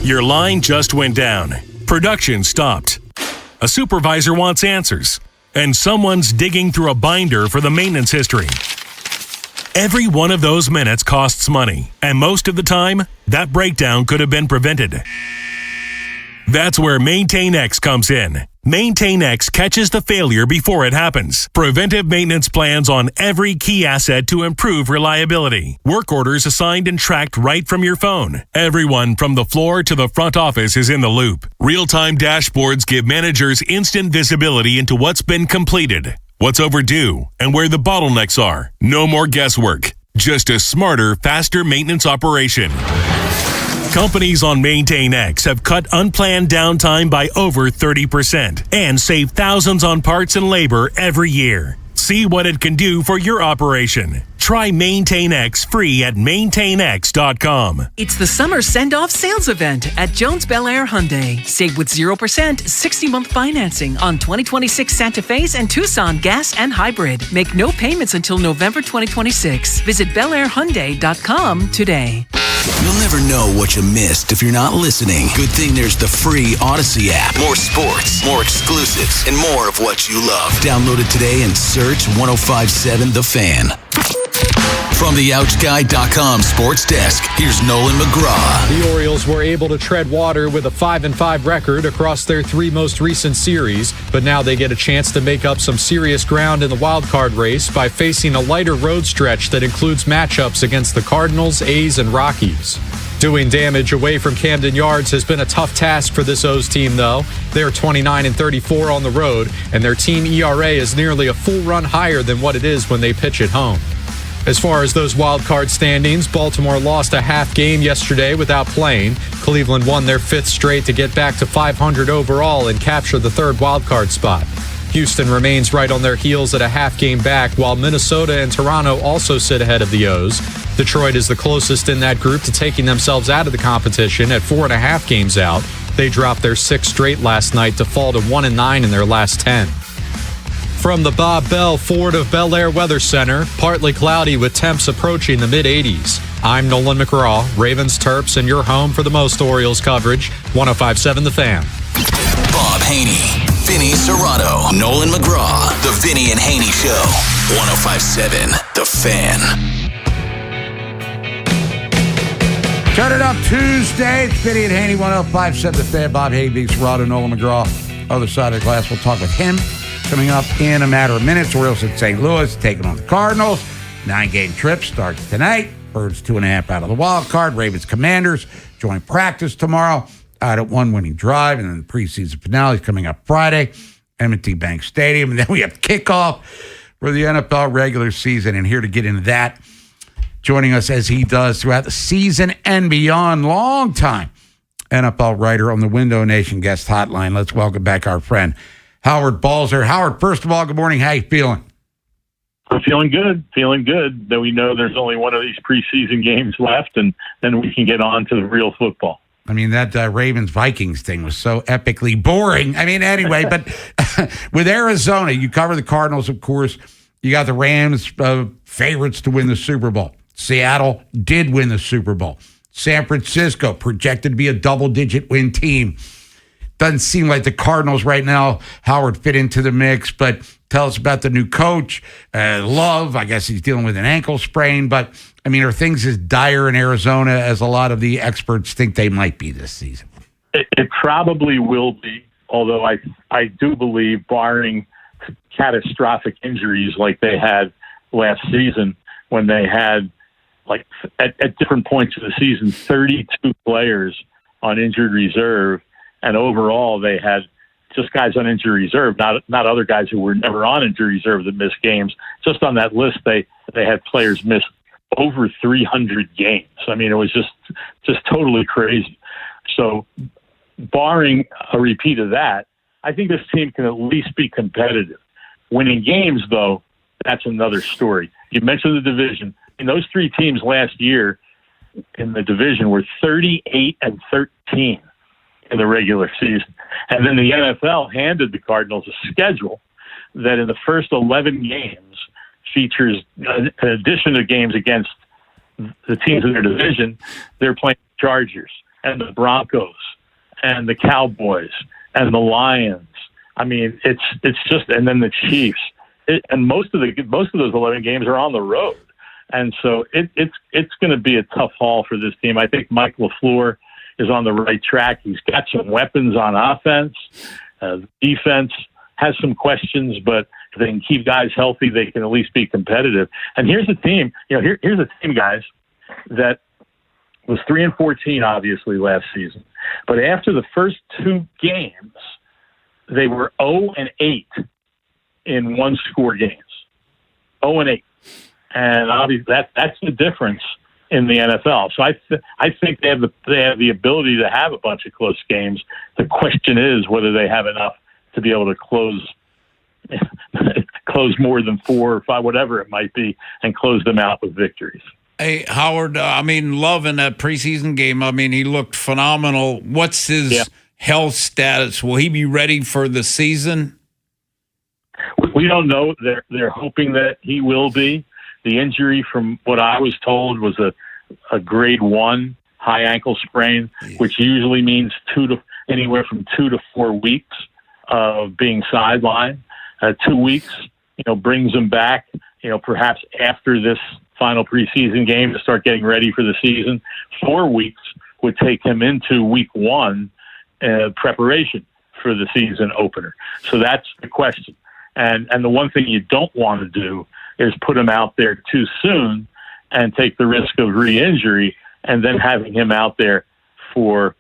Your line just went down. Production stopped. A supervisor wants answers. And someone's digging through a binder for the maintenance history. Every one of those minutes costs money, and most of the time, that breakdown could have been prevented. That's where MaintainX comes in. MaintainX catches the failure before it happens. Preventive maintenance plans on every key asset to improve reliability. Work orders assigned and tracked right from your phone. Everyone from the floor to the front office is in the loop. Real-time dashboards give managers instant visibility into what's been completed, what's overdue, and where the bottlenecks are. No more guesswork. Just a smarter, faster maintenance operation. Companies on MaintainX have cut unplanned downtime by over 30% and save thousands on parts and labor every year. See what it can do for your operation. Try MaintainX free at maintainx.com. It's the summer send-off sales event at Jones Bel Air Hyundai. Save with 0%, 60-month financing on 2026 Santa Fe's and Tucson gas and hybrid. Make no payments until November 2026. Visit BelAirHyundai.com today. You'll never know what you missed if you're not listening. Good thing there's the free Odyssey app. More sports, more exclusives, and more of what you love. Download it today and search 1057 The Fan. From the OutGuide.com sports desk, here's Nolan McGraw. The Orioles were able to tread water with a 5-5 record across their 3 most recent series, but now they get a chance to make up some serious ground in the wild card race by facing a lighter road stretch that includes matchups against the Cardinals, A's, and Rockies. Doing damage away from Camden Yards has been a tough task for this O's team, though. They're 29-34 on the road, and their team ERA is nearly a full run higher than what it is when they pitch at home. As far as those wild card standings, Baltimore lost a half game yesterday without playing. Cleveland won their 5th straight to get back to 500 overall and capture the 3rd wild card spot. Houston remains right on their heels at a half game back, while Minnesota and Toronto also sit ahead of the O's. Detroit is the closest in that group to taking themselves out of the competition at 4.5 games out. They dropped their 6th straight last night to fall to 1-9 in their last 10. From the Bob Bell Ford of Bel Air Weather Center, partly cloudy with temps approaching the mid-80s. I'm Nolan McGraw, Ravens, Terps, and your home for the most Orioles coverage, 105.7 The Fan. Bob Haynie, Vinny Serrato, Nolan McGraw, The Vinny and Haynie Show, 105.7 The Fan. Turn it up Tuesday. It's Vinny and Haynie, 105.7 The Fan. Bob Haynie, Serrato, Nolan McGraw. Other side of the glass. We'll talk with him coming up in a matter of minutes. Orioles at St. Louis taking on the Cardinals. 9-game trip starts tonight. Birds 2.5 out of the wild card. Ravens Commanders joint practice tomorrow out at 1 winning drive. And then the preseason finale is coming up Friday. M&T Bank Stadium. And then we have kickoff for the NFL regular season. And here to get into that, joining us as he does throughout the season and beyond, long time NFL writer on the Window Nation guest hotline. Let's welcome back our friend, Howard Balzer. Howard, first of all, good morning. How you feeling? I'm feeling good, though we know there's only one of these preseason games left, and then we can get on to the real football. I mean, that Ravens-Vikings thing was so epically boring. I mean, anyway, but with Arizona, you cover the Cardinals, of course. You got the Rams favorites to win the Super Bowl. Seattle did win the Super Bowl. San Francisco projected to be a double-digit win team. Doesn't seem like the Cardinals right now, Howard, fit into the mix, but tell us about the new coach. Love, I guess he's dealing with an ankle sprain, but, I mean, are things as dire in Arizona as a lot of the experts think they might be this season? It probably will be, although I do believe, barring catastrophic injuries like they had last season, when they had, like, at different points of the season, 32 players on injured reserve, and overall they had just guys on injury reserve, not other guys who were never on injury reserve that missed games. Just on that list, they had players miss over 300 games. I mean, it was just totally crazy. So, barring a repeat of that, I think this team can at least be competitive. Winning games, though, that's another story. You mentioned the division. And those three teams last year in the division were 38-13 in the regular season. And then the NFL handed the Cardinals a schedule that in the first 11 games features, in addition to games against the teams in their division, they're playing the Chargers and the Broncos and the Cowboys and the Lions. I mean, it's just, and then the Chiefs. And most of those 11 games are on the road. And so it's going to be a tough haul for this team. I think Mike LaFleur is on the right track. He's got some weapons on offense. Defense has some questions, but if they can keep guys healthy, they can at least be competitive. And here's a team, here's a team, guys, that was 3-14, obviously, last season. But after the first two games, they were 0-8 in one-score games. 0-8. And obviously that's the difference in the NFL. So I think they have the ability to have a bunch of close games. The question is whether they have enough to be able to close more than 4 or 5, whatever it might be, and close them out with victories. Hey, Howard, Love in that preseason game, he looked phenomenal. What's his health status? Will he be ready for the season? We don't know. They're hoping that he will be. The injury, from what I was told, was a grade 1 high ankle sprain, which usually means anywhere from 2 to 4 weeks of being sidelined. 2 weeks, brings him back, perhaps after this final preseason game to start getting ready for the season. 4 weeks would take him into week 1 preparation for the season opener. So that's the question. And the one thing you don't want to do is put him out there too soon and take the risk of re-injury and then having him out there for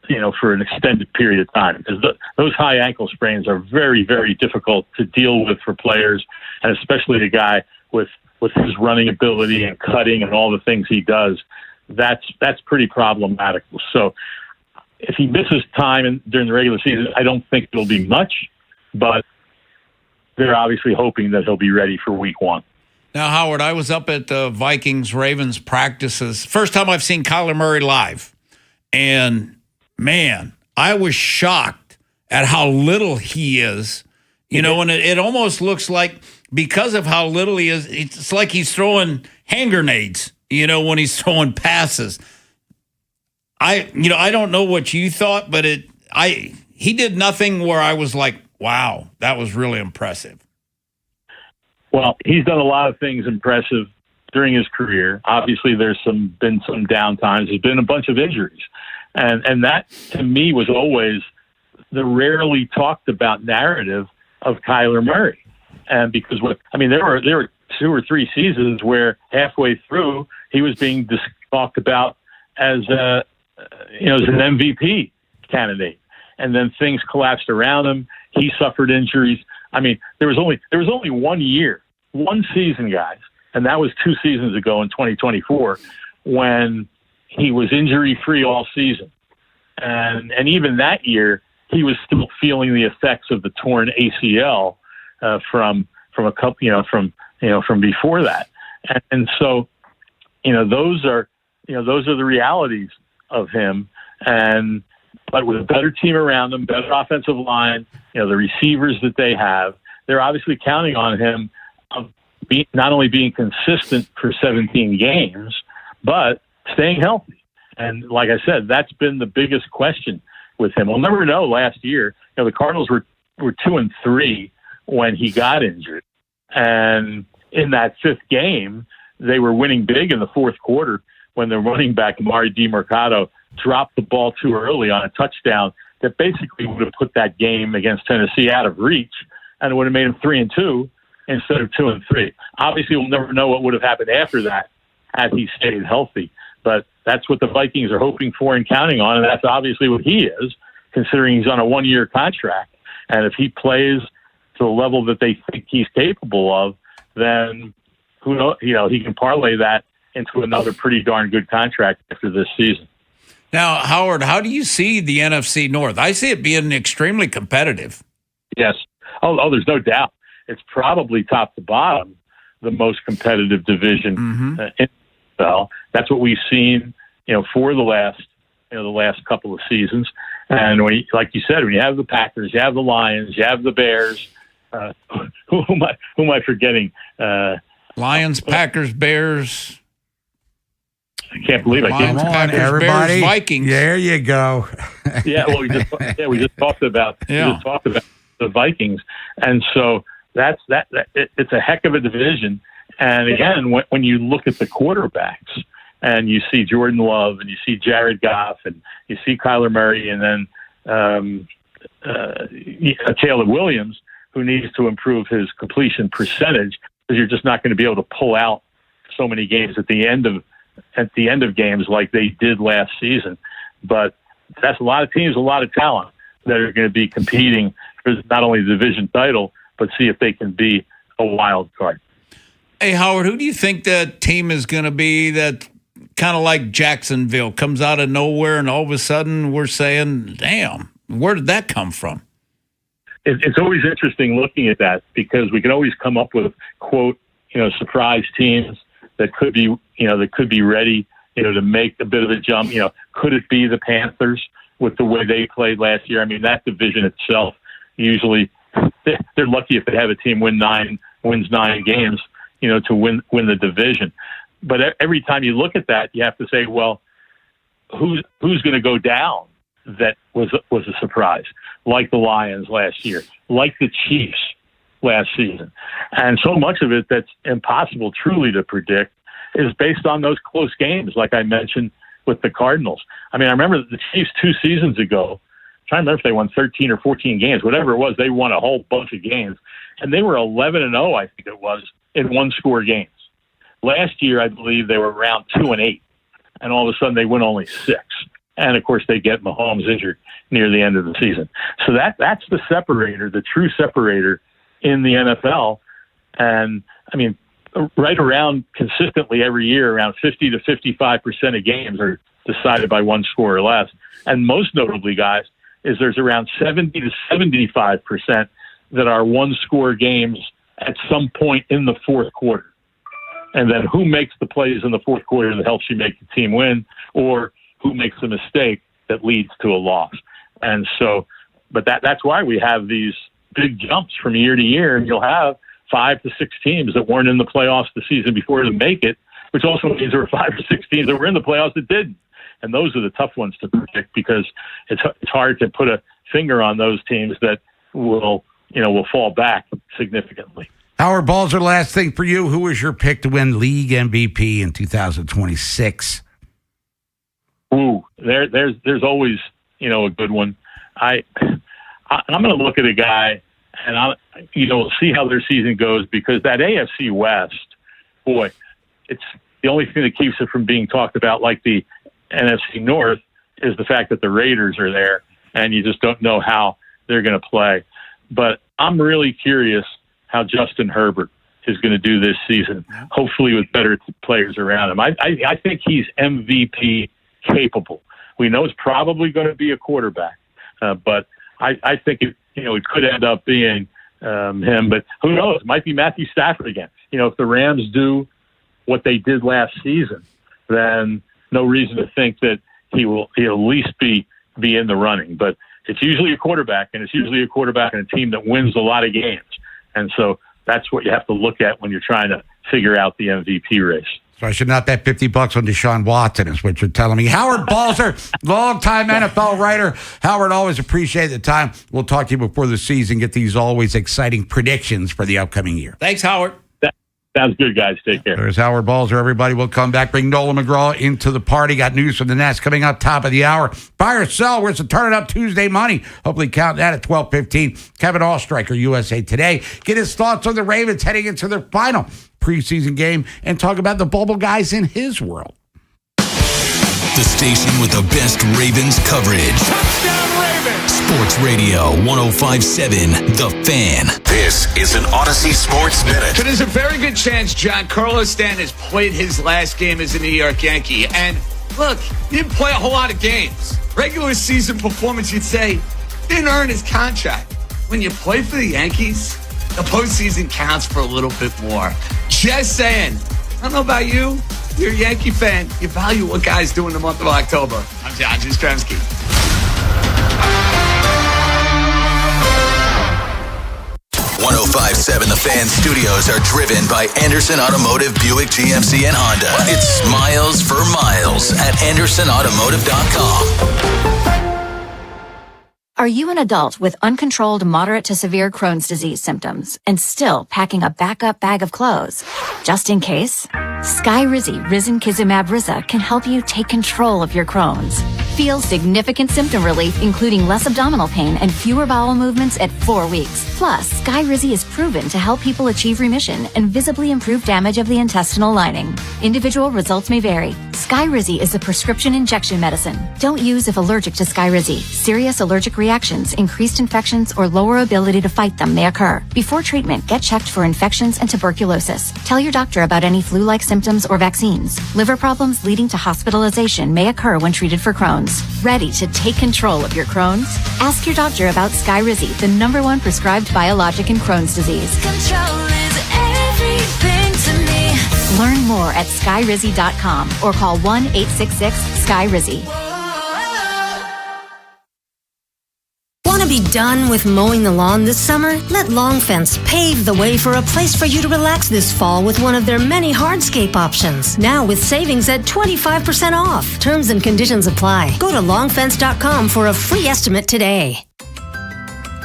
an extended period of time. Because those high ankle sprains are very, very difficult to deal with for players, and especially a guy with his running ability and cutting and all the things he does. That's pretty problematic. So if he misses time during the regular season, I don't think it'll be much, but they're obviously hoping that he'll be ready for week 1. Now, Howard, I was up at the Vikings-Ravens practices. First time I've seen Kyler Murray live. And, man, I was shocked at how little he is. And it almost looks like, because of how little he is, it's like he's throwing hand grenades, when he's throwing passes. I don't know what you thought, but he did nothing where I was like, wow, that was really impressive. Well, he's done a lot of things impressive during his career. Obviously, there's been some downtimes. There's been a bunch of injuries, and that to me was always the rarely talked about narrative of Kyler Murray. And because there were 2 or 3 seasons where halfway through he was being talked about as as an MVP candidate, and then things collapsed around him. He suffered injuries. I mean, there was only 1 year, 1 season, guys, and that was 2 seasons ago in 2024 when he was injury-free all season. And even that year, he was still feeling the effects of the torn ACL from a couple, from before that. And so, those are the realities of him. But with a better team around them, better offensive line, the receivers that they have, they're obviously counting on him not only being consistent for 17 games, but staying healthy. And like I said, that's been the biggest question with him. We'll never know. Last year, the Cardinals were 2-3 when he got injured. And in that 5th game, they were winning big in the 4th quarter when the running back, Amari DiMercato, dropped the ball too early on a touchdown that basically would have put that game against Tennessee out of reach, and it would have made them 3-2 instead of 2-3. Obviously, we'll never know what would have happened after that had he stayed healthy. But that's what the Vikings are hoping for and counting on, and that's obviously what he is, considering he's on a 1-year contract. And if he plays to the level that they think he's capable of, then who knows? He can parlay that into another pretty darn good contract after this season. Now, Howard, how do you see the NFC North? I see it being extremely competitive. Yes. Oh, there's no doubt. It's probably top to bottom the most competitive division in the NFL. That's what we've seen, for the last couple of seasons. And like you said, when you have the Packers, you have the Lions, you have the Bears. Who am I forgetting? Lions, Packers, Bears. I can't believe I can't. Come on, everybody. Bears, Vikings. There you go. we just talked about the Vikings, and so it's a heck of a division. And again, when you look at the quarterbacks and you see Jordan Love and you see Jared Goff and you see Kyler Murray and then Caleb Williams, who needs to improve his completion percentage, because you're just not going to be able to pull out so many games at the end of games like they did last season. But that's a lot of teams, a lot of talent that are going to be competing for not only the division title, but see if they can be a wild card. Hey, Howard, who do you think that team is going to be that kind of like Jacksonville comes out of nowhere and all of a sudden we're saying, damn, where did that come from? It's always interesting looking at that because we can always come up with, quote, surprise teams that could be ready, to make a bit of a jump. Could it be the Panthers with the way they played last year? I mean, that division itself, usually they're lucky if they have a team wins 9 games, to win the division. But every time you look at that, you have to say, well, who's going to go down that was a surprise, like the Lions last year, like the Chiefs last season. And so much of it that's impossible truly to predict is based on those close games, like I mentioned with the Cardinals. I mean, I remember the Chiefs 2 seasons ago, I'm trying to remember if they won 13 or 14 games, whatever it was, they won a whole bunch of games. And they were 11-0, I think it was, in 1-score games. Last year, I believe they were around 2-8, and all of a sudden they win only 6. And, of course, they get Mahomes injured near the end of the season. So that's the separator, the true separator in the NFL. And, I mean, right around consistently every year, around 50 to 55% of games are decided by 1 score or less. And most notably, guys, is there's around 70 to 75% that are 1-score games at some point in the 4th quarter. And then who makes the plays in the 4th quarter that helps you make the team win, or who makes a mistake that leads to a loss. And so, but that's why we have these big jumps from year to year, and you'll have 5 to 6 teams that weren't in the playoffs the season before to make it, which also means there were 5 or 6 teams that were in the playoffs that didn't. And those are the tough ones to predict because it's hard to put a finger on those teams that will fall back significantly. Howard Balzer, last thing for you. Who was your pick to win league MVP in 2026? Ooh, there's always, a good one. I'm going to look at a guy and see how their season goes, because that AFC West, boy, it's the only thing that keeps it from being talked about like the NFC North is the fact that the Raiders are there and you just don't know how they're going to play. But I'm really curious how Justin Herbert is going to do this season, hopefully with better players around him. I think he's MVP capable. We know it's probably going to be a quarterback, but I think it could end up being him. But who knows? It might be Matthew Stafford again. If the Rams do what they did last season, then no reason to think that he'll at least be in the running. But it's usually a quarterback, and it's usually a quarterback in a team that wins a lot of games. And so that's what you have to look at when you're trying to figure out the MVP race. So I should not bet $50 on Deshaun Watson is what you're telling me. Howard Balzer, longtime NFL writer. Howard, always appreciate the time. We'll talk to you before the season, get these always exciting predictions for the upcoming year. Thanks, Howard. Sounds good, guys. Take care. There's Howard Balzer. Everybody will come back. Bring Nolan McGraw into the party. Got news from the Nets coming up top of the hour. Buy or sell. Where's the Turn It Up Tuesday money? Hopefully count that at 12:15. Kevin Allstriker, USA Today. Get his thoughts on the Ravens heading into their final preseason game and talk about the bubble guys in his world. The station with the best Ravens coverage. Touchdown Ravens! Sports Radio 105.7 The Fan. This is an Odyssey Sports Minute. So there's a very good chance Giancarlo Stanton has played his last game as a New York Yankee. And look, he didn't play a whole lot of games. Regular season performance, you'd say, didn't earn his contract. When you play for the Yankees, the postseason counts for a little bit more. Just saying. I don't know about you. You're a Yankee fan. You value what guys do in the month of October. I'm John Jastrzemski. 105.7 The Fan studios are driven by Anderson Automotive, Buick, GMC, and Honda. It's miles for miles at AndersonAutomotive.com. Are you an adult with uncontrolled moderate to severe Crohn's disease symptoms and still packing a backup bag of clothes? Just in case, Skyrizi Risankizumab Riza can help you take control of your Crohn's. Feel significant symptom relief, including less abdominal pain and fewer bowel movements at 4 weeks. Plus, Skyrizi is proven to help people achieve remission and visibly improve damage of the intestinal lining. Individual results may vary. Skyrizi is a prescription injection medicine. Don't use if allergic to Skyrizi. Serious allergic reactions, increased infections, or lower ability to fight them may occur. Before treatment, get checked for infections and tuberculosis. Tell your doctor about any flu-like symptoms or vaccines. Liver problems leading to hospitalization may occur when treated for Crohn's. Ready to take control of your Crohn's? Ask your doctor about Skyrizi, the #1 prescribed biologic in Crohn's disease. Control is everything to me. Learn more at skyrizi.com or call 1-866-SKYRIZI. Want to be done with mowing the lawn this summer? Let Long Fence pave the way for a place for you to relax this fall with one of their many hardscape options. Now with savings at 25% off. Terms and conditions apply. Go to longfence.com for a free estimate today.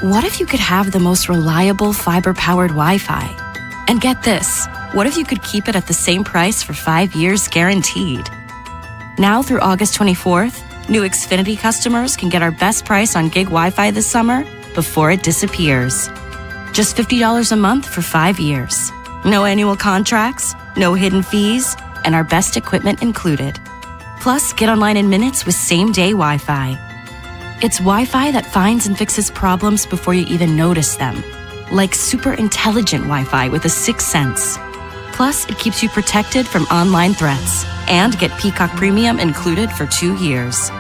What if you could have the most reliable fiber-powered Wi-Fi? And get this, what if you could keep it at the same price for 5 years guaranteed? Now through August 24th, new Xfinity customers can get our best price on gig Wi-Fi this summer before it disappears. Just $50 a month for 5 years. No annual contracts, no hidden fees, and our best equipment included. Plus, get online in minutes with same-day Wi-Fi. It's Wi-Fi that finds and fixes problems before you even notice them. Like super intelligent Wi-Fi with a sixth sense. Plus, it keeps you protected from online threats. And get Peacock Premium included for 2 years.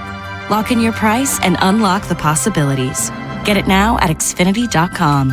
Lock in your price and unlock the possibilities. Get it now at Xfinity.com.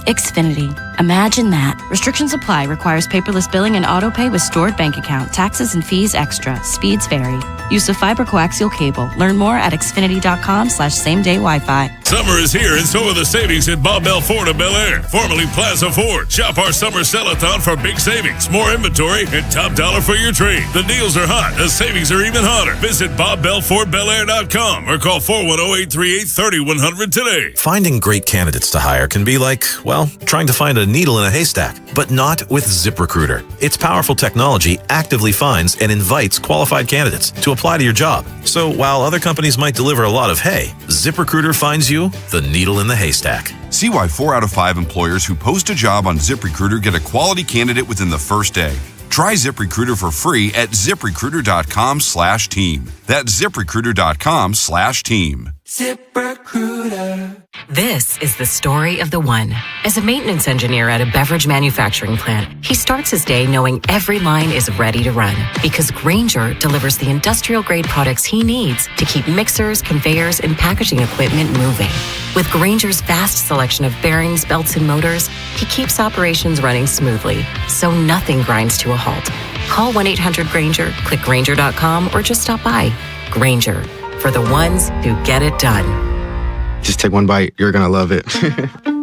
Xfinity. Imagine that. Restrictions apply. Requires paperless billing and autopay with stored bank account. Taxes and fees extra. Speeds vary. Use of fiber coaxial cable. Learn more at Xfinity.com/same-day Wi-Fi. Summer is here, and so are the savings at Bob Bell Ford of Bel Air, formerly Plaza Ford. Shop our summer sell-a-thon for big savings, more inventory, and top dollar for your trade. The deals are hot. The savings are even hotter. Visit BobBellFordBelAir.com or call 410-838-3100 today. Finding great candidates to hire can be like, well, trying to find a a needle in a haystack, but not with ZipRecruiter. Its powerful technology actively finds and invites qualified candidates to apply to your job. So while other companies might deliver a lot of hay, ZipRecruiter finds you the needle in the haystack. See why 4 out of 5 employers who post a job on ZipRecruiter get a quality candidate within the first day. Try ZipRecruiter for free at ZipRecruiter.com/team. That's ZipRecruiter.com/team. ZipRecruiter. This is the story of the one. As a maintenance engineer at a beverage manufacturing plant, he starts his day knowing every line is ready to run because Grainger delivers the industrial-grade products he needs to keep mixers, conveyors, and packaging equipment moving. With Grainger's vast selection of bearings, belts, and motors, he keeps operations running smoothly, so nothing grinds to a halt. Call 1-800-GRAINGER, click Grainger.com, or just stop by. Grainger, for the ones who get it done. Just take one bite, you're gonna love it.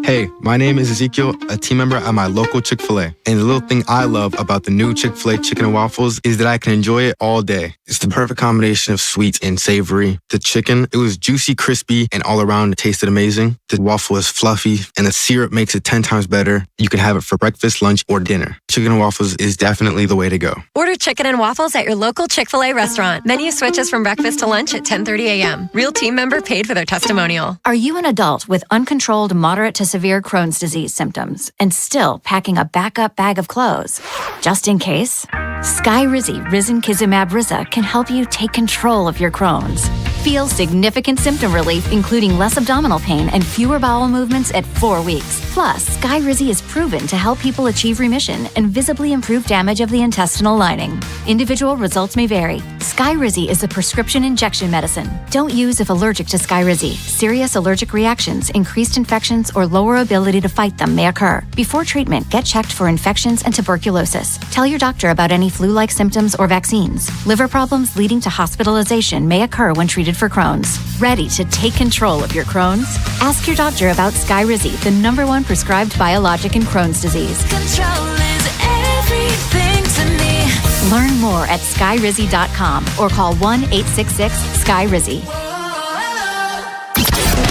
Hey, my name is Ezekiel, a team member at my local Chick-fil-A. And the little thing I love about the new Chick-fil-A chicken and waffles is that I can enjoy it all day. It's the perfect combination of sweet and savory. The chicken, it was juicy, crispy, and all around it tasted amazing. The waffle is fluffy, and the syrup makes it 10 times better. You can have it for breakfast, lunch, or dinner. Chicken and waffles is definitely the way to go. Order chicken and waffles at your local Chick-fil-A restaurant. Menu switches from breakfast to lunch at 10:30 a.m. Real team member paid for their testimonial. Are you an adult with uncontrolled moderate to severe Crohn's disease symptoms and still packing a backup bag of clothes? Just in case, Skyrizi Risankizumab Riza can help you take control of your Crohn's. Feel significant symptom relief, including less abdominal pain and fewer bowel movements at 4 weeks. Plus, Skyrizi is proven to help people achieve remission and visibly improve damage of the intestinal lining. Individual results may vary. Skyrizi is a prescription injection medicine. Don't use if allergic to Skyrizi. Serious allergic reactions, increased infections, or lower ability to fight them may occur. Before treatment, get checked for infections and tuberculosis. Tell your doctor about any flu-like symptoms or vaccines. Liver problems leading to hospitalization may occur when treated for Crohn's. Ready to take control of your Crohn's? Ask your doctor about Skyrizi, the #1 prescribed biologic in Crohn's disease. Control is everything to me. Learn more at skyrizi.com or call 1-866-SKY-RIZZI.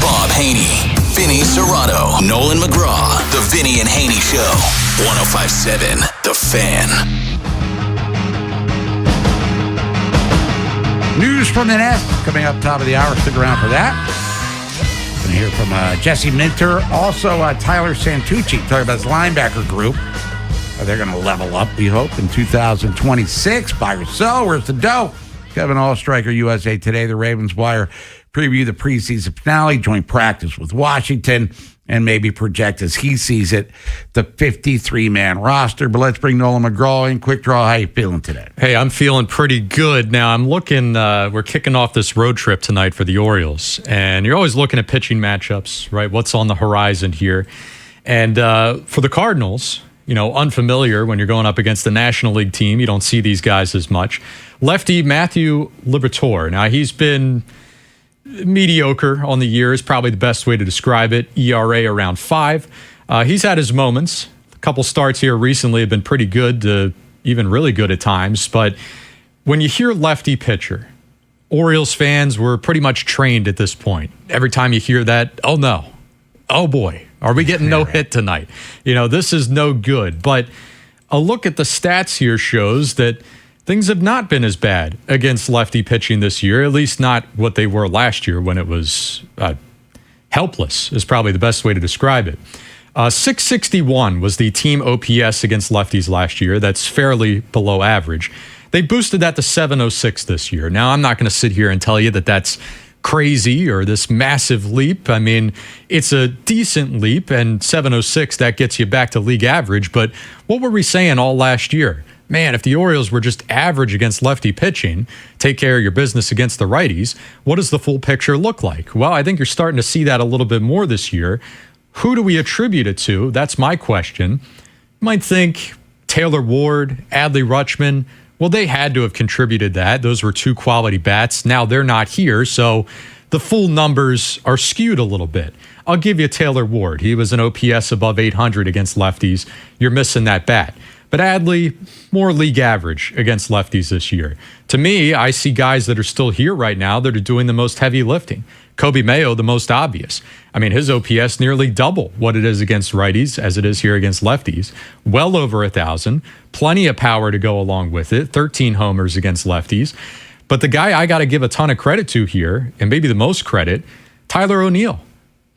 Bob Haney, Vinny Serrano, Nolan McGraw. The Vinny and Haney Show. 105.7 The Fan. News from the Nest coming up top of the hour. Stick around for that. Going to hear from Jesse Minter. Also, Tyler Santucci talking about his linebacker group. They're going to level up, we hope, in 2026. Buy or sell. Where's the dough? Kevin Allstriker, USA Today. The Ravens Wire preview the preseason finale, joint practice with Washington, and maybe project, as he sees it, the 53-man roster. But let's bring Nolan McGraw in. Quick draw, how you feeling today? Hey, I'm feeling pretty good. Now, I'm looking, we're kicking off this road trip tonight for the Orioles. And you're always looking at pitching matchups, right? What's on the horizon here? And for the Cardinals, you know, unfamiliar when you're going up against the National League team. You don't see these guys as much. Lefty Matthew Liberatore. Now, he's been mediocre on the year is probably the best way to describe it. ERA around 5. He's had his moments. A couple starts here recently have been pretty good to even really good at times. But when you hear lefty pitcher, Orioles fans were pretty much trained at this point. Every time you hear that, oh no, oh boy, are we getting no hit tonight? You know, this is no good. But a look at the stats here shows that things have not been as bad against lefty pitching this year, at least not what they were last year when it was helpless is probably the best way to describe it. 661 was the team OPS against lefties last year. That's fairly below average. They boosted that to 706 this year. Now, I'm not going to sit here and tell you that that's crazy or this massive leap. I mean, it's a decent leap, and 706, that gets you back to league average. But what were we saying all last year? Man, if the Orioles were just average against lefty pitching, take care of your business against the righties, what does the full picture look like? Well, I think you're starting to see that a little bit more this year. Who do we attribute it to? That's my question. You might think Taylor Ward, Adley Rutschman. Well, they had to have contributed that. Those were 2 quality bats. Now they're not here, so the full numbers are skewed a little bit. I'll give you Taylor Ward. He was an OPS above 800 against lefties. You're missing that bat. But Adley, more league average against lefties this year. To me, I see guys that are still here right now that are doing the most heavy lifting. Kobe Mayo, the most obvious. I mean, his OPS nearly double what it is against righties as it is here against lefties. Well over 1,000. Plenty of power to go along with it. 13 homers against lefties. But the guy I got to give a ton of credit to here, and maybe the most credit, Tyler O'Neill.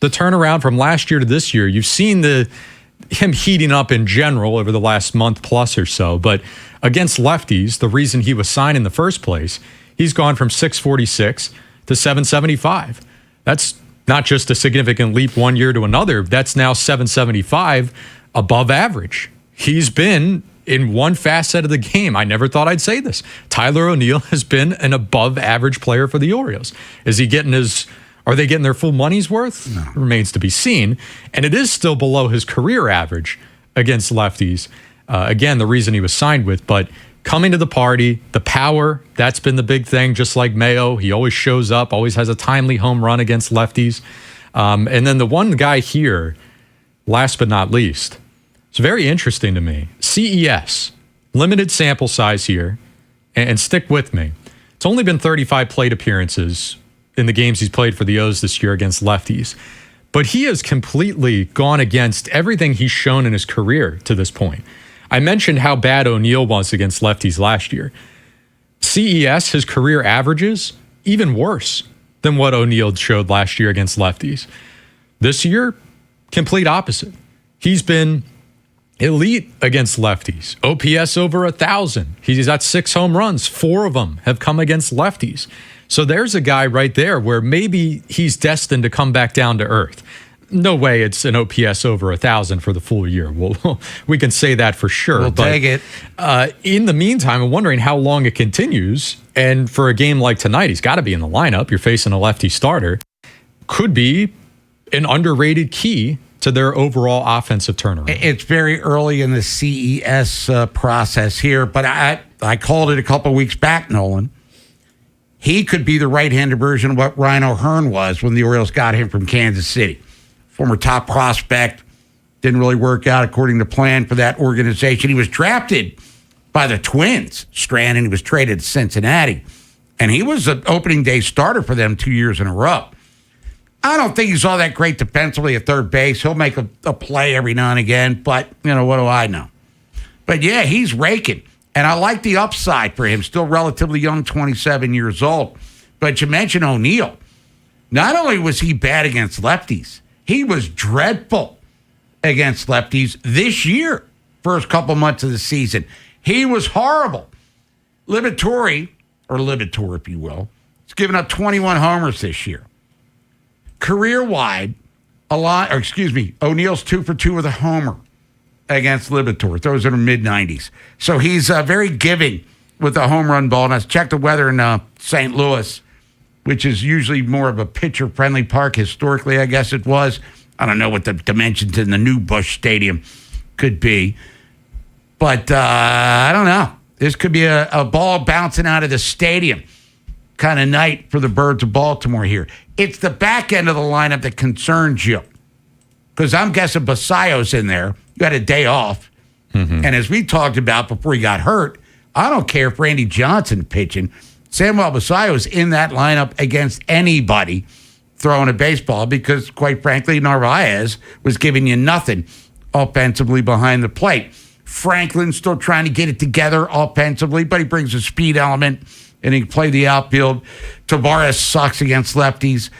The turnaround from last year to this year, you've seen him heating up in general over the last month plus or so. But against lefties, the reason he was signed in the first place, he's gone from 646 to 775. That's not just a significant leap one year to another. That's now 775 above average. He's been in one facet of the game. I never thought I'd say this. Tyler O'Neill has been an above average player for the Orioles. Are they getting their full money's worth? No. Remains to be seen. And it is still below his career average against lefties. Again, the reason he was signed with. But coming to the party, the power, that's been the big thing. Just like Mayo, he always shows up, always has a timely home run against lefties. And then the one guy here, last but not least, it's very interesting to me. CES, limited sample size here. And stick with me. It's only been 35 plate appearances in the games he's played for the O's this year against lefties. But he has completely gone against everything he's shown in his career to this point. I mentioned how bad O'Neill was against lefties last year. CES, his career averages, even worse than what O'Neill showed last year against lefties. This year, complete opposite. He's been elite against lefties. OPS over 1,000. He's got 6 home runs. 4 of them have come against lefties. So there's a guy right there where maybe he's destined to come back down to earth. No way it's an OPS over 1,000 for the full year. Well, we can say that for sure. We'll take it. In the meantime, I'm wondering how long it continues. And for a game like tonight, he's got to be in the lineup. You're facing a lefty starter. Could be an underrated key to their overall offensive turnaround. It's very early in the CES process here, but I called it a couple of weeks back, Nolan. He could be the right-handed version of what Ryan O'Hearn was when the Orioles got him from Kansas City. Former top prospect. Didn't really work out according to plan for that organization. He was drafted by the Twins, Strand, and he was traded to Cincinnati. And he was an opening day starter for them 2 years in a row. I don't think he's all that great defensively at third base. He'll make a play every now and again, but, what do I know? But, yeah, he's raking. And I like the upside for him. Still relatively young, 27 years old. But you mentioned O'Neill. Not only was he bad against lefties, he was dreadful against lefties this year, first couple months of the season. He was horrible. Liberatore, if you will, has given up 21 homers this year. Career-wide, O'Neill's 2 for 2 with a homer against Liberatore. Those are the mid-90s. So he's very giving with the home run ball. And I checked the weather in St. Louis, which is usually more of a pitcher-friendly park. Historically, I guess it was. I don't know what the dimensions in the new Busch Stadium could be. But I don't know. This could be a ball bouncing out of the stadium kind of night for the Birds of Baltimore here. It's the back end of the lineup that concerns you. Because I'm guessing Basayo's in there. You got a day off. Mm-hmm. And as we talked about before he got hurt, I don't care if Randy Johnson pitching. Samuel Basayo's in that lineup against anybody throwing a baseball because, quite frankly, Narvaez was giving you nothing offensively behind the plate. Franklin's still trying to get it together offensively, but he brings a speed element and he can play the outfield. Tavares sucks against lefties,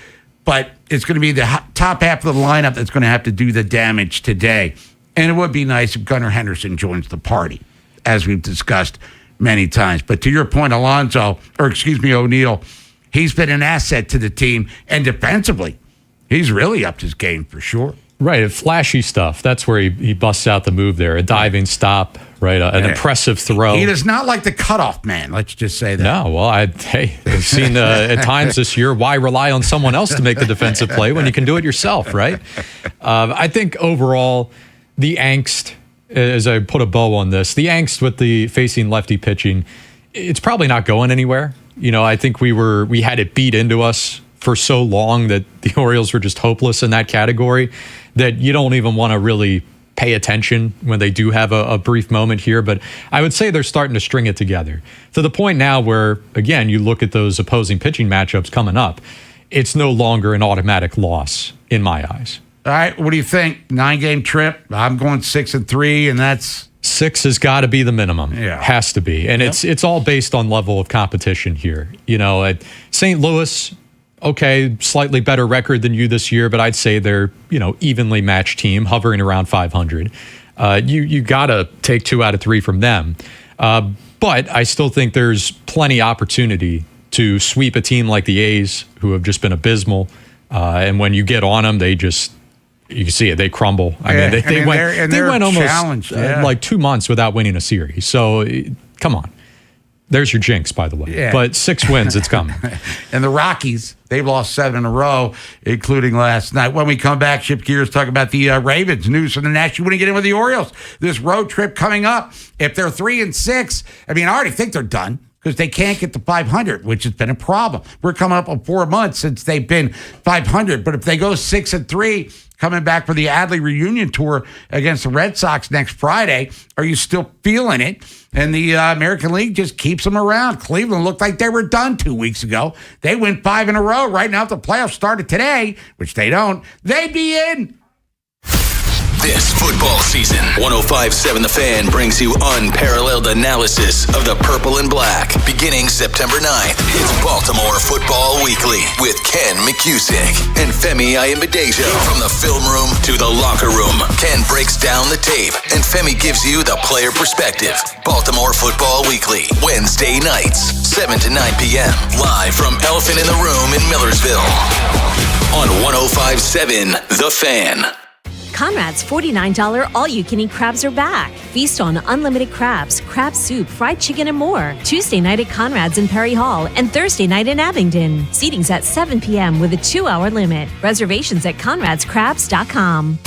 but it's going to be the top half of the lineup that's going to have to do the damage today. And it would be nice if Gunnar Henderson joins the party, as we've discussed many times. But to your point, O'Neill, he's been an asset to the team. And defensively, he's really upped his game for sure. Right, flashy stuff. That's where he busts out the move there. A diving stop, right? An impressive throw. He does not like the cutoff man, let's just say that. No, well, I've seen at times this year, why rely on someone else to make the defensive play when you can do it yourself, right? I think overall, the angst, as I put a bow on this, the angst with the facing lefty pitching, it's probably not going anywhere. I think we had it beat into us for so long that the Orioles were just hopeless in that category that you don't even want to really pay attention when they do have a brief moment here. But I would say they're starting to string it together to the point now where, again, you look at those opposing pitching matchups coming up. It's no longer an automatic loss in my eyes. All right, what do you think? 9-game trip. I'm going 6-3, and that's 6 has got to be the minimum. Yeah, has to be, and it's all based on level of competition here. At St. Louis, okay, slightly better record than you this year, but I'd say they're evenly matched team, hovering around 500. You got to take 2 out of 3 from them, but I still think there's plenty opportunity to sweep a team like the A's, who have just been abysmal. And when you get on them, you can see it, they crumble. I mean, they went almost like 2 months without winning a series. So come on. There's your jinx, by the way. Yeah. But 6 wins, it's coming. And the Rockies, they've lost 7 in a row, including last night. When we come back, shift gears, talk about the Ravens. News from the National. You want to get in with the Orioles. This road trip coming up. If they're 3-6, I already think they're done, because they can't get to 500, which has been a problem. We're coming up on 4 months since they've been 500. But if they go 6-3, coming back for the Adley reunion tour against the Red Sox next Friday, are you still feeling it? And the American League just keeps them around. Cleveland looked like they were done 2 weeks ago. They went 5 in a row. Right now, if the playoffs started today, which they don't, they'd be in. This football season, 105.7 The Fan brings you unparalleled analysis of the purple and black. Beginning September 9th, it's Baltimore Football Weekly with Ken McCusick and Femi Ayimbadejo. From the film room to the locker room, Ken breaks down the tape and Femi gives you the player perspective. Baltimore Football Weekly, Wednesday nights, 7 to 9 p.m. Live from Elephant in the Room in Millersville on 105.7 The Fan. Conrad's $49 all-you-can-eat crabs are back. Feast on unlimited crabs, crab soup, fried chicken, and more. Tuesday night at Conrad's in Perry Hall and Thursday night in Abingdon. Seating's at 7 p.m. with a 2-hour limit. Reservations at conradscrabs.com.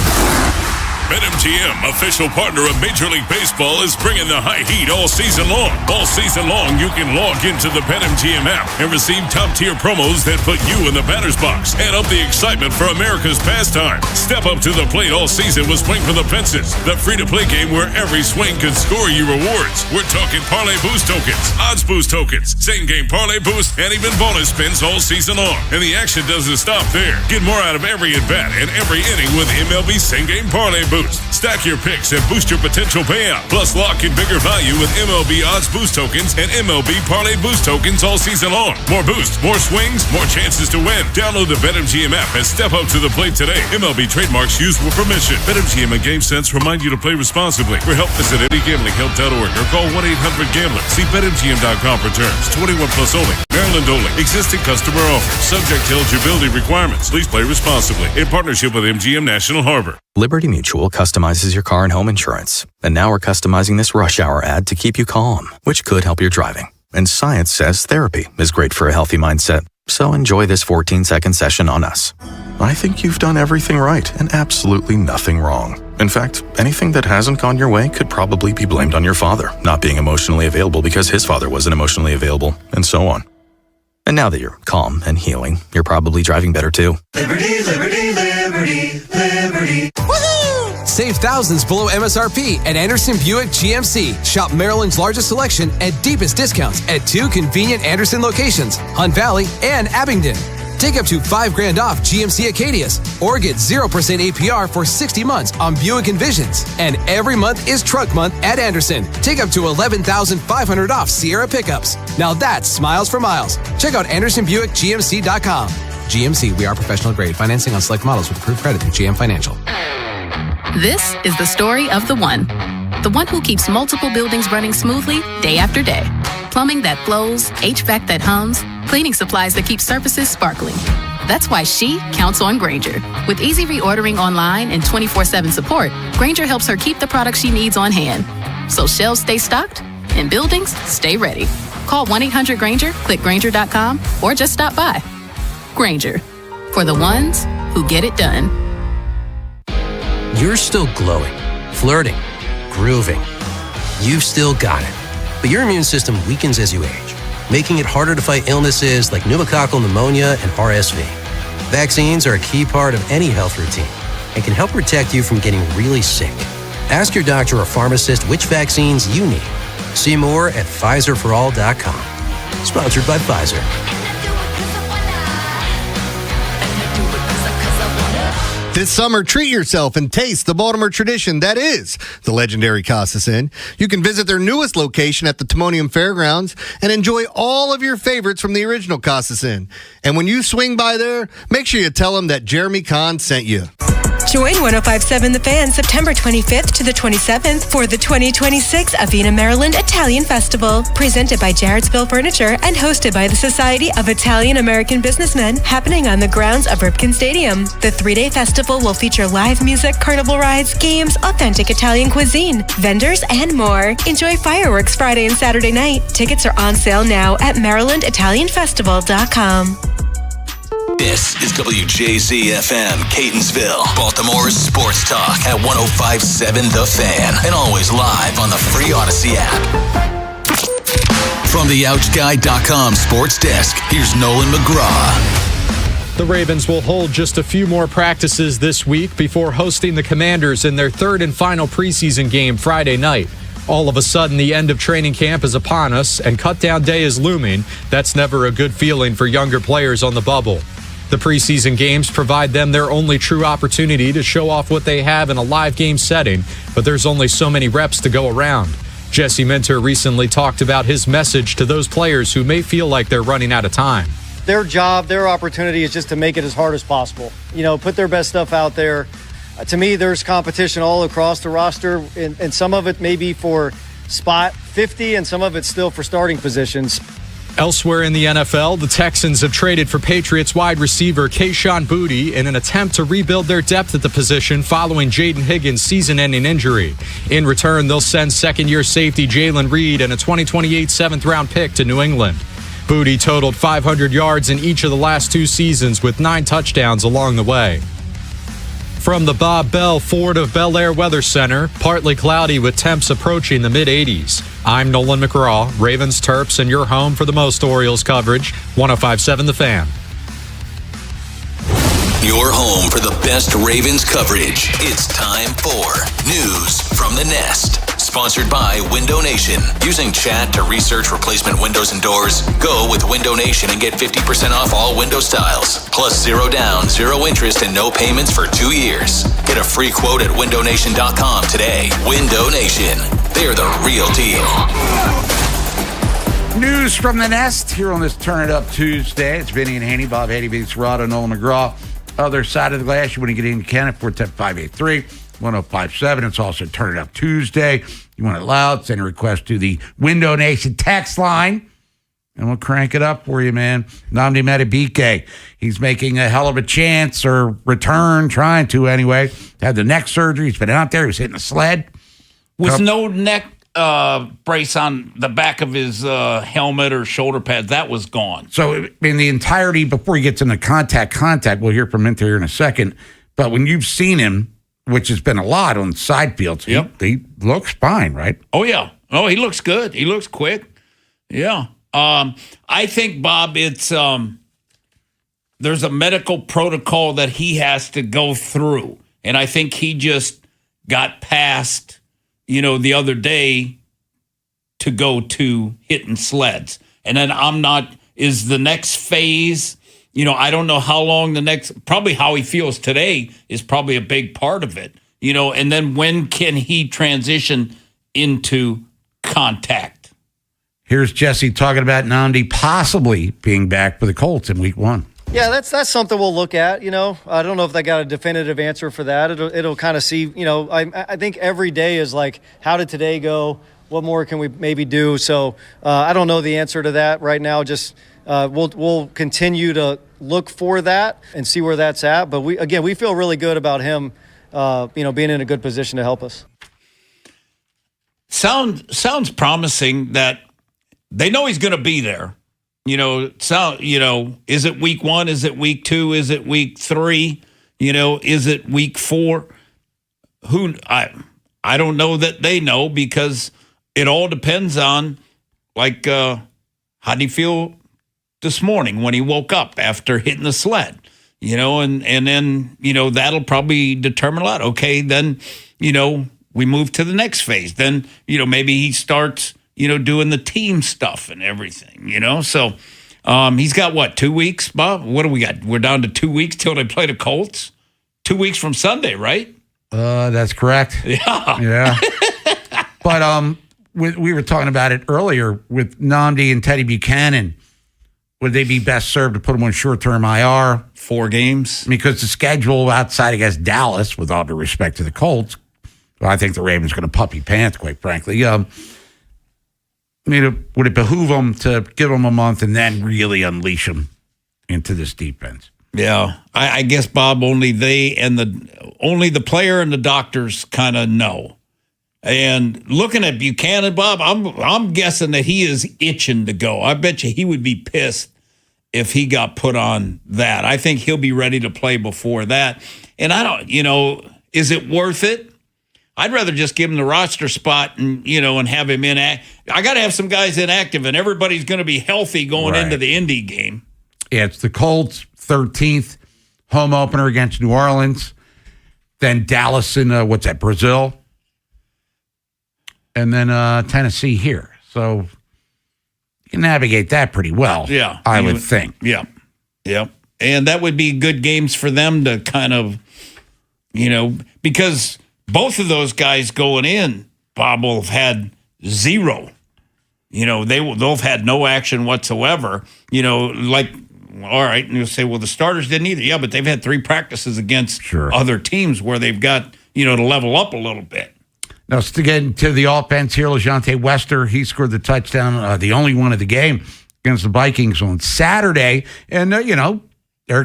BetMGM, official partner of Major League Baseball, is bringing the high heat all season long. All season long, you can log into the BetMGM app and receive top-tier promos that put you in the batter's box and up the excitement for America's pastime. Step up to the plate all season with Swing for the Fences, the free-to-play game where every swing could score you rewards. We're talking parlay boost tokens, odds boost tokens, same-game parlay boost, and even bonus spins all season long. And the action doesn't stop there. Get more out of every at-bat and every inning with MLB same-game parlay boost. Stack your picks and boost your potential payout. Plus, lock in bigger value with MLB odds boost tokens and MLB parlay boost tokens all season long. More boosts, more swings, more chances to win. Download the BetMGM app and step up to the plate today. MLB trademarks used with permission. BetMGM and GameSense remind you to play responsibly. For help, visit anygamblinghelp.org or call 1-800-GAMBLER. See BetMGM.com for terms. 21 plus only. Maryland only. Existing customer offer. Subject to eligibility requirements. Please play responsibly. In partnership with MGM National Harbor. Liberty Mutual customizes your car and home insurance. And now we're customizing this rush hour ad to keep you calm, which could help your driving. And science says therapy is great for a healthy mindset. So enjoy this 14-second session on us. I think you've done everything right and absolutely nothing wrong. In fact, anything that hasn't gone your way could probably be blamed on your father not being emotionally available because his father wasn't emotionally available, and so on. And now that you're calm and healing, you're probably driving better too. Liberty, liberty, liberty, liberty. Woohoo! Save thousands below MSRP at Anderson Buick GMC. Shop Maryland's largest selection and deepest discounts at 2 convenient Anderson locations, Hunt Valley and Abingdon. Take up to $5,000 off GMC Acadias or get 0% APR for 60 months on Buick Envisions. And every month is Truck Month at Anderson. Take up to $11,500 off Sierra pickups. Now that's smiles for miles. Check out AndersonBuickGMC.com. GMC, we are professional grade. Financing on select models with approved credit through GM Financial. This is the story of the one who keeps multiple buildings running smoothly day after day. Plumbing that flows, HVAC that hums, cleaning supplies that keep surfaces sparkling. That's why she counts on Grainger. With easy reordering online and 24/7 support, Grainger helps her keep the products she needs on hand. So shelves stay stocked and buildings stay ready. Call 1-800-GRAINGER, click Grainger.com, or just stop by. Grainger, for the ones who get it done. You're still glowing, flirting, grooving. You've still got it. But your immune system weakens as you age, making it harder to fight illnesses like pneumococcal pneumonia and RSV. Vaccines are a key part of any health routine and can help protect you from getting really sick. Ask your doctor or pharmacist which vaccines you need. See more at PfizerForAll.com. Sponsored by Pfizer. This summer, treat yourself and taste the Baltimore tradition that is the legendary Costas Inn. You can visit their newest location at the Timonium Fairgrounds and enjoy all of your favorites from the original Costas Inn. And when you swing by there, make sure you tell them that Jeremy Kahn sent you. Join 105.7 The Fan September 25th to the 27th for the 2026 Avena, Maryland Italian Festival, presented by Jarrettsville Furniture and hosted by the Society of Italian American Businessmen, happening on the grounds of Ripken Stadium. The 3-day festival will feature live music, carnival rides, games, authentic Italian cuisine, vendors, and more. Enjoy fireworks Friday and Saturday night. Tickets are on sale now at MarylandItalianFestival.com. This is WJZ-FM, Catonsville, Baltimore's sports talk at 105.7 The Fan, and always live on the free Odyssey app. From the OutGuy.com sports desk, here's Nolan McGraw. The Ravens will hold just a few more practices this week before hosting the Commanders in their third and final preseason game Friday night. All of a sudden, the end of training camp is upon us, and cut-down day is looming. That's never a good feeling for younger players on the bubble. The preseason games provide them their only true opportunity to show off what they have in a live game setting, but there's only so many reps to go around. Jesse Minter recently talked about his message to those players who may feel like they're running out of time. Their job, their opportunity is just to make it as hard as possible. You know, put their best stuff out there. To me, there's competition all across the roster, and some of it may be for spot 50, and some of it's still for starting positions. Elsewhere in the NFL, the Texans have traded for Patriots wide receiver Kayshon Boutte in an attempt to rebuild their depth at the position following Jaden Higgins' season-ending injury. In return, they'll send second-year safety Jalen Reed and a 2028 seventh-round pick to New England. Boutte totaled 500 yards in each of the last 2 seasons with 9 touchdowns along the way. From the Bob Bell Ford of Bel Air Weather Center, partly cloudy with temps approaching the mid-80s. I'm Nolan McGraw, Ravens, Terps, and your home for the most Orioles coverage, 105.7 The Fan. Your home for the best Ravens coverage. It's time for News from the Nest. Sponsored by Window Nation. Using chat to research replacement windows and doors? Go with Window Nation and get 50% off all window styles. Plus 0 down, 0 interest, and no payments for 2 years. Get a free quote at windownation.com today. Window Nation. They're the real deal. News from the Nest here on this Turn It Up Tuesday. It's Vinny and Haynie, Bob Haynie, Beats Rado, Nolan McGraw. Other side of the glass, you want to get in, you can at 410-583-1057. It's also Turn It Up Tuesday. You want it loud, send a request to the Window Nation text line, and we'll crank it up for you, man. Nnamdi Madubuike, he's making a hell of a chance, or return, trying to anyway. Had the neck surgery. He's been out there. He was hitting a sled. With no neck brace on the back of his helmet or shoulder pads, that was gone. So in the entirety, before he gets into contact, we'll hear from Minter here in a second. But when you've seen him, which has been a lot on side fields, he looks fine, right? Oh, yeah. Oh, he looks good. He looks quick. Yeah. I think, Bob, it's there's a medical protocol that he has to go through. And I think he just got past, the other day to go to hitting sleds. And then is the next phase, I don't know how long probably how he feels today is probably a big part of it, and then when can he transition into contact? Here's Jesse talking about Nnamdi possibly being back for the Colts in week 1. Yeah, that's something we'll look at. I don't know if they got a definitive answer for that. It'll kind of see. I think every day is like, how did today go? What more can we maybe do? So I don't know the answer to that right now. Just we'll continue to look for that and see where that's at. But we feel really good about him. Being in a good position to help us. Sounds promising that they know he's going to be there. Is it week 1? Is it week 2? Is it week 3? Is it week 4? I don't know that they know, because it all depends on, how did he feel this morning when he woke up after hitting the sled? And then, that'll probably determine a lot. Okay, then, we move to the next phase. Then, maybe he starts, doing the team stuff and everything, So he's got, what, 2 weeks, Bob? What do we got? We're down to 2 weeks till they play the Colts? 2 weeks from Sunday, right? That's correct. Yeah. Yeah. But we were talking about it earlier with Nnamdi and Teddy Buchanan. Would they be best served to put them on short-term IR? 4 games. Because the schedule outside against Dallas, with all due respect to the Colts, well, I think the Ravens are going to puppy pants, quite frankly. Would it behoove them to give them a month and then really unleash them into this defense? Yeah, I guess, Bob, only the player and the doctors kind of know. And looking at Buchanan, Bob, I'm guessing that he is itching to go. I bet you he would be pissed if he got put on that. I think he'll be ready to play before that. And I don't, is it worth it? I'd rather just give him the roster spot and have him in. I got to have some guys inactive, and everybody's going to be healthy going into the Indy game. Yeah, it's the Colts, 13th home opener against New Orleans. Then Dallas in, Brazil. And then Tennessee here. So you can navigate that pretty well. Yeah. I would think. Yeah. Yeah. And that would be good games for them to kind of, because both of those guys going in, Bob, will have had zero. They'll have had no action whatsoever. All right, and you'll say, well, the starters didn't either. Yeah, but they've had 3 practices against other teams where they've got, to level up a little bit. Now, to get into the offense here, LeJonte Wester, he scored the touchdown, the only one of the game against the Vikings on Saturday. And, Eric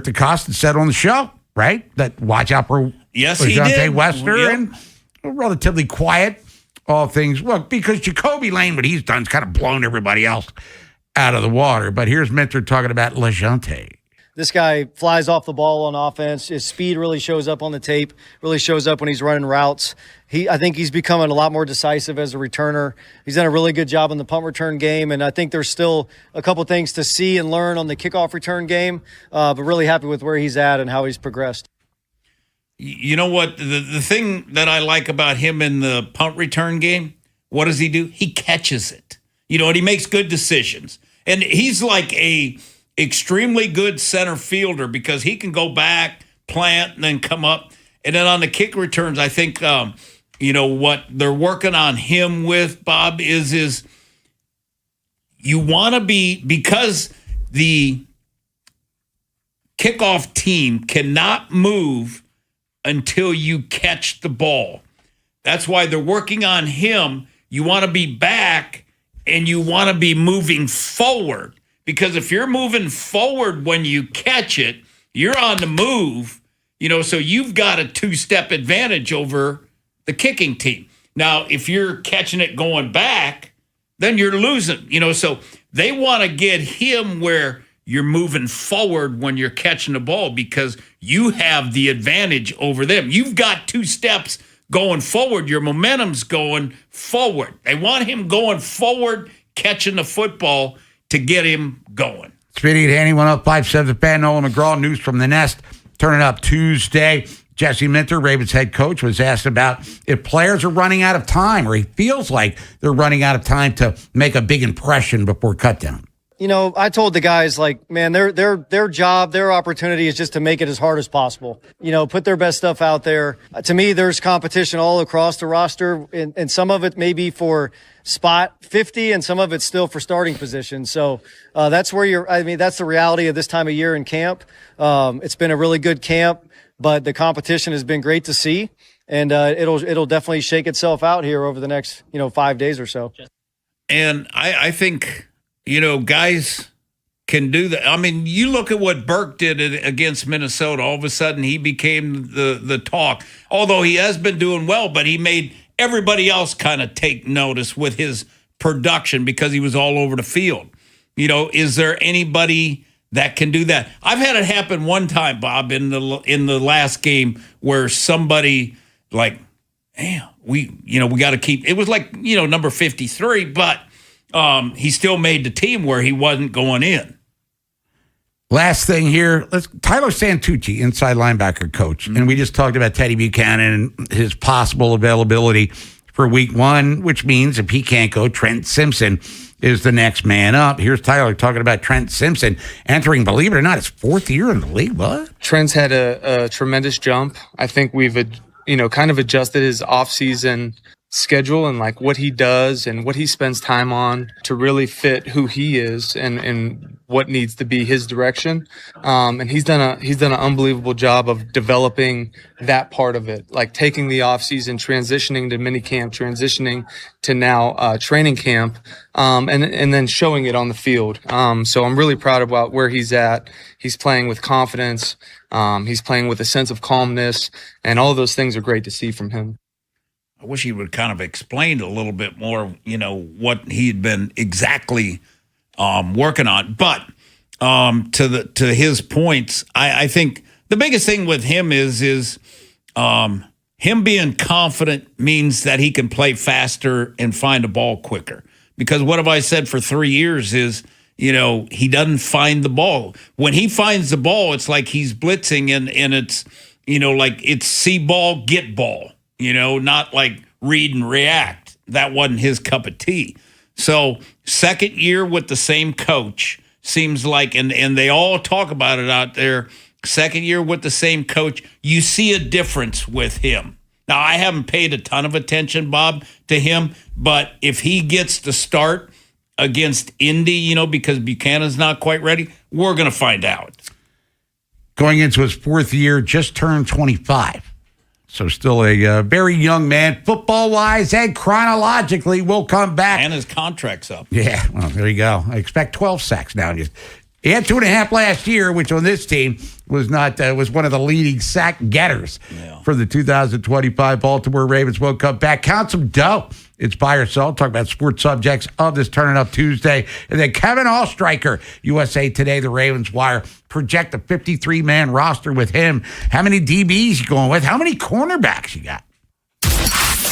DeCosta said on the show, right, that watch out for LeJonte Wester. And relatively quiet, all things. Look, because Jacoby Lane, what he's done is kind of blown everybody else out of the water. But here's Minter talking about LeJonte. This guy flies off the ball on offense. His speed really shows up on the tape, really shows up when he's running routes. I think he's becoming a lot more decisive as a returner. He's done a really good job in the punt return game, and I think there's still a couple things to see and learn on the kickoff return game, but really happy with where he's at and how he's progressed. You know what? The thing that I like about him in the punt return game, what does he do? He catches it. And he makes good decisions. And he's like a extremely good center fielder because he can go back, plant, and then come up. And then on the kick returns, I think, what they're working on him with, Bob, is you want to be, because the kickoff team cannot move until you catch the ball. That's why they're working on him. You want to be back and you want to be moving forward. Because if you're moving forward when you catch it, you're on the move, so you've got a 2-step advantage over the kicking team. Now, if you're catching it going back, then you're losing, so they want to get him where you're moving forward when you're catching the ball because you have the advantage over them. You've got 2 steps going forward. Your momentum's going forward. They want him going forward, catching the football to get him going. Speedy and Haney 105.7 The Fan. Nolan McGraw, news from the Nest. Turning up Tuesday. Jesse Minter, Ravens head coach, was asked about if players are running out of time, or he feels like they're running out of time to make a big impression before cutdown. I told the guys, man, their job, their opportunity is just to make it as hard as possible. Put their best stuff out there. To me, there's competition all across the roster, and some of it may be for spot 50, and some of it's still for starting position. So that's where that's the reality of this time of year in camp. It's been a really good camp, but the competition has been great to see, and it'll definitely shake itself out here over the next 5 days or so. And I think, guys can do that. I mean, you look at what Burke did against Minnesota. All of a sudden, he became the talk. Although he has been doing well, but he made everybody else kind of take notice with his production because he was all over the field. Is there anybody that can do that? I've had it happen one time, Bob, in the last game where somebody we got to keep. It was number 53, but he still made the team where he wasn't going in. Last thing here, Tyler Santucci, inside linebacker coach. And we just talked about Teddy Buchanan and his possible availability for week 1, which means if he can't go, Trent Simpson is the next man up. Here's Tyler talking about Trent Simpson entering, believe it or not, his 4th year in the league. What? Trent's had a tremendous jump. I think we've, kind of adjusted his offseason schedule and like what he does and what he spends time on to really fit who he is and what needs to be his direction. And he's done an unbelievable job of developing that part of it, like taking the off season, transitioning to mini camp, transitioning to now training camp, and then showing it on the field. So I'm really proud about where he's at. He's playing with confidence. He's playing with a sense of calmness, and all of those things are great to see from him. I wish he would kind of explain a little bit more, what he had been exactly working on. But to his points, I think the biggest thing with him is him being confident means that he can play faster and find a ball quicker. Because what have I said for 3 years is, he doesn't find the ball. When he finds the ball, it's like he's blitzing and it's, like it's see ball, get ball. Not like read and react. That wasn't his cup of tea. So 2nd year with the same coach seems like, and they all talk about it out there, 2nd year with the same coach, you see a difference with him. Now, I haven't paid a ton of attention, Bob, to him, but if he gets the start against Indy, because Buchanan's not quite ready, we're going to find out. Going into his 4th year, just turned 25. So still a very young man, football-wise and chronologically, will come back. And his contract's up. Yeah, well, there you go. I expect 12 sacks now. He had 2.5 last year, which on this team was one of the leading sack getters for the 2025 Baltimore Ravens. Will come back. Count some dough. It's buy or sell. Talk about sports subjects of this Turning Up Tuesday. And then Kevin Allstriker, USA Today, the Ravens Wire, project a 53-man roster with him. How many DBs you going with? How many cornerbacks you got?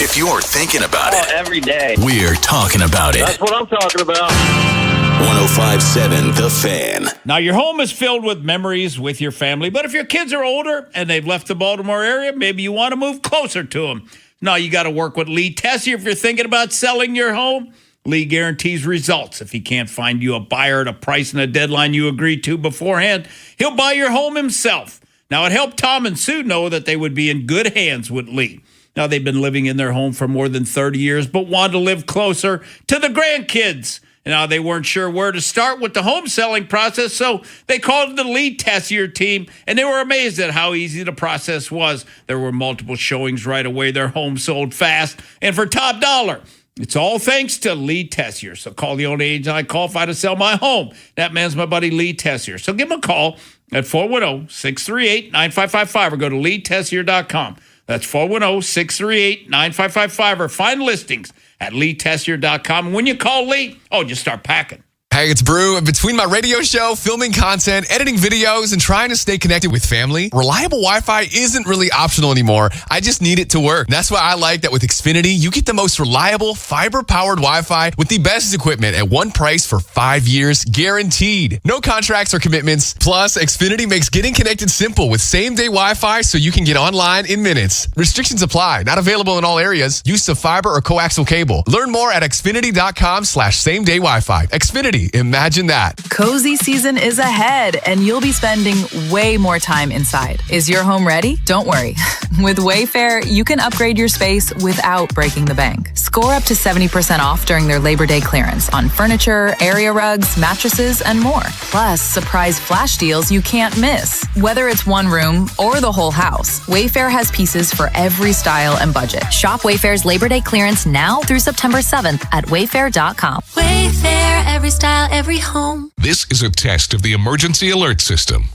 If you're thinking about it every day, we're talking about it. That's what I'm talking about. 105.7 The Fan. Now, your home is filled with memories with your family, but if your kids are older and they've left the Baltimore area, maybe you want to move closer to them. No, you got to work with Lee Tessier if you're thinking about selling your home. Lee guarantees results. If he can't find you a buyer at a price and a deadline you agreed to beforehand, he'll buy your home himself. Now, it helped Tom and Sue know that they would be in good hands with Lee. Now, they've been living in their home for more than 30 years, but wanted to live closer to the grandkids. Now, they weren't sure where to start with the home selling process, so they called the Lee Tessier team, and they were amazed at how easy the process was. There were multiple showings right away. Their home sold fast, and for top dollar. It's all thanks to Lee Tessier. So call the only agent I call if I to sell my home. That man's my buddy Lee Tessier. So give him a call at 410-638-9555 or go to leetessier.com. That's 410-638-9555 or find listings at leetessier.com. And when you call Lee, just start packing. Hey, it's Brew, and between my radio show, filming content, editing videos, and trying to stay connected with family, reliable Wi-Fi isn't really optional anymore. I just need it to work. That's why I like that with Xfinity, you get the most reliable, fiber-powered Wi-Fi with the best equipment at one price for 5 years, guaranteed. No contracts or commitments. Plus, Xfinity makes getting connected simple with same-day Wi-Fi so you can get online in minutes. Restrictions apply. Not available in all areas. Use of fiber or coaxial cable. Learn more at xfinity.com/same-day Wi-Fi. Xfinity. Imagine that. Cozy season is ahead, and you'll be spending way more time inside. Is your home ready? Don't worry. With Wayfair, you can upgrade your space without breaking the bank. Score up to 70% off during their Labor Day clearance on furniture, area rugs, mattresses, and more. Plus, surprise flash deals you can't miss. Whether it's one room or the whole house, Wayfair has pieces for every style and budget. Shop Wayfair's Labor Day clearance now through September 7th at wayfair.com. Wayfair, every style, every home. This is a test of the emergency alert system.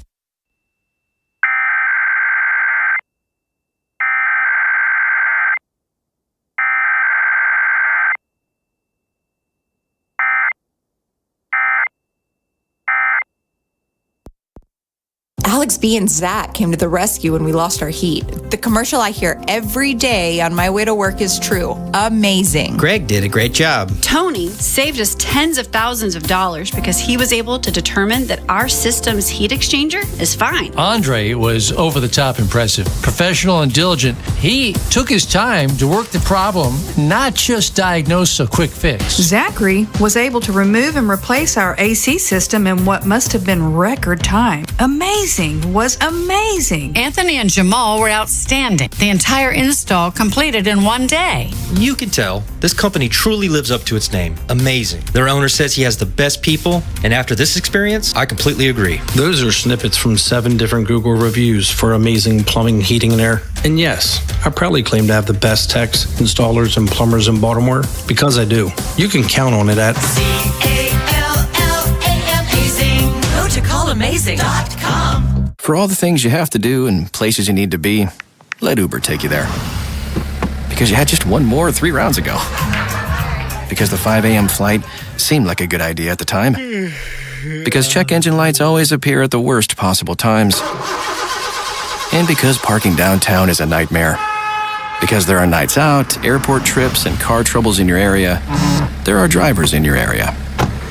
Alex B and Zach came to the rescue when we lost our heat. The commercial I hear every day on my way to work is true. Amazing. Greg did a great job. Tony saved us tens of thousands of dollars because he was able to determine that our system's heat exchanger is fine. Andre was over the top impressive. Professional and diligent. He took his time to work the problem, not just diagnose a quick fix. Zachary was able to remove and replace our AC system in what must have been record time. Amazing. Was amazing. Anthony and Jamal were outstanding. The entire install completed in one day. You can tell this company truly lives up to its name. Amazing. Their owner says he has the best people, and after this experience, I completely agree. Those are snippets from 7 different Google reviews for amazing plumbing, heating, and air. And yes, I proudly claim to have the best techs, installers, and plumbers in Baltimore because I do. You can count on it at C-A-L-L-A-M-azing. Go to callamazing.com. For all the things you have to do and places you need to be, let Uber take you there. Because you had just one more 3 rounds ago. Because the 5 a.m. flight seemed like a good idea at the time. Because check engine lights always appear at the worst possible times. And because parking downtown is a nightmare. Because there are nights out, airport trips, and car troubles in your area, there are drivers in your area.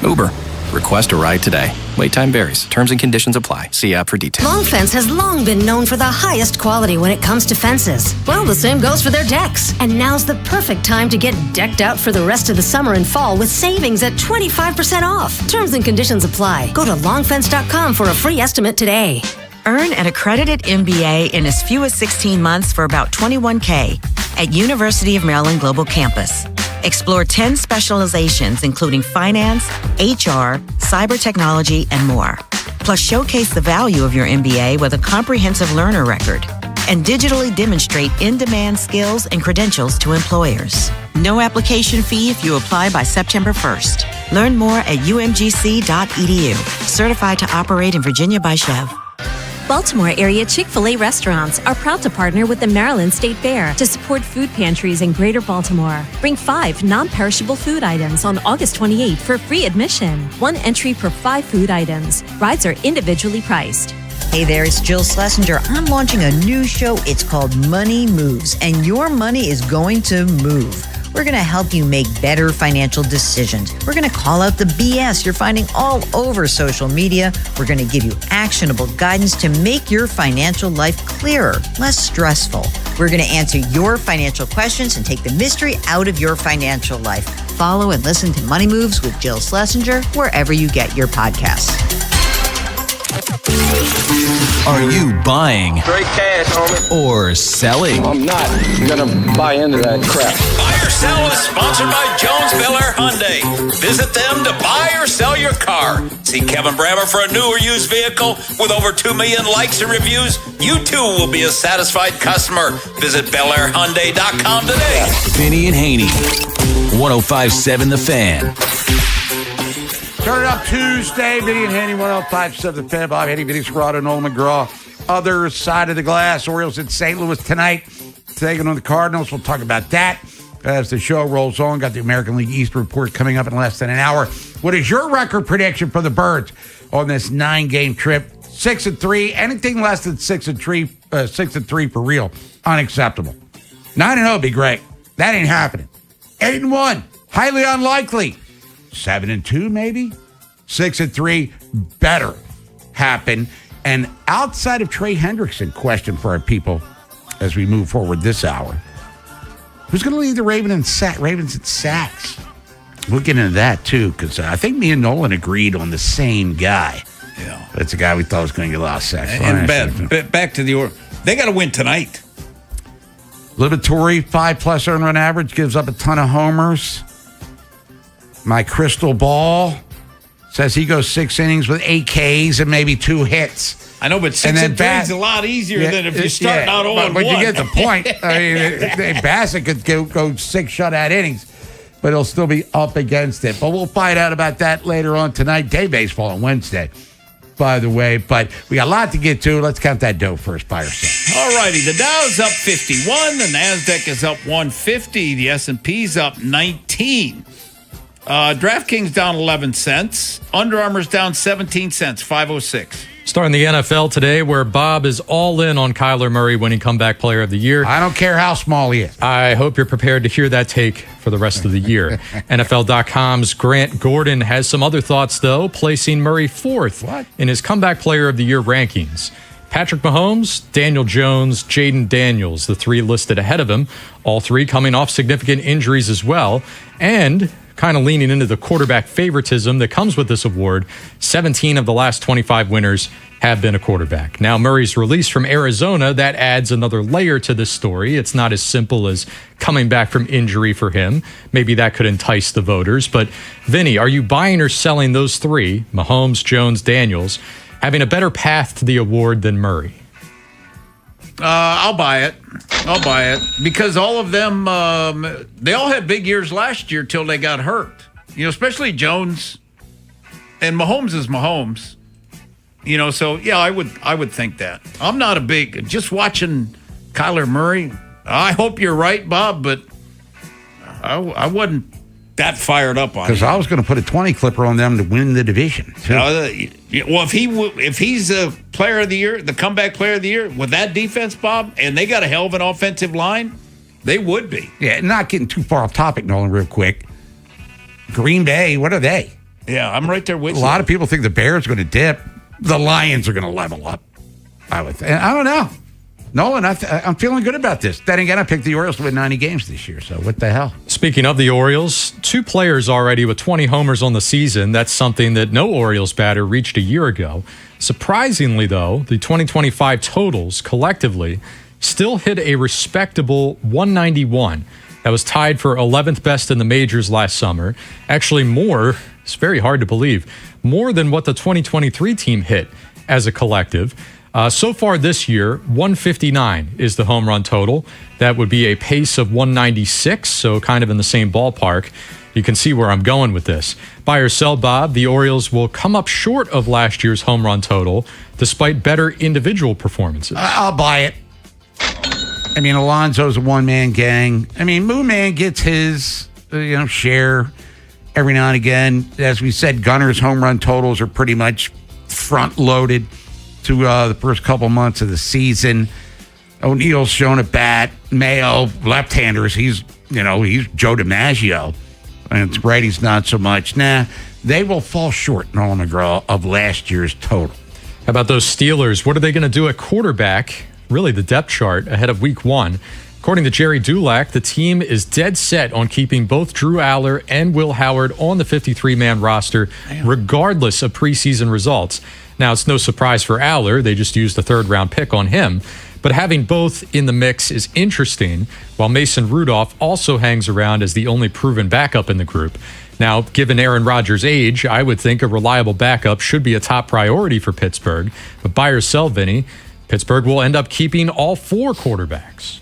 Uber. Request a ride today. Wait time varies. Terms and conditions apply. See app for details. Long Fence has long been known for the highest quality when it comes to fences. Well, the same goes for their decks. And now's the perfect time to get decked out for the rest of the summer and fall with savings at 25% off. Terms and conditions apply. Go to longfence.com for a free estimate today. Earn an accredited MBA in as few as 16 months for about $21K at University of Maryland Global Campus. Explore 10 specializations, including finance, HR, cyber technology, and more. Plus, showcase the value of your MBA with a comprehensive learner record and digitally demonstrate in-demand skills and credentials to employers. No application fee if you apply by September 1st. Learn more at umgc.edu. Certified to operate in Virginia by Chev. Baltimore area Chick-fil-A restaurants are proud to partner with the Maryland State Fair to support food pantries in Greater Baltimore. Bring 5 non-perishable food items on August 28th for free admission. 1 entry per 5 food items. Rides are individually priced. Hey there, it's Jill Schlesinger. I'm launching a new show. It's called Money Moves, and your money is going to move. We're going to help you make better financial decisions. We're going to call out the BS you're finding all over social media. We're going to give you actionable guidance to make your financial life clearer, less stressful. We're going to answer your financial questions and take the mystery out of your financial life. Follow and listen to Money Moves with Jill Schlesinger wherever you get your podcasts. Are you buying Straight cash, homie. or selling? I'm not gonna buy into that crap. Buy or Sell is sponsored by Jones Bel Air Hyundai. Visit them to buy or sell your car. See Kevin Brammer for a new or used vehicle with over 2 million likes and reviews. You too will be a satisfied customer. Visit BelAirHyundai.com today. Vinny and Haynie, 105.7 The Fan. Turn it up Tuesday. Vinny and Haynie, 105.7 The Fan. Bob Haynie, Vinny Serrato, Nolan McGraw. Other side of the glass. Orioles in St. Louis tonight, taking on the Cardinals. We'll talk about that as the show rolls on. Got the American League East report coming up in less than an hour. What is your record prediction for the Birds on this 9-game trip? 6-3. Anything less than 6-3 for real, unacceptable. 9-0 would be great. That ain't happening. 8-1, highly unlikely. 7-2 maybe. 6-3 better happen. And outside of Trey Hendrickson, question for our people as we move forward this hour. Who's going to lead the Ravens in sacks? We'll get into that, too, because I think me and Nolan agreed on the same guy. Yeah. That's a guy we thought was going to get a lot of sacks. And back to the they got to win tonight. Liberatore, 5+ earned run average, gives up a ton of homers. My crystal ball says he goes 6 innings with 8 Ks and maybe 2 hits. I know, but 6-3 is a lot easier than if you're starting out 0-1. But you get the point. I mean, Bassett could go 6 shutout innings, but he'll still be up against it. But we'll find out about that later on tonight. Day baseball on Wednesday, by the way. But we got a lot to get to. Let's count that dough first by yourself. All righty. The Dow's up 51. The NASDAQ is up 150. The S&P's up 19. DraftKings down 11 cents. Under Armour's down 17 cents, 506. Starting the NFL today, where Bob is all in on Kyler Murray winning Comeback Player of the Year. I don't care how small he is. I hope you're prepared to hear that take for the rest of the year. NFL.com's Grant Gordon has some other thoughts, though, placing Murray fourth in his Comeback Player of the Year rankings. Patrick Mahomes, Daniel Jones, Jaden Daniels, the three listed ahead of him, all three coming off significant injuries as well, and kind of leaning into the quarterback favoritism that comes with this award. 17 of the last 25 winners have been a quarterback. Now, Murray's release from Arizona, that adds another layer to this story. It's not as simple as coming back from injury for him. Maybe that could entice the voters. But, Vinny, are you buying or selling those three, Mahomes, Jones, Daniels, having a better path to the award than Murray? I'll buy it. Because all of them, they all had big years last year till they got hurt. Especially Jones, and Mahomes is Mahomes. So yeah, I would think that. I'm not a big, just watching Kyler Murray. I hope you're right, Bob, but I wasn't that fired up on it. Because I was going to put a 20 clipper on them to win the division. Well, if he's a player of the year, the comeback player of the year, with that defense, Bob, and they got a hell of an offensive line, they would be. Yeah, not getting too far off topic, Nolan, real quick. Green Bay, what are they? Yeah, I'm right there with you. A lot of people think the Bears are going to dip. The Lions are going to level up. I don't know. Nolan, I'm feeling good about this. Then again, I picked the Orioles to win 90 games this year, so what the hell? Speaking of the Orioles, 2 players already with 20 homers on the season. That's something that no Orioles batter reached a year ago. Surprisingly, though, the 2025 totals collectively still hit a respectable 191. That was tied for 11th best in the majors last summer. Actually more, it's very hard to believe, more than what the 2023 team hit as a collective. So far this year, 159 is the home run total. That would be a pace of 196, so kind of in the same ballpark. You can see where I'm going with this. Buy or sell, Bob, the Orioles will come up short of last year's home run total, despite better individual performances. I'll buy it. I mean, Alonso's a one-man gang. I mean, Moon Man gets his, share every now and again. As we said, Gunner's home run totals are pretty much front-loaded to the first couple months of the season. O'Neal's shown a bat. Mayo, left-handers, he's Joe DiMaggio. And it's righties not so much. They will fall short, Nolan McGraw, of last year's total. How about those Steelers? What are they going to do at quarterback? Really the depth chart ahead of week 1. According to Jerry Dulac, the team is dead set on keeping both Drew Aller and Will Howard on the 53-man roster, regardless of preseason results. Now, it's no surprise for Aller. They just used the 3rd-round pick on him. But having both in the mix is interesting, while Mason Rudolph also hangs around as the only proven backup in the group. Now, given Aaron Rodgers' age, I would think a reliable backup should be a top priority for Pittsburgh. But buy or sell, Vinny, Pittsburgh will end up keeping all 4 quarterbacks.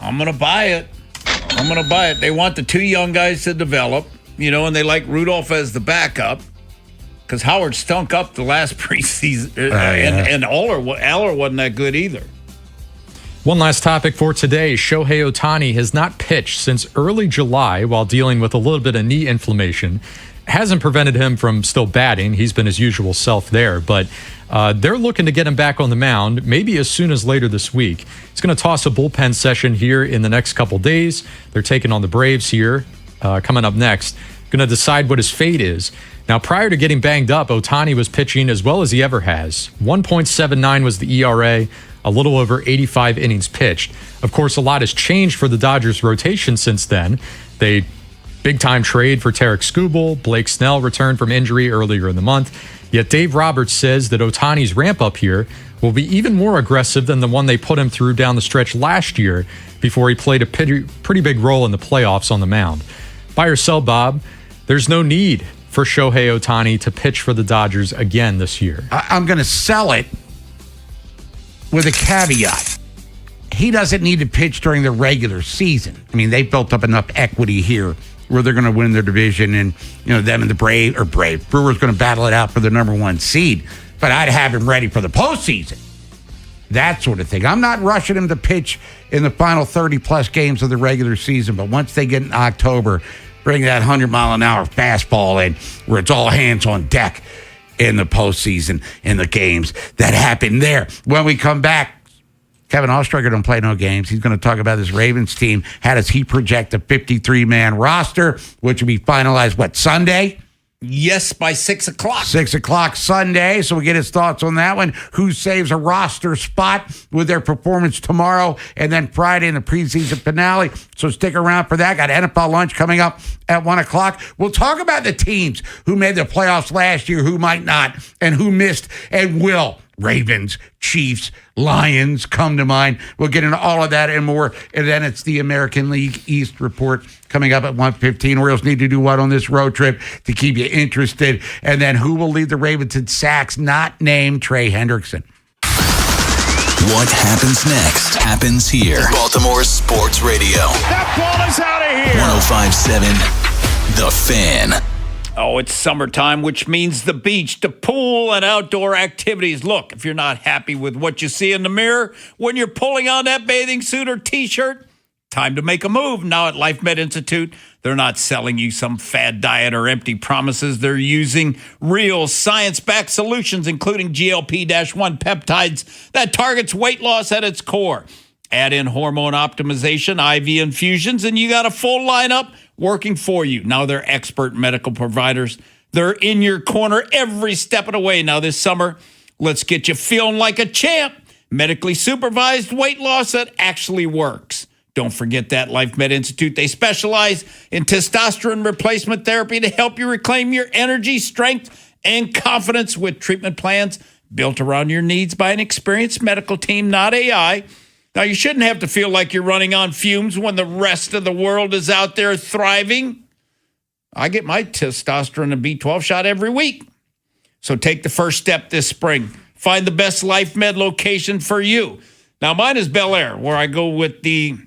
I'm going to buy it. They want the 2 young guys to develop, and they like Rudolph as the backup. Because Howard stunk up the last preseason, and Aller wasn't that good either. One last topic for today. Shohei Ohtani has not pitched since early July while dealing with a little bit of knee inflammation. Hasn't prevented him from still batting. He's been his usual self there, but they're looking to get him back on the mound, maybe as soon as later this week. He's going to toss a bullpen session here in the next couple days. They're taking on the Braves here coming up next. Going to decide what his fate is. Now, prior to getting banged up, Ohtani was pitching as well as he ever has. 1.79 was the ERA, a little over 85 innings pitched. Of course, a lot has changed for the Dodgers rotation since then. They big-time trade for Tarek Skubal. Blake Snell returned from injury earlier in the month. Yet Dave Roberts says that Ohtani's ramp-up here will be even more aggressive than the one they put him through down the stretch last year before he played a pretty big role in the playoffs on the mound. Buy or sell, Bob, there's no need for Shohei Ohtani to pitch for the Dodgers again this year. I'm going to sell it with a caveat. He doesn't need to pitch during the regular season. I mean, they built up enough equity here where they're going to win their division, and them and the Brewers going to battle it out for the number 1 seed. But I'd have him ready for the postseason. That sort of thing. I'm not rushing him to pitch in the final 30-plus games of the regular season, but once they get in October, bring that 100-mile-an-hour fastball in where it's all hands on deck in the postseason in the games that happened there. When we come back, Kevin Oestreicher don't play no games. He's going to talk about this Ravens team. How does he project a 53-man roster, which will be finalized, Sunday? Yes, by 6 o'clock. 6 o'clock Sunday. So we get his thoughts on that one. Who saves a roster spot with their performance tomorrow and then Friday in the preseason finale. So stick around for that. Got NFL lunch coming up at 1 o'clock. We'll talk about the teams who made the playoffs last year, who might not, and who missed and will. Ravens, Chiefs, Lions come to mind. We'll get into all of that and more. And then it's the American League East report coming up at 1:15. Orioles need to do what on this road trip to keep you interested? And then who will lead the Ravens in sacks not named Trey Hendrickson? What happens next happens here. Baltimore Sports Radio. That ball is out of here. 105.7 The Fan. Oh, it's summertime, which means the beach, the pool, and outdoor activities. Look, if you're not happy with what you see in the mirror when you're pulling on that bathing suit or T-shirt, time to make a move. Now at Life Med Institute, they're not selling you some fad diet or empty promises. They're using real science-backed solutions, including GLP-1 peptides that targets weight loss at its core. Add in hormone optimization, IV infusions, and you got a full lineup working for you. Now they're expert medical providers. They're in your corner every step of the way. Now this summer, let's get you feeling like a champ. Medically supervised weight loss that actually works. Don't forget that Life Med Institute. They specialize in testosterone replacement therapy to help you reclaim your energy, strength, and confidence with treatment plans built around your needs by an experienced medical team, not AI. Now, you shouldn't have to feel like you're running on fumes when the rest of the world is out there thriving. I get my testosterone and B12 shot every week. So take the first step this spring. Find the best Life Med location for you. Now, mine is Bel Air, where I go with the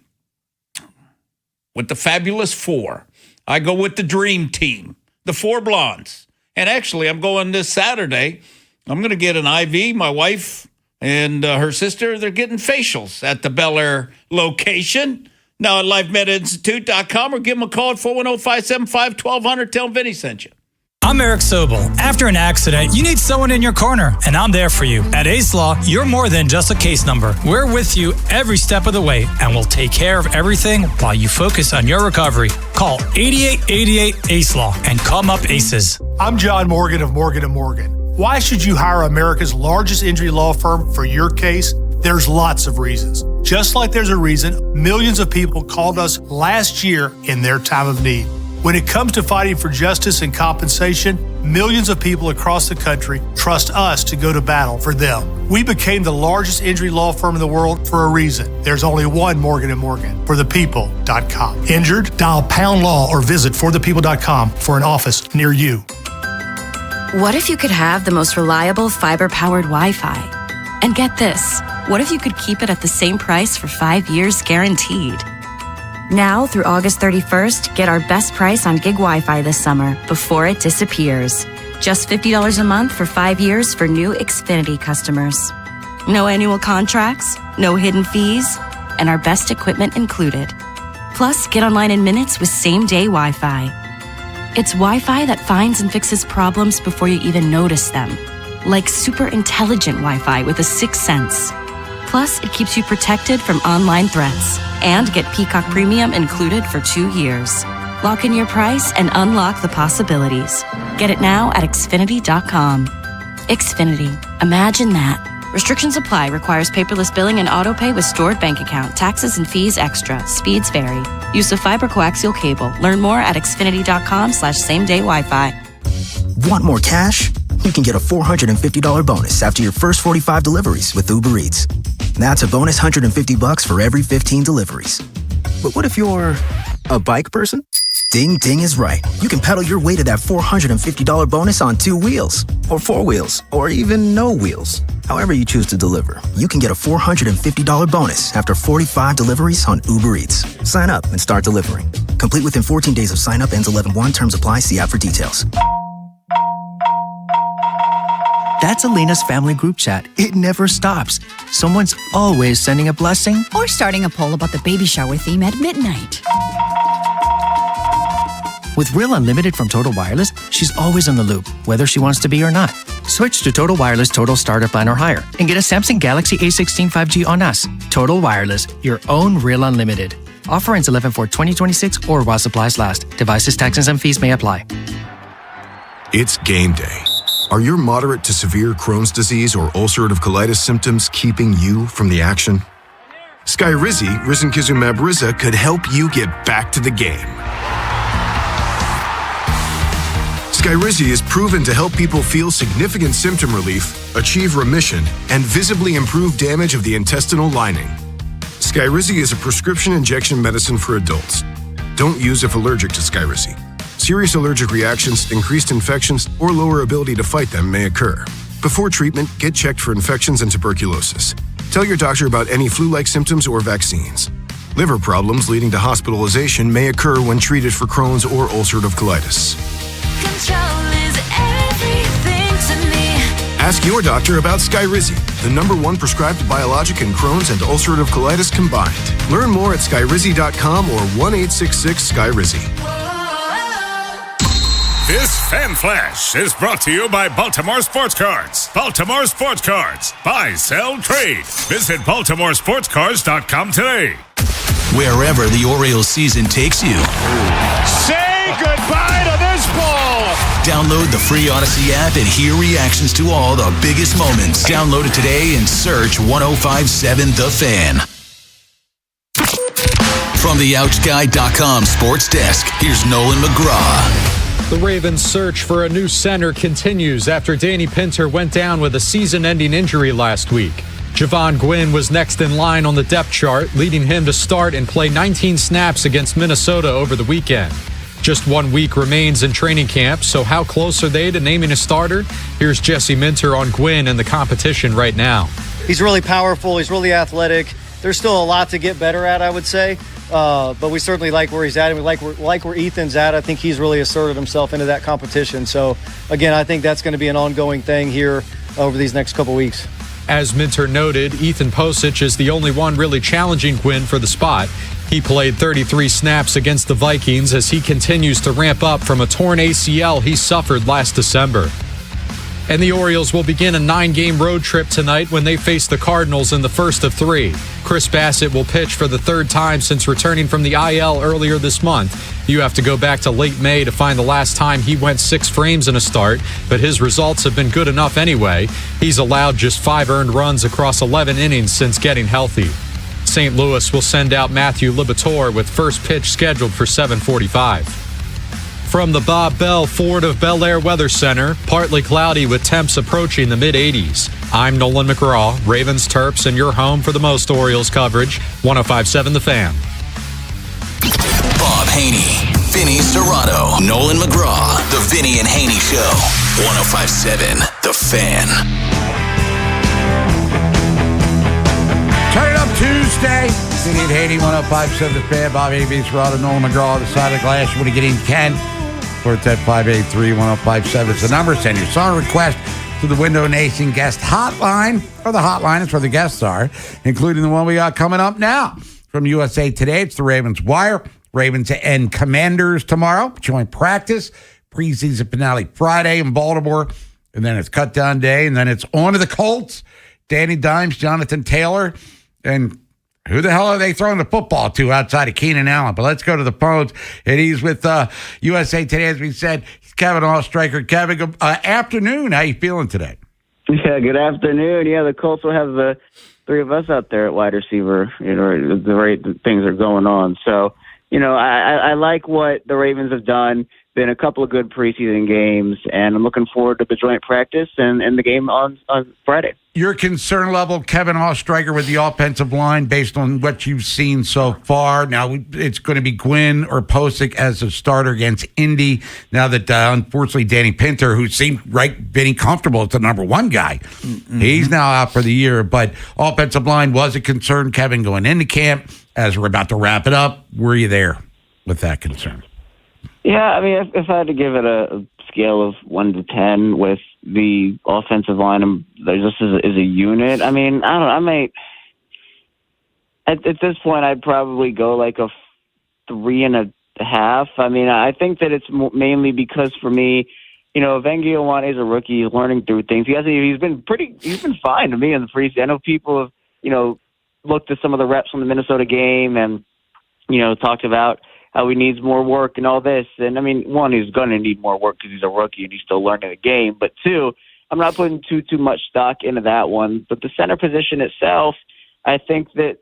Fabulous Four. I go with the Dream Team, the Four Blondes. And actually, I'm going this Saturday. I'm going to get an IV. My wife and her sister, they're getting facials at the Bel Air location. Now at LifeMedInstitute.com or give them a call at 410-575-1200. Tell them Vinny sent you. I'm Eric Sobel. After an accident, you need someone in your corner, and I'm there for you. At Ace Law, you're more than just a case number. We're with you every step of the way, and we'll take care of everything while you focus on your recovery. Call 8888 Ace Law and come up Aces. I'm John Morgan of Morgan & Morgan. Why should you hire America's largest injury law firm for your case? There's lots of reasons. Just like there's a reason millions of people called us last year in their time of need. When it comes to fighting for justice and compensation, millions of people across the country trust us to go to battle for them. We became the largest injury law firm in the world for a reason. There's only one Morgan & Morgan, forthepeople.com. Injured? Dial pound law or visit forthepeople.com for an office near you. What if you could have the most reliable fiber-powered Wi-Fi? And get this, what if you could keep it at the same price for 5 years guaranteed? Now through August 31st, get our best price on gig Wi-Fi this summer before it disappears. Just $50 a month for 5 years for new Xfinity customers. No annual contracts, no hidden fees, and our best equipment included. Plus, get online in minutes with same-day Wi-Fi. It's Wi-Fi that finds and fixes problems before you even notice them. Like super intelligent Wi-Fi with a sixth sense. Plus, it keeps you protected from online threats. And get Peacock Premium included for 2 years. Lock in your price and unlock the possibilities. Get it now at Xfinity.com. Xfinity. Imagine that. Restrictions apply. Requires paperless billing and auto pay with stored bank account. Taxes and fees extra. Speeds vary. Use of fiber coaxial cable. Learn more at Xfinity.com/same-day Wi-Fi. Want more cash? You can get a $450 bonus after your first 45 deliveries with Uber Eats. That's a bonus $150 for every 15 deliveries. But what if you're a bike person? Ding Ding is right. You can pedal your way to that $450 bonus on 2 wheels, or 4 wheels, or even no wheels. However you choose to deliver, you can get a $450 bonus after 45 deliveries on Uber Eats. Sign up and start delivering. Complete within 14 days of sign up. Ends 11/1. Terms apply. See app for details. That's Elena's family group chat. It never stops. Someone's always sending a blessing Or starting a poll about the baby shower theme at midnight. With Real Unlimited from Total Wireless, she's always in the loop, whether she wants to be or not. Switch to Total Wireless Total Starter Plan or higher and get a Samsung Galaxy A16 5G on us. Total Wireless, your own real unlimited. Offer ends 11/4/2026 or while supplies last. Devices, taxes, and fees may apply. It's game day. Are your moderate to severe Crohn's disease or ulcerative colitis symptoms keeping you from the action? Skyrizi, risankizumab Riza, could help you get back to the game. Skyrizi is proven to help people feel significant symptom relief, achieve remission, and visibly improve damage of the intestinal lining. Skyrizi is a prescription injection medicine for adults. Don't use if allergic to Skyrizi. Serious allergic reactions, increased infections, or lower ability to fight them may occur. Before treatment, get checked for infections and tuberculosis. Tell your doctor about any flu-like symptoms or vaccines. Liver problems leading to hospitalization may occur when treated for Crohn's or ulcerative colitis. Control is everything to me. Ask your doctor about Skyrizi, the #1 prescribed biologic in Crohn's and ulcerative colitis combined. Learn more at skyrizi.com or 1-866-SKYRIZI. This Fan Flash is brought to you by Baltimore Sports Cards. Baltimore Sports Cards. Buy, sell, trade. Visit BaltimoreSportsCards.com today. Wherever the Orioles season takes you. Say goodbye to this ball. Download the free Odyssey app and hear reactions to all the biggest moments. Download it today and search 1057 The Fan. From the OutGuy.com sports desk, here's Nolan McGraw. The Ravens' search for a new center continues after Danny Pinter went down with a season-ending injury last week. Javon Gwynn was next in line on the depth chart, leading him to start and play 19 snaps against Minnesota over the weekend. Just 1 week remains in training camp, so how close are they to naming a starter? Here's Jesse Minter on Gwynn and the competition right now. He's really powerful. He's really athletic. There's still a lot to get better at, I would say. But we certainly like where he's at, and we like where Ethan's at. I think he's really asserted himself into that competition. So, again, I think that's going to be an ongoing thing here over these next couple weeks. As Minter noted, Ethan Posich is the only one really challenging Gwynn for the spot. He played 33 snaps against the Vikings as he continues to ramp up from a torn ACL he suffered last December. And the Orioles will begin a 9-game road trip tonight when they face the Cardinals in the first of 3. Chris Bassett will pitch for the 3rd time since returning from the IL earlier this month. You have to go back to late May to find the last time he went 6 frames in a start, but his results have been good enough anyway. He's allowed just 5 earned runs across 11 innings since getting healthy. St. Louis will send out Matthew Liberatore with first pitch scheduled for 7:45. From the Bob Bell Ford of Bel Air Weather Center, partly cloudy with temps approaching the mid-80s. I'm Nolan McGraw, Ravens, Terps, and your home for the most Orioles coverage, 105.7 The Fan. Bob Haynie, Vinny Serrato, Nolan McGraw, The Vinny and Haynie Show, 105.7 The Fan. Turn it up Tuesday. Vinny and Haynie, 105.7 The Fan. Bob Haynie, Vinny Serrato, Nolan McGraw, the side of the glass. You want to get in, you can. 410-583-1057 is the number. Send your song request to the Window Nation guest hotline, or the hotline is where the guests are, including the one we got coming up now. From USA Today, it's the Ravens Wire. Ravens and Commanders tomorrow. Joint practice. Preseason finale Friday in Baltimore. And then it's cut down day. And then it's on to the Colts. Danny Dimes, Jonathan Taylor. And who the hell are they throwing the football to outside of Keenan Allen? But let's go to the phones. And he's with USA Today, as we said. He's Kevin Oestreicher. Kevin, good afternoon. How you feeling today? Yeah, good afternoon. Yeah, the Colts will have the 3 of us out there at wide receiver. You know, the right things are going on. So, you know, I like what the Ravens have done. Been a couple of good preseason games, and I'm looking forward to the joint practice and the game on Friday. Your concern level, Kevin Oestreicher, with the offensive line based on what you've seen so far. Now, it's going to be Gwynn or Posick as a starter against Indy. Now that, unfortunately, Danny Pinter, who seemed very comfortable as the number 1 guy, he's now out for the year. But offensive line was a concern, Kevin, going into camp. As we're about to wrap it up, were you there with that concern? Yeah, I mean, if I had to give it a scale of 1 to 10 with the offensive line, just as a unit, I mean, I might at this point I'd probably go like a 3.5. I mean, I think that it's mainly because for me, Vengiovanni is a rookie. He's learning through things. He's been fine to me in the preseason. I know people have, looked at some of the reps from the Minnesota game and, talked about how he needs more work and all this. And I mean, one, he's going to need more work because he's a rookie and he's still learning the game. But two, I'm not putting too much stock into that one. But the center position itself, I think that,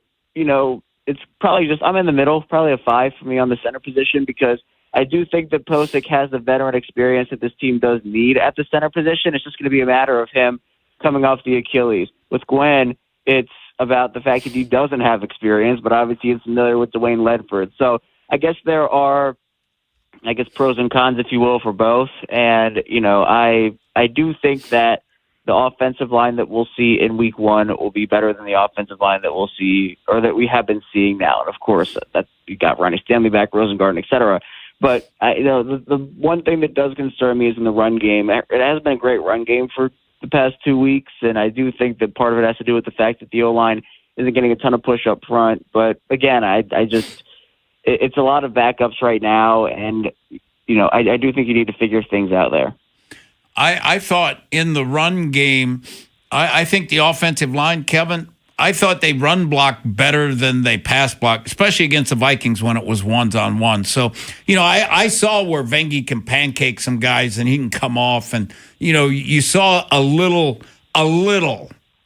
it's probably I'm in the middle, probably a 5 for me on the center position, because I do think that Posick has the veteran experience that this team does need at the center position. It's just going to be a matter of him coming off the Achilles. With Gwen, it's about the fact that he doesn't have experience, but obviously he's familiar with Dwayne Ledford. So I guess there are, pros and cons, if you will, for both. And, I do think that the offensive line that we'll see in week 1 will be better than the offensive line that we'll see, or that we have been seeing now. And of course, that you got Ronnie Stanley back, Rosengarten, et cetera. But the one thing that does concern me is in the run game. It has been a great run game for the past 2 weeks, and I do think that part of it has to do with the fact that the O-line isn't getting a ton of push up front. But again, it's a lot of backups right now, and I do think you need to figure things out there. I thought in the run game, I think the offensive line, Kevin, I thought they run block better than they pass block, especially against the Vikings when it was ones-on-one. So, I saw where Vengi can pancake some guys and he can come off. And, you saw a little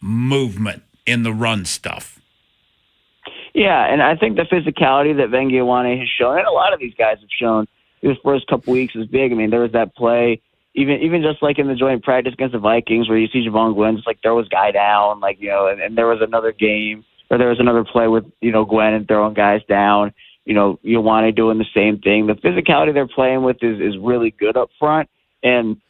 movement in the run stuff. Yeah, and I think the physicality that Vengiovanni has shown, and a lot of these guys have shown his first couple weeks, is big. I mean, there was that play, even just like in the joint practice against the Vikings, where you see Javon Glenn just throw his guy down, and there was another game, or there was another play with, Glenn and throwing guys down, Ioane doing the same thing. The physicality they're playing with is really good up front. And,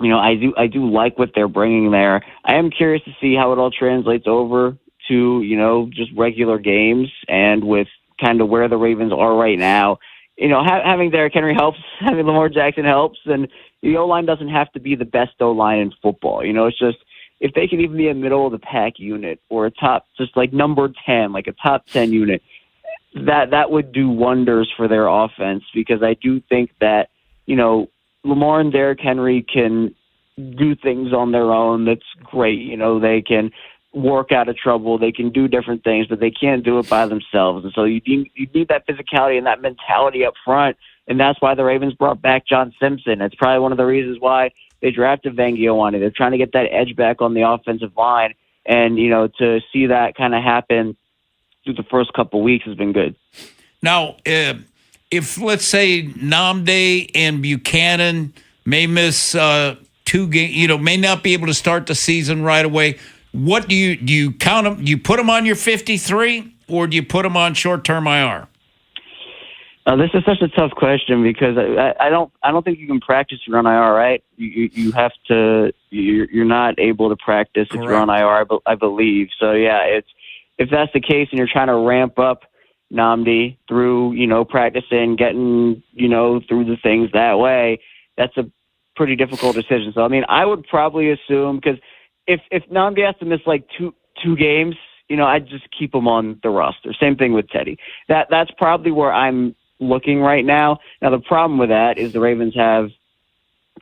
I do like what they're bringing there. I am curious to see how it all translates over to, just regular games, and with kind of where the Ravens are right now. Having Derrick Henry helps, having Lamar Jackson helps, and the O-line doesn't have to be the best O-line in football. It's just, if they can even be a middle-of-the-pack unit, or a top, just number 10, a top 10 unit, that would do wonders for their offense, because I do think that, Lamar and Derrick Henry can do things on their own that's great. They can work out of trouble, they can do different things, but they can't do it by themselves. And so you need that physicality and that mentality up front. And that's why the Ravens brought back John Simpson. It's probably one of the reasons why they drafted Vengiovanni. They're trying to get that edge back on the offensive line. And, to see that kind of happen through the first couple of weeks has been good. Now, if let's say Namde and Buchanan may miss 2 games, may not be able to start the season right away, what do you count them? Do you put them on your 53, or do you put them on short-term IR? This is such a tough question, because I don't think you can practice if you're on IR, right? You have to. You're not able to practice if you're on IR, I believe. So yeah, if that's the case, and you're trying to ramp up Namdi through practicing, getting through the things that way, that's a pretty difficult decision. So I mean, I would probably assume, because if Namdi has to miss two games, I'd just keep him on the roster. Same thing with Teddy. That's probably where I'm looking right now. Now, the problem with that is the Ravens have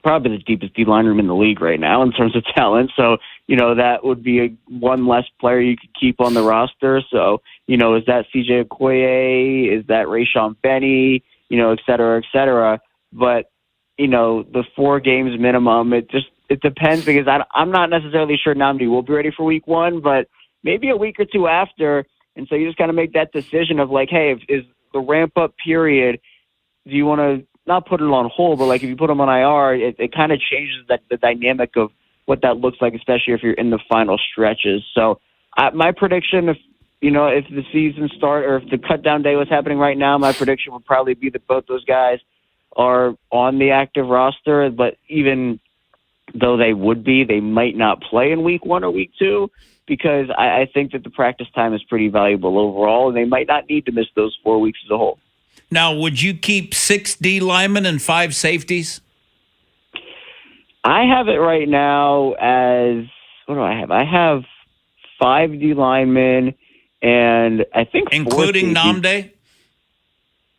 probably the deepest D-line room in the league right now in terms of talent. So, that would be one less player you could keep on the roster. So, is that CJ Okoye? Is that Rayshon Benny? Et cetera, et cetera. But, the 4 games minimum, it depends, because I'm not necessarily sure Namdi will be ready for week 1, but maybe a week or 2 after. And so you just kind of make that decision of hey, is the ramp-up period, do you want to not put it on hold, but if you put them on IR, it kind of changes the dynamic of what that looks like, especially if you're in the final stretches. So my prediction, if the season start, or if the cut-down day was happening right now, my prediction would probably be that both those guys are on the active roster. But even though they would be, they might not play in week 1 or week 2, because I think that the practice time is pretty valuable overall, and they might not need to miss those 4 weeks as a whole. Now, would you keep 6 D linemen and 5 safeties? I have it right now as, what do I have? I have 5 D linemen, and I think including Namde?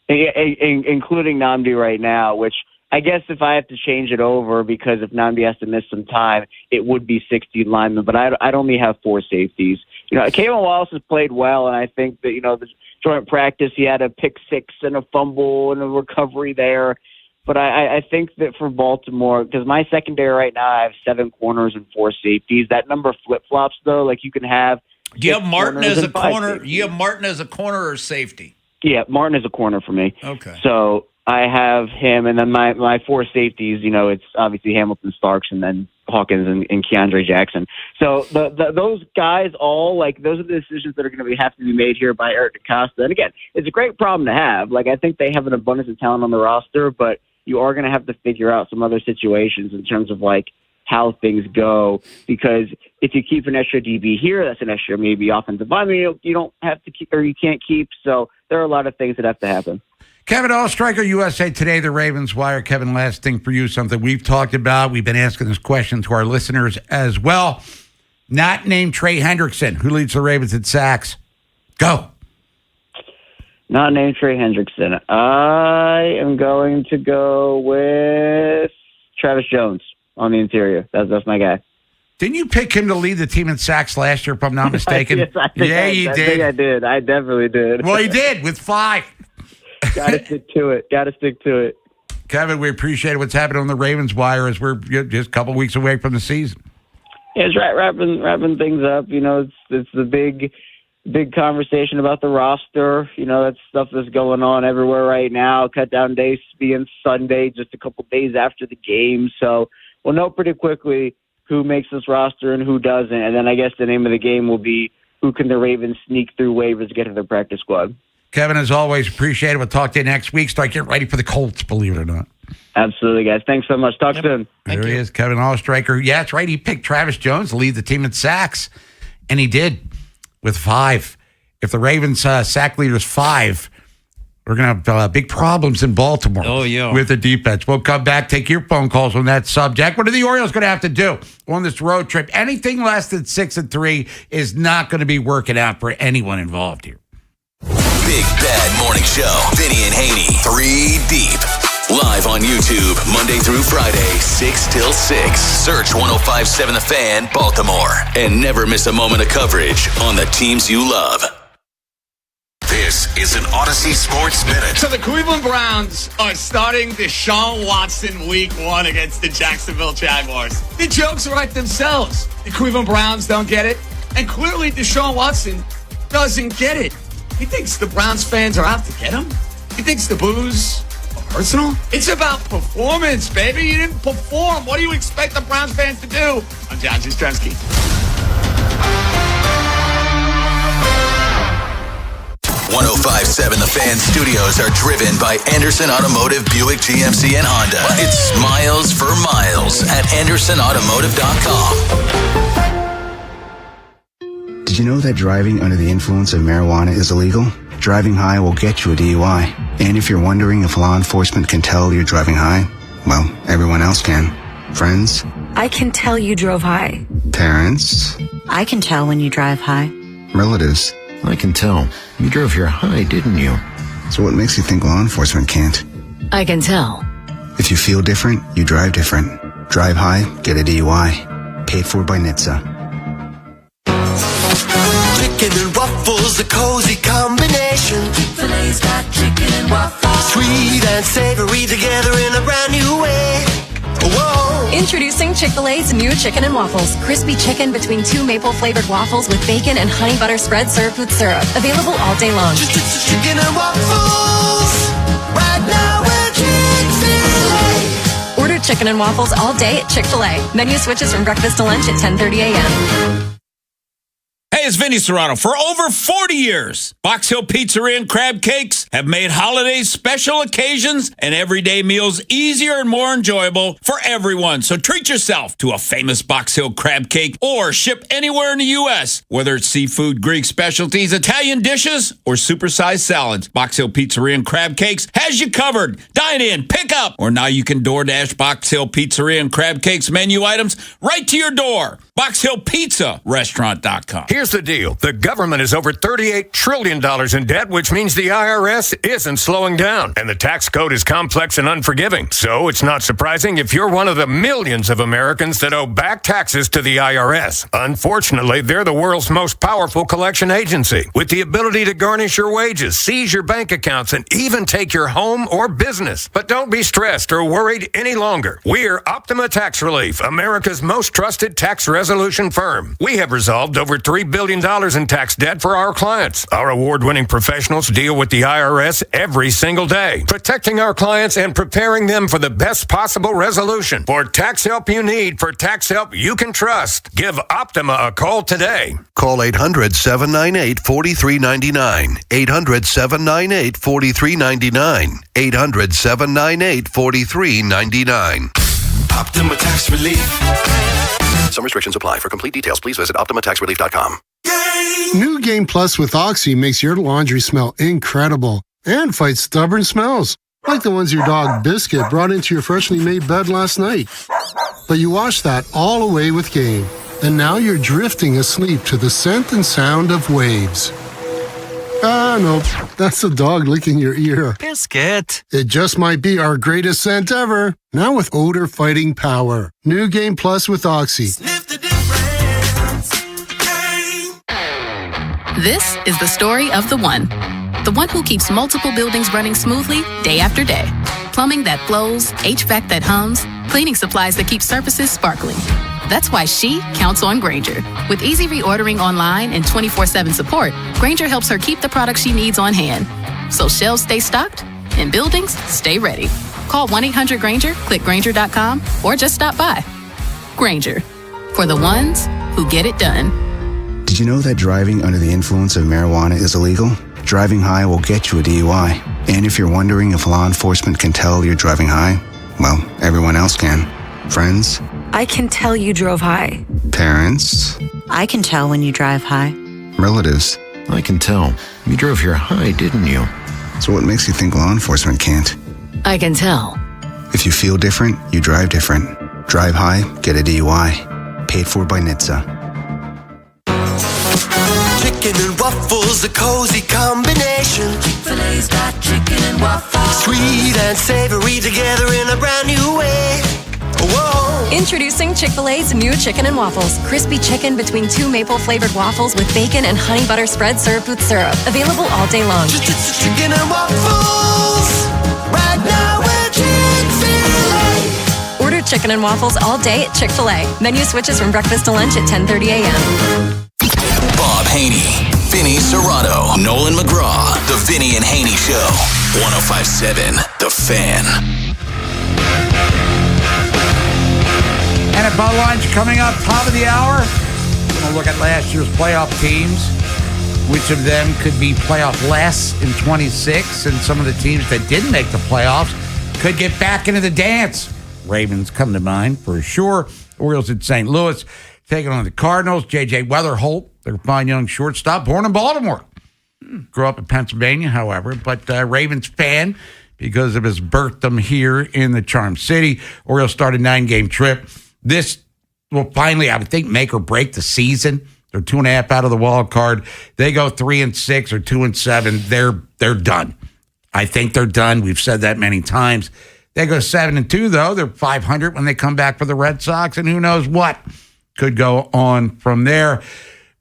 Including Namdi right now, which I guess if I have to change it over, because if Nambi has to miss some time, it would be 16 linemen, but I'd only have 4 safeties. Kayvon Wallace has played well, and I think that, the joint practice, he had a pick 6 and a fumble and a recovery there. But I think that for Baltimore, because my secondary right now, I have 7 corners and 4 safeties. That number flip-flops, though. Like, you can have... Do you have Martin as a corner? Safeties. You have Martin as a corner or safety? Yeah, Martin is a corner for me. Okay. So I have him, and then my 4 safeties, it's obviously Hamilton, Starks, and then Hawkins and Keandre Jackson. So those guys all, those are the decisions that are going to have to be made here by Eric DeCosta. And again, it's a great problem to have. I think they have an abundance of talent on the roster, but you are going to have to figure out some other situations in terms of, how things go, because if you keep an extra DB here, that's an extra maybe offensive lineman you don't have to keep, or you can't keep. So there are a lot of things that have to happen. Kevin Allstriker, USA Today, the Ravens Wire. Kevin, last thing for you, something we've talked about. We've been asking this question to our listeners as well. Not named Trey Hendrickson, who leads the Ravens in sacks. Go. Not named Trey Hendrickson. I am going to go with Travis Jones on the interior. That's my guy. Didn't you pick him to lead the team in sacks last year, if I'm not mistaken? Yes, I think you did. I think I did. I definitely did. Well, he did with 5. Got to stick to it. Kevin, we appreciate what's happening on the Ravens Wire as we're just a couple weeks away from the season. Yeah, it's wrapping things up. It's the big conversation about the roster. That stuff that's going on everywhere right now. Cut down days being Sunday, just a couple days after the game. So we'll know pretty quickly who makes this roster and who doesn't. And then I guess the name of the game will be who can the Ravens sneak through waivers to get to their practice squad. Kevin, as always, appreciate it. We'll talk to you next week. Start getting ready for the Colts, believe it or not. Absolutely, guys. Thanks so much. Talk soon. There he is, Kevin Allstriker. Yeah, that's right. He picked Travis Jones to lead the team in sacks, and he did with 5. If the Ravens sack leader is 5, we're going to have big problems in Baltimore with the defense. We'll come back, take your phone calls on that subject. What are the Orioles going to have to do on this road trip? Anything less than 6-3 is not going to be working out for anyone involved here. Big Bad Morning Show. Vinny and Haynie, 3 deep. Live on YouTube, Monday through Friday, 6 till 6. Search 105.7 The Fan, Baltimore. And never miss a moment of coverage on the teams you love. This is an Odyssey Sports Minute. So the Cleveland Browns are starting Deshaun Watson week 1 against the Jacksonville Jaguars. The jokes write themselves. The Cleveland Browns don't get it. And clearly Deshaun Watson doesn't get it. He thinks the Browns fans are out to get him. He thinks the boos are personal. It's about performance, baby. You didn't perform. What do you expect the Browns fans to do? I'm John Jastrzemski. 105.7 The Fan studios are driven by Anderson Automotive, Buick, GMC, and Honda. It's miles for miles at AndersonAutomotive.com. Did you know that driving under the influence of marijuana is illegal? Driving high will get you a DUI. And if you're wondering if law enforcement can tell you're driving high, well, everyone else can. Friends? I can tell you drove high. Parents? I can tell when you drive high. Relatives? I can tell. You drove here high, didn't you? So what makes you think law enforcement can't? I can tell. If you feel different, you drive different. Drive high, get a DUI. Paid for by NHTSA. Chicken and waffles, a cozy combination. Chick-fil-A's got chicken and waffles. Sweet and savory together in a brand new way. Whoa. Introducing Chick-fil-A's new chicken and waffles. Crispy chicken between 2 maple-flavored waffles with bacon and honey butter spread served with syrup. Available all day long. Chicken and waffles. Right now we're Chick-fil-A. Order chicken and waffles all day at Chick-fil-A. Menu switches from breakfast to lunch at 10:30 a.m. Hey, it's Vinny Serrano. For over 40 years, Box Hill Pizzeria and Crab Cakes have made holidays, special occasions, and everyday meals easier and more enjoyable for everyone. So treat yourself to a famous Box Hill crab cake or ship anywhere in the U.S. Whether it's seafood, Greek specialties, Italian dishes, or supersized salads, Box Hill Pizzeria and Crab Cakes has you covered. Dine in, pick up, or now you can DoorDash Box Hill Pizzeria and Crab Cakes menu items right to your door. BoxHillPizzaRestaurant.com. Here's Here's the deal. The government is over $38 trillion in debt, which means the IRS isn't slowing down. And the tax code is complex and unforgiving. So it's not surprising if you're one of the millions of Americans that owe back taxes to the IRS. Unfortunately, they're the world's most powerful collection agency, with the ability to garnish your wages, seize your bank accounts, and even take your home or business. But don't be stressed or worried any longer. We're Optima Tax Relief, America's most trusted tax resolution firm. We have resolved over $3 billion in tax debt for our clients. Our award-winning professionals deal with the IRS every single day, protecting our clients and preparing them for the best possible resolution. For tax help you need, for tax help you can trust, give Optima a call today. Call 800-798-4399. 800-798-4399. 800-798-4399. Optima Tax Relief. Some restrictions apply. For complete details, please visit OptimaTaxRelief.com. New Game Plus with Oxy makes your laundry smell incredible and fights stubborn smells, like the ones your dog Biscuit brought into your freshly made bed last night. But you washed that all away with Game, and now you're drifting asleep to the scent and sound of waves. Ah, nope. That's the dog licking your ear. Biscuit. It just might be our greatest scent ever. Now with odor fighting power. New Game Plus with Oxy. This is the story of the one. The one who keeps multiple buildings running smoothly day after day. Plumbing that flows, HVAC that hums, cleaning supplies that keep surfaces sparkling. That's why she counts on Grainger. With easy reordering online and 24/7 support, Grainger helps her keep the products she needs on hand. So shelves stay stocked and buildings stay ready. Call 1-800-GRAINGER, click Grainger.com, or just stop by. Grainger, for the ones who get it done. Did you know that driving under the influence of marijuana is illegal? Driving high will get you a DUI. And if you're wondering if law enforcement can tell you're driving high, well, everyone else can. Friends, I can tell you drove high. parents, I can tell when you drive high. relatives. I can tell. You drove here high, didn't you? So what makes you think law enforcement can't? I can tell. If you feel different, you drive different. Drive high, get a DUI. Paid for by NHTSA. Chicken and waffles, a cozy combination. Chick-fil-A's got chicken and waffles. Sweet and savory together in a brand new way. Whoa. Introducing Chick-fil-A's new chicken and waffles. Crispy chicken between two maple-flavored waffles with bacon and honey butter spread served with syrup. Available all day long. Chicken and waffles. Right now at Chick-fil-A. Order chicken and waffles all day at Chick-fil-A. Menu switches from breakfast to lunch at 10:30 a.m. Bob Haney, Vinny Serrato, Nolan McGraw. The Vinny and Haney Show. 105.7 The Fan. NFL lunch coming up, top of the hour. We're going to look at last year's playoff teams. Which of them could be playoff less in 26, and some of the teams that didn't make the playoffs could get back into the dance. Ravens come to mind for sure. Orioles at St. Louis taking on the Cardinals. J.J. Weatherholt, their fine young shortstop, born in Baltimore. Grew up in Pennsylvania, however, but Ravens fan because of his birthdom here in the Charm City. Orioles started a 9-game trip. This will finally, I would think, make or break the season. They're 2.5 out of the wild card. They go 3-6 or 2-7. They're done. I think they're done. We've said that many times. They go 7-2 though. They're 500 when they come back for the Red Sox, and who knows what could go on from there.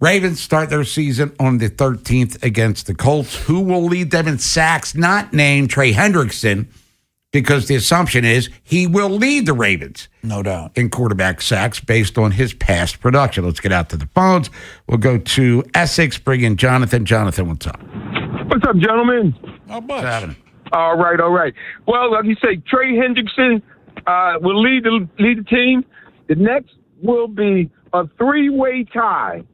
Ravens start their season on the 13th against the Colts. Who will lead them in sacks? Not named Trey Hendrickson, because the assumption is he will lead the Ravens. No doubt. In quarterback sacks based on his past production. Let's get out to the phones. We'll go to Essex, bring in Jonathan. Jonathan, what's up? What's up, gentlemen? How much? All right. Well, like you say, Trey Hendrickson will lead the team. The next will be a 3-way tie.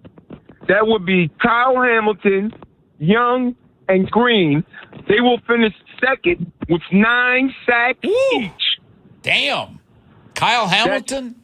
That would be Kyle Hamilton, Young, and Green. They will finish second with 9 sacks each. Damn. Kyle Hamilton?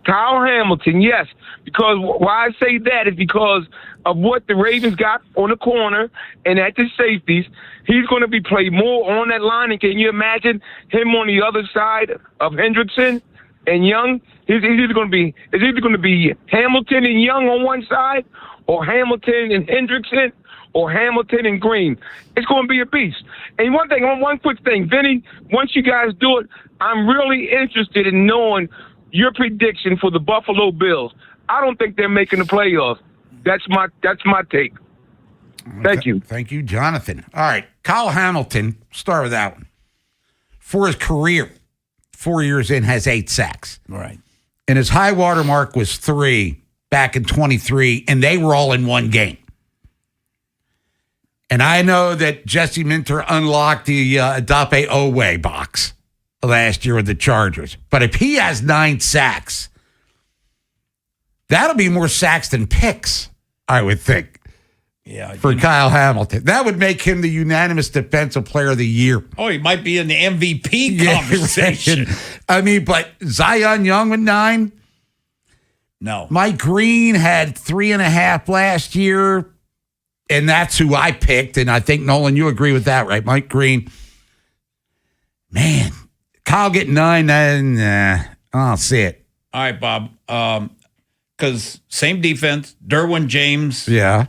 Kyle Hamilton, yes. Because why I say that is because of what the Ravens got on the corner and at the safeties. He's going to be played more on that line. And can you imagine him on the other side of Hendrickson and Young? It's either going to be Hamilton and Young on one side, or Hamilton and Hendrickson or Hamilton and Green. It's going to be a beast. And one quick thing, Vinny, once you guys do it, I'm really interested in knowing your prediction for the Buffalo Bills. I don't think they're making the playoffs. That's my take. Thank you. Thank you, Jonathan. All right, Kyle Hamilton, start with that one. For his career, 4 years in, has 8 sacks. Right. And his high water mark was 3 back in 23, and they were all in one game. And I know that Jesse Minter unlocked the Adape Owe box last year with the Chargers. But if he has 9 sacks, that'll be more sacks than picks, I would think. Yeah, for Kyle Hamilton. That would make him the unanimous Defensive Player of the Year. Oh, he might be in the MVP conversation. I mean, but Zion Young with 9? No. Mike Green had 3.5 last year, and that's who I picked. And I think, Nolan, you agree with that, right? Mike Green. Man, Kyle getting 9, I'll see it. All right, Bob. Because same defense, Derwin James. Yeah.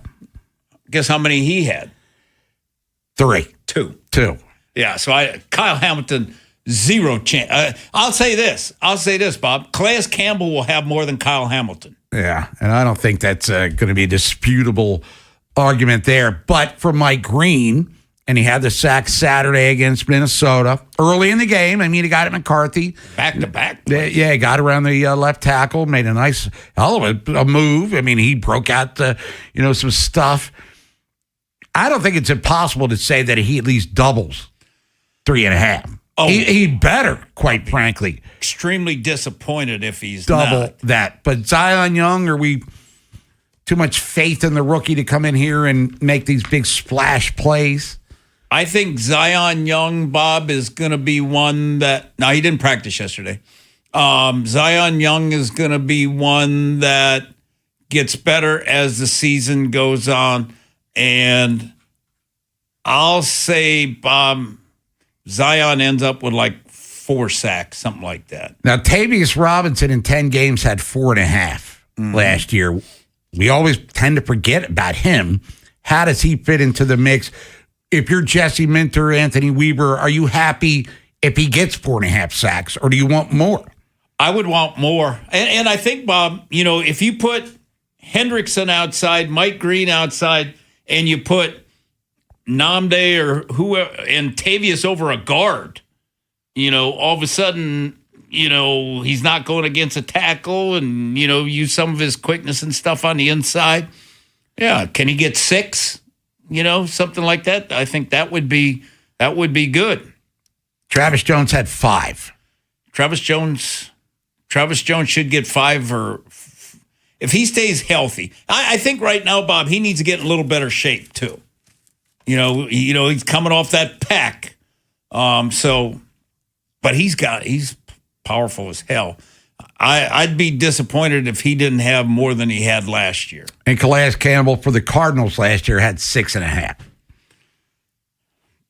Guess how many he had? 3. 2. Yeah, so Kyle Hamilton, 0 chance. I'll say this, Bob. Calais Campbell will have more than Kyle Hamilton. Yeah, and I don't think that's going to be a disputable argument there. But for Mike Green, and he had the sack Saturday against Minnesota early in the game. I mean, he got it McCarthy. Back-to-back. Yeah, he got around the left tackle, made a nice hell of a move. I mean, he broke out some stuff. I don't think it's impossible to say that he at least doubles 3.5. Oh, he better, quite frankly. Extremely disappointed if he's double not. that. But Zion Young, are we too much faith in the rookie to come in here and make these big splash plays? I think Zion Young, Bob, is going to be one that... Now, he didn't practice yesterday. Zion Young is going to be one that gets better as the season goes on. And I'll say, Bob, Zion ends up with like 4 sacks, something like that. Now, Tavius Robinson in 10 games had 4.5 last year. We always tend to forget about him. How does he fit into the mix? If you're Jesse Minter, Anthony Weaver, are you happy if he gets 4.5 sacks, or do you want more? I would want more. And I think, Bob, if you put Hendrickson outside, Mike Green outside, and you put Namde or whoever and Tavius over a guard, all of a sudden, he's not going against a tackle and, use some of his quickness and stuff on the inside. Yeah. Can he get 6? Something like that. I think that would be good. Travis Jones had 5. Travis Jones should get 5 or if he stays healthy. I think right now, Bob, he needs to get in a little better shape too. He's coming off that pack. But he's powerful as hell. I'd be disappointed if he didn't have more than he had last year. And Calais Campbell for the Cardinals last year had 6.5.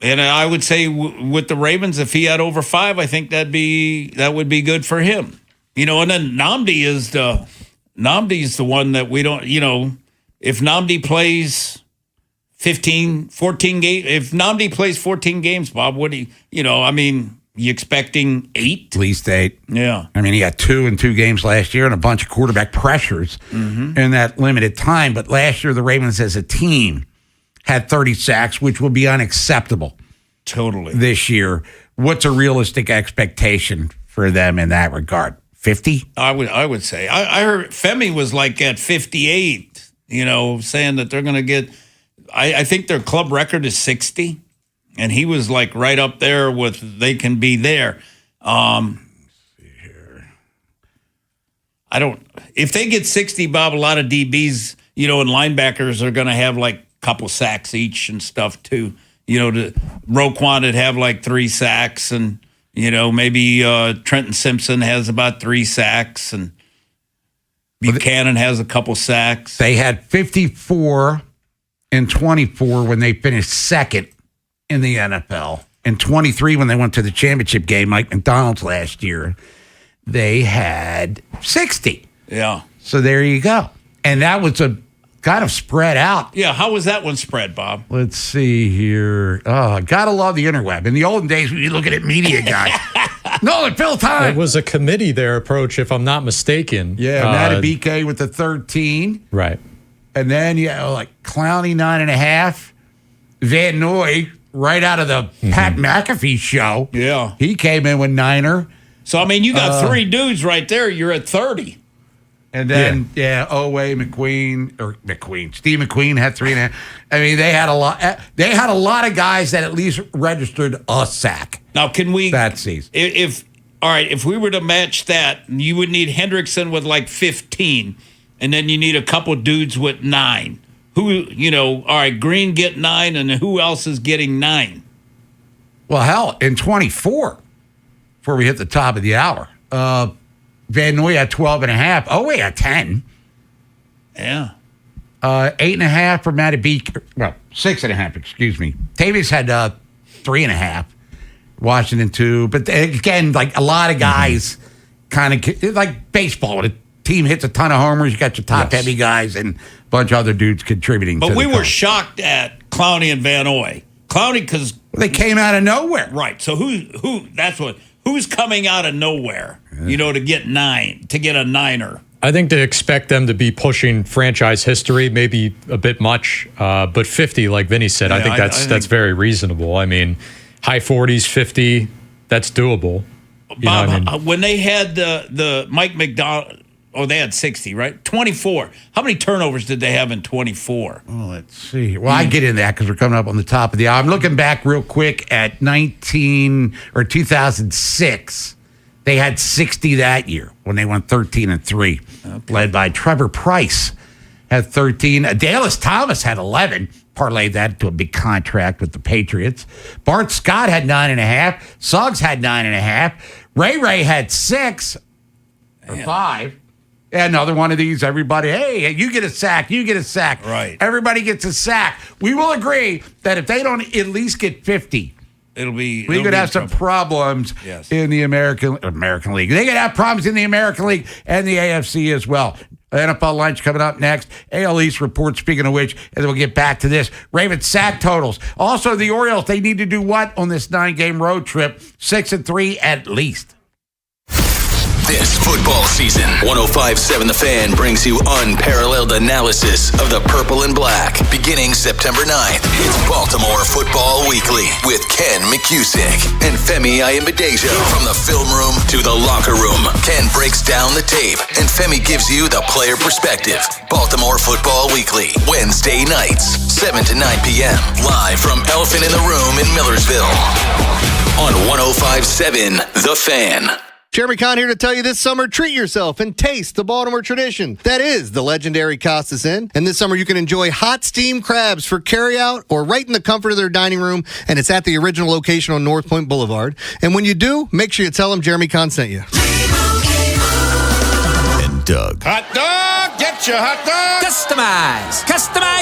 And I would say with the Ravens, if he had over 5, I think that would be good for him. And then Namdi is the one that we don't, if Namdi plays 14 games, if Namdi plays 14 games, Bob, what do you expecting 8? At least 8. Yeah. I mean, he had 2 in 2 games last year and a bunch of quarterback pressures in that limited time. But last year, the Ravens as a team had 30 sacks, which will be unacceptable. Totally. This year. What's a realistic expectation for them in that regard? 50? I would say. I heard Femi was like at 58, saying that they're going to get, I think their club record is 60. And he was like right up there with they can be there. Let's see here. If they get 60, Bob, a lot of DBs, and linebackers are going to have like a couple sacks each and stuff too. Roquan would have like 3 sacks and, maybe Trenton Simpson has about 3 sacks and Buchanan has a couple sacks. They had 54 and 24 when they finished second in the NFL. And 23 when they went to the championship game, Mike McDonald's last year. They had 60. Yeah. So there you go. And that was kind of spread out. Yeah, how was that one spread, Bob? Let's see here. Oh, gotta love the interweb. In the olden days, we'd be looking at media guys. No, fill time. It was a committee their approach, if I'm not mistaken. Yeah, Matabike with the 13. Right. And then, like Clowney 9.5. Van Noy, right out of the Pat McAfee show. Yeah. He came in with 9er. So, I mean, you got 3 dudes right there. You're at 30. And then, Steve McQueen had 3.5. I mean, they had a lot. They had a lot of guys that at least registered a sack. Now, can we that season? If we were to match that, you would need Hendrickson with like 15, and then you need a couple dudes with 9. Who, all right, Green get 9, and who else is getting 9? Well, hell, in 24, before we hit the top of the hour, Van Noy had 12.5. Owe had 10. Yeah. 8.5 for Matabike. Well, 6.5, excuse me. Tavius had 3.5. Washington 2. But again, like a lot of guys kind of like baseball. When a team hits a ton of homers, you got your top heavy guys and a bunch of other dudes contributing. But we were shocked at Clowney and Van Noy. Clowney, because they came out of nowhere. Right. So who's coming out of nowhere, to get 9, to get a 9er? I think to expect them to be pushing franchise history, maybe a bit much, but 50, like Vinny said, I think that's very reasonable. I mean, high 40s, 50, that's doable. Bob, when they had the Mike McDonald, they had 60, right? 24. How many turnovers did they have in 24? Oh, let's see. Well, I get in that because we're coming up on the top of the hour. I'm looking back real quick at 2006. They had 60 that year when they went 13-3, led by Trevor Price had 13. Dallas Thomas had 11. Parlayed that to a big contract with the Patriots. Bart Scott had 9.5. Suggs had 9.5. Ray had 6 or 5. Another one of these, everybody, hey, you get a sack, you get a sack. Right. Everybody gets a sack. We will agree that if they don't at least get 50, we could have some problems in the American League. They could have problems in the American League and the AFC as well. NFL lunch coming up next. AL East report, speaking of which, and then we'll get back to this. Ravens sack totals. Also, the Orioles, they need to do what on this 9-game road trip? 6-3 at least. This football season, 105.7 The Fan brings you unparalleled analysis of the purple and black. Beginning September 9th, it's Baltimore Football Weekly with Ken McCusick and Femi Ayimbadejo. From the film room to the locker room, Ken breaks down the tape and Femi gives you the player perspective. Baltimore Football Weekly, Wednesday nights, 7 to 9 p.m. Live from Elephant in the Room in Millersville on 105.7 The Fan. Jeremy Kahn here to tell you this summer, treat yourself and taste the Baltimore tradition. That is the legendary Costas Inn. And this summer, you can enjoy hot steamed crabs for carryout or right in the comfort of their dining room. And it's at the original location on North Point Boulevard. And when you do, make sure you tell them Jeremy Kahn sent you. And Doug. Hot dog, get your hot dog. Customize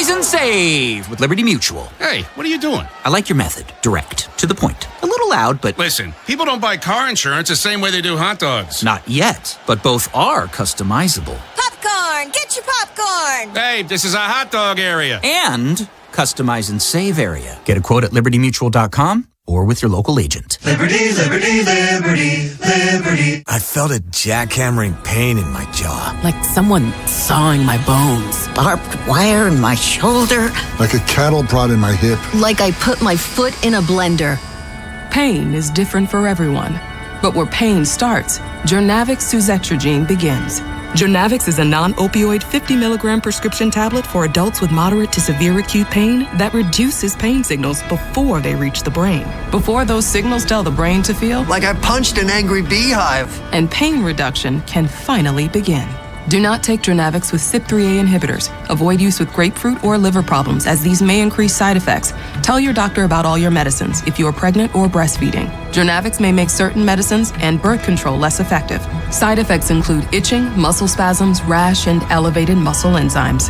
and save with Liberty Mutual. Hey, what are you doing? I like your method. Direct, to the point. A little loud, but... Listen, people don't buy car insurance the same way they do hot dogs. Not yet, but both are customizable. Popcorn, get your popcorn. Hey, this is a hot dog area. And customize and save area. Get a quote at libertymutual.com or with your local agent. Liberty, liberty, liberty, liberty. I felt a jackhammering pain in my jaw. Like someone sawing my bones. Barbed wire in my shoulder. Like a cattle prod in my hip. Like I put my foot in a blender. Pain is different for everyone. But where pain starts, Jernavix suzetrigine begins. Jernavix is a non-opioid 50-milligram prescription tablet for adults with moderate to severe acute pain that reduces pain signals before they reach the brain. Before those signals tell the brain to feel like I punched an angry beehive. And pain reduction can finally begin. Do not take Jernavix with CYP3A inhibitors. Avoid use with grapefruit or liver problems, as these may increase side effects. Tell your doctor about all your medicines if you are pregnant or breastfeeding. Jernavix may make certain medicines and birth control less effective. Side effects include itching, muscle spasms, rash, and elevated muscle enzymes.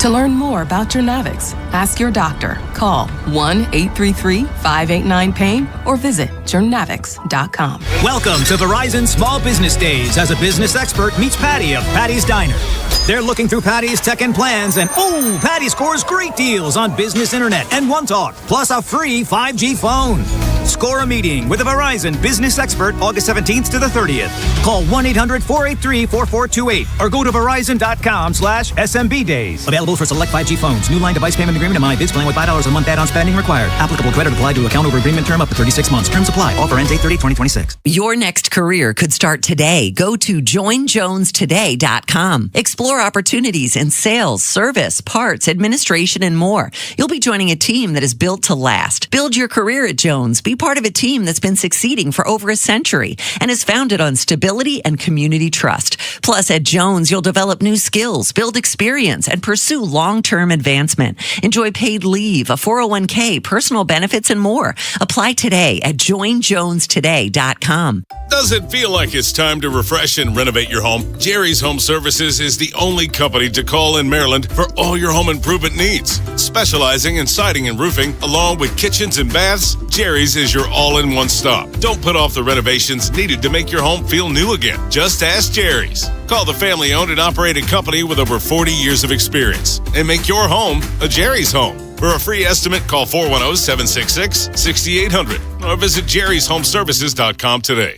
To learn more about Journavx, ask your doctor. Call 1-833-589-PAIN or visit journavx.com. Welcome to Verizon Small Business Days as a business expert meets Patty of Patty's Diner. They're looking through Patty's tech and plans, and Patty scores great deals on business internet and OneTalk, plus a free 5G phone. Score a meeting with a Verizon business expert August 17th to the 30th. Call 1-800-483-4428 or go to verizon.com/SMB days. Available for select 5G phones. New line device payment agreement and MyBiz plan with $5 a month add-on spending required. Applicable credit applied to account over agreement term up to 36 months. Terms apply. Offer ends 8/30/2026. Your next career could start today. Go to joinjonestoday.com. Explore opportunities in sales, service, parts, administration, and more. You'll be joining a team that is built to last. Build your career at Jones. Be part of a team that's been succeeding for over a century and is founded on stability and community trust. Plus, at Jones, you'll develop new skills, build experience, and pursue long-term advancement. Enjoy paid leave, a 401k, personal benefits, and more. Apply today at joinjonestoday.com. Does it feel like it's time to refresh and renovate your home? Jerry's Home Services is the only company to call in Maryland for all your home improvement needs. Specializing in siding and roofing, along with kitchens and baths, Jerry's is your all-in-one stop. Don't put off the renovations needed to make your home feel new again. Just ask Jerry's. Call the family-owned and operated company with over 40 years of experience and make your home a Jerry's home. For a free estimate, call 410-766-6800 or visit jerryshomeservices.com today.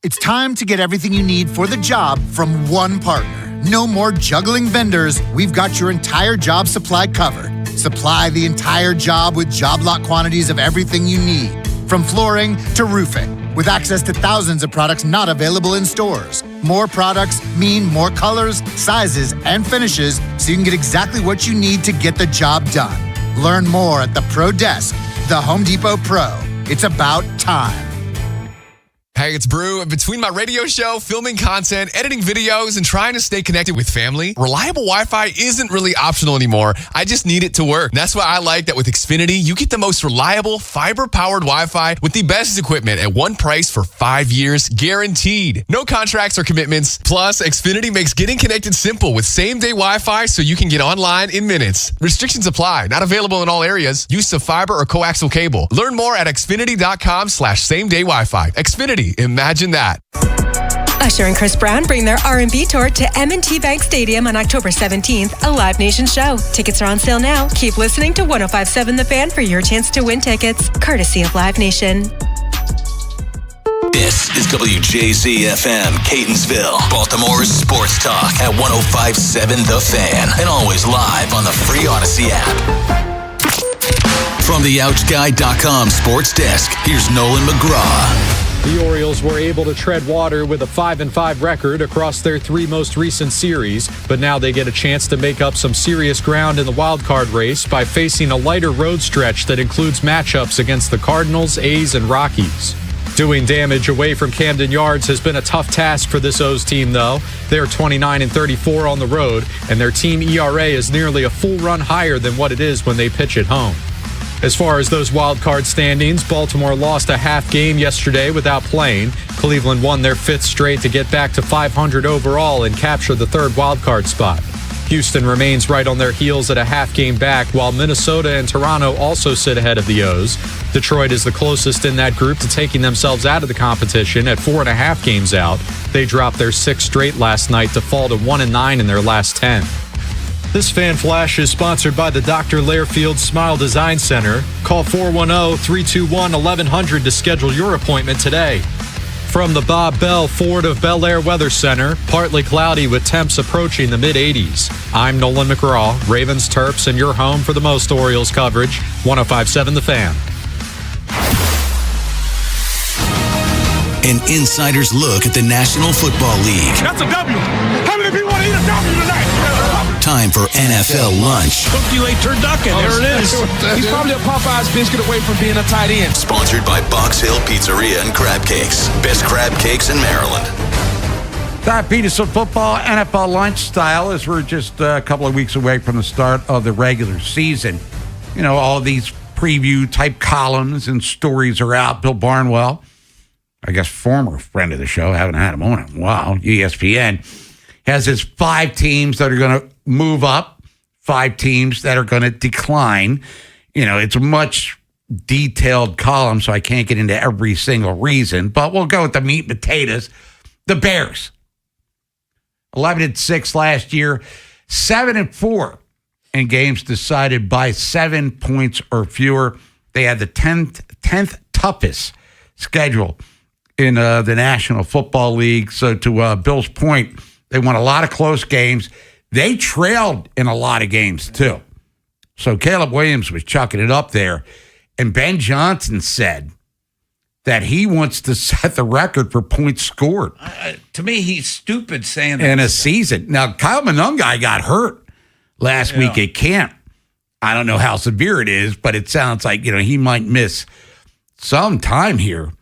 It's time to get everything you need for the job from one partner. No more juggling vendors. We've got your entire job supply covered. Supply the entire job with job lot quantities of everything you need, from flooring to roofing, with access to thousands of products not available in stores. More products mean more colors, sizes, and finishes, so you can get exactly what you need to get the job done. Learn more at the Pro Desk, the Home Depot Pro. It's about time. Hey, it's Brew. Between my radio show, filming content, editing videos, and trying to stay connected with family, reliable Wi-Fi isn't really optional anymore. I just need it to work. And that's why I like that with Xfinity, you get the most reliable, fiber-powered Wi-Fi with the best equipment at one price for 5 years, guaranteed. No contracts or commitments. Plus, Xfinity makes getting connected simple with same-day Wi-Fi so you can get online in minutes. Restrictions apply. Not available in all areas. Use of fiber or coaxial cable. Learn more at xfinity.com/same-day Wi-Fi. Xfinity. Imagine that. Usher and Chris Brown bring their R&B tour to M&T Bank Stadium on October 17th, a Live Nation show. Tickets are on sale now. Keep listening to 105.7 The Fan for your chance to win tickets, courtesy of Live Nation. This is WJZ-FM, Catonsville, Baltimore's sports talk at 105.7 The Fan, and always live on the free Odyssey app. From the OutGuy.com sports desk, here's Nolan McGraw. The Orioles were able to tread water with a 5-5 record across their 3 most recent series, but now they get a chance to make up some serious ground in the wildcard race by facing a lighter road stretch that includes matchups against the Cardinals, A's, and Rockies. Doing damage away from Camden Yards has been a tough task for this O's team, though. They're 29-34 on the road, and their team ERA is nearly a full run higher than what it is when they pitch at home. As far as those wild card standings, Baltimore lost a half game yesterday without playing. Cleveland won their 5th straight to get back to 500 overall and capture the 3rd wild card spot. Houston remains right on their heels at a half game back, while Minnesota and Toronto also sit ahead of the O's. Detroit is the closest in that group to taking themselves out of the competition at 4.5 games out. They dropped their 6th straight last night to fall to 1-9 in their last 10. This Fan Flash is sponsored by the Dr. Lairfield Smile Design Center. Call 410-321-1100 to schedule your appointment today. From the Bob Bell Ford of Bel Air Weather Center, partly cloudy with temps approaching the mid-80s. I'm Nolan McGraw, Ravens, Terps, and your home for the most Orioles coverage, 105.7 The Fan. An insider's look at the National Football League. That's a W. How many people want to eat a W tonight? Time for NFL lunch. Hook you a turducken. There it is. He's probably a Popeye's biscuit away from being a tight end. Sponsored by Box Hill Pizzeria and Crab Cakes. Best crab cakes in Maryland. Diabetes of football, NFL lunch style, as we're just a couple of weeks away from the start of the regular season. You know, all these preview type columns and stories are out. Bill Barnwell, I guess former friend of the show, haven't had him on in a while, ESPN, has his 5 teams that are going to move up 5 teams that are going to decline. It's a much detailed column, so I can't get into every single reason, but we'll go with the meat and potatoes. The Bears, 11-6 last year, 7-4 in games decided by 7 points or fewer. They had the 10th toughest schedule in the National Football League. So to Bill's point, they won a lot of close games. They trailed in a lot of games too. So Caleb Williams was chucking it up there. And Ben Johnson said that he wants to set the record for points scored. To me, he's stupid saying that. In a season. Now, Kyle Monungai got hurt last week at camp. I don't know how severe it is, but it sounds like, he might miss some time here.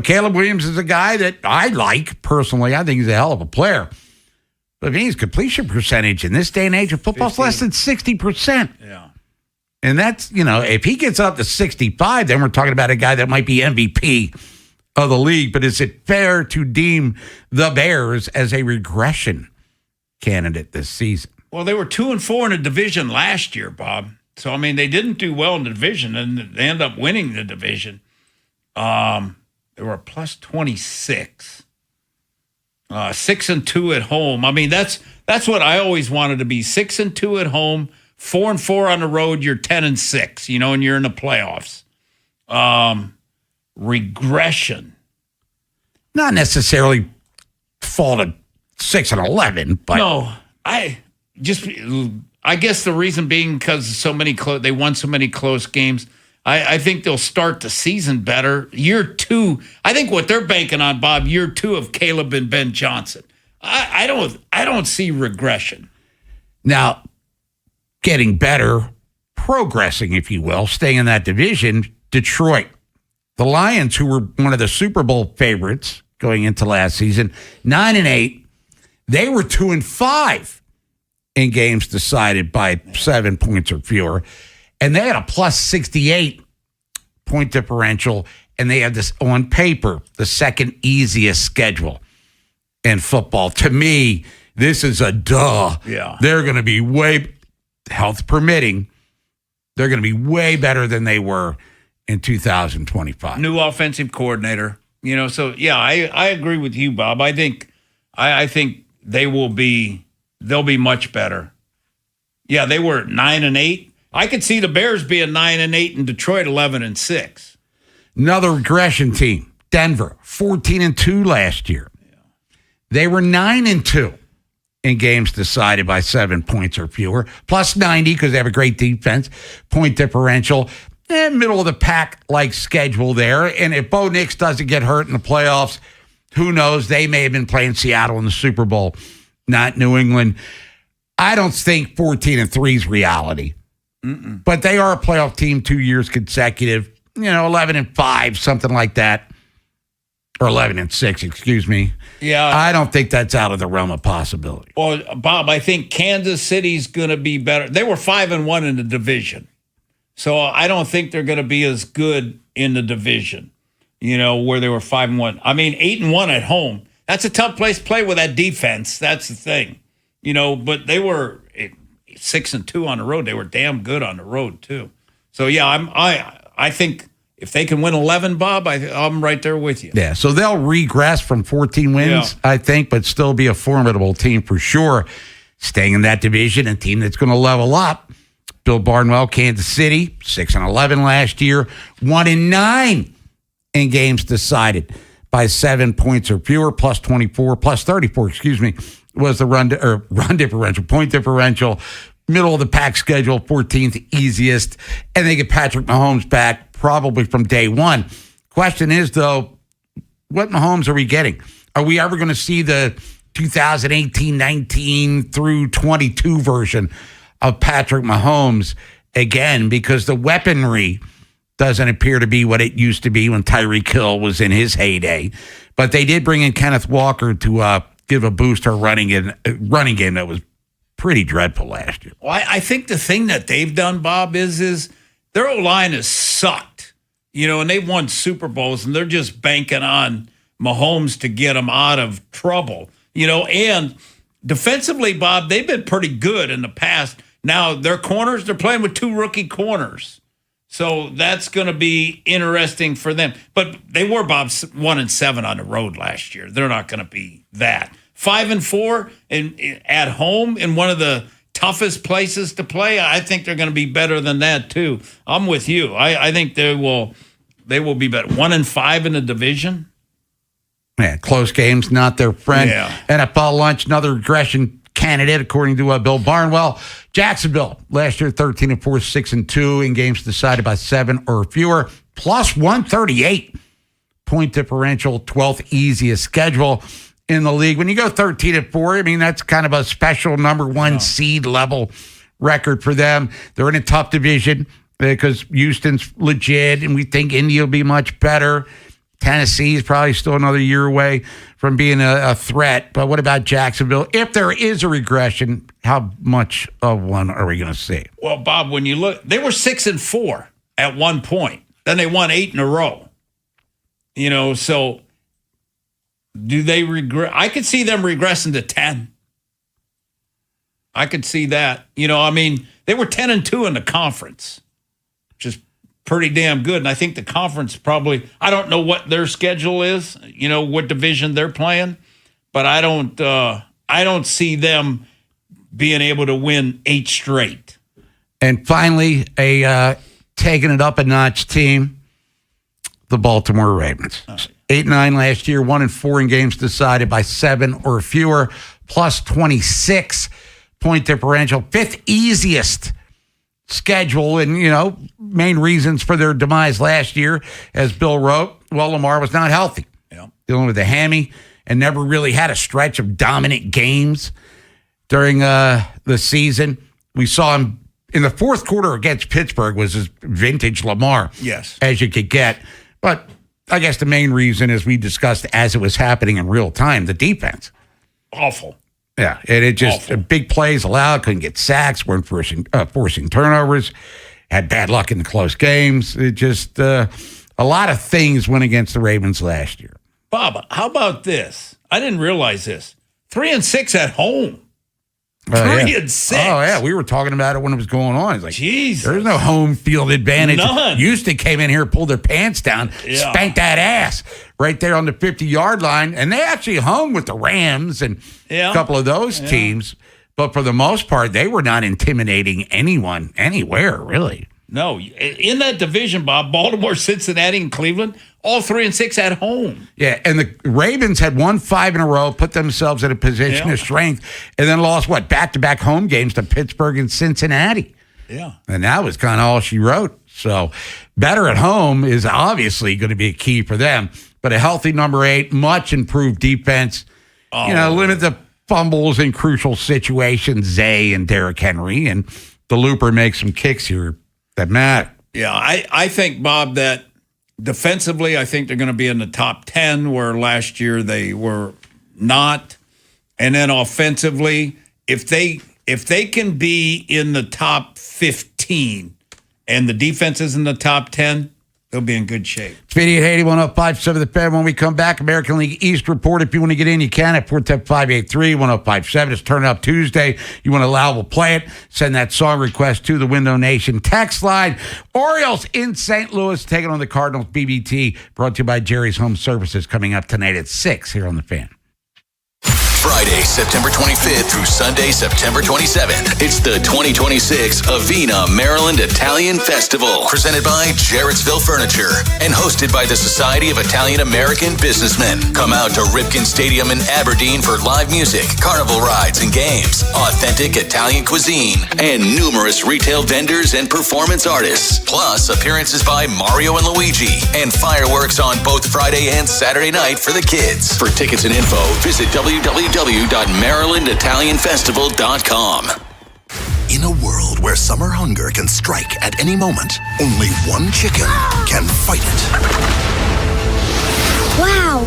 Caleb Williams is a guy that I like personally. I think he's a hell of a player. But his completion percentage in this day and age of football is less than 60%. Yeah. And that's, if he gets up to 65, then we're talking about a guy that might be MVP of the league. But is it fair to deem the Bears as a regression candidate this season? Well, they were 2-4 in the division last year, Bob. So, they didn't do well in the division, and they end up winning the division. They were plus 26. 6-2 at home. That's what I always wanted to be. 6-2 at home. 4-4 on the road, you're 10-6, and you're in the playoffs. Regression. Not necessarily fall to 6-11, but no, I guess the reason being because so many they won so many close games. I think they'll start the season better. Year 2, I think what they're banking on, Bob, year 2 of Caleb and Ben Johnson. I don't see regression. Now, getting better, progressing, if you will, staying in that division, Detroit. The Lions, who were one of the Super Bowl favorites going into last season, 9-8. They were 2-5 in games decided by 7 points or fewer. And they had a plus 68 point differential, and they had this, on paper, the second easiest schedule in football. To me, this is a duh. Yeah. They're going to be health permitting, they're going to be way better than they were in 2025. New offensive coordinator, so yeah, I agree with you, Bob. I think they'll be much better. Yeah, they were 9-8. I could see the Bears being 9-8 and Detroit 11-6. Another regression team, Denver, 14-2 last year. Yeah. They were 9-2. In games decided by 7 points or fewer, plus 90 because they have a great defense, point differential, and middle of the pack like schedule there. And if Bo Nix doesn't get hurt in the playoffs, who knows? They may have been playing Seattle in the Super Bowl, not New England. I don't think 14-3 is reality, but they are a playoff team 2 years consecutive. 11-5, something like that. Or 11-6, excuse me. Yeah. I don't think that's out of the realm of possibility. Well, Bob, I think Kansas City's going to be better. They were 5-1 in the division. So I don't think they're going to be as good in the division, where they were 5-1. 8-1 at home. That's a tough place to play with that defense. That's the thing. But they were 6-2 on the road. They were damn good on the road, too. So, yeah, I think if they can win 11, Bob, I'm right there with you. Yeah, so they'll regress from 14 wins, I think, but still be a formidable team for sure. Staying in that division, a team that's going to level up. Bill Barnwell, Kansas City, 6-11 last year, 1-9 in games decided by 7 points or fewer, plus 24, plus 34, was the run differential, point differential, middle of the pack schedule, 14th easiest, and they get Patrick Mahomes back probably from day one. Question is, though, what Mahomes are we getting? Are we ever going to see the 2018-19 through 22 version of Patrick Mahomes again? Because the weaponry doesn't appear to be what it used to be when Tyreek Hill was in his heyday. But they did bring in Kenneth Walker to give a boost to a running game that was pretty dreadful last year. Well, I think the thing that they've done, Bob, is their O-line has sucked. And they've won Super Bowls, and they're just banking on Mahomes to get them out of trouble. And defensively, Bob, they've been pretty good in the past. Now, their corners, they're playing with 2 rookie corners. So that's going to be interesting for them. But they were, Bob, 1-7 on the road last year. They're not going to be that. 5-4 at home in one of the toughest places to play. I think they're going to be better than that too. I'm with you. I think they will be better. 1-5 in the division. Yeah, close games, not their friend. Yeah. NFL lunch, another regression candidate, according to Bill Barnwell. Jacksonville, last year 13-4, 6-2 in games decided by 7 or fewer, plus 138 point differential, 12th easiest schedule in the league. When you go 13-4, I mean, that's kind of a special number 1 seed level record for them. They're in a tough division because Houston's legit, and we think Indy will be much better. Tennessee is probably still another year away from being a threat. But what about Jacksonville? If there is a regression, how much of one are we going to see? Well, Bob, when you look, they were 6-4 at one point. Then they won 8 in a row. So do they regress? I could see them regressing to 10. I could see that. They were 10-2 in the conference, which is pretty damn good. And I think the conference probably, I don't know what their schedule is, what division they're playing, but I don't see them being able to win 8 straight. And finally, a taking it up a notch team, the Baltimore Ravens. 8-9 last year, 1-4 in games decided by 7 or fewer, plus 26 point differential, 5th easiest schedule, and main reasons for their demise last year, as Bill wrote, Lamar was not healthy, dealing with a hammy, and never really had a stretch of dominant games during the season. We saw him in the fourth quarter against Pittsburgh was his vintage Lamar, yes, as you could get. But I guess the main reason, as we discussed as it was happening in real time, the defense. Awful. Yeah, and it just big plays allowed, couldn't get sacks, weren't forcing turnovers, had bad luck in the close games. It just a lot of things went against the Ravens last year. Bob, how about this? I didn't realize this. 3-6 at home. 3-6. Oh, yeah. We were talking about it when it was going on. It's like, Jesus. There's no home field advantage. None. Houston came in here, pulled their pants down, spanked that ass right there on the 50-yard line. And they actually hung with the Rams and a couple of those teams. But for the most part, they were not intimidating anyone anywhere, really. No. In that division, Bob, Baltimore, Cincinnati, and Cleveland, all 3-6 at home. Yeah, and the Ravens had won 5 in a row, put themselves in a position of strength, and then lost, back-to-back home games to Pittsburgh and Cincinnati. Yeah. And that was kind of all she wrote. So better at home is obviously going to be a key for them. But a healthy number 8, much improved defense, limit the fumbles in crucial situations, Zay and Derrick Henry, and the Looper makes some kicks here that matter. Yeah, I think, Bob, that defensively, I think they're going to be in the top 10, where last year they were not. And then offensively, if they can be in the top 15 and the defense is in the top 10, they'll be in good shape. It's Vinny Haynie, 105.7 The Fan. When we come back, American League East report. If you want to get in, you can at 410-583-1057. It's Turn Up Tuesday. You want to allow, we'll play it. Send that song request to the Window Nation text line. Orioles in St. Louis taking on the Cardinals. BBT, brought to you by Jerry's Home Services, coming up tonight at 6 here on The Fan. Friday, September 25th through Sunday, September 27th. It's the 2026 Avena Maryland Italian Festival, presented by Jarrettsville Furniture and hosted by the Society of Italian American Businessmen. Come out to Ripken Stadium in Aberdeen for live music, carnival rides and games, authentic Italian cuisine, and numerous retail vendors and performance artists. Plus, appearances by Mario and Luigi, and fireworks on both Friday and Saturday night for the kids. For tickets and info, visit www.marylanditalianfestival.com. In a world where summer hunger can strike at any moment, only one chicken can fight it. Wow.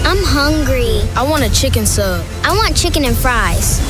I'm hungry. I want a chicken sub. I want chicken and fries.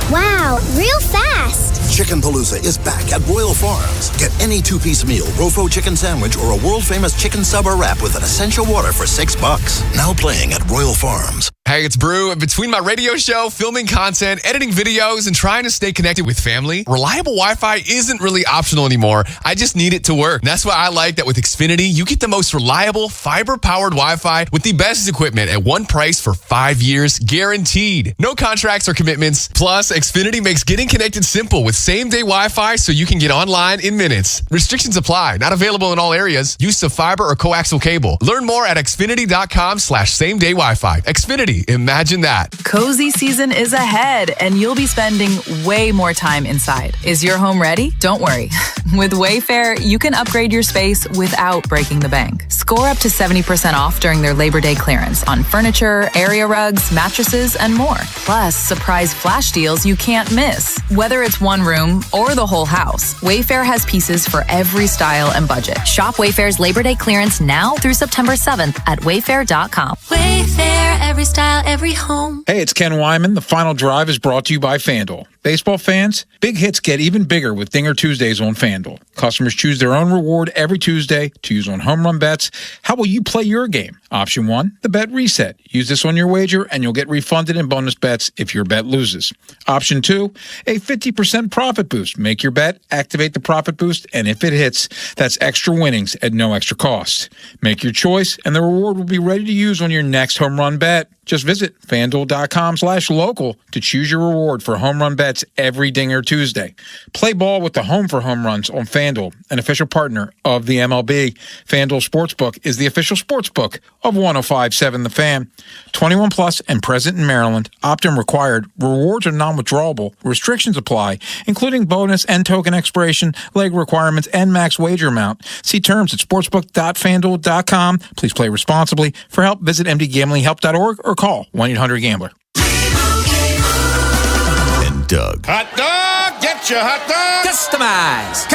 Wow, real fast. Chicken Palooza is back at Royal Farms. Get any 2-piece meal, Rofo chicken sandwich, or a world-famous chicken sub or wrap with an essential water for $6. Now playing at Royal Farms. Hey, it's Brew. Between my radio show, filming content, editing videos, and trying to stay connected with family, reliable Wi-Fi isn't really optional anymore. I just need it to work. That's why I like that with Xfinity, you get the most reliable, fiber-powered Wi-Fi with the best equipment at one price for 5 years, guaranteed. No contracts or commitments. Plus, Xfinity makes getting connected simple with same-day Wi-Fi so you can get online in minutes. Restrictions apply. Not available in all areas. Use of fiber or coaxial cable. Learn more at xfinity.com/same-day Wi-Fi. Xfinity. Imagine that. Cozy season is ahead, and you'll be spending way more time inside. Is your home ready? Don't worry. With Wayfair, you can upgrade your space without breaking the bank. Score up to 70% off during their Labor Day clearance on furniture, area rugs, mattresses, and more. Plus, surprise flash deals you can't miss. Whether it's one room or the whole house, Wayfair has pieces for every style and budget. Shop Wayfair's Labor Day clearance now through September 7th at wayfair.com. Wayfair, every style, every home. Hey, it's Ken Wyman. The Final Drive is brought to you by FanDuel. Baseball fans, big hits get even bigger with Dinger Tuesdays on FanDuel. Customers choose their own reward every Tuesday to use on home run bets. How will you play your game? Option 1, the bet reset. Use this on your wager and you'll get refunded in bonus bets if your bet loses. Option 2, a 50% profit boost. Make your bet, activate the profit boost, and if it hits, that's extra winnings at no extra cost. Make your choice and the reward will be ready to use on your next home run bet. Just visit FanDuel.com/local to choose your reward for home run bets every Dinger Tuesday. Play ball with the Home for Home Runs on FanDuel, an official partner of the MLB. FanDuel Sportsbook is the official sportsbook of 105.7 The Fan. 21 plus and present in Maryland. Opt-in required. Rewards are non-withdrawable. Restrictions apply, including bonus and token expiration, leg requirements, and max wager amount. See terms at sportsbook.fanduel.com. Please play responsibly. For help, visit mdgamblinghelp.org or call 1-800-GAMBLER. And Doug. Hot dog! Get your hot dog! Customize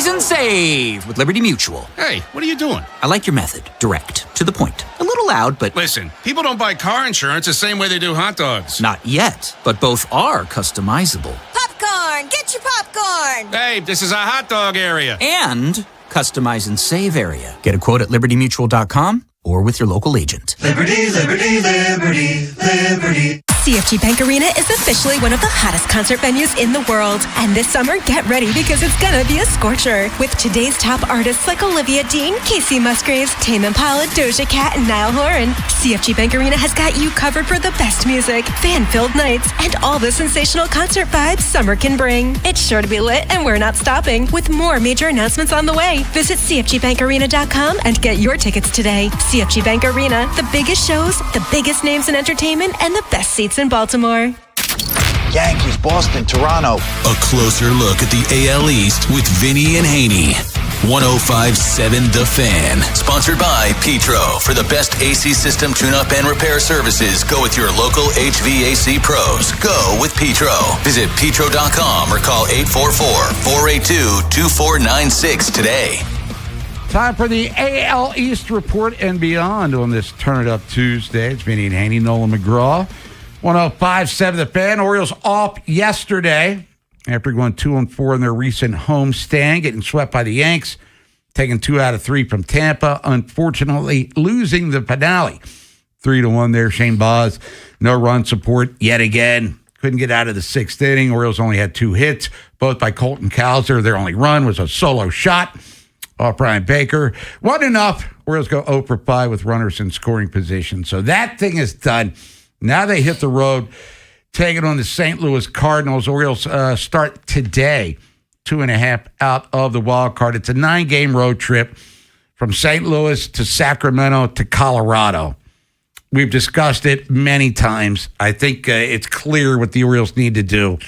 and save with Liberty Mutual. Hey, what are you doing? I like your method. Direct. To the point. A little loud, but... Listen, people don't buy car insurance the same way they do hot dogs. Not yet, but both are customizable. Popcorn! Get your popcorn! Hey, this is a hot dog area. And customize and save area. Get a quote at libertymutual.com or with your local agent. Liberty, liberty, liberty, liberty. CFG Bank Arena is officially one of the hottest concert venues in the world. And this summer, get ready because it's gonna be a scorcher. With today's top artists like Olivia Dean, Casey Musgraves, Tame Impala, Doja Cat, and Niall Horan, CFG Bank Arena has got you covered for the best music, fan-filled nights, and all the sensational concert vibes summer can bring. It's sure to be lit, and we're not stopping, with more major announcements on the way. Visit CFGBankArena.com and get your tickets today. CFG Bank Arena, the biggest shows, the biggest names in entertainment, and the best seats in Baltimore. Yankees, Boston, Toronto. A closer look at the AL East with Vinny and Haynie. 105.7 The Fan. Sponsored by Petro. For the best AC system tune-up and repair services, go with your local HVAC pros. Go with Petro. Visit petro.com or call 844-482-2496 today. Time for the AL East report and beyond on this Turn It Up Tuesday. It's Vinny and Haynie, Nolan McGraw. 105.7 The Fan. Orioles off yesterday after going 2-4 in their recent homestand, getting swept by the Yanks, taking 2 out of 3 from Tampa, unfortunately losing the finale. 3-1 there. Shane Baz, no run support yet again. Couldn't get out of the 6th inning. Orioles only had 2 hits, both by Colton Cowser. Their only run was a solo shot off Brian Baker. Wasn't enough. Orioles go 0 for 5 with runners in scoring position. So that thing is done. Now they hit the road, taking on the St. Louis Cardinals. Orioles start today, 2.5 out of the wild card. It's a 9-game road trip from St. Louis to Sacramento to Colorado. We've discussed it many times. I think it's clear what the Orioles need to do.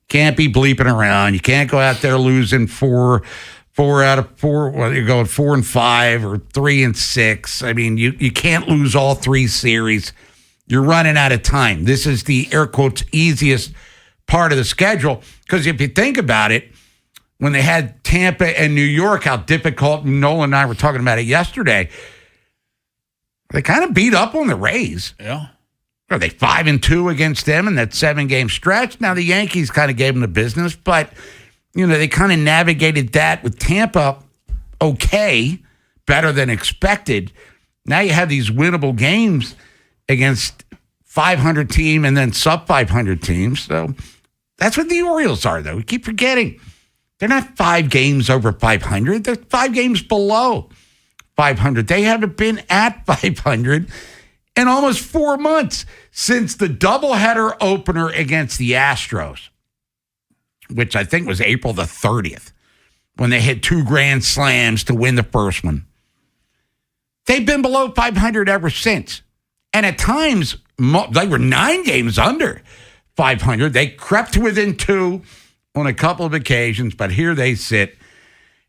Can't be bleeping around. You can't go out there losing four out of 4. Well, you're going 4-5 or 3-6. I mean, you can't lose all 3 series. You're running out of time. This is the air quotes easiest part of the schedule because if you think about it, when they had Tampa and New York, how difficult, Nolan and I were talking about it yesterday, they kind of beat up on the Rays. Yeah. Are they 5-2 against them in that 7-game stretch? Now the Yankees kind of gave them the business, but they kind of navigated that with Tampa okay, better than expected. Now you have these winnable games against 500 team and then sub 500 teams. So that's what the Orioles are, though. We keep forgetting. They're not 5 games over 500. They're 5 games below 500. They haven't been at 500 in almost 4 months since the doubleheader opener against the Astros, which I think was April the 30th, when they hit 2 grand slams to win the first one. They've been below 500 ever since. And at times, they were 9 games under 500. They crept to within 2 on a couple of occasions, but here they sit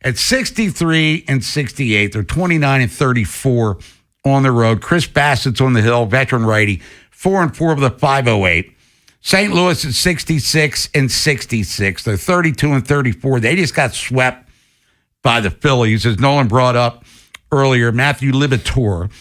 at 63 and 68. They're 29 and 34 on the road. Chris Bassett's on the hill, veteran righty, 4-4 of the 508. St. Louis at 66 and 66. They're 32 and 34. They just got swept by the Phillies, as Nolan brought up earlier. Matthew Liberatore,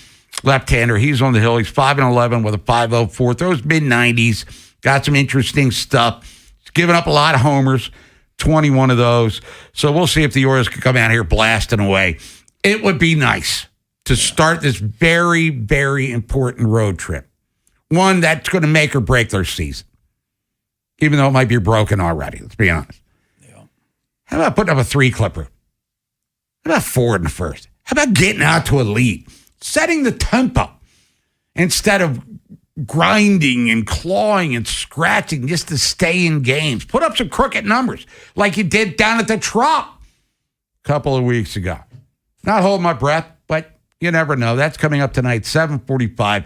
left-hander, he's on the hill. He's 5-11 with a 504. Throws mid-90s. Got some interesting stuff. He's given up a lot of homers, 21 of those. So we'll see if the Orioles can come out here blasting away. It would be nice to start this very, very important road trip. One that's going to make or break their season, even though it might be broken already. Let's be honest. Yeah. How about putting up a 3-clipper? How about 4 in the first? How about getting out to a lead? Setting the tempo instead of grinding and clawing and scratching just to stay in games. Put up some crooked numbers like you did down at the Trop a couple of weeks ago. Not holding my breath, but you never know. That's coming up tonight, 7:45.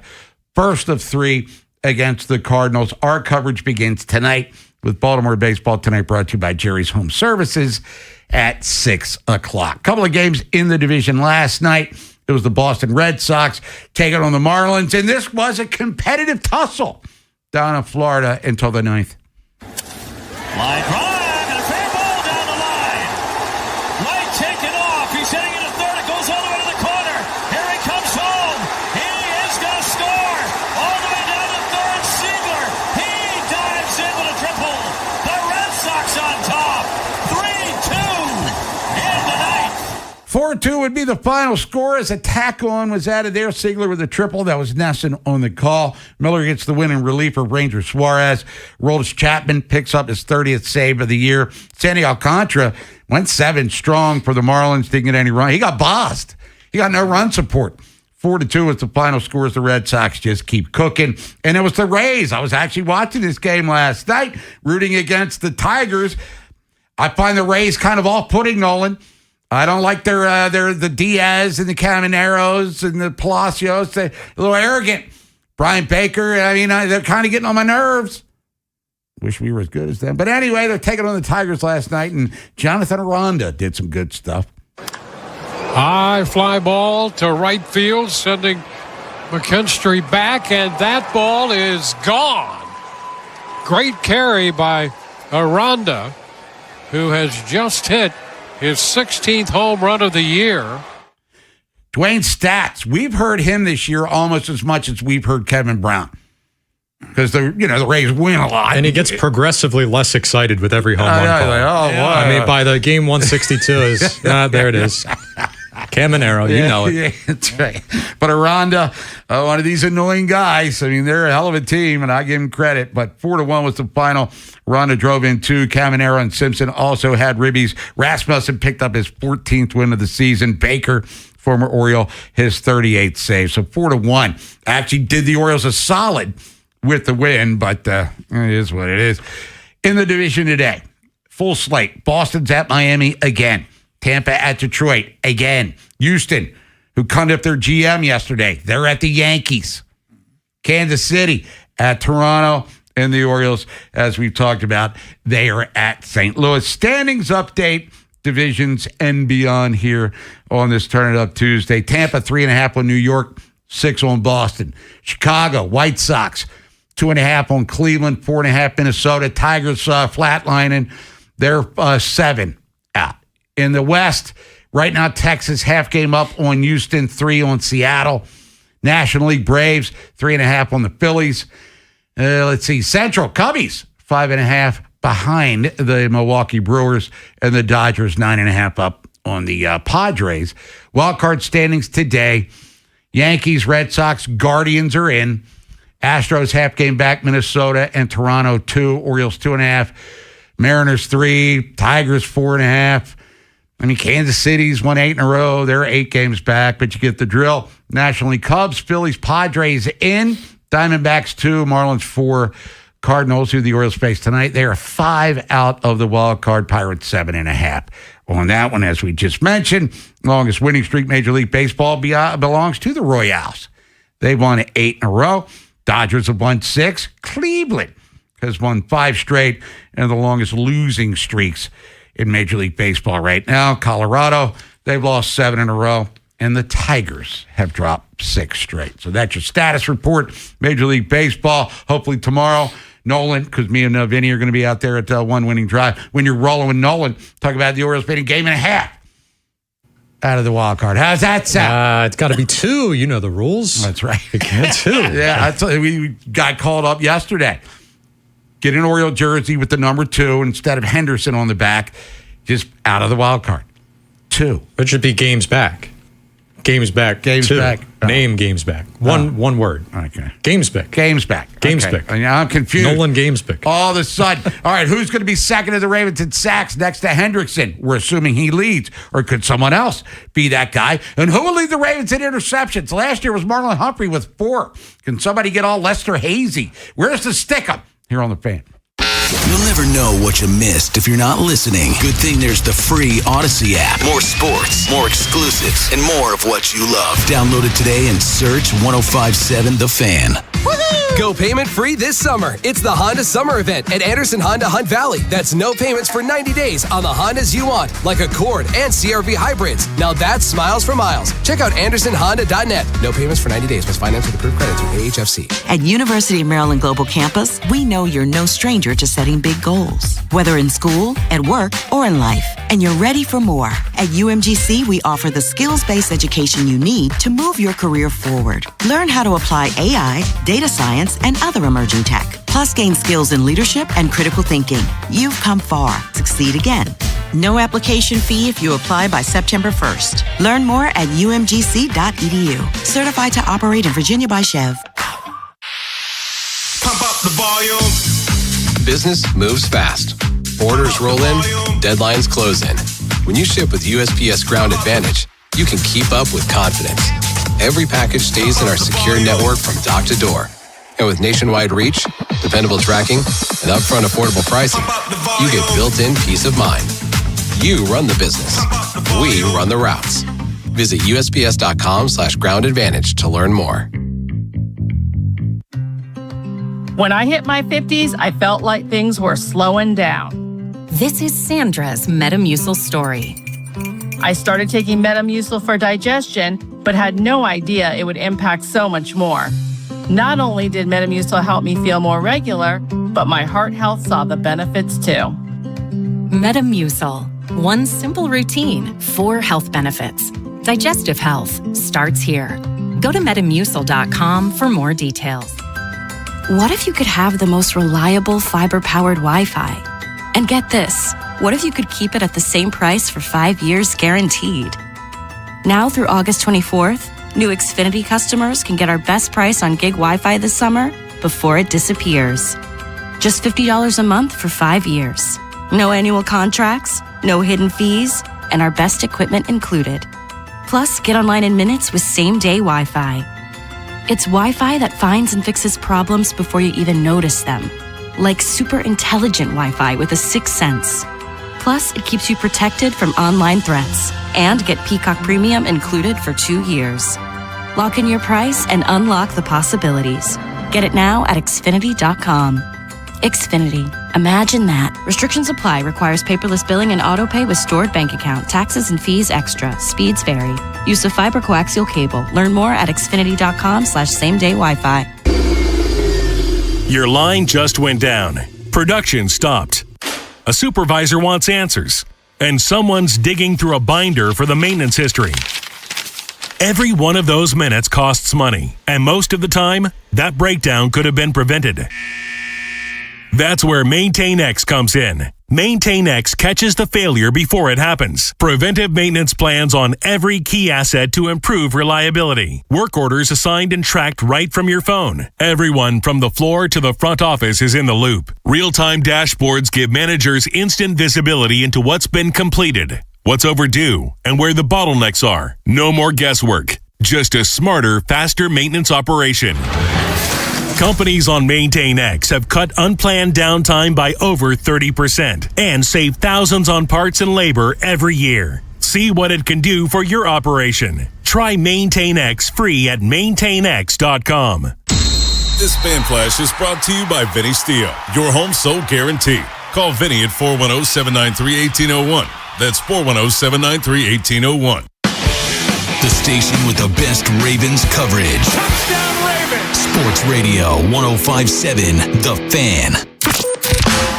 First of 3 against the Cardinals. Our coverage begins tonight with Baltimore Baseball Tonight, brought to you by Jerry's Home Services at 6 o'clock. Couple of games in the division last night. It was the Boston Red Sox taking on the Marlins, and this was a competitive tussle down in Florida until the 9th. Line drive and a fair ball down the line. Light taken off. He's hitting it at third. It goes all the way to the corner. Here he comes home. He is going to score. All the way down to third. Siegler. He dives in with a triple. The Red Sox on top. 3-2 in the ninth. 4-2 would be the final score as a tack-on was added there. Siegler with a triple. That was Nesson on the call. Miller gets the win in relief for Ranger Suarez. Roldis Chapman picks up his 30th save of the year. Sandy Alcantara went 7 strong for the Marlins. Didn't get any run. He got bossed. He got no run support. 4-2 was the final score as the Red Sox just keep cooking. And it was the Rays. I was actually watching this game last night, rooting against the Tigers. I find the Rays kind of off-putting, Nolan. I don't like the Diaz and the Camineros and the Palacios. They're a little arrogant. Brian Baker, they're kind of getting on my nerves. Wish we were as good as them. But anyway, they're taking on the Tigers last night, and Jonathan Aranda did some good stuff. High fly ball to right field, sending McKinstry back, and that ball is gone. Great carry by Aranda, who has just hit his 16th home run of the year. Dwayne Stats, we've heard him this year almost as much as we've heard Kevin Brown. Because the Rays win a lot. And he gets progressively less excited with every home run call. By the game 162 is, there it is. Caminero, you know it. Yeah, that's right. But Aranda, one of these annoying guys. They're a hell of a team, and I give him credit. But 4-1 was the final. Aranda drove in 2. Caminero and Simpson also had ribbies. Rasmussen picked up his 14th win of the season. Baker, former Oriole, his 38th save. So 4-1. Actually did the Orioles a solid with the win, but it is what it is. In the division today, full slate. Boston's at Miami again. Tampa at Detroit again. Houston, who conned up their GM yesterday, they're at the Yankees. Kansas City at Toronto. And the Orioles, as we've talked about, they are at St. Louis. Standings update, divisions and beyond here on this Turn It Up Tuesday. Tampa, 3.5 on New York, 6 on Boston. Chicago, White Sox, 2.5 on Cleveland, 4.5 Minnesota. Tigers flatlining. They're 7 out. In the West, right now, Texas half game up on Houston, 3 on Seattle. National League Braves, 3.5 on the Phillies. Let's see, Central Cubbies, 5.5 behind the Milwaukee Brewers, and the Dodgers 9.5 up on the Padres. Wild card standings today: Yankees, Red Sox, Guardians are in. Astros half game back, Minnesota and Toronto 2, Orioles 2.5, Mariners 3, Tigers 4.5. I mean, Kansas City's won 8 in a row. They're 8 games back, but you get the drill. National League Cubs, Phillies, Padres in, Diamondbacks 2, Marlins 4, Cardinals, who the Orioles face tonight. They are 5 out of the wild card. Pirates 7.5. On that one, as we just mentioned, longest winning streak Major League Baseball belongs to the Royals. They've won 8 in a row. Dodgers have won 6. Cleveland has won 5 straight, and the longest losing streaks in Major League Baseball right now. Colorado, they've lost 7 in a row, and the Tigers have dropped 6 straight. So that's your status report, Major League Baseball. Hopefully tomorrow, Nolan, because me and Vinny are going to be out there at One Winning Drive. When you're rolling with Nolan, talk about the Orioles being a game and a half out of the wild card. How's that sound? It's got to be 2. You know the rules. That's right. You can't 2. Yeah, we got called up yesterday. Get an Oriole jersey with the number 2 instead of Henderson on the back. Just out of the wild card. 2. It should be games back. Games back. Games 2. back. Name games back. One word. Okay. Games back. Games back. Games okay. back. I'm confused. Nolan games back. All of a sudden. All right, who's going to be second to the Ravens in sacks next to Hendrickson? We're assuming he leads. Or could someone else be that guy? And who will lead the Ravens in interceptions? Last year was Marlon Humphrey with 4. Can somebody get all Lester Hazy? Where's the stick-up? Here on the Fan. You'll never know what you missed if you're not listening. Good thing there's the free Odyssey app. More sports, more exclusives, and more of what you love. Download it today and search 1057 The Fan. Go payment free this summer. It's the Honda Summer Event at Anderson Honda Hunt Valley. That's no payments for 90 days on the Hondas you want, like Accord and CR-V hybrids. Now that's smiles for miles. Check out AndersonHonda.net. No payments for 90 days. Must finance with approved credit through AHFC. At University of Maryland Global Campus, we know you're no stranger to setting big goals, whether in school, at work, or in life. And you're ready for more. At UMGC, we offer the skills-based education you need to move your career forward. Learn how to apply AI, data science, and other emerging tech. Plus, gain skills in leadership and critical thinking. You've come far. Succeed again. No application fee if you apply by September 1st. Learn more at umgc.edu. Certified to operate in Virginia by Chev. Pump up the volume. Business moves fast. Orders roll in, deadlines close in. When you ship with USPS Ground Advantage, you can keep up with confidence. Every package stays in our secure network from dock to door. And with nationwide reach, dependable tracking, and upfront affordable pricing, you get built-in peace of mind. You run the business. We run the routes. Visit USPS.com/Ground Advantage to learn more. When I hit my 50s, I felt like things were slowing down. This is Sandra's Metamucil story. I started taking Metamucil for digestion, but had no idea it would impact so much more. Not only did Metamucil help me feel more regular, but my heart health saw the benefits too. Metamucil. One simple routine, 4 health benefits. Digestive health starts here. Go to Metamucil.com for more details. What if you could have the most reliable fiber-powered Wi-Fi? And get this, what if you could keep it at the same price for 5 years guaranteed? Now through August 24th, new Xfinity customers can get our best price on gig Wi-Fi this summer before it disappears. Just $50 a month for 5 years. No annual contracts, no hidden fees, and our best equipment included. Plus, get online in minutes with same-day Wi-Fi. It's Wi-Fi that finds and fixes problems before you even notice them. Like super intelligent Wi-Fi with a 6th sense. Plus, it keeps you protected from online threats. And get Peacock Premium included for 2 years. Lock in your price and unlock the possibilities. Get it now at Xfinity.com. Xfinity. Imagine that. Restrictions apply. Requires paperless billing and autopay with stored bank account. Taxes and fees extra. Speeds vary. Use of fiber coaxial cable. Learn more at Xfinity.com/same-day Wi-Fi. Your line just went down. Production stopped. A supervisor wants answers. And someone's digging through a binder for the maintenance history. Every one of those minutes costs money. And most of the time, that breakdown could have been prevented. That's where Maintain X comes in. Maintain X catches the failure before it happens. Preventive maintenance plans on every key asset to improve reliability. Work orders assigned and tracked right from your phone. Everyone from the floor to the front office is in the loop. Real-time dashboards give managers instant visibility into what's been completed, what's overdue, and where the bottlenecks are. No more guesswork. Just a smarter, faster maintenance operation. Companies on Maintain X have cut unplanned downtime by over 30% and save thousands on parts and labor every year. See what it can do for your operation. Try Maintain X free at maintainx.com. This Fan Flash is brought to you by Vinny Steel, your home sold guarantee. Call Vinny at 410-793-1801. That's 410-793-1801. The station with the best Ravens coverage. Touchdown Ravens! Sports Radio 105.7 The Fan.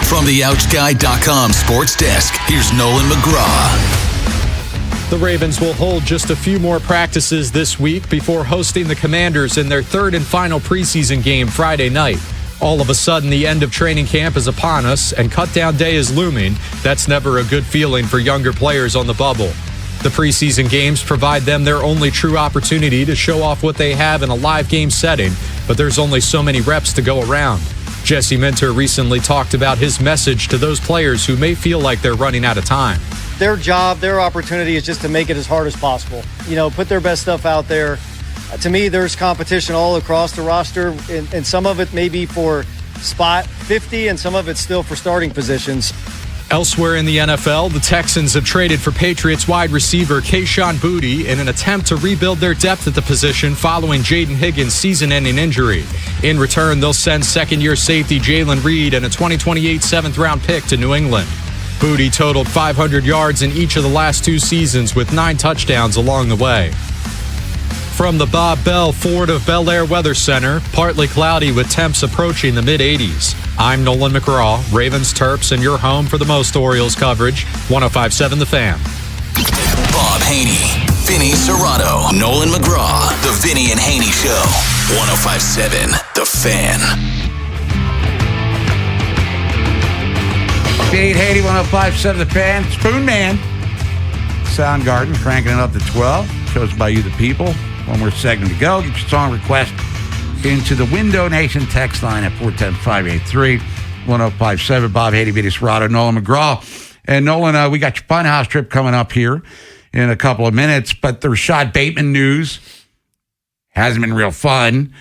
From the OutGuy.com sports desk, here's Nolan McGraw. The Ravens will hold just a few more practices this week before hosting the Commanders in their third and final preseason game Friday night. All of a sudden, the end of training camp is upon us and cut-down day is looming. That's never a good feeling for younger players on the bubble. The preseason games provide them their only true opportunity to show off what they have in a live game setting, but there's only so many reps to go around. Jesse Minter recently talked about his message to those players who may feel like they're running out of time. Their job, their opportunity is just to make it as hard as possible. Put their best stuff out there. To me, there's competition all across the roster, and some of it may be for spot 50, and some of it's still for starting positions. Elsewhere in the NFL, the Texans have traded for Patriots wide receiver Kayshon Boutte in an attempt to rebuild their depth at the position following Jaden Higgins' season-ending injury. In return, they'll send second-year safety Jalen Reed and a 2028 seventh-round pick to New England. Boutte totaled 500 yards in each of the last 2 seasons with 9 touchdowns along the way. From the Bob Bell Ford of Bel Air Weather Center, partly cloudy with temps approaching the mid-80s. I'm Nolan McGraw, Ravens, Terps, and your home for the most Orioles coverage, 105.7 The Fan. Bob Haynie, Vinny Serrato, Nolan McGraw, The Vinny and Haynie Show, 105.7 The Fan. Vinny Haynie, 105.7 The Fan. Spoon Man. Soundgarden, cranking it up to 12. Chosen by you, the people. One more segment to go. Get your song request into the Window Nation text line at 410-583-1057. Bob Haynie, Vinny Serrato, Nolan McGraw. And Nolan, we got your Funhouse trip coming up here in a couple of minutes, but the Rashad Bateman news hasn't been real fun,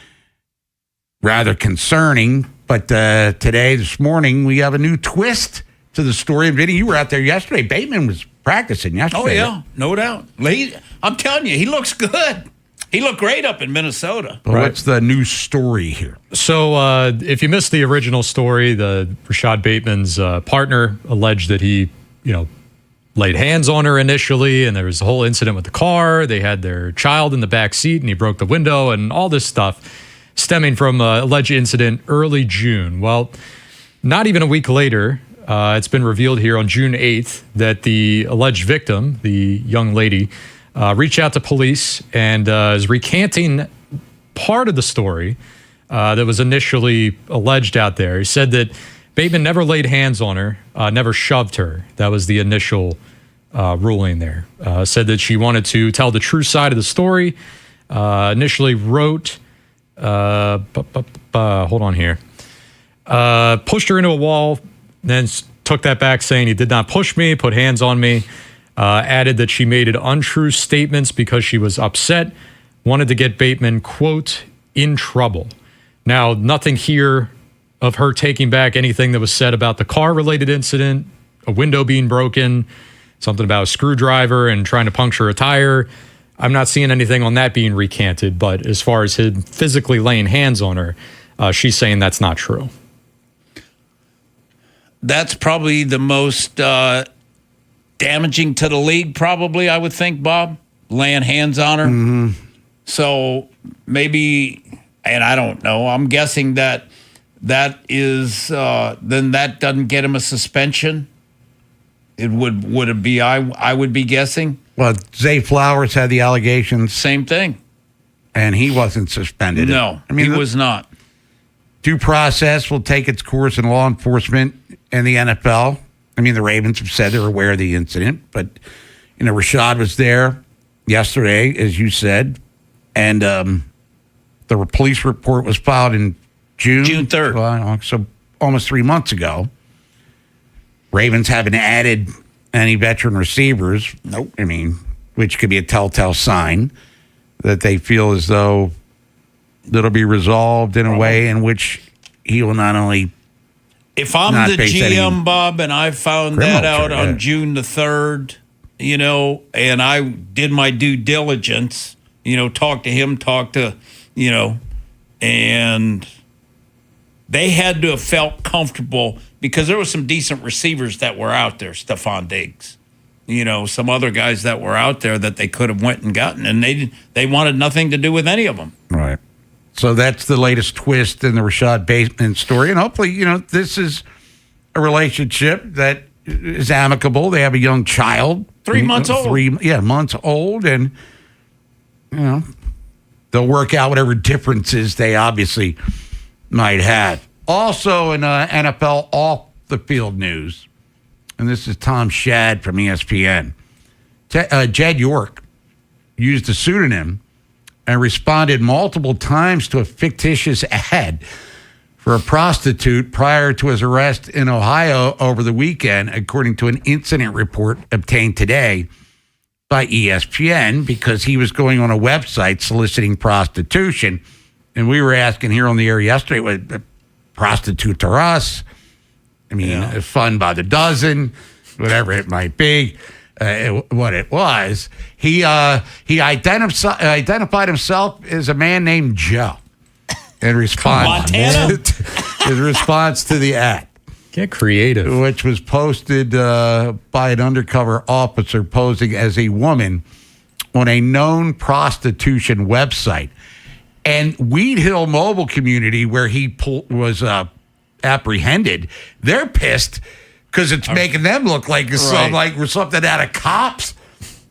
rather concerning. But this morning, we have a new twist to the story. And Vinny, you were out there yesterday. Bateman was practicing yesterday. Oh, yeah, no doubt. I'm telling you, he looks good. He looked great up in Minnesota. But what's the new story here? So if you missed the original story, the Rashad Bateman's partner alleged that he, laid hands on her initially, and there was a whole incident with the car. They had their child in the back seat, and he broke the window, and all this stuff stemming from an alleged incident early June. Well, not even a week later, it's been revealed here on June 8th that the alleged victim, the young lady, reached out to police and is recanting part of the story that was initially alleged out there. He said that Bateman never laid hands on her, never shoved her. That was the initial ruling there. Said that she wanted to tell the true side of the story. Initially wrote, hold on here, pushed her into a wall, then took that back saying he did not push me, put hands on me. Added that she made untrue statements because she was upset, wanted to get Bateman, quote, in trouble. Now, nothing here of her taking back anything that was said about the car-related incident, a window being broken, something about a screwdriver and trying to puncture a tire. I'm not seeing anything on that being recanted, but as far as him physically laying hands on her, she's saying that's not true. That's probably the most damaging to the league, probably, I would think, Bob, laying hands on her. Mm-hmm. So maybe, and I don't know, I'm guessing that is, then that doesn't get him a suspension. It would it be, I would be guessing. Well, Zay Flowers had the allegations. Same thing. And he wasn't suspended. No, he was not. Due process will take its course in law enforcement and the NFL. I mean, the Ravens have said they're aware of the incident, but, Rashad was there yesterday, as you said, and the police report was filed in June 3rd. So almost 3 months ago. Ravens haven't added any veteran receivers. Nope. I mean, which could be a telltale sign that they feel as though that'll be resolved in a way in which he will not only. If I'm the GM, Bob, and I found that out on June the 3rd, and I did my due diligence, talk to him, and they had to have felt comfortable because there were some decent receivers that were out there, Stephon Diggs, some other guys that were out there that they could have went and gotten, and they wanted nothing to do with any of them. Right. So that's the latest twist in the Rashad Bateman story. And hopefully, this is a relationship that is amicable. They have a young child. 3 months old. Months old. And, they'll work out whatever differences they obviously might have. Also in NFL off-the-field news, and this is Tom Shad from ESPN, Jed York used a pseudonym and responded multiple times to a fictitious ad for a prostitute prior to his arrest in Ohio over the weekend, according to an incident report obtained today by ESPN, because he was going on a website soliciting prostitution. And we were asking here on the air yesterday, what prostitute to us? I mean, fun by the dozen, whatever it might be. What it was, he identified himself as a man named Joe in response to the ad. Get creative. Which was posted by an undercover officer posing as a woman on a known prostitution website. And Weed Hill mobile community, where he was apprehended, they're pissed because it's making them look like something out of Cops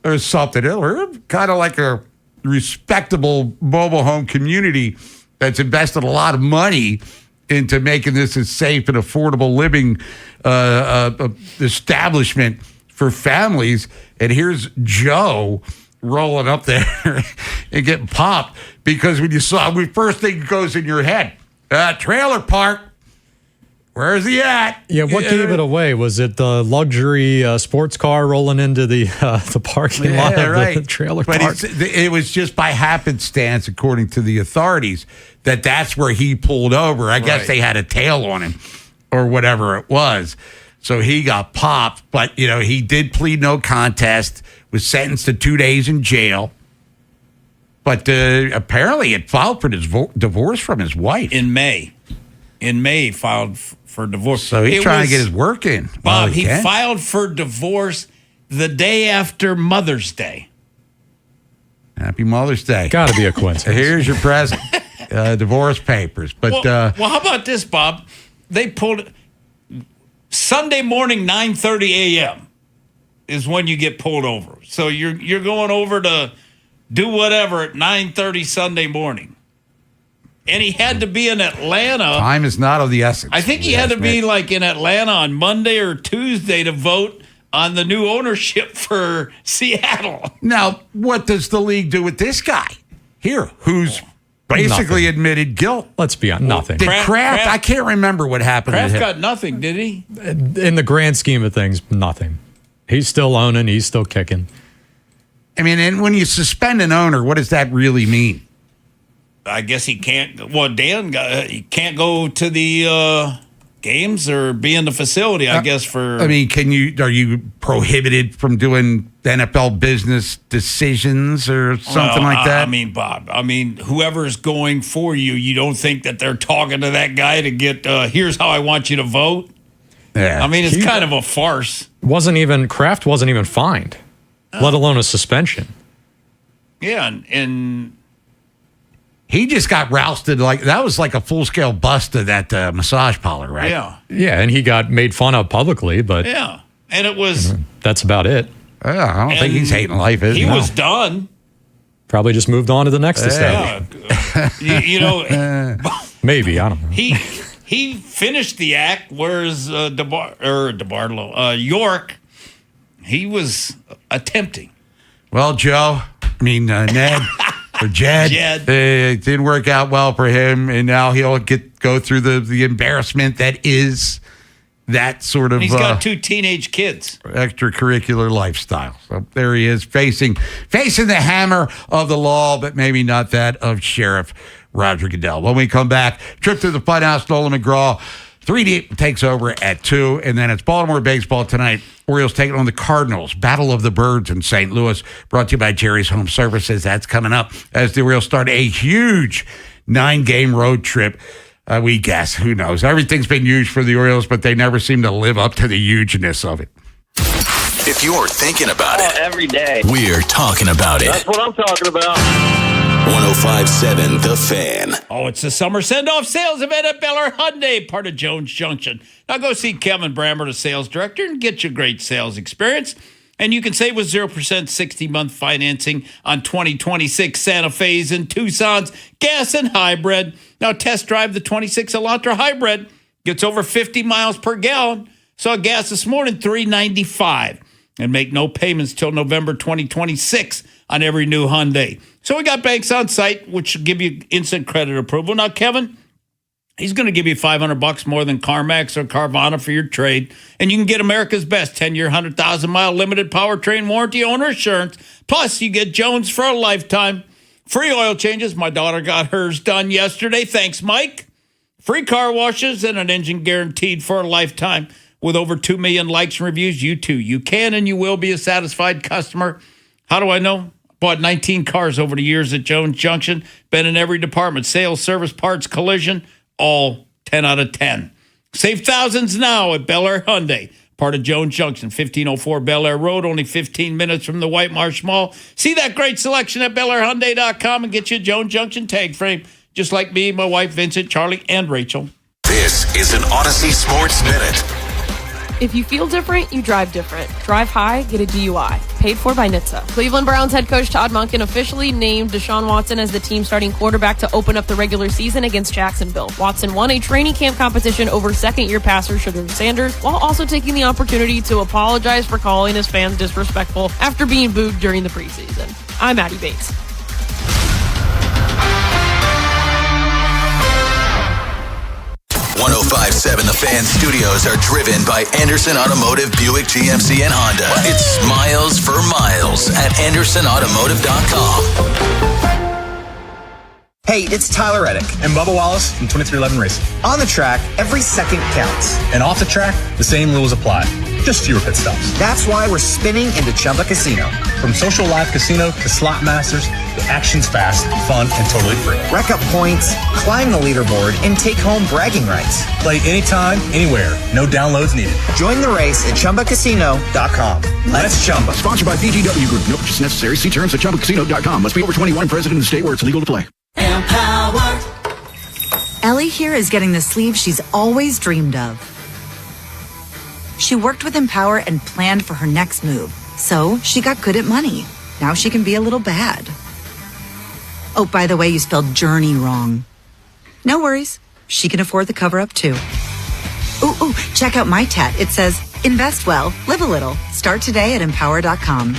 or something. Or kind of like a respectable mobile home community that's invested a lot of money into making this a safe and affordable living establishment for families. And here's Joe rolling up there and getting popped because when first thing goes in your head, trailer park. Where's he at? Yeah, what gave it away? Was it the luxury sports car rolling into the parking lot of the trailer park? It was just by happenstance, according to the authorities, that's where he pulled over. I guess they had a tail on him or whatever it was. So he got popped, but, he did plead no contest, was sentenced to 2 days in jail. But apparently it filed for divorce from his wife. In May, he filed for divorce. So he's trying to get his work in. Bob, he filed for divorce the day after Mother's Day. Happy Mother's Day. Got to be a coincidence. Here's your present. Divorce papers. But well, how about this, Bob? They pulled Sunday morning, 9:30 a.m. is when you get pulled over. So you're going over to do whatever at 9:30 Sunday morning. And he had to be in Atlanta. Time is not of the essence. I think he had to be like in Atlanta on Monday or Tuesday to vote on the new ownership for Seattle. Now, what does the league do with this guy here, who's basically admitted guilt? Let's be honest, nothing. Did Kraft, I can't remember what happened to him. Kraft got nothing, did he? In the grand scheme of things, nothing. He's still owning. He's still kicking. I mean, and when you suspend an owner, what does that really mean? I guess he can't. Well, he can't go to the games or be in the facility. I guess for. I mean, are you prohibited from doing NFL business decisions or something like that? I mean, Bob. Whoever's going for you, you don't think that they're talking to that guy to get? Here's how I want you to vote. Yeah. I mean, it's kind of a farce. Kraft wasn't even fined, let alone a suspension. Yeah, and. He just got rousted that was like a full-scale bust of that massage parlor, right? Yeah. Yeah, and he got made fun of publicly, but... Yeah, and it was... That's about it. Yeah, I don't think he's hating life, is he? He was done. Probably just moved on to the next estate. Yeah. Maybe, I don't know. he finished the act, whereas York, he was attempting. Well, Joe, Ned, or Jed, it didn't work out well for him, and now he'll go through the embarrassment that is that sort of. He's got 2 teenage kids. Extracurricular lifestyle. So there he is, facing the hammer of the law, but maybe not that of Sheriff Roger Goodell. When we come back, trip to the Funhouse, Nolan McGraw. 3 Deep takes over at 2, and then it's Baltimore baseball tonight. Orioles taking on the Cardinals. Battle of the Birds in St. Louis, brought to you by Jerry's Home Services. That's coming up as the Orioles start a huge 9-game road trip. We guess. Who knows? Everything's been huge for the Orioles, but they never seem to live up to the hugeness of it. If you're thinking about it every day, we're talking about it. That's what I'm talking about. 105.7 The Fan. Oh, it's the summer send-off sales event at Bel Air Hyundai, part of Jones Junction. Now go see Kevin Brammer, the sales director, and get your great sales experience. And you can save with 0% 60-month financing on 2026 Santa Fe's and Tucson's gas and hybrid. Now test drive the 26 Elantra hybrid. Gets over 50 miles per gallon. Saw gas this morning, $3.95. And make no payments till November 2026 on every new Hyundai. So we got banks on site, which will give you instant credit approval. Now, Kevin, he's going to give you $500 more than CarMax or Carvana for your trade. And you can get America's best 10-year, 100,000-mile limited powertrain warranty owner assurance. Plus, you get Jones for a lifetime. Free oil changes. My daughter got hers done yesterday. Thanks, Mike. Free car washes and an engine guaranteed for a lifetime. With over 2 million likes and reviews, you too. You can and you will be a satisfied customer. How do I know? Bought 19 cars over the years at Jones Junction. Been in every department. Sales, service, parts, collision. All 10 out of 10. Save thousands now at Bel Air Hyundai. Part of Jones Junction, 1504 Bel Air Road, only 15 minutes from the White Marsh Mall. See that great selection at BelAirHyundai.com and get you a Jones Junction tag frame. Just like me, my wife, Vincent, Charlie, and Rachel. This is an Odyssey Sports Minute. If you feel different, you drive different. Drive high, get a DUI. Paid for by NHTSA. Cleveland Browns head coach Todd Monken officially named Deshaun Watson as the team's starting quarterback to open up the regular season against Jacksonville. Watson won a training camp competition over second-year passer Sugar Sanders, while also taking the opportunity to apologize for calling his fans disrespectful after being booed during the preseason. I'm Addie Bates. 105.7 The Fan studios are driven by Anderson Automotive, Buick, GMC, and Honda. It's miles for miles at AndersonAutomotive.com. Hey, it's Tyler Reddick and Bubba Wallace from 2311 Racing. On the track, every second counts. And off the track, the same rules apply. Just fewer pit stops. That's why we're spinning into Chumba Casino. From social live casino to slot masters, the action's fast, fun, and totally free. Rack up points, climb the leaderboard, and take home bragging rights. Play anytime, anywhere. No downloads needed. Join the race at ChumbaCasino.com. Let's Chumba. Sponsored by VGW Group. No purchase necessary. See terms at ChumbaCasino.com. Must be over 21 and present in the state where it's legal to play. Empower. Ellie here is getting the sleeve she's always dreamed of. She worked with Empower and planned for her next move. So she got good at money. Now she can be a little bad. Oh, by the way, you spelled journey wrong. No worries. She can afford the cover-up too. Ooh, check out my tat. It says, invest well, live a little. Start today at empower.com.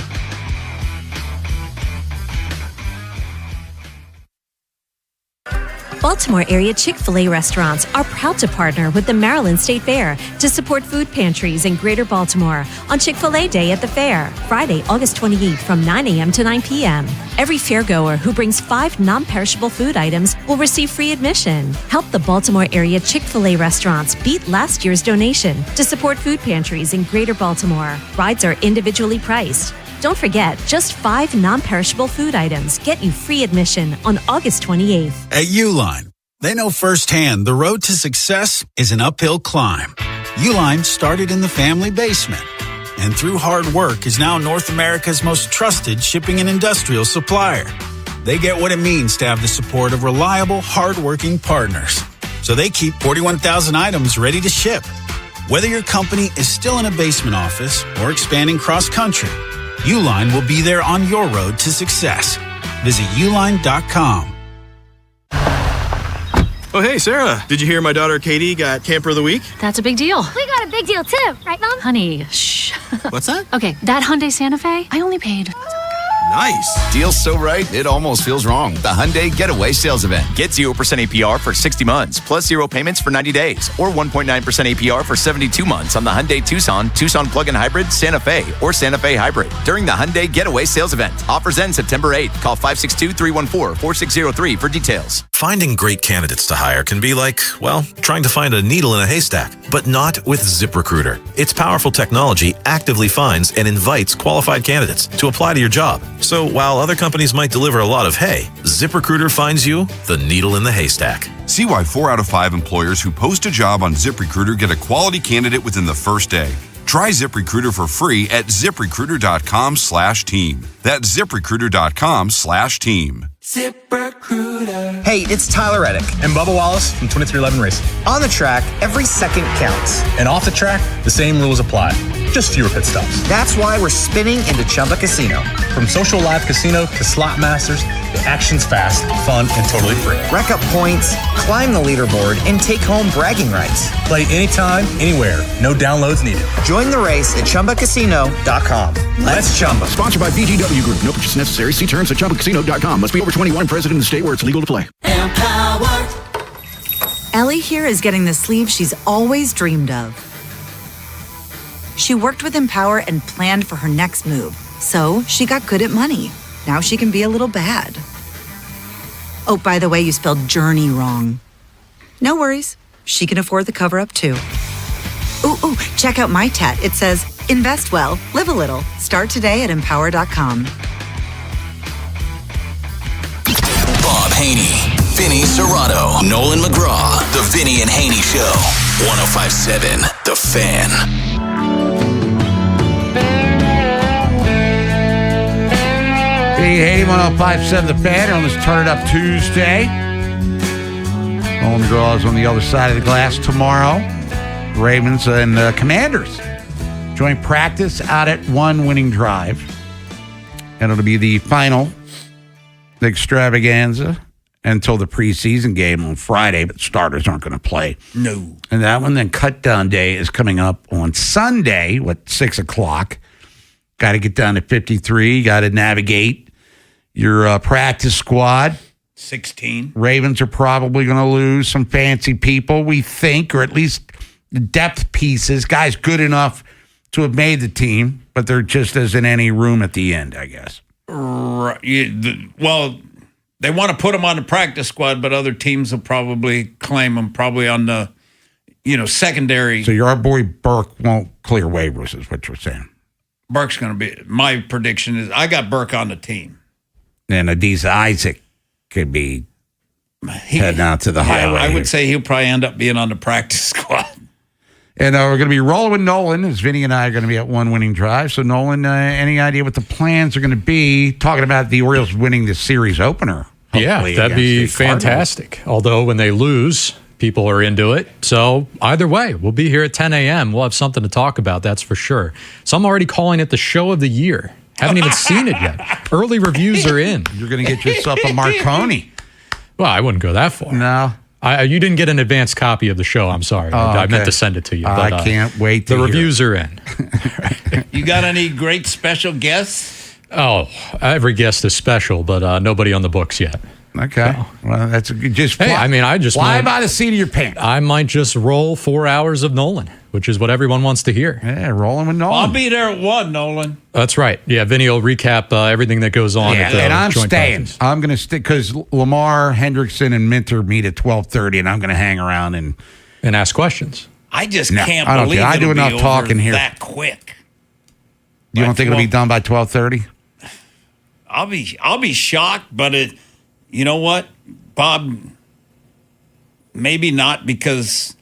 Baltimore area Chick-fil-A restaurants are proud to partner with the Maryland State Fair to support food pantries in Greater Baltimore on Chick-fil-A Day at the Fair, Friday, August 28th from 9 a.m. to 9 p.m. Every fairgoer who brings 5 non-perishable food items will receive free admission. Help the Baltimore area Chick-fil-A restaurants beat last year's donation to support food pantries in Greater Baltimore. Rides are individually priced. Don't forget, just 5 non-perishable food items get you free admission on August 28th. At Uline, they know firsthand the road to success is an uphill climb. Uline started in the family basement and through hard work is now North America's most trusted shipping and industrial supplier. They get what it means to have the support of reliable, hard-working partners. So they keep 41,000 items ready to ship. Whether your company is still in a basement office or expanding cross-country, Uline will be there on your road to success. Visit uline.com. Oh, hey, Sarah. Did you hear my daughter Katie got Camper of the Week? That's a big deal. We got a big deal too, right, Mom? Honey, shh. What's that? Okay, that Hyundai Santa Fe, I only paid. Nice. Deal's so right, it almost feels wrong. The Hyundai Getaway Sales Event. Get 0% APR for 60 months, plus 0 payments for 90 days, or 1.9% APR for 72 months on the Hyundai Tucson, Tucson Plug-in Hybrid, Santa Fe, or Santa Fe Hybrid during the Hyundai Getaway Sales Event. Offers end September 8th. Call 562-314-4603 for details. Finding great candidates to hire can be like, well, trying to find a needle in a haystack, but not with ZipRecruiter. Its powerful technology actively finds and invites qualified candidates to apply to your job. So while other companies might deliver a lot of hay, ZipRecruiter finds you the needle in the haystack. See why 4 out of 5 employers who post a job on ZipRecruiter get a quality candidate within the first day. Try ZipRecruiter for free at ZipRecruiter.com/team. That's ZipRecruiter.com/team. ZipRecruiter. Hey, it's Tyler Reddick And Bubba Wallace from 2311 Racing. On the track, every second counts. And off the track, the same rules apply. Just fewer pit stops. That's why we're spinning into Chumba Casino. From social live casino to slot masters, the action's fast, fun, and totally free. Rack up points, climb the leaderboard, and take home bragging rights. Play anytime, anywhere. No downloads needed. Join the race at ChumbaCasino.com. Let's Chumba. Sponsored by VGW Group. No purchase necessary. See terms at ChumbaCasino.com. Must be over 21, present in the state where it's legal to play. Empower. Ellie here is getting the sleeve she's always dreamed of. She worked with Empower and planned for her next move. So she got good at money. Now she can be a little bad. Oh, by the way, you spelled journey wrong. No worries. She can afford the cover-up too. Ooh, check out my tat. It says, invest well, live a little. Start today at empower.com. Bob Haynie, Vinny Serrato, Nolan McGraw. The Vinny and Haynie Show. 105.7 The Fan. Vinny Haynie, 105.7 The Fan on this Turn It Up Tuesday. Nolan McGraw is on the other side of the glass tomorrow. Ravens and Commanders joint practice out at one winning drive. And it'll be the final extravaganza until the preseason game on Friday, but starters aren't going to play. No. And that one, then cut down day is coming up on Sunday, 6 o'clock. Got to get down to 53. Got to navigate your practice squad. 16. Ravens are probably going to lose some fancy people, we think, or at least the depth pieces. Guys good enough to have made the team, but there just isn't any room at the end, I guess. Right. Well, they want to put them on the practice squad, but other teams will probably claim them probably on the, secondary. So your boy Burke won't clear waivers is what you're saying. Burke's going to be, my prediction is I got Burke on the team. And Adisa Isaac could be heading out to the highway. I would say he'll probably end up being on the practice squad. And we're going to be rolling with Nolan, as Vinny and I are going to be at one winning drive. So, Nolan, any idea what the plans are going to be? Talking about the Orioles winning the series opener. Yeah, that'd be fantastic. Although when they lose, people are into it. So either way, we'll be here at 10 a.m. We'll have something to talk about, that's for sure. So I'm already calling it the show of the year. Haven't even seen it yet. Early reviews are in. You're going to get yourself a Marconi. Well, I wouldn't go that far. No. You didn't get an advanced copy of the show. I'm sorry. I meant to send it to you. But, I can't wait to The reviews are in. You got any great special guests? Oh, every guest is special, but nobody on the books yet. Okay. So. Well, that's a good. Just fly, I just fly by the seat of your pants. I might just roll 4 hours of Nolan, which is what everyone wants to hear. Yeah, rolling with Nolan. I'll be there at 1, Nolan. That's right. Yeah, Vinny will recap everything that goes on. Yeah, and I'm staying. I'm going to stick because Lamar, Hendrickson, and Minter meet at 12:30, and I'm going to hang around and ask questions. I just can't believe I do enough talking here that quick. You don't think it'll be done by 12:30? I'll be shocked, but you know what, Bob? Maybe not, because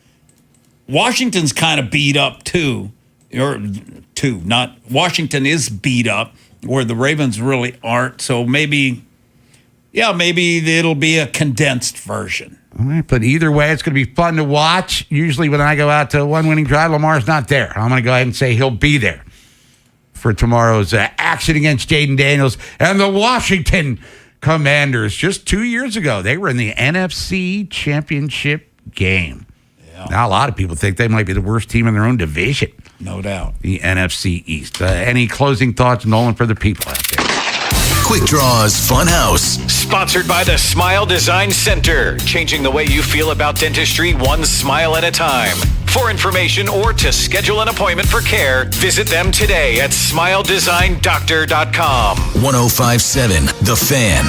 Washington's kind of beat up too. Washington is beat up where the Ravens really aren't. So maybe it'll be a condensed version. All right, but either way, it's going to be fun to watch. Usually when I go out to one winning drive, Lamar's not there. I'm going to go ahead and say he'll be there for tomorrow's action against Jaden Daniels and the Washington Commanders just 2 years ago. They were in the NFC Championship game. Yeah. Now, a lot of people think they might be the worst team in their own division. No doubt. The NFC East. Any closing thoughts, Nolan, for the people out there? Quick Draws Funhouse. Sponsored by the Smile Design Center. Changing the way you feel about dentistry one smile at a time. For information or to schedule an appointment for care, visit them today at smiledesigndoctor.com. 105.7 The Fan.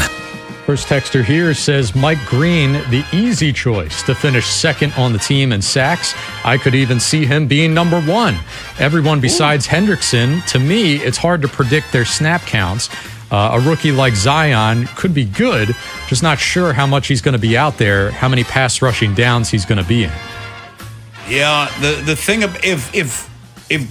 First texter here says Mike Green, the easy choice to finish second on the team in sacks. I could even see him being number one. Everyone besides Hendrickson, to me, it's hard to predict their snap counts. A rookie like Zion could be good, just not sure how much he's going to be out there, how many pass rushing downs he's going to be in. Yeah, the thing of if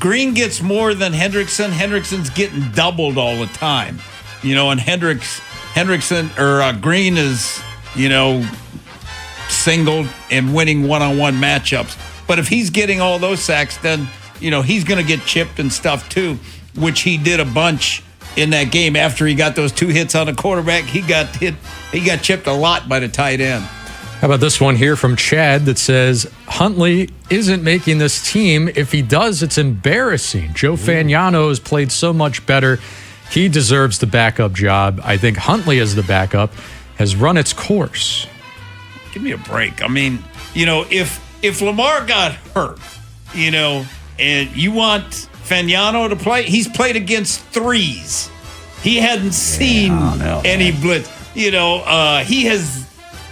Green gets more than Hendrickson's getting doubled all the time, and Hendrickson or Green is singled and winning one-on-one matchups. But if he's getting all those sacks, then he's going to get chipped and stuff too, which he did a bunch in that game. After he got those 2 hits on the quarterback, he got chipped a lot by the tight end. How about this one here from Chad that says, Huntley isn't making this team. If he does, it's embarrassing. Joe Fagnano has played so much better. He deserves the backup job. I think Huntley as the backup has run its course. Give me a break. I mean, if Lamar got hurt, and you want Fagnano to play, he's played against threes. He hadn't seen any blitz. He has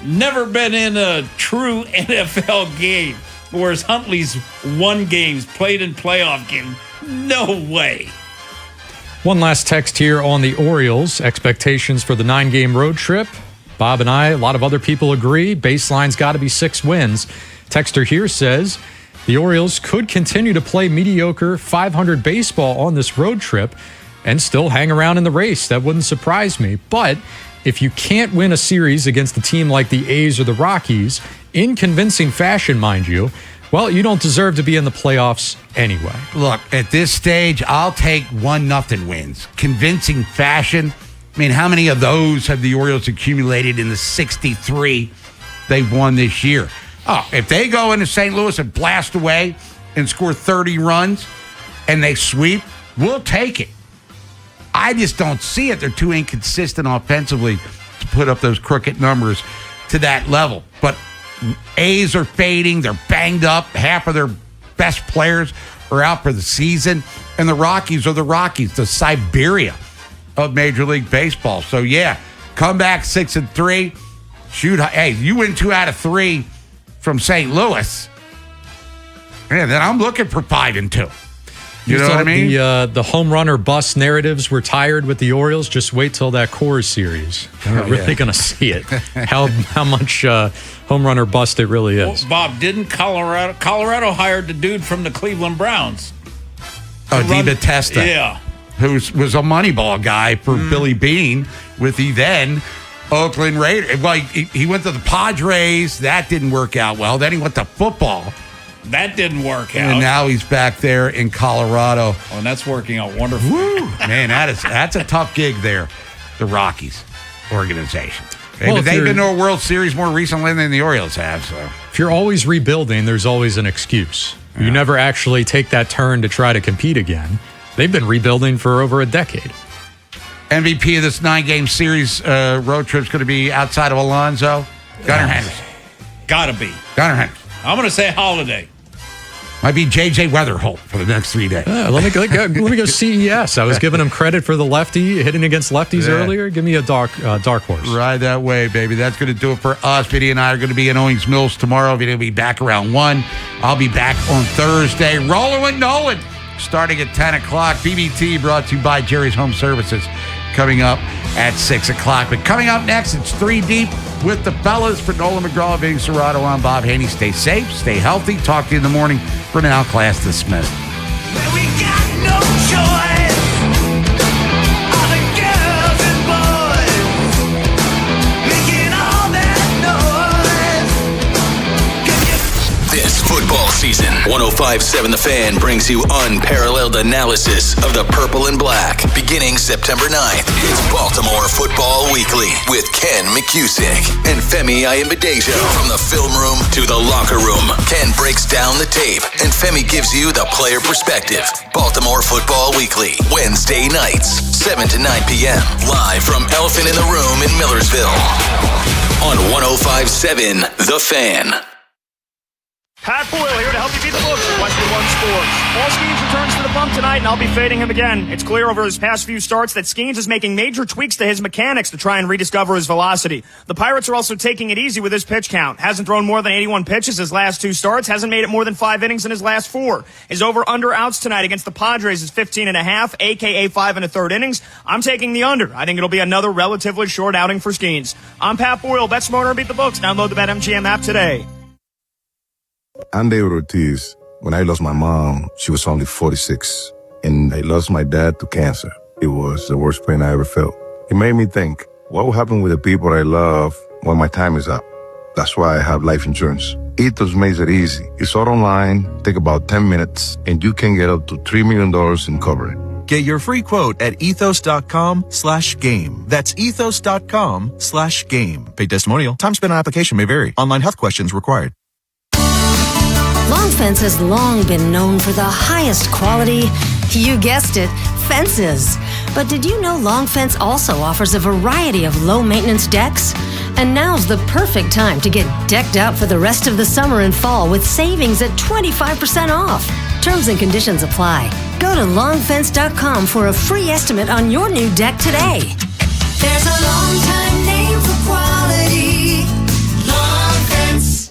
never been in a true NFL game, whereas Huntley's won games, played in playoff games. No way. One last text here on the Orioles. Expectations for the 9-game road trip. Bob and I, a lot of other people agree. Baseline's got to be 6 wins. Texter here says the Orioles could continue to play mediocre .500 baseball on this road trip and still hang around in the race. That wouldn't surprise me. But if you can't win a series against a team like the A's or the Rockies, in convincing fashion, mind you, well, you don't deserve to be in the playoffs anyway. Look, at this stage, I'll take 1-0 wins. Convincing fashion. I mean, how many of those have the Orioles accumulated in the 63 they've won this year? Oh, if they go into St. Louis and blast away and score 30 runs and they sweep, we'll take it. I just don't see it. They're too inconsistent offensively to put up those crooked numbers to that level. But A's are fading. They're banged up. Half of their best players are out for the season. And the Rockies are the Rockies, the Siberia of Major League Baseball. So, yeah, come back 6-3. Shoot, hey, you win 2 out of 3 from St. Louis. And then I'm looking for 5-2. You know what I mean? The home run or bust narratives were tired with the Orioles. Just wait till that Coors series. We're really going to see it. How much home run or bust it really is. Well, Bob, didn't Colorado hired the dude from the Cleveland Browns? DiBattista. Yeah. Who was a Moneyball guy for Billy Beane with the then Oakland Raiders. Well, he went to the Padres. That didn't work out well. Then he went to football. That didn't work out. And now he's back there in Colorado. Oh, and that's working out wonderfully. Woo, man, that's a tough gig there, the Rockies organization. They've been to a World Series more recently than the Orioles have. So if you're always rebuilding, there's always an excuse. You never actually take that turn to try to compete again. They've been rebuilding for over a decade. MVP of this 9-game series road trip is going to be outside of Alonso. Gunnar Henderson. Gotta be. Gunnar Henderson. I'm going to say Holiday. Might be J.J. Weatherholt for the next 3 days. Let me go CES. I was giving him credit for the lefty hitting against lefties earlier. Give me a dark horse. Ride that way, baby. That's going to do it for us. Vinny and I are going to be in Owings Mills tomorrow. Vinny will be back around 1. I'll be back on Thursday. Rolling with Nolan starting at 10 o'clock. BBT brought to you by Jerry's Home Services coming up at 6 o'clock. But coming up next, it's 3 Deep with the fellas. For Nolan McGraw, Vinny Serrato, I'm Bob Haynie. Stay safe, stay healthy. Talk to you in the morning. For now, class dismissed. Well, we got no choice. All the girls and boys making all that noise. This football football season. 105.7 The Fan brings you unparalleled analysis of the purple and black. Beginning September 9th, it's Baltimore Football Weekly with Ken McCusick and Femi Ayimbadejo. From the film room to the locker room, Ken breaks down the tape and Femi gives you the player perspective. Baltimore Football Weekly, Wednesday nights, 7 to 9 p.m. Live from Elephant in the Room in Millersville on 105.7 The Fan. Pat Boyle here to help you beat the books at Western One Sports. Paul Skeens returns to the bump tonight, and I'll be fading him again. It's clear over his past few starts that Skeens is making major tweaks to his mechanics to try and rediscover his velocity. The Pirates are also taking it easy with his pitch count. Hasn't thrown more than 81 pitches his last 2 starts. Hasn't made it more than 5 innings in his last 4. His over-under outs tonight against the Padres is 15.5, a.k.a. 5 1/3 innings. I'm taking the under. I think it'll be another relatively short outing for Skeens. I'm Pat Boyle. Bet smarter, beat the books. Download the BetMGM app today. I'm David Ortiz. When I lost my mom, she was only 46. And I lost my dad to cancer. It was the worst pain I ever felt. It made me think, what will happen with the people I love when my time is up? That's why I have life insurance. Ethos makes it easy. It's all online, take about 10 minutes, and you can get up to $3 million in coverage. Get your free quote at ethos.com/game. That's ethos.com/game. Paid testimonial. Time spent on application may vary. Online health questions required. Long Fence has long been known for the highest quality, you guessed it, fences. But did you know Long Fence also offers a variety of low-maintenance decks? And now's the perfect time to get decked out for the rest of the summer and fall with savings at 25% off. Terms and conditions apply. Go to longfence.com for a free estimate on your new deck today. There's a long-time name for quality. Long Fence.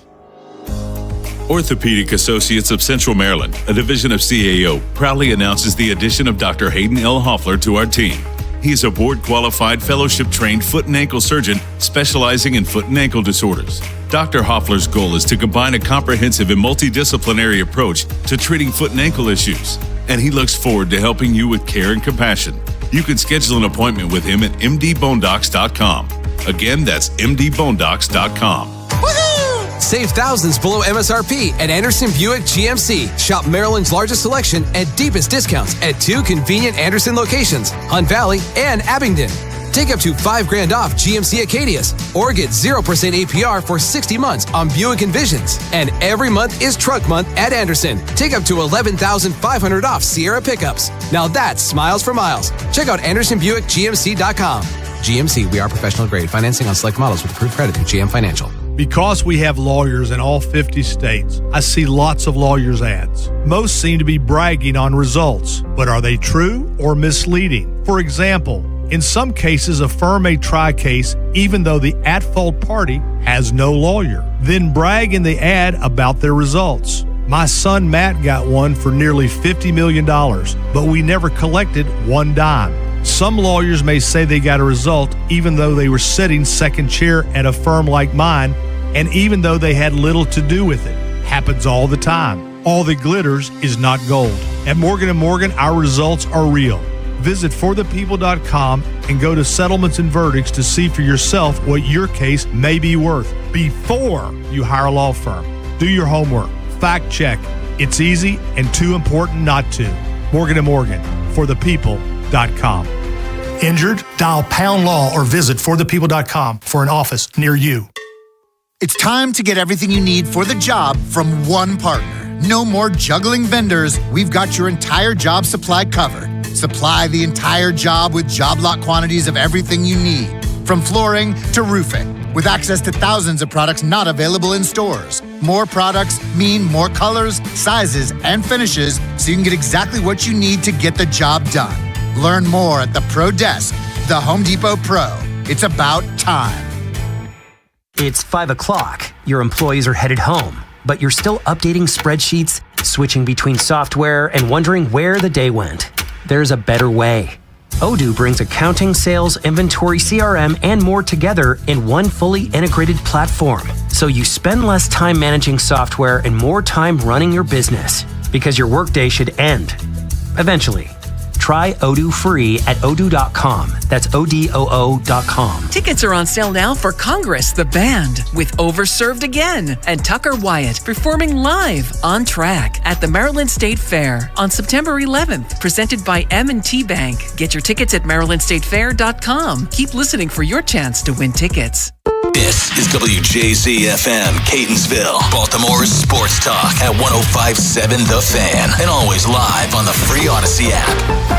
Orthopedic Associates of Central Maryland, a division of CAO, proudly announces the addition of Dr. Hayden L. Hoffler to our team. He is a board-qualified, fellowship-trained foot and ankle surgeon specializing in foot and ankle disorders. Dr. Hoffler's goal is to combine a comprehensive and multidisciplinary approach to treating foot and ankle issues, and he looks forward to helping you with care and compassion. You can schedule an appointment with him at mdbonedocs.com. Again, that's mdbonedocs.com. Save thousands below MSRP at Anderson Buick GMC. Shop Maryland's largest selection and deepest discounts at 2 convenient Anderson locations, Hunt Valley and Abingdon. Take up to $5,000 off GMC Acadias or get 0% APR for 60 months on Buick Envisions. And every month is Truck Month at Anderson. Take up to $11,500 off Sierra pickups. Now that's smiles for miles. Check out AndersonBuickGMC.com. GMC, we are professional grade. Financing on select models with approved credit through GM Financial. Because we have lawyers in all 50 states, I see lots of lawyers' ads. Most seem to be bragging on results, but are they true or misleading? For example, in some cases, a firm may try a case even though the at-fault party has no lawyer, then brag in the ad about their results. My son Matt got one for nearly $50 million, but we never collected one dime. Some lawyers may say they got a result even though they were sitting second chair at a firm like mine, and even though they had little to do with it. Happens all the time. All that glitters is not gold. At Morgan & Morgan, our results are real. Visit forthepeople.com and go to settlements and verdicts to see for yourself what your case may be worth before you hire a law firm. Do your homework. Fact check. It's easy and too important not to. Morgan & Morgan, forthepeople.com. Injured? Dial pound law or visit forthepeople.com for an office near you. It's time to get everything you need for the job from one partner. No more juggling vendors. We've got your entire job supply covered. Supply the entire job with job lot quantities of everything you need, from flooring to roofing, with access to thousands of products not available in stores. More products mean more colors, sizes, and finishes, so you can get exactly what you need to get the job done. Learn more at the Pro Desk, the Home Depot Pro. It's about time. It's 5 o'clock. Your employees are headed home, but you're still updating spreadsheets, switching between software, and wondering where the day went. There's a better way. Odoo brings accounting, sales, inventory, CRM, and more together in one fully integrated platform. So you spend less time managing software and more time running your business, because your workday should end eventually. Try Odoo free at odoo.com. That's ODOO.com. Tickets are on sale now for Congress, the band, with Overserved Again and Tucker Wyatt performing live on track at the Maryland State Fair on September 11th, presented by M&T Bank. Get your tickets at MarylandStateFair.com. Keep listening for your chance to win tickets. This is WJZ-FM, Catonsville, Baltimore's sports talk at 105.7 The Fan, and always live on the free Odyssey app.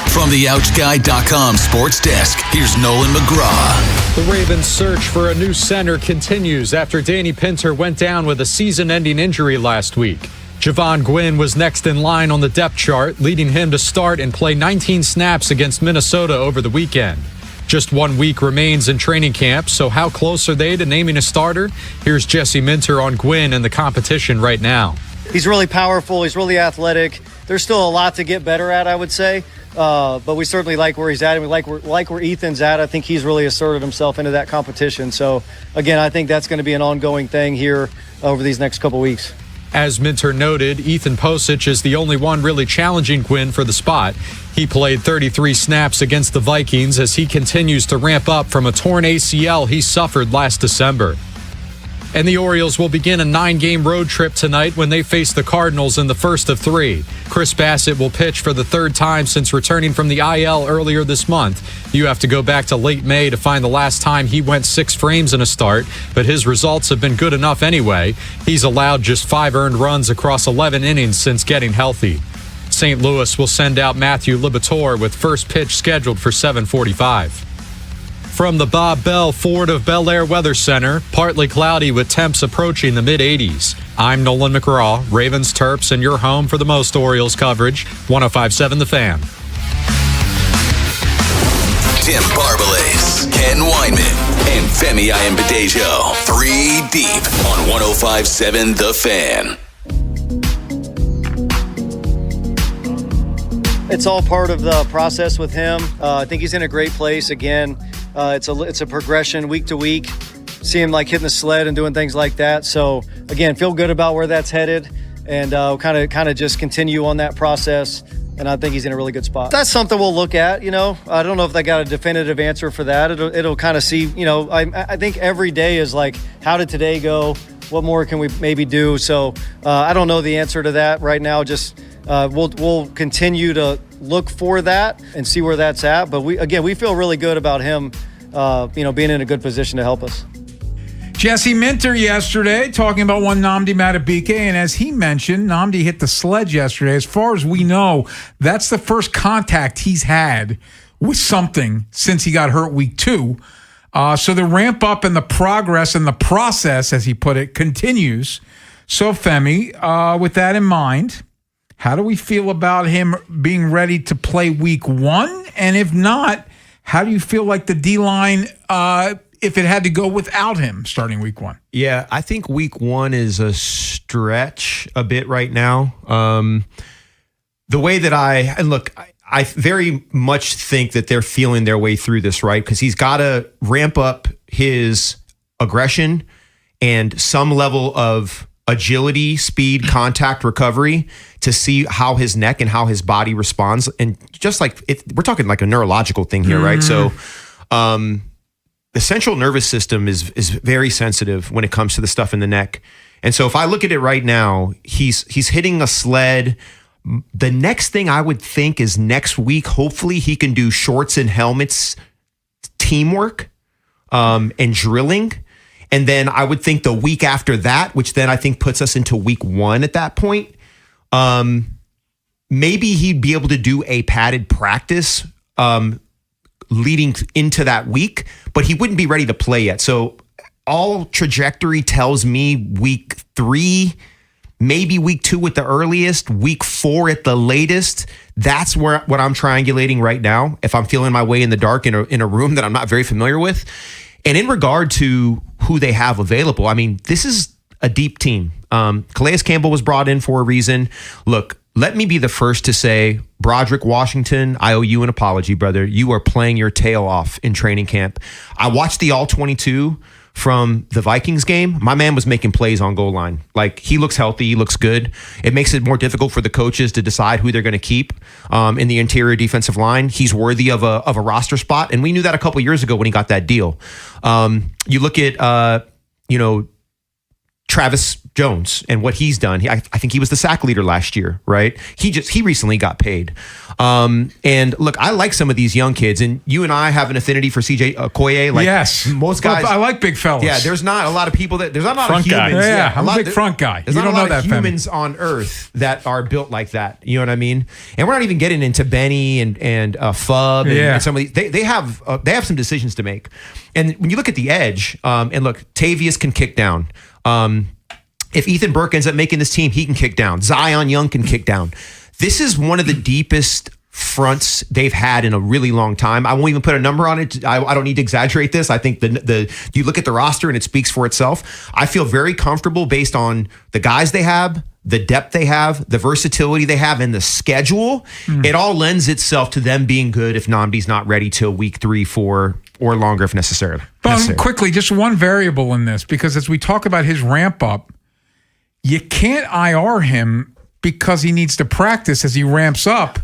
From the OutGuy.com sports desk, here's Nolan McGraw. The Ravens' search for a new center continues after Danny Pinter went down with a season-ending injury last week. Javon Gwynn was next in line on the depth chart, leading him to start and play 19 snaps against Minnesota over the weekend. Just 1 week remains in training camp, so how close are they to naming a starter? Here's Jesse Minter on Gwynn and the competition right now. He's really powerful. He's really athletic. There's still a lot to get better at, I would say. But we certainly like where he's at, and we like where Ethan's at. I think he's really asserted himself into that competition. So, again, I think that's going to be an ongoing thing here over these next couple weeks. As Minter noted, Ethan Posich is the only one really challenging Gwynn for the spot. He played 33 snaps against the Vikings as he continues to ramp up from a torn ACL he suffered last December. And the Orioles will begin a 9-game road trip tonight when they face the Cardinals in the first of 3. Chris Bassett will pitch for the third time since returning from the IL earlier this month. You have to go back to late May to find the last time he went 6 frames in a start, but his results have been good enough anyway. He's allowed just 5 earned runs across 11 innings since getting healthy. St. Louis will send out Matthew Liberatore with first pitch scheduled for 7:45. From the Bob Bell Ford of Bel Air Weather Center, partly cloudy with temps approaching the mid-80s. I'm Nolan McGraw, Ravens, Terps, and your home for the most Orioles coverage, 105.7 The Fan. Tim Barbalas, Ken Weinman, and Femi Ayanbadejo. 3 deep on 105.7 The Fan. It's all part of the process with him. I think he's in a great place. Again, it's a progression week to week. See him like hitting the sled and doing things like that. So again, feel good about where that's headed, and kind of just continue on that process. And I think he's in a really good spot. That's something we'll look at. You know, I don't know if I got a definitive answer for that. It'll kind of see. You know, I think every day is like, how did today go? What more can we maybe do? So I don't know the answer to that right now. Just we'll continue to look for that and see where that's at. But we feel really good about him, being in a good position to help us. Jesse Minter yesterday talking about one Nnamdi Madubuike, and as he mentioned, Nnamdi hit the sled yesterday. As far as we know, that's the first contact he's had with something since he got hurt week 2. So the ramp up and the progress and the process, as he put it, continues. So Femi, with that in mind, how do we feel about him being ready to play week 1? And if not, how do you feel like the D-line, if it had to go without him starting week 1? Yeah, I think week 1 is a stretch a bit right now. The way that I very much think that they're feeling their way through this, right? Because he's got to ramp up his aggression and some level of agility, speed, contact, recovery to see how his neck and how his body responds. And just like we're talking like a neurological thing here, right? So the central nervous system is very sensitive when it comes to the stuff in the neck. And so if I look at it right now, he's hitting a sled. The next thing I would think is next week, hopefully he can do shorts and helmets teamwork and drilling. And then I would think the week after that, which then I think puts us into week 1 at that point, maybe he'd be able to do a padded practice leading into that week, but he wouldn't be ready to play yet. So all trajectory tells me week 3, maybe week 2 at the earliest, week 4 at the latest. That's what I'm triangulating right now, if I'm feeling my way in the dark in a room that I'm not very familiar with. And in regard to who they have available, I mean, this is a deep team. Calais Campbell was brought in for a reason. Look, let me be the first to say, Broderick Washington, I owe you an apology, brother. You are playing your tail off in training camp. I watched the All-22 from the Vikings game, my man was making plays on goal line. Like, he looks healthy, he looks good. It makes it more difficult for the coaches to decide who they're going to keep in the interior defensive line. He's worthy of a roster spot, and we knew that a couple years ago when he got that deal. You look at Travis Jones and what he's done. I think he was the sack leader last year, right? He recently got paid. And look, I like some of these young kids, and you and I have an affinity for CJ Okoye. Like, yes, most guys. I like big fellas. Yeah, there's not a lot of people there's not a lot front of humans. Guy. Yeah, I'm a big front guy. There's you not don't a lot know that of humans on earth that are built like that. You know what I mean? And we're not even getting into Benny and Fubb and some of these. They have some decisions to make. And when you look at the edge, and look, Tavius can kick down. If Ethan Burke ends up making this team, he can kick down. Zion Young can kick down. This is one of the deepest fronts they've had in a really long time. I won't even put a number on it. I don't need to exaggerate this. I think you look at the roster and it speaks for itself. I feel very comfortable based on the guys they have, the depth they have, the versatility they have, and the schedule. It all lends itself to them being good if Nnamdi's not ready till week 3, 4, or longer if necessary. But quickly, just one variable in this, because as we talk about his ramp up, you can't IR him because he needs to practice as he ramps up,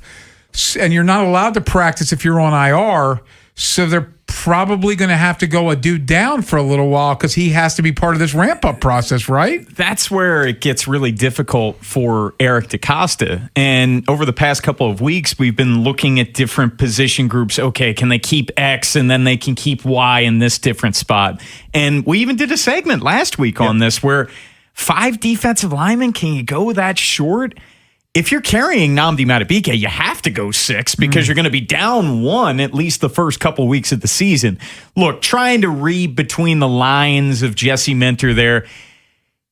and you're not allowed to practice if you're on IR, so they're probably going to have to go a dude down for a little while because he has to be part of this ramp-up process, right? That's where it gets really difficult for Eric DeCosta. And over the past couple of weeks, we've been looking at different position groups. Okay, can they keep X and then they can keep Y in this different spot? And we even did a segment last week on this where 5 defensive linemen, can you go that short? If you're carrying Nnamdi Madubuike, you have to go 6 because you're going to be down 1 at least the first couple weeks of the season. Look, trying to read between the lines of Jesse Minter there,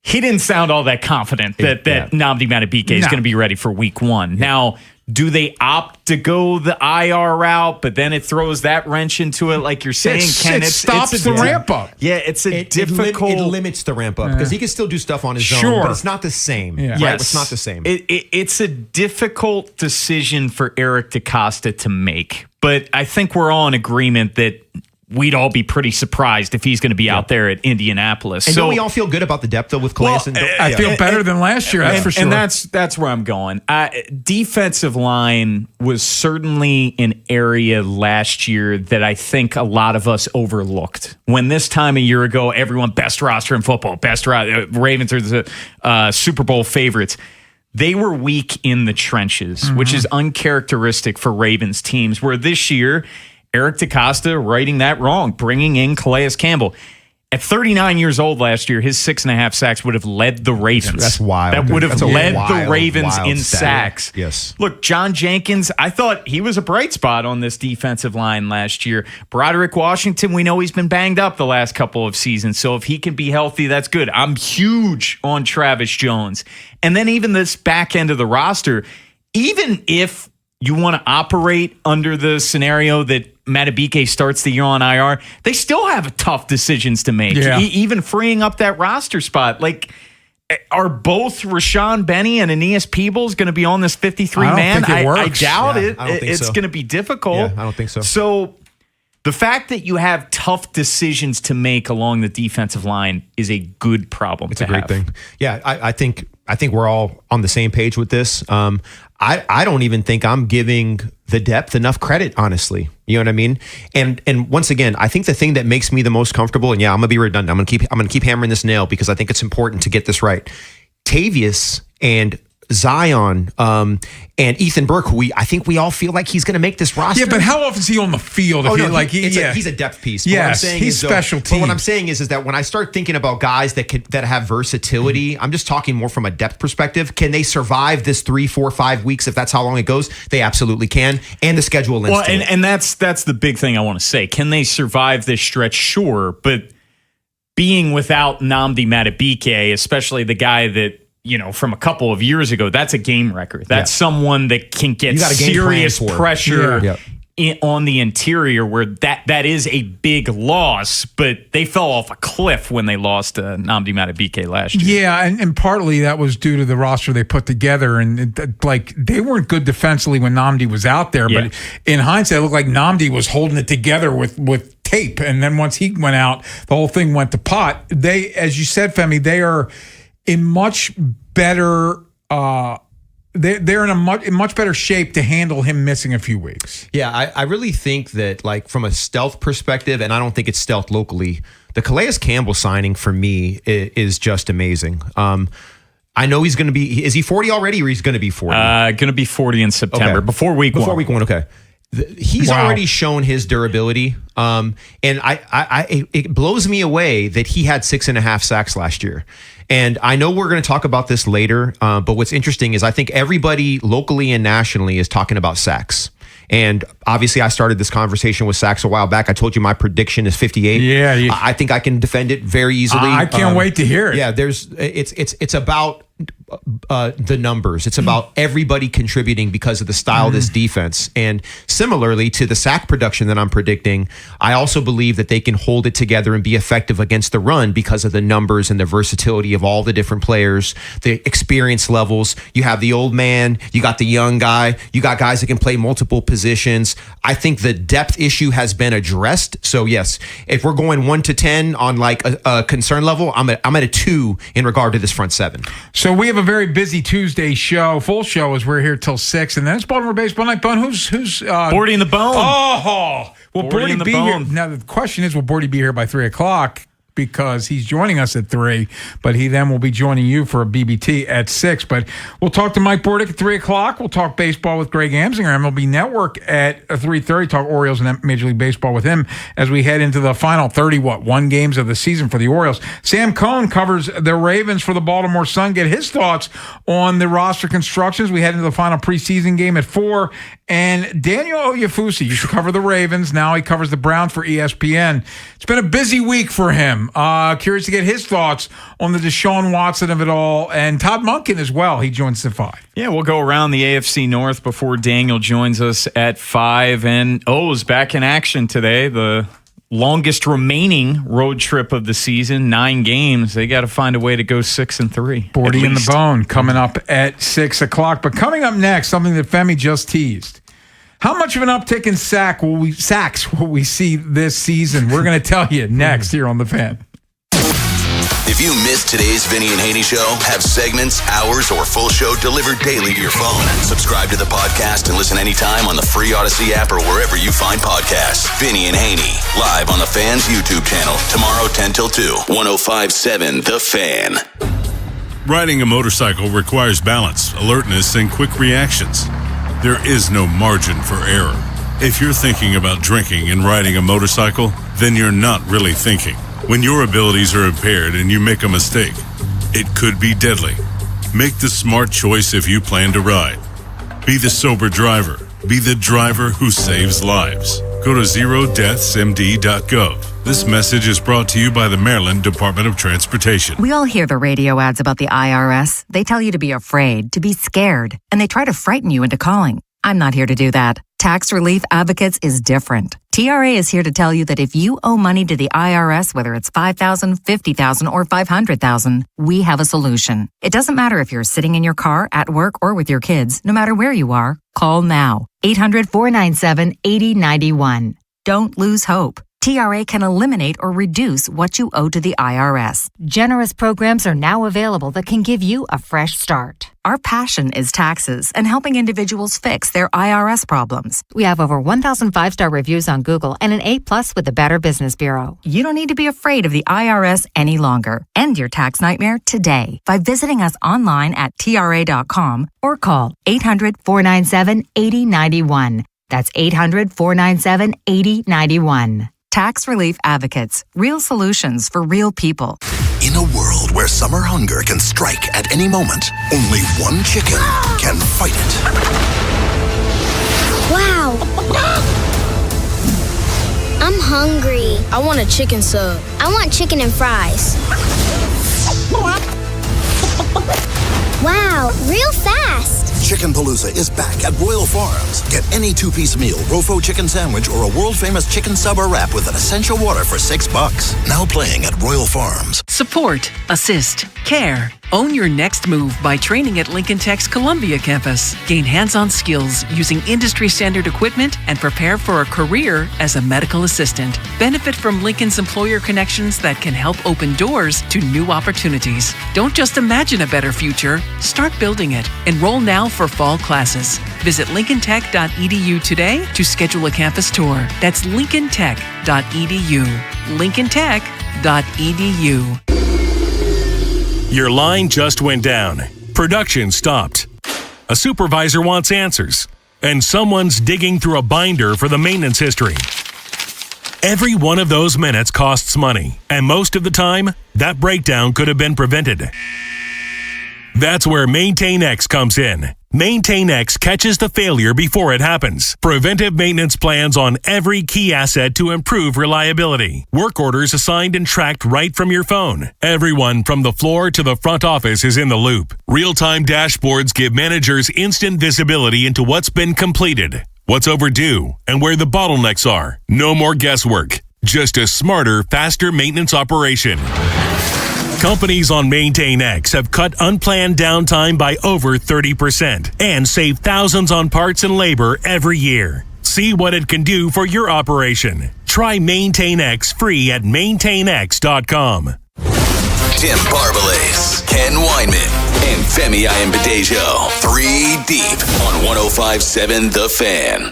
he didn't sound all that confident that Nnamdi Madubuike is going to be ready for week 1. Now, do they opt to go the IR route, but then it throws that wrench into it, like you're saying? It stops the ramp up. Yeah, it's difficult. It limits the ramp up because he can still do stuff on his own, but it's not the same. Yeah. Right? Yes. It's not the same. It's a difficult decision for Eric DeCosta to make, but I think we're all in agreement that we'd all be pretty surprised if he's going to be out there at Indianapolis. And don't we all feel good about the depth, though, with Calais? I feel better than last year, that's for sure. And that's where I'm going. Defensive line was certainly an area last year that I think a lot of us overlooked. When this time a year ago, everyone, best roster in football, Ravens are the Super Bowl favorites. They were weak in the trenches, which is uncharacteristic for Ravens teams, where this year, Eric DeCosta righting that wrong, bringing in Calais Campbell. At 39 years old last year, his 6.5 sacks would have led the Ravens. That's wild. That would have led the Ravens in stat. sacks. Yes. Look, John Jenkins, I thought he was a bright spot on this defensive line last year. Broderick Washington, we know he's been banged up the last couple of seasons, so if he can be healthy, that's good. I'm huge on Travis Jones. And then even this back end of the roster, even if you want to operate under the scenario that Madubuike starts the year on IR, they still have tough decisions to make. Yeah. Even freeing up that roster spot. Like, are both Rashawn Benny and Aeneas Peebles going to be on this 53-man? I doubt it. I don't think it's so. going to be difficult. Yeah, I don't think so. So the fact that you have tough decisions to make along the defensive line is a good problem. It's a great thing. Yeah, I think we're all on the same page with this. I don't even think I'm giving the depth enough credit, honestly. You know what I mean? And once again, I think the thing that makes me the most comfortable, and yeah, I'm gonna be redundant. I'm gonna keep hammering this nail because I think it's important to get this right. Tavius and Zion and Ethan Burke, who I think we all feel like he's going to make this roster. Yeah, but how often is he on the field? He's a depth piece. Yes, he's special teams. But what I'm saying is that when I start thinking about guys that have versatility, I'm just talking more from a depth perspective. Can they survive this 3, 4, 5 weeks if that's how long it goes? They absolutely can, and the schedule lends to it. And that's the big thing I want to say. Can they survive this stretch? Sure, but being without Nnamdi Madubuike, especially the guy that, from a couple of years ago, that's a game record. That's someone that can get serious pressure on the interior where that is a big loss, but they fell off a cliff when they lost Nnamdi Madubuike last year. Yeah, and partly that was due to the roster they put together, and they weren't good defensively when Nnamdi was out there, but in hindsight, it looked like Nnamdi was holding it together with tape, and then once he went out, the whole thing went to pot. They, as you said, Femi, they are in much better they're in much better shape to handle him missing a few weeks. Yeah, I really think that, like, from a stealth perspective, and I don't think it's stealth locally, the Calais Campbell signing for me is just amazing. I know he's going to be, is he 40 already, or he's going to be 40? Going to be 40 in September, before week one. Before week one, okay. He's already shown his durability. And it blows me away that he had 6.5 sacks last year. And I know we're going to talk about this later, but what's interesting is I think everybody locally and nationally is talking about sacks. And obviously, I started this conversation with sacks a while back. I told you my prediction is 58. Yeah, I think I can defend it very easily. I can't wait to hear it. Yeah, it's about the numbers. It's about everybody contributing because of the style of this defense. And similarly to the sack production that I'm predicting, I also believe that they can hold it together and be effective against the run because of the numbers and the versatility of all the different players, the experience levels. You have the old man, you got the young guy, you got guys that can play multiple positions. I think the depth issue has been addressed. So yes, if we're going 1 to 10 on like a concern level, I'm at a 2 in regard to this front seven. So we have a very busy Tuesday show, full show, as we're here till 6, and then it's Baltimore Baseball Night. Bone, who's Bordy in the Bone? Oh, will Bordy Bordy be here? Now the question is, will Bordy be here by 3:00? Because he's joining us at 3, but he then will be joining you for a BBT at 6. But we'll talk to Mike Bordick at 3:00. We'll talk baseball with Greg Amsinger, MLB Network at 3:30. Talk Orioles and Major League Baseball with him as we head into the final 31 games of the season for the Orioles. Sam Cohn covers the Ravens for the Baltimore Sun. Get his thoughts on the roster constructions. We head into the final preseason game at 4. And Daniel Oyefusi used to cover the Ravens. Now he covers the Browns for ESPN. It's been a busy week for him. Curious to get his thoughts on the Deshaun Watson of it all, and Todd Monken as well. He joins at 5. Yeah, we'll go around the AFC North before Daniel joins us at 5. And O's back in action today. The longest remaining road trip of the season, 9 games. They got to find a way to go 6-3. Bordy in the Bone coming up at 6:00. But coming up next, something that Femi just teased. How much of an uptick in sacks will we see this season? We're going to tell you next here on The Fan. If you missed today's Vinny and Haynie show, have segments, hours, or full show delivered daily to your phone. Subscribe to the podcast and listen anytime on the free Odyssey app or wherever you find podcasts. Vinny and Haynie, live on The Fan's YouTube channel, tomorrow 10 till 2, 105.7 The Fan. Riding a motorcycle requires balance, alertness, and quick reactions. There is no margin for error. If you're thinking about drinking and riding a motorcycle, then you're not really thinking. When your abilities are impaired and you make a mistake, it could be deadly. Make the smart choice if you plan to ride. Be the sober driver. Be the driver who saves lives. Go to zerodeathsmd.gov. This message is brought to you by the Maryland Department of Transportation. We all hear the radio ads about the IRS. They tell you to be afraid, to be scared, and they try to frighten you into calling. I'm not here to do that. Tax Relief Advocates is different. TRA is here to tell you that if you owe money to the IRS, whether it's $5,000, $50,000, or $500,000, we have a solution. It doesn't matter if you're sitting in your car, at work, or with your kids. No matter where you are, call now. 800-497-8091. Don't lose hope. TRA can eliminate or reduce what you owe to the IRS. Generous programs are now available that can give you a fresh start. Our passion is taxes and helping individuals fix their IRS problems. We have over 1,000 5-star reviews on Google and an A+ with the Better Business Bureau. You don't need to be afraid of the IRS any longer. End your tax nightmare today by visiting us online at TRA.com or call 800-497-8091. That's 800-497-8091. Tax Relief Advocates. Real solutions for real people. In a world where summer hunger can strike at any moment, only one chicken can fight it. Wow. I'm hungry. I want a chicken sub. I want chicken and fries. Wow, real fast. Chicken Palooza is back at Royal Farms. Get any two-piece meal, Rofo chicken sandwich, or a world-famous chicken sub or wrap with an essential water for $6. Now playing at Royal Farms. Support, assist, care. Own your next move by training at Lincoln Tech's Columbia campus. Gain hands-on skills using industry-standard equipment and prepare for a career as a medical assistant. Benefit from Lincoln's employer connections that can help open doors to new opportunities. Don't just imagine a better future, start building it. Enroll now for fall classes. Visit lincolntech.edu today to schedule a campus tour. That's lincolntech.edu. lincolntech.edu. Your line just went down. Production stopped. A supervisor wants answers. And someone's digging through a binder for the maintenance history. Every one of those minutes costs money. And most of the time, that breakdown could have been prevented. That's where MaintainX comes in. MaintainX catches the failure before it happens. Preventive maintenance plans on every key asset to improve reliability. Work orders assigned and tracked right from your phone. Everyone from the floor to the front office is in the loop. Real-time dashboards give managers instant visibility into what's been completed, what's overdue, and where the bottlenecks are. No more guesswork. Just a smarter, faster maintenance operation. Companies on MaintainX have cut unplanned downtime by over 30% and saved thousands on parts and labor every year. See what it can do for your operation. Try MaintainX free at maintainx.com. Tim Barbalas, Ken Weinman, and Femi Ayanbadejo. 3 deep on 105.7 The Fan.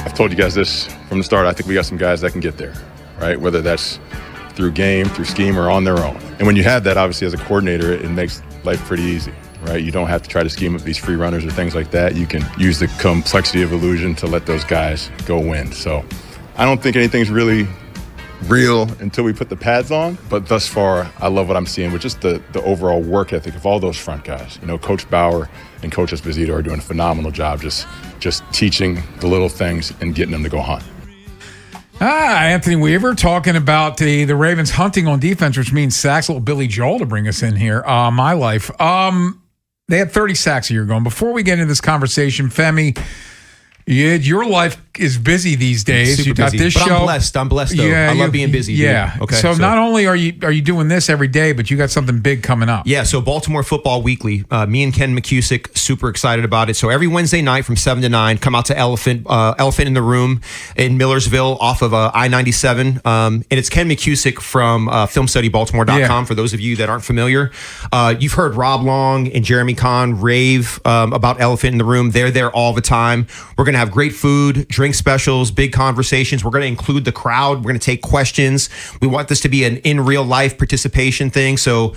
I've told you guys this from the start. I think we got some guys that can get there, right? Whether that's through game, through scheme, or on their own. And when you have that, obviously, as a coordinator, it makes life pretty easy, right? You don't have to try to scheme up these free runners or things like that. You can use the complexity of illusion to let those guys go win. So I don't think anything's really real until we put the pads on. But thus far, I love what I'm seeing with just the overall work ethic of all those front guys. You know, Coach Bauer and Coach Esposito are doing a phenomenal job just teaching the little things and getting them to go hunt. Anthony Weaver talking about the Ravens hunting on defense, which means sacks. Little Billy Joel to bring us in here. My life. They had 30 sacks a year ago. And before we get into this conversation, Femi, your life is busy these days. Super you got busy. this But show. I'm blessed though. I love being busy. Yeah. Dude. Okay. So not only are you doing this every day, but you got something big coming up. Yeah. So Baltimore Football Weekly. Me and Ken McCusick, super excited about it. So every Wednesday night from 7 to 9, come out to Elephant in the Room in Millersville off of I-97. And it's Ken McCusick from FilmStudyBaltimore.com. For those of you that aren't familiar, you've heard Rob Long and Jeremy Kahn rave about Elephant in the Room. They're there all the time. We're going to have great food, drink specials, big conversations. We're going to include the crowd. We're going to take questions. We want this to be an in real life participation thing. So,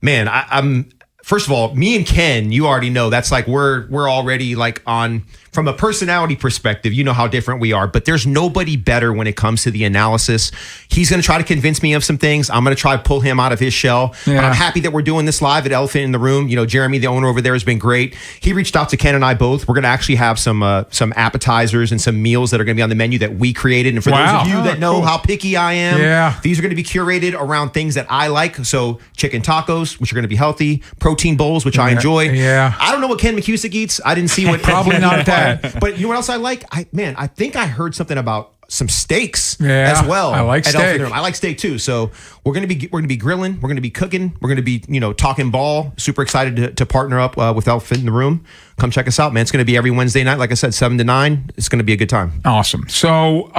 man, I'm first of all, me and Ken, you already know that's like we're already like on. From a personality perspective, you know how different we are, but there's nobody better when it comes to the analysis. He's going to try to convince me of some things. I'm going to try to pull him out of his shell. Yeah. But I'm happy that we're doing this live at Elephant in the Room. You know, Jeremy, the owner over there, has been great. He reached out to Ken and I both. We're going to actually have some appetizers and some meals that are going to be on the menu that we created. And for those of you that know how picky I am, these are going to be curated around things that I like. So chicken tacos, which are going to be healthy, protein bowls, which I enjoy. Yeah. I don't know what Ken McCusick eats. I didn't see what probably not that. But you know what else I like? I think I heard something about some steaks as well. I like steak. I like steak too. So we're gonna be grilling. We're gonna be cooking. We're gonna be talking ball. Super excited to partner up with Elephant in the Room. Come check us out, man. It's gonna be every Wednesday night, like I said, 7 to 9. It's gonna be a good time. Awesome. So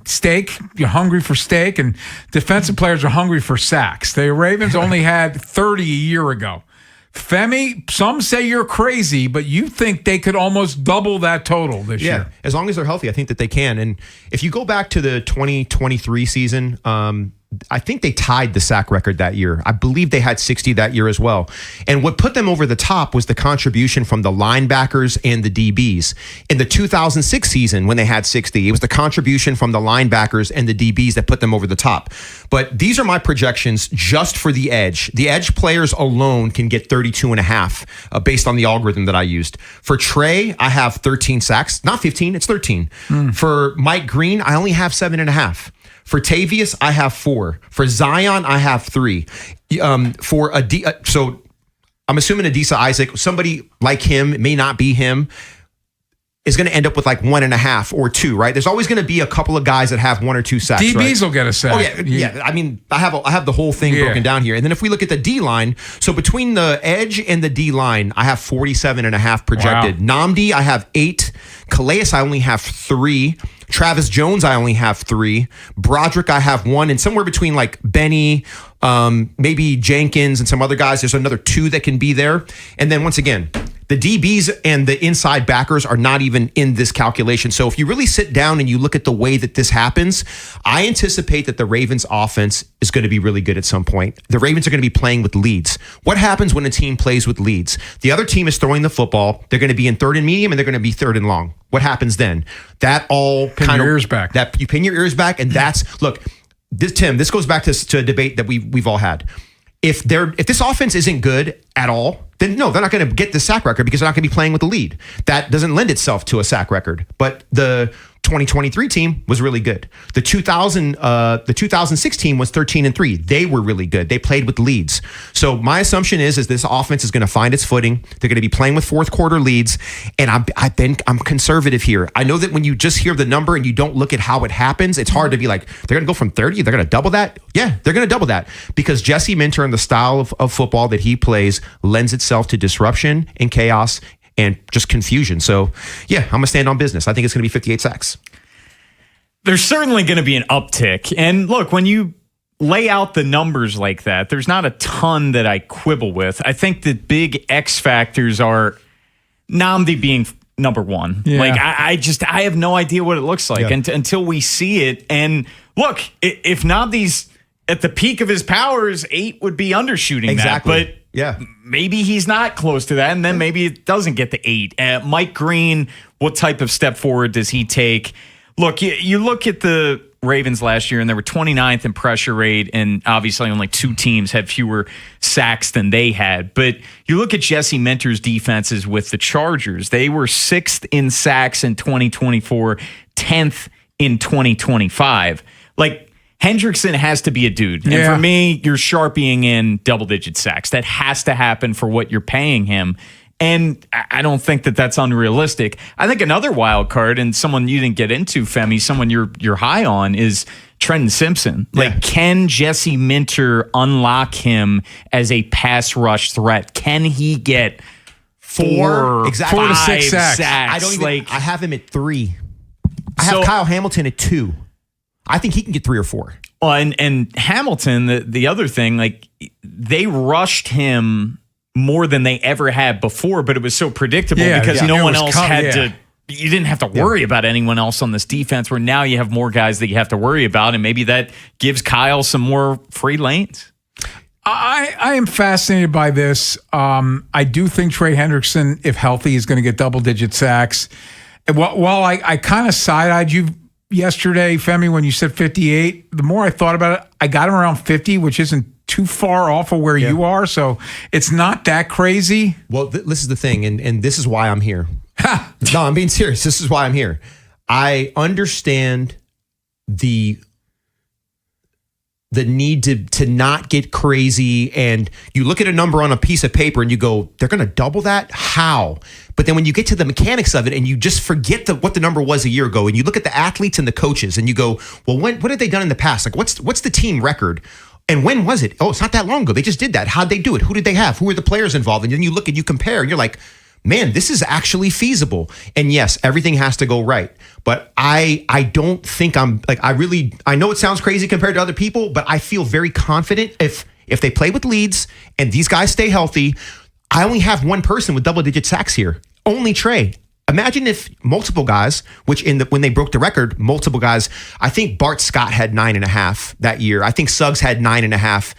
steak. You're hungry for steak, and defensive players are hungry for sacks. The Ravens only had 30 a year ago. Femi, some say you're crazy, but you think they could almost double that total this year. As long as they're healthy, I think that they can. And if you go back to the 2023 season, I think they tied the sack record that year. I believe they had 60 that year as well. And what put them over the top was the contribution from the linebackers and the DBs. In the 2006 season, when they had 60, it was the contribution from the linebackers and the DBs that put them over the top. But these are my projections just for the edge. The edge players alone can get 32.5 based on the algorithm that I used. For Trey, I have 13 sacks. Not 15, it's 13. For Mike Green, I only have 7.5. For Tavius, I have 4. For Zion, I have 3. So I'm I'm assuming Adisa Isaac, somebody like him, it may not be him, is going to end up with like 1.5 or 2, right? There's always going to be a couple of guys that have 1 or 2 sacks. DBs right? will get a sack. Oh yeah. I mean, I have the whole thing broken down here. And then if we look at the D line, so between the edge and the D line, I have 47.5 projected. Wow. Namdi, I have 8. Calais, I only have 3. Travis Jones, I only have 3. Broderick, I have 1. And somewhere between like Benny, maybe Jenkins and some other guys, there's another 2 that can be there. And then once again, the DBs and the inside backers are not even in this calculation. So if you really sit down and you look at the way that this happens, I anticipate that the Ravens offense is going to be really good at some point. The Ravens are going to be playing with leads. What happens when a team plays with leads? The other team is throwing the football. They're going to be in 3rd and medium and they're going to be 3rd and long. What happens then? That all pin your ears back. That you pin your ears back, and that's this goes back to a debate that we've all had. If this offense isn't good at all, then no, they're not going to get the sack record because they're not going to be playing with the lead. That doesn't lend itself to a sack record. But the 2023 team was really good. The 2006 team was 13-3. They were really good. They played with leads. So my assumption is this offense is going to find its footing. They're going to be playing with 4th quarter leads. And I'm conservative here. I know that when you just hear the number and you don't look at how it happens, it's hard to be like, they're going to go from 30. They're going to double that. Yeah, they're going to double that because Jesse Minter and the style of football that he plays lends itself to disruption and chaos and just confusion. So, yeah, I'm going to stand on business. I think it's going to be 58 sacks. There's certainly going to be an uptick. And look, when you lay out the numbers like that, there's not a ton that I quibble with. I think the big X factors are Namdi being number 1. Yeah. Like, I have no idea what it looks like until we see it. And look, if Namdi's at the peak of his powers, 8 would be undershooting that. But yeah, maybe he's not close to that, and then maybe it doesn't get to 8. Mike Green, what type of step forward does he take? Look, you look at the Ravens last year, and they were 29th in pressure rate, and obviously only 2 teams had fewer sacks than they had. But you look at Jesse Minter's defenses with the Chargers. They were 6th in sacks in 2024, 10th in 2025. Like, Hendrickson has to be a dude. And for me, you're sharpieing in double-digit sacks. That has to happen for what you're paying him. And I don't think that that's unrealistic. I think another wild card, and someone you didn't get into, Femi, someone you're high on, is Trenton Simpson. Like, can Jesse Minter unlock him as a pass rush threat? Can he get 4 to 6 sacks? I don't even. I have him at 3. I have Kyle Hamilton at 2. I think he can get 3 or 4. Well, and Hamilton, the other thing, like, they rushed him more than they ever had before, but it was so predictable because no one else had to. You didn't have to worry about anyone else on this defense, where now you have more guys that you have to worry about, and maybe that gives Kyle some more free lanes. I am fascinated by this. I do think Trey Hendrickson, if healthy, is going to get double-digit sacks. And while I kind of side-eyed you yesterday, Femi, when you said 58, the more I thought about it, I got him around 50, which isn't too far off of where you are. So it's not that crazy. Well, this is the thing, and this is why I'm here. No, I'm being serious. This is why I'm here. I understand the need to not get crazy, and you look at a number on a piece of paper and you go, they're going to double that? How? But then when you get to the mechanics of it and you just forget what the number was a year ago, and you look at the athletes and the coaches and you go, well, what have they done in the past? Like, what's the team record? And when was it? Oh, it's not that long ago. They just did that. How'd they do it? Who did they have? Who were the players involved? And then you look and you compare and you're like, man, this is actually feasible. And yes, everything has to go right. But I don't think I know it sounds crazy compared to other people, but I feel very confident if they play with leads and these guys stay healthy. I only have one person with double-digit sacks here, only Trey. Imagine if multiple guys, which when they broke the record, multiple guys, I think Bart Scott had 9.5 that year. I think Suggs had 9.5.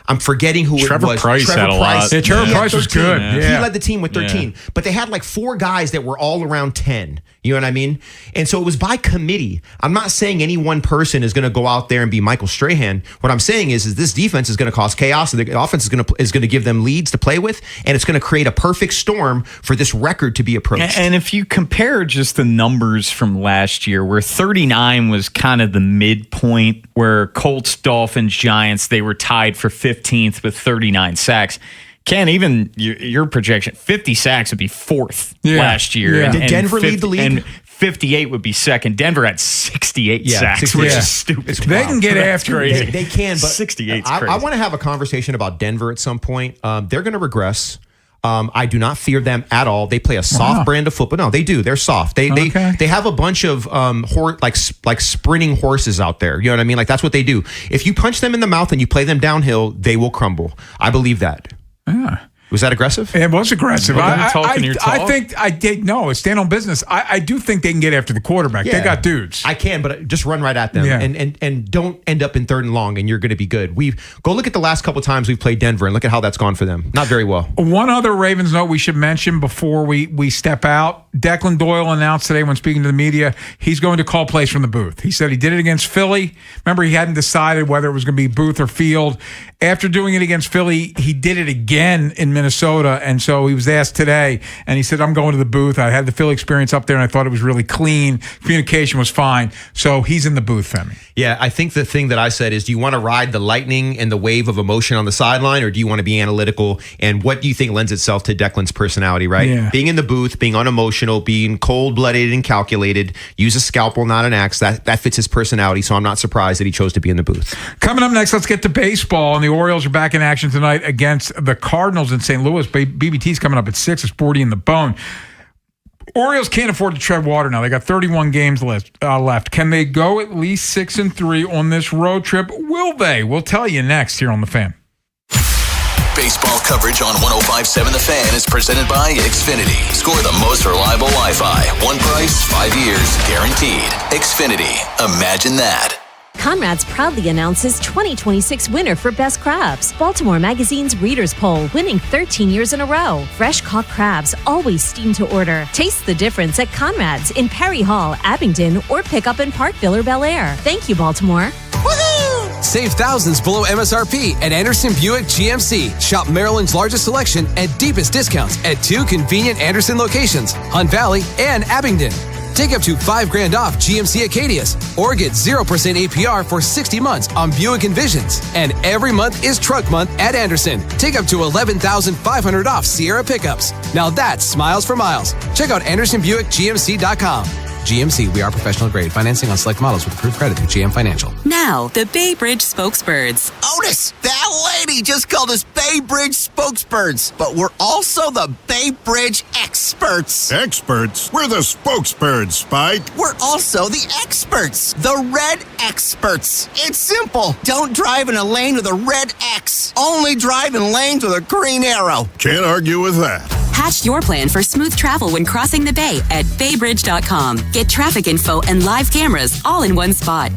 I'm forgetting who Trevor it was. Price had a lot. Yeah, Trevor Price was good. Yeah. He led the team with 13. Yeah. But they had like 4 guys that were all around 10. You know what I mean? And so it was by committee. I'm not saying any one person is going to go out there and be Michael Strahan. What I'm saying is this defense is going to cause chaos. And the offense is going to give them leads to play with. And it's going to create a perfect storm for this record to be approached. And if you compare just the numbers from last year, where 39 was kind of the midpoint, where Colts, Dolphins, Giants, they were tied for 15th with 39 sacks. Ken, even your projection, 50 sacks would be fourth last year. Yeah. Did Denver lead the league? And 58 would be second. Denver had 68 sacks, which is stupid. They can get after crazy. They can, but 68 is crazy. I want to have a conversation about Denver at some point. They're going to regress. I do not fear them at all. They play a soft brand of football. No, they do. They're soft. They have a bunch of like sprinting horses out there. You know what I mean? Like that's what they do. If you punch them in the mouth and you play them downhill, they will crumble. I believe that. Yeah. Was that aggressive? It was aggressive. I think no, stand on business. I do think they can get after the quarterback. Yeah. They got dudes. I can, but just run right at them and don't end up in third and long, and you're going to be good. Go look at the last couple times we've played Denver and look at how that's gone for them. Not very well. One other Ravens note we should mention before we step out. Declan Doyle announced today when speaking to the media, he's going to call plays from the booth. He said he did it against Philly. Remember, he hadn't decided whether it was going to be booth or field. After doing it against Philly, he did it again in Minnesota, and so he was asked today, and he said, I'm going to the booth. I had the Philly experience up there, and I thought it was really clean. Communication was fine. So he's in the booth, Femi. Yeah, I think the thing that I said is, do you want to ride the lightning and the wave of emotion on the sideline, or do you want to be analytical? And what do you think lends itself to Declan's personality, right? Yeah. Being in the booth, being unemotional, being cold-blooded and calculated, use a scalpel, not an axe. That fits his personality, so I'm not surprised that he chose to be in the booth. Coming up next, let's get to baseball. And the Orioles are back in action tonight against the Cardinals in St. Louis. BBT's coming up at 6. It's 40 in the bone. Orioles can't afford to tread water now. They got 31 games left. Can they go at least 6-3 on this road trip? Will they? We'll tell you next here on The Fan. Baseball coverage on 105.7 The Fan is presented by Xfinity. Score the most reliable Wi-Fi. One price, 5 years, guaranteed. Xfinity. Imagine that. Conrad's proudly announces 2026 winner for Best Crabs. Baltimore Magazine's Readers Poll, winning 13 years in a row. Fresh caught crabs, always steamed to order. Taste the difference at Conrad's in Perry Hall, Abingdon, or pick up in Parkville or Bel Air. Thank you, Baltimore. Save thousands below MSRP at Anderson Buick GMC. Shop Maryland's largest selection and deepest discounts at 2 convenient Anderson locations, Hunt Valley and Abingdon. Take up to $5,000 off GMC Acadias or get 0% APR for 60 months on Buick Envisions. And every month is Truck Month at Anderson. Take up to $11,500 off Sierra pickups. Now that's smiles for miles. Check out AndersonBuickGMC.com. GMC, we are professional grade. Financing on select models with approved credit through GM Financial. Now, the Bay Bridge spokesbirds. Otis, that lady just called us Bay Bridge spokesbirds, but we're also the Bay Bridge experts. Experts? We're the spokesbirds, Spike. We're also the experts, the red experts. It's simple. Don't drive in a lane with a red X. Only drive in lanes with a green arrow. Can't argue with that. Hatch your plan for smooth travel when crossing the bay at baybridge.com. Get traffic info and live cameras all in one spot.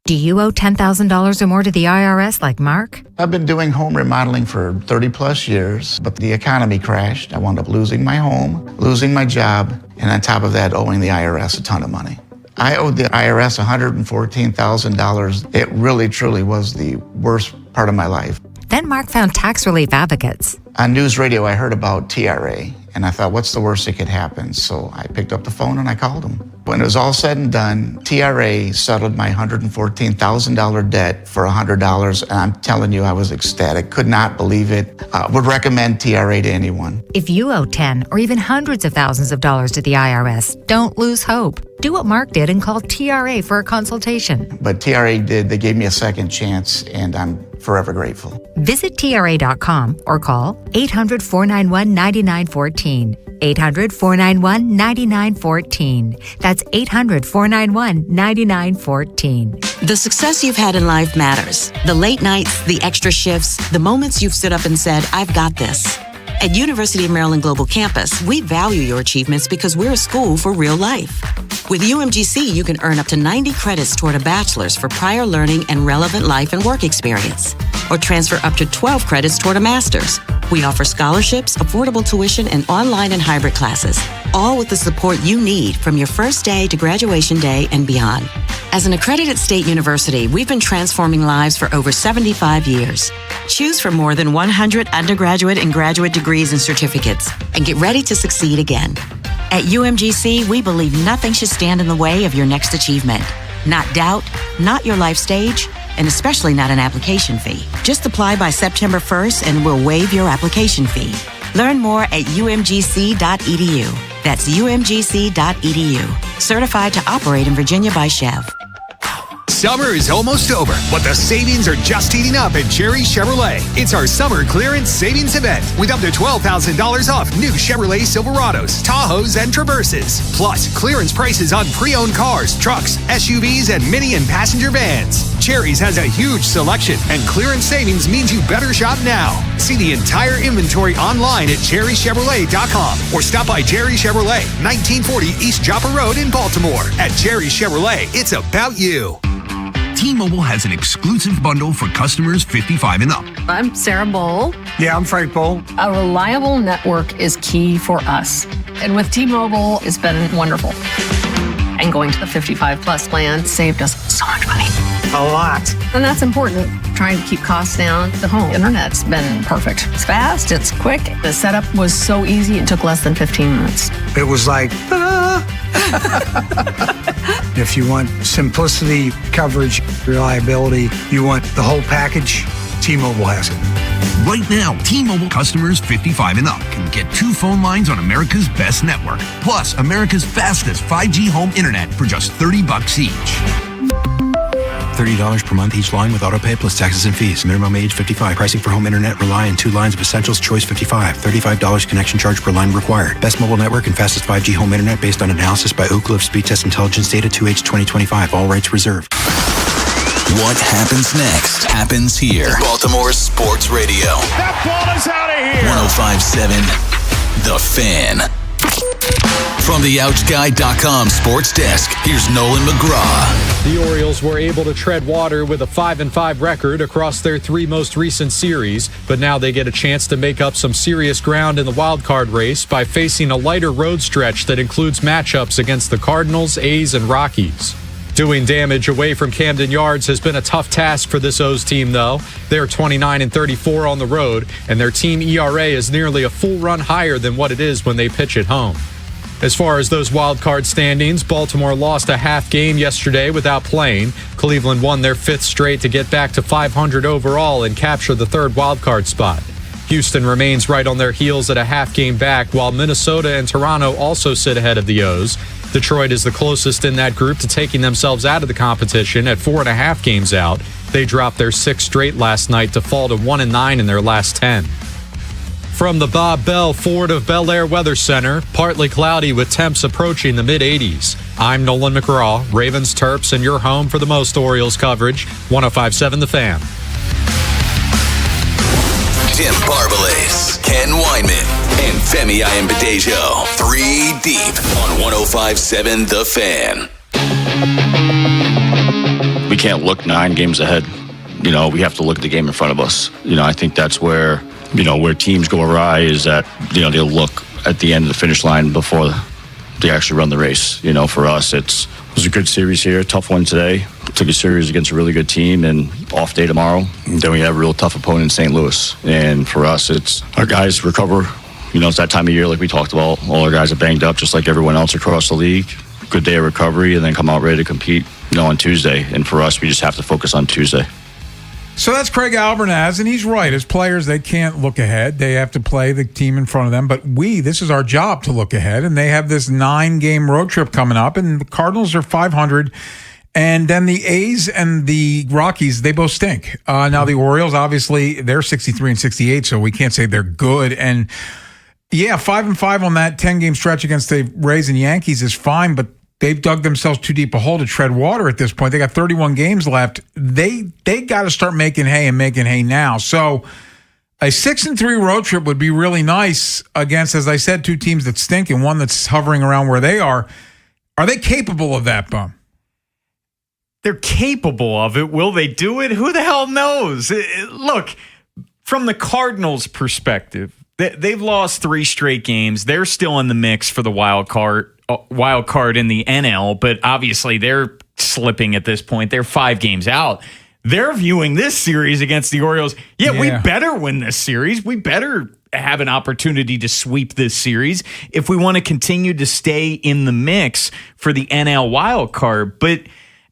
Do you owe $10,000 or more to the IRS like Mark? I've been doing home remodeling for 30 plus years, but the economy crashed. I wound up losing my home, losing my job, and on top of that, owing the IRS a ton of money. I owed the IRS $114,000. It really, truly was the worst part of my life. Then Mark found tax relief advocates. On news radio, I heard about TRA, and I thought, what's the worst that could happen? So I picked up the phone and I called them. When it was all said and done, TRA settled my $114,000 debt for $100, and I'm telling you, I was ecstatic. Could not believe it. Would recommend TRA to anyone. If you owe 10 or even hundreds of thousands of dollars to the IRS, don't lose hope. Do what Mark did and call TRA for a consultation. But TRA did. They gave me a second chance, and I'm forever grateful. Visit TRA.com or call 800-491-9914. 800-491-9914. That's 800-491-9914. The success you've had in life matters. The late nights, the extra shifts, the moments you've stood up and said, I've got this. At University of Maryland Global Campus, we value your achievements because we're a school for real life. With UMGC, you can earn up to 90 credits toward a bachelor's for prior learning and relevant life and work experience, or transfer up to 12 credits toward a master's. We offer scholarships, affordable tuition, and online and hybrid classes, all with the support you need from your first day to graduation day and beyond. As an accredited state university, we've been transforming lives for over 75 years. Choose from more than 100 undergraduate and graduate degrees and certificates, and get ready to succeed again. At UMGC, we believe nothing should stand in the way of your next achievement. Not doubt, not your life stage, and especially not an application fee. Just apply by September 1st and we'll waive your application fee. Learn more at umgc.edu. That's umgc.edu. Certified to operate in Virginia by Chev. Summer is almost over, but the savings are just heating up at Cherry Chevrolet. It's our summer clearance savings event with up to $12,000 off new Chevrolet Silverados, Tahoes, and Traverses. Plus, clearance prices on pre-owned cars, trucks, SUVs, and mini and passenger vans. Cherry's has a huge selection, and clearance savings means you better shop now. See the entire inventory online at cherrychevrolet.com or stop by Cherry Chevrolet, 1940 East Joppa Road in Baltimore. At Cherry Chevrolet, it's about you. T-Mobile has an exclusive bundle for customers 55 and up. I'm Sarah Bowl. Yeah, I'm Frank Bowl. A reliable network is key for us. And with T-Mobile, it's been wonderful. And going to the 55 plus plan saved us so much money. A lot. And that's important. Trying to keep costs down. The home internet's been perfect. It's fast, it's quick. The setup was so easy, it took less than 15 minutes. It was like, If you want simplicity, coverage, reliability, you want the whole package, T-Mobile has it. Right now, T-Mobile customers 55 and up can get 2 phone lines on America's best network, plus America's fastest 5G home internet for just $30 each. $30 per month each line with autopay plus taxes and fees. Minimum age 55. Pricing for home internet rely on 2 lines of essentials. Choice 55. $35 connection charge per line required. Best mobile network and fastest 5G home internet based on analysis by Ookla of Speed Test Intelligence data 2H 2025. All rights reserved. What happens next happens here. Baltimore Sports Radio. That ball is out of here. 105.7 The Fan. From the OutGuy.com sports desk, here's Nolan McGraw. The Orioles were able to tread water with a 5-5 record across their 3 most recent series, but now they get a chance to make up some serious ground in the wild card race by facing a lighter road stretch that includes matchups against the Cardinals, A's, and Rockies. Doing damage away from Camden Yards has been a tough task for this O's team, though. They're 29-34 on the road, and their team ERA is nearly a full run higher than what it is when they pitch at home. As far as those wild card standings, Baltimore lost a half game yesterday without playing. Cleveland won their 5th straight to get back to 500 overall and capture the 3rd wild card spot. Houston remains right on their heels at a half game back, while Minnesota and Toronto also sit ahead of the O's. Detroit is the closest in that group to taking themselves out of the competition at 4.5 games out. They dropped their 6th straight last night to fall to 1-9 in their last 10. From the Bob Bell Ford of Bel Air Weather Center, partly cloudy with temps approaching the mid-80s. I'm Nolan McGraw, Ravens, Terps, and your home for the most Orioles coverage, 105.7 The Fan. Tim Barbalace, Ken Weinman, and Femi Ayanbadejo. 3 deep on 105.7 The Fan. We can't look 9 games ahead. We have to look at the game in front of us. I think that's where teams go awry is that, they'll look at the end of the finish line before they actually run the race. For us, it was a good series here, tough one today. Took a series against a really good team and off day tomorrow. And then we have a real tough opponent in St. Louis. And for us, it's our guys recover. It's that time of year like we talked about. All our guys are banged up just like everyone else across the league. Good day of recovery and then come out ready to compete, on Tuesday. And for us, we just have to focus on Tuesday. So that's Craig Albernaz, and he's right. As players, they can't look ahead. They have to play the team in front of them. But this is our job to look ahead, and they have this 9-game road trip coming up, and the Cardinals are 500, and then the A's and the Rockies, they both stink. Now, the Orioles, obviously, they're 63-68, so we can't say they're good. And, 5-5 on that 10-game stretch against the Rays and Yankees is fine, but they've dug themselves too deep a hole to tread water at this point. They got 31 games left. They got to start making hay now. So a 6-3 road trip would be really nice against, as I said, 2 teams that stink and one that's hovering around where they are. Are they capable of that, Bum? They're capable of it. Will they do it? Who the hell knows? Look, from the Cardinals' perspective, they've lost 3 straight games. They're still in the mix for the wild card in the NL, but obviously they're slipping at this point. They're 5 games out. They're viewing this series against the Orioles. We better win this series. We better have an opportunity to sweep this series if we want to continue to stay in the mix for the NL wild card. But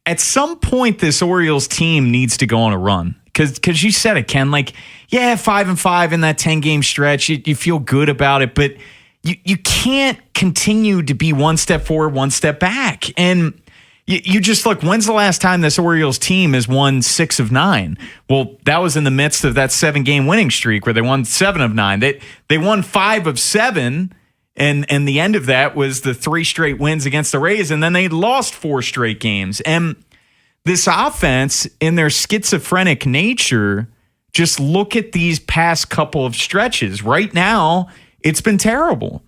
at some point, this Orioles team needs to go on a run. Because you said it, Ken. 5-5 in that 10-game stretch. You feel good about it, but you can't continue to be one step forward, one step back. And you just look, when's the last time this Orioles team has won 6 of 9? Well, that was in the midst of that 7-game winning streak where they won 7 of 9. They won 5 of 7, and the end of that was the 3 straight wins against the Rays, and then they lost 4 straight games. And this offense, in their schizophrenic nature, just look at these past couple of stretches. Right now, it's been terrible.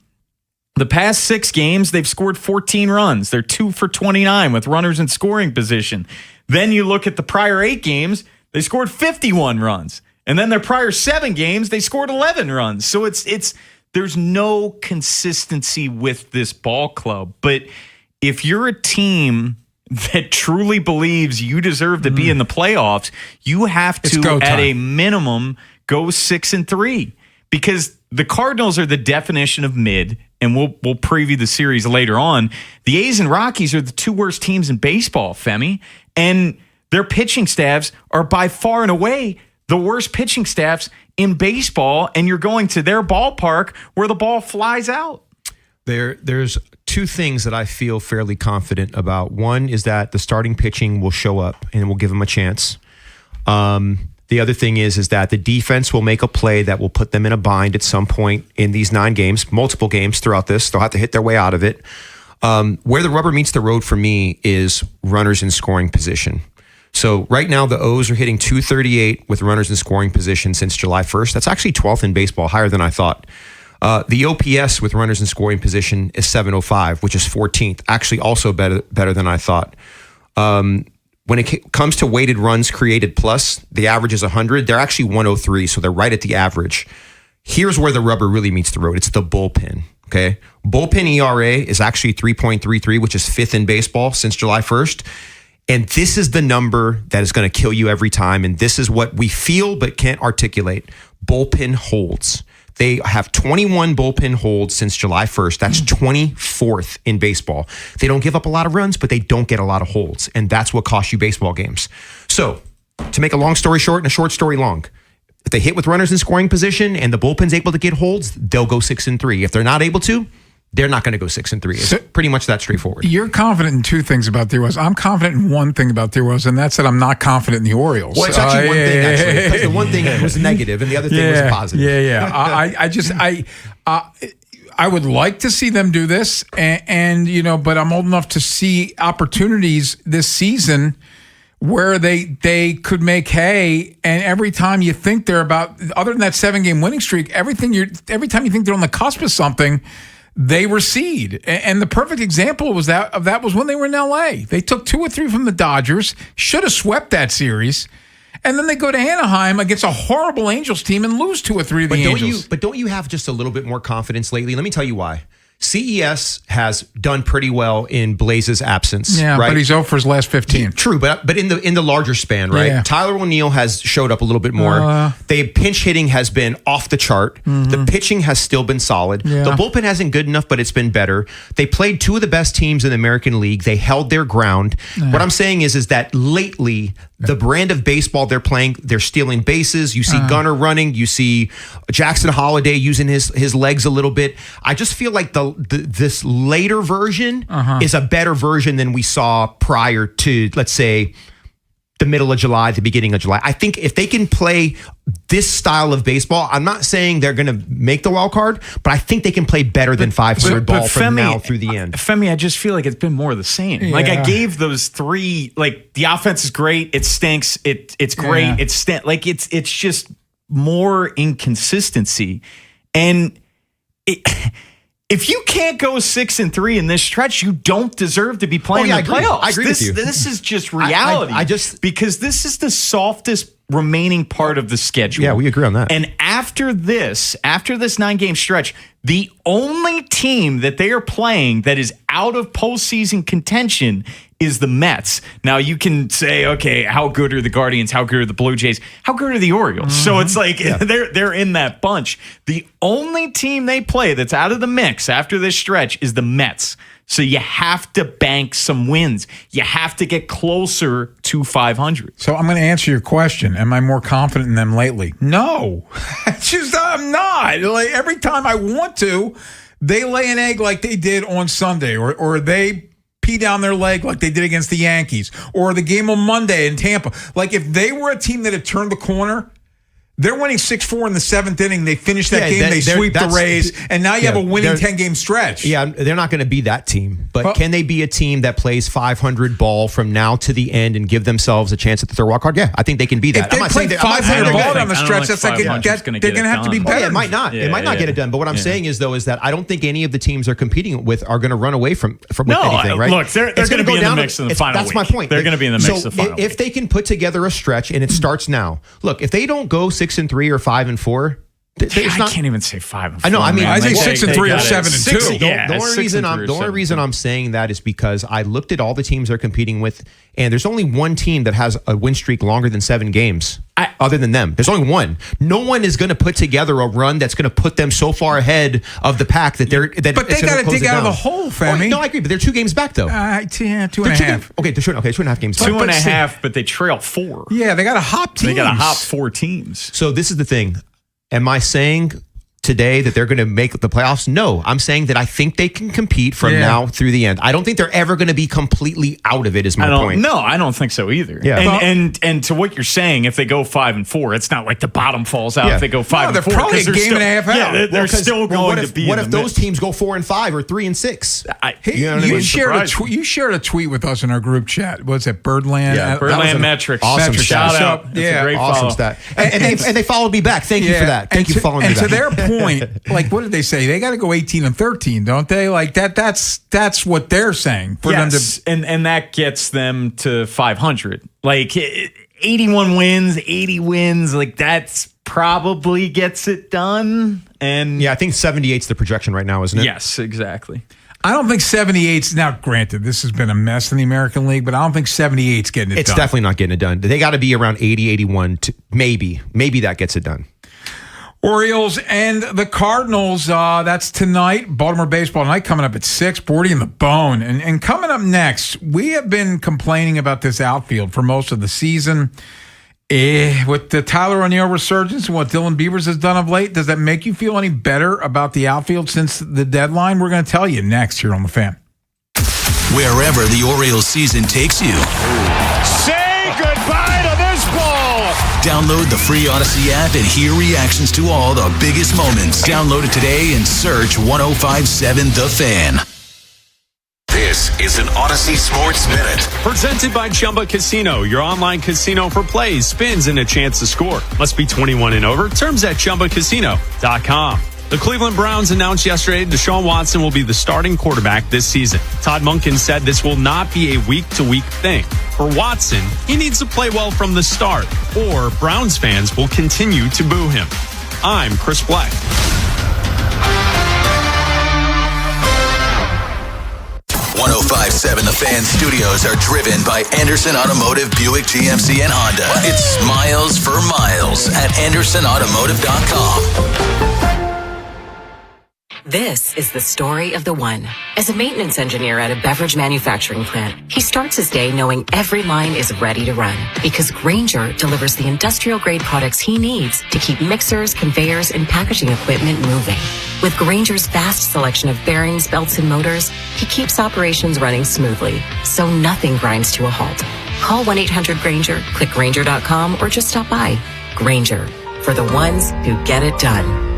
The past 6 games, they've scored 14 runs. They're 2 for 29 with runners in scoring position. Then you look at the prior 8 games, they scored 51 runs. And then their prior 7 games, they scored 11 runs. So there's no consistency with this ball club. But if you're a team that truly believes you deserve to be in the playoffs, you have to, at a minimum, go 6-3. Because the Cardinals are the definition of mid, and we'll preview the series later on. The A's and Rockies are the 2 worst teams in baseball, Femi, and their pitching staffs are by far and away the worst pitching staffs in baseball, and you're going to their ballpark where the ball flies out. There's 2 things that I feel fairly confident about. One is that the starting pitching will show up and we'll give them a chance. The other thing is that the defense will make a play that will put them in a bind at some point in these 9 games, multiple games throughout this. They'll have to hit their way out of it. Where the rubber meets the road for me is runners in scoring position. So right now the O's are hitting .238 with runners in scoring position since July 1st. That's actually 12th in baseball, higher than I thought. The OPS with runners in scoring position is .705, which is 14th. Actually also better than I thought. When it comes to weighted runs created plus, the average is 100. They're actually 103, so they're right at the average. Here's where the rubber really meets the road. It's the bullpen, okay? Bullpen ERA is actually 3.33, which is 5th in baseball since July 1st. And this is the number that is going to kill you every time, and this is what we feel but can't articulate. Bullpen holds. They have 21 bullpen holds since July 1st. That's 24th in baseball. They don't give up a lot of runs, but they don't get a lot of holds. And that's what costs you baseball games. So to make a long story short and a short story long, if they hit with runners in scoring position and the bullpen's able to get holds, they'll go 6-3. If they're not able to, they're not going to go 6-3. It's pretty much that straightforward. You're confident in 2 things about the Orioles. I'm confident in 1 thing about the Orioles, and that's that I'm not confident in the Orioles. Well, it's actually one thing, actually. Because the one thing was negative, and the other thing was positive. I would like to see them do this, and but I'm old enough to see opportunities this season where they could make hay, and every time you think they're about, other than that 7-game winning streak, every time you think they're on the cusp of something, they recede. And the perfect example of that was when they were in L.A. They took 2 or 3 from the Dodgers, should have swept that series, and then they go to Anaheim against a horrible Angels team and lose 2 or 3 of the Angels. But don't you have just a little bit more confidence lately? Let me tell you why. CES has done pretty well in Blaze's absence. Yeah, right? But he's 0 for his last 15. True, but in the larger span, right? Yeah. Tyler O'Neill has showed up a little bit more. The pinch hitting has been off the chart. Mm-hmm. The pitching has still been solid. Yeah. The bullpen hasn't good enough, but it's been better. They played 2 of the best teams in the American League. They held their ground. Yeah. What I'm saying is that lately, the brand of baseball they're playing, they're stealing bases. You see Gunnar running. You see Jackson Holiday using his legs a little bit. I just feel like this later version is a better version than we saw prior to, let's say, the middle of July, the beginning of July. I think if they can play this style of baseball, I'm not saying they're going to make the wild card, but I think they can play better than 500 ball from now through the end. Femi, I just feel like it's been more of the same. Yeah. Like I gave those 3, like the offense is great, it stinks, it's great, it's just more inconsistency. And if you can't go 6-3 in this stretch, you don't deserve to be playing the playoffs. I agree with you. This is just reality. Because this is the softest remaining part of the schedule. Yeah, we agree on that. And after this 9-game stretch, the only team that they are playing that is out of postseason contention is the Mets. Now you can say, okay, how good are the Guardians? How good are the Blue Jays? How good are the Orioles? Mm-hmm. So it's like they're in that bunch. The only team they play that's out of the mix after this stretch is the Mets. So you have to bank some wins. You have to get closer to 500. So I'm going to answer your question. Am I more confident in them lately? No. It's just I'm not. Like, every time I want to, they lay an egg like they did on Sunday, or they pee down their leg like they did against the Yankees, or the game on Monday in Tampa. Like, if they were a team that had turned the corner, they're winning 6-4 in the 7th inning. They finish that game. They sweep the Rays, and now you have a winning 10-game stretch. Yeah, they're not going to be that team. But can they be a team that plays 500 ball from now to the end and give themselves a chance at the third wild card? Yeah, I think they can be that. If they play 500 ball down the stretch, that's like they're going to have to be better. Yeah, it might not. It might not get it done. But what I'm saying is that I don't think any of the teams they're competing with are going to run away from anything, right? Look, they're going to be in the mix in the final week. That's my point. They're going to be in the mix in the final week. If they can put together a stretch, and it starts now. Look, if they don't go 6-3 or 5-4, I can't even say 5-4. I know. I mean, I think 6-3 or 7-2. The only reason I'm saying that is because I looked at all the teams they're competing with, and there's only one team that has a win streak longer than 7 games. Other than them, there's only one. No one is going to put together a run that's going to put them so far ahead of the pack that they're. But they got to dig out of the hole, Femi. No, I agree, but they're 2 games back though. 2.5. Okay, 2.5 games. 2.5, but they trail 4. Yeah, they got to hop teams. They got to hop 4 teams. So this is the thing. Am I saying today that they're going to make the playoffs? No, I'm saying that I think they can compete from now through the end. I don't think they're ever going to be completely out of it, is my point. No, I don't think so either. Yeah. And to what you're saying, if they go 5-4, it's not like the bottom falls out if they go 5-4. They're probably a game and a half out. Yeah, they're still going to be. What if those teams go 4-5 or 3-6? You shared a tweet with us in our group chat. What's it, Birdland? Yeah, Birdland Metrics. Awesome Shout out. That's a great awesome follow. stat. And they followed me back. Thank you for that. Thank you for following me back. And to their point, like, what did they say? They got to go 18-13, don't they? Like that's what they're saying for them to, and that gets them to 500. Like 81 wins, 80 wins. Like that's probably gets it done. And yeah, I think 78's the projection right now, isn't it? Yes, exactly. I don't think 78's now. Granted, this has been a mess in the American League, but I don't think 78's getting it done. It's definitely not getting it done. They got to be around 80, 81. Maybe that gets it done. Orioles and the Cardinals, that's tonight. Baltimore baseball night coming up at 6, 40 in the bone. And coming up next, we have been complaining about this outfield for most of the season. With the Tyler O'Neill resurgence and what Dylan Beavers has done of late, does that make you feel any better about the outfield since the deadline? We're going to tell you next here on The Fan. Wherever the Orioles season takes you. Say goodbye to this ball. Download the free Odyssey app and hear reactions to all the biggest moments. Download it today and search 1057 The Fan. This is an Odyssey Sports Minute. Presented by Chumba Casino, your online casino for plays, spins, and a chance to score. Must be 21 and over. Terms at ChumbaCasino.com. The Cleveland Browns announced yesterday Deshaun Watson will be the starting quarterback this season. Todd Monken said this will not be a week-to-week thing. For Watson, he needs to play well from the start, or Browns fans will continue to boo him. I'm Chris Black. .1057 The Fan studios are driven by Anderson Automotive, Buick, GMC, and Honda. It's miles for miles at AndersonAutomotive.com. This is the story of the one. As a maintenance engineer at a beverage manufacturing plant, he starts his day knowing every line is ready to run because Grainger delivers the industrial-grade products he needs to keep mixers, conveyors, and packaging equipment moving. With Grainger's vast selection of bearings, belts, and motors, he keeps operations running smoothly, so nothing grinds to a halt. Call 1-800-GRAINGER, click Grainger.com, or just stop by. Grainger, for the ones who get it done.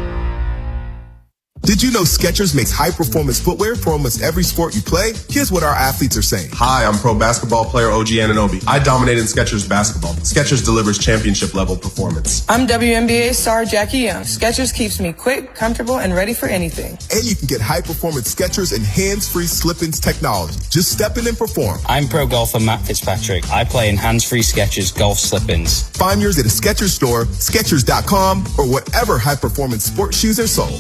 Did you know Skechers makes high-performance footwear for almost every sport you play? Here's what our athletes are saying. Hi, I'm pro basketball player OG Anunoby. I dominate in Skechers basketball. Skechers delivers championship-level performance. I'm WNBA star Jackie Young. Skechers keeps me quick, comfortable, and ready for anything. And you can get high-performance Skechers and hands-free slip-ins technology. Just step in and perform. I'm pro golfer Matt Fitzpatrick. I play in hands-free Skechers golf slip-ins. Find yours at a Skechers store, Skechers.com, or whatever high-performance sports shoes are sold.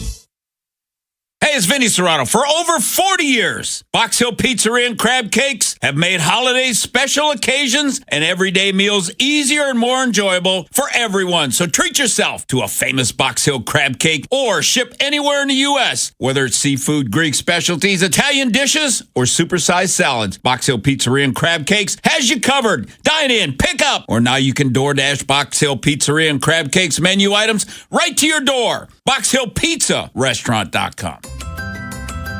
Hey, it's Vinny Serrano. For over 40 years, Box Hill Pizzeria and Crab Cakes have made holidays, special occasions, and everyday meals easier and more enjoyable for everyone. So treat yourself to a famous Box Hill crab cake or ship anywhere in the U.S. Whether it's seafood, Greek specialties, Italian dishes, or supersized salads, Box Hill Pizzeria and Crab Cakes has you covered. Dine in, pick up, or now you can DoorDash Box Hill Pizzeria and Crab Cakes menu items right to your door. Box Hill Pizza Restaurant.com.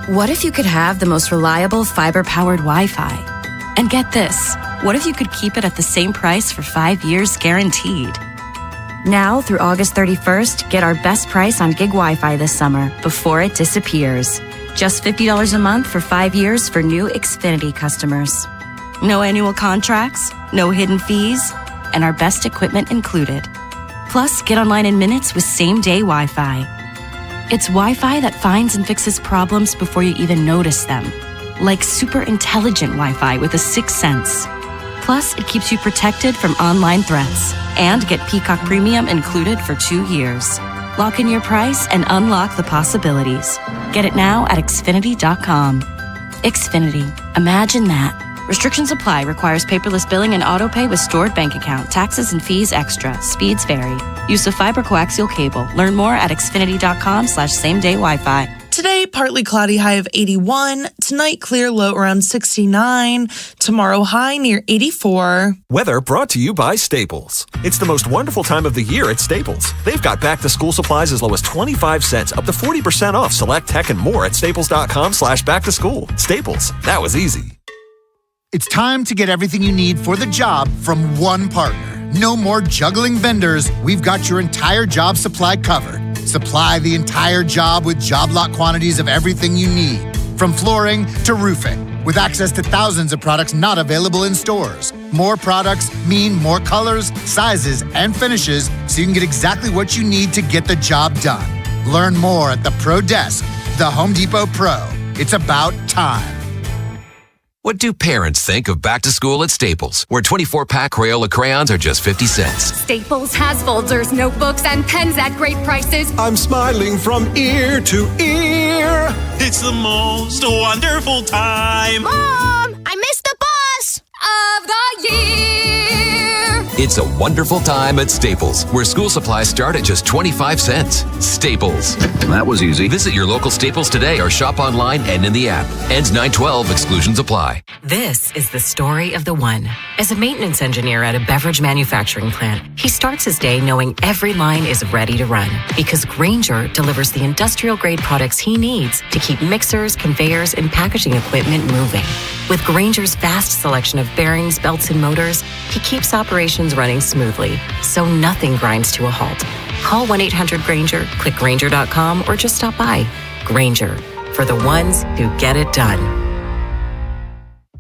What if you could have the most reliable fiber-powered Wi-Fi? And get this, what if you could keep it at the same price for 5 years guaranteed? Now, through August 31st, get our best price on gig Wi-Fi this summer before it disappears. Just $50 a month for 5 years for new Xfinity customers. No annual contracts, no hidden fees, and our best equipment included. Plus, get online in minutes with same-day Wi-Fi. It's Wi-Fi that finds and fixes problems before you even notice them. Like super intelligent Wi-Fi with a sixth sense. Plus, it keeps you protected from online threats. And get Peacock Premium included for 2 years. Lock in your price and unlock the possibilities. Get it now at Xfinity.com. Xfinity. Imagine that. Restrictions apply. Requires paperless billing and autopay with stored bank account. Taxes and fees extra. Speeds vary. Use of fiber coaxial cable. Learn more at Xfinity.com/same-day Wi-Fi. Today, partly cloudy, high of 81. Tonight, clear, low around 69. Tomorrow, high near 84. Weather brought to you by Staples. It's the most wonderful time of the year at Staples. They've got back-to-school supplies as low as 25 cents, up to 40% off select tech and more at staples.com/back-to-school. Staples, that was easy. It's time to get everything you need for the job from one partner. No more juggling vendors. We've got your entire job supply covered. Supply the entire job with job lot quantities of everything you need, from flooring to roofing, with access to thousands of products not available in stores. More products mean more colors, sizes, and finishes, so you can get exactly what you need to get the job done. Learn more at the Pro Desk, the Home Depot Pro. It's about time. What do parents think of back to school at Staples, where 24-pack Crayola crayons are just 50 cents? Staples has folders, notebooks, and pens at great prices. I'm smiling from ear to ear. It's the most wonderful time. Mom, I missed the bus of the year. It's a wonderful time at Staples, where school supplies start at just 25 cents. Staples. That was easy. Visit your local Staples today or shop online and in the app. Ends 9/12. Exclusions apply. This is the story of the one. As a maintenance engineer at a beverage manufacturing plant, he starts his day knowing every line is ready to run because Grainger delivers the industrial-grade products he needs to keep mixers, conveyors, and packaging equipment moving. With Grainger's vast selection of bearings, belts, and motors, he keeps operations running smoothly, so nothing grinds to a halt. Call 1-800-GRAINGER, click Grainger.com, or just stop by. Grainger, for the ones who get it done.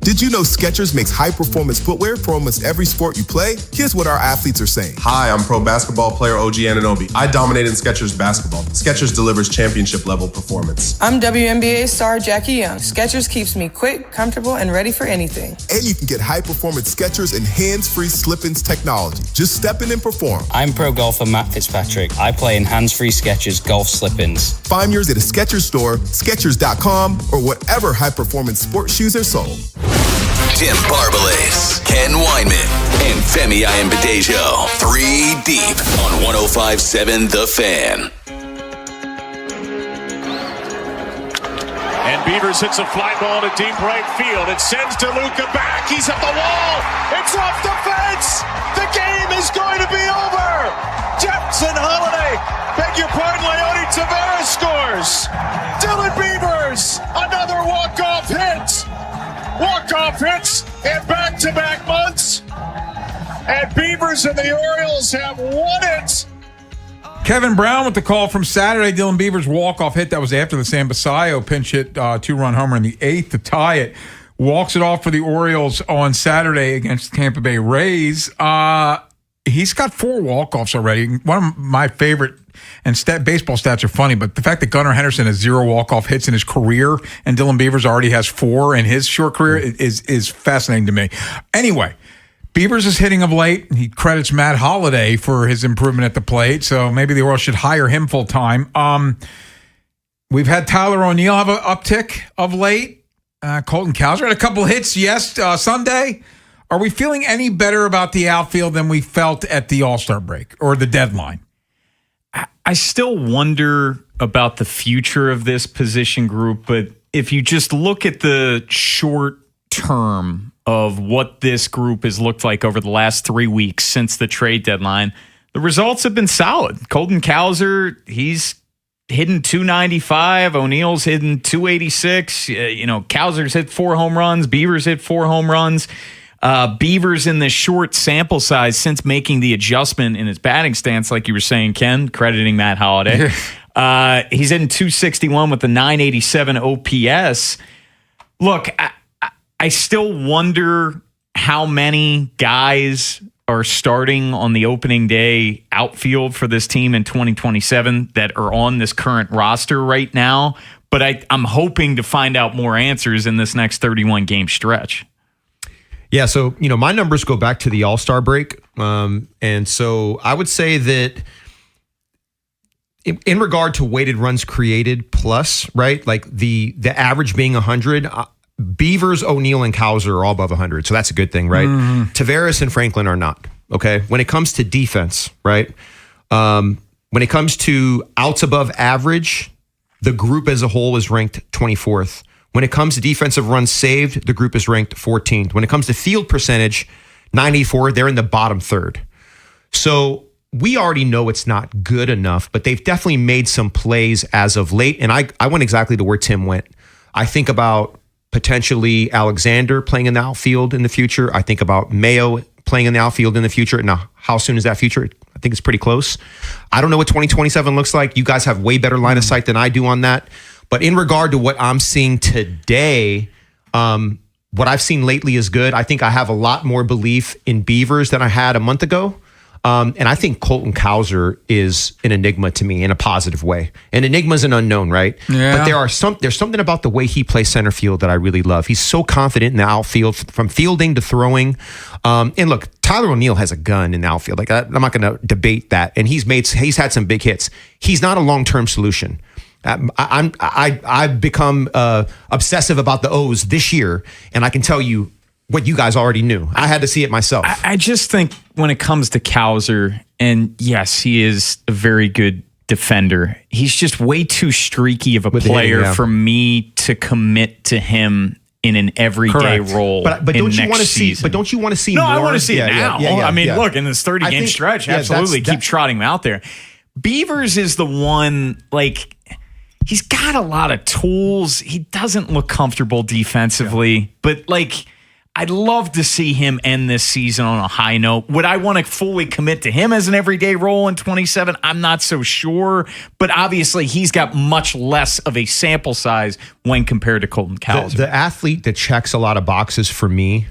Did you know Skechers makes high-performance footwear for almost every sport you play? Here's what our athletes are saying. Hi, I'm pro basketball player OG Anunoby. I dominate in Skechers basketball. Skechers delivers championship-level performance. I'm WNBA star Jackie Young. Skechers keeps me quick, comfortable, and ready for anything. And you can get high-performance Skechers and hands-free slip-ins technology. Just step in and perform. I'm pro golfer Matt Fitzpatrick. I play in hands-free Skechers golf slip-ins. Find yours at a Skechers store, Skechers.com, or whatever high-performance sports shoes are sold. Tim Barbalas, Ken Weinman, and Femi Ayanbadejo. 3 deep on 105.7 The Fan. And Beavers hits a fly ball to deep right field. It sends DeLuca back. He's at the wall. It's off the fence. The game is going to be over. Jefferson Holiday, beg your pardon, Leone Tavares scores. Dylan Beavers, another walk-off hit. Walk-off hits in back-to-back months. And Beavers and the Orioles have won it. Kevin Brown with the call from Saturday. Dylan Beavers' walk-off hit. That was after the San Basayo pinch hit, two-run homer in the 8th to tie it. Walks it off for the Orioles on Saturday against the Tampa Bay Rays. He's got 4 walk-offs already. One of my favorite, and baseball stats are funny, but the fact that Gunnar Henderson has 0 walk-off hits in his career and Dylan Beavers already has 4 in his short career is fascinating to me. Anyway, Beavers is hitting of late. He credits Matt Holliday for his improvement at the plate, so maybe the Orioles should hire him full-time. We've had Tyler O'Neill have an uptick of late. Colton Cowser had a couple hits, Sunday. Are we feeling any better about the outfield than we felt at the All-Star break or the deadline? I still wonder about the future of this position group, but if you just look at the short term of what this group has looked like over the last 3 weeks since the trade deadline, the results have been solid. Colton Cowser, he's hitting 295. O'Neill's hitting 286. Cowser's hit 4 home runs. Beavers hit 4 home runs. Beavers in the short sample size since making the adjustment in his batting stance, like you were saying, Ken, crediting Matt Holliday. He's hitting 261 with the 987 OPS. Look, I still wonder how many guys are starting on the opening day outfield for this team in 2027 that are on this current roster right now. But I'm hoping to find out more answers in this next 31-game stretch. Yeah, so, my numbers go back to the All-Star break. And so I would say that in regard to weighted runs created plus, right, like the average being 100, Beavers, O'Neill, and Cowser are all above 100. So that's a good thing, right? Mm-hmm. Tavares and Franklin are not, okay? When it comes to defense, right, when it comes to outs above average, the group as a whole is ranked 24th. When it comes to defensive runs saved, the group is ranked 14th. When it comes to field percentage, 94, they're in the bottom third. So we already know it's not good enough, but they've definitely made some plays as of late. And I went exactly to where Tim went. I think about potentially Alexander playing in the outfield in the future. I think about Mayo playing in the outfield in the future. Now, how soon is that future? I think it's pretty close. I don't know what 2027 looks like. You guys have way better line of sight than I do on that. But in regard to what I'm seeing today, what I've seen lately is good. I think I have a lot more belief in Beavers than I had a month ago. And I think Colton Cowser is an enigma to me in a positive way. An enigma is an unknown, right? Yeah. But there's something about the way he plays center field that I really love. He's so confident in the outfield, from fielding to throwing. And look, Tyler O'Neill has a gun in the outfield. Like I'm not going to debate that. And he's had some big hits. He's not a long-term solution. I've become obsessive about the O's this year, and I can tell you what you guys already knew. I had to see it myself. I just think when it comes to Cowser, and yes, he is a very good defender, he's just way too streaky of a player for me to commit to him in an everyday role. But don't you want to see? But don't you want to see? No, more? I want to see it now. I mean, look, in this 30-game stretch, absolutely keep trotting him out there. Beavers is the one, like, he's got a lot of tools. He doesn't look comfortable defensively, but like, I'd love to see him end this season on a high note. Would I want to fully commit to him as an everyday role in 27? I'm not so sure, but obviously he's got much less of a sample size when compared to Colton Cowser. The athlete that checks a lot of boxes for me,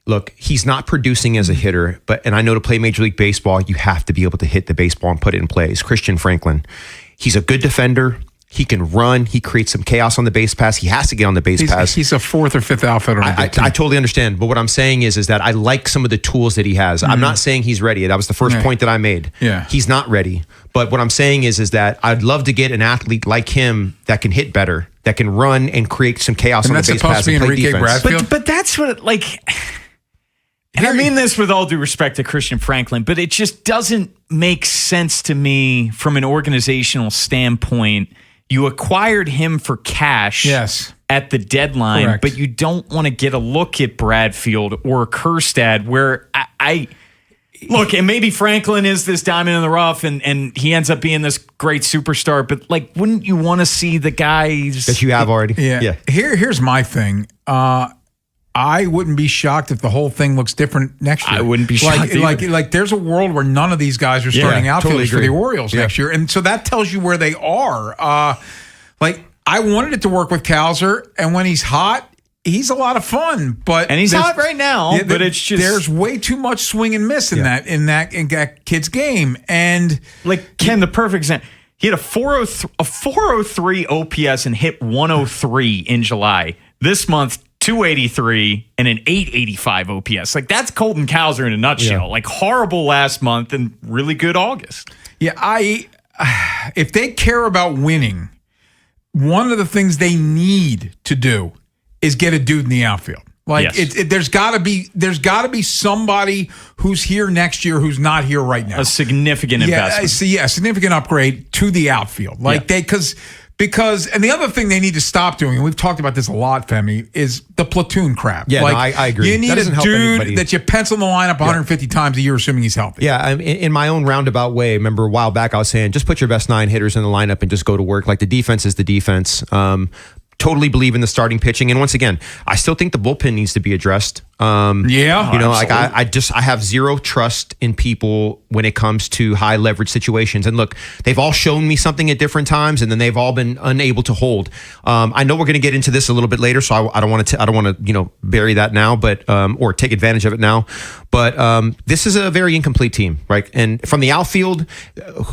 look, he's not producing as a hitter, and I know to play Major League Baseball, you have to be able to hit the baseball and put it in play. It's Christian Franklin. He's a good defender. He can run. He creates some chaos on the base pass. He has to get on the base pass. He's a 4th or 5th outfielder. I totally understand. But what I'm saying is that I like some of the tools that he has. Mm-hmm. I'm not saying he's ready. That was the first point that I made. Yeah. He's not ready. But what I'm saying is that I'd love to get an athlete like him that can hit better, that can run and create some chaos on the base pass and play defense. But that's what, like... And I mean this with all due respect to Christian Franklin, but it just doesn't make sense to me from an organizational standpoint. You acquired him for cash at the deadline, but you don't want to get a look at Bradfield or Kjerstad, where I look, and maybe Franklin is this diamond in the rough and he ends up being this great superstar, but like, wouldn't you want to see the guys that you have already? Yeah. Here's my thing. I wouldn't be shocked if the whole thing looks different next year. I wouldn't be shocked like there's a world where none of these guys are starting outfielders for the Orioles next year. And so that tells you where they are. I wanted it to work with Cowser, and when he's hot, he's a lot of fun. And he's hot right now, but it's just there's way too much swing and miss in that kid's game. And like Ken, the perfect example. He had a 403 OPS and hit 103 in July. This month, 283 and an 885 OPS. Like, that's Colton Cowser in a nutshell. Like, horrible last month and really good August. Yeah, if they care about winning, one of the things they need to do is get a dude in the outfield. Like there's got to be somebody who's here next year who's not here right now. A significant investment. A significant upgrade to the outfield. Like because and the other thing they need to stop doing, and we've talked about this a lot, Femi, is the platoon crap. Yeah, like, I agree. You need a dude that you pencil in the lineup 150 times a year, assuming he's healthy. Yeah, in my own roundabout way, remember a while back I was saying, just put your best 9 hitters in the lineup and just go to work. Like the defense is the defense. Totally believe in the starting pitching, and once again, I still think the bullpen needs to be addressed. Like I have zero trust in people when it comes to high leverage situations. And look, they've all shown me something at different times, and then they've all been unable to hold. I know we're going to get into this a little bit later, so I don't want to bury that now, but or take advantage of it now. But this is a very incomplete team, right? And from the outfield,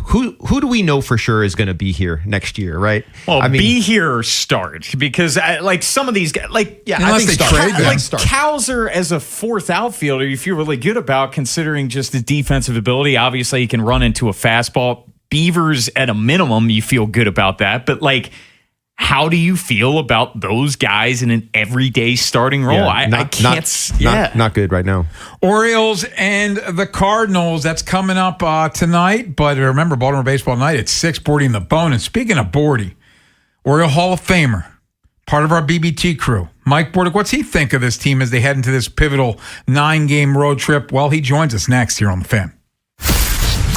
who do we know for sure is going to be here next year, right? Well, be here or start, because some of these guys, unless they trade them. Cowser as a fourth outfielder, you feel really good about, considering just the defensive ability. Obviously, he can run into a fastball. Beavers, at a minimum, you feel good about that. But how do you feel about those guys in an everyday starting role? I can't. Not good right now. Orioles and the Cardinals, that's coming up tonight. But remember, Baltimore Baseball Night at 6, Bordy in the Bone. And speaking of Bordy, Oriole Hall of Famer, part of our BBT crew, Mike Bordick, what's he think of this team as they head into this pivotal 9-game road trip? Well, he joins us next here on The Fan.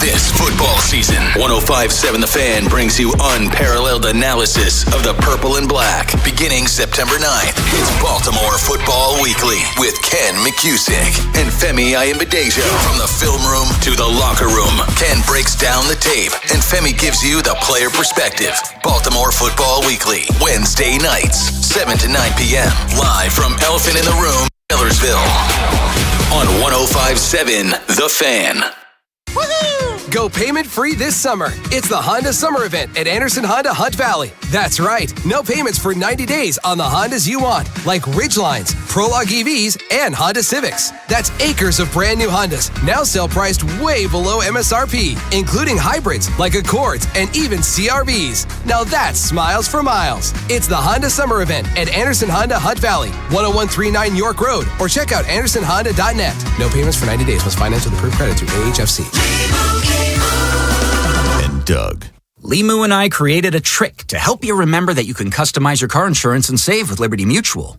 This football season, 105.7 The Fan brings you unparalleled analysis of the purple and black. Beginning September 9th, it's Baltimore Football Weekly with Ken McCusick and Femi Ayimbadejo. From the film room to the locker room, Ken breaks down the tape and Femi gives you the player perspective. Baltimore Football Weekly, Wednesday nights, 7 to 9 p.m. Live from Elephant in the Room, Millersville. On 105.7 The Fan. Go payment-free this summer. It's the Honda Summer Event at Anderson Honda Hunt Valley. That's right. No payments for 90 days on the Hondas you want, like Ridgelines, Prologue EVs, and Honda Civics. That's acres of brand new Hondas, now sell priced way below MSRP, including hybrids like Accords and even CRVs. Now that's smiles for miles. It's the Honda Summer Event at Anderson Honda Hunt Valley, 10139 York Road, or check out andersonhonda.net. No payments for 90 days. Must finance with approved credit through AHFC. And Doug. Limu and I created a trick to help you remember that you can customize your car insurance and save with Liberty Mutual.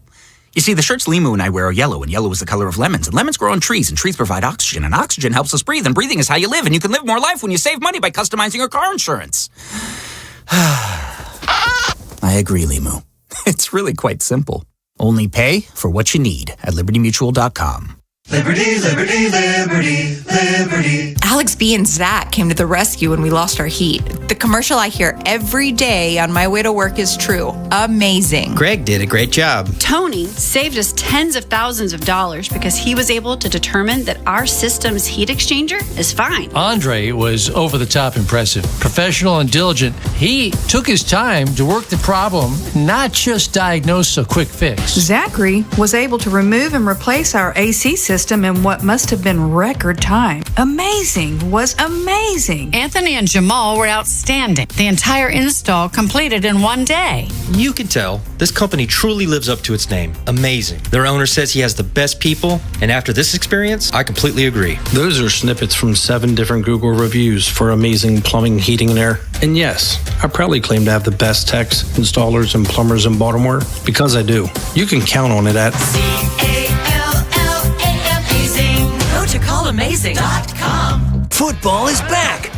You see, the shirts Limu and I wear are yellow, and yellow is the color of lemons, and lemons grow on trees, and trees provide oxygen, and oxygen helps us breathe, and breathing is how you live, and you can live more life when you save money by customizing your car insurance. I agree, Limu. It's really quite simple. Only pay for what you need at libertymutual.com. Liberty, liberty, liberty, liberty. Alex B and Zach came to the rescue when we lost our heat. The commercial I hear every day on my way to work is true. Amazing. Greg did a great job. Tony saved us tens of thousands of dollars because he was able to determine that our system's heat exchanger is fine. Andre was over the top impressive, professional and diligent. He took his time to work the problem, not just diagnose a quick fix. Zachary was able to remove and replace our AC system in what must have been record time. Amazing, was amazing. Anthony and Jamal were outstanding. The entire install completed in one day. You can tell this company truly lives up to its name. Amazing. Their owner says he has the best people, and after this experience, I completely agree. Those are snippets from 7 different Google reviews for amazing plumbing, heating, and air. And yes, I proudly claim to have the best techs, installers, and plumbers in Baltimore because I do. You can count on it at Go to callamazing.com. Football is back.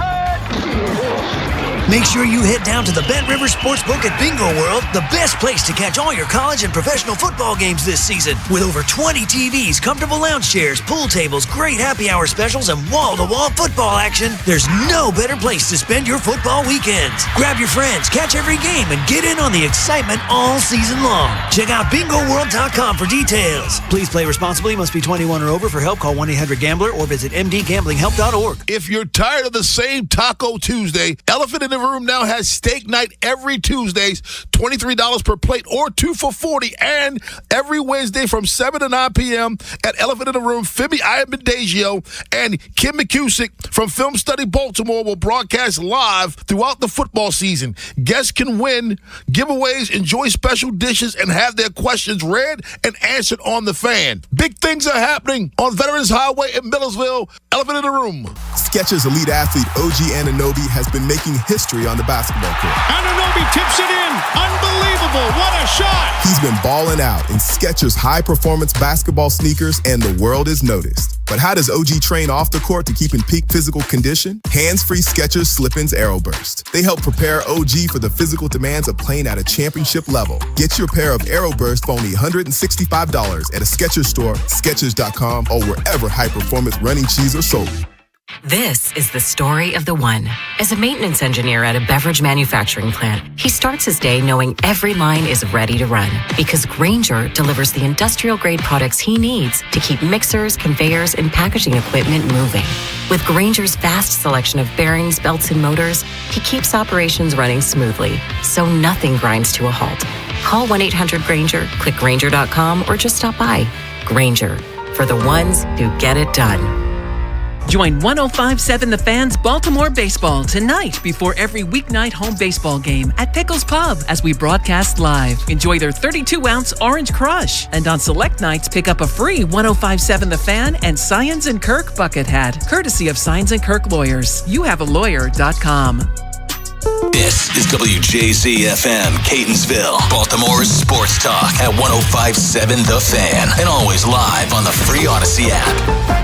Make sure you head down to the Bet River Sportsbook at Bingo World, the best place to catch all your college and professional football games this season. With over 20 TVs, comfortable lounge chairs, pool tables, great happy hour specials, and wall-to-wall football action, there's no better place to spend your football weekends. Grab your friends, catch every game, and get in on the excitement all season long. Check out BingoWorld.com for details. Please play responsibly. Must be 21 or over. For help, call 1-800-GAMBLER or visit mdgamblinghelp.org. If you're tired of the same Taco Tuesday, Elephant in the Room now has steak night every Tuesdays, $23 per plate or 2 for $40. And every Wednesday from 7 to 9 p.m. at Elephant in the Room, Femi Ayabendagio and Kim McCusick from Film Study Baltimore will broadcast live throughout the football season. Guests can win giveaways, enjoy special dishes, and have their questions read and answered on The Fan. Big things are happening on Veterans Highway in Millersville. Elephant in the Room. Skechers elite athlete OG Anunoby has been making history on the basketball court. Anunoby tips it in. Unbelievable. What a shot. He's been balling out in Skechers high-performance basketball sneakers, and the world is noticed. But how does OG train off the court to keep in peak physical condition? Hands-free Skechers Slip-ins Aeroburst. They help prepare OG for the physical demands of playing at a championship level. Get your pair of Aeroburst for only $165 at a Skechers store, Skechers.com, or wherever high-performance running shoes are sold. This is the story of the one. As a maintenance engineer at a beverage manufacturing plant, he starts his day knowing every line is ready to run because Grainger delivers the industrial-grade products he needs to keep mixers, conveyors, and packaging equipment moving. With Grainger's vast selection of bearings, belts, and motors, he keeps operations running smoothly, so nothing grinds to a halt. Call 1-800-GRAINGER, click Grainger.com, or just stop by. Grainger, for the ones who get it done. Join 105.7 The Fan's Baltimore Baseball tonight before every weeknight home baseball game at Pickles Pub as we broadcast live. Enjoy their 32-ounce Orange Crush. And on select nights, pick up a free 105.7 The Fan and Science & Kirk bucket hat, courtesy of Science & Kirk Lawyers. YouHaveALawyer.com. This is WJZ-FM, Catonsville, Baltimore's sports talk at 105.7 The Fan, and always live on the free Odyssey app.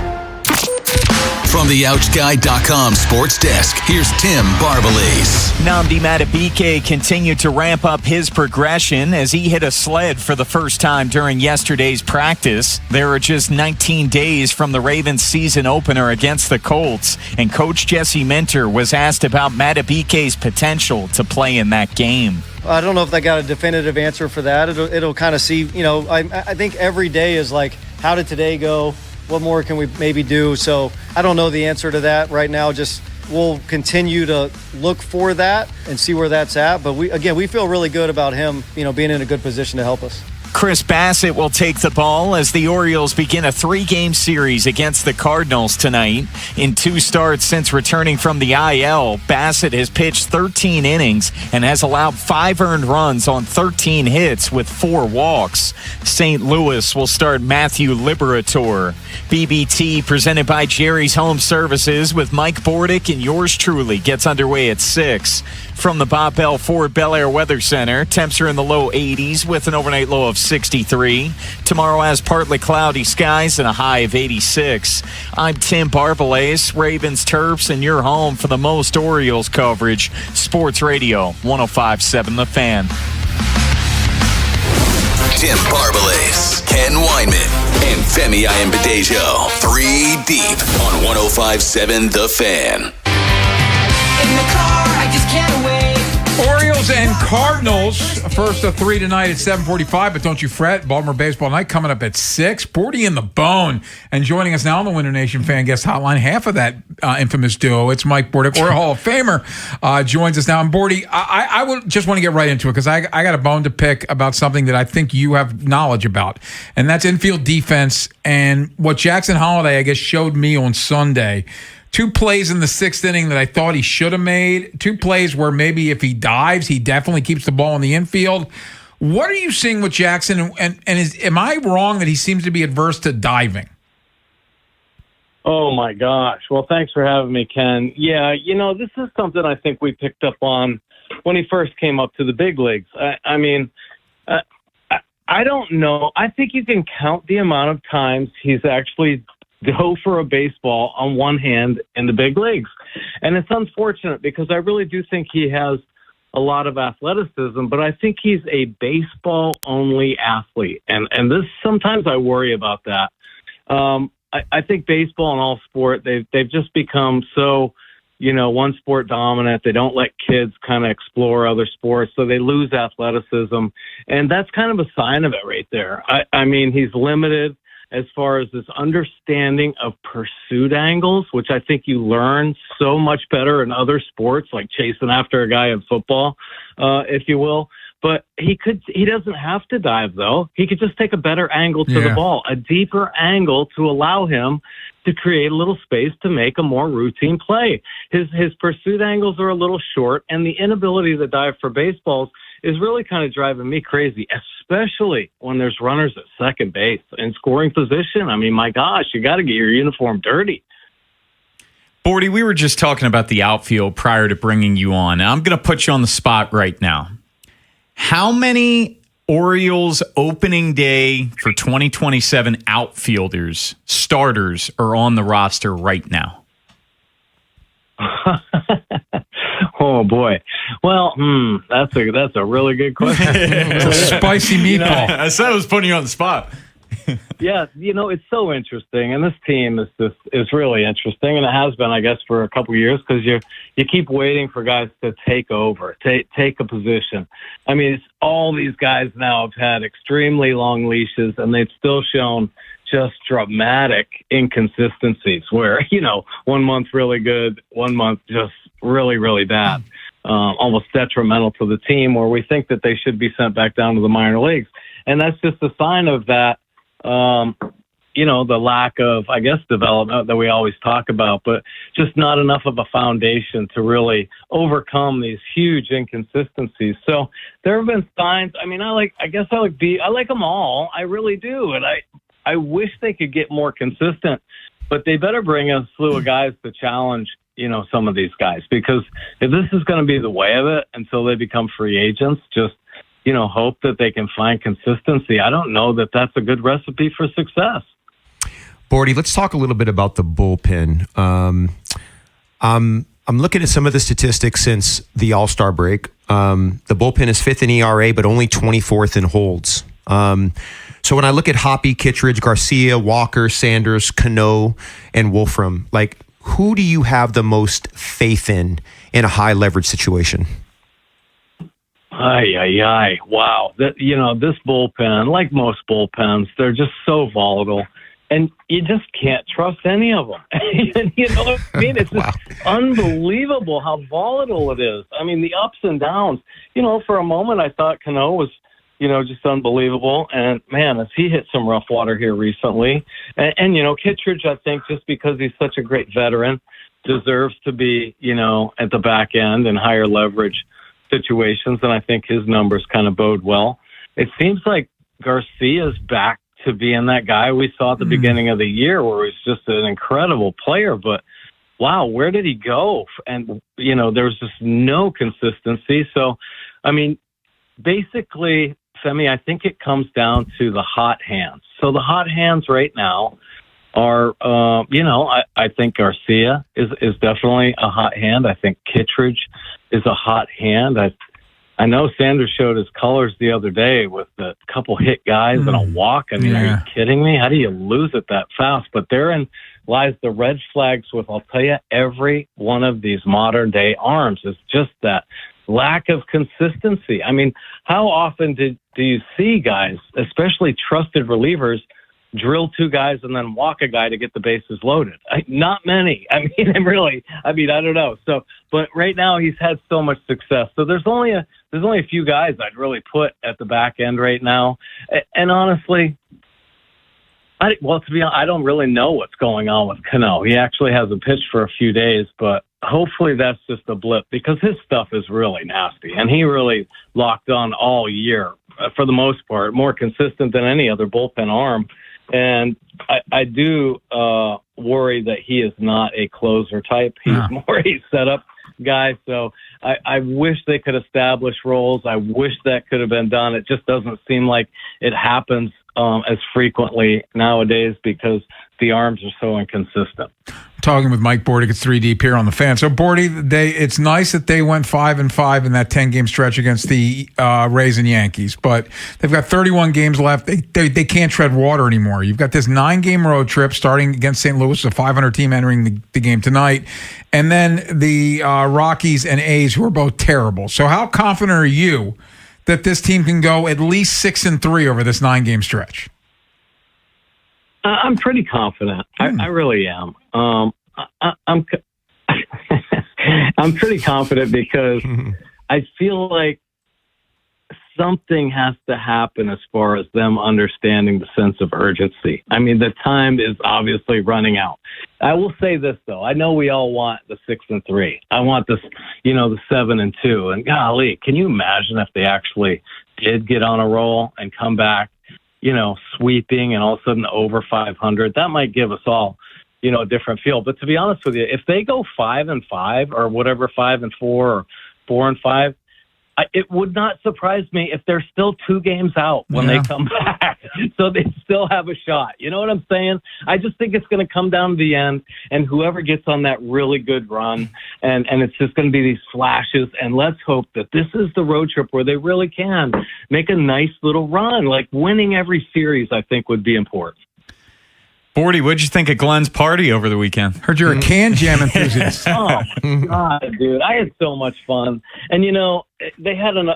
From the OutGuy.com sports desk, here's Tim Barbalese. Nnamdi Madubuike continued to ramp up his progression as he hit a sled for the first time during yesterday's practice. There are just 19 days from the Ravens season opener against the Colts, and Coach Jesse Minter was asked about Madubuike's potential to play in that game. I don't know if I got a definitive answer for that. It'll kind of see, I think every day is like, how did today go? What more can we maybe do? So I don't know the answer to that right now. Just we'll continue to look for that and see where that's at. But we feel really good about him, being in a good position to help us. Chris Bassett will take the ball as the Orioles begin a 3-game series against the Cardinals tonight. In 2 starts since returning from the IL, Bassett has pitched 13 innings and has allowed 5 earned runs on 13 hits with 4 walks. St. Louis will start Matthew Liberatore. BBT presented by Jerry's Home Services with Mike Bordick and yours truly gets underway at 6. From the Bob Bell Ford Bel Air Weather Center, temps are in the low 80s with an overnight low of 63. Tomorrow has partly cloudy skies and a high of 86. I'm Tim Barbalese, Ravens Terps, and you're home for the most Orioles coverage. Sports Radio 105.7 The Fan. Tim Barbalese, Ken Weinman, and Femi Ayabendagio. 3 deep on 105.7 The Fan. In the car, I just can't wait. Orioles and Cardinals. First of 3 tonight at 7:45, but don't you fret. Baltimore Baseball Night coming up at 6. 40 in the bone. And joining us now on the Winter Nation Fan Guest Hotline, half of that infamous duo. It's Mike Bordick, or Hall of Famer, joins us now. And Bordy, I would just want to get right into it because I got a bone to pick about something that I think you have knowledge about, and that's infield defense and what Jackson Holliday, I guess, showed me on Sunday. 2 plays in the 6th inning that I thought he should have made. 2 plays where maybe if he dives, he definitely keeps the ball in the infield. What are you seeing with Jackson? And am I wrong that he seems to be adverse to diving? Oh, my gosh. Well, thanks for having me, Ken. Yeah, this is something I think we picked up on when he first came up to the big leagues. I don't know. I think you can count the amount of times he's actually go for a baseball on one hand in the big leagues. And it's unfortunate because I really do think he has a lot of athleticism, but I think he's a baseball-only athlete. And this, sometimes I worry about that. I think baseball and all sport, they've just become so, one sport dominant. They don't let kids kind of explore other sports, so they lose athleticism. And that's kind of a sign of it right there. I mean, he's limited. as far as this understanding of pursuit angles, which I think you learn so much better in other sports, like chasing after a guy in football, if you will. But he doesn't have to dive, though. He could just take a better angle to the ball, a deeper angle to allow him to create a little space to make a more routine play. His pursuit angles are a little short, and the inability to dive for baseballs is really kind of driving me crazy, especially when there's runners at second base in scoring position. I mean, my gosh, you got to get your uniform dirty. Bordy, we were just talking about the outfield prior to bringing you on. Now, I'm going to put you on the spot right now. How many Orioles opening day for 2027 outfielders, starters, are on the roster right now? Oh boy. Well, that's a really good question. It's a spicy meatball. I said I was putting you on the spot. Yeah, it's so interesting, and this team is really interesting, and it has been, I guess, for a couple of years, because you keep waiting for guys to take over, take a position. I mean, all these guys now have had extremely long leashes, and they've still shown just dramatic inconsistencies where, 1 month really good, 1 month just really, really bad, almost detrimental to the team, where we think that they should be sent back down to the minor leagues. And that's just a sign of that, the lack of, I guess, development that we always talk about, but just not enough of a foundation to really overcome these huge inconsistencies. So there have been signs. I mean, I like them all. I really do. And I wish they could get more consistent, but they better bring a slew of guys to challenge, some of these guys, because if this is going to be the way of it until they become free agents, just, hope that they can find consistency. I don't know that that's a good recipe for success. Bordy, let's talk a little bit about the bullpen. I'm looking at some of the statistics since the All-Star break. The bullpen is 5th in ERA, but only 24th in holds. So when I look at Hoppy, Kittredge, Garcia, Walker, Sanders, Cano, and Wolfram, who do you have the most faith in a high leverage situation? Wow. This bullpen, like most bullpens, they're just so volatile. And you just can't trust any of them. You know what I mean? It's just unbelievable how volatile it is. I mean, the ups and downs. For a moment, I thought Cano was, just unbelievable. And, man, as he hit some rough water here recently. And Kittredge, I think, just because he's such a great veteran, deserves to be, at the back end and higher leverage situations. And I think his numbers kind of bode well. It seems like Garcia's back to being that guy we saw at the beginning of the year, where he's just an incredible player. But, wow, where did he go? And, there was just no consistency. So, I mean, basically, Femi, I think it comes down to the hot hands. So the hot hands right now are, I think Garcia is definitely a hot hand. I think Kittredge is a hot hand. I know Sanders showed his colors the other day with a couple hit guys and a walk. I mean, Are you kidding me? How do you lose it that fast? But therein lies the red flags with, I'll tell you, every one of these modern day arms is just that lack of consistency. I mean, how often do you see guys, especially trusted relievers, drill two guys and then walk a guy to get the bases loaded? Not many. I don't know. So, but right now he's had so much success. So there's only a few guys I'd really put at the back end right now. And honestly, to be honest, I don't really know what's going on with Cano. He actually hasn't pitched for a few days, but hopefully that's just a blip, because his stuff is really nasty. And he really locked on all year, for the most part, more consistent than any other bullpen arm. And I do worry that he is not a closer type. He's more a setup guy. So I wish they could establish roles. I wish that could have been done. It just doesn't seem like it happens as frequently nowadays, because the arms are so inconsistent. Talking with Mike Bordy, it's 3 Deep here on the Fan. So Bordy, it's nice that they went 5-5 in that 10-game stretch against the Rays and Yankees, but they've got 31 games left. They can't tread water anymore. You've got this 9-game road trip starting against St. Louis, a 500 team entering the game tonight, and then the Rockies and A's, who are both terrible. So how confident are you that this team can go at least 6-3 over this 9-game stretch? I'm pretty confident. I really am. I'm pretty confident because I feel like something has to happen as far as them understanding the sense of urgency. I mean, the time is obviously running out. I will say this, though. I know we all want the 6-3. I want this, the 7-2. And golly, can you imagine if they actually did get on a roll and come back, sweeping and all of a sudden over 500? That might give us all, a different feel. But to be honest with you, if they go 5-5 or whatever, 5-4 or 4-5, it would not surprise me if they're still 2 games out when they come back. So they still have a shot. You know what I'm saying? I just think it's going to come down to the end, and whoever gets on that really good run, and it's just going to be these flashes. And let's hope that this is the road trip where they really can make a nice little run. Like winning every series, I think, would be important. Bordy, what'd you think of Glenn's party over the weekend? Heard you're a can jam enthusiast. Oh God, dude, I had so much fun, and they had an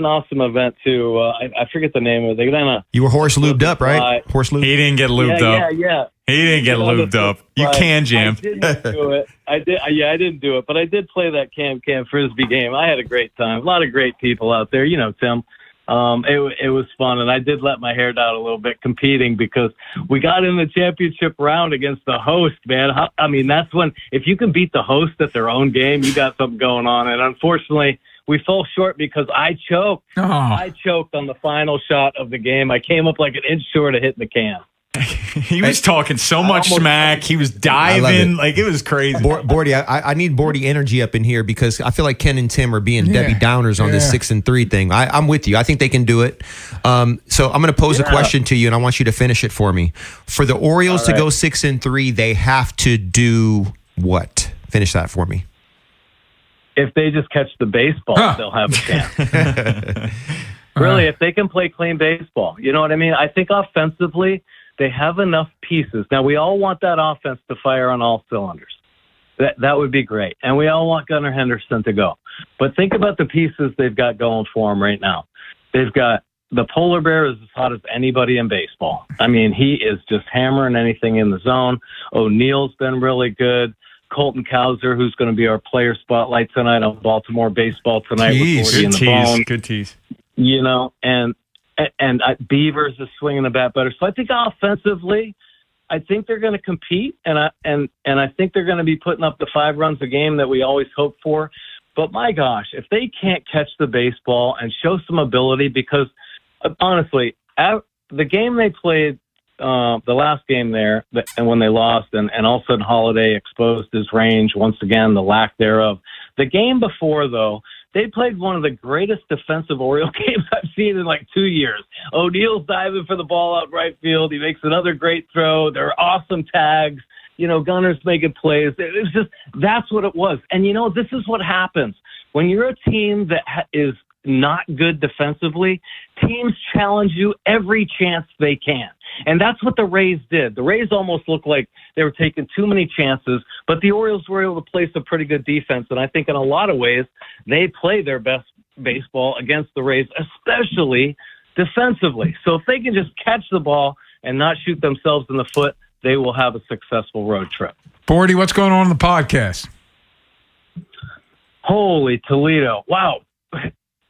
awesome event too. I forget the name of it. You were horse lubed up, right? Horse lubed. He didn't get lubed up. Yeah. He didn't get lubed up. You can jam. I didn't do it. I didn't do it, but I did play that Cam Frisbee game. I had a great time. A lot of great people out there. Tim. It was fun, and I did let my hair down a little bit competing because we got in the championship round against the host, man. I mean, that's when, if you can beat the host at their own game, you got something going on. And unfortunately, we fell short because I choked. Oh. I choked on the final shot of the game. I came up like an inch short of hitting the can. He was talking so much smack. He was diving. It was crazy. Bordy, I need Bordy energy up in here because I feel like Ken and Tim are being Debbie Downers on this 6-3 thing. I'm with you. I think they can do it. So I'm going to pose a question to you, and I want you to finish it for me. For the Orioles to go 6-3, they have to do what? Finish that for me. If they just catch the baseball, they'll have a chance. Really, if they can play clean baseball. You know what I mean? I think offensively, they have enough pieces. Now, we all want that offense to fire on all cylinders. That would be great. And we all want Gunnar Henderson to go. But think about the pieces they've got going for them right now. They've got the polar bear is as hot as anybody in baseball. I mean, he is just hammering anything in the zone. O'Neill's been really good. Colton Cowser, who's going to be our player spotlight tonight on Baltimore baseball tonight with 40 in the bone. Good tease. And Beavers is swinging the bat better. So I think offensively, I think they're going to compete, and I think they're going to be putting up the 5 runs a game that we always hope for. But my gosh, if they can't catch the baseball and show some ability, because honestly, the game they played, the last game there, and when they lost, and all of a sudden Holiday exposed his range once again, the lack thereof. The game before, though, they played one of the greatest defensive Oriole games I've seen in like 2 years. O'Neill's diving for the ball out right field. He makes another great throw. There are awesome tags. Gunner's making plays. It was just, that's what it was. And this is what happens when you're a team that is not good defensively. Teams challenge you every chance they can. And that's what the Rays did. The Rays almost looked like they were taking too many chances, but the Orioles were able to play some pretty good defense. And I think in a lot of ways, they play their best baseball against the Rays, especially defensively. So if they can just catch the ball and not shoot themselves in the foot, they will have a successful road trip. Bordy, what's going on in the podcast? Holy Toledo. Wow.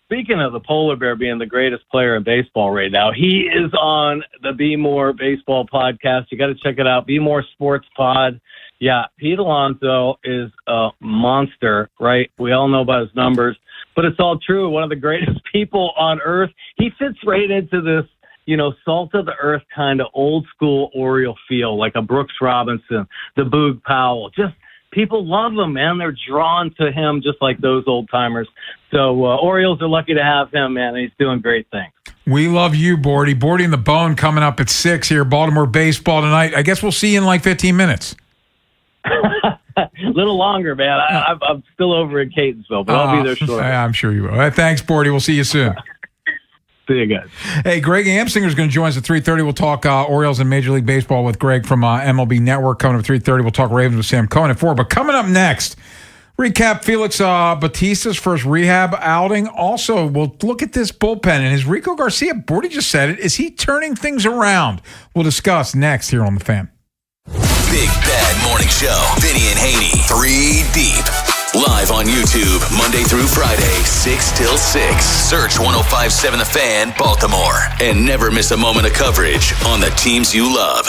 Speaking of the polar bear being the greatest player in baseball right now, he is on the Be More Baseball podcast. You got to check it out. Be More Sports Pod. Yeah, Pete Alonso is a monster, right? We all know about his numbers, but it's all true. One of the greatest people on earth. He fits right into this, salt of the earth kind of old school Oriole feel, like a Brooks Robinson, the Boog Powell. Just people love him, man. They're drawn to him just like those old timers. So Orioles are lucky to have him, man. He's doing great things. We love you, Bordy. Bordy and the Bone coming up at 6 here, Baltimore baseball tonight. I guess we'll see you in like 15 minutes. A little longer, man. I'm still over in Catonsville, but I'll be there shortly. I'm sure you will. Thanks, Bordy. We'll see you soon. See you guys. Hey, Greg Amsinger is going to join us at 3:30. We'll talk Orioles and Major League Baseball with Greg from MLB Network. Coming up at 3:30, we'll talk Ravens with Sam Cohen at 4. But coming up next, Recap Felix Bautista's first rehab outing. Also, we'll look at this bullpen. And as Rico Garcia, Bordy just said it, is he turning things around? We'll discuss next here on The Fan. Big Bad Morning Show. Vinny and Haynie. 3 Deep. Live on YouTube, Monday through Friday, 6 till 6. Search 105.7 The Fan, Baltimore. And never miss a moment of coverage on the teams you love.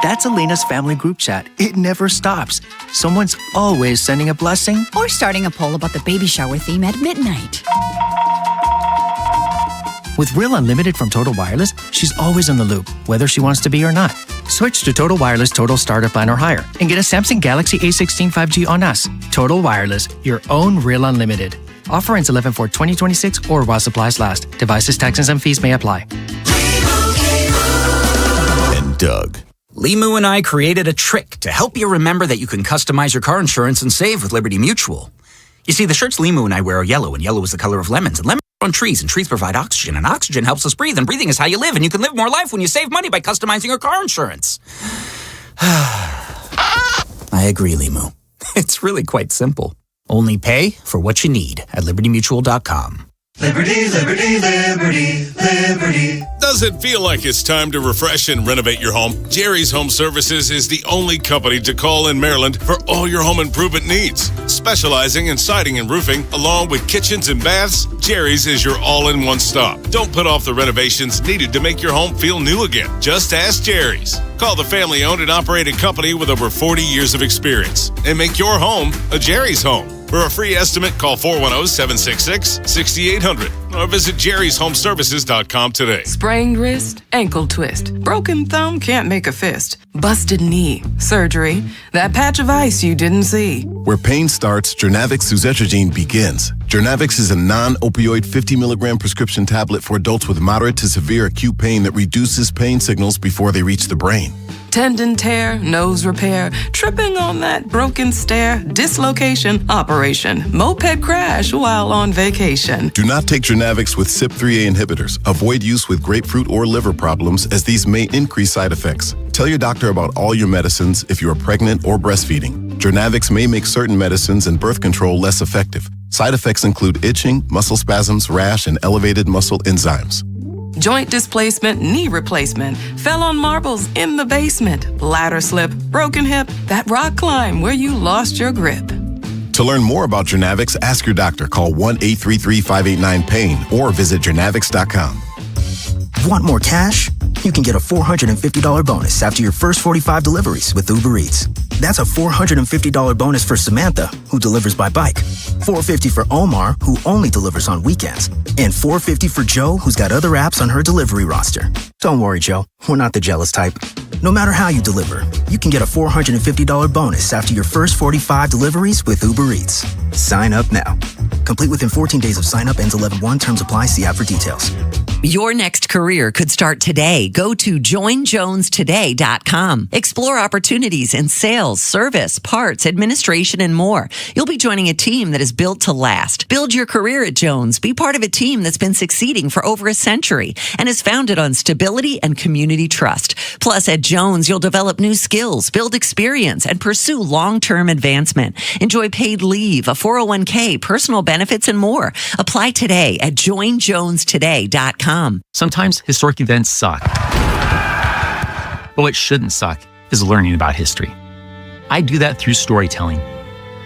That's Elena's family group chat. It never stops. Someone's always sending a blessing or starting a poll about the baby shower theme at midnight. With Real Unlimited from Total Wireless, she's always in the loop, whether she wants to be or not. Switch to Total Wireless Total Starter Plan or higher and get a Samsung Galaxy A16 5G on us. Total Wireless, your own Real Unlimited. Offer ends 11/4/2026 or while supplies last. Devices, taxes, and fees may apply. And Doug. Limu and I created a trick to help you remember that you can customize your car insurance and save with Liberty Mutual. You see, the shirts Limu and I wear are yellow, and yellow is the color of lemons, and lemons grow on trees, and trees provide oxygen, and oxygen helps us breathe, and breathing is how you live, and you can live more life when you save money by customizing your car insurance. I agree, Limu. It's really quite simple. Only pay for what you need at libertymutual.com. Liberty, liberty, liberty, liberty. Does it feel like it's time to refresh and renovate your home? Jerry's Home Services is the only company to call in Maryland for all your home improvement needs. Specializing in siding and roofing, along with kitchens and baths, Jerry's is your all-in-one stop. Don't put off the renovations needed to make your home feel new again. Just ask Jerry's. Call the family-owned and operated company with over 40 years of experience and make your home a Jerry's home. For a free estimate, call 410-766-6800 or visit jerryshomeservices.com today. Sprained wrist, ankle twist, broken thumb, can't make a fist, busted knee, surgery, that patch of ice you didn't see. Where pain starts, Jernavix suzetrigine begins. Jernavix is a non-opioid 50 milligram prescription tablet for adults with moderate to severe acute pain that reduces pain signals before they reach the brain. Tendon tear, nose repair, tripping on that broken stair, dislocation, operation, moped crash while on vacation. Do not take Jernavix with CYP3A inhibitors. Avoid use with grapefruit or liver problems as these may increase side effects. Tell your doctor about all your medicines if you are pregnant or breastfeeding. Jernavix may make certain medicines and birth control less effective. Side effects include itching, muscle spasms, rash, and elevated muscle enzymes. Joint displacement, knee replacement, fell on marbles in the basement, ladder slip, broken hip, that rock climb where you lost your grip. To learn more about Jernavix, ask your doctor. Call 1-833-589-PAIN or visit jernavix.com. Want more cash? You can get a $450 bonus after your first 45 deliveries with Uber Eats. That's a $450 bonus for Samantha, who delivers by bike, $450 for Omar, who only delivers on weekends, and $450 for Joe, who's got other apps on her delivery roster. Don't worry, Joe. We're not the jealous type. No matter how you deliver, you can get a $450 bonus after your first 45 deliveries with Uber Eats. Sign up now. Complete within 14 days of sign up, ends 11/1. Terms apply. See app for details. Your next career could start today. Go to joinjonestoday.com. Explore opportunities in sales, service, parts, administration, and more. You'll be joining a team that is built to last. Build your career at Jones. Be part of a team that's been succeeding for over a century and is founded on stability and community trust. Plus, at Jones, you'll develop new skills, build experience, and pursue long-term advancement. Enjoy paid leave, a 401k, personal benefits, and more. Apply today at joinjonestoday.com. Sometimes historic events suck. But what shouldn't suck is learning about history. I do that through storytelling.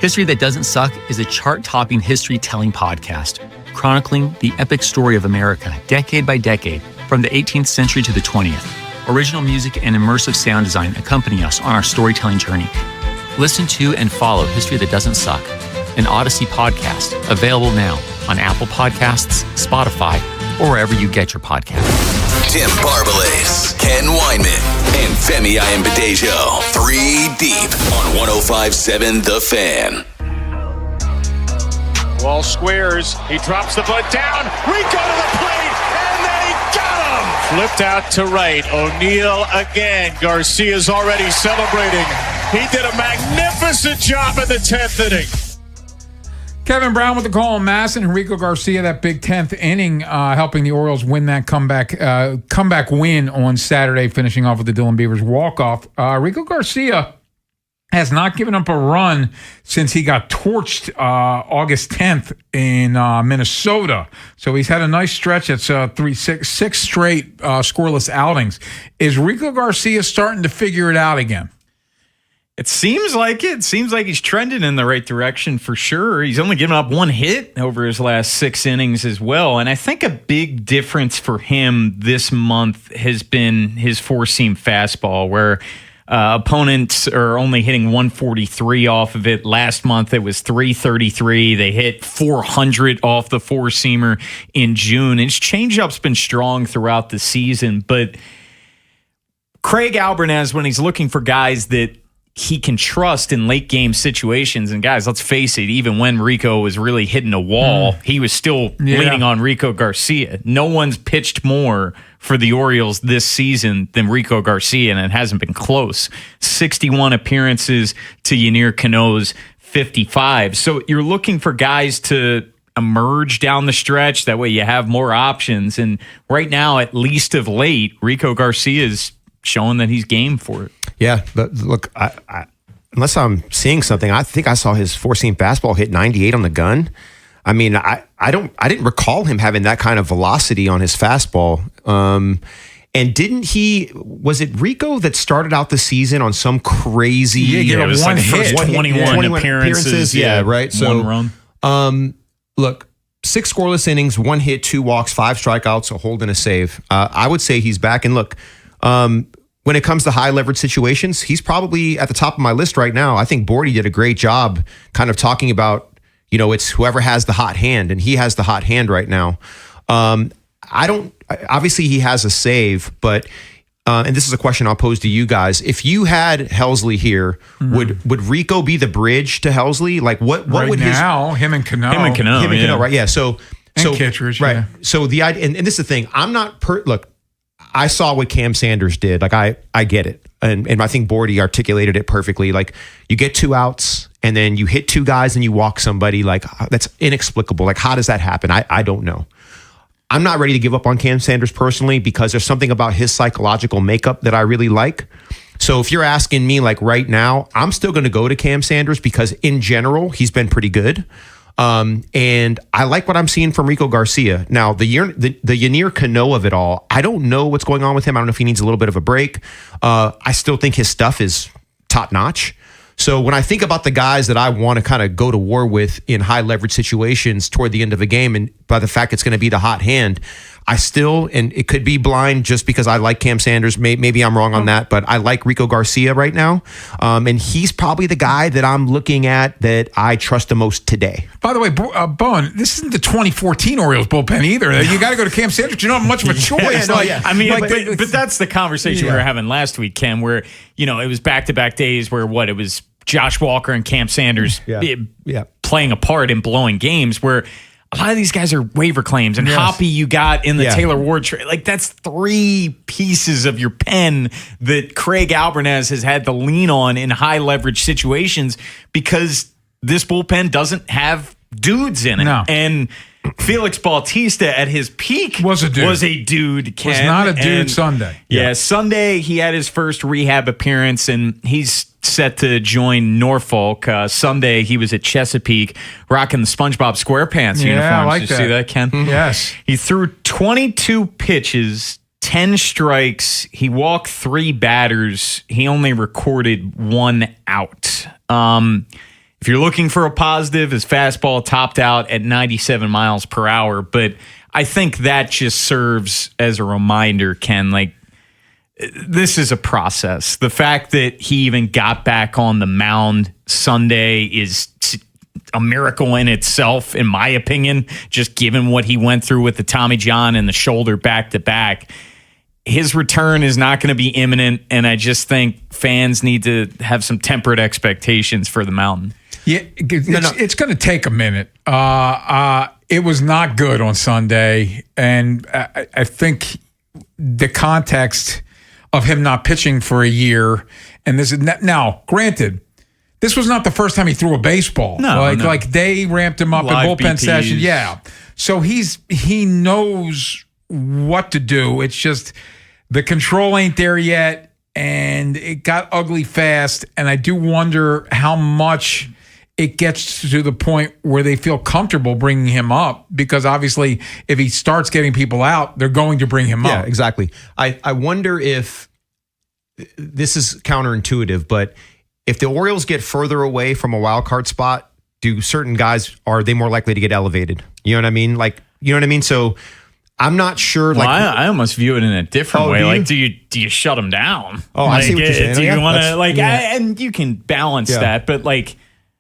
History That Doesn't Suck is a chart-topping history-telling podcast chronicling the epic story of America decade by decade from the 18th century to the 20th. Original music and immersive sound design accompany us on our storytelling journey. Listen to and follow History That Doesn't Suck, an Odyssey podcast, available now on Apple Podcasts, Spotify, or wherever you get your podcasts. Tim Barbalas, Ken Weinman, and Femi Ayambadejo. 3 Deep on 105.7 The Fan. Wall squares. He drops the butt down. Rico to the plate, and they got him. Flipped out to right. O'Neill again. Garcia's already celebrating. He did a magnificent job in the 10th inning. Kevin Brown with the call on Masson. Enrico Garcia, that big 10th inning, helping the Orioles win that comeback win on Saturday, finishing off with the Dylan Beavers walk-off. Enrico Garcia, has not given up a run since he got torched August 10th in Minnesota. So he's had a nice stretch. That's six straight scoreless outings. Is Rico Garcia starting to figure it out again? It seems like it. It seems like he's trending in the right direction for sure. He's only given up one hit over his last 6 innings as well. And I think a big difference for him this month has been his four-seam fastball, where opponents are only hitting 143 off of it. Last month it was 333. They hit 400 off the four-seamer in June. His changeup's been strong throughout the season, but Craig Albarnez, when he's looking for guys that he can trust in late game situations, and guys, let's face it, even when Rico was really hitting a wall, he was still leaning on Rico Garcia. No one's pitched more for the Orioles this season than Rico Garcia, and it hasn't been close. 61 appearances to Yennier Cano's 55. So you're looking for guys to emerge down the stretch. That way you have more options. And right now, at least of late, Rico Garcia is showing that he's game for it. Yeah, but look, I unless I'm seeing something, I think I saw his four-seam fastball hit 98 on the gun. I mean, I didn't recall him having that kind of velocity on his fastball. And was it Rico that started out the season on some crazy? Yeah, it was one like the first hit. 21 appearances. Yeah, right. So, one run. Look, 6 scoreless innings, 1 hit, 2 walks, 5 strikeouts, a hold and a save. I would say he's back. And look, when it comes to high leverage situations, he's probably at the top of my list right now. I think Bordy did a great job kind of talking about, it's whoever has the hot hand, and he has the hot hand right now. Obviously he has a save, but, and this is a question I'll pose to you guys. If you had Helsley here, would Rico be the bridge to Helsley? Like what right would now, him and Cano, right? Yeah. So Kittredge, right. yeah. So the idea, and this is the thing, look, I saw what Cam Sanders did. Like I get it. And I think Bordy articulated it perfectly. Like you get 2 outs and then you hit 2 guys and you walk somebody. Like that's inexplicable. Like how does that happen? I don't know. I'm not ready to give up on Cam Sanders personally because there's something about his psychological makeup that I really like. So if you're asking me like right now, I'm still going to go to Cam Sanders because in general, he's been pretty good. And I like what I'm seeing from Rico Garcia. Now, the Yennier Cano of it all, I don't know what's going on with him. I don't know if he needs a little bit of a break. I still think his stuff is top notch. So when I think about the guys that I want to kind of go to war with in high leverage situations toward the end of a game, and by the fact it's going to be the hot hand, I still, and it could be blind just because I like Cam Sanders. Maybe I'm wrong on that, but I like Rico Garcia right now. And he's probably the guy that I'm looking at that I trust the most today. By the way, Bowen, this isn't the 2014 Orioles bullpen either. You got to go to Cam Sanders. You don't have much of a choice. I mean, but that's the conversation we were having last week, Ken, where, it was back-to-back days where it was Josh Walker and Cam Sanders playing a part in blowing games where a lot of these guys are waiver claims, and Hoppy you got in the Taylor Ward trade. Like, that's 3 pieces of your pen that Craig Albarnez has had to lean on in high leverage situations because this bullpen doesn't have dudes in it. No. And Felix Bautista at his peak was a dude. Ken. Was not a dude Sunday. Yeah, Sunday he had his first rehab appearance, and he's set to join Norfolk. Sunday he was at Chesapeake rocking the SpongeBob SquarePants uniforms. I like Did you see that, Ken? Yes. He threw 22 pitches, 10 strikes. He walked 3 batters. He only recorded 1 out. If you're looking for a positive, his fastball topped out at 97 miles per hour. But I think that just serves as a reminder, Ken, like, this is a process. The fact that he even got back on the mound Sunday is a miracle in itself, in my opinion, just given what he went through with the Tommy John and the shoulder back-to-back. His return is not going to be imminent, and I just think fans need to have some temperate expectations for the Mountain. Yeah, it's going to take a minute. It was not good on Sunday, and I think the context of him not pitching for a year, and this is now, granted, this was not the first time he threw a baseball. Like they ramped him up in bullpen BPs. session. Yeah, so he knows what to do. It's just the control ain't there yet. and it got ugly fast. And I do wonder how much it gets to the point where they feel comfortable bringing him up, because obviously if he starts getting people out, they're going to bring him up. Yeah, exactly. I wonder if this is counterintuitive, but if the Orioles get further away from a wild card spot, do certain guys, are they more likely to get elevated? You know what I mean? Like, you know what I mean? So I'm not sure. Well, like, I almost view it in a different way. Like, do you shut them down? Oh, like, I see what you're saying. Do you want to yeah. and you can balance that, but like,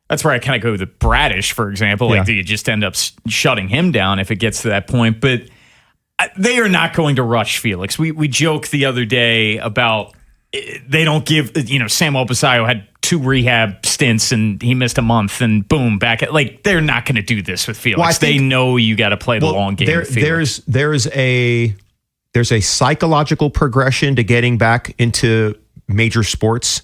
that's where I kind of go with Bradish, for example. Like, do you just end up shutting him down if it gets to that point? But they are not going to rush Felix. We joked the other day about they don't give, Samuel Basayo had 2 rehab stints and he missed a month and boom, back at, like, they're not going to do this with Felix. Well, they know you got to play the long game with Felix. There's a psychological progression to getting back into major sports.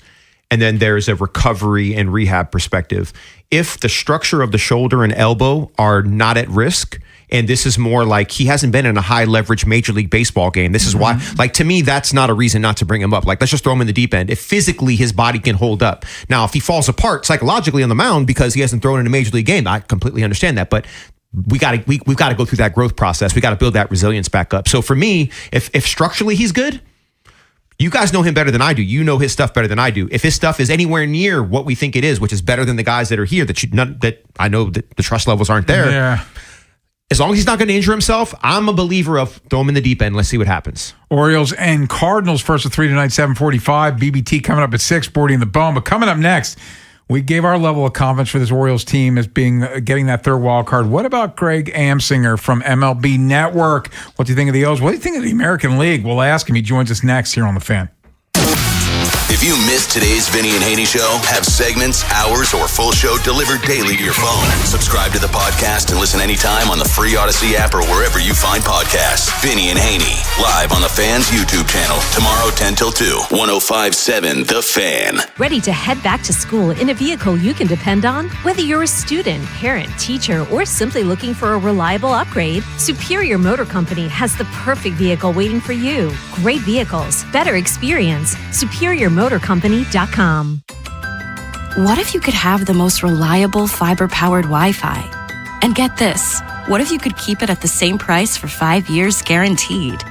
And then there's a recovery and rehab perspective. If the structure of the shoulder and elbow are not at risk, and this is more like he hasn't been in a high leverage Major League Baseball game. This is why, like, to me, that's not a reason not to bring him up. Like, let's just throw him in the deep end. If physically his body can hold up. Now, if he falls apart psychologically on the mound because he hasn't thrown in a Major League game, I completely understand that. But we've got to go through that growth process. We got to build that resilience back up. So for me, if structurally he's good, you guys know him better than I do. You know his stuff better than I do. If his stuff is anywhere near what we think it is, which is better than the guys that are here, that I know that the trust levels aren't there. Yeah. As long as he's not going to injure himself, I'm a believer of throw him in the deep end. Let's see what happens. Orioles and Cardinals first at 3 tonight, 7:45. BBT coming up at 6, Bordy in the Bone. But coming up next, we gave our level of confidence for this Orioles team as being getting that third wild card. What about Greg Amsinger from MLB Network? What do you think of the O's? What do you think of the American League? We'll ask him. He joins us next here on The Fan. If you missed today's Vinny and Haynie show, have segments, hours, or full show delivered daily to your phone. Subscribe to the podcast and listen anytime on the free Odyssey app or wherever you find podcasts. Vinny and Haynie, live on the Fan's YouTube channel, tomorrow 10 till 2, 105.7 The Fan. Ready to head back to school in a vehicle you can depend on? Whether you're a student, parent, teacher, or simply looking for a reliable upgrade, Superior Motor Company has the perfect vehicle waiting for you. Great vehicles, better experience. SuperiorMotorCompany.com. What if you could have the most reliable fiber-powered Wi-Fi? And get this, what if you could keep it at the same price for 5 years guaranteed?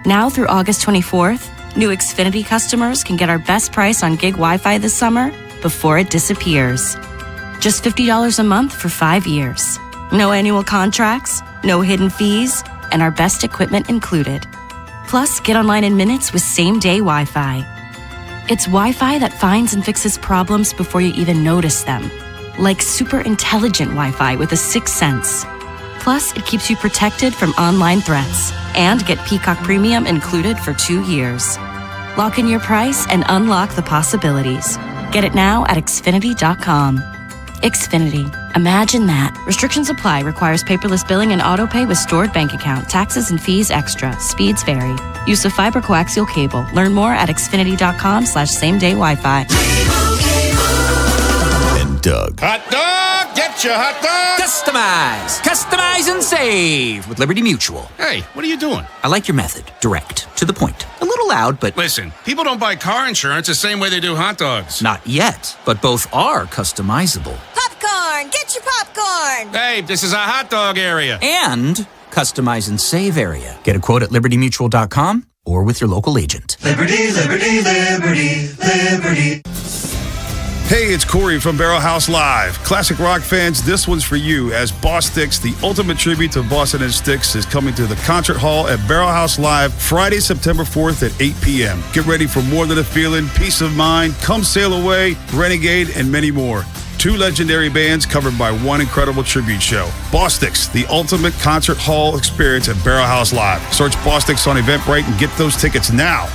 Now through August 24th, new Xfinity customers can get our best price on gig Wi-Fi this summer before it disappears. Just $50 a month for 5 years. No annual contracts, no hidden fees, and our best equipment included. Plus, get online in minutes with same-day Wi-Fi. It's Wi-Fi that finds and fixes problems before you even notice them. Like super intelligent Wi-Fi with a 6th sense. Plus, it keeps you protected from online threats. And get Peacock Premium included for 2 years. Lock in your price and unlock the possibilities. Get it now at Xfinity.com. Xfinity. Imagine that. Restrictions apply. Requires paperless billing and autopay with stored bank account. Taxes and fees extra. Speeds vary. Use of fiber coaxial cable. Learn more at Xfinity.com/same-day Wi-Fi. And Doug. Hot dog! Get your hot dog! Customize. Customize and save with Liberty Mutual. Hey, what are you doing? I like your method. Direct. To the point. A little loud, but... Listen, people don't buy car insurance the same way they do hot dogs. Not yet, but both are customizable. Popcorn! Get your popcorn! Hey, this is a hot dog area. And customize and save area. Get a quote at libertymutual.com or with your local agent. Liberty, liberty, liberty, liberty. Hey, it's Corey from Barrel House Live. Classic rock fans, this one's for you, as Boss Sticks, the ultimate tribute to Boston and Sticks, is coming to the Concert Hall at Barrel House Live Friday, September 4th at 8 p.m. Get ready for More Than a Feeling, Peace of Mind, Come Sail Away, Renegade, and many more. 2 legendary bands covered by one incredible tribute show. Boss Sticks, the ultimate concert hall experience at Barrel House Live. Search Boss Sticks on Eventbrite and get those tickets now.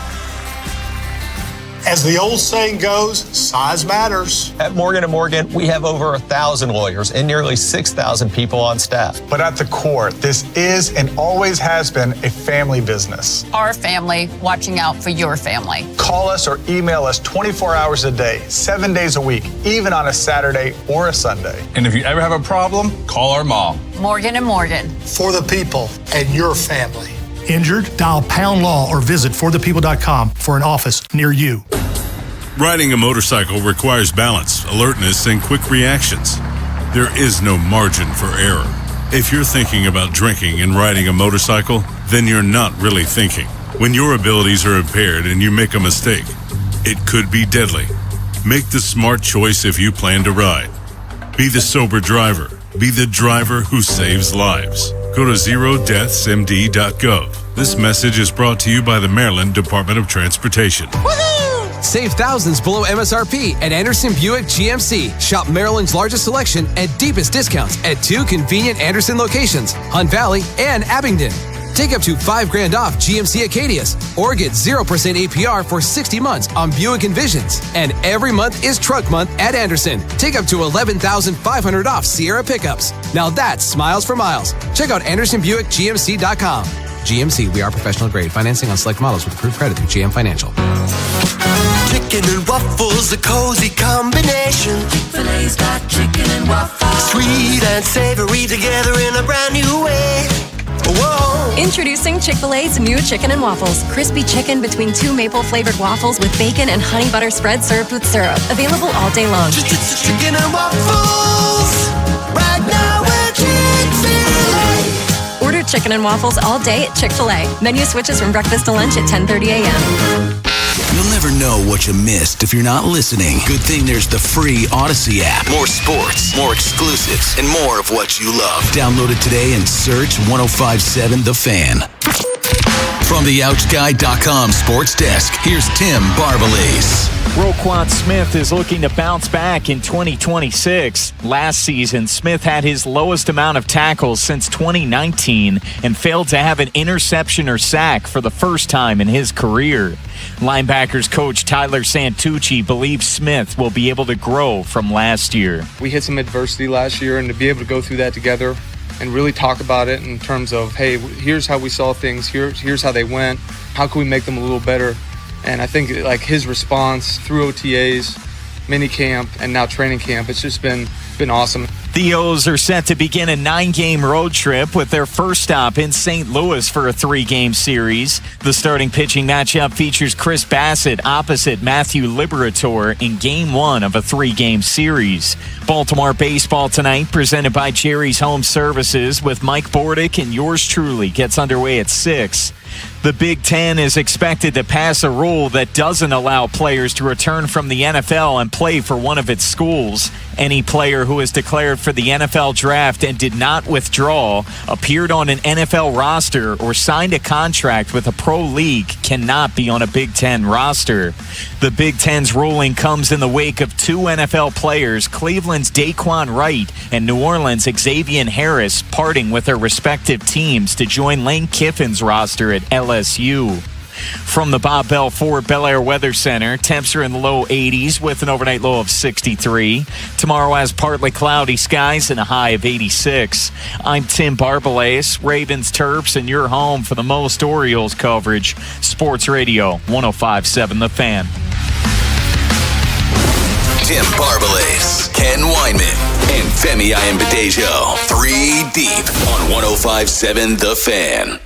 As the old saying goes, size matters. At Morgan & Morgan, we have over 1,000 lawyers and nearly 6,000 people on staff. But at the core, this is and always has been a family business. Our family watching out for your family. Call us or email us 24 hours a day, 7 days a week, even on a Saturday or a Sunday. And if you ever have a problem, call our mom. Morgan & Morgan. For the people and your family. Injured? Dial pound law or visit forthepeople.com for an office near you. Riding a motorcycle requires balance, alertness, and quick reactions. There is no margin for error. If you're thinking about drinking and riding a motorcycle, then you're not really thinking. When your abilities are impaired and you make a mistake, it could be deadly. Make the smart choice if you plan to ride. Be the sober driver. Be the driver who saves lives. Go to zerodeathsmd.gov. This message is brought to you by the Maryland Department of Transportation. Save thousands below MSRP at Anderson Buick GMC. Shop Maryland's largest selection and deepest discounts at 2 convenient Anderson locations, Hunt Valley and Abingdon. Take up to $5,000 off GMC Acadias or get 0% APR for 60 months on Buick Envisions. And every month is Truck Month at Anderson. Take up to $11,500 off Sierra pickups. Now that's smiles for miles. Check out AndersonBuickGMC.com. GMC, we are professional grade. Financing on select models with approved credit through GM Financial. Chicken and waffles, a cozy combination. Chick-fil-A's got chicken and waffles. Sweet and savory together in a brand new way. Whoa. Introducing Chick-fil-A's new chicken and waffles. Crispy chicken between 2 maple-flavored waffles with bacon and honey butter spread served with syrup. Available all day long. Chicken and waffles. Right now at Chick-fil-A. Order chicken and waffles all day at Chick-fil-A. Menu switches from breakfast to lunch at 10:30 a.m. You'll never know what you missed if you're not listening. Good thing there's the free Odyssey app. More sports, more exclusives, and more of what you love. Download it today and search 1057 The Fan. From the OutGuy.com sports desk, here's Tim Barbalace. Roquan Smith is looking to bounce back in 2026. Last season, Smith had his lowest amount of tackles since 2019 and failed to have an interception or sack for the first time in his career. Linebackers coach Tyler Santucci believes Smith will be able to grow from last year. We hit some adversity last year, and to be able to go through that together and really talk about it in terms of, hey, here's how we saw things, here's how they went, how can we make them a little better? And I think like his response through OTAs, mini camp, and now training camp, it's just been awesome. The O's are set to begin a 9-game road trip with their first stop in St. Louis for a 3-game series. The starting pitching matchup features Chris Bassett opposite Matthew Liberatore in Game 1 of a 3-game series. Baltimore baseball tonight, presented by Jerry's Home Services with Mike Bordick and yours truly, gets underway at 6. The Big Ten is expected to pass a rule that doesn't allow players to return from the NFL and play for one of its schools. Any player who is declared for the NFL draft and did not withdraw, appeared on an NFL roster, or signed a contract with a pro league cannot be on a Big Ten roster. The Big Ten's ruling comes in the wake of 2 NFL players, Cleveland's Daquan Wright and New Orleans' Xavier Harris, parting with their respective teams to join Lane Kiffin's roster at LSU. From the Bob Bell Ford Bel Air Weather Center, temps are in the low 80s with an overnight low of 63. Tomorrow has partly cloudy skies and a high of 86. I'm Tim Barbalace, Ravens, Terps, and your home for the most Orioles coverage. Sports Radio 105.7 The Fan. Tim Barbalace, Ken Weinman, and Femi Ayanbadejo. 3 deep on 105.7 The Fan.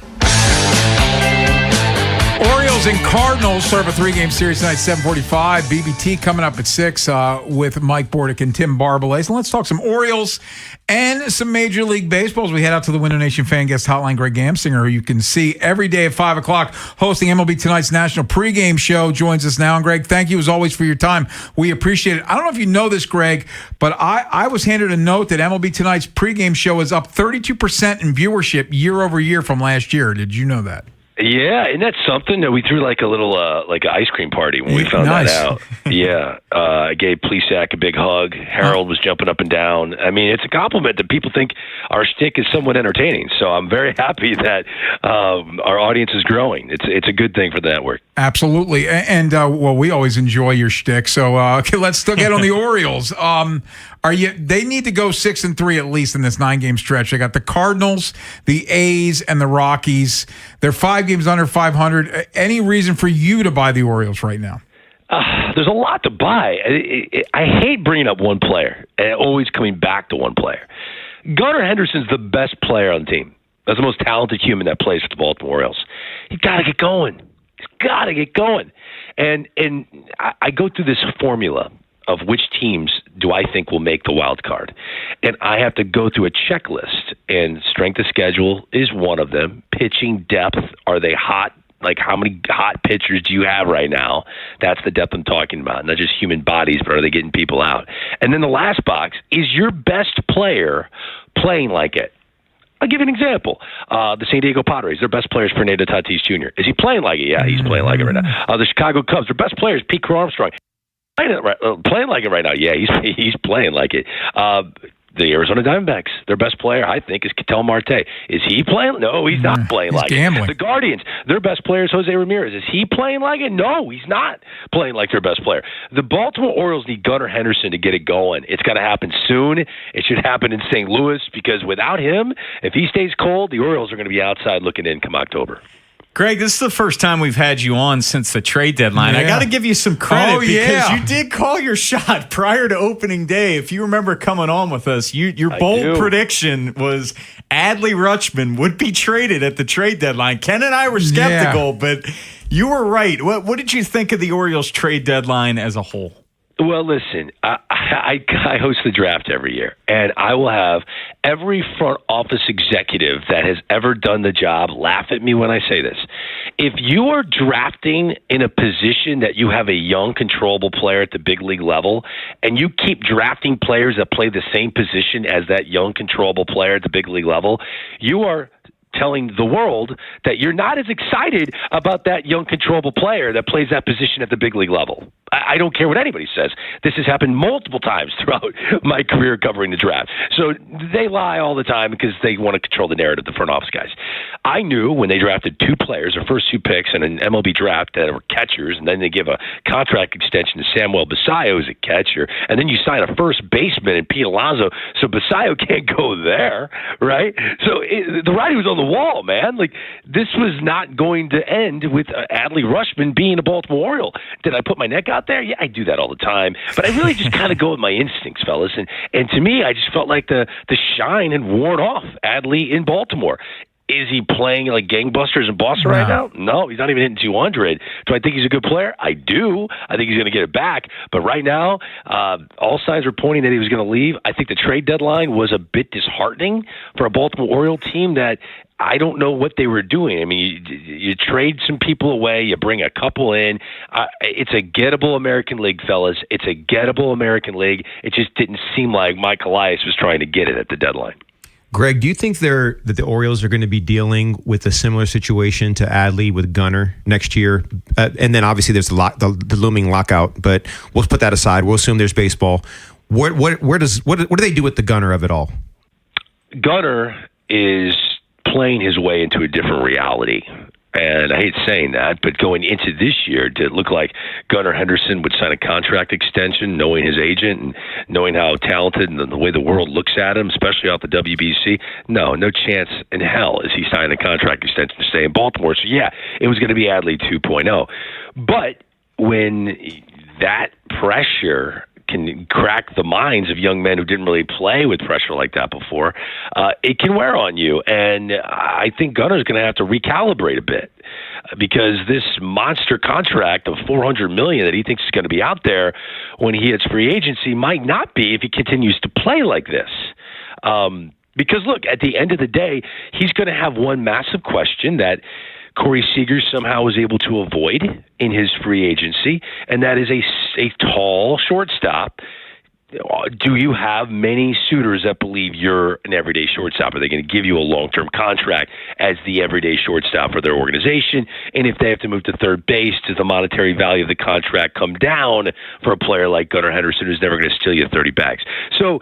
Orioles and Cardinals serve a 3-game series tonight, 7:45. BBT coming up at 6 with Mike Bordick and Tim Barbalace. And let's talk some Orioles and some Major League Baseball as we head out to the Window Nation fan guest hotline. Greg Gamsinger, who you can see every day at 5 o'clock, hosting MLB Tonight's national pregame show, joins us now. And Greg, thank you as always for your time. We appreciate it. I don't know if you know this, Greg, but I was handed a note that MLB Tonight's pregame show is up 32% in viewership year over year from last year. Did you know that? Yeah, isn't that something that we threw like a little like an ice cream party when we found that out? Yeah, I gave Plesac a big hug. Harold was jumping up and down. I mean, it's a compliment that people think our shtick is somewhat entertaining. So I'm very happy that our audience is growing. It's a good thing for the network. Absolutely, and well, we always enjoy your shtick. So okay, let's still get on the Orioles. They need to go 6-3 at least in this 9-game stretch. They got the Cardinals, the A's, and the Rockies. They're 5 games under 500. Any reason for you to buy the Orioles right now? There's a lot to buy. I hate bringing up one player and always coming back to one player. Gunnar Henderson's the best player on the team. That's the most talented human that plays for the Baltimore Orioles. He's got to get going. He's got to get going. And I go through this formula of which teams do I think will make the wild card. And I have to go through a checklist, and strength of schedule is one of them. Pitching depth, are they hot? Like, how many hot pitchers do you have right now? That's the depth I'm talking about. Not just human bodies, but are they getting people out? And then the last box is your best player playing like it. I'll give you an example. The San Diego Padres, their best player is Fernando Tatis Jr. Is he playing like it? Yeah, he's playing like it right now. The Chicago Cubs, their best player is Pete Crow Armstrong. Playing like it right now. Yeah, he's playing like it. The Arizona Diamondbacks, their best player, I think, is Ketel Marte. Is he playing? No, he's not playing like it. The Guardians, their best player is Jose Ramirez. Is he playing like it? No, he's not playing like their best player. The Baltimore Orioles need Gunnar Henderson to get it going. It's got to happen soon. It should happen in St. Louis, because without him, if he stays cold, the Orioles are going to be outside looking in come October. Greg, this is the first time we've had you on since the trade deadline. Yeah. I got to give you some credit because you did call your shot prior to opening day. If you remember coming on with us, your bold prediction was Adley Rutschman would be traded at the trade deadline. Ken and I were skeptical, but you were right. What did you think of the Orioles trade deadline as a whole? Well, listen, I host the draft every year, and I will have every front office executive that has ever done the job laugh at me when I say this. If you are drafting in a position that you have a young, controllable player at the big league level, and you keep drafting players that play the same position as that young, controllable player at the big league level, you are telling the world that you're not as excited about that young, controllable player that plays that position at the big league level. I don't care what anybody says. This has happened multiple times throughout my career covering the draft. So they lie all the time because they want to control the narrative, the front office guys. I knew when they drafted two players, their first two picks in an MLB draft that were catchers, and then they give a contract extension to Samuel Basallo as a catcher, and then you sign a first baseman in Pete Alonso, so Basallo can't go there, right? So the writing was on the wall, man. Like, this was not going to end with Adley Rutschman being a Baltimore Oriole. Did I put my neck out there? Yeah, I do that all the time. But I really just kind of go with my instincts, fellas. And to me, I just felt like the shine had worn off Adley in Baltimore. Is he playing like gangbusters in Boston right now? No, he's not even hitting 200. Do I think he's a good player? I do. I think he's going to get it back. But right now, all signs are pointing that he was going to leave. I think the trade deadline was a bit disheartening for a Baltimore Oriole team that I don't know what they were doing. I mean, you trade some people away, you bring a couple in. It's a gettable American League, fellas. It's a gettable American League. It just didn't seem like Mike Elias was trying to get it at the deadline. Greg, do you think that the Orioles are going to be dealing with a similar situation to Adley with Gunnar next year? And then obviously there's the looming lockout, but we'll put that aside. We'll assume there's baseball. What do they do with the Gunnar of it all? Gunnar is playing his way into a different reality. And I hate saying that, but going into this year, did it look like Gunnar Henderson would sign a contract extension, knowing his agent and knowing how talented and the way the world looks at him, especially off the WBC? No chance in hell is he signing a contract extension to stay in Baltimore. So, yeah, it was going to be Adley 2.0. But when that pressure can crack the minds of young men who didn't really play with pressure like that before, it can wear on you. And I think Gunnar's going to have to recalibrate a bit because this monster contract of $400 million that he thinks is going to be out there when he hits free agency might not be if he continues to play like this. Because, look, at the end of the day, he's going to have one massive question that Corey Seager somehow was able to avoid in his free agency, and that is a tall shortstop. Do you have many suitors that believe you're an everyday shortstop? Are they going to give you a long-term contract as the everyday shortstop for their organization? And if they have to move to third base, does the monetary value of the contract come down for a player like Gunnar Henderson who's never going to steal you 30 bags? So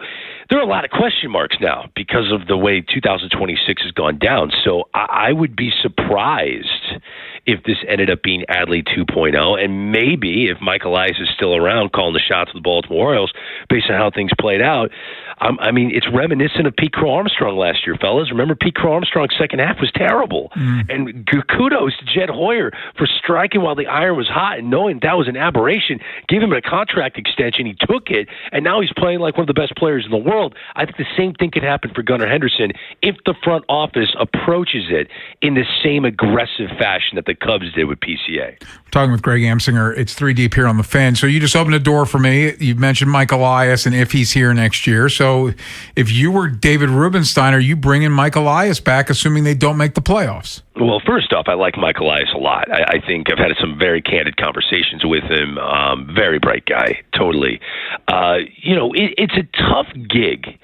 there are a lot of question marks now because of the way 2026 has gone down. So I would be surprised if this ended up being Adley 2.0, and maybe if Mike Elias is still around calling the shots of the Baltimore Orioles based on how things played out. I mean, it's reminiscent of Pete Crow Armstrong last year, fellas. Remember, Pete Crow Armstrong's second half was terrible. And kudos to Jed Hoyer for striking while the iron was hot and knowing that was an aberration. Give him a contract extension. He took it, and now he's playing like one of the best players in the world. world, I think the same thing could happen for Gunnar Henderson if the front office approaches it in the same aggressive fashion that the Cubs did with PCA. Talking with Greg Amsinger, it's 3 Deep here on the Fan. So you just opened a door for me. You mentioned Mike Elias and if he's here next year. So if you were David Rubenstein, are you bringing Mike Elias back, assuming they don't make the playoffs? Well, first off, I like Mike Elias a lot. I think I've had some very candid conversations with him. Very bright guy, totally. It's a tough gig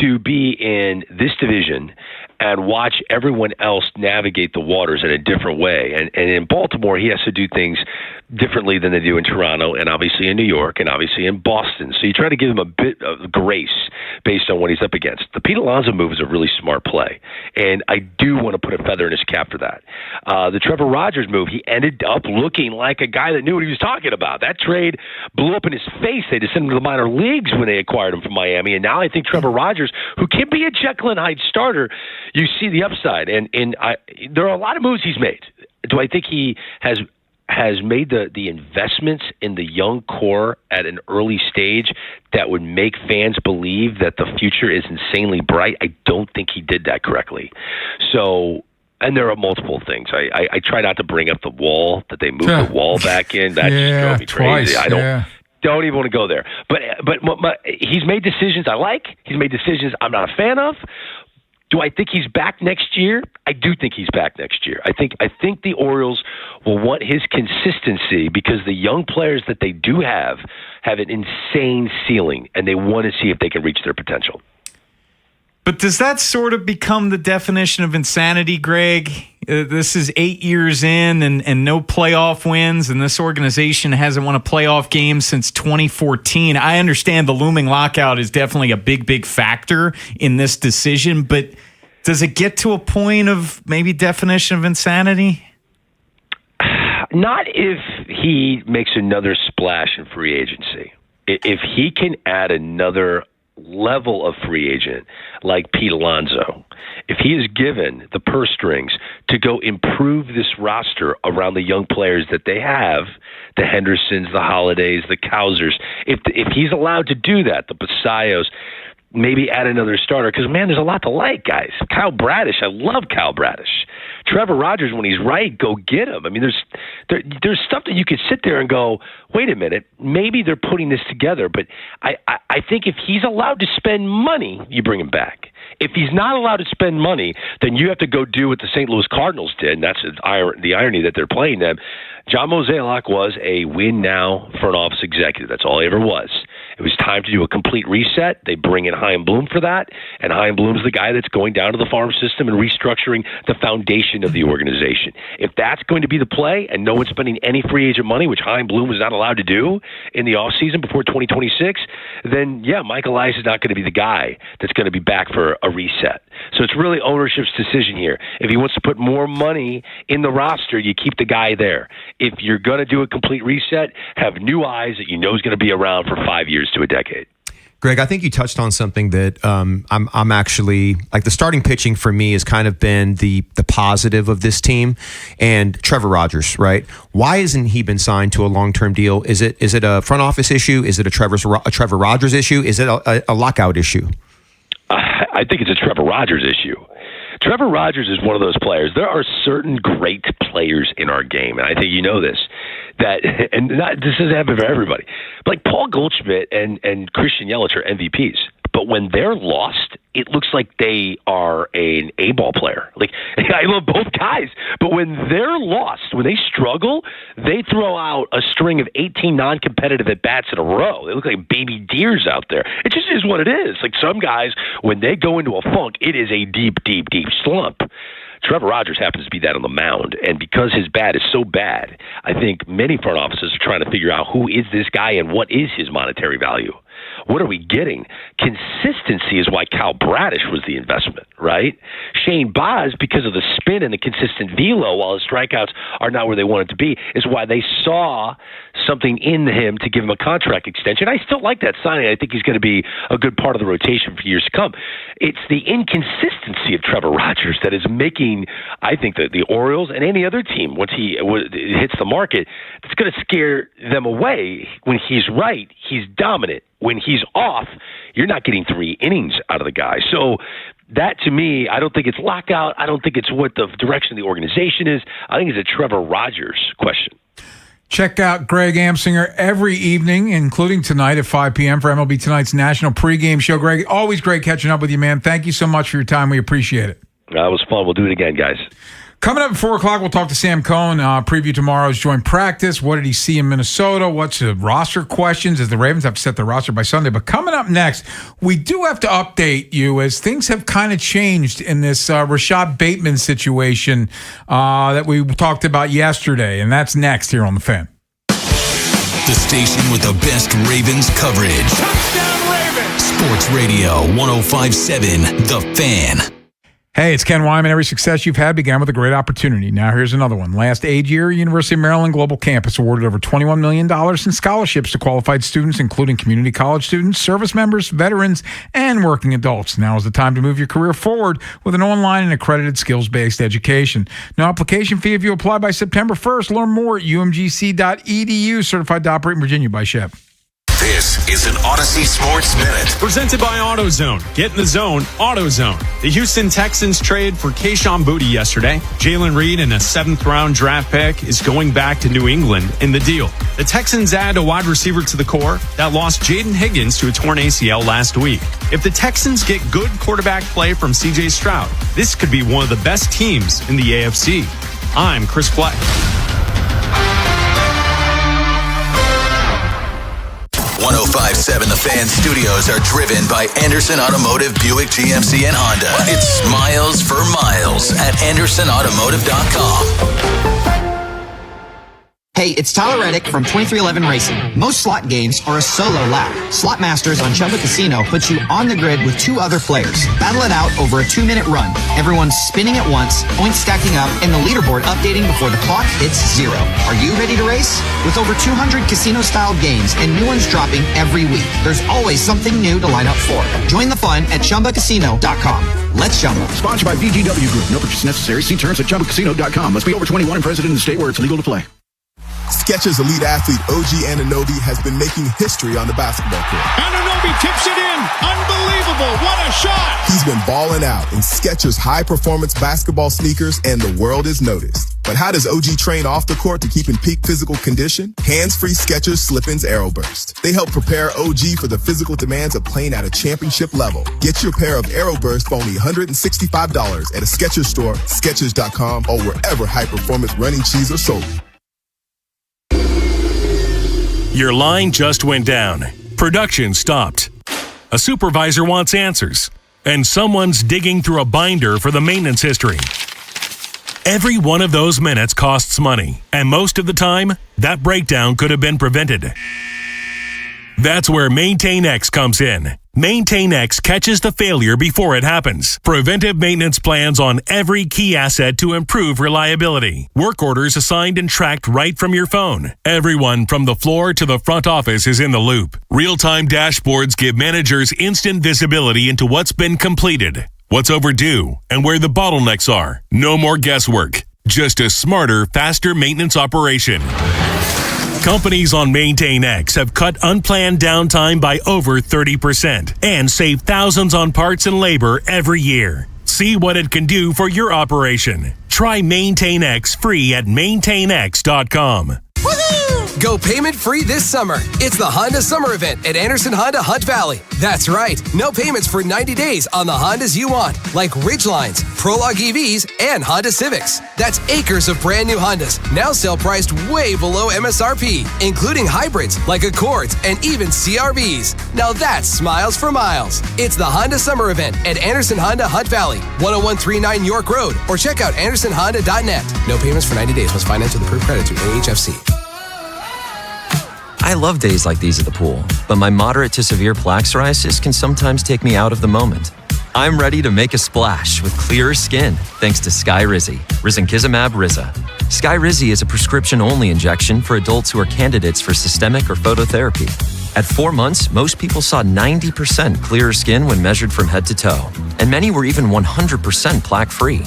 to be in this division and watch everyone else navigate the waters in a different way. And in Baltimore, he has to do things differently than they do in Toronto and obviously in New York and obviously in Boston. So you try to give him a bit of grace based on what he's up against. The Pete Alonso move is a really smart play, and I do want to put a feather in his cap for that. The Trevor Rogers move, he ended up looking like a guy that knew what he was talking about. That trade blew up in his face. They just sent him to the minor leagues when they acquired him from Miami, and now I think Trevor Rogers, who can be a Jekyll and Hyde starter, you see the upside. And there are a lot of moves he's made. Do I think he has made the investments in the young core at an early stage that would make fans believe that the future is insanely bright? I don't think he did that correctly. So, and there are multiple things. I try not to bring up the wall, that they moved the wall back in. That just drove me crazy. Twice, don't even want to go there. But he's made decisions I like. He's made decisions I'm not a fan of. Do I think he's back next year? I do think he's back next year. I think the Orioles will want his consistency because the young players that they do have an insane ceiling, and they want to see if they can reach their potential. But does that sort of become the definition of insanity, Greg? This is 8 years in and no playoff wins, and this organization hasn't won a playoff game since 2014. I understand the looming lockout is definitely a big factor in this decision, but does it get to a point of maybe definition of insanity? Not if he makes another splash in free agency. If he can add another level of free agent like Pete Alonso, if he is given the purse strings to go improve this roster around the young players that they have, the Hendersons, the Holidays, the Cowsers, if he's allowed to do that, the Pasayos, maybe add another starter, because, man, there's a lot to like, guys. Kyle Bradish, I love Kyle Bradish. Trevor Rogers, when he's right, go get him. I mean, there's stuff that you could sit there and go, wait a minute, maybe they're putting this together. But I think if he's allowed to spend money, you bring him back. If he's not allowed to spend money, then you have to go do what the St. Louis Cardinals did, and that's the irony that they're playing them. John Mozeliak was a win-now front office executive. That's all he ever was. It was time to do a complete reset. They bring in Chaim Bloom for that, and Chaim Bloom's the guy that's going down to the farm system and restructuring the foundation of the organization. If that's going to be the play, and no one's spending any free agent money, which Chaim Bloom was not allowed to do in the offseason before 2026, then, yeah, Mike Elias is not going to be the guy that's going to be back for a reset. So it's really ownership's decision here. If he wants to put more money in the roster, you keep the guy there. If you're going to do a complete reset, have new eyes that you know is going to be around for 5 years to a decade. Greg, I think you touched on something that I'm actually, like, the starting pitching for me has kind of been the positive of this team, and Trevor Rogers, right? Why hasn't he been signed to a long-term deal? Is it a front office issue? Is it a Trevor Rogers issue? Is it a lockout issue? I think it's a Trevor Rogers issue. Trevor Rogers is one of those players. There are certain great players in our game, and I think you know this, this doesn't happen for everybody. But like Paul Goldschmidt and Christian Yelich are MVPs. But when they're lost, it looks like they are an A-ball player. Like, I love both guys, but when they're lost, when they struggle, they throw out a string of 18 non-competitive at-bats in a row. They look like baby deers out there. It just is what it is. Like, some guys, when they go into a funk, it is a deep slump. Trevor Rogers happens to be that on the mound, and because his bat is so bad, I think many front offices are trying to figure out who is this guy and what is his monetary value. What are we getting? Consistency is why Kyle Bradish was the investment, right? Shane Baz, because of the spin and the consistent velo, while his strikeouts are not where they wanted to be, is why they saw something in him to give him a contract extension. I still like that signing. I think he's going to be a good part of the rotation for years to come. It's the inconsistency of Trevor Rogers that is making, I think, the Orioles and any other team, once he hits the market, it's going to scare them away. When he's right, he's dominant. when he's off, you're not getting 3 innings out of the guy. So that, to me, I don't think it's lockout. I don't think it's what the direction of the organization is. I think it's a Trevor Rogers question. Check out Greg Amsinger every evening, including tonight at 5 p.m. for MLB Tonight's national pregame show. Greg, always great catching up with you, man. Thank you so much for your time. We appreciate it. That was fun. We'll do it again, guys. Coming up at 4 o'clock, we'll talk to Sam Cohn. Preview tomorrow's joint practice. What did he see in Minnesota? What's the roster questions as the Ravens have to set their roster by Sunday? But coming up next, we do have to update you as things have kind of changed in this Rashad Bateman situation that we talked about yesterday. And that's next here on The Fan. The station with the best Ravens coverage. Touchdown Ravens! Sports Radio 105.7 The Fan. Hey, it's Ken Wyman. Every success you've had began with a great opportunity. Now here's another one. Last aid year, University of Maryland Global Campus awarded over $21 million in scholarships to qualified students, including community college students, service members, veterans, and working adults. Now is the time to move your career forward with an online and accredited skills-based education. No application fee if you apply by September 1st. Learn more at umgc.edu. Certified to operate in Virginia by Shep. This is an Odyssey Sports Minute. Presented by AutoZone. Get in the zone, AutoZone. The Houston Texans trade for Kayshon Boutte yesterday. Jalen Reed and a 7th-round draft pick is going back to New England in the deal. The Texans add a wide receiver to the core that lost Jaden Higgins to a torn ACL last week. If the Texans get good quarterback play from C.J. Stroud, this could be one of the best teams in the AFC. I'm Chris Fleck. 105.7 The Fan studios are driven by Anderson Automotive, Buick, GMC, and Honda. It's miles for miles at AndersonAutomotive.com. Hey, it's Tyler Reddick from 2311 Racing. Most slot games are a solo lap. Slot Masters on Chumba Casino puts you on the grid with 2 other players. Battle it out over a 2-minute run. Everyone's spinning at once, points stacking up, and the leaderboard updating before the clock hits 0. Are you ready to race? With over 200 casino-style games and new ones dropping every week, there's always something new to line up for. Join the fun at ChumbaCasino.com. Let's Chumba. Sponsored by VGW Group. No purchase necessary. See terms at ChumbaCasino.com. Must be over 21 and present in the state where it's legal to play. Skechers elite athlete OG Anunoby has been making history on the basketball court. Anunoby tips it in. Unbelievable. What a shot. He's been balling out in Skechers high-performance basketball sneakers, and the world has noticed. But how does OG train off the court to keep in peak physical condition? Hands-free Skechers Slip-ins Aero Burst. They help prepare OG for the physical demands of playing at a championship level. Get your pair of Aero Burst for only $165 at a Skechers store, Skechers.com, or wherever high-performance running shoes are sold. Your line just went down. Production stopped. A supervisor wants answers. And someone's digging through a binder for the maintenance history. Every one of those minutes costs money. And most of the time, that breakdown could have been prevented. That's where Maintain X comes in. Maintain X catches the failure before it happens. Preventive maintenance plans on every key asset to improve reliability. Work orders assigned and tracked right from your phone. Everyone from the floor to the front office is in the loop. Real-time dashboards give managers instant visibility into what's been completed, what's overdue, and where the bottlenecks are. No more guesswork. Just a smarter, faster maintenance operation. Companies on Maintain X have cut unplanned downtime by over 30% and save thousands on parts and labor every year. See what it can do for your operation. Try Maintain X free at maintainx.com. Go payment-free this summer. It's the Honda Summer Event at Anderson Honda Hunt Valley. That's right. No payments for 90 days on the Hondas you want, like Ridgelines, Prologue EVs, and Honda Civics. That's acres of brand new Hondas, now sale priced way below MSRP, including hybrids like Accords and even CRVs. Now that's smiles for miles. It's the Honda Summer Event at Anderson Honda Hunt Valley, 10139 York Road, or check out andersonhonda.net. No payments for 90 days. Must finance with approved credit through AHFC. I love days like these at the pool, but my moderate to severe plaque psoriasis can sometimes take me out of the moment. I'm ready to make a splash with clearer skin thanks to Skyrizi, risankizumab Riza. Skyrizi is a prescription-only injection for adults who are candidates for systemic or phototherapy. At 4 months, most people saw 90% clearer skin when measured from head to toe, and many were even 100% plaque-free.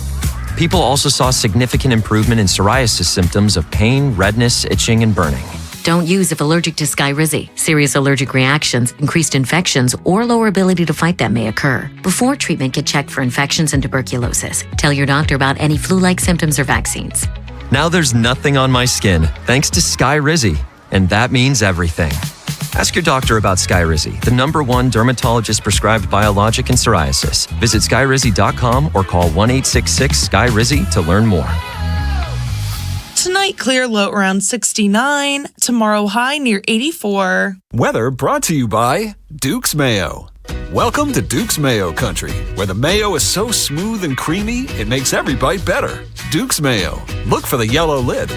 People also saw significant improvement in psoriasis symptoms of pain, redness, itching, and burning. Don't use if allergic to Skyrizi. Serious allergic reactions, increased infections, or lower ability to fight them may occur. Before treatment, get checked for infections and tuberculosis. Tell your doctor about any flu-like symptoms or vaccines. Now there's nothing on my skin thanks to Skyrizi, and that means everything. Ask your doctor about Skyrizi, the #1 dermatologist-prescribed biologic in psoriasis. Visit skyrizi.com or call 1-866-SKY-RIZZI to learn more. Tonight, clear, low around 69. Tomorrow, high near 84. Weather brought to you by Duke's Mayo. Welcome to Duke's Mayo Country, where the mayo is so smooth and creamy, it makes every bite better. Duke's Mayo. Look for the yellow lid.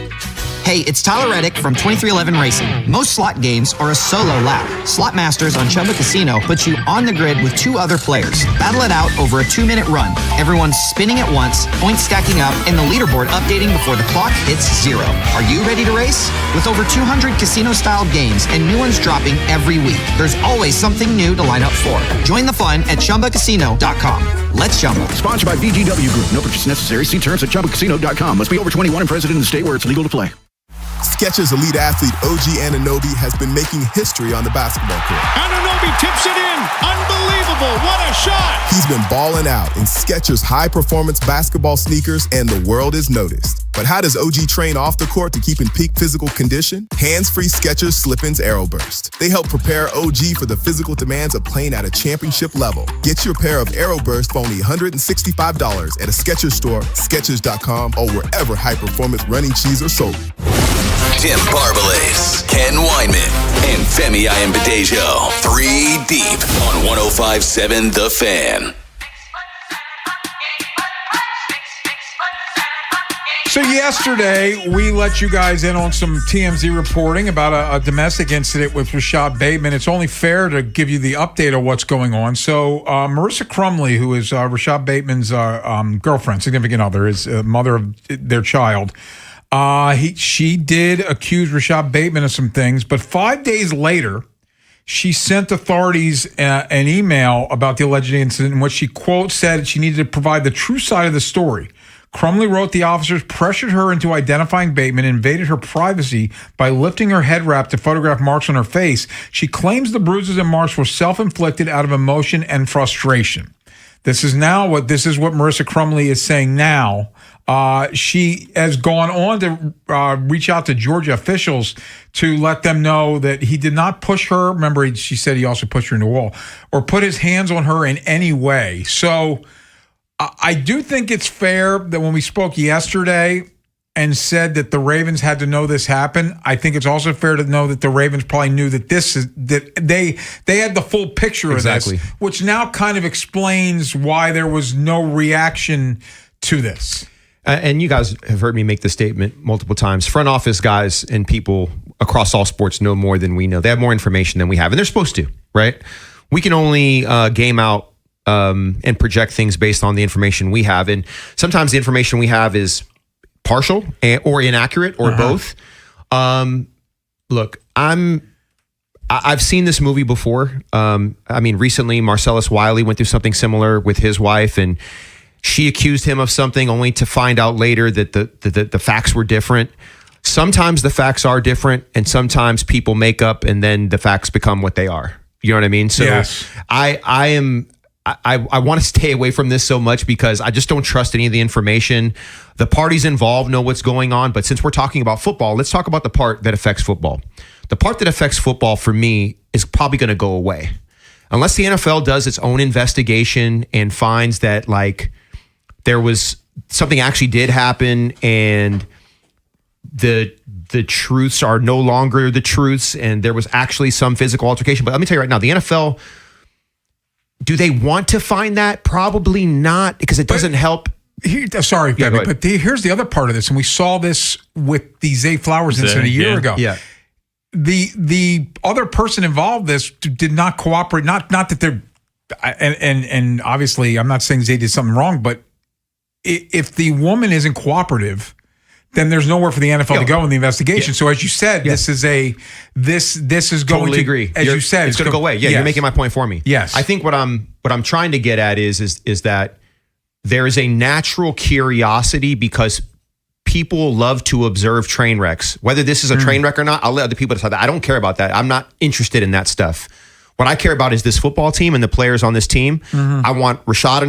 Hey, it's Tyler Reddick from 2311 Racing. Most slot games are a solo lap. Slot Masters on Chumba Casino puts you on the grid with 2 other players. Battle it out over a 2-minute run. Everyone's spinning at once, points stacking up, and the leaderboard updating before the clock hits 0. Are you ready to race? With over 200 casino-style games and new ones dropping every week, there's always something new to line up for. Join the fun at ChumbaCasino.com. Let's Chumba. Sponsored by VGW Group. No purchase necessary. See terms at ChumbaCasino.com. Must be over 21 and present in the state where it's legal to play. Skechers elite athlete OG Anunoby has been making history on the basketball court. Anunoby tips it in. Unbelievable. What a shot. He's been balling out in Skechers high-performance basketball sneakers, and the world is noticed. But how does OG train off the court to keep in peak physical condition? Hands-free Skechers Slip-ins Aeroburst. They help prepare OG for the physical demands of playing at a championship level. Get your pair of Aeroburst for only $165 at a Skechers store, Skechers.com, or wherever high-performance running shoes are sold. Tim Barbalace, Ken Weinman, and Femi Ayanbadejo. 3 deep on 105.7 The Fan. So yesterday, we let you guys in on some TMZ reporting about a domestic incident with Rashad Bateman. It's only fair to give you the update of what's going on. So Marissa Crumley, who is Rashad Bateman's girlfriend, significant other, is mother of their child, she did accuse Rashad Bateman of some things, but 5 days later, she sent authorities an email about the alleged incident in which she, quote, said she needed to provide the true side of the story. Crumley wrote the officers pressured her into identifying Bateman and invaded her privacy by lifting her head wrap to photograph marks on her face. She claims the bruises and marks were self-inflicted out of emotion and frustration. This is what Marissa Crumley is saying now. She has gone on to reach out to Georgia officials to let them know that he did not push her. Remember, she said he also pushed her in the wall or put his hands on her in any way. So I do think it's fair that when we spoke yesterday and said that the Ravens had to know this happened, I think it's also fair to know that the Ravens probably knew that they had the full picture of this, which now kind of explains why there was no reaction to this. And you guys have heard me make this statement multiple times. Front office guys and people across all sports know more than we know. They have more information than we have, and they're supposed to, right? We can only game out and project things based on the information we have. And sometimes the information we have is partial or inaccurate or both. Look, I've seen this movie before. Recently Marcellus Wiley went through something similar with his wife, and she accused him of something only to find out later that the facts were different. Sometimes the facts are different, and sometimes people make up and then the facts become what they are. You know what I mean? So yes. I want to stay away from this so much because I just don't trust any of the information. The parties involved know what's going on, but since we're talking about football, let's talk about the part that affects football. The part that affects football for me is probably going to go away. Unless the NFL does its own investigation and finds that there was something actually did happen and the truths are no longer the truths and there was actually some physical altercation. But let me tell you right now, the NFL, do they want to find that? Probably not, because it doesn't help. Sorry, Baby, but here's the other part of this, and we saw this with the Zay Flowers incident a year ago. Yeah. The other person involved in this did not cooperate. Not that they're, and obviously I'm not saying Zay did something wrong, but if the woman isn't cooperative, then there's nowhere for the NFL to go in the investigation. Yeah. So as you said, this is going totally to agree. As you said, it's going to go away. Yeah, yes. You're making my point for me. Yes. I think what I'm trying to get at is that there is a natural curiosity because people love to observe train wrecks. Whether this is a train wreck or not, I'll let other people decide that. I don't care about that. I'm not interested in that stuff. What I care about is this football team and the players on this team. I want Rashad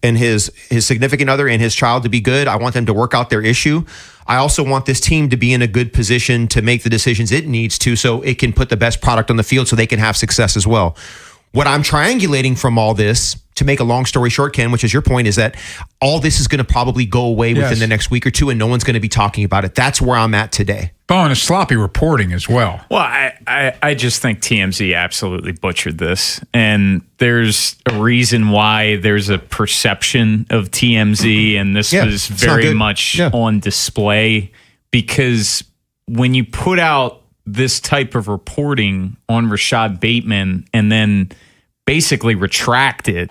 and his significant other and his child to be good. I want them to work out their issue. I also want this team to be in a good position to make the decisions it needs to so it can put the best product on the field so they can have success as well. What I'm triangulating from all this, to make a long story short, Ken, which is your point, is that all this is going to probably go away within the next week or two and no one's going to be talking about it. That's where I'm at today. Oh, and a sloppy reporting as well. Well, I just think TMZ absolutely butchered this. And there's a reason why there's a perception of TMZ, and this was very much on display, because when you put out this type of reporting on Rashad Bateman and then basically retract it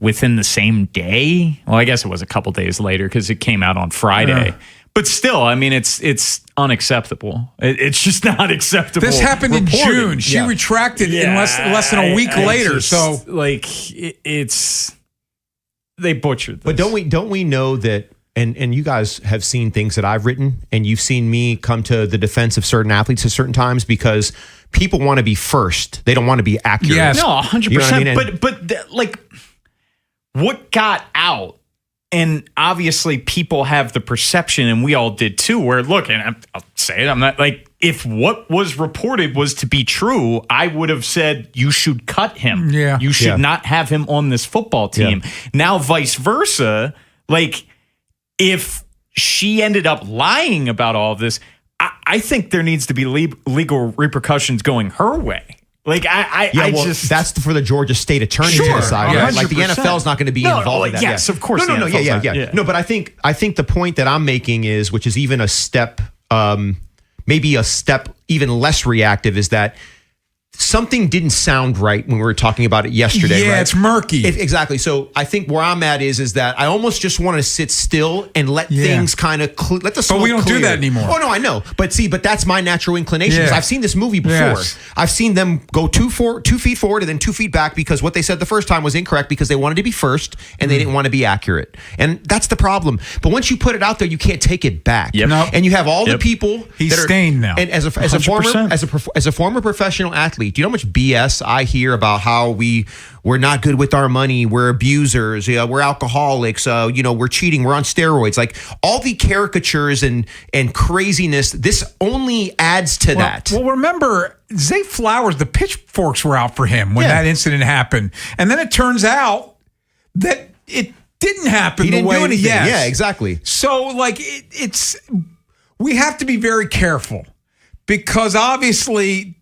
within the same day. Well, I guess it was a couple days later because it came out on Friday. Yeah. But still, I mean, it's unacceptable. It's just not acceptable. This happened in June. She retracted in less than a week later. So, like, it's they butchered this. But don't we know that? And you guys have seen things that I've written, and you've seen me come to the defense of certain athletes at certain times because people want to be first. They don't want to be accurate. Yes. No, 100%. You know what I mean? But like, what got out? And obviously people have the perception, and we all did too, where, look, and I'll say it, I'm not like, if what was reported was to be true, I would have said you should cut him. Yeah. You should not have him on this football team. Yeah. Now, vice versa, like, if she ended up lying about all of this, I think there needs to be legal repercussions going her way. Like, that's for the Georgia State attorney to decide. Right? Like, the NFL's not going to be involved in that. Yes, of course. No. No, but I think the point that I'm making is, which is even a step, maybe a step even less reactive, is that something didn't sound right when we were talking about it yesterday. Yeah, right? It's murky. Exactly. So I think where I'm at is that I almost just want to sit still and let things kind of let the smoke But we don't clear. do that anymore. Oh, no, I know. But that's my natural inclination. Because I've seen this movie before. Yes. I've seen them go 2 feet forward and then 2 feet back because what they said the first time was incorrect because they wanted to be first and they didn't want to be accurate. And that's the problem. But once you put it out there, you can't take it back. Yep. Nope. And you have all the people He's that are stained now. And as a former professional athlete, do you know how much BS I hear about how we're not good with our money, we're abusers, we're alcoholics, we're cheating, we're on steroids, like all the caricatures and craziness. This only adds to that. Well, remember, Zay Flowers, the pitchforks were out for him when that incident happened, and then it turns out that it didn't happen. He didn't do anything. Yes. Yeah, exactly. So, like, we have to be very careful because obviously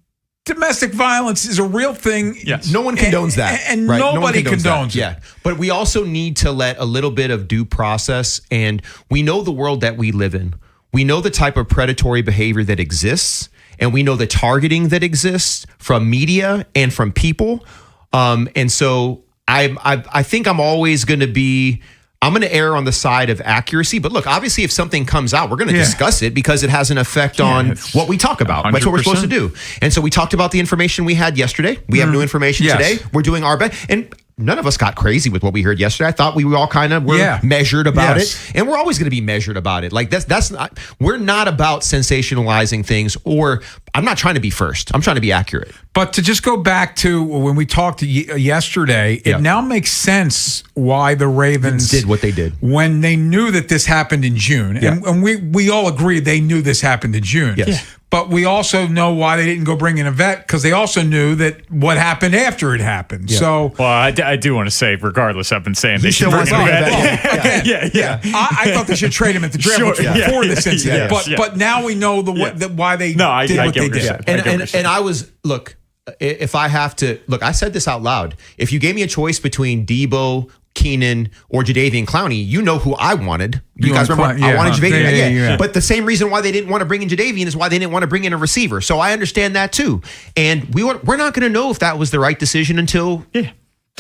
domestic violence is a real thing. Yes. No one condones that. And nobody condones it. Yeah. But we also need to let a little bit of due process, and we know the world that we live in. We know the type of predatory behavior that exists, and we know the targeting that exists from media and from people. And so I think I'm always going to err on the side of accuracy. But look, obviously, if something comes out, we're going to discuss it because it has an effect on what we talk about. 100%. That's what we're supposed to do. And so we talked about the information we had yesterday. We have new information today. We're doing our best. And none of us got crazy with what we heard yesterday. I thought we all kind of were measured about it. And we're always going to be measured about it. Like that's not, we're not about sensationalizing things, or I'm not trying to be first. I'm trying to be accurate. But to just go back to when we talked yesterday, it now makes sense why the Ravens did what they did when they knew that this happened in June. And we all agree they knew this happened in June. Yes. Yeah. But we also know why they didn't go bring in a vet, because they also knew that what happened after it happened. Yeah. So, well, I do want to say, regardless, I've been saying they should bring in a vet. Yeah. I thought they should trade him at the draft before this incident. But now we know why they did what they did. And I was, look, if I have to, look, I said this out loud. If you gave me a choice between Debo, Keenan, or Jadeveon Clowney, you know who I wanted. You guys remember? I wanted Jadeveon. Yeah. But the same reason why they didn't want to bring in Jadeveon is why they didn't want to bring in a receiver. So I understand that too. And we're not going to know if that was the right decision until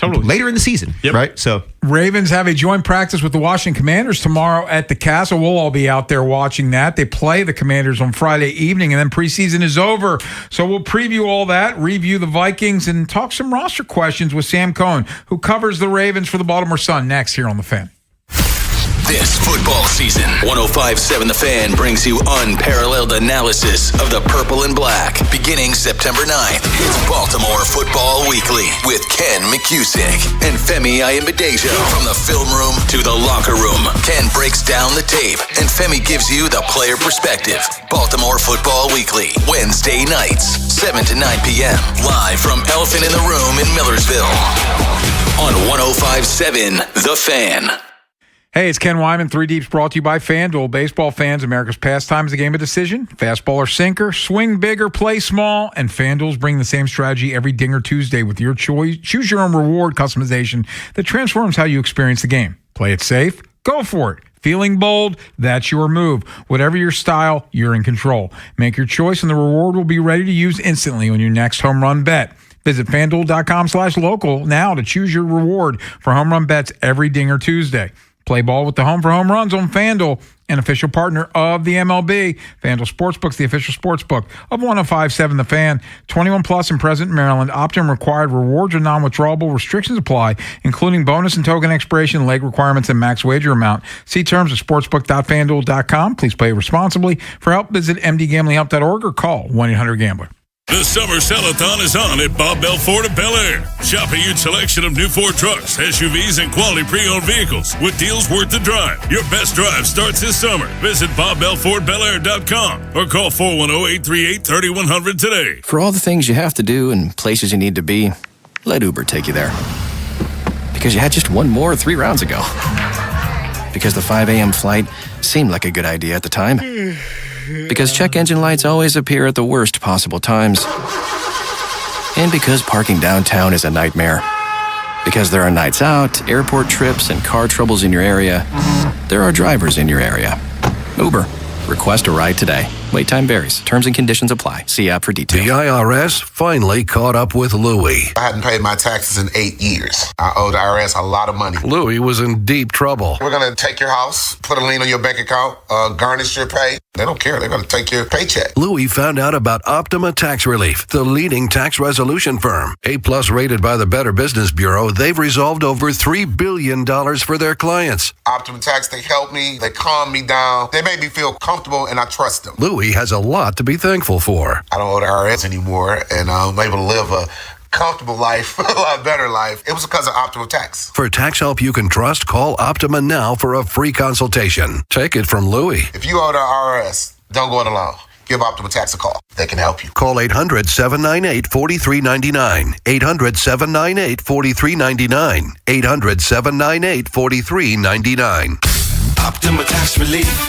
later in the season, right? So Ravens have a joint practice with the Washington Commanders tomorrow at the Castle. We'll all be out there watching that. They play the Commanders on Friday evening, and then preseason is over. So we'll preview all that, review the Vikings, and talk some roster questions with Sam Cohen, who covers the Ravens for the Baltimore Sun, next here on The Fan. This football season, 105.7 The Fan brings you unparalleled analysis of the purple and black. Beginning September 9th, it's Baltimore Football Weekly with Ken McCusick and Femi Ayimbadejo. From the film room to the locker room, Ken breaks down the tape and Femi gives you the player perspective. Baltimore Football Weekly, Wednesday nights, 7 to 9 p.m. Live from Elephant in the Room in Millersville on 105.7 The Fan. Hey, it's Ken Wyman, 3 Deeps, brought to you by FanDuel. Baseball fans, America's pastime is a game of decision. Fastball or sinker, swing big or play small, and FanDuel's bringing the same strategy every Dinger Tuesday with your choice. Choose your own reward customization that transforms how you experience the game. Play it safe, go for it. Feeling bold, that's your move. Whatever your style, you're in control. Make your choice, and the reward will be ready to use instantly on your next home run bet. Visit FanDuel.com/local now to choose your reward for home run bets every Dinger Tuesday. Play ball with the Home for Home Runs on FanDuel, an official partner of the MLB. FanDuel Sportsbook's the official sportsbook of 105.7 The Fan. 21 plus and present in Maryland. Opt-in required. Rewards are non-withdrawable. Restrictions apply, including bonus and token expiration, leg requirements, and max wager amount. See terms at sportsbook.fanduel.com. Please play responsibly. For help, visit mdgamblinghelp.org or call 1-800-GAMBLER. The Summer Sell-a-thon is on at Bob Bell Ford of Bel Air. Shop a huge selection of new Ford trucks, SUVs, and quality pre-owned vehicles with deals worth the drive. Your best drive starts this summer. Visit BobBellFordBelAir.com or call 410-838-3100 today. For all the things you have to do and places you need to be, let Uber take you there. Because you had just one more 3 rounds ago. Because the 5 a.m. flight seemed like a good idea at the time. Because check engine lights always appear at the worst possible times. And because parking downtown is a nightmare. Because there are nights out, airport trips, and car troubles in your area, there are drivers in your area. Uber. Request a ride today. Wait time varies. Terms and conditions apply. See app for details. The IRS finally caught up with Louie. I hadn't paid my taxes in 8 years. I owe the IRS a lot of money. Louie was in deep trouble. We're going to take your house, put a lien on your bank account, garnish your pay. They don't care. They're going to take your paycheck. Louie found out about Optima Tax Relief, the leading tax resolution firm. A+ rated by the Better Business Bureau, they've resolved over $3 billion for their clients. Optima Tax, they help me. They calm me down. They make me feel comfortable, and I trust them. Louie has a lot to be thankful for. I don't owe the IRS anymore, and I'm able to live a comfortable life, a lot better life. It was because of Optima Tax. For tax help you can trust, call Optima now for a free consultation. Take it from Louie. If you owe the IRS, don't go it alone. Give Optima Tax a call. They can help you. Call 800-798-4399. 800-798-4399. 800-798-4399. Optima Tax Relief.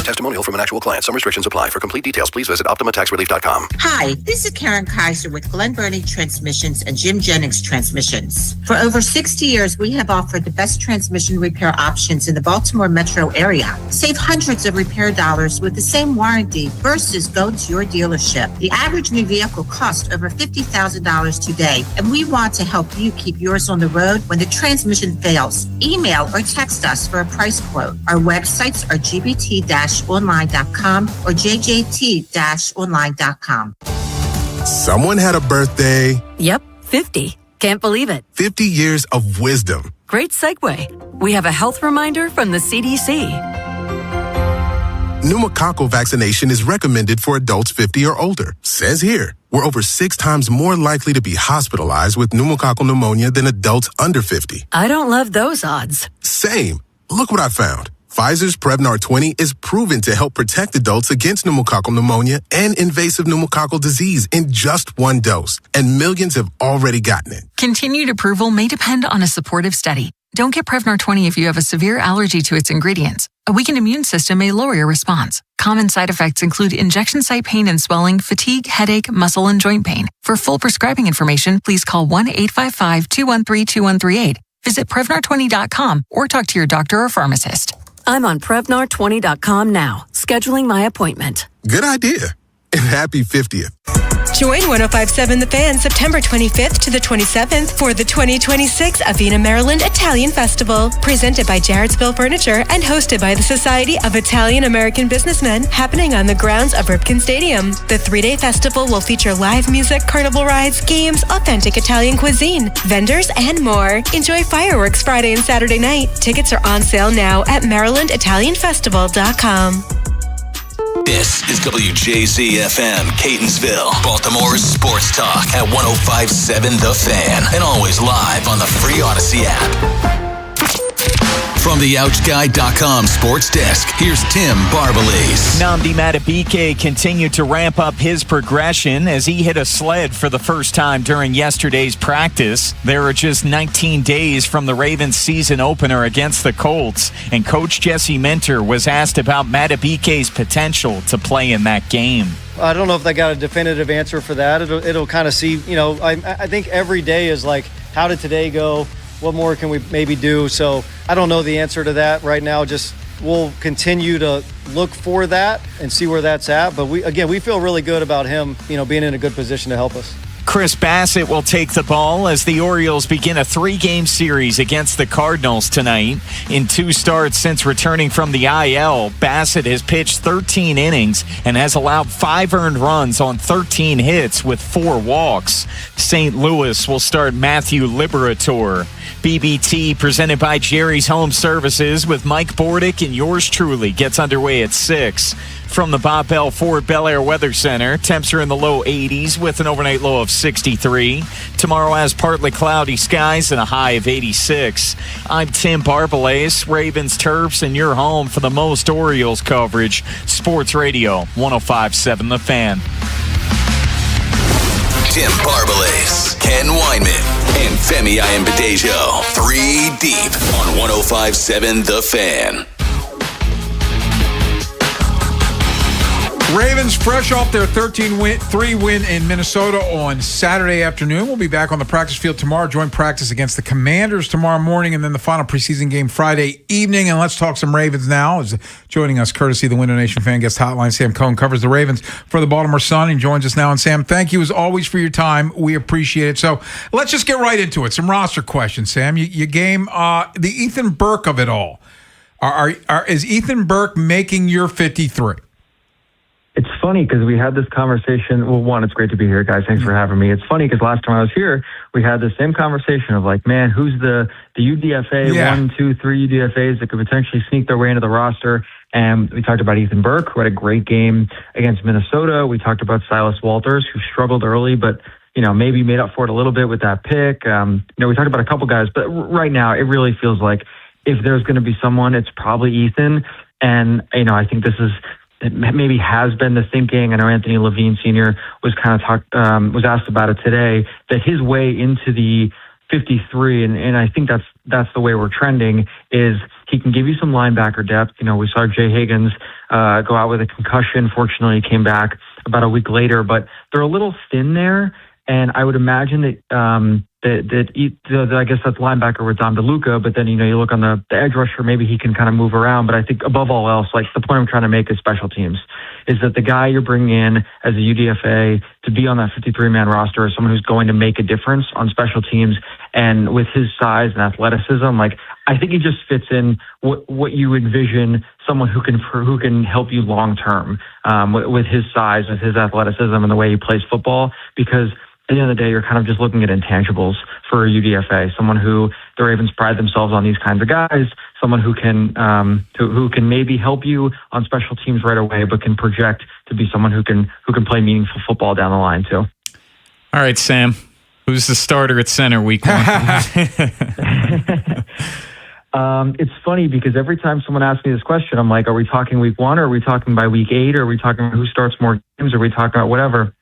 Testimonial from an actual client. Some restrictions apply. For complete details, please visit OptimaTaxRelief.com. Hi, this is Karen Kaiser with Glen Burnie Transmissions and Jim Jennings Transmissions. For over 60 years, we have offered the best transmission repair options in the Baltimore metro area. Save hundreds of repair dollars with the same warranty versus go to your dealership. The average new vehicle costs over $50,000 today, and we want to help you keep yours on the road when the transmission fails. Email or text us for a price quote. Our websites are gbt-online.com or jjt-online.com. Someone had a birthday. Yep, 50. Can't believe it. 50 years of wisdom. Great segue. We have a health reminder from the CDC. Pneumococcal vaccination is recommended for adults 50 or older. Says here, we're over 6 times more likely to be hospitalized with pneumococcal pneumonia than adults under 50. I don't love those odds. Same. Look what I found. Pfizer's Prevnar 20 is proven to help protect adults against pneumococcal pneumonia and invasive pneumococcal disease in just 1 dose, and millions have already gotten it. Continued approval may depend on a supportive study. Don't get Prevnar 20 if you have a severe allergy to its ingredients. A weakened immune system may lower your response. Common side effects include injection site pain and swelling, fatigue, headache, muscle, and joint pain. For full prescribing information, please call 1-855-213-2138. Visit Prevnar20.com or talk to your doctor or pharmacist. I'm on Prevnar20.com now, scheduling my appointment. Good idea. And happy 50th. Join 105.7 The Fan September 25th to the 27th for the 2026 Avena, Maryland Italian Festival, presented by Jarrettsville Furniture and hosted by the Society of Italian American Businessmen, happening on the grounds of Ripken Stadium. The 3-day festival will feature live music, carnival rides, games, authentic Italian cuisine, vendors, and more. Enjoy fireworks Friday and Saturday night. Tickets are on sale now at MarylandItalianFestival.com. This is WJZ-FM, Catonsville, Baltimore's sports talk at 105.7 The Fan, and always live on the free Odyssey app. From the OutGuy.com sports desk, here's Tim Barbalese. Nnamdi Madubuike continued to ramp up his progression as he hit a sled for the first time during yesterday's practice. There are just 19 days from the Ravens season opener against the Colts, and Coach Jesse Minter was asked about Madubuike's potential to play in that game. I don't know if I got a definitive answer for that. It'll kind of see, I think every day is like, how did today go? What more can we maybe do? So I don't know the answer to that right now. Just we'll continue to look for that and see where that's at. But we feel really good about him, being in a good position to help us. Chris Bassett will take the ball as the Orioles begin a 3-game series against the Cardinals tonight. In 2 starts since returning from the IL, Bassett has pitched 13 innings and has allowed 5 earned runs on 13 hits with 4 walks. St. Louis will start Matthew Liberatore. BBT, presented by Jerry's Home Services with Mike Bordick and yours truly, gets underway at 6. From the Bob Bell Ford Bel Air Weather Center, temps are in the low 80s with an overnight low of 63. Tomorrow has partly cloudy skies and a high of 86. I'm Tim Barbalese, Ravens Terps, and you're home for the most Orioles coverage. Sports Radio 105.7 The Fan. Tim Barbalese, Ken Weinman, and Femi Ayanbadejo. 3 deep on 105.7 The Fan. Ravens fresh off their 13-3 win in Minnesota on Saturday afternoon. We'll be back on the practice field tomorrow. Joint practice against the Commanders tomorrow morning, and then the final preseason game Friday evening. And let's talk some Ravens now. Is joining us courtesy of the Window Nation Fan Guest Hotline, Sam Cohn covers the Ravens for the Baltimore Sun and joins us now. And Sam, thank you as always for your time. We appreciate it. So let's just get right into it. Some roster questions, Sam. You game the Ethan Burke of it all. Is Ethan Burke making your 53? It's funny because we had this conversation. Well, one, it's great to be here, guys. Thanks for having me. It's funny because last time I was here, we had the same conversation of like, man, who's the UDFA, 1, 2, 3 UDFAs that could potentially sneak their way into the roster? And we talked about Ethan Burke, who had a great game against Minnesota. We talked about Silas Walters, who struggled early, but maybe made up for it a little bit with that pick. We talked about a couple guys, but right now it really feels like if there's going to be someone, it's probably Ethan. And, I think this is, it maybe has been the thinking. I know Anthony Levine Sr. was was asked about it today, that his way into the 53, and I think that's the way we're trending, is he can give you some linebacker depth. We saw Jay Higgins go out with a concussion. Fortunately, he came back about a week later, but they're a little thin there. And I would imagine that I guess that's linebacker with Dom DeLuca, but then, you look on the edge rusher, maybe he can kind of move around. But I think above all else, like the point I'm trying to make is special teams, is that the guy you're bringing in as a UDFA to be on that 53-man roster is someone who's going to make a difference on special teams. And with his size and athleticism, like I think he just fits in what you envision someone who can help you long term with his size, with his athleticism, and the way he plays football. Because at the end of the day, you're kind of just looking at intangibles for a UDFA, someone who the Ravens pride themselves on these kinds of guys, someone who can maybe help you on special teams right away, but can project to be someone who can play meaningful football down the line too. All right, Sam, who's the starter at center week 1? It's funny because every time someone asks me this question, I'm like, are we talking week 1 or are we talking by week 8? Or are we talking who starts more games? Or are we talking about whatever?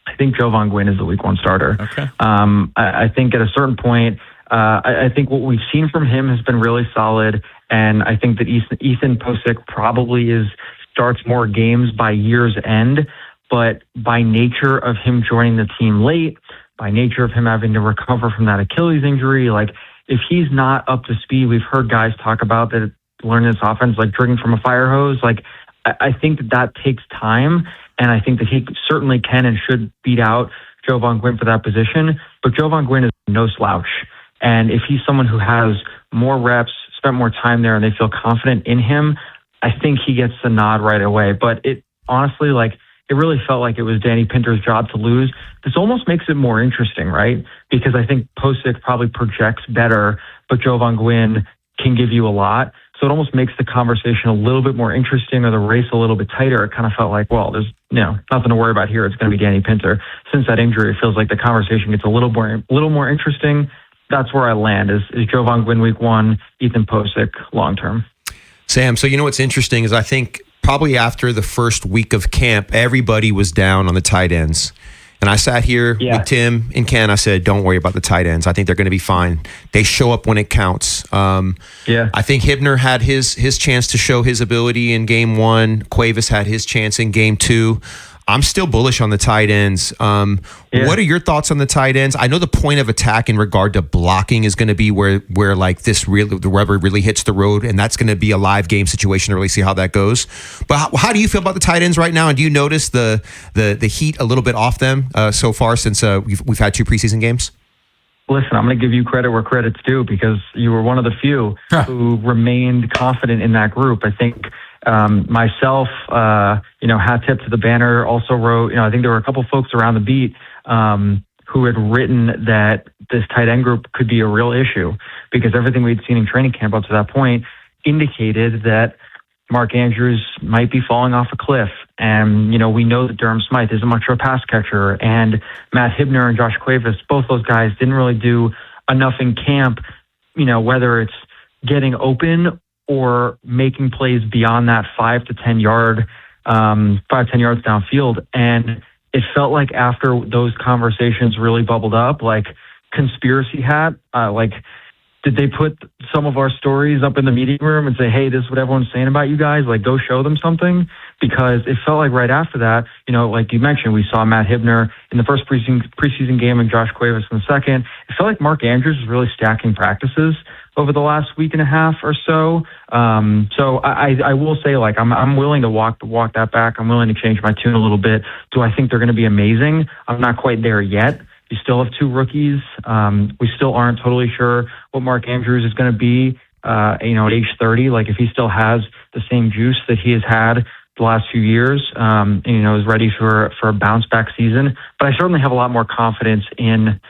I think Jovan Gwynn is the week 1 starter. Okay. I think at a certain point, I think what we've seen from him has been really solid. And I think that Ethan Posick probably starts more games by year's end. But by nature of him joining the team late, by nature of him having to recover from that Achilles injury, like if he's not up to speed, we've heard guys talk about that learning this offense like drinking from a fire hose. Like I think that takes time, and I think that he certainly can and should beat out Jovan Gwynn for that position. But Jovan Gwynn is no slouch. And if he's someone who has more reps, spent more time there, and they feel confident in him, I think he gets the nod right away. But it honestly, it really felt like it was Danny Pinter's job to lose. This almost makes it more interesting, right? Because I think Posick probably projects better, but Jovan Gwynn can give you a lot. So it almost makes the conversation a little bit more interesting, or the race a little bit tighter. It kind of felt like, well, there's nothing to worry about here. It's going to be Danny Pinter. Since that injury, it feels like the conversation gets a little more interesting. That's where I land. Is Jovan Gwynn week 1, Ethan Posick long term. Sam, so what's interesting is I think probably after the first week of camp, everybody was down on the tight ends. And I sat here with Tim and Ken. I said, don't worry about the tight ends. I think they're going to be fine. They show up when it counts. I think Hibner had his chance to show his ability in game 1. Cuevas had his chance in game 2. I'm still bullish on the tight ends. What are your thoughts on the tight ends? I know the point of attack in regard to blocking is going to be where the rubber really hits the road, and that's going to be a live game situation to really see how that goes. But how do you feel about the tight ends right now? And do you notice the heat a little bit off them so far since we've had 2 preseason games? Listen, I'm going to give you credit where credit's due, because you were one of the few who remained confident in that group. I think myself, hat tip to the banner, also wrote, I think there were a couple folks around the beat who had written that this tight end group could be a real issue, because everything we'd seen in training camp up to that point indicated that Mark Andrews might be falling off a cliff. And, we know that Durham Smythe isn't much of a pass catcher, and Matt Hibner and Josh Cuevas, both those guys didn't really do enough in camp, whether it's getting open or making plays beyond that 5 to 10 yards downfield. And it felt like after those conversations really bubbled up, like conspiracy hat, did they put some of our stories up in the meeting room and say, hey, this is what everyone's saying about you guys? Go show them something? Because it felt like right after that, like you mentioned, we saw Matt Hibner in the first preseason game and Josh Cuevas in the second. It felt like Mark Andrews was really stacking practices over the last week and a half or so. So I will say, I'm willing to walk that back. I'm willing to change my tune a little bit. Do I think they're going to be amazing? I'm not quite there yet. You still have 2 rookies. We still aren't totally sure what Mark Andrews is going to be, at age 30. If he still has the same juice that he has had the last few years, is ready for a bounce back season. But I certainly have a lot more confidence in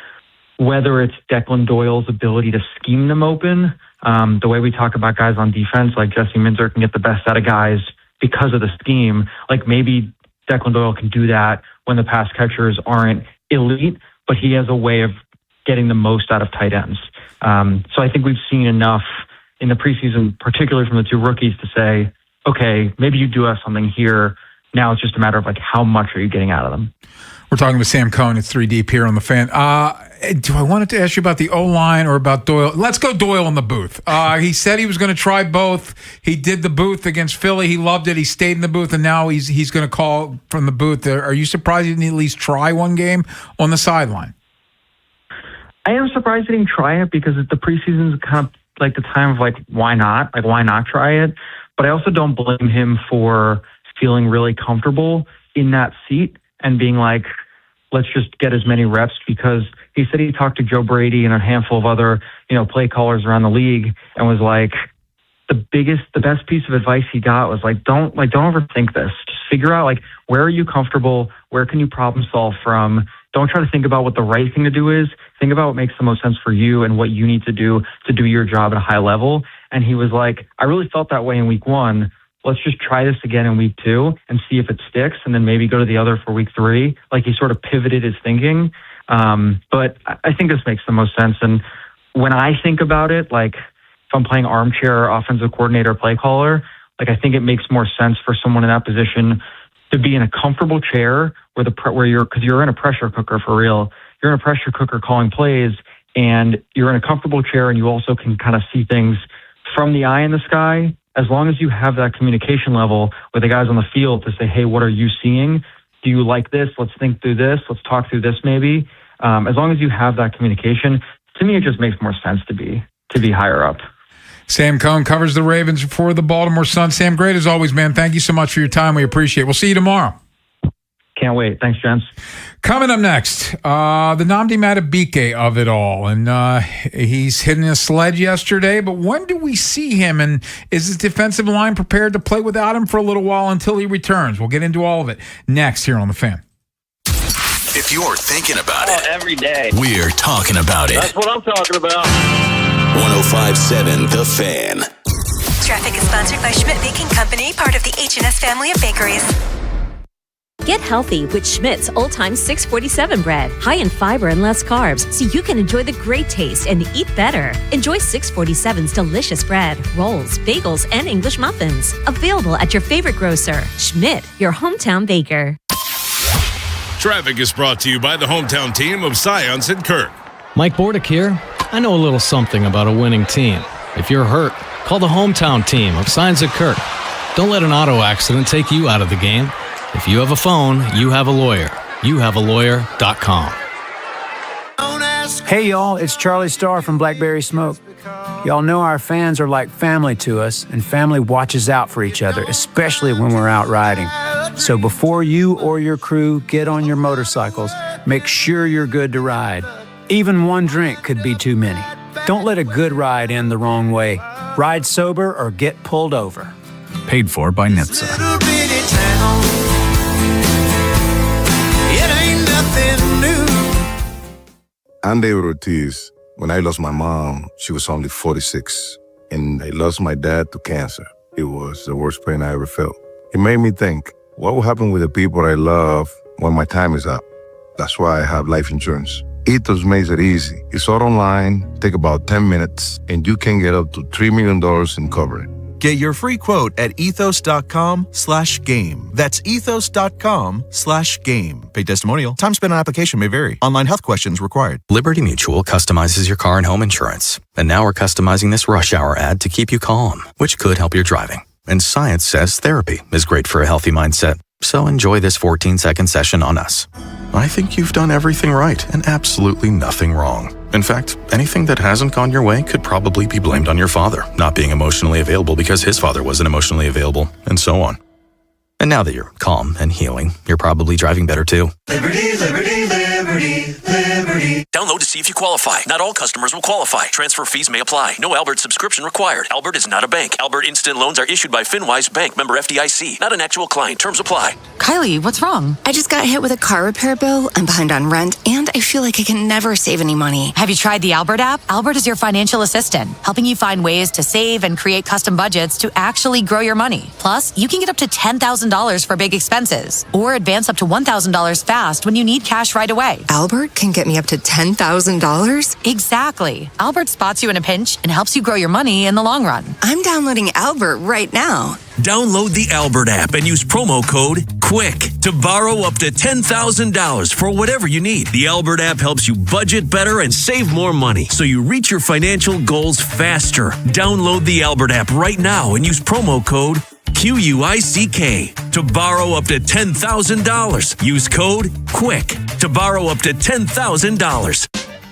whether it's Declan Doyle's ability to scheme them open, the way we talk about guys on defense, like Jesse Minter can get the best out of guys because of the scheme. Maybe Declan Doyle can do that when the pass catchers aren't elite, but he has a way of getting the most out of tight ends. So I think we've seen enough in the preseason, particularly from the 2 rookies, to say, okay, maybe you do have something here. Now it's just a matter of how much are you getting out of them? We're talking with Sam Cohn. It's 3 Deep here on the Fan. Do I wanted to ask you about the O-line or about Doyle? Let's go Doyle in the booth. He said he was going to try both. He did the booth against Philly. He loved it. He stayed in the booth, and now he's going to call from the booth. Are you surprised he didn't at least try one game on the sideline? I am surprised he didn't try it, because the preseason is kind of the time of why not? Why not try it? But I also don't blame him for feeling really comfortable in that seat and being let's just get as many reps, because he said he talked to Joe Brady and a handful of other, play callers around the league, and was the best piece of advice he got was don't overthink this. Just figure out where are you comfortable? Where can you problem solve from? Don't try to think about what the right thing to do is. Think about what makes the most sense for you and what you need to do your job at a high level. And he was I really felt that way in week 1. Let's just try this again in week 2 and see if it sticks, and then maybe go to the other for week 3. He sort of pivoted his thinking. But I think this makes the most sense. And when I think about it, if I'm playing armchair offensive coordinator, play caller, I think it makes more sense for someone in that position to be in a comfortable chair because you're in a pressure cooker for real. You're in a pressure cooker calling plays, and you're in a comfortable chair, and you also can kind of see things from the eye in the sky. As long as you have that communication level with the guys on the field to say, hey, what are you seeing? Do you like this? Let's think through this. Let's talk through this maybe. As long as you have that communication, to me, it just makes more sense to be higher up. Sam Cohn covers the Ravens for the Baltimore Sun. Sam, great as always, man. Thank you so much for your time. We appreciate it. We'll see you tomorrow. Can't wait. Thanks, gents. Coming up next, the Nnamdi Madubuike of it all. And he's hitting a sled yesterday, but when do we see him? And is his defensive line prepared to play without him for a little while until he returns? We'll get into all of it next here on The Fan. If you're thinking about it, every day, we're talking about it. That's what I'm talking about. 105.7 The Fan. Traffic is sponsored by Schmidt Baking Company, part of the H&S family of bakeries. Get healthy with Schmidt's Old Time 647 bread. High in fiber and less carbs, so you can enjoy the great taste and eat better. Enjoy 647's delicious bread, rolls, bagels, and English muffins. Available at your favorite grocer. Schmidt, your hometown baker. Traffic is brought to you by the hometown team of Science and Kirk. Mike Bordick here. I know a little something about a winning team. If you're hurt, call the hometown team of Science and Kirk. Don't let an auto accident take you out of the game. If you have a phone, you have a lawyer. YouHaveALawyer.com. Hey, y'all, it's Charlie Starr from Blackberry Smoke. Y'all know our fans are like family to us, and family watches out for each other, especially when we're out riding. So before you or your crew get on your motorcycles, make sure you're good to ride. Even one drink could be too many. Don't let a good ride end the wrong way. Ride sober or get pulled over. Paid for by NHTSA. I'm David Ortiz. When I lost my mom, she was only 46, and I lost my dad to cancer. It was the worst pain I ever felt. It made me think, what will happen with the people I love when my time is up? That's why I have life insurance. Ethos makes it easy. It's all online, take about 10 minutes, and you can get up to $3 million in coverage. Get your free quote at ethos.com/game. That's ethos.com/game. Paid testimonial. Time spent on application may vary. Online health questions required. Liberty Mutual customizes your car and home insurance. And now we're customizing this rush hour ad to keep you calm, which could help your driving. And science says therapy is great for a healthy mindset. So enjoy this 14-second session on us. I think you've done everything right and absolutely nothing wrong. In fact, anything that hasn't gone your way could probably be blamed on your father not being emotionally available because his father wasn't emotionally available, and so on. And now that you're calm and healing, you're probably driving better too. Liberty, liberty, liberty, liberty. Download to see if you qualify. Not all customers will qualify. Transfer fees may apply. No Albert subscription required. Albert is not a bank. Albert Instant Loans are issued by FinWise Bank, member FDIC. Not an actual client. Terms apply. Kylie, what's wrong? I just got hit with a car repair bill. I'm behind on rent, and I feel like I can never save any money. Have you tried the Albert app? Albert is your financial assistant, helping you find ways to save and create custom budgets to actually grow your money. Plus, you can get up to $10,000 for big expenses, or advance up to $1,000 fast when you need cash right away. Albert can get me up to $10,000? Exactly. Albert spots you in a pinch and helps you grow your money in the long run. I'm downloading Albert right now. Download the Albert app and use promo code QUICK to borrow up to $10,000 for whatever you need. The Albert app helps you budget better and save more money so you reach your financial goals faster. Download the Albert app right now and use promo code QUICK to borrow up to $10,000. Use code QUICK to borrow up to $10,000.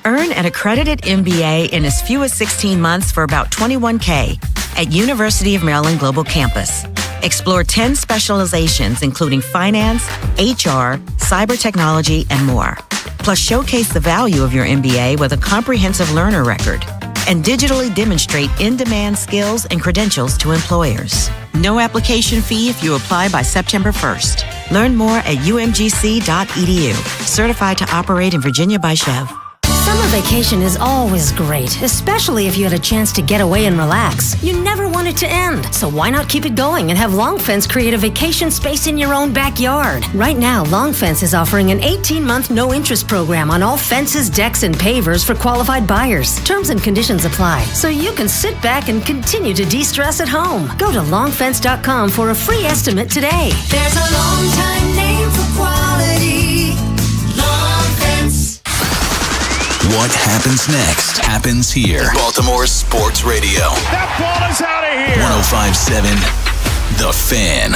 Earn an accredited MBA in as few as 16 months for about $21K at University of Maryland Global Campus. Explore 10 specializations, including finance, HR, cyber technology, and more. Plus, showcase the value of your MBA with a comprehensive learner record and digitally demonstrate in-demand skills and credentials to employers. No application fee if you apply by September 1st. Learn more at umgc.edu. Certified to operate in Virginia by Chev. Summer vacation is always great, especially if you had a chance to get away and relax. You never want it to end, so why not keep it going and have Long Fence create a vacation space in your own backyard? Right now, Long Fence is offering an 18-month no-interest program on all fences, decks, and pavers for qualified buyers. Terms and conditions apply, so you can sit back and continue to de-stress at home. Go to longfence.com for a free estimate today. There's a long time name for quality. Long Fence. What happens next happens here. Baltimore Sports Radio. That ball is out of here. 105.7 The Fan.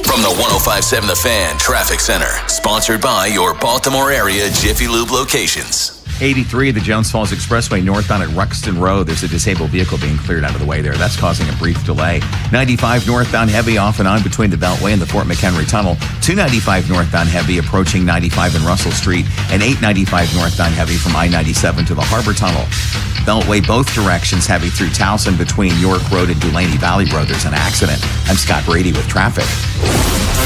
From the 105.7 The Fan Traffic Center. Sponsored by your Baltimore area Jiffy Lube locations. 83, the Jones Falls Expressway northbound at Ruxton Road. There's a disabled vehicle being cleared out of the way there. That's causing a brief delay. 95 northbound heavy off and on between the Beltway and the Fort McHenry Tunnel. 295 northbound heavy approaching 95 and Russell Street. And 895 northbound heavy from I-97 to the Harbor Tunnel. Beltway both directions heavy through Towson between York Road and Dulaney Valley Road. There's an accident. I'm Scott Brady with traffic.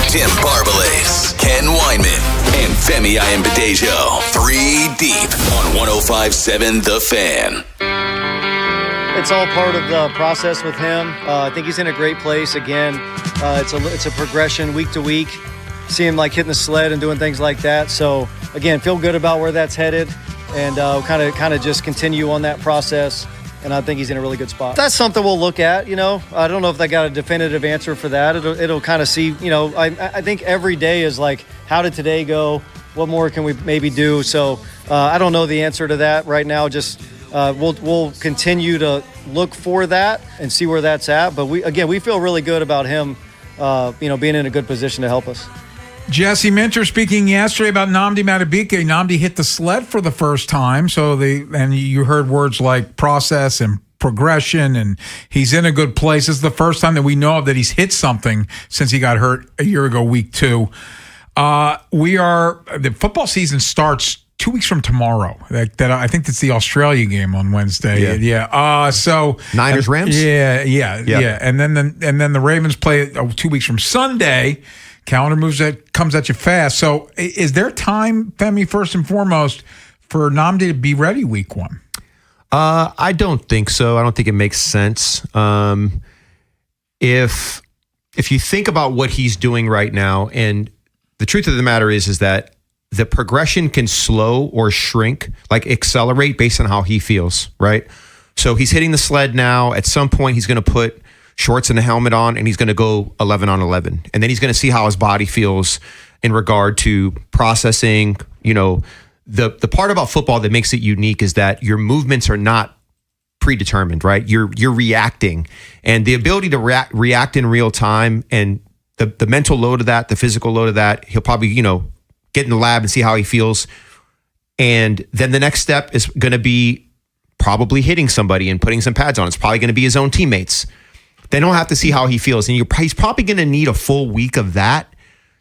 Tim Barbalace, Ken Weinman, and Femi Ayanbadejo. 3 deep on 105.7 The Fan. It's all part of the process with him. I think he's in a great place. Again, it's a progression week to week. See him like hitting the sled and doing things like that. So again, feel good about where that's headed, and kind of just continue on that process. And I think he's in a really good spot. That's something we'll look at. I don't know if I got a definitive answer for that. It'll kind of see. I think every day is like, how did today go? What more can we maybe do? So I don't know the answer to that right now. Just we'll continue to look for that and see where that's at. But we feel really good about him, being in a good position to help us. Jesse Minter speaking yesterday about Nnamdi Madubuike. Nnamdi hit the sled for the first time, and you heard words like process and progression, and he's in a good place. This is the first time that we know of that he's hit something since he got hurt a year ago, week 2. The football season starts 2 weeks from tomorrow. I think it's the Australia game on Wednesday. Yeah. So Niners Rams. Yeah. And then the Ravens play 2 weeks from Sunday. Calendar comes at you fast. So is there time, Femi, first and foremost, for Nnamdi to be ready week 1? I don't think so. I don't think it makes sense. If you think about what he's doing right now, and the truth of the matter is that the progression can slow or shrink, like accelerate based on how he feels, right? So he's hitting the sled now. At some point, he's going to put shorts and a helmet on, and he's going to go 11 on 11. And then he's going to see how his body feels in regard to processing. The part about football that makes it unique is that your movements are not predetermined, right? You're reacting, and the ability to react in real time, and the mental load of that, the physical load of that, he'll probably, get in the lab and see how he feels. And then the next step is going to be probably hitting somebody and putting some pads on. It's probably going to be his own teammates. Then he'll have to see how he feels. And he's probably going to need a full week of that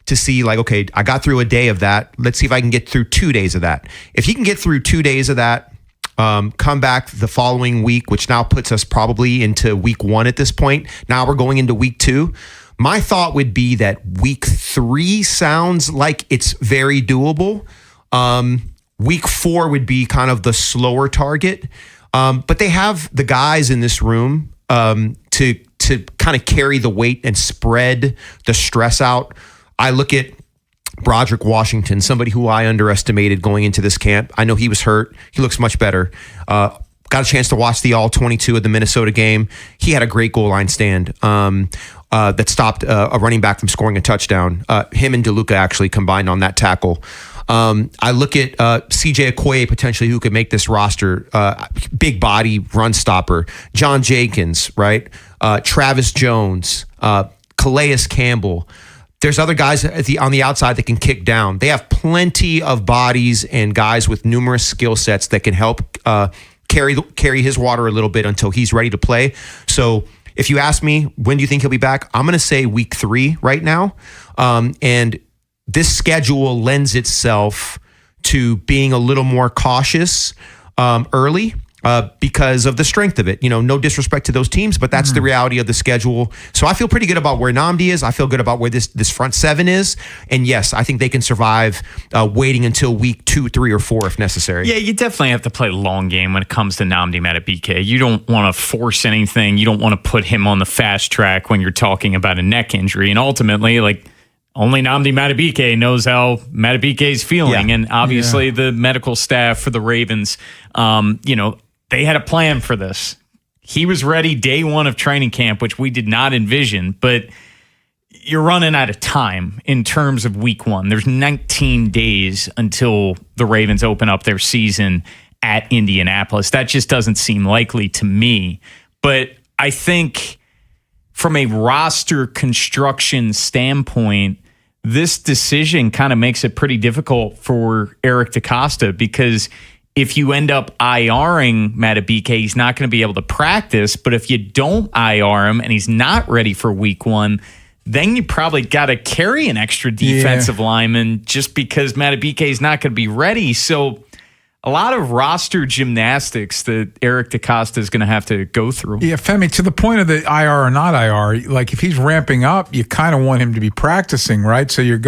to see, like, okay, I got through a day of that. Let's see if I can get through 2 days of that. If he can get through 2 days of that, come back the following week, which now puts us probably into week 1 at this point. Now we're going into week 2. My thought would be that week 3 sounds like it's very doable. Week 4 would be kind of the slower target. But they have the guys in this room to kind of carry the weight and spread the stress out. I look at Broderick Washington, somebody who I underestimated going into this camp. I know he was hurt. He looks much better. Got a chance to watch the all-22 of the Minnesota game. He had a great goal line stand that stopped a running back from scoring a touchdown. Him and DeLuca actually combined on that tackle. I look at CJ Okoye potentially, who could make this roster. Big body run stopper. John Jenkins, right? Travis Jones, Calais Campbell. There's other guys on the outside that can kick down. They have plenty of bodies and guys with numerous skill sets that can help carry his water a little bit until he's ready to play. So if you ask me, when do you think he'll be back? I'm going to say week 3 right now. And this schedule lends itself to being a little more cautious early because of the strength of it. No disrespect to those teams, but that's the reality of the schedule. So I feel pretty good about where Nnamdi is. I feel good about where this front 7 is. And yes, I think they can survive waiting until week 2, 3, or 4 if necessary. Yeah, you definitely have to play the long game when it comes to Nnamdi Madubuike. You don't want to force anything. You don't want to put him on the fast track when you're talking about a neck injury. And ultimately, only Nnamdi Madubuike knows how Madubuike is feeling. Yeah. And obviously the medical staff for the Ravens, they had a plan for this. He was ready day 1 of training camp, which we did not envision, but you're running out of time in terms of week 1. There's 19 days until the Ravens open up their season at Indianapolis. That just doesn't seem likely to me. But I think from a roster construction standpoint, this decision kind of makes it pretty difficult for Eric DeCosta, because if you end up IRing Madubuike, he's not going to be able to practice. But if you don't IR him and he's not ready for week 1, then you probably got to carry an extra defensive lineman just because Madubuike is not going to be ready. So a lot of roster gymnastics that Eric DeCosta is going to have to go through. Yeah, Femi, to the point of the IR or not IR, like if he's ramping up, you kind of want him to be practicing, right? So you're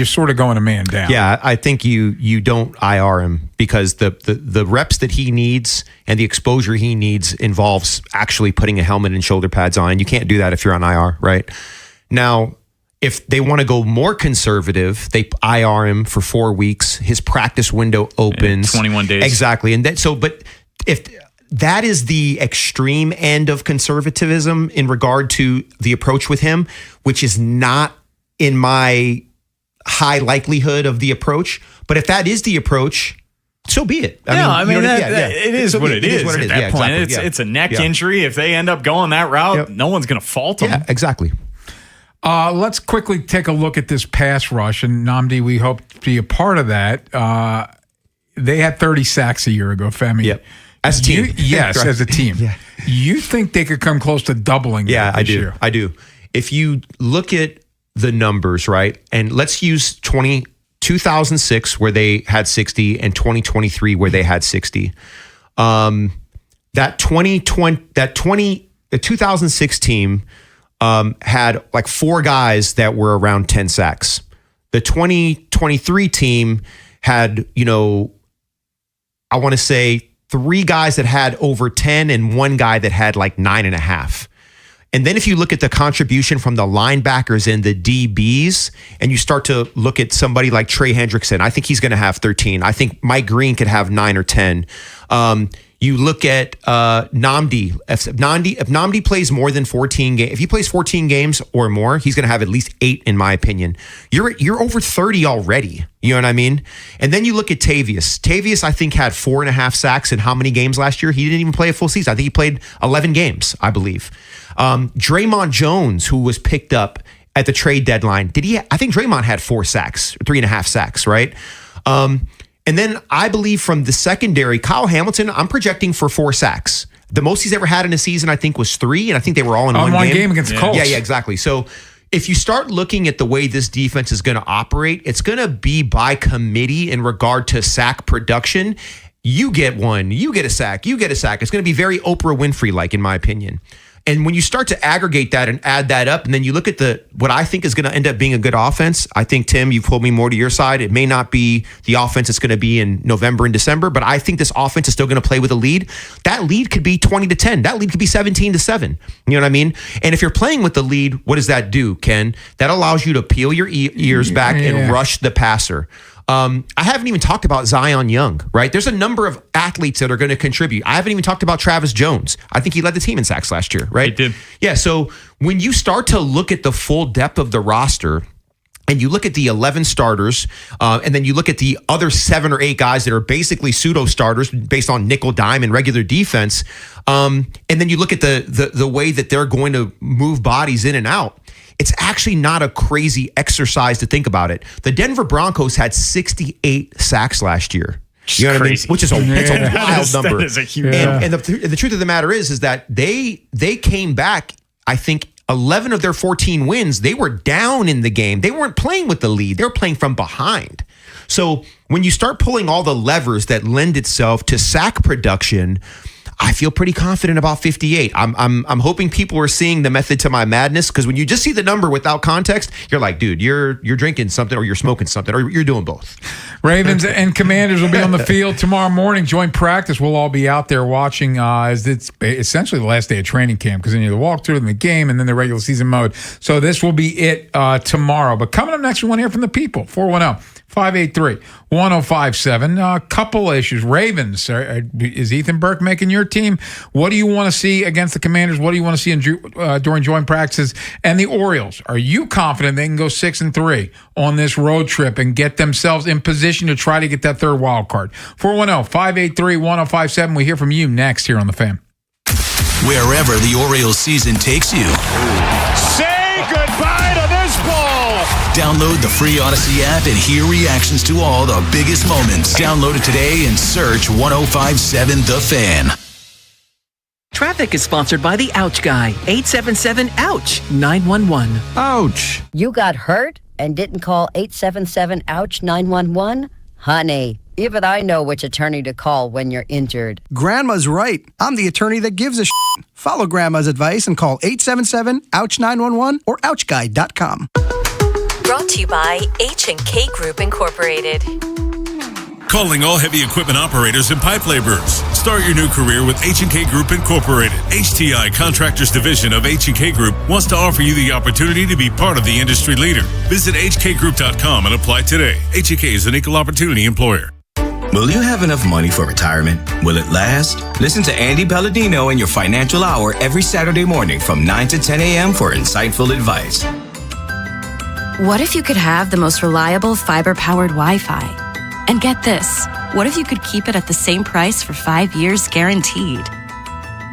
sort of going a man down. Yeah, I think you don't IR him because the reps that he needs and the exposure he needs involves actually putting a helmet and shoulder pads on. And you can't do that if you're on IR, right? Now, if they want to go more conservative, they IR him for 4 weeks. His practice window opens 21 days. Exactly. And but if that is the extreme end of conservatism in regard to the approach with him, which is not in my high likelihood of the approach. But if that is the approach, so be it. It is what it is. At that point, it's a neck injury. If they end up going that route, no one's going to fault them. Yeah, exactly. Let's quickly take a look at this pass rush, and Nnamdi, we hope to be a part of that. They had 30 sacks a year ago, Femi. Yep. As a team. Yes, as a team. Yeah. You think they could come close to doubling that this year? I do. If you look at the numbers, right, and let's use 2006 where they had 60 and 2023 where they had 60. The 2006 team had like 4 guys that were around 10 sacks. The 2023 team had, I want to say 3 guys that had over 10 and 1 guy that had like 9.5. And then if you look at the contribution from the linebackers and the DBs, and you start to look at somebody like Trey Hendrickson, I think he's going to have 13. I think Mike Green could have 9 or 10. You look at Nnamdi. If Nnamdi plays more than 14 games, if he plays 14 games or more, he's going to have at least 8, in my opinion. You're over 30 already. You know what I mean? And then you look at Tavius. Tavius, I think, had 4.5 sacks in how many games last year? He didn't even play a full season. I think he played 11 games, I believe. Draymond Jones, who was picked up at the trade deadline, I think Draymond had 4 sacks, 3.5 sacks, right? And then I believe from the secondary, Kyle Hamilton, I'm projecting for 4 sacks. The most he's ever had in a season, I think, was 3, and I think they were all in one game. Against the Colts. Yeah, exactly. So if you start looking at the way this defense is going to operate, it's going to be by committee in regard to sack production. You get one, you get a sack, you get a sack. It's going to be very Oprah Winfrey-like, in my opinion. And when you start to aggregate that and add that up, and then you look at what I think is going to end up being a good offense, I think, Tim, you've pulled me more to your side. It may not be the offense it's going to be in November and December, but I think this offense is still going to play with a lead. That lead could be 20-10. That lead could be 17-7. You know what I mean? And if you're playing with the lead, what does that do, Ken? That allows you to peel your ears back and rush the passer. I haven't even talked about Zion Young, right? There's a number of athletes that are going to contribute. I haven't even talked about Travis Jones. I think he led the team in sacks last year, right? He did. Yeah, so when you start to look at the full depth of the roster, and you look at the 11 starters, and then you look at the other 7 or 8 guys that are basically pseudo starters based on nickel, dime, and regular defense, and then you look at the way that they're going to move bodies in and out, it's actually not a crazy exercise to think about it. The Denver Broncos had 68 sacks last year. You know what I mean? Which is a wild number. That is a huge and the truth of the matter is that they came back, I think, 11 of their 14 wins, they were down in the game. They weren't playing with the lead. They were playing from behind. So when you start pulling all the levers that lend itself to sack production, I feel pretty confident about 58. I'm hoping people are seeing the method to my madness, because when you just see the number without context, you're like, dude, you're drinking something, or you're smoking something, or you're doing both. Ravens and Commanders will be on the field tomorrow morning. Joint practice. We'll all be out there watching as it's essentially the last day of training camp, because then you have the walkthrough and the game and then the regular season mode. So this will be it tomorrow. But coming up next, we want to hear from the people. 410-583-1057. A couple issues. Ravens, is Ethan Burke making your team? What do you want to see against the Commanders? What do you want to see during joint practices? And the Orioles, are you confident they can go 6-3 on this road trip and get themselves in position to try to get that third wild card? 410-583-1057. We hear from you next here on The Fan. Wherever the Orioles season takes you. Say goodbye to this ball. Download the free Odyssey app and hear reactions to all the biggest moments. Download it today and search 105.7 The Fan. Traffic is sponsored by the Ouch Guy. 877-OUCH-911. Ouch! You got hurt and didn't call 877-OUCH-911? Honey, even I know which attorney to call when you're injured. Grandma's right. I'm the attorney that gives a shit. Follow Grandma's advice and call 877-OUCH-911 or OUCHGuy.com. Brought to you by H&K Group Incorporated. Calling all heavy equipment operators and pipe laborers. Start your new career with H&K Group Incorporated. HTI Contractors Division of H&K Group wants to offer you the opportunity to be part of the industry leader. Visit hkgroup.com and apply today. H&K is an equal opportunity employer. Will you have enough money for retirement? Will it last? Listen to Andy Palladino in your Financial Hour every Saturday morning from 9 to 10 a.m. for insightful advice. What if you could have the most reliable fiber-powered Wi-Fi? And get this, what if you could keep it at the same price for 5 years guaranteed?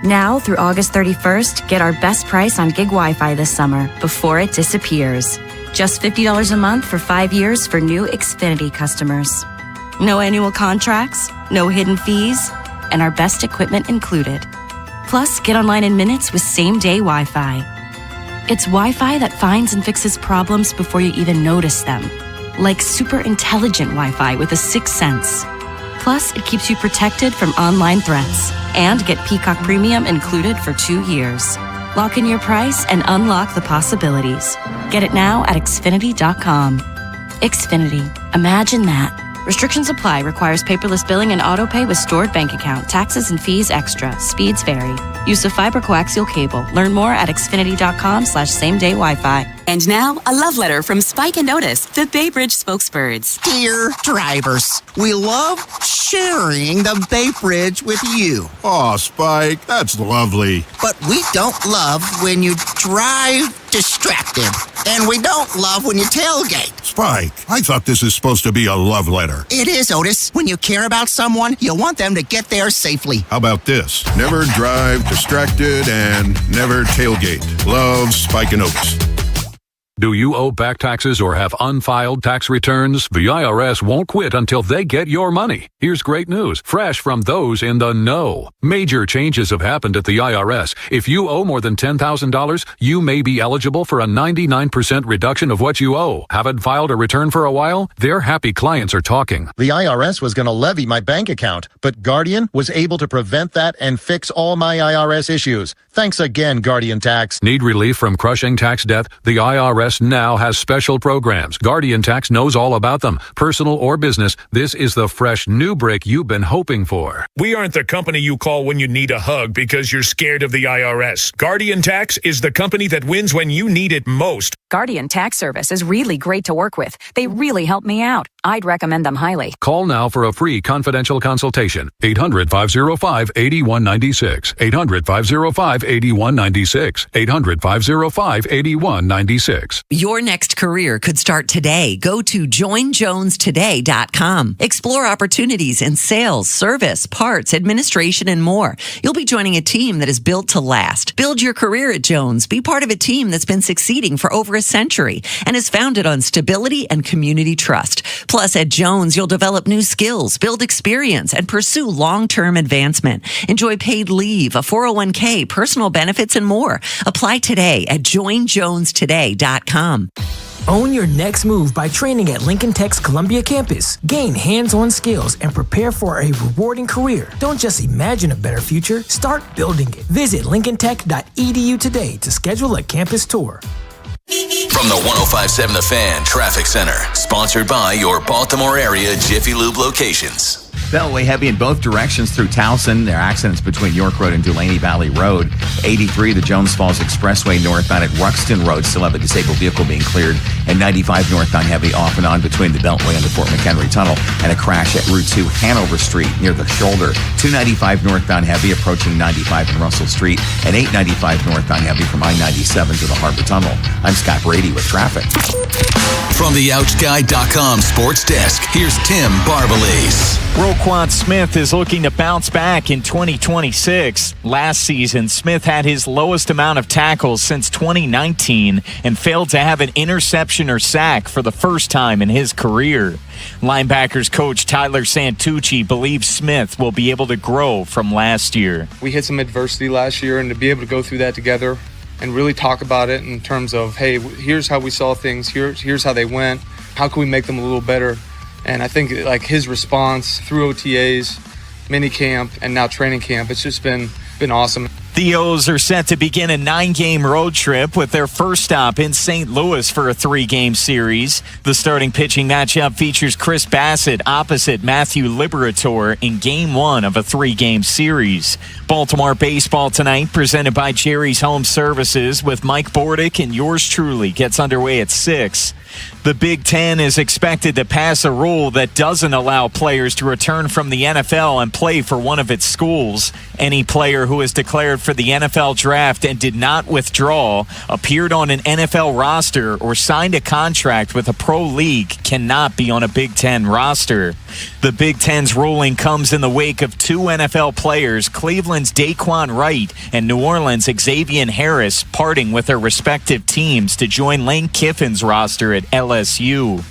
Now through August 31st, get our best price on gig Wi-Fi this summer before it disappears. Just $50 a month for 5 years for new Xfinity customers. No annual contracts, no hidden fees, and our best equipment included. Plus, get online in minutes with same-day Wi-Fi. It's Wi-Fi that finds and fixes problems before you even notice them. Like super intelligent Wi-Fi with a sixth sense. Plus, it keeps you protected from online threats. And get Peacock Premium included for 2 years. Lock in your price and unlock the possibilities. Get it now at Xfinity.com. Xfinity. Imagine that. Restrictions apply. Requires paperless billing and autopay with stored bank account. Taxes and fees extra. Speeds vary. Use of fiber coaxial cable. Learn more at Xfinity.com/same-day Wi-Fi. And now, a love letter from Spike and Otis, the Bay Bridge spokesbirds. Dear drivers, we love sharing the Bay Bridge with you. Aw, Spike, that's lovely. But we don't love when you drive distracted. And we don't love when you tailgate. Spike, I thought this is supposed to be a love letter. It is, Otis. When you care about someone, you want them to get there safely. How about this? Never drive distracted and never tailgate. Love, Spike and Otis. Do you owe back taxes or have unfiled tax returns? The IRS won't quit until they get your money. Here's great news, fresh from those in the know. Major changes have happened at the IRS. If you owe more than $10,000, you may be eligible for a 99% reduction of what you owe. Haven't filed a return for a while? Their happy clients are talking. The IRS was going to levy my bank account, but Guardian was able to prevent that and fix all my IRS issues. Thanks again, Guardian Tax. Need relief from crushing tax debt? The IRS now has special programs. Guardian Tax knows all about them. Personal or business, this is the fresh new break you've been hoping for. We aren't the company you call when you need a hug because you're scared of the IRS. Guardian Tax is the company that wins when you need it most. Guardian Tax Service is really great to work with. They really help me out. I'd recommend them highly. Call now for a free confidential consultation. 800-505-8196. 800-505-8196. 800-505-8196. Your next career could start today. Go to joinjonestoday.com. Explore opportunities in sales, service, parts, administration, and more. You'll be joining a team that is built to last. Build your career at Jones. Be part of a team that's been succeeding for over a century and is founded on stability and community trust. Plus, at Jones, you'll develop new skills, build experience, and pursue long-term advancement. Enjoy paid leave, a 401k, personal benefits, and more. Apply today at joinjonesteday.com. Own your next move by training at Lincoln Tech's Columbia campus. Gain hands-on skills and prepare for a rewarding career. Don't just imagine a better future, start building it. Visit lincolntech.edu today to schedule a campus tour. From the 105.7 The Fan Traffic Center, sponsored by your Baltimore area Jiffy Lube locations. Beltway heavy in both directions through Towson. There are accidents between York Road and Dulaney Valley Road. 83, the Jones Falls Expressway northbound at Ruxton Road. Still have a disabled vehicle being cleared. And 95 northbound heavy off and on between the Beltway and the Fort McHenry Tunnel. And a crash at Route 2 Hanover Street near the shoulder. 295 northbound heavy approaching 95 and Russell Street. And 895 northbound heavy from I-97 to the Harbor Tunnel. I'm Scott Brady with traffic. From the OuchGuy.com sports desk, here's Tim Barbalese. Real Roquan Smith is looking to bounce back in 2026. Last season, Smith had his lowest amount of tackles since 2019 and failed to have an interception or sack for the first time in his career. Linebackers coach Tyler Santucci believes Smith will be able to grow from last year. We hit some adversity last year, and to be able to go through that together and really talk about it in terms of, hey, here's how we saw things, here's how they went, how can we make them a little better? And I think like his response through OTAs, mini camp, and now training camp, it's just been awesome. The O's are set to begin a 9-game road trip with their first stop in St. Louis for a 3-game series. The starting pitching matchup features Chris Bassett opposite Matthew Liberatore in Game 1 of a 3-game series. Baltimore baseball tonight, presented by Jerry's Home Services, with Mike Bordick and yours truly, gets underway at 6. The Big Ten is expected to pass a rule that doesn't allow players to return from the NFL and play for one of its schools. Any player who is declared for the NFL draft and did not withdraw, appeared on an NFL roster, or signed a contract with a pro league cannot be on a Big Ten roster. The Big Ten's ruling comes in the wake of 2 NFL players, Cleveland's Daquan Wright and New Orleans' Xavier Harris, parting with their respective teams to join Lane Kiffin's roster at LSU.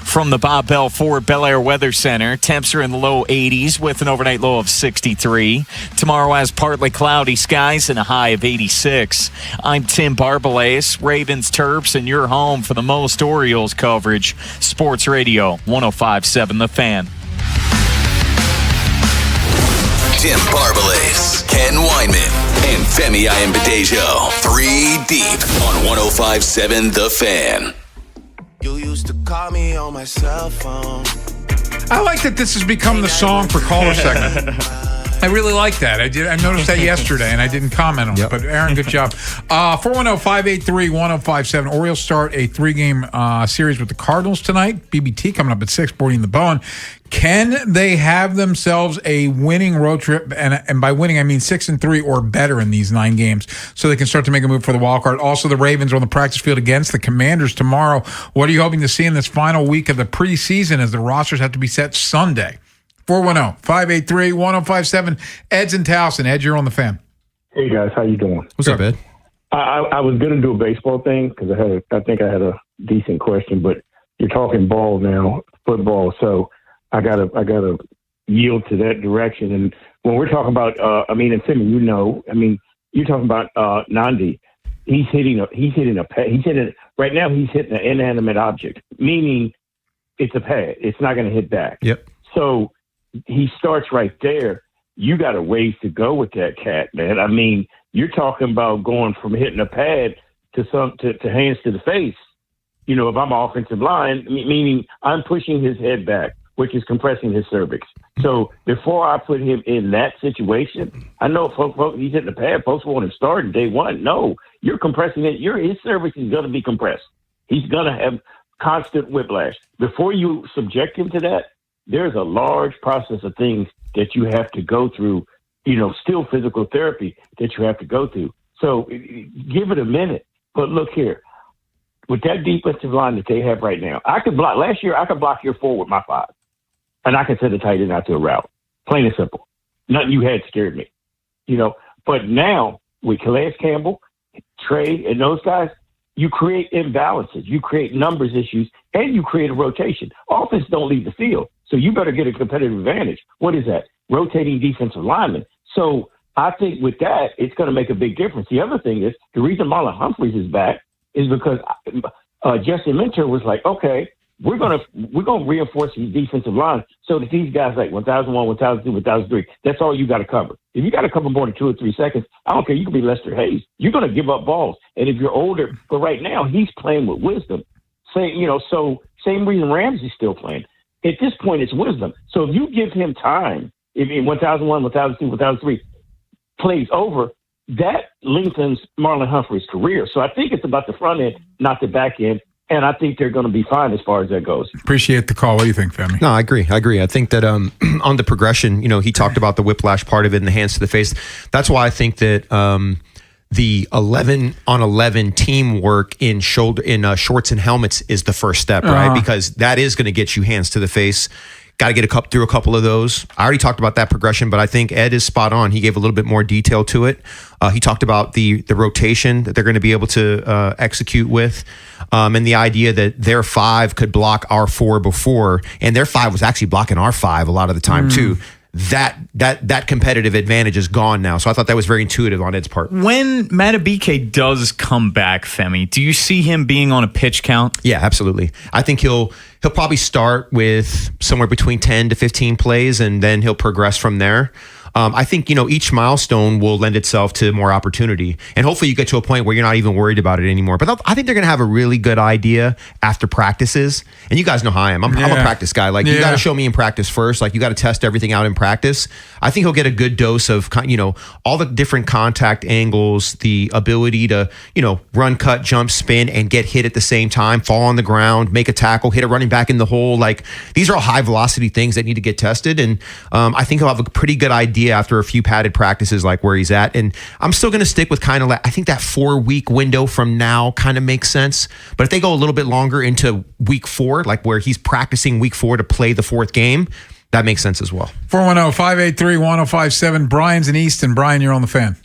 From the Bob Bell Ford Bel Air Weather Center, temps are in the low 80s with an overnight low of 63. Tomorrow has partly cloudy skies and a high of 86. I'm Tim Barbalace, Ravens, Terps, and your home for the most Orioles coverage. Sports Radio 105.7 The Fan. Tim Barbalace, Ken Weinman, and Femi Ayanbadejo. 3 deep on 105.7 The Fan. You used to call me on my cell phone. I like that this has become the song for caller segment. I really like that. I noticed that yesterday, and I didn't comment on it. But Aaron, good job. 410-583-1057. Orioles start a 3-game series with the Cardinals tonight. BBT coming up at 6, Boarding the Bone. Can they have themselves a winning road trip? And by winning, I mean 6-3 or better in these 9 games, so they can start to make a move for the wild card. Also, the Ravens are on the practice field against the Commanders tomorrow. What are you hoping to see in this final week of the preseason, as the rosters have to be set Sunday? 410-583-1057. Ed's in Towson. Ed, you're on the Fan. Hey, guys. How you doing? What's up, Ed? I was going to do a baseball thing because I think I had a decent question, but you're talking ball now, football, so I gotta yield to that direction. And when we're talking about, and Timmy, you're talking about Nandi. He's hitting right now. He's hitting an inanimate object, meaning it's a pad. It's not going to hit back. Yep. So he starts right there. You got a ways to go with that cat, man. I mean, you're talking about going from hitting a pad to hands to the face. You know, if I'm offensive line, meaning I'm pushing his head back, which is compressing his cervix. So before I put him in that situation, I know folks he's hitting the pad. Folks want him starting day one. No, you're compressing it. His cervix is going to be compressed. He's going to have constant whiplash. Before you subject him to that, there's a large process of things that you have to go through, still physical therapy that you have to go through. So give it a minute. But look here, with that defensive line that they have right now, last year I could block your 4 with my 5. And I could send a tight end out to a route. Plain and simple. Nothing you had scared me. But now with Calais Campbell, Trey, and those guys, you create imbalances. You create numbers issues, and you create a rotation. Offense don't leave the field. So you better get a competitive advantage. What is that? Rotating defensive linemen. So I think with that, it's going to make a big difference. The other thing is, the reason Marlon Humphreys is back is because Jesse Minter was like, okay, we're going to reinforce the defensive line so that these guys like 1001, 1002, 1003, that's all you got to cover. If you got to cover more than 2 or 3 seconds, I don't care. You can be Lester Hayes. You're going to give up balls. And if you're older, but right now he's playing with wisdom. So same reason Ramsey's still playing. At this point, it's wisdom. So if you give him time, if in 1001, 1002, 1003 plays over, that lengthens Marlon Humphrey's career. So I think it's about the front end, not the back end. And I think they're going to be fine as far as that goes. Appreciate the call. What do you think, Femi? No, I agree. I think that on the progression, he talked about the whiplash part of it and the hands to the face. That's why I think that the 11-on-11 teamwork in shorts and helmets is the first step, right? Because that is going to get you hands to the face, Got to get through a couple of those. I already talked about that progression, but I think Ed is spot on. He gave a little bit more detail to it. He talked about the rotation that they're going to be able to execute with, and the idea that their 5 could block our 4 before, and their 5 was actually blocking our 5 a lot of the time too. That competitive advantage is gone now. So I thought that was very intuitive on Ed's part. When Madubuike does come back, Femi, do you see him being on a pitch count? Yeah, absolutely. I think he'll probably start with somewhere between 10 to 15 plays, and then he'll progress from there. I think, each milestone will lend itself to more opportunity. And hopefully you get to a point where you're not even worried about it anymore. But I think they're going to have a really good idea after practices. And you guys know how I am. I'm a practice guy. Like, you got to show me in practice first. Like, you got to test everything out in practice. I think he'll get a good dose of, all the different contact angles, the ability to, run, cut, jump, spin, and get hit at the same time, fall on the ground, make a tackle, hit a running back in the hole. Like, these are all high velocity things that need to get tested. And I think he'll have a pretty good idea after a few padded practices, like where he's at. And I'm still going to stick with kind of I think that 4-week window from now kind of makes sense. But if they go a little bit longer into week 4, like where he's practicing week 4 to play the 4th game, that makes sense as well. 410-583-1057. Brian's in Easton. Brian, you're on the Fan.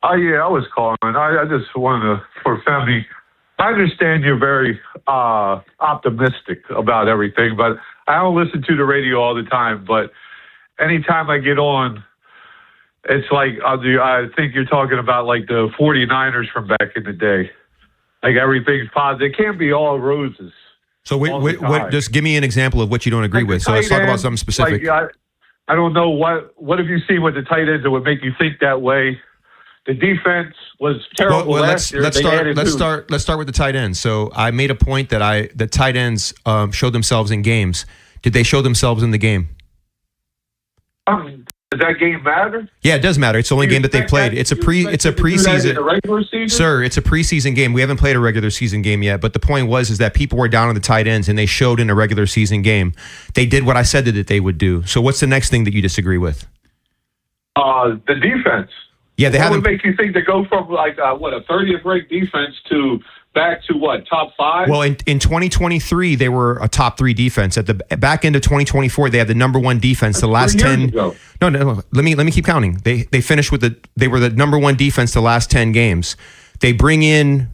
Oh, yeah, I was calling. I just wanted to, for Femi, I understand you're very optimistic about everything, but I don't listen to the radio all the time. But anytime I get on, it's like I think you're talking about like the 49ers from back in the day. Like everything's positive. It can't be all roses. So just give me an example of what you don't agree with. So let's talk about something specific. Like, I don't know what have you seen with the tight ends that would make you think that way. The defense was terrible last year. Let's start with the tight ends. So I made a point that the tight ends showed themselves in games. Did they show themselves in the game? Does that game matter? Yeah, it does matter. It's the only game that they played. It's a preseason. Regular season? Sir, it's a preseason game. We haven't played a regular season game yet. But the point is that people were down on the tight ends, and they showed in a regular season game. They did what I said that they would do. So what's the next thing that you disagree with? The defense. Yeah, what would make you think to go from a 30th ranked defense to back to top 5? Well, in 2023, they were a top 3 defense. At the back end of 2024, they had the number 1 defense. The last 10. No. Let me keep counting. They finished they were the number 1 defense the last 10 games. They bring in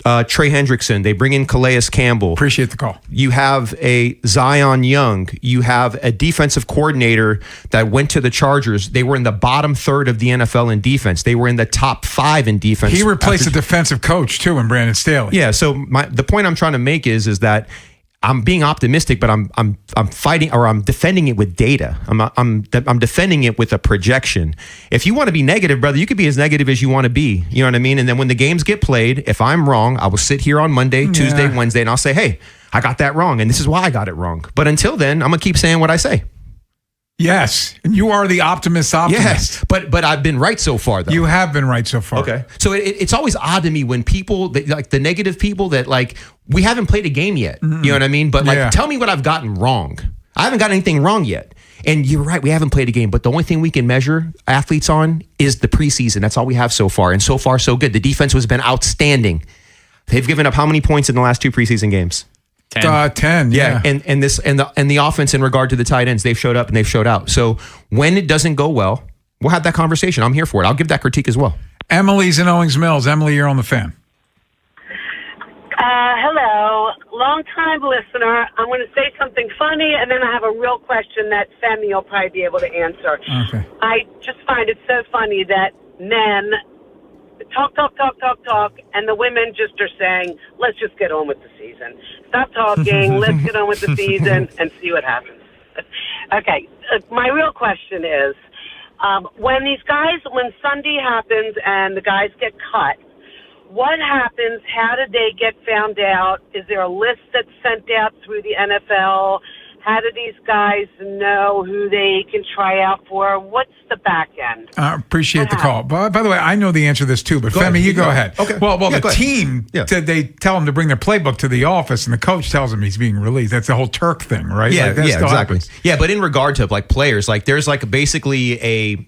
Trey Hendrickson. They bring in Calais Campbell. Appreciate the call. You have a Zion Young. You have a defensive coordinator that went to the Chargers. They were in the bottom third of the NFL in defense. They were in the top 5 in defense. He replaced a defensive coach too in Brandon Staley. Yeah. So the point I'm trying to make is that I'm being optimistic, but I'm fighting, or I'm defending it with data. I'm defending it with a projection. If you want to be negative, brother, you could be as negative as you want to be. You know what I mean? And then when the games get played, if I'm wrong, I will sit here on Monday, Tuesday, Wednesday, and I'll say, hey, I got that wrong, and this is why I got it wrong. But until then, I'm gonna keep saying what I say. Yes, and you are the optimist. Yes, but I've been right so far, though. You have been right so far. Okay. So it's always odd to me when people, like the negative people that we haven't played a game yet. Mm-hmm. You know what I mean? But tell me what I've gotten wrong. I haven't got anything wrong yet. And you're right, we haven't played a game. But the only thing we can measure athletes on is the preseason. That's all we have so far. And so far, so good. The defense has been outstanding. They've given up how many points in the last 2 preseason games? 10. Yeah. And the offense in regard to the tight ends, they've showed up and they've showed out. So when it doesn't go well, we'll have that conversation. I'm here for it. I'll give that critique as well. Emily's in Owings Mills. Emily, you're on the Fan. Hello. Long-time listener. I'm going to say something funny, and then I have a real question that Femi will probably be able to answer. Okay. I just find it so funny that men talk, and the women just are saying, let's just get on with the season. Stop talking, let's get on with the season and see what happens. Okay, my real question is, when Sunday happens and the guys get cut, what happens? How did they get found out? Is there a list that's sent out through the NFL? How do these guys know who they can try out for? What's the back end? Appreciate the call. By the way, I know the answer to this too, but Femi, you go ahead. Okay. Well, the team, they tell him to bring their playbook to the office, and the coach tells him he's being released. That's the whole Turk thing, right? Yeah, that still exactly. happens. Yeah, but in regard to players, there's basically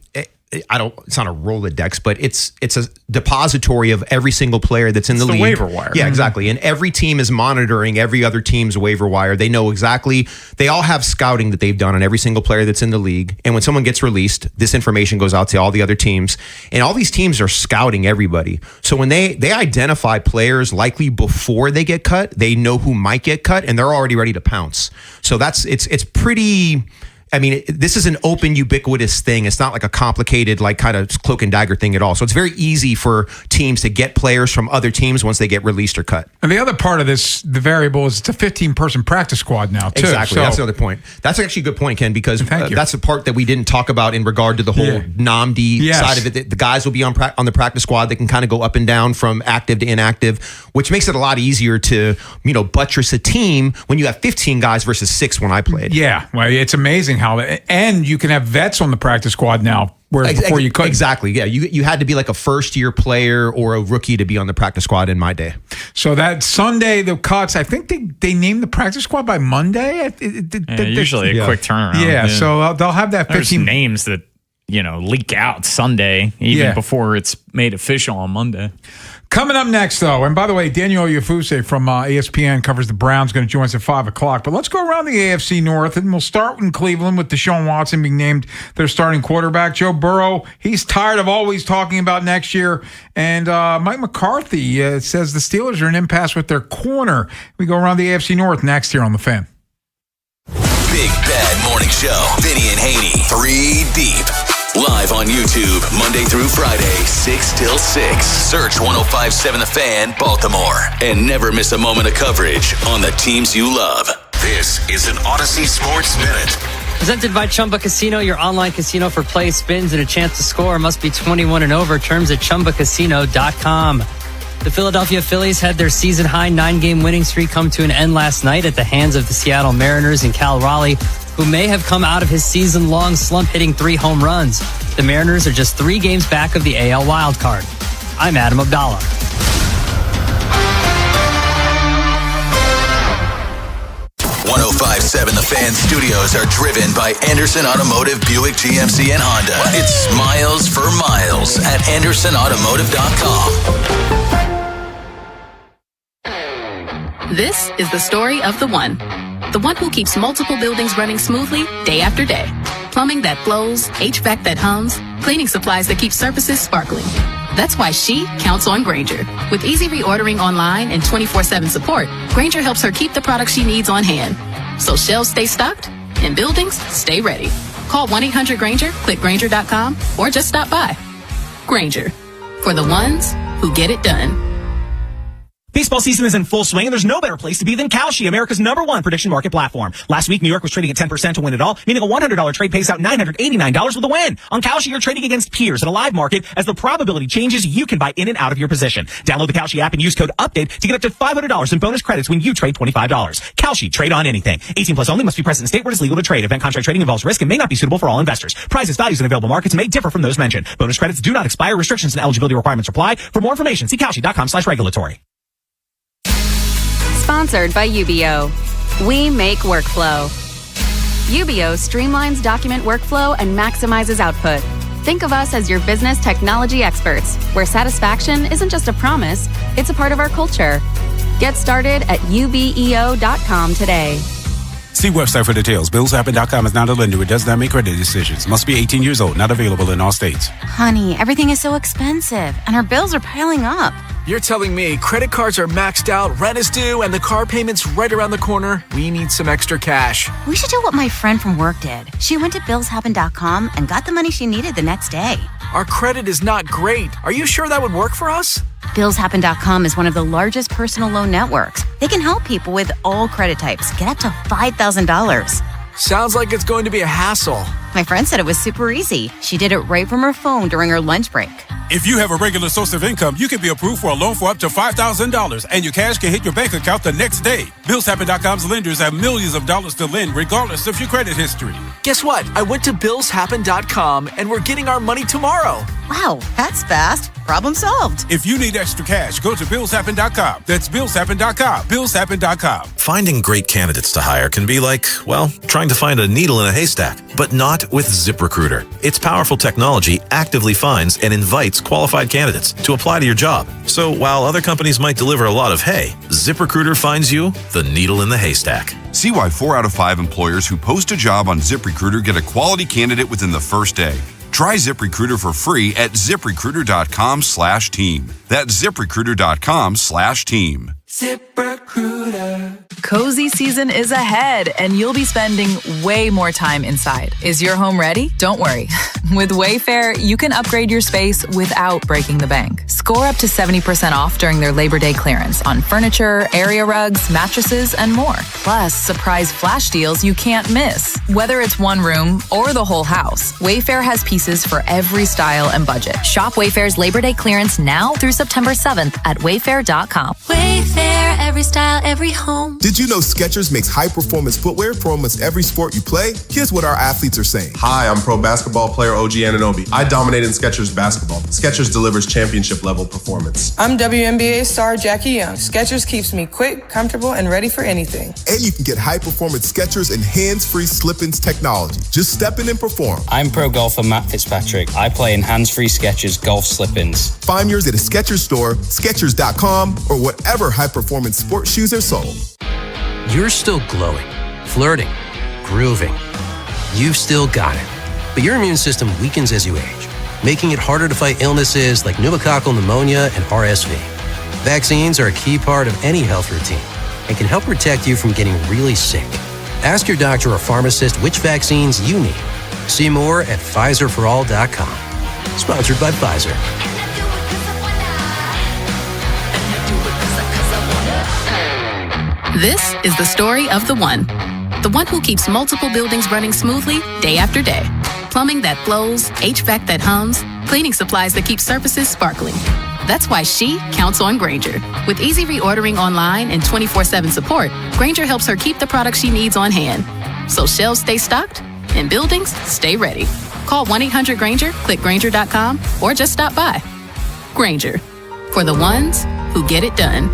it's not a Rolodex, but it's a depository of every single player that's in the league. Waiver wire. Yeah, exactly. And every team is monitoring every other team's waiver wire. They know exactly, they all have scouting that they've done on every single player that's in the league. And when someone gets released, this information goes out to all the other teams. And all these teams are scouting everybody. So when they identify players likely before they get cut, they know who might get cut and they're already ready to pounce. So it's pretty, I mean, this is an open, ubiquitous thing. It's not like a complicated, like kind of cloak and dagger thing at all. So it's very easy for teams to get players from other teams once they get released or cut. And the other part of this, the variable, is it's a 15-person practice squad now, too. Exactly. That's the other point. That's actually a good point, Ken, because that's the part that we didn't talk about in regard to the whole NAMD side of it. The guys will be on the practice squad. They can kind of go up and down from active to inactive, which makes it a lot easier to, buttress a team when you have 15 guys versus 6 when I played. Yeah. Well, it's amazing how, and you can have vets on the practice squad now, whereas before you couldn't. Exactly. Yeah. You had to be like a first-year player or a rookie to be on the practice squad in my day. So that Sunday, the cuts, I think they named the practice squad by Monday. Usually a quick turnaround. Yeah. So they'll have that 15 names that, leak out Sunday, even before it's made official on Monday. Coming up next, though, and by the way, Daniel Yafuse from ESPN covers the Browns, going to join us at 5 o'clock. But let's go around the AFC North, and we'll start in Cleveland with Deshaun Watson being named their starting quarterback. Joe Burrow, he's tired of always talking about next year. And Mike McCarthy says the Steelers are in impasse with their corner. We go around the AFC North next here on The Fan. Big Bad Morning Show. Vinny and Haynie, 3 deep. Live on YouTube, Monday through Friday, 6 till 6. Search 105.7 The Fan, Baltimore. And never miss a moment of coverage on the teams you love. This is an Odyssey Sports Minute. Presented by Chumba Casino, your online casino for play, spins, and a chance to score. Must be 21 and over. Terms at ChumbaCasino.com. The Philadelphia Phillies had their season-high 9-game winning streak come to an end last night at the hands of the Seattle Mariners and Cal Raleigh, who may have come out of his season-long slump hitting 3 home runs. The Mariners are just 3 games back of the AL wildcard. I'm Adam Abdallah. .507 The Fan studios are driven by Anderson Automotive, Buick, GMC, and Honda. It's miles for miles at AndersonAutomotive.com. This is the story of the one who keeps multiple buildings running smoothly day after day. Plumbing that flows, HVAC that hums, cleaning supplies that keep surfaces sparkling. That's why she counts on Grainger. With easy reordering online and 24/7 support, Grainger helps her keep the products she needs on hand. So shelves stay stocked and buildings stay ready. Call 1-800-GRAINGER, click Grainger.com, or just stop by. Grainger, for the ones who get it done. Baseball season is in full swing, and there's no better place to be than Kalshi, America's #1 prediction market platform. Last week, New York was trading at 10% to win it all, meaning a $100 trade pays out $989 with a win. On Kalshi, you're trading against peers in a live market. As the probability changes, you can buy in and out of your position. Download the Kalshi app and use code UPDATE to get up to $500 in bonus credits when you trade $25. Kalshi, trade on anything. 18 plus only, must be present in state where it's legal to trade. Event contract trading involves risk and may not be suitable for all investors. Prices, values, and available markets may differ from those mentioned. Bonus credits do not expire. Restrictions and eligibility requirements apply. For more information, see Kalshi.com/regulatory. Sponsored by UBO. We make workflow. UBO streamlines document workflow and maximizes output. Think of us as your business technology experts, where satisfaction isn't just a promise, it's a part of our culture. Get started at ubeo.com today. See website for details. BillsHappen.com is not a lender. It does not make credit decisions. Must be 18 years old. Not available in all states. Honey, everything is so expensive, and our bills are piling up. You're telling me credit cards are maxed out, rent is due, and the car payment's right around the corner? We need some extra cash. We should do what my friend from work did. She went to BillsHappen.com and got the money she needed the next day. Our credit is not great. Are you sure that would work for us? BillsHappen.com is one of the largest personal loan networks. They can help people with all credit types get up to $5,000. Sounds like it's going to be a hassle. My friend said it was super easy. She did it right from her phone during her lunch break. If you have a regular source of income, you can be approved for a loan for up to $5,000, and your cash can hit your bank account the next day. BillsHappen.com's lenders have millions of dollars to lend, regardless of your credit history. Guess what? I went to BillsHappen.com, and we're getting our money tomorrow. Wow, that's fast. Problem solved. If you need extra cash, go to BillsHappen.com. That's BillsHappen.com. BillsHappen.com. Finding great candidates to hire can be like, well, trying to find a needle in a haystack, but not candidate with ZipRecruiter. Its powerful technology actively finds and invites qualified candidates to apply to your job. So while other companies might deliver a lot of hay, ZipRecruiter finds you the needle in the haystack. See why 4 out of 5 employers who post a job on ZipRecruiter get a quality candidate within the first day. Try ZipRecruiter for free at ZipRecruiter.com/team. That's ZipRecruiter.com/team. ZipRecruiter. Cozy season is ahead, and you'll be spending way more time inside. Is your home ready? Don't worry. With Wayfair, you can upgrade your space without breaking the bank. Score up to 70% off during their Labor Day clearance on furniture, area rugs, mattresses, and more. Plus, surprise flash deals you can't miss. Whether it's one room or the whole house, Wayfair has pieces for every style and budget. Shop Wayfair's Labor Day clearance now through September 7th at wayfair.com. Wayfair, every style, every home. Did you know Skechers makes high-performance footwear for almost every sport you play? Here's what our athletes are saying. Hi, I'm pro basketball player OG Anunoby. I dominate in Skechers basketball. Skechers delivers championship-level performance. I'm WNBA star Jackie Young. Skechers keeps me quick, comfortable, and ready for anything. And you can get high-performance Skechers and hands-free slip-ins technology. Just step in and perform. I'm pro golfer Matt Fitzpatrick. I play in hands-free Skechers golf slip-ins. Find yours at a Skechers store, Skechers.com, or whatever high-performance sports shoes are sold. You're still glowing, flirting, grooving. You've still got it. But your immune system weakens as you age, making it harder to fight illnesses like pneumococcal pneumonia and RSV. Vaccines are a key part of any health routine and can help protect you from getting really sick. Ask your doctor or pharmacist which vaccines you need. See more at PfizerForAll.com. Sponsored by Pfizer. This is the story of the one who keeps multiple buildings running smoothly day after day. Plumbing that flows, HVAC that hums, cleaning supplies that keep surfaces sparkling. That's why she counts on Grainger. With easy reordering online and 24/7 support, Grainger helps her keep the products she needs on hand. So shelves stay stocked and buildings stay ready. Call 1-800-GRAINGER, click Grainger.com, or just stop by. Grainger, for the ones who get it done.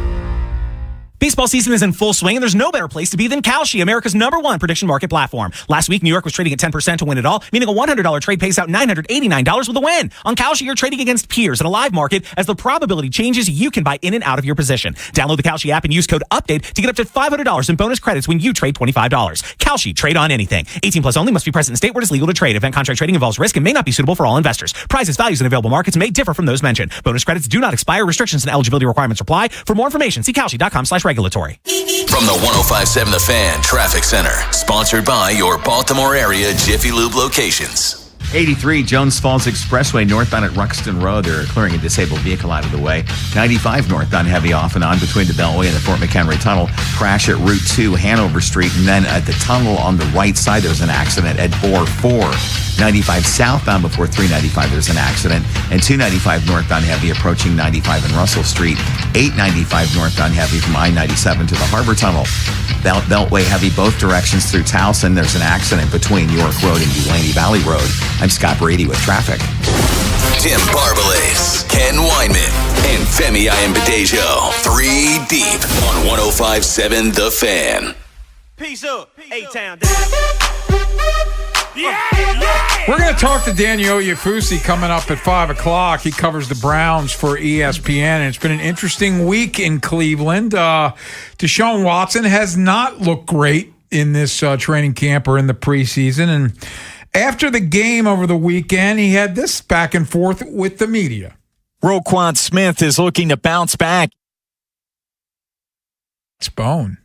Baseball season is in full swing, and there's no better place to be than Kalshi, America's #1 prediction market platform. Last week, New York was trading at 10% to win it all, meaning a $100 trade pays out $989 with a win. On Kalshi, you're trading against peers in a live market. As the probability changes, you can buy in and out of your position. Download the Kalshi app and use code UPDATE to get up to $500 in bonus credits when you trade $25. Kalshi, trade on anything. 18 plus only, must be present in state where it is legal to trade. Event contract trading involves risk and may not be suitable for all investors. Prizes, values, and available markets may differ from those mentioned. Bonus credits do not expire. Restrictions and eligibility requirements apply. For more information, see Kalshi.com/regulatory. From the 105.7 The Fan Traffic Center, sponsored by your Baltimore area Jiffy Lube locations. 83 Jones Falls Expressway northbound at Ruxton Road. They're clearing a disabled vehicle out of the way. 95 northbound heavy off and on between the Beltway and the Fort McHenry Tunnel. Crash at Route 2 Hanover Street, and then at the tunnel on the right side there's an accident at Bore 4. 95 southbound before 395 there's an accident, and 295 northbound heavy approaching 95 and Russell Street. 895 northbound heavy from I-97 to the Harbor Tunnel. Beltway heavy both directions through Towson. There's an accident between York Road and Delaney Valley Road. I'm Scott Brady with traffic. Tim Barbalas, Ken Weinman, and Femi Ayanbadejo. 3 deep on 105.7 The Fan. Peace up, A-Town. We're going to talk to Daniel Yafusi coming up at 5 o'clock. He covers the Browns for ESPN, and it's been an interesting week in Cleveland. Deshaun Watson has not looked great in this training camp or in the preseason, and after the game over the weekend, he had this back and forth with the media. Roquan Smith is looking to bounce back. It's bone.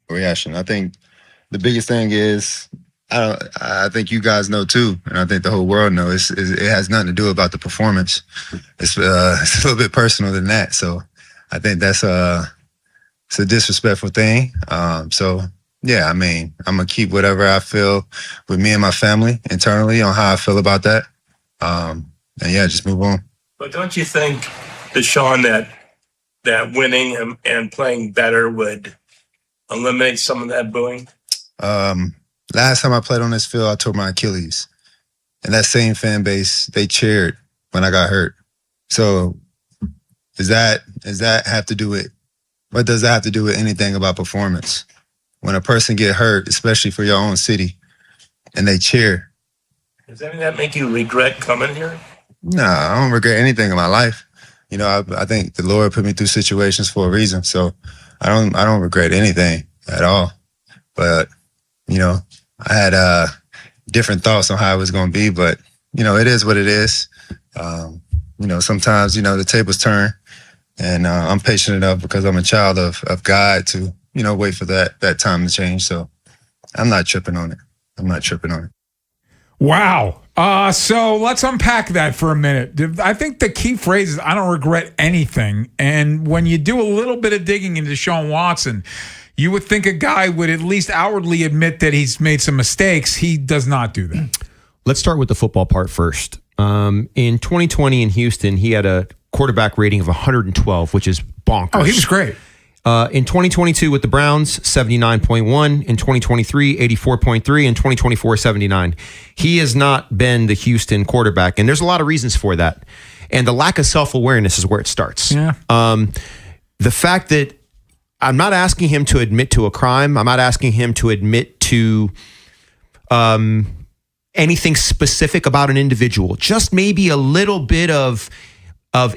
Reaction. I think the biggest thing is, I think you guys know too, and I think the whole world knows, it has nothing to do about the performance. It's a little bit personal than that. So I think that's it's a disrespectful thing. So yeah, I mean, I'm gonna keep whatever I feel with me and my family internally on how I feel about that. And yeah, just move on. But don't you think, Deshaun, that winning and playing better would eliminate some of that booing? Last time I played on this field, I tore my Achilles. And that same fan base, they cheered when I got hurt. So does that have to do with, what does that have to do with anything about performance? When a person get hurt, especially for your own city, and they cheer. Does any of that make you regret coming here? No, I don't regret anything in my life. I think the Lord put me through situations for a reason, so I don't regret anything at all. But I had different thoughts on how it was going to be, but it is what it is. Sometimes the tables turn, and I'm patient enough because I'm a child of God to wait for that time to change. So I'm not tripping on it. Wow. So let's unpack that for a minute. I think the key phrase is I don't regret anything. And when you do a little bit of digging into Deshaun Watson, you would think a guy would at least outwardly admit that he's made some mistakes. He does not do that. Let's start with the football part first. In 2020 in Houston, he had a quarterback rating of 112, which is bonkers. Oh, he was great. In 2022 with the Browns, 79.1. In 2023, 84.3. In 2024, 79. He has not been the Houston quarterback, and there's a lot of reasons for that. And the lack of self-awareness is where it starts. Yeah. The fact that I'm not asking him to admit to a crime. I'm not asking him to admit to anything specific about an individual. Just maybe a little bit of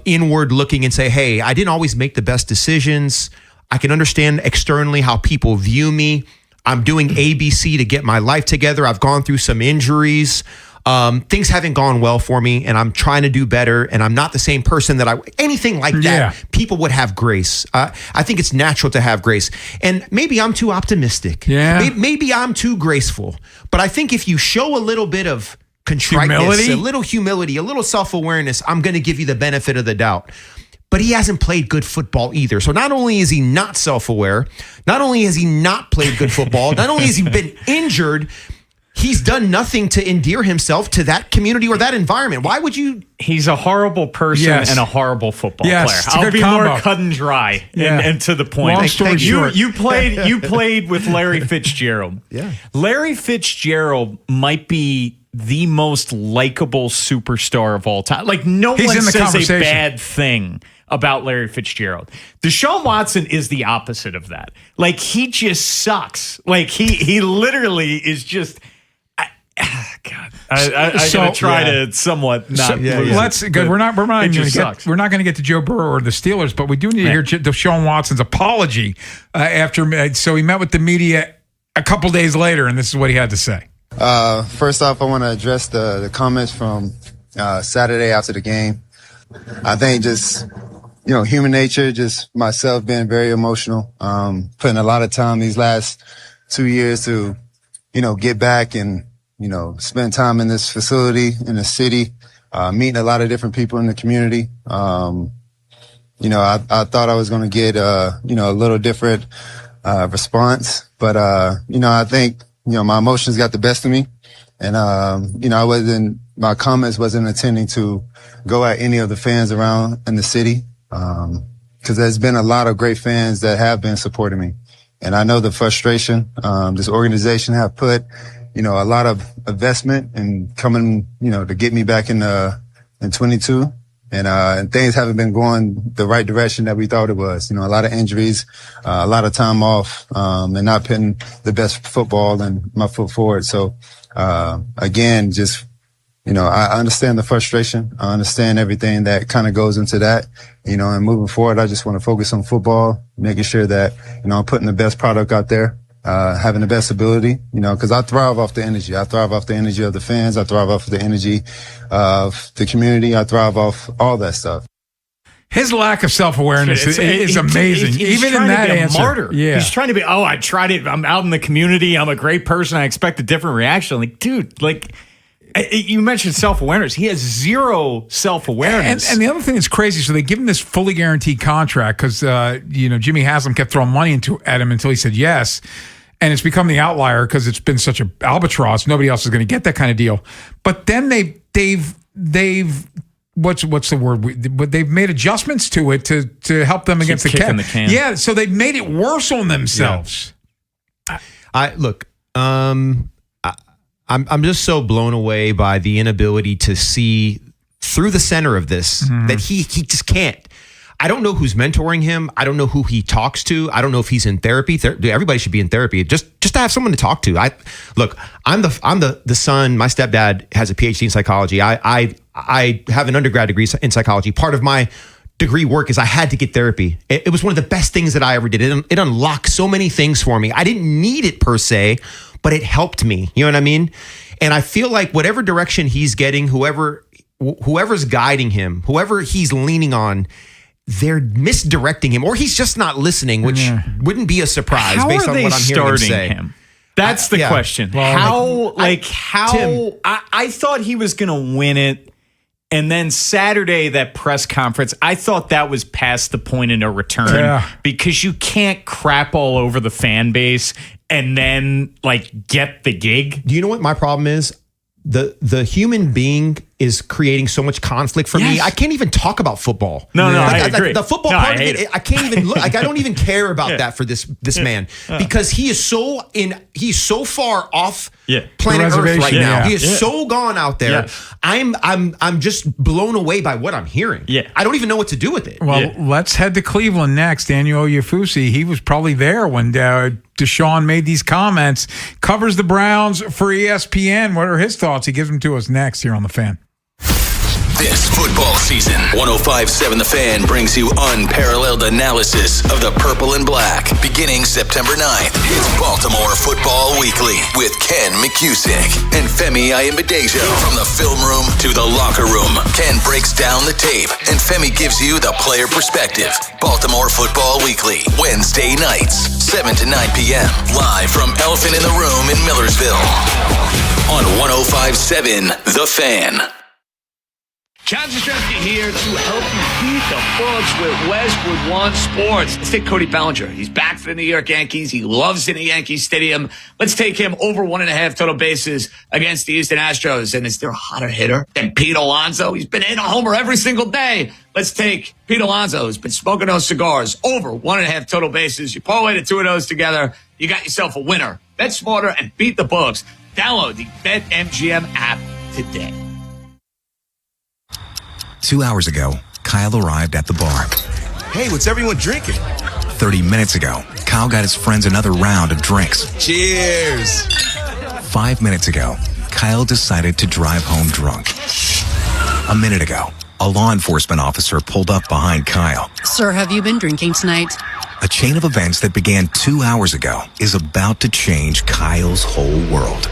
inward looking and say, hey, I didn't always make the best decisions. I can understand externally how people view me. I'm doing ABC to get my life together. I've gone through some injuries. Things haven't gone well for me, and I'm trying to do better, and I'm not the same person anything like that. Yeah. People would have grace. I think it's natural to have grace. And maybe I'm too optimistic. Yeah. Maybe I'm too graceful. But I think if you show a little bit of contriteness, a little humility, a little self-awareness, I'm going to give you the benefit of the doubt. But he hasn't played good football either. So not only is he not self-aware, not only has he not played good football, not only has he been injured, he's done nothing to endear himself to that community or that environment. Why would you? He's a horrible person and a horrible football player. I'll be more cut and dry and to the point. Long story short. You played with Larry Fitzgerald. Yeah. Larry Fitzgerald might be the most likable superstar of all time. Like no He's one in the says a conversation. bad thing about Larry Fitzgerald. Deshaun Watson is the opposite of that. Like he just sucks. Like he literally is just. God, I'm gonna try to somewhat not. Let's go. We're not going to get to Joe Burrow or the Steelers, but we do need to hear Deshaun Watson's apology after. So he met with the media a couple days later, and this is what he had to say. First off, I want to address the comments from Saturday after the game. I think just human nature, just myself being very emotional, putting a lot of time these last 2 years to get back and spend time in this facility, in the city, meeting a lot of different people in the community. I thought I was going to get, a little different, response, but, I think, my emotions got the best of me, and, my comments wasn't intending to go at any of the fans around in the city. Cause there's been a lot of great fans that have been supporting me. And I know the frustration, this organization have put, a lot of investment and coming, to get me back in 22. And things haven't been going the right direction that we thought it was. A lot of injuries, a lot of time off, and not putting the best football and my foot forward. So, again, just, I understand the frustration. I understand everything that kind of goes into that, and moving forward, I just want to focus on football, making sure that, I'm putting the best product out there. Having the best ability, cause I thrive off the energy. I thrive off the energy of the fans. I thrive off the energy of the community. I thrive off all that stuff. His lack of self-awareness is amazing. He's even in that answer. Martyr. Yeah. He's trying to be, I tried it. I'm out in the community. I'm a great person. I expect a different reaction. Like, dude, you mentioned self-awareness. He has zero self-awareness. And the other thing that's crazy, so they give him this fully guaranteed contract because, Jimmy Haslam kept throwing money at him until he said yes. And it's become the outlier because it's been such an albatross. Nobody else is going to get that kind of deal. But then they've what's the word? They've made adjustments to it to help them against the cap. Yeah, so they've made it worse on themselves. Yeah. I'm just so blown away by the inability to see through the center of this that he just can't. I don't know who's mentoring him. I don't know who he talks to. I don't know if he's in therapy. Everybody should be in therapy just to have someone to talk to. I'm the son. My stepdad has a PhD in psychology. I have an undergrad degree in psychology. Part of my degree work is I had to get therapy. It was one of the best things that I ever did. It unlocked so many things for me. I didn't need it per se, but it helped me. You know what I mean? And I feel like whatever direction he's getting, whoever's guiding him, whoever he's leaning on, they're misdirecting him, or he's just not listening, which wouldn't be a surprise based on what I'm hearing him say. Him? That's the question. Well, how? I thought he was going to win it. And then Saturday, that press conference, I thought that was past the point of no return because you can't crap all over the fan base and then get the gig. Do you know what my problem is? The human being is creating so much conflict for me. I can't even talk about football. I agree. The football part of it, I can't even look. I don't even care about that for this man because he is he's so far off planet Earth right now. He is so gone out there. I'm just blown away by what I'm hearing. I don't even know what to do with it. Well, let's head to Cleveland next. Daniel Oyefusi, he was probably there when Deshaun made these comments. Covers the Browns for ESPN. What are his thoughts? He gives them to us next here on The Fan. This football season, 105.7 The Fan brings you unparalleled analysis of the purple and black. Beginning September 9th, it's Baltimore Football Weekly with Ken McCusick and Femi Ayimbadejo. From the film room to the locker room, Ken breaks down the tape and Femi gives you the player perspective. Baltimore Football Weekly, Wednesday nights, 7 to 9 p.m. Live from Elephant in the Room in Millersville on 105.7 The Fan. John Zastremski here to help you beat the books with Westwood One Sports. Let's take Cody Bellinger. He's back for the New York Yankees. He loves in the Yankee Stadium. Let's take him over 1.5 total bases against the Houston Astros. And is there a hotter hitter than Pete Alonso? He's been in a homer every single day. Let's take Pete Alonso, who's been smoking those cigars, over 1.5 total bases. You parlay the two of those together, you got yourself a winner. Bet smarter and beat the books. Download the BetMGM app today. 2 hours ago, Kyle arrived at the bar. Hey, what's everyone drinking? 30 minutes ago, Kyle got his friends another round of drinks. Cheers! 5 minutes ago, Kyle decided to drive home drunk. A minute ago, a law enforcement officer pulled up behind Kyle. Sir, have you been drinking tonight? A chain of events that began 2 hours ago is about to change Kyle's whole world.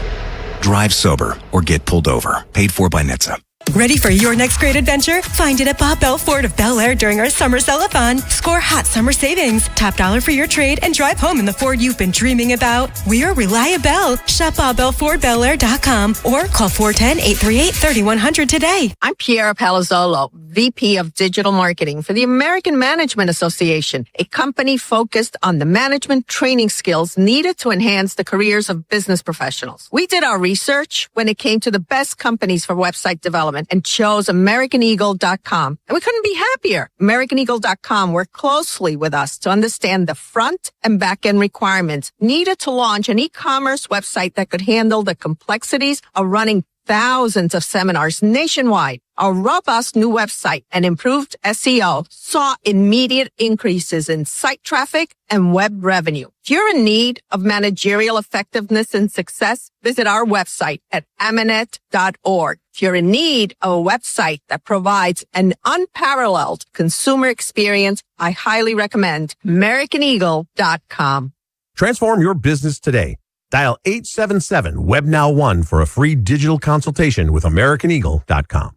Drive sober or get pulled over. Paid for by NHTSA. Ready for your next great adventure? Find it at Bob Bell Ford of Bel Air during our summer sell-a-thon. Score hot summer savings, top dollar for your trade, and drive home in the Ford you've been dreaming about. We're reliable. Shop BobBellFordBelAir.com or call 410-838-3100 today. I'm Piera Palazzolo, VP of Digital Marketing for the American Management Association, a company focused on the management training skills needed to enhance the careers of business professionals. We did our research when it came to the best companies for website development and chose AmericanEagle.com. And we couldn't be happier. AmericanEagle.com worked closely with us to understand the front and back end requirements needed to launch an e-commerce website that could handle the complexities of running thousands of seminars nationwide. Our robust new website and improved SEO saw immediate increases in site traffic and web revenue. If you're in need of managerial effectiveness and success, visit our website at amanet.org. If you're in need of a website that provides an unparalleled consumer experience, I highly recommend AmericanEagle.com. Transform your business today. Dial 877-WebNow1 for a free digital consultation with AmericanEagle.com.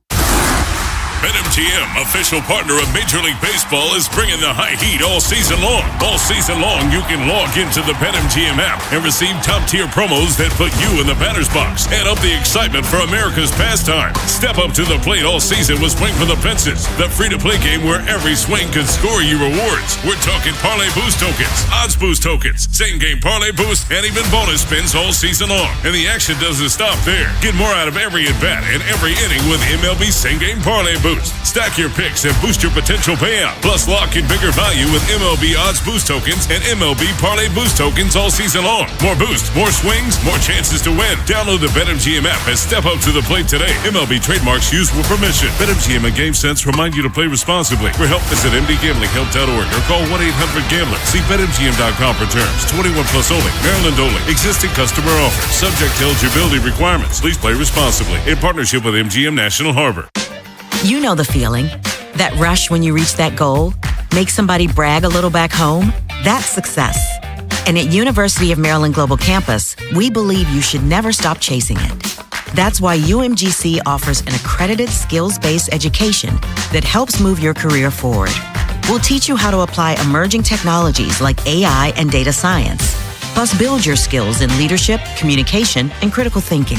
BetMGM, official partner of Major League Baseball, is bringing the high heat all season long. All season long, you can log into the BetMGM app and receive top-tier promos that put you in the batter's box and up the excitement for America's pastime. Step up to the plate all season with Swing for the Fences, the free-to-play game where every swing can score you rewards. We're talking parlay boost tokens, odds boost tokens, same-game parlay boost, and even bonus spins all season long. And the action doesn't stop there. Get more out of every at-bat and every inning with MLB same-game parlay boost. Stack your picks and boost your potential payout. Plus, lock in bigger value with MLB Odds Boost Tokens and MLB Parlay Boost Tokens all season long. More boost, more swings, more chances to win. Download the BetMGM app and step up to the plate today. MLB trademarks used with permission. BetMGM and GameSense remind you to play responsibly. For help, visit mdgamblinghelp.org or call 1-800-GAMBLER. See BetMGM.com for terms. 21 plus only. Maryland only. Existing customer offer. Subject to eligibility requirements. Please play responsibly. In partnership with MGM National Harbor. You know the feeling. That rush when you reach that goal. Make somebody brag a little back home. That's success. And at University of Maryland Global Campus, we believe you should never stop chasing it. That's why UMGC offers an accredited skills-based education that helps move your career forward. We'll teach you how to apply emerging technologies like AI and data science, plus build your skills in leadership, communication, and critical thinking.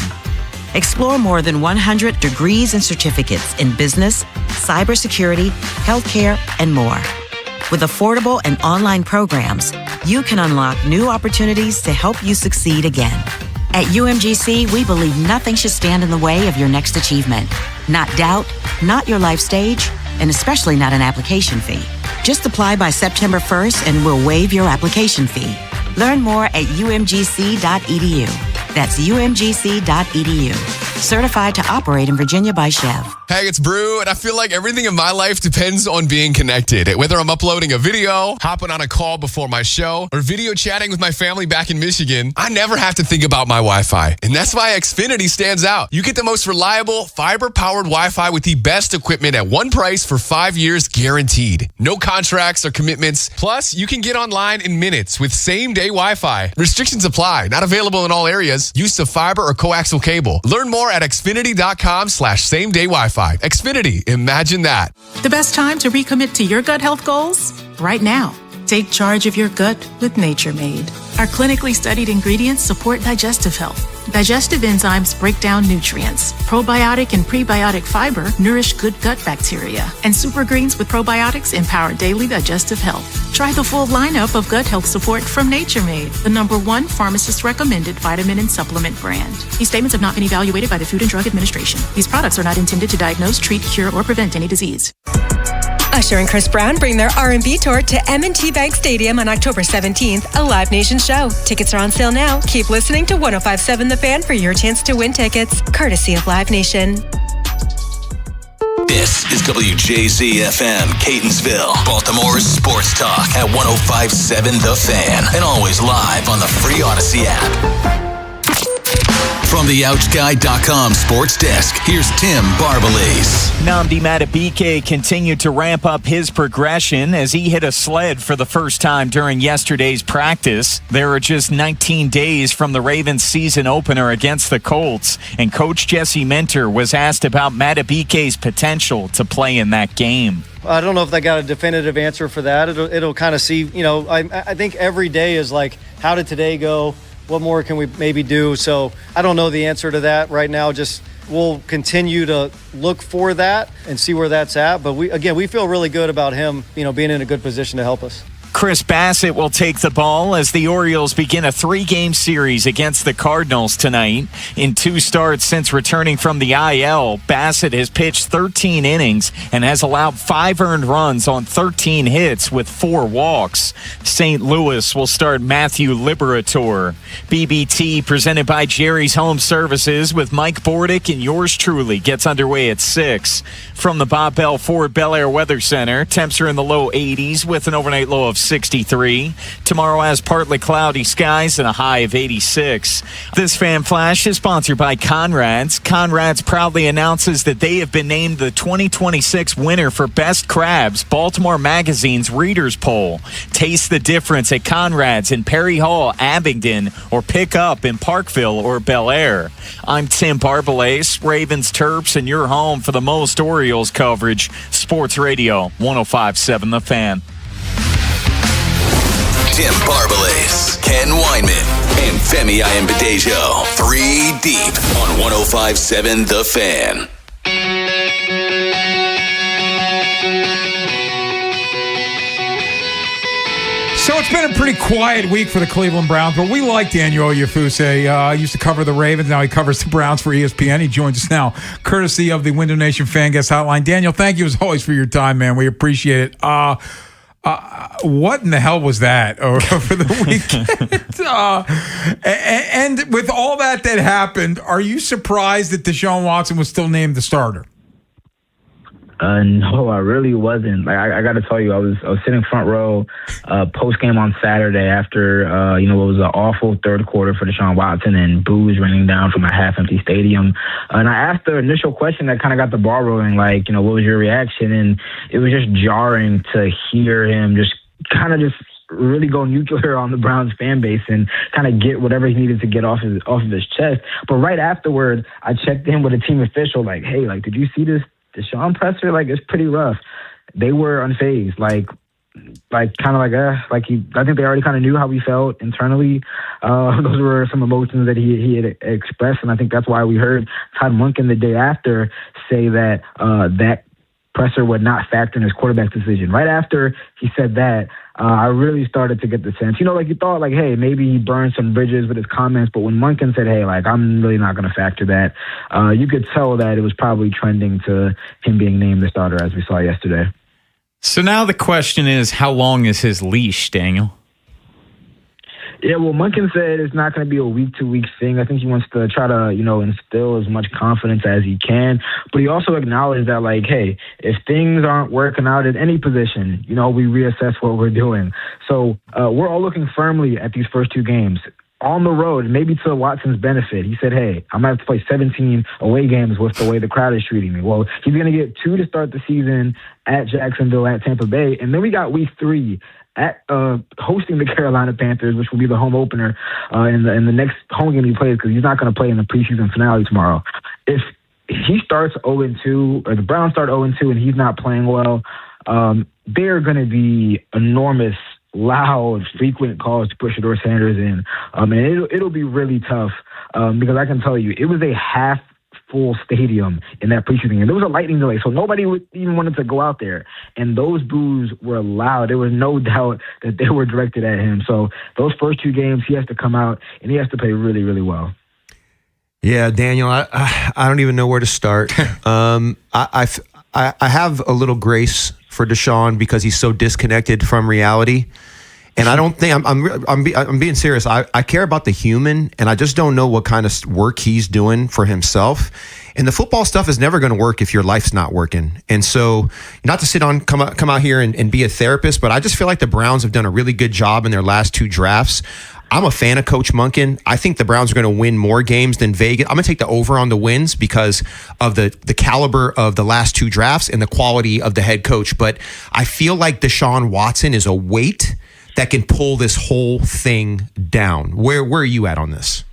Explore more than 100 degrees and certificates in business, cybersecurity, healthcare, and more. With affordable and online programs, you can unlock new opportunities to help you succeed again. At UMGC, we believe nothing should stand in the way of your next achievement. Not doubt, not your life stage, and especially not an application fee. Just apply by September 1st and we'll waive your application fee. Learn more at umgc.edu. That's umgc.edu. Certified to operate in Virginia by Chev. Hey, it's Brew, and I feel like everything in my life depends on being connected. Whether I'm uploading a video, hopping on a call before my show, or video chatting with my family back in Michigan, I never have to think about my Wi-Fi. And that's why Xfinity stands out. You get the most reliable, fiber-powered Wi-Fi with the best equipment at one price for 5 years guaranteed. No contracts or commitments. Plus, you can get online in minutes with same-day Wi-Fi. Restrictions apply. Not available in all areas. Use of fiber or coaxial cable. Learn more at xfinity.com/same-day Wi-Fi. Xfinity, imagine that. The best time to recommit to your gut health goals? Right now. Take charge of your gut with Nature Made. Our clinically studied ingredients support digestive health. Digestive enzymes break down nutrients. Probiotic and prebiotic fiber nourish good gut bacteria. And super greens with probiotics empower daily digestive health. Try the full lineup of gut health support from Nature Made, the #1 pharmacist-recommended vitamin and supplement brand. These statements have not been evaluated by the Food and Drug Administration. These products are not intended to diagnose, treat, cure, or prevent any disease. Usher and Chris Brown bring their R&B tour to M&T Bank Stadium on October 17th, a Live Nation show. Tickets are on sale now. Keep listening to 105.7 The Fan for your chance to win tickets, courtesy of Live Nation. This is WJZ-FM, Catonsville, Baltimore's sports talk at 105.7 The Fan, and always live on the free Odyssey app. From the OutGuy.com sports desk, here's Tim Barbalese. Nnamdi Madubuike continued to ramp up his progression as he hit a sled for the first time during yesterday's practice. There are just 19 days from the Ravens season opener against the Colts, and Coach Jesse Minter was asked about Madubuike's potential to play in that game. I don't know if I got a definitive answer for that. It'll kind of see, I think every day is like, how did today go? What more can we maybe do? So I don't know the answer to that right now. Just we'll continue to look for that and see where that's at. But we feel really good about him, being in a good position to help us. Chris Bassett will take the ball as the Orioles begin a 3-game series against the Cardinals tonight. In 2 starts since returning from the IL, Bassett has pitched 13 innings and has allowed 5 earned runs on 13 hits with 4 walks. St. Louis will start Matthew Liberatore. BBT presented by Jerry's Home Services with Mike Bordick and yours truly gets underway at 6. From the Bob Bell Ford Bel Air Weather Center, temps are in the low 80s with an overnight low of 63. Tomorrow has partly cloudy skies and a high of 86. This Fan Flash is sponsored by Conrad's. Conrad's proudly announces that they have been named the 2026 winner for Best Crabs, Baltimore Magazine's Readers Poll. Taste the difference at Conrad's in Perry Hall, Abingdon, or pick up in Parkville or Bel Air. I'm Tim Barbalese, Ravens, Terps, and your home for the most Orioles coverage. Sports Radio 105.7 The Fan. Tim Barbalese, Ken Weinman, and Femi Ayanbadejo. 3 deep on 105.7 The Fan. So it's been a pretty quiet week for the Cleveland Browns, but we like Daniel Oyefuse. Used to cover the Ravens. Now he covers the Browns for ESPN. He joins us now, courtesy of the Window Nation Fan Guest Hotline. Daniel, thank you as always for your time, man. We appreciate it. What in the hell was that over the weekend? And with all that happened, are you surprised that Deshaun Watson was still named the starter? No, I really wasn't. Like I got to tell you, I was sitting front row post game on Saturday after what was an awful third quarter for Deshaun Watson and boos raining down from a half empty stadium. And I asked the initial question that kind of got the ball rolling, like, what was your reaction? And it was just jarring to hear him just really go nuclear on the Browns fan base and kind of get whatever he needed to get off of his chest. But right afterward, I checked in with a team official, like, hey, like, did you see this Deshaun presser? Like, it's pretty rough. They were unfazed, I think they already kind of knew how we felt internally. Those were some emotions that he had expressed, and I think that's why we heard Todd Monken the day after say that that presser would not factor in his quarterback decision. Right after he said that, I really started to get the sense, you thought, like, hey, maybe he burned some bridges with his comments, but when Monken said, hey, like, I'm really not going to factor that, you could tell that it was probably trending to him being named the starter, as we saw yesterday. So now the question is, how long is his leash, Daniel? Yeah, well, Monken said it's not going to be a week-to-week thing. I think he wants to try to, instill as much confidence as he can. But he also acknowledged that, like, hey, if things aren't working out at any position, we reassess what we're doing. So we're all looking firmly at these first two games. On the road, maybe to Watson's benefit, he said, hey, I'm going to have to play 17 away games with the way the crowd is treating me. Well, he's going to get 2 to start the season at Jacksonville, at Tampa Bay. And then we got week 3 at hosting the Carolina Panthers, which will be the home opener in the next home game he plays, because he's not going to play in the preseason finale tomorrow. If he starts 0-2, or the Browns start 0-2 and he's not playing well, there are going to be enormous, loud, frequent calls to push Shedeur Sanders in. And it'll be really tough because I can tell you, it was a half full stadium in that preseason game. There was a lightning delay, so nobody even wanted to go out there. And those boos were loud. There was no doubt that they were directed at him. So those first 2 games, he has to come out and he has to play really, really well. Yeah, Daniel, I don't even know where to start. I have a little grace for Deshaun because he's so disconnected from reality. And I don't think I'm being serious. I care about the human, and I just don't know what kind of work he's doing for himself. And the football stuff is never going to work if your life's not working. And so, not to come out here and be a therapist, but I just feel like the Browns have done a really good job in their last 2 drafts. I'm a fan of Coach Monken. I think the Browns are going to win more games than Vegas. I'm going to take the over on the wins because of the caliber of the last 2 drafts and the quality of the head coach. But I feel like Deshaun Watson is a weight that can pull this whole thing down. Where are you at on this?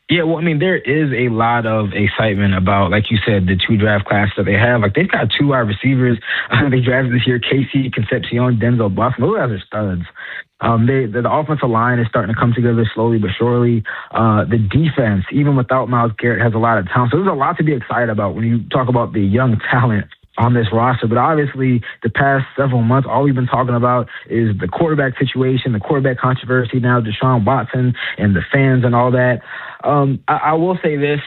Yeah, well, I mean, there is a lot of excitement about, like you said, the 2 draft classes that they have. Like, they've got 2 wide receivers they drafted this year, Casey Concepcion, Denzel Buffin. Those guys are studs. The offensive line is starting to come together slowly but surely. The defense, even without Myles Garrett, has a lot of talent. So there's a lot to be excited about when you talk about the young talent on this roster. But obviously, the past several months, all we've been talking about is the quarterback situation, the quarterback controversy now, Deshaun Watson and the fans and all that. I will say this.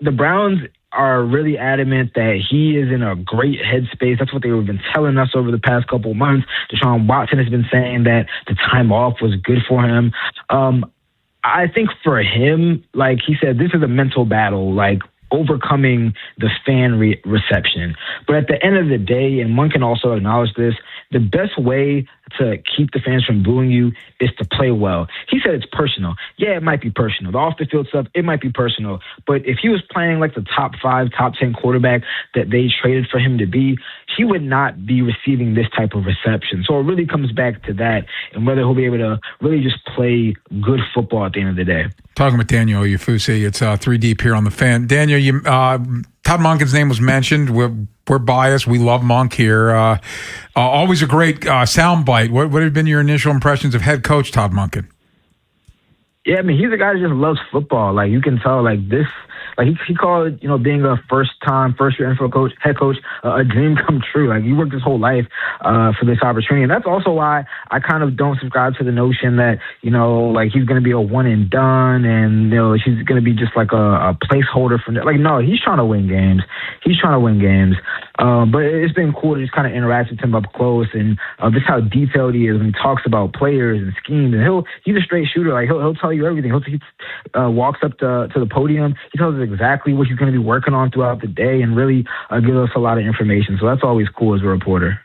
The Browns are really adamant that he is in a great headspace. That's what they've been telling us over the past couple of months. Deshaun Watson has been saying that the time off was good for him. I think for him, like he said, this is a mental battle, like overcoming the fan reception. But at the end of the day, and one can also acknowledge this, the best way to keep the fans from booing you is to play well. He said it's personal. Yeah, it might be personal. The off-the-field stuff, it might be personal. But if he was playing like the top 5, top 10 quarterback that they traded for him to be, he would not be receiving this type of reception. So it really comes back to that and whether he'll be able to really just play good football at the end of the day. Talking with Daniel Oyefuse, it's 3 Deep here on the Fan. Daniel, Todd Monken's name was mentioned. We're biased. We love Monk here. Always a great soundbite. What have been your initial impressions of head coach Todd Monken? Yeah, I mean, he's a guy that just loves football. Like, you can tell, like, this, Like he called, being a first-year NFL head coach, a dream come true. Like he worked his whole life for this opportunity, and that's also why I kind of don't subscribe to the notion that like he's going to be a one and done, and he's going to be just like a placeholder for. Like no, he's trying to win games. But it's been cool to just kind of interact with him up close, and just how detailed he is when he talks about players and schemes. And he's a straight shooter. Like he'll tell you everything. He walks up to the podium. He tells us exactly what he's going to be working on throughout the day, and really gives us a lot of information. So that's always cool as a reporter.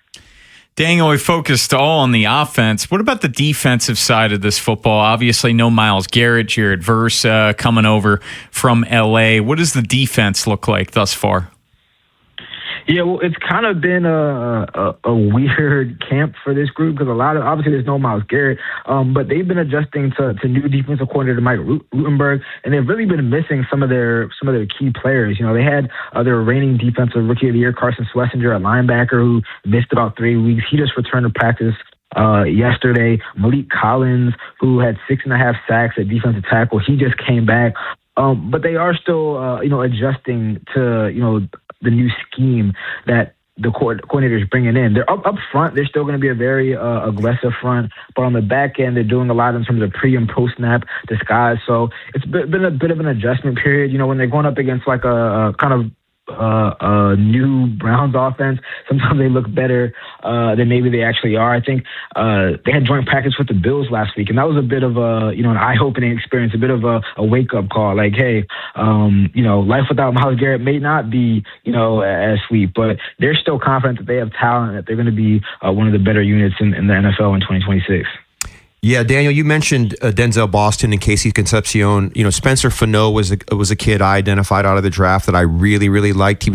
Daniel, we focused all on the offense. What about the defensive side of this football? Obviously, no Myles Garrett, Jared Verse coming over from L.A. What does the defense look like thus far? Yeah, well, it's kind of been a weird camp for this group because obviously there's no Myles Garrett, but they've been adjusting to new defensive coordinator Mike Rutenberg, and they've really been missing some of their key players. They had their reigning defensive rookie of the year, Carson Schlesinger, at linebacker, who missed about 3 weeks. He just returned to practice yesterday. Malik Collins, who had 6.5 sacks at defensive tackle, he just came back. But they are still, adjusting to, the new scheme that the coordinator is bringing in. They're up front. They're still going to be a very aggressive front, but on the back end, they're doing a lot in terms of pre and post snap disguise. So it's been a bit of an adjustment period. When they're going up against like a kind of new Browns offense, sometimes they look better than maybe they actually are. I think they had joint practice with the Bills last week, and that was a bit of an eye-opening experience, a bit of a wake-up call. Like, hey, life without Myles Garrett may not be, as sweet, but they're still confident that they have talent, that they're going to be one of the better units in the NFL in 2026. Yeah, Daniel, you mentioned Denzel Boston and Casey Concepcion. Spencer Fano was a kid I identified out of the draft that I really, really liked. He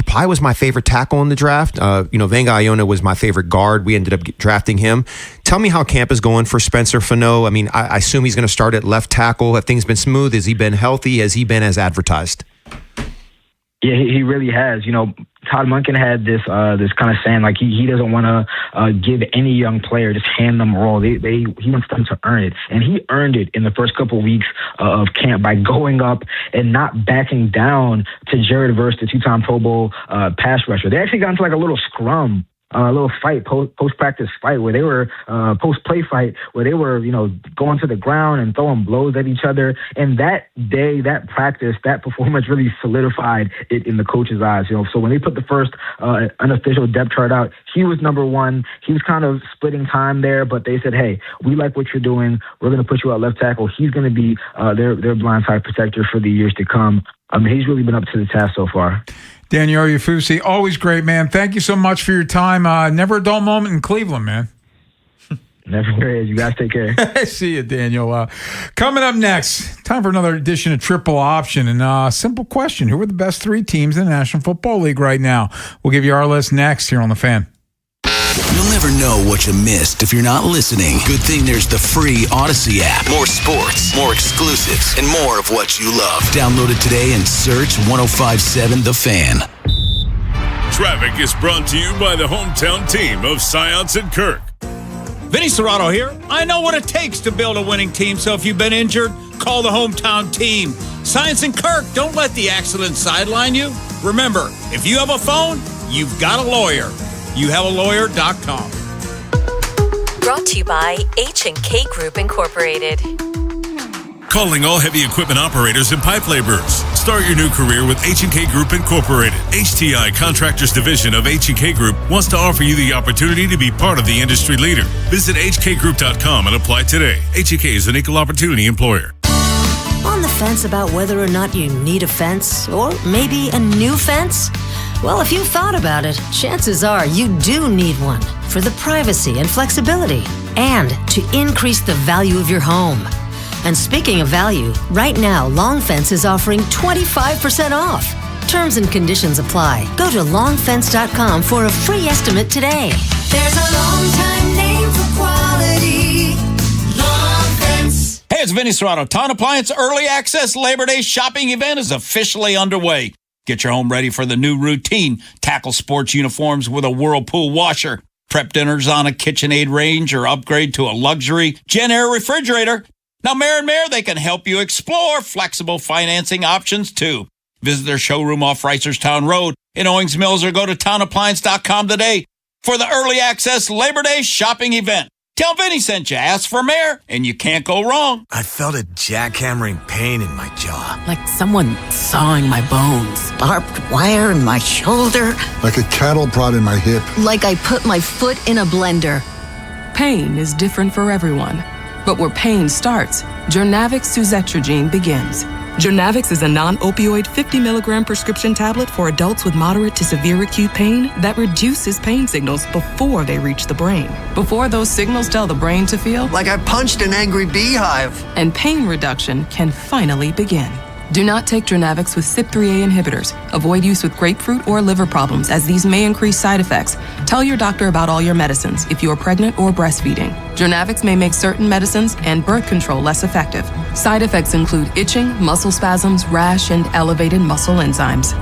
probably was my favorite tackle in the draft. Vanga Iona was my favorite guard. We ended up drafting him. Tell me how camp is going for Spencer Fano. I mean, I assume he's going to start at left tackle. Have things been smooth? Has he been healthy? Has he been as advertised? Yeah, he really has. Todd Monken had this kind of saying, like he doesn't want to give any young player, just hand them a role. He wants them to earn it, and he earned it in the first couple of weeks of camp by going up and not backing down to Jared Verse, the 2-time Pro Bowl pass rusher. They actually got into like a little scrum. A little fight, post-practice fight where they were, post-play fight where they were, going to the ground and throwing blows at each other. And that day, that practice, that performance really solidified it in the coach's eyes. So when they put the first unofficial depth chart out, he was number one. He was kind of splitting time there, but they said, hey, we like what you're doing. We're going to put you at left tackle. He's going to be their blindside protector for the years to come. He's really been up to the task so far. Daniel Oyefusi, always great, man. Thank you so much for your time. Never a dull moment in Cleveland, man. Never is. You guys take care. See you, Daniel. Coming up next, time for another edition of Triple Option. And simple question, who are the best 3 teams in the National Football League right now? We'll give you our list next here on The Fan. You'll never know what you missed if you're not listening. Good thing there's the free Odyssey app. More sports, more exclusives, and more of what you love. Download it today and search 1057 The Fan. Traffic is brought to you by the hometown team of Science and Kirk. Vinny Serrato here. I know what it takes to build a winning team, so if you've been injured, call the hometown team. Science and Kirk, don't let the accident sideline you. Remember, if you have a phone, you've got a lawyer. YouHaveALawyer.com. Brought to you by H&K Group Incorporated. Calling all heavy equipment operators and pipe laborers. Start your new career with H&K Group Incorporated. HTI Contractors Division of H&K Group wants to offer you the opportunity to be part of the industry leader. Visit hkgroup.com and apply today. H&K is an equal opportunity employer. On the fence about whether or not you need a fence, or maybe a new fence? Well, if you've thought about it, chances are you do need one for the privacy and flexibility and to increase the value of your home. And speaking of value, right now, Long Fence is offering 25% off. Terms and conditions apply. Go to longfence.com for a free estimate today. There's a long time name for quality. Long Fence. Hey, it's Vinny Serrato. Town Appliance Early Access Labor Day shopping event is officially underway. Get your home ready for the new routine. Tackle sports uniforms with a Whirlpool washer. Prep dinners on a KitchenAid range or upgrade to a luxury Gen Air refrigerator. Now, Mayor & Mayor, they can help you explore flexible financing options, too. Visit their showroom off Reisterstown Road in Owings Mills or go to townappliance.com today for the early access Labor Day shopping event. Tell Vinny sent you. Ask for Mayor, and you can't go wrong. I felt a jackhammering pain in my jaw. Like someone sawing my bones. Barbed wire in my shoulder. Like a cattle prod in my hip. Like I put my foot in a blender. Pain is different for everyone. But where pain starts, Jernavix suzetrigine begins. Jernavix is a non-opioid 50-milligram prescription tablet for adults with moderate to severe acute pain that reduces pain signals before they reach the brain. Before those signals tell the brain to feel like I punched an angry beehive. And pain reduction can finally begin. Do not take Jernavix with CYP3A inhibitors. Avoid use with grapefruit or liver problems, as these may increase side effects. Tell your doctor about all your medicines if you are pregnant or breastfeeding. Jernavix may make certain medicines and birth control less effective. Side effects include itching, muscle spasms, rash, and elevated muscle enzymes.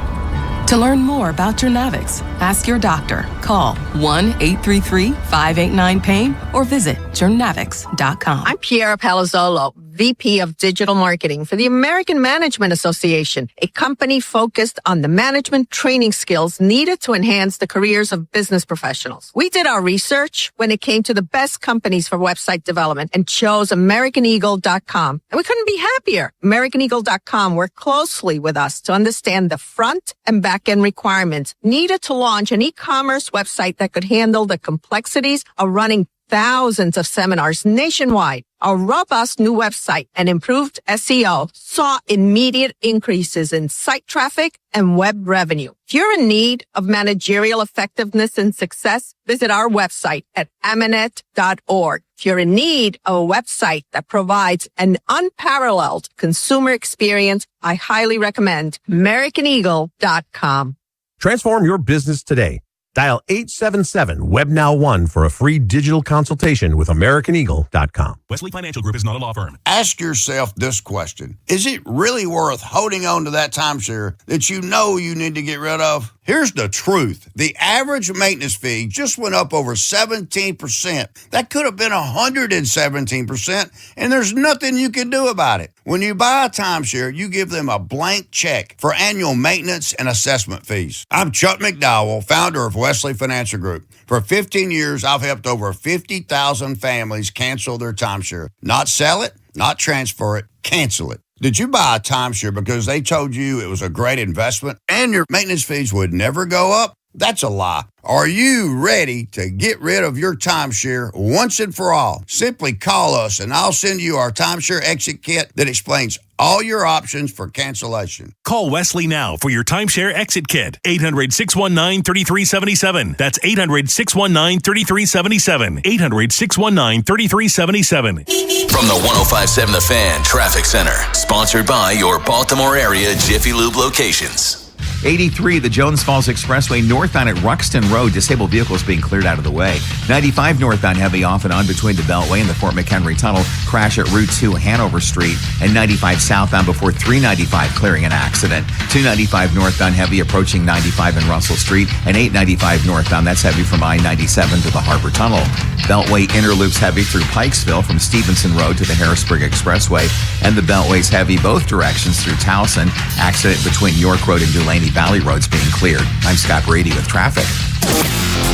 To learn more about Jernavix, ask your doctor. Call 1-833-589-PAIN or visit jernavix.com. I'm Piera Palazzolo, VP of Digital Marketing for the American Management Association, a company focused on the management training skills needed to enhance the careers of business professionals. We did our research when it came to the best companies for website development and chose AmericanEagle.com. And we couldn't be happier. AmericanEagle.com worked closely with us to understand the front and back end requirements needed to launch an e-commerce website that could handle the complexities of running thousands of seminars nationwide. Our robust new website and improved SEO saw immediate increases in site traffic and web revenue. If you're in need of managerial effectiveness and success, visit our website at amanet.org. If you're in need of a website that provides an unparalleled consumer experience, I highly recommend AmericanEagle.com. Transform your business today. Dial 877-WebNow1 for a free digital consultation with AmericanEagle.com. Wesley Financial Group is not a law firm. Ask yourself this question. Is it really worth holding on to that timeshare that you know you need to get rid of? Here's the truth. The average maintenance fee just went up over 17%. That could have been 117%, and there's nothing you can do about it. When you buy a timeshare, you give them a blank check for annual maintenance and assessment fees. I'm Chuck McDowell, founder of Wesley Financial Group. For 15 years, I've helped over 50,000 families cancel their timeshare. Not sell it, not transfer it, cancel it. Did you buy a timeshare because they told you it was a great investment and your maintenance fees would never go up? That's a lie. Are you ready to get rid of your timeshare once and for all? Simply call us and I'll send you our timeshare exit kit that explains all your options for cancellation. Call Wesley now for your timeshare exit kit. 800-619-3377. That's 800-619-3377. 800-619-3377. From the 105.7 The Fan Traffic Center. Sponsored by your Baltimore area Jiffy Lube locations. 83, the Jones Falls Expressway northbound at Ruxton Road. Disabled vehicles being cleared out of the way. 95 northbound heavy off and on between the Beltway and the Fort McHenry Tunnel. Crash at Route 2 Hanover Street. And 95 southbound before 395 clearing an accident. 295 northbound heavy approaching 95 and Russell Street. And 895 northbound, that's heavy from I-97 to the Harbor Tunnel. Beltway inner loops heavy through Pikesville from Stevenson Road to the Harrisburg Expressway. And the Beltway's heavy both directions through Towson. Accident between York Road and Dulaney Valley Roads being cleared. I'm Scott Brady with traffic.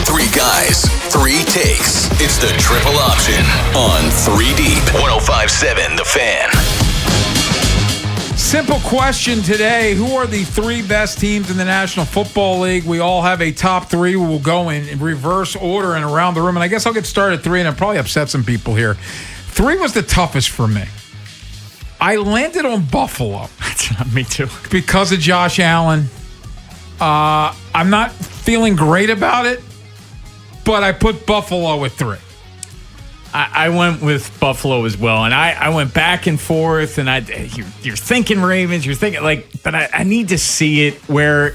3 guys, 3 takes. It's the triple option on 3 Deep. 105.7 The Fan. Simple question today. Who are the 3 best teams in the National Football League? We all have a top 3. We will go in reverse order and around the room. And I guess I'll get started at 3, and I'll probably upset some people here. 3 was the toughest for me. I landed on Buffalo. Me too. Because of Josh Allen. I'm not feeling great about it, but I put Buffalo at 3. I went with Buffalo as well, and I went back and forth, and you're thinking Ravens, you're thinking but I need to see it where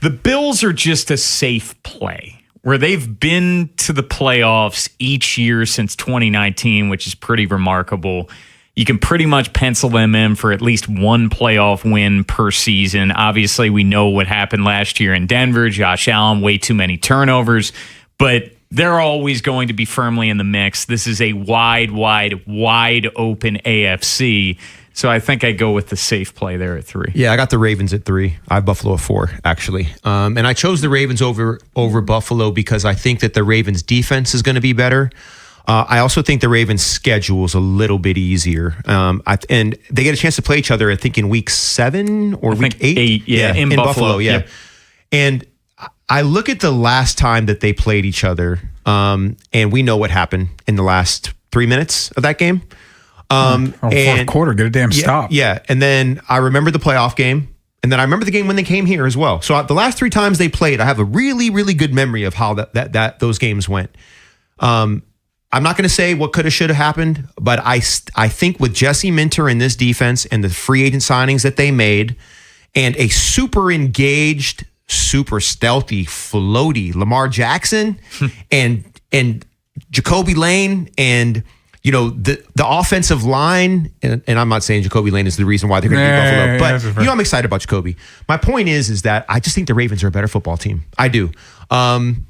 the Bills are just a safe play, where they've been to the playoffs each year since 2019, which is pretty remarkable. You can pretty much pencil them in for at least one playoff win per season. Obviously, we know what happened last year in Denver. Josh Allen, way too many turnovers. But they're always going to be firmly in the mix. This is a wide open AFC. So I think I go with the safe play there at 3. Yeah, I got the Ravens at 3. I have Buffalo at 4, actually. And I chose the Ravens over Buffalo because I think that the Ravens' defense is going to be better. I also think the Ravens' schedule is a little bit easier. And they get a chance to play each other, I think, in week 7 or week 8. Yeah, in Buffalo. Yeah. Yep. And I look at the last time that they played each other, and we know what happened in the last 3 minutes of that game. Fourth quarter, get a damn stop. Yeah, and then I remember the playoff game, and then I remember the game when they came here as well. So the last 3 times they played, I have a really, really good memory of how that those games went. I'm not going to say what could have, should have happened, but I think with Jesse Minter in this defense and the free agent signings that they made, and a super engaged, super stealthy, floaty Lamar Jackson, and Jacoby Lane, and the offensive line, and I'm not saying Jacoby Lane is the reason why they're going to beat Buffalo, but I'm excited about Jacoby. My point is that I just think the Ravens are a better football team. I do. And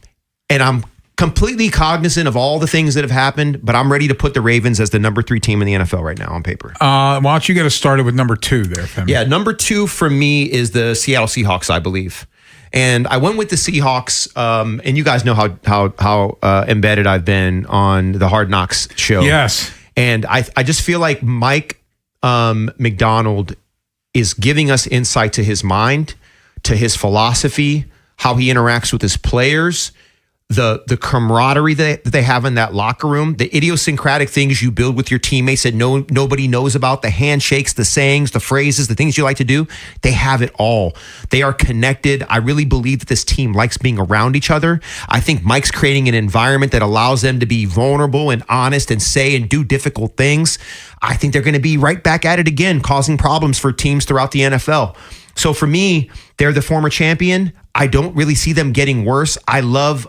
I'm completely cognizant of all the things that have happened, but I'm ready to put the Ravens as the number 3 team in the NFL right now on paper. Why don't you get us started with number 2 there, Femi? Yeah, number 2 for me is the Seattle Seahawks, I believe. And I went with the Seahawks, and you guys know how embedded I've been on the Hard Knocks show. Yes. And I just feel like Mike McDonald is giving us insight to his mind, to his philosophy, how he interacts with his players, the camaraderie that they have in that locker room, the idiosyncratic things you build with your teammates that nobody knows about, the handshakes, the sayings, the phrases, the things you like to do. They have it all. They are connected. I really believe that this team likes being around each other. I think Mike's creating an environment that allows them to be vulnerable and honest and say and do difficult things. I think they're going to be right back at it again, causing problems for teams throughout the NFL. So for me, they're the former champion. I don't really see them getting worse. I love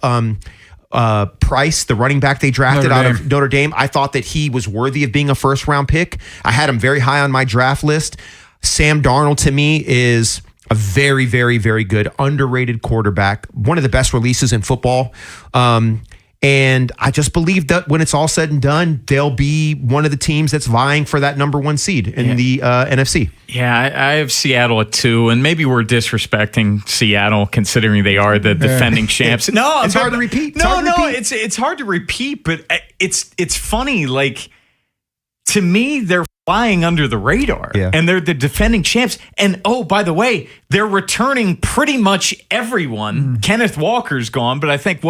Price, the running back they drafted out of Notre Dame. I thought that he was worthy of being a first-round pick. I had him very high on my draft list. Sam Darnold, to me, is a very, very, very good, underrated quarterback. One of the best releases in football. And I just believe that when it's all said and done, they'll be one of the teams that's vying for that number 1 seed in the NFC. Yeah, I have Seattle at 2, and maybe we're disrespecting Seattle considering they are the defending champs. No, it's hard to repeat. It's hard to repeat, but it's funny. Like, to me, they're flying under the radar, and they're the defending champs. And oh, by the way, they're returning pretty much everyone. Kenneth Walker's gone, but I think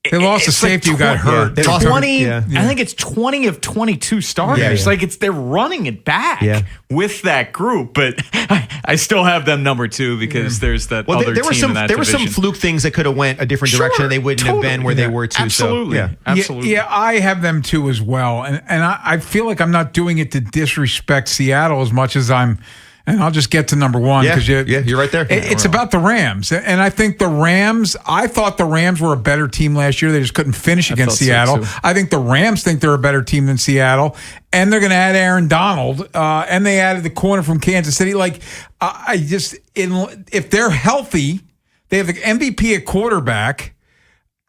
they lost a safety who got hurt. 20, I think it's 20 of 22 starters. Like they're running it back with that group, but I still have them number 2 because there's that other team in that there were division. some fluke things that could have went a different direction. They wouldn't have been where they were too. Absolutely. So, Absolutely. Yeah, I have them 2 as well. And I feel like I'm not doing it to disrespect Seattle as much as I'm. And I'll just get to number 1 because you're right there. It's about the Rams, and I think the Rams. I thought the Rams were a better team last year. They just couldn't finish against Seattle. So I think the Rams think they're a better team than Seattle, and they're going to add Aaron Donald, and they added the corner from Kansas City. Like if they're healthy, they have the MVP at quarterback.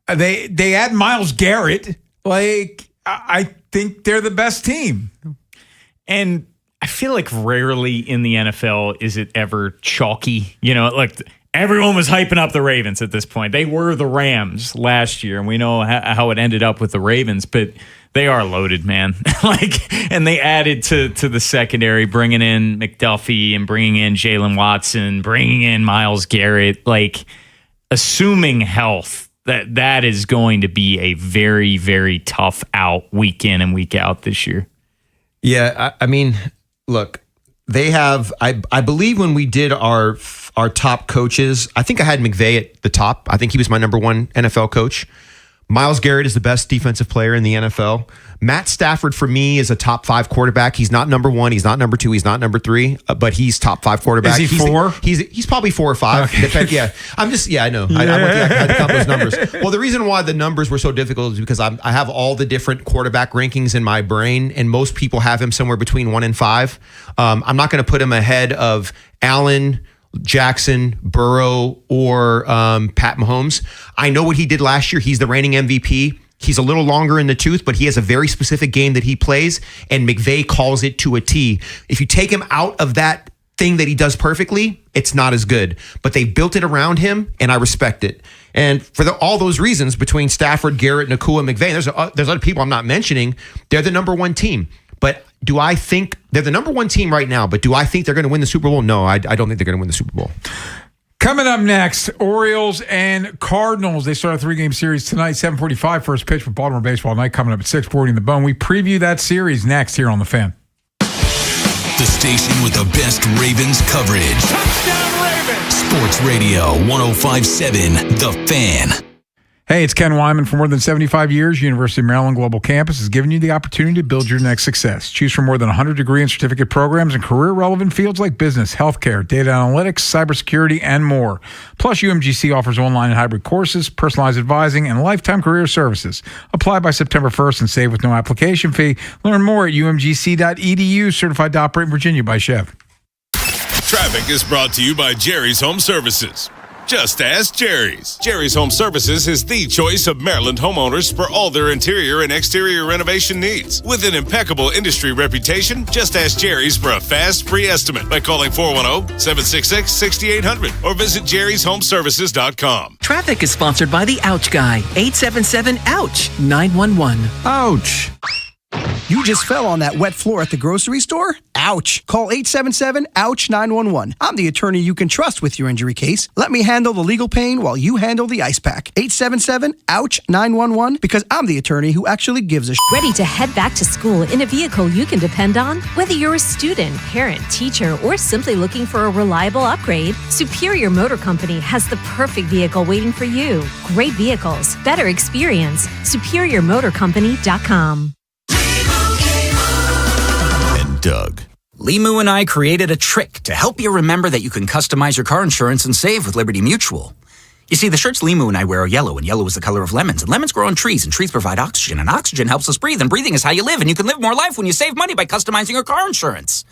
They add Myles Garrett. Like I think they're the best team, and I feel like rarely in the NFL is it ever chalky. Like everyone was hyping up the Ravens at this point. They were the Rams last year, and we know how it ended up with the Ravens, but they are loaded, man. And they added to the secondary, bringing in McDuffie and bringing in Jalen Watson, bringing in Myles Garrett. Like, assuming health, that is going to be a very, very tough out week in and week out this year. Yeah, I mean, look, they have. I believe when we did our top coaches, I think I had McVay at the top. I think he was my number 1 NFL coach. Myles Garrett is the best defensive player in the NFL. Matt Stafford, for me, is a top 5 quarterback. He's not number 1. He's not number 2. He's not number 3. But he's top 5 quarterback. Is he 4? He's probably 4 or 5. Okay. Yeah, I know. I had to count those numbers. Well, the reason why the numbers were so difficult is because I have all the different quarterback rankings in my brain, and most people have him somewhere between 1 and 5. I'm not going to put him ahead of Allen Jackson, Burrow, or Pat Mahomes. I know what he did last year. He's the reigning MVP. He's a little longer in the tooth, but he has a very specific game that he plays, and McVay calls it to a T. If you take him out of that thing that he does perfectly, it's not as good. But they built it around him, and I respect it. And for all those reasons, between Stafford, Garrett, Nakua, and McVay, there's other people I'm not mentioning. They're the number one team. But do I think they're the number one team right now? But do I think they're going to win the Super Bowl? No, I don't think they're going to win the Super Bowl. Coming up next, Orioles and Cardinals. They start a 3-game series tonight, 7:45 first pitch for Baltimore Baseball Night, coming up at 6:40 in the Bone. We preview that series next here on The Fan. The station with the best Ravens coverage. Touchdown Ravens! Sports Radio 105.7 The Fan. Hey, it's Ken Wyman. For more than 75 years, University of Maryland Global Campus has given you the opportunity to build your next success. Choose from more than 100 degree and certificate programs in career-relevant fields like business, healthcare, data analytics, cybersecurity, and more. Plus, UMGC offers online and hybrid courses, personalized advising, and lifetime career services. Apply by September 1st and save with no application fee. Learn more at umgc.edu. Certified to operate in Virginia by Chev. Traffic is brought to you by Jerry's Home Services. Just ask Jerry's. Jerry's Home Services is the choice of Maryland homeowners for all their interior and exterior renovation needs. With an impeccable industry reputation, just ask Jerry's for a fast, free estimate by calling 410-766-6800 or visit jerry'shomeservices.com. Traffic is sponsored by the Ouch Guy. 877-OUCH-911. Ouch. You just fell on that wet floor at the grocery store? Ouch. Call 877-OUCH-911. I'm the attorney you can trust with your injury case. Let me handle the legal pain while you handle the ice pack. 877-OUCH-911 because I'm the attorney who actually gives a Ready to head back to school in a vehicle you can depend on? Whether you're a student, parent, teacher, or simply looking for a reliable upgrade, Superior Motor Company has the perfect vehicle waiting for you. Great vehicles, better experience. SuperiorMotorCompany.com. Doug. Limu and I created a trick to help you remember that you can customize your car insurance and save with Liberty Mutual. You see, the shirts Limu and I wear are yellow, and yellow is the color of lemons, and lemons grow on trees, and trees provide oxygen, and oxygen helps us breathe, and breathing is how you live, and you can live more life when you save money by customizing your car insurance.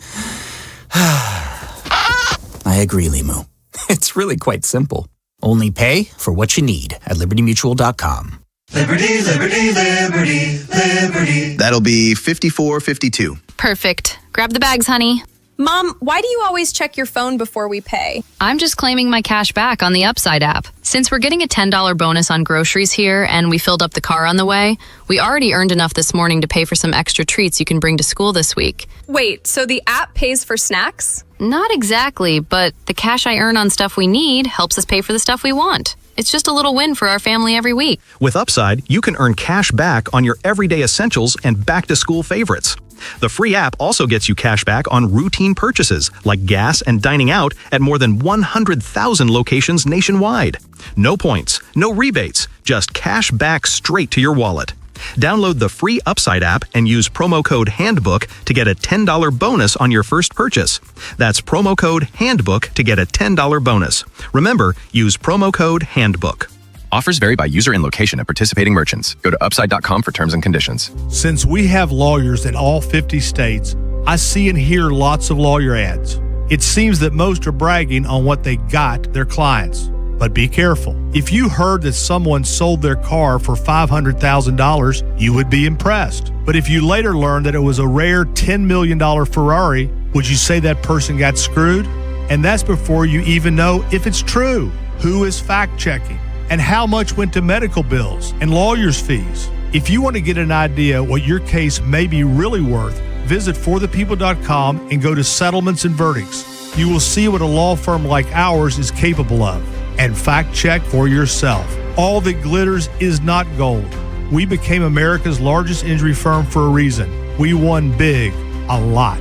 I agree, Limu. It's really quite simple. Only pay for what you need at libertymutual.com. Liberty, liberty, liberty, liberty. That'll be $54.52. Perfect. Grab the bags, honey. Mom, why do you always check your phone before we pay? I'm just claiming my cash back on the Upside app. Since we're getting a $10 bonus on groceries here and we filled up the car on the way, we already earned enough this morning to pay for some extra treats you can bring to school this week. Wait, so the app pays for snacks? Not exactly, but the cash I earn on stuff we need helps us pay for the stuff we want. It's just a little win for our family every week. With Upside, you can earn cash back on your everyday essentials and back-to-school favorites. The free app also gets you cash back on routine purchases like gas and dining out at more than 100,000 locations nationwide. No points, no rebates, just cash back straight to your wallet. Download the free Upside app and use promo code HANDBOOK to get a $10 bonus on your first purchase. That's promo code HANDBOOK to get a $10 bonus. Remember, use promo code HANDBOOK. Offers vary by user and location at participating merchants. Go to upside.com for terms and conditions. Since we have lawyers in all 50 states, I see and hear lots of lawyer ads. It seems that most are bragging on what they got their clients. But be careful. If you heard that someone sold their car for $500,000, you would be impressed. But if you later learned that it was a rare $10 million Ferrari, would you say that person got screwed? And that's before you even know if it's true. Who is fact-checking? And how much went to medical bills and lawyers' fees? If you want to get an idea what your case may be really worth, visit forthepeople.com and go to settlements and verdicts. You will see what a law firm like ours is capable of. And fact check for yourself. All that glitters is not gold. We became America's largest injury firm for a reason. We won big, a lot.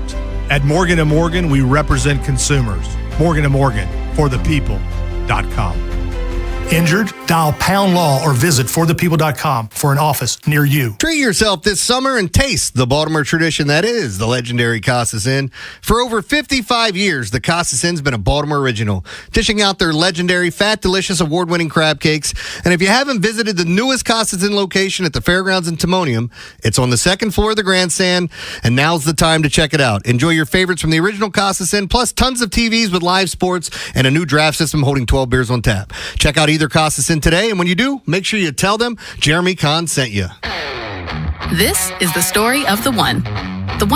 At Morgan & Morgan, we represent consumers. Morgan & Morgan, forthepeople.com. Injured? Dial Pound Law or visit forthepeople.com for an office near you. Treat yourself this summer and taste the Baltimore tradition that is the legendary Costas Inn. For over 55 years, the Costas Inn's been a Baltimore original, dishing out their legendary, fat, delicious, award-winning crab cakes. And if you haven't visited the newest Costas Inn location at the Fairgrounds in Timonium, it's on the second floor of the grandstand, and now's the time to check it out. Enjoy your favorites from the original Costas Inn, plus tons of TVs with live sports and a new draft system holding 12 beers on tap. Check out either Costas Inn today, and when you do, make sure you tell them Jeremy Kahn sent you. This is the story of the one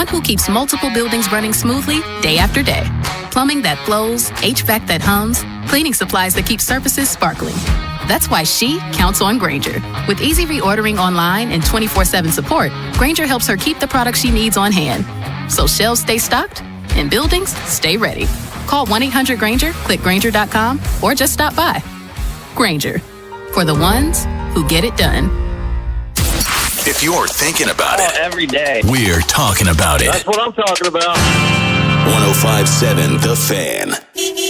who keeps multiple buildings running smoothly day after day. Plumbing that flows, HVAC that hums, cleaning supplies that keep surfaces sparkling. That's why she counts on Grainger. With easy reordering online and 24/7 support, Grainger helps her keep the products she needs on hand. So shelves stay stocked and buildings stay ready. Call 1-800-GRAINGER, click Grainger.com, or just stop by. Grainger, for the ones who get it done. If you're thinking about it, every day, we're talking about it. That's what I'm talking about. 105.7 The Fan.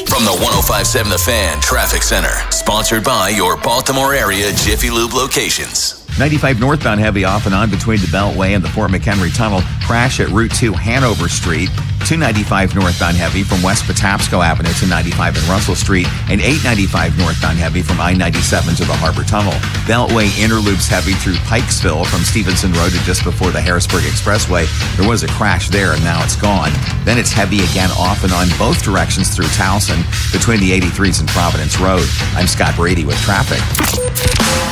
From the 105.7 The Fan Traffic Center. Sponsored by your Baltimore area Jiffy Lube locations. 95 northbound heavy off and on between the Beltway and the Fort McHenry Tunnel. Crash at Route 2 Hanover Street. 295 northbound heavy from West Patapsco Avenue to 95 and Russell Street. And 895 northbound heavy from I-97 to the Harbor Tunnel. Beltway interloops heavy through Pikesville from Stevenson Road to just before the Harrisburg Expressway. There was a crash there and now it's gone. Then it's heavy again off and on both directions through Towson between the 83s and Providence Road. I'm Scott Brady with traffic.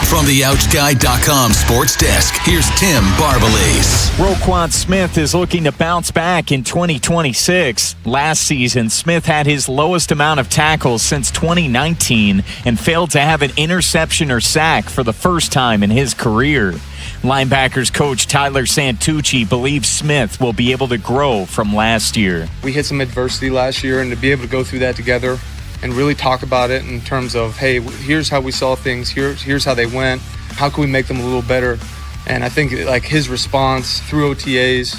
From the OutGuy.com sports desk, here's Tim Barbalace. Roquan Smith is looking to bounce back in 2026. Last season, Smith had his lowest amount of tackles since 2019 and failed to have an interception or sack for the first time in his career. Linebackers coach Tyler Santucci believes Smith will be able to grow from last year. We hit some adversity last year, and to be able to go through that together and really talk about it in terms of, hey, here's how we saw things, here's how they went, how can we make them a little better? And I think like his response through OTAs,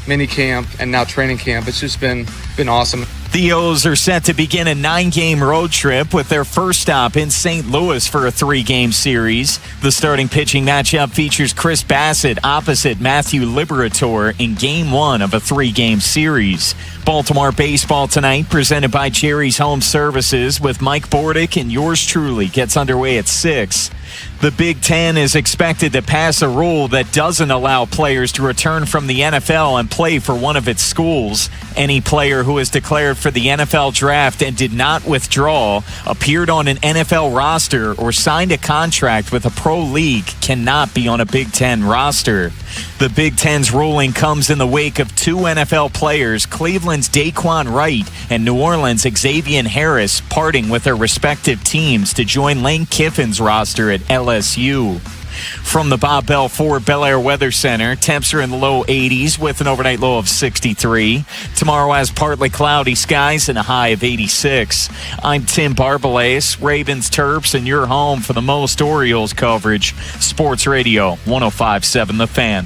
minicamp, and now training camp, it's just been awesome. The O's are set to begin a 9-game road trip with their first stop in St. Louis for a 3-game series. The starting pitching matchup features Chris Bassett opposite Matthew Liberatore in Game 1 of a 3-game series. Baltimore baseball tonight, presented by Jerry's Home Services with Mike Bordick and yours truly, gets underway at 6. The Big Ten is expected to pass a rule that doesn't allow players to return from the NFL and play for one of its schools. Any player who is declared for the NFL draft and did not withdraw, appeared on an NFL roster, or signed a contract with a pro league cannot be on a Big Ten roster. The Big Ten's ruling comes in the wake of 2 NFL players, Cleveland's Daquan Wright and New Orleans' Xavier Harris, parting with their respective teams to join Lane Kiffin's roster at LSU. From the Bob Bell Ford Bel Air Weather Center, temps are in the low 80s with an overnight low of 63. Tomorrow has partly cloudy skies and a high of 86. I'm Tim Barbalace, Ravens, Terps, and your home for the most Orioles coverage. Sports Radio 105.7 The Fan.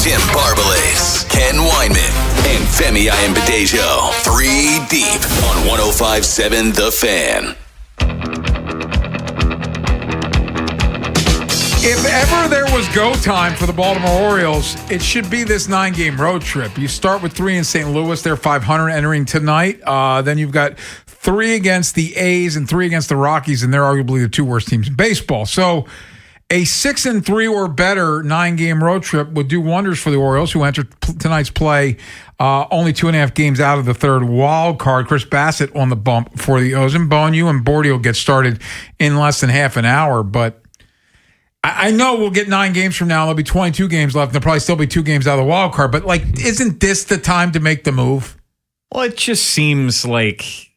Tim Barbalace, Ken Weinman, and Femi Ayanbadejo. 3 deep on 105.7 The Fan. If ever there was go time for the Baltimore Orioles, it should be this 9-game road trip. You start with 3 in St. Louis. They're 500 entering tonight. Then you've got 3 against the A's and 3 against the Rockies, and they're arguably the 2 worst teams in baseball. So a 6-3 or better 9-game road trip would do wonders for the Orioles, who enter tonight's play only 2.5 games out of the third wild card. Chris Bassett on the bump for the O's, and Bonyu and Bordy will get started in less than half an hour, but I know we'll get 9 games from now. There'll be 22 games left, and there'll probably still be 2 games out of the wild card. But, isn't this the time to make the move? Well, it just seems like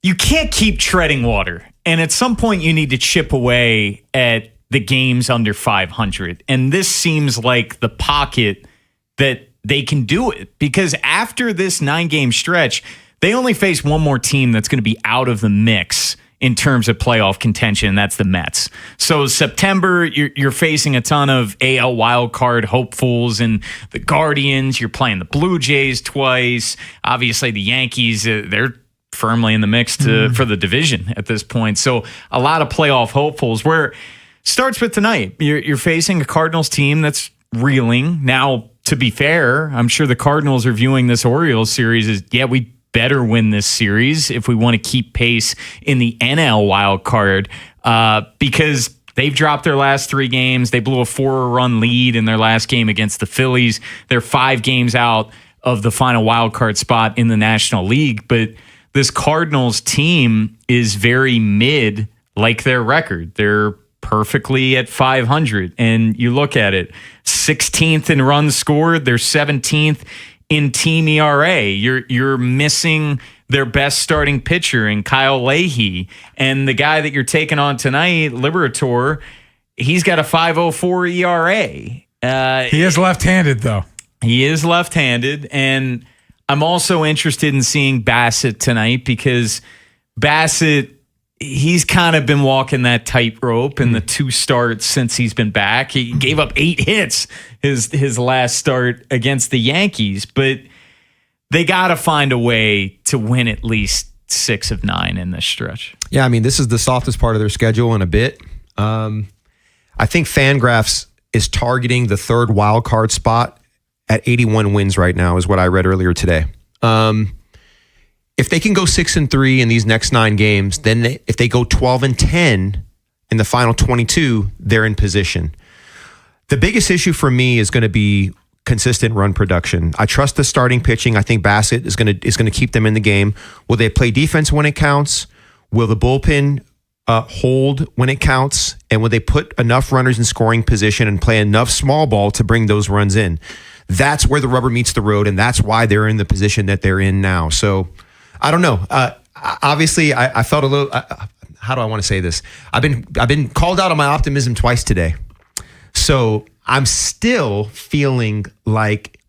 you can't keep treading water. And at some point, you need to chip away at the games under 500. And this seems like the pocket that they can do it. Because after this 9-game stretch, they only face one more team that's going to be out of the mix in terms of playoff contention, that's the Mets. So September, you're facing a ton of AL wildcard hopefuls and the Guardians. You're playing the Blue Jays twice. Obviously, the Yankees, they're firmly in the mix for the division at this point. So a lot of playoff hopefuls. Where starts with tonight. You're facing a Cardinals team that's reeling. Now, to be fair, I'm sure the Cardinals are viewing this Orioles series as, we better win this series if we want to keep pace in the NL wild card, because they've dropped their last 3 games. They blew a 4-run lead in their last game against the Phillies. They're 5 games out of the final wild card spot in the National League. But this Cardinals team is very mid, like their record. They're perfectly at 500. And you look at it, 16th in runs scored. They're 17th in team ERA. You're missing their best starting pitcher in Kyle Leahy. And the guy that you're taking on tonight, Liberator, he's got a 5.04 ERA. He is left-handed, though. He is left-handed. And I'm also interested in seeing Bassett tonight, because Bassett, he's kind of been walking that tightrope in the 2 starts since he's been back. He gave up 8 hits his last start against the Yankees, but they got to find a way to win at least 6 of 9 in this stretch. Yeah, I mean, this is the softest part of their schedule in a bit. I think Fangraphs is targeting the 3rd wild card spot at 81 wins right now, is what I read earlier today. If they can go 6-3 in these next 9 games, then if they go 12-10 in the final 22, they're in position. The biggest issue for me is going to be consistent run production. I trust the starting pitching. I think Bassett is going to keep them in the game. Will they play defense when it counts? Will the bullpen hold when it counts? And will they put enough runners in scoring position and play enough small ball to bring those runs in? That's where the rubber meets the road, and that's why they're in the position that they're in now. So I don't know. Obviously, I felt a little. How do I want to say this? I've been called out on my optimism twice today, so I'm still feeling like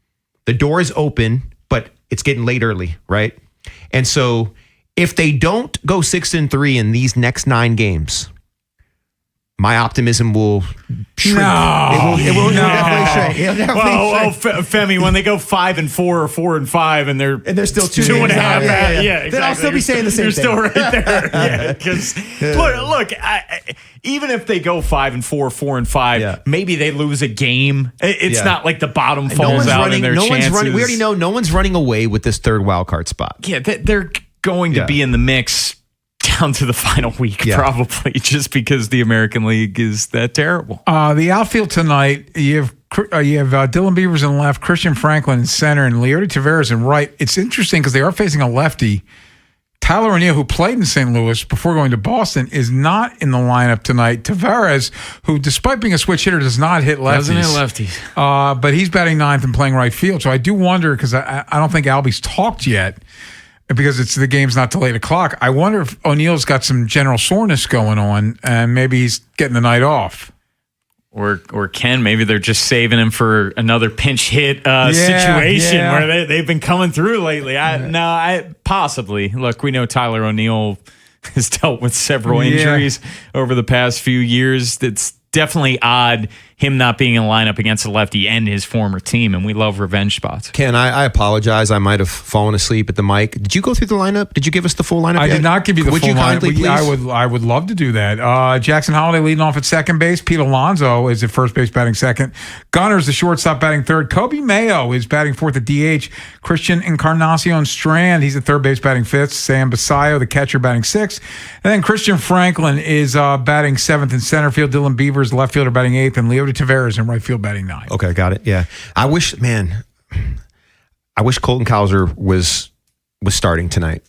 the door is open, but it's getting late early, right? And so if they don't go 6-3 in these next 9 games, my optimism will shrink. It will definitely shrink. Femi, when they go 5-4 or 4-5, and they're still 2.5 out, exactly. Then I'll still be saying the same thing. You're still right there. Yeah, because look, even if they go 5-4, 4-5, maybe they lose a game. It's not like the bottom falls out in their chances. We already know no one's running away with this 3rd wild card spot. Yeah, they're going to be in the mix down to the final week, probably, just because the American League is that terrible. The outfield tonight, you have Dylan Beavers in left, Christian Franklin in center, and Leody Taveras in right. It's interesting because they are facing a lefty. Tyler O'Neill, who played in St. Louis before going to Boston, is not in the lineup tonight. Taveras, who, despite being a switch hitter, does not hit lefties. Doesn't hit lefties. But he's batting 9th and playing right field. So I do wonder, because I don't think Albie's talked yet, because the game's not till 8 o'clock. I wonder if O'Neill's got some general soreness going on, and maybe he's getting the night off. Or Ken, maybe they're just saving him for another pinch hit situation where they've been coming through lately. Possibly. Look, we know Tyler O'Neill has dealt with several injuries over the past few years. It's definitely odd him not being in the lineup against a lefty and his former team, and we love revenge spots. Ken, I apologize. I might have fallen asleep at the mic. Did you go through the lineup? Did you give us the full lineup? I did not give you the full lineup. Would you kindly, please? I would love to do that. Jackson Holliday leading off at second base. Pete Alonso is at first base batting second. Gunner's the shortstop batting third. Kobe Mayo is batting fourth at DH. Christian Encarnacion Strand, he's at third base batting fifth. Sam Basayo, the catcher, batting sixth. And then Christian Franklin is batting seventh in center field. Dylan Beavers, left fielder, batting eighth. And Leody Taveras in right field batting ninth. Okay, got it. Yeah. I wish Colton Cowser was starting tonight.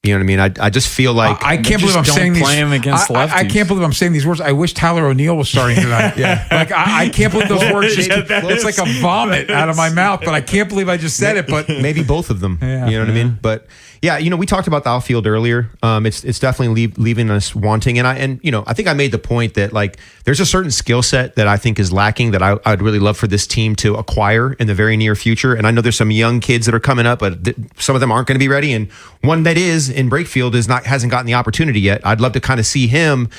You know what I mean? I just feel like I can't believe I'm saying these. Play him against lefties. I can't believe I'm saying these words. I wish Tyler O'Neill was starting tonight. Like I can't believe those words just it's like a vomit out of my mouth. But I can't believe I just said it. But maybe both of them. You know what I mean? But yeah, we talked about the outfield earlier. It's definitely leaving us wanting. And I think I made the point that like there's a certain skill set that I think is lacking that I'd really love for this team to acquire in the very near future. And I know there's some young kids that are coming up, but some of them aren't going to be ready. And one that is in Brakefield hasn't gotten the opportunity yet. I'd love to kind of see him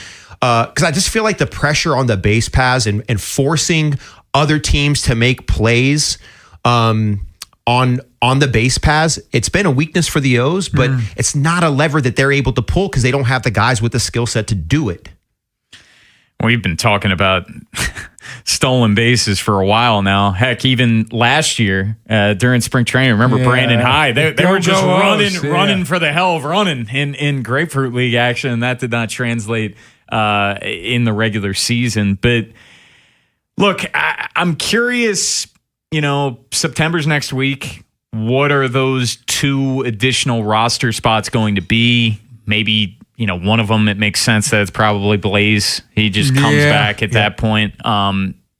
because I just feel like the pressure on the base paths and forcing other teams to make plays on on the base paths, it's been a weakness for the O's, but it's not a lever that they're able to pull because they don't have the guys with the skill set to do it. We've been talking about stolen bases for a while now. Heck, even last year during spring training, remember Brandon Hyde? They were just running for the hell of running in Grapefruit League action, and that did not translate in the regular season. But look, I'm curious, September's next week. What are those 2 additional roster spots going to be? Maybe one of them, it makes sense that it's probably Blaze. He just comes back at that point.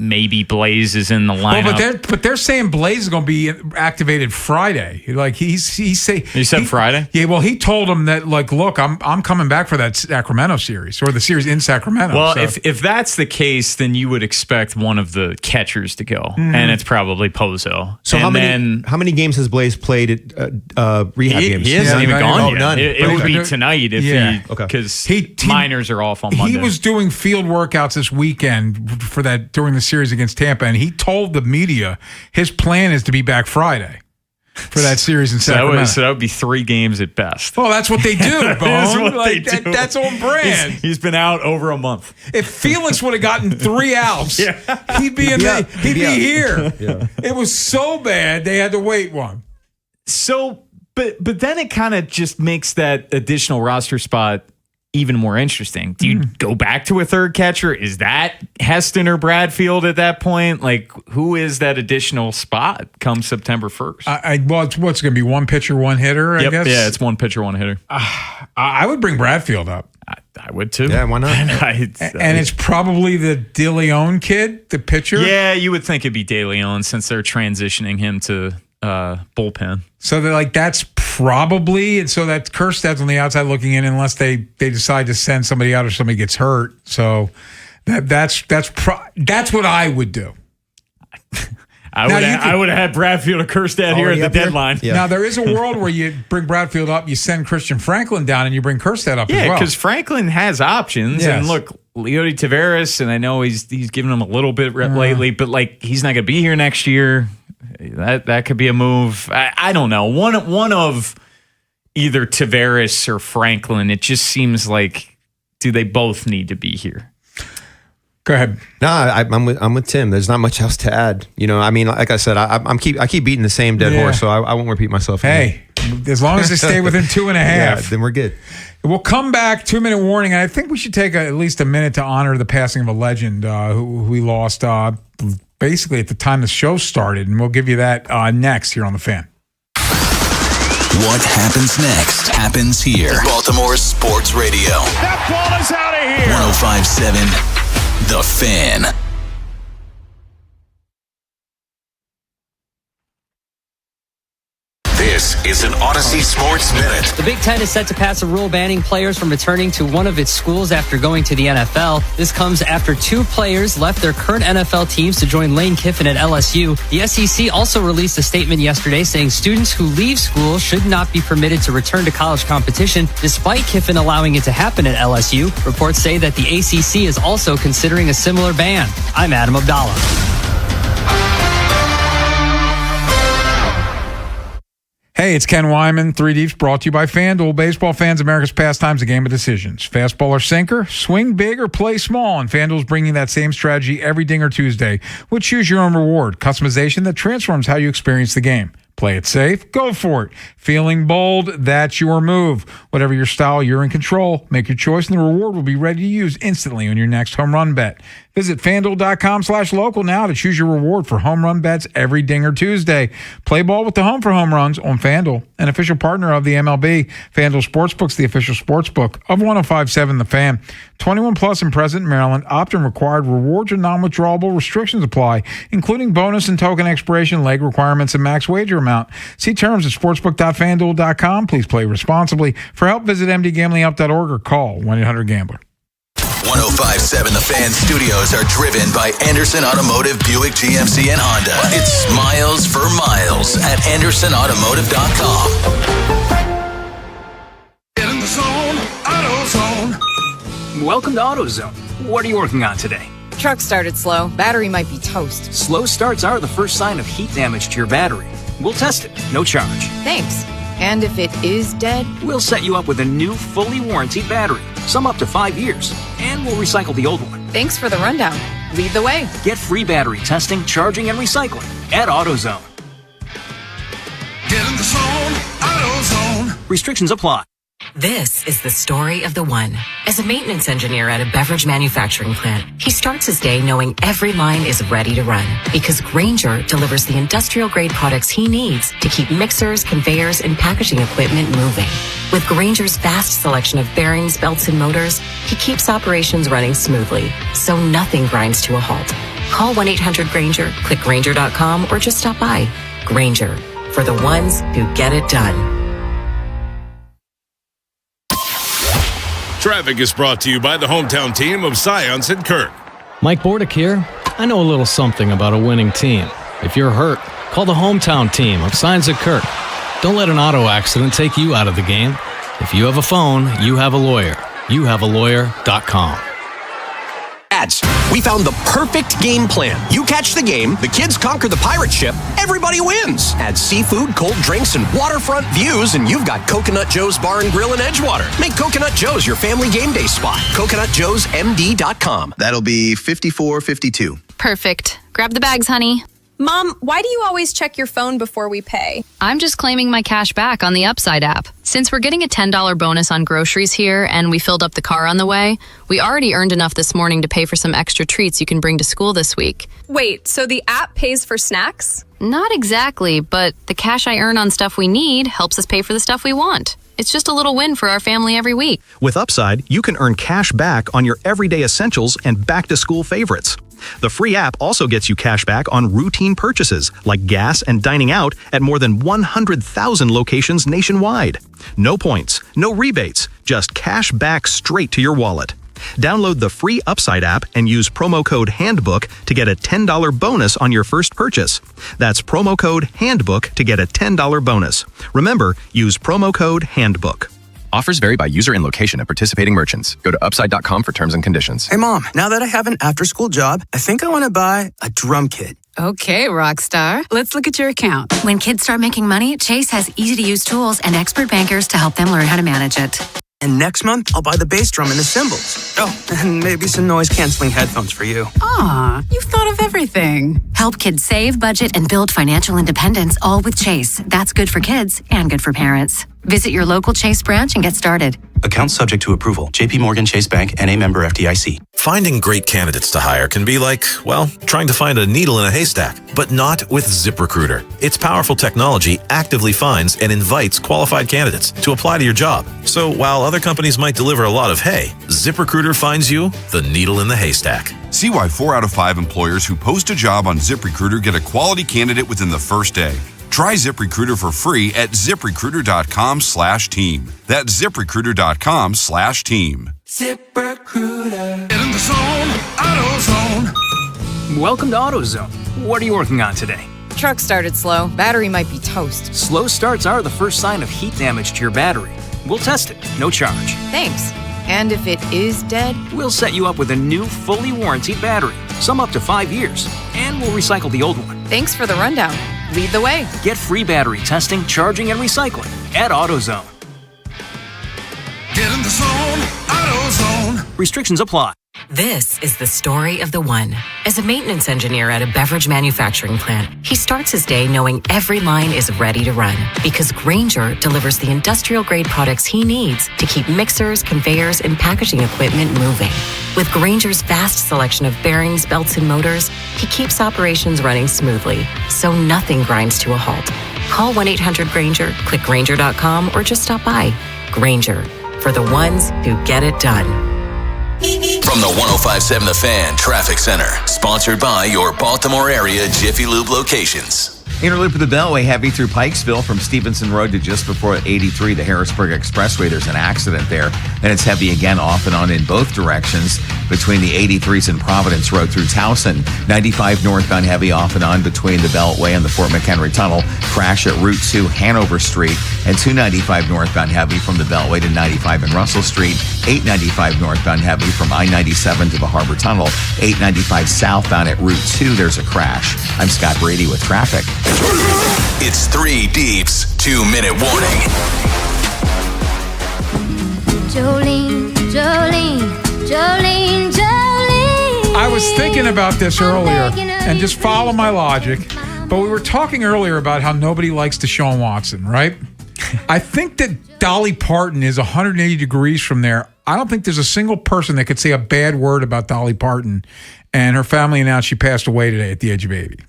Maybe Blaze is in the lineup. Well, but they're saying Blaze is going to be activated Friday. Like he said Friday. Yeah. Well, he told him that look, I'm coming back for that Sacramento series or the series in Sacramento. Well, if that's the case, then you would expect one of the catchers to go, and it's probably Pozo. So how many games has Blaze played at rehab games? He hasn't even gone yet. None. It would be tonight because minors are off on Monday. He was doing field workouts this weekend for that during the series against Tampa, and he told the media his plan is to be back Friday for that series in Sacramento. So that would be 3 games at best. Well, that's what they do, Bone. That's on brand. He's been out over a month. If Felix would have gotten 3 outs, he'd be here. Yeah. It was so bad they had to wait one. So, but then it kind of just makes that additional roster spot even more interesting. Do you go back to a third catcher? Is that Heston or Bradfield at that point? Like, who is that additional spot come September 1st? Well, it's what's going to be 1 pitcher, 1 hitter, I guess? Yeah, it's 1 pitcher, 1 hitter. I would bring Bradfield up. I would too. Yeah, why not? And it's probably the De Leon kid, the pitcher? Yeah, you would think it'd be De Leon since they're transitioning him to bullpen. So they're that's probably, and so that Kerstad's on the outside looking in unless they decide to send somebody out or somebody gets hurt. So that's what I would do. I would have had Bradfield or Kerstad here at the deadline. Yeah. Now, there is a world where you bring Bradfield up, you send Christian Franklin down, and you bring Kerstad up as well. Yeah, because Franklin has options. Yes. And look, Leody Taveras, and I know he's given him a little bit rep lately, but he's not going to be here next year. That could be a move. I don't know. One of either Taveras or Franklin. It just seems like, do they both need to be here? Go ahead. No, I'm with Tim. There's not much else to add. I mean, like I said, I keep beating the same dead horse, so I won't repeat myself. Hey, as long as they stay within 2.5, then we're good. We'll come back. 2-minute warning, and I think we should take at least a minute to honor the passing of a legend who we lost basically at the time the show started, and we'll give you that next here on The Fan. What happens next happens here. Baltimore Sports Radio. That ball is out of here. 105.7 The Fan. This is an Odyssey Sports Minute. The Big Ten is set to pass a rule banning players from returning to one of its schools after going to the NFL. This comes after 2 players left their current NFL teams to join Lane Kiffin at LSU. The SEC also released a statement yesterday saying students who leave school should not be permitted to return to college competition, despite Kiffin allowing it to happen at LSU. Reports say that the ACC is also considering a similar ban. I'm Adam Abdallah. Hey, it's Ken Wyman, 3 Deeps, brought to you by FanDuel. Baseball fans, America's pastime's a game of decisions. Fastball or sinker, swing big or play small. And FanDuel's bringing that same strategy every Dinger Tuesday, with Choose Your Own Reward, customization that transforms how you experience the game. Play it safe, go for it. Feeling bold, that's your move. Whatever your style, you're in control. Make your choice and the reward will be ready to use instantly on your next home run bet. Visit FanDuel.com/local now to choose your reward for home run bets every Dinger Tuesday. Play ball with the home for home runs on FanDuel, an official partner of the MLB. FanDuel Sportsbook's the official sportsbook of 105.7 The Fan. 21 plus and present in Maryland. Opt-in required. Rewards are non-withdrawable. Restrictions apply, including bonus and token expiration, leg requirements, and max wager amount. See terms at sportsbook.fanduel.com. Please play responsibly. For help, visit mdgamblinghelp.org or call 1-800-GAMBLER. 105.7 The Fan studios are driven by Anderson Automotive, Buick, GMC, and Honda. It's miles for miles at AndersonAutomotive.com. In the zone, AutoZone. Welcome to AutoZone. What are you working on today? Truck started slow. Battery might be toast. Slow starts are the first sign of heat damage to your battery. We'll test it, no charge. Thanks. And if it is dead? We'll set you up with a new, fully warranted battery, some up to 5 years, and we'll recycle the old one. Thanks for the rundown. Lead the way. Get free battery testing, charging, and recycling at AutoZone. Get in the zone, AutoZone. Restrictions apply. This is the story of the one. As a maintenance engineer at a beverage manufacturing plant, he starts his day knowing every line is ready to run because Grainger delivers the industrial-grade products he needs to keep mixers, conveyors, and packaging equipment moving. With Grainger's vast selection of bearings, belts, and motors, he keeps operations running smoothly, so nothing grinds to a halt. Call 1-800-GRAINGER, click Grainger.com, or just stop by. Grainger, for the ones who get it done. Traffic is brought to you by the hometown team of Science and Kirk. Mike Bordick here. I know a little something about a winning team. If you're hurt, call the hometown team of Science and Kirk. Don't let an auto accident take you out of the game. If you have a phone, you have a lawyer. YouHaveALawyer.com. Ads. We found the perfect game plan. You catch the game, the kids conquer the pirate ship, everybody wins. Add seafood, cold drinks, and waterfront views, and you've got Coconut Joe's Bar and Grill in Edgewater. Make Coconut Joe's your family game day spot. CoconutJoesMD.com. That'll be $54.52. Perfect. Grab the bags, honey. Mom, why do you always check your phone before we pay? I'm just claiming my cash back on the Upside app. Since we're getting a $10 bonus on groceries here and we filled up the car on the way, we already earned enough this morning to pay for some extra treats you can bring to school this week. Wait, so the app pays for snacks? Not exactly, but the cash I earn on stuff we need helps us pay for the stuff we want. It's just a little win for our family every week. With Upside, you can earn cash back on your everyday essentials and back-to-school favorites. The free app also gets you cash back on routine purchases like gas and dining out at more than 100,000 locations nationwide. No points, no rebates, just cash back straight to your wallet. Download the free Upside app and use promo code HANDBOOK to get a $10 bonus on your first purchase. That's promo code HANDBOOK to get a $10 bonus. Remember, use promo code HANDBOOK. Offers vary by user and location at participating merchants. Go to upside.com for terms and conditions. Hey, Mom, now that I have an after-school job, I think I want to buy a drum kit. Okay, Rockstar. Let's look at your account. When kids start making money, Chase has easy-to-use tools and expert bankers to help them learn how to manage it. And next month, I'll buy the bass drum and the cymbals. Oh, and maybe some noise-canceling headphones for you. Aw, you've thought of everything. Help kids save, budget, and build financial independence, all with Chase. That's good for kids and good for parents. Visit your local Chase branch and get started. Account subject to approval. JP Morgan Chase Bank, N.A. member FDIC. Finding great candidates to hire can be like, well, trying to find a needle in a haystack, but not with ZipRecruiter. Its powerful technology actively finds and invites qualified candidates to apply to your job. So while other companies might deliver a lot of hay, ZipRecruiter finds you the needle in the haystack. See why 4 out of 5 employers who post a job on ZipRecruiter get a quality candidate within the first day. Try ZipRecruiter for free at ZipRecruiter.com/team. That's ZipRecruiter.com/team. ZipRecruiter. Get in the zone, AutoZone. Welcome to AutoZone. What are you working on today? Truck started slow. Battery might be toast. Slow starts are the first sign of heat damage to your battery. We'll test it, no charge. Thanks. And if it is dead? We'll set you up with a new, fully warranted battery, some up to 5 years, and we'll recycle the old one. Thanks for the rundown. Lead the way. Get free battery testing, charging, and recycling at AutoZone. Get in the zone, AutoZone. Restrictions apply. This is the story of the one. As a maintenance engineer at a beverage manufacturing plant, he starts his day knowing every line is ready to run because Grainger delivers the industrial-grade products he needs to keep mixers, conveyors, and packaging equipment moving. With Grainger's vast selection of bearings, belts, and motors, he keeps operations running smoothly, so nothing grinds to a halt. Call 1-800-GRAINGER, click Grainger.com, or just stop by. Grainger, for the ones who get it done. From the 105.7 The Fan Traffic Center, sponsored by your Baltimore area Jiffy Lube locations. Inner loop of the Beltway, heavy through Pikesville from Stevenson Road to just before 83, the Harrisburg Expressway. There's an accident there, and it's heavy again off and on in both directions between the 83s and Providence Road through Towson. 95 northbound heavy off and on between the Beltway and the Fort McHenry Tunnel. Crash at Route 2 Hanover Street, and 295 northbound heavy from the Beltway to 95 and Russell Street. 895 northbound heavy from I-97 to the Harbor Tunnel. 895 southbound at Route 2, there's a crash. I'm Scott Brady with traffic. It's 3 Deep's 2-minute warning. Jolene, Jolene, Jolene, Jolene. I was thinking about this earlier, and just follow my logic, but we were talking earlier about how nobody likes Deshaun Watson, right? I think that Dolly Parton is 180 degrees from there. I don't think there's a single person that could say a bad word about Dolly Parton, and her family announced she passed away today at the age of 80.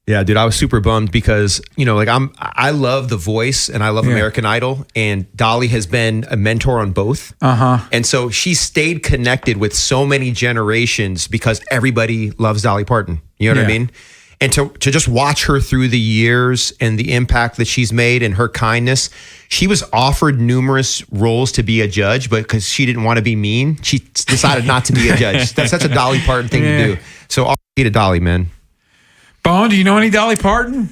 Yeah, dude, I was super bummed because, I love The Voice and I love American Idol, and Dolly has been a mentor on both. And so she stayed connected with so many generations because everybody loves Dolly Parton. You know what I mean? And to just watch her through the years and the impact that she's made and her kindness, she was offered numerous roles to be a judge, but because she didn't want to be mean, she decided not to be a judge. That's such a Dolly Parton thing to do. So I'll to Dolly, man. Bone, do you know any Dolly Parton?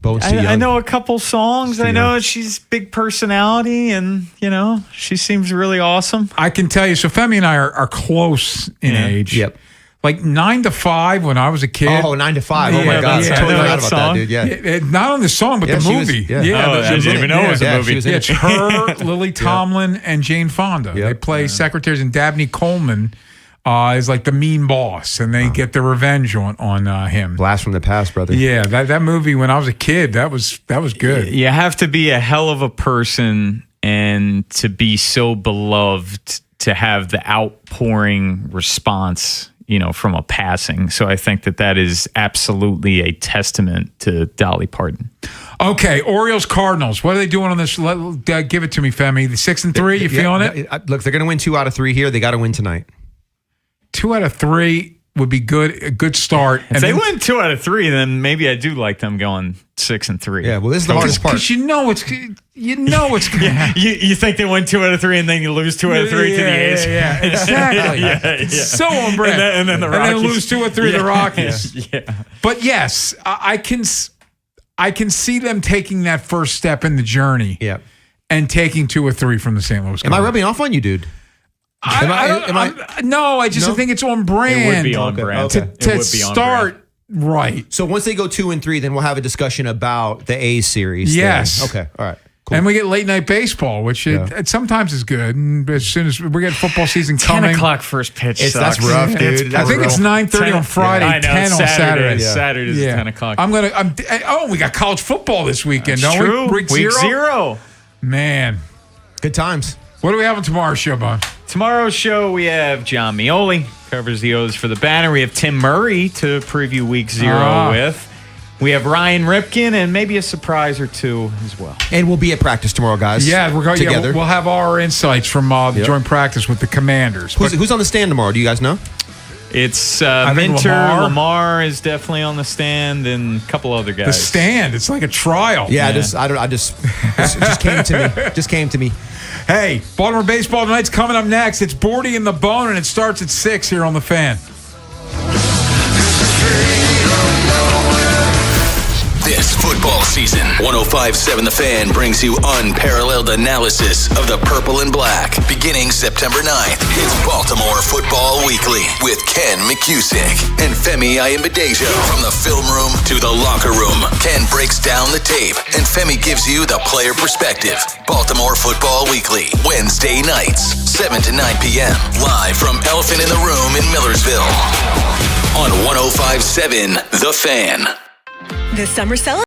I know a couple songs. I know she's big personality, and she seems really awesome. I can tell you. So Femi and I are close in age. Yep. Like 9 to 5 when I was a kid. Oh, 9 to 5. Oh my God. I totally forgot about that, dude. Yeah. Not on the song, but the movie. I didn't even know it was a movie. It's her, Lily Tomlin, and Jane Fonda. They play secretaries, and Dabney Coleman is like the mean boss, and they get their revenge on him. Blast from the past, brother. Yeah, that movie when I was a kid, that was good. You have to be a hell of a person and to be so beloved to have the outpouring response, from a passing. So I think that is absolutely a testament to Dolly Parton. Okay, Orioles Cardinals. What are they doing on this? Give it to me, Femi. The 6-3. You feeling it? Look, they're going to win 2 out of 3 here. They got to win tonight. 2 out of 3 would be good. A good start. If they win 2 out of 3, then maybe I do like them going 6-3. Yeah, well, this is the hardest part. Because you know it's going to You think they win 2 out of 3 and then you lose 2 out of 3 to the A's? Yeah, exactly. It's so on brand. And then the Rockies. And then lose 2 or 3 to the Rockies. Yeah. But yes, I can see them taking that first step in the journey. Yeah. And taking 2 or 3 from the St. Louis Cardinals. Am I rubbing off on you, dude? No, I just think it's on brand. It would be on brand. To start right. So once they go 2 and 3, then we'll have a discussion about the A's series. Yes. Then. Okay. All right. Cool. And we get late night baseball, which it sometimes is good. And as soon as we get football season coming, 10 o'clock first pitch. That's rough, dude. I think it's 9:30 on Friday, I know, 10 on Saturday. Saturday's 10 o'clock. We got college football this weekend, That's don't true. we? Week zero. Man, good times. What do we have on tomorrow's show, Bob? Tomorrow's show, we have John Mioli, covers the O's for the Banner. We have Tim Murray to preview Week 0 with. We have Ryan Ripken and maybe a surprise or 2 as well. And we'll be at practice tomorrow, guys. Yeah, we're going together. We'll have our insights from the joint practice with the Commanders. Who's on the stand tomorrow? Do you guys know? It's Minter. Lamar is definitely on the stand, and a couple other guys. The stand. It's like a trial. Yeah. It just came to me. Just came to me. Hey, Baltimore baseball tonight's coming up next. It's Bordy and the Bone, and it starts at 6 here on the Fan. This football season, 105.7 The Fan brings you unparalleled analysis of the purple and black. Beginning September 9th, it's Baltimore Football Weekly with Ken McCusick and Femi Ayimbadejo. From the film room to the locker room, Ken breaks down the tape and Femi gives you the player perspective. Baltimore Football Weekly, Wednesday nights, 7 to 9 p.m. Live from Elephant in the Room in Millersville on 105.7 The Fan. This summer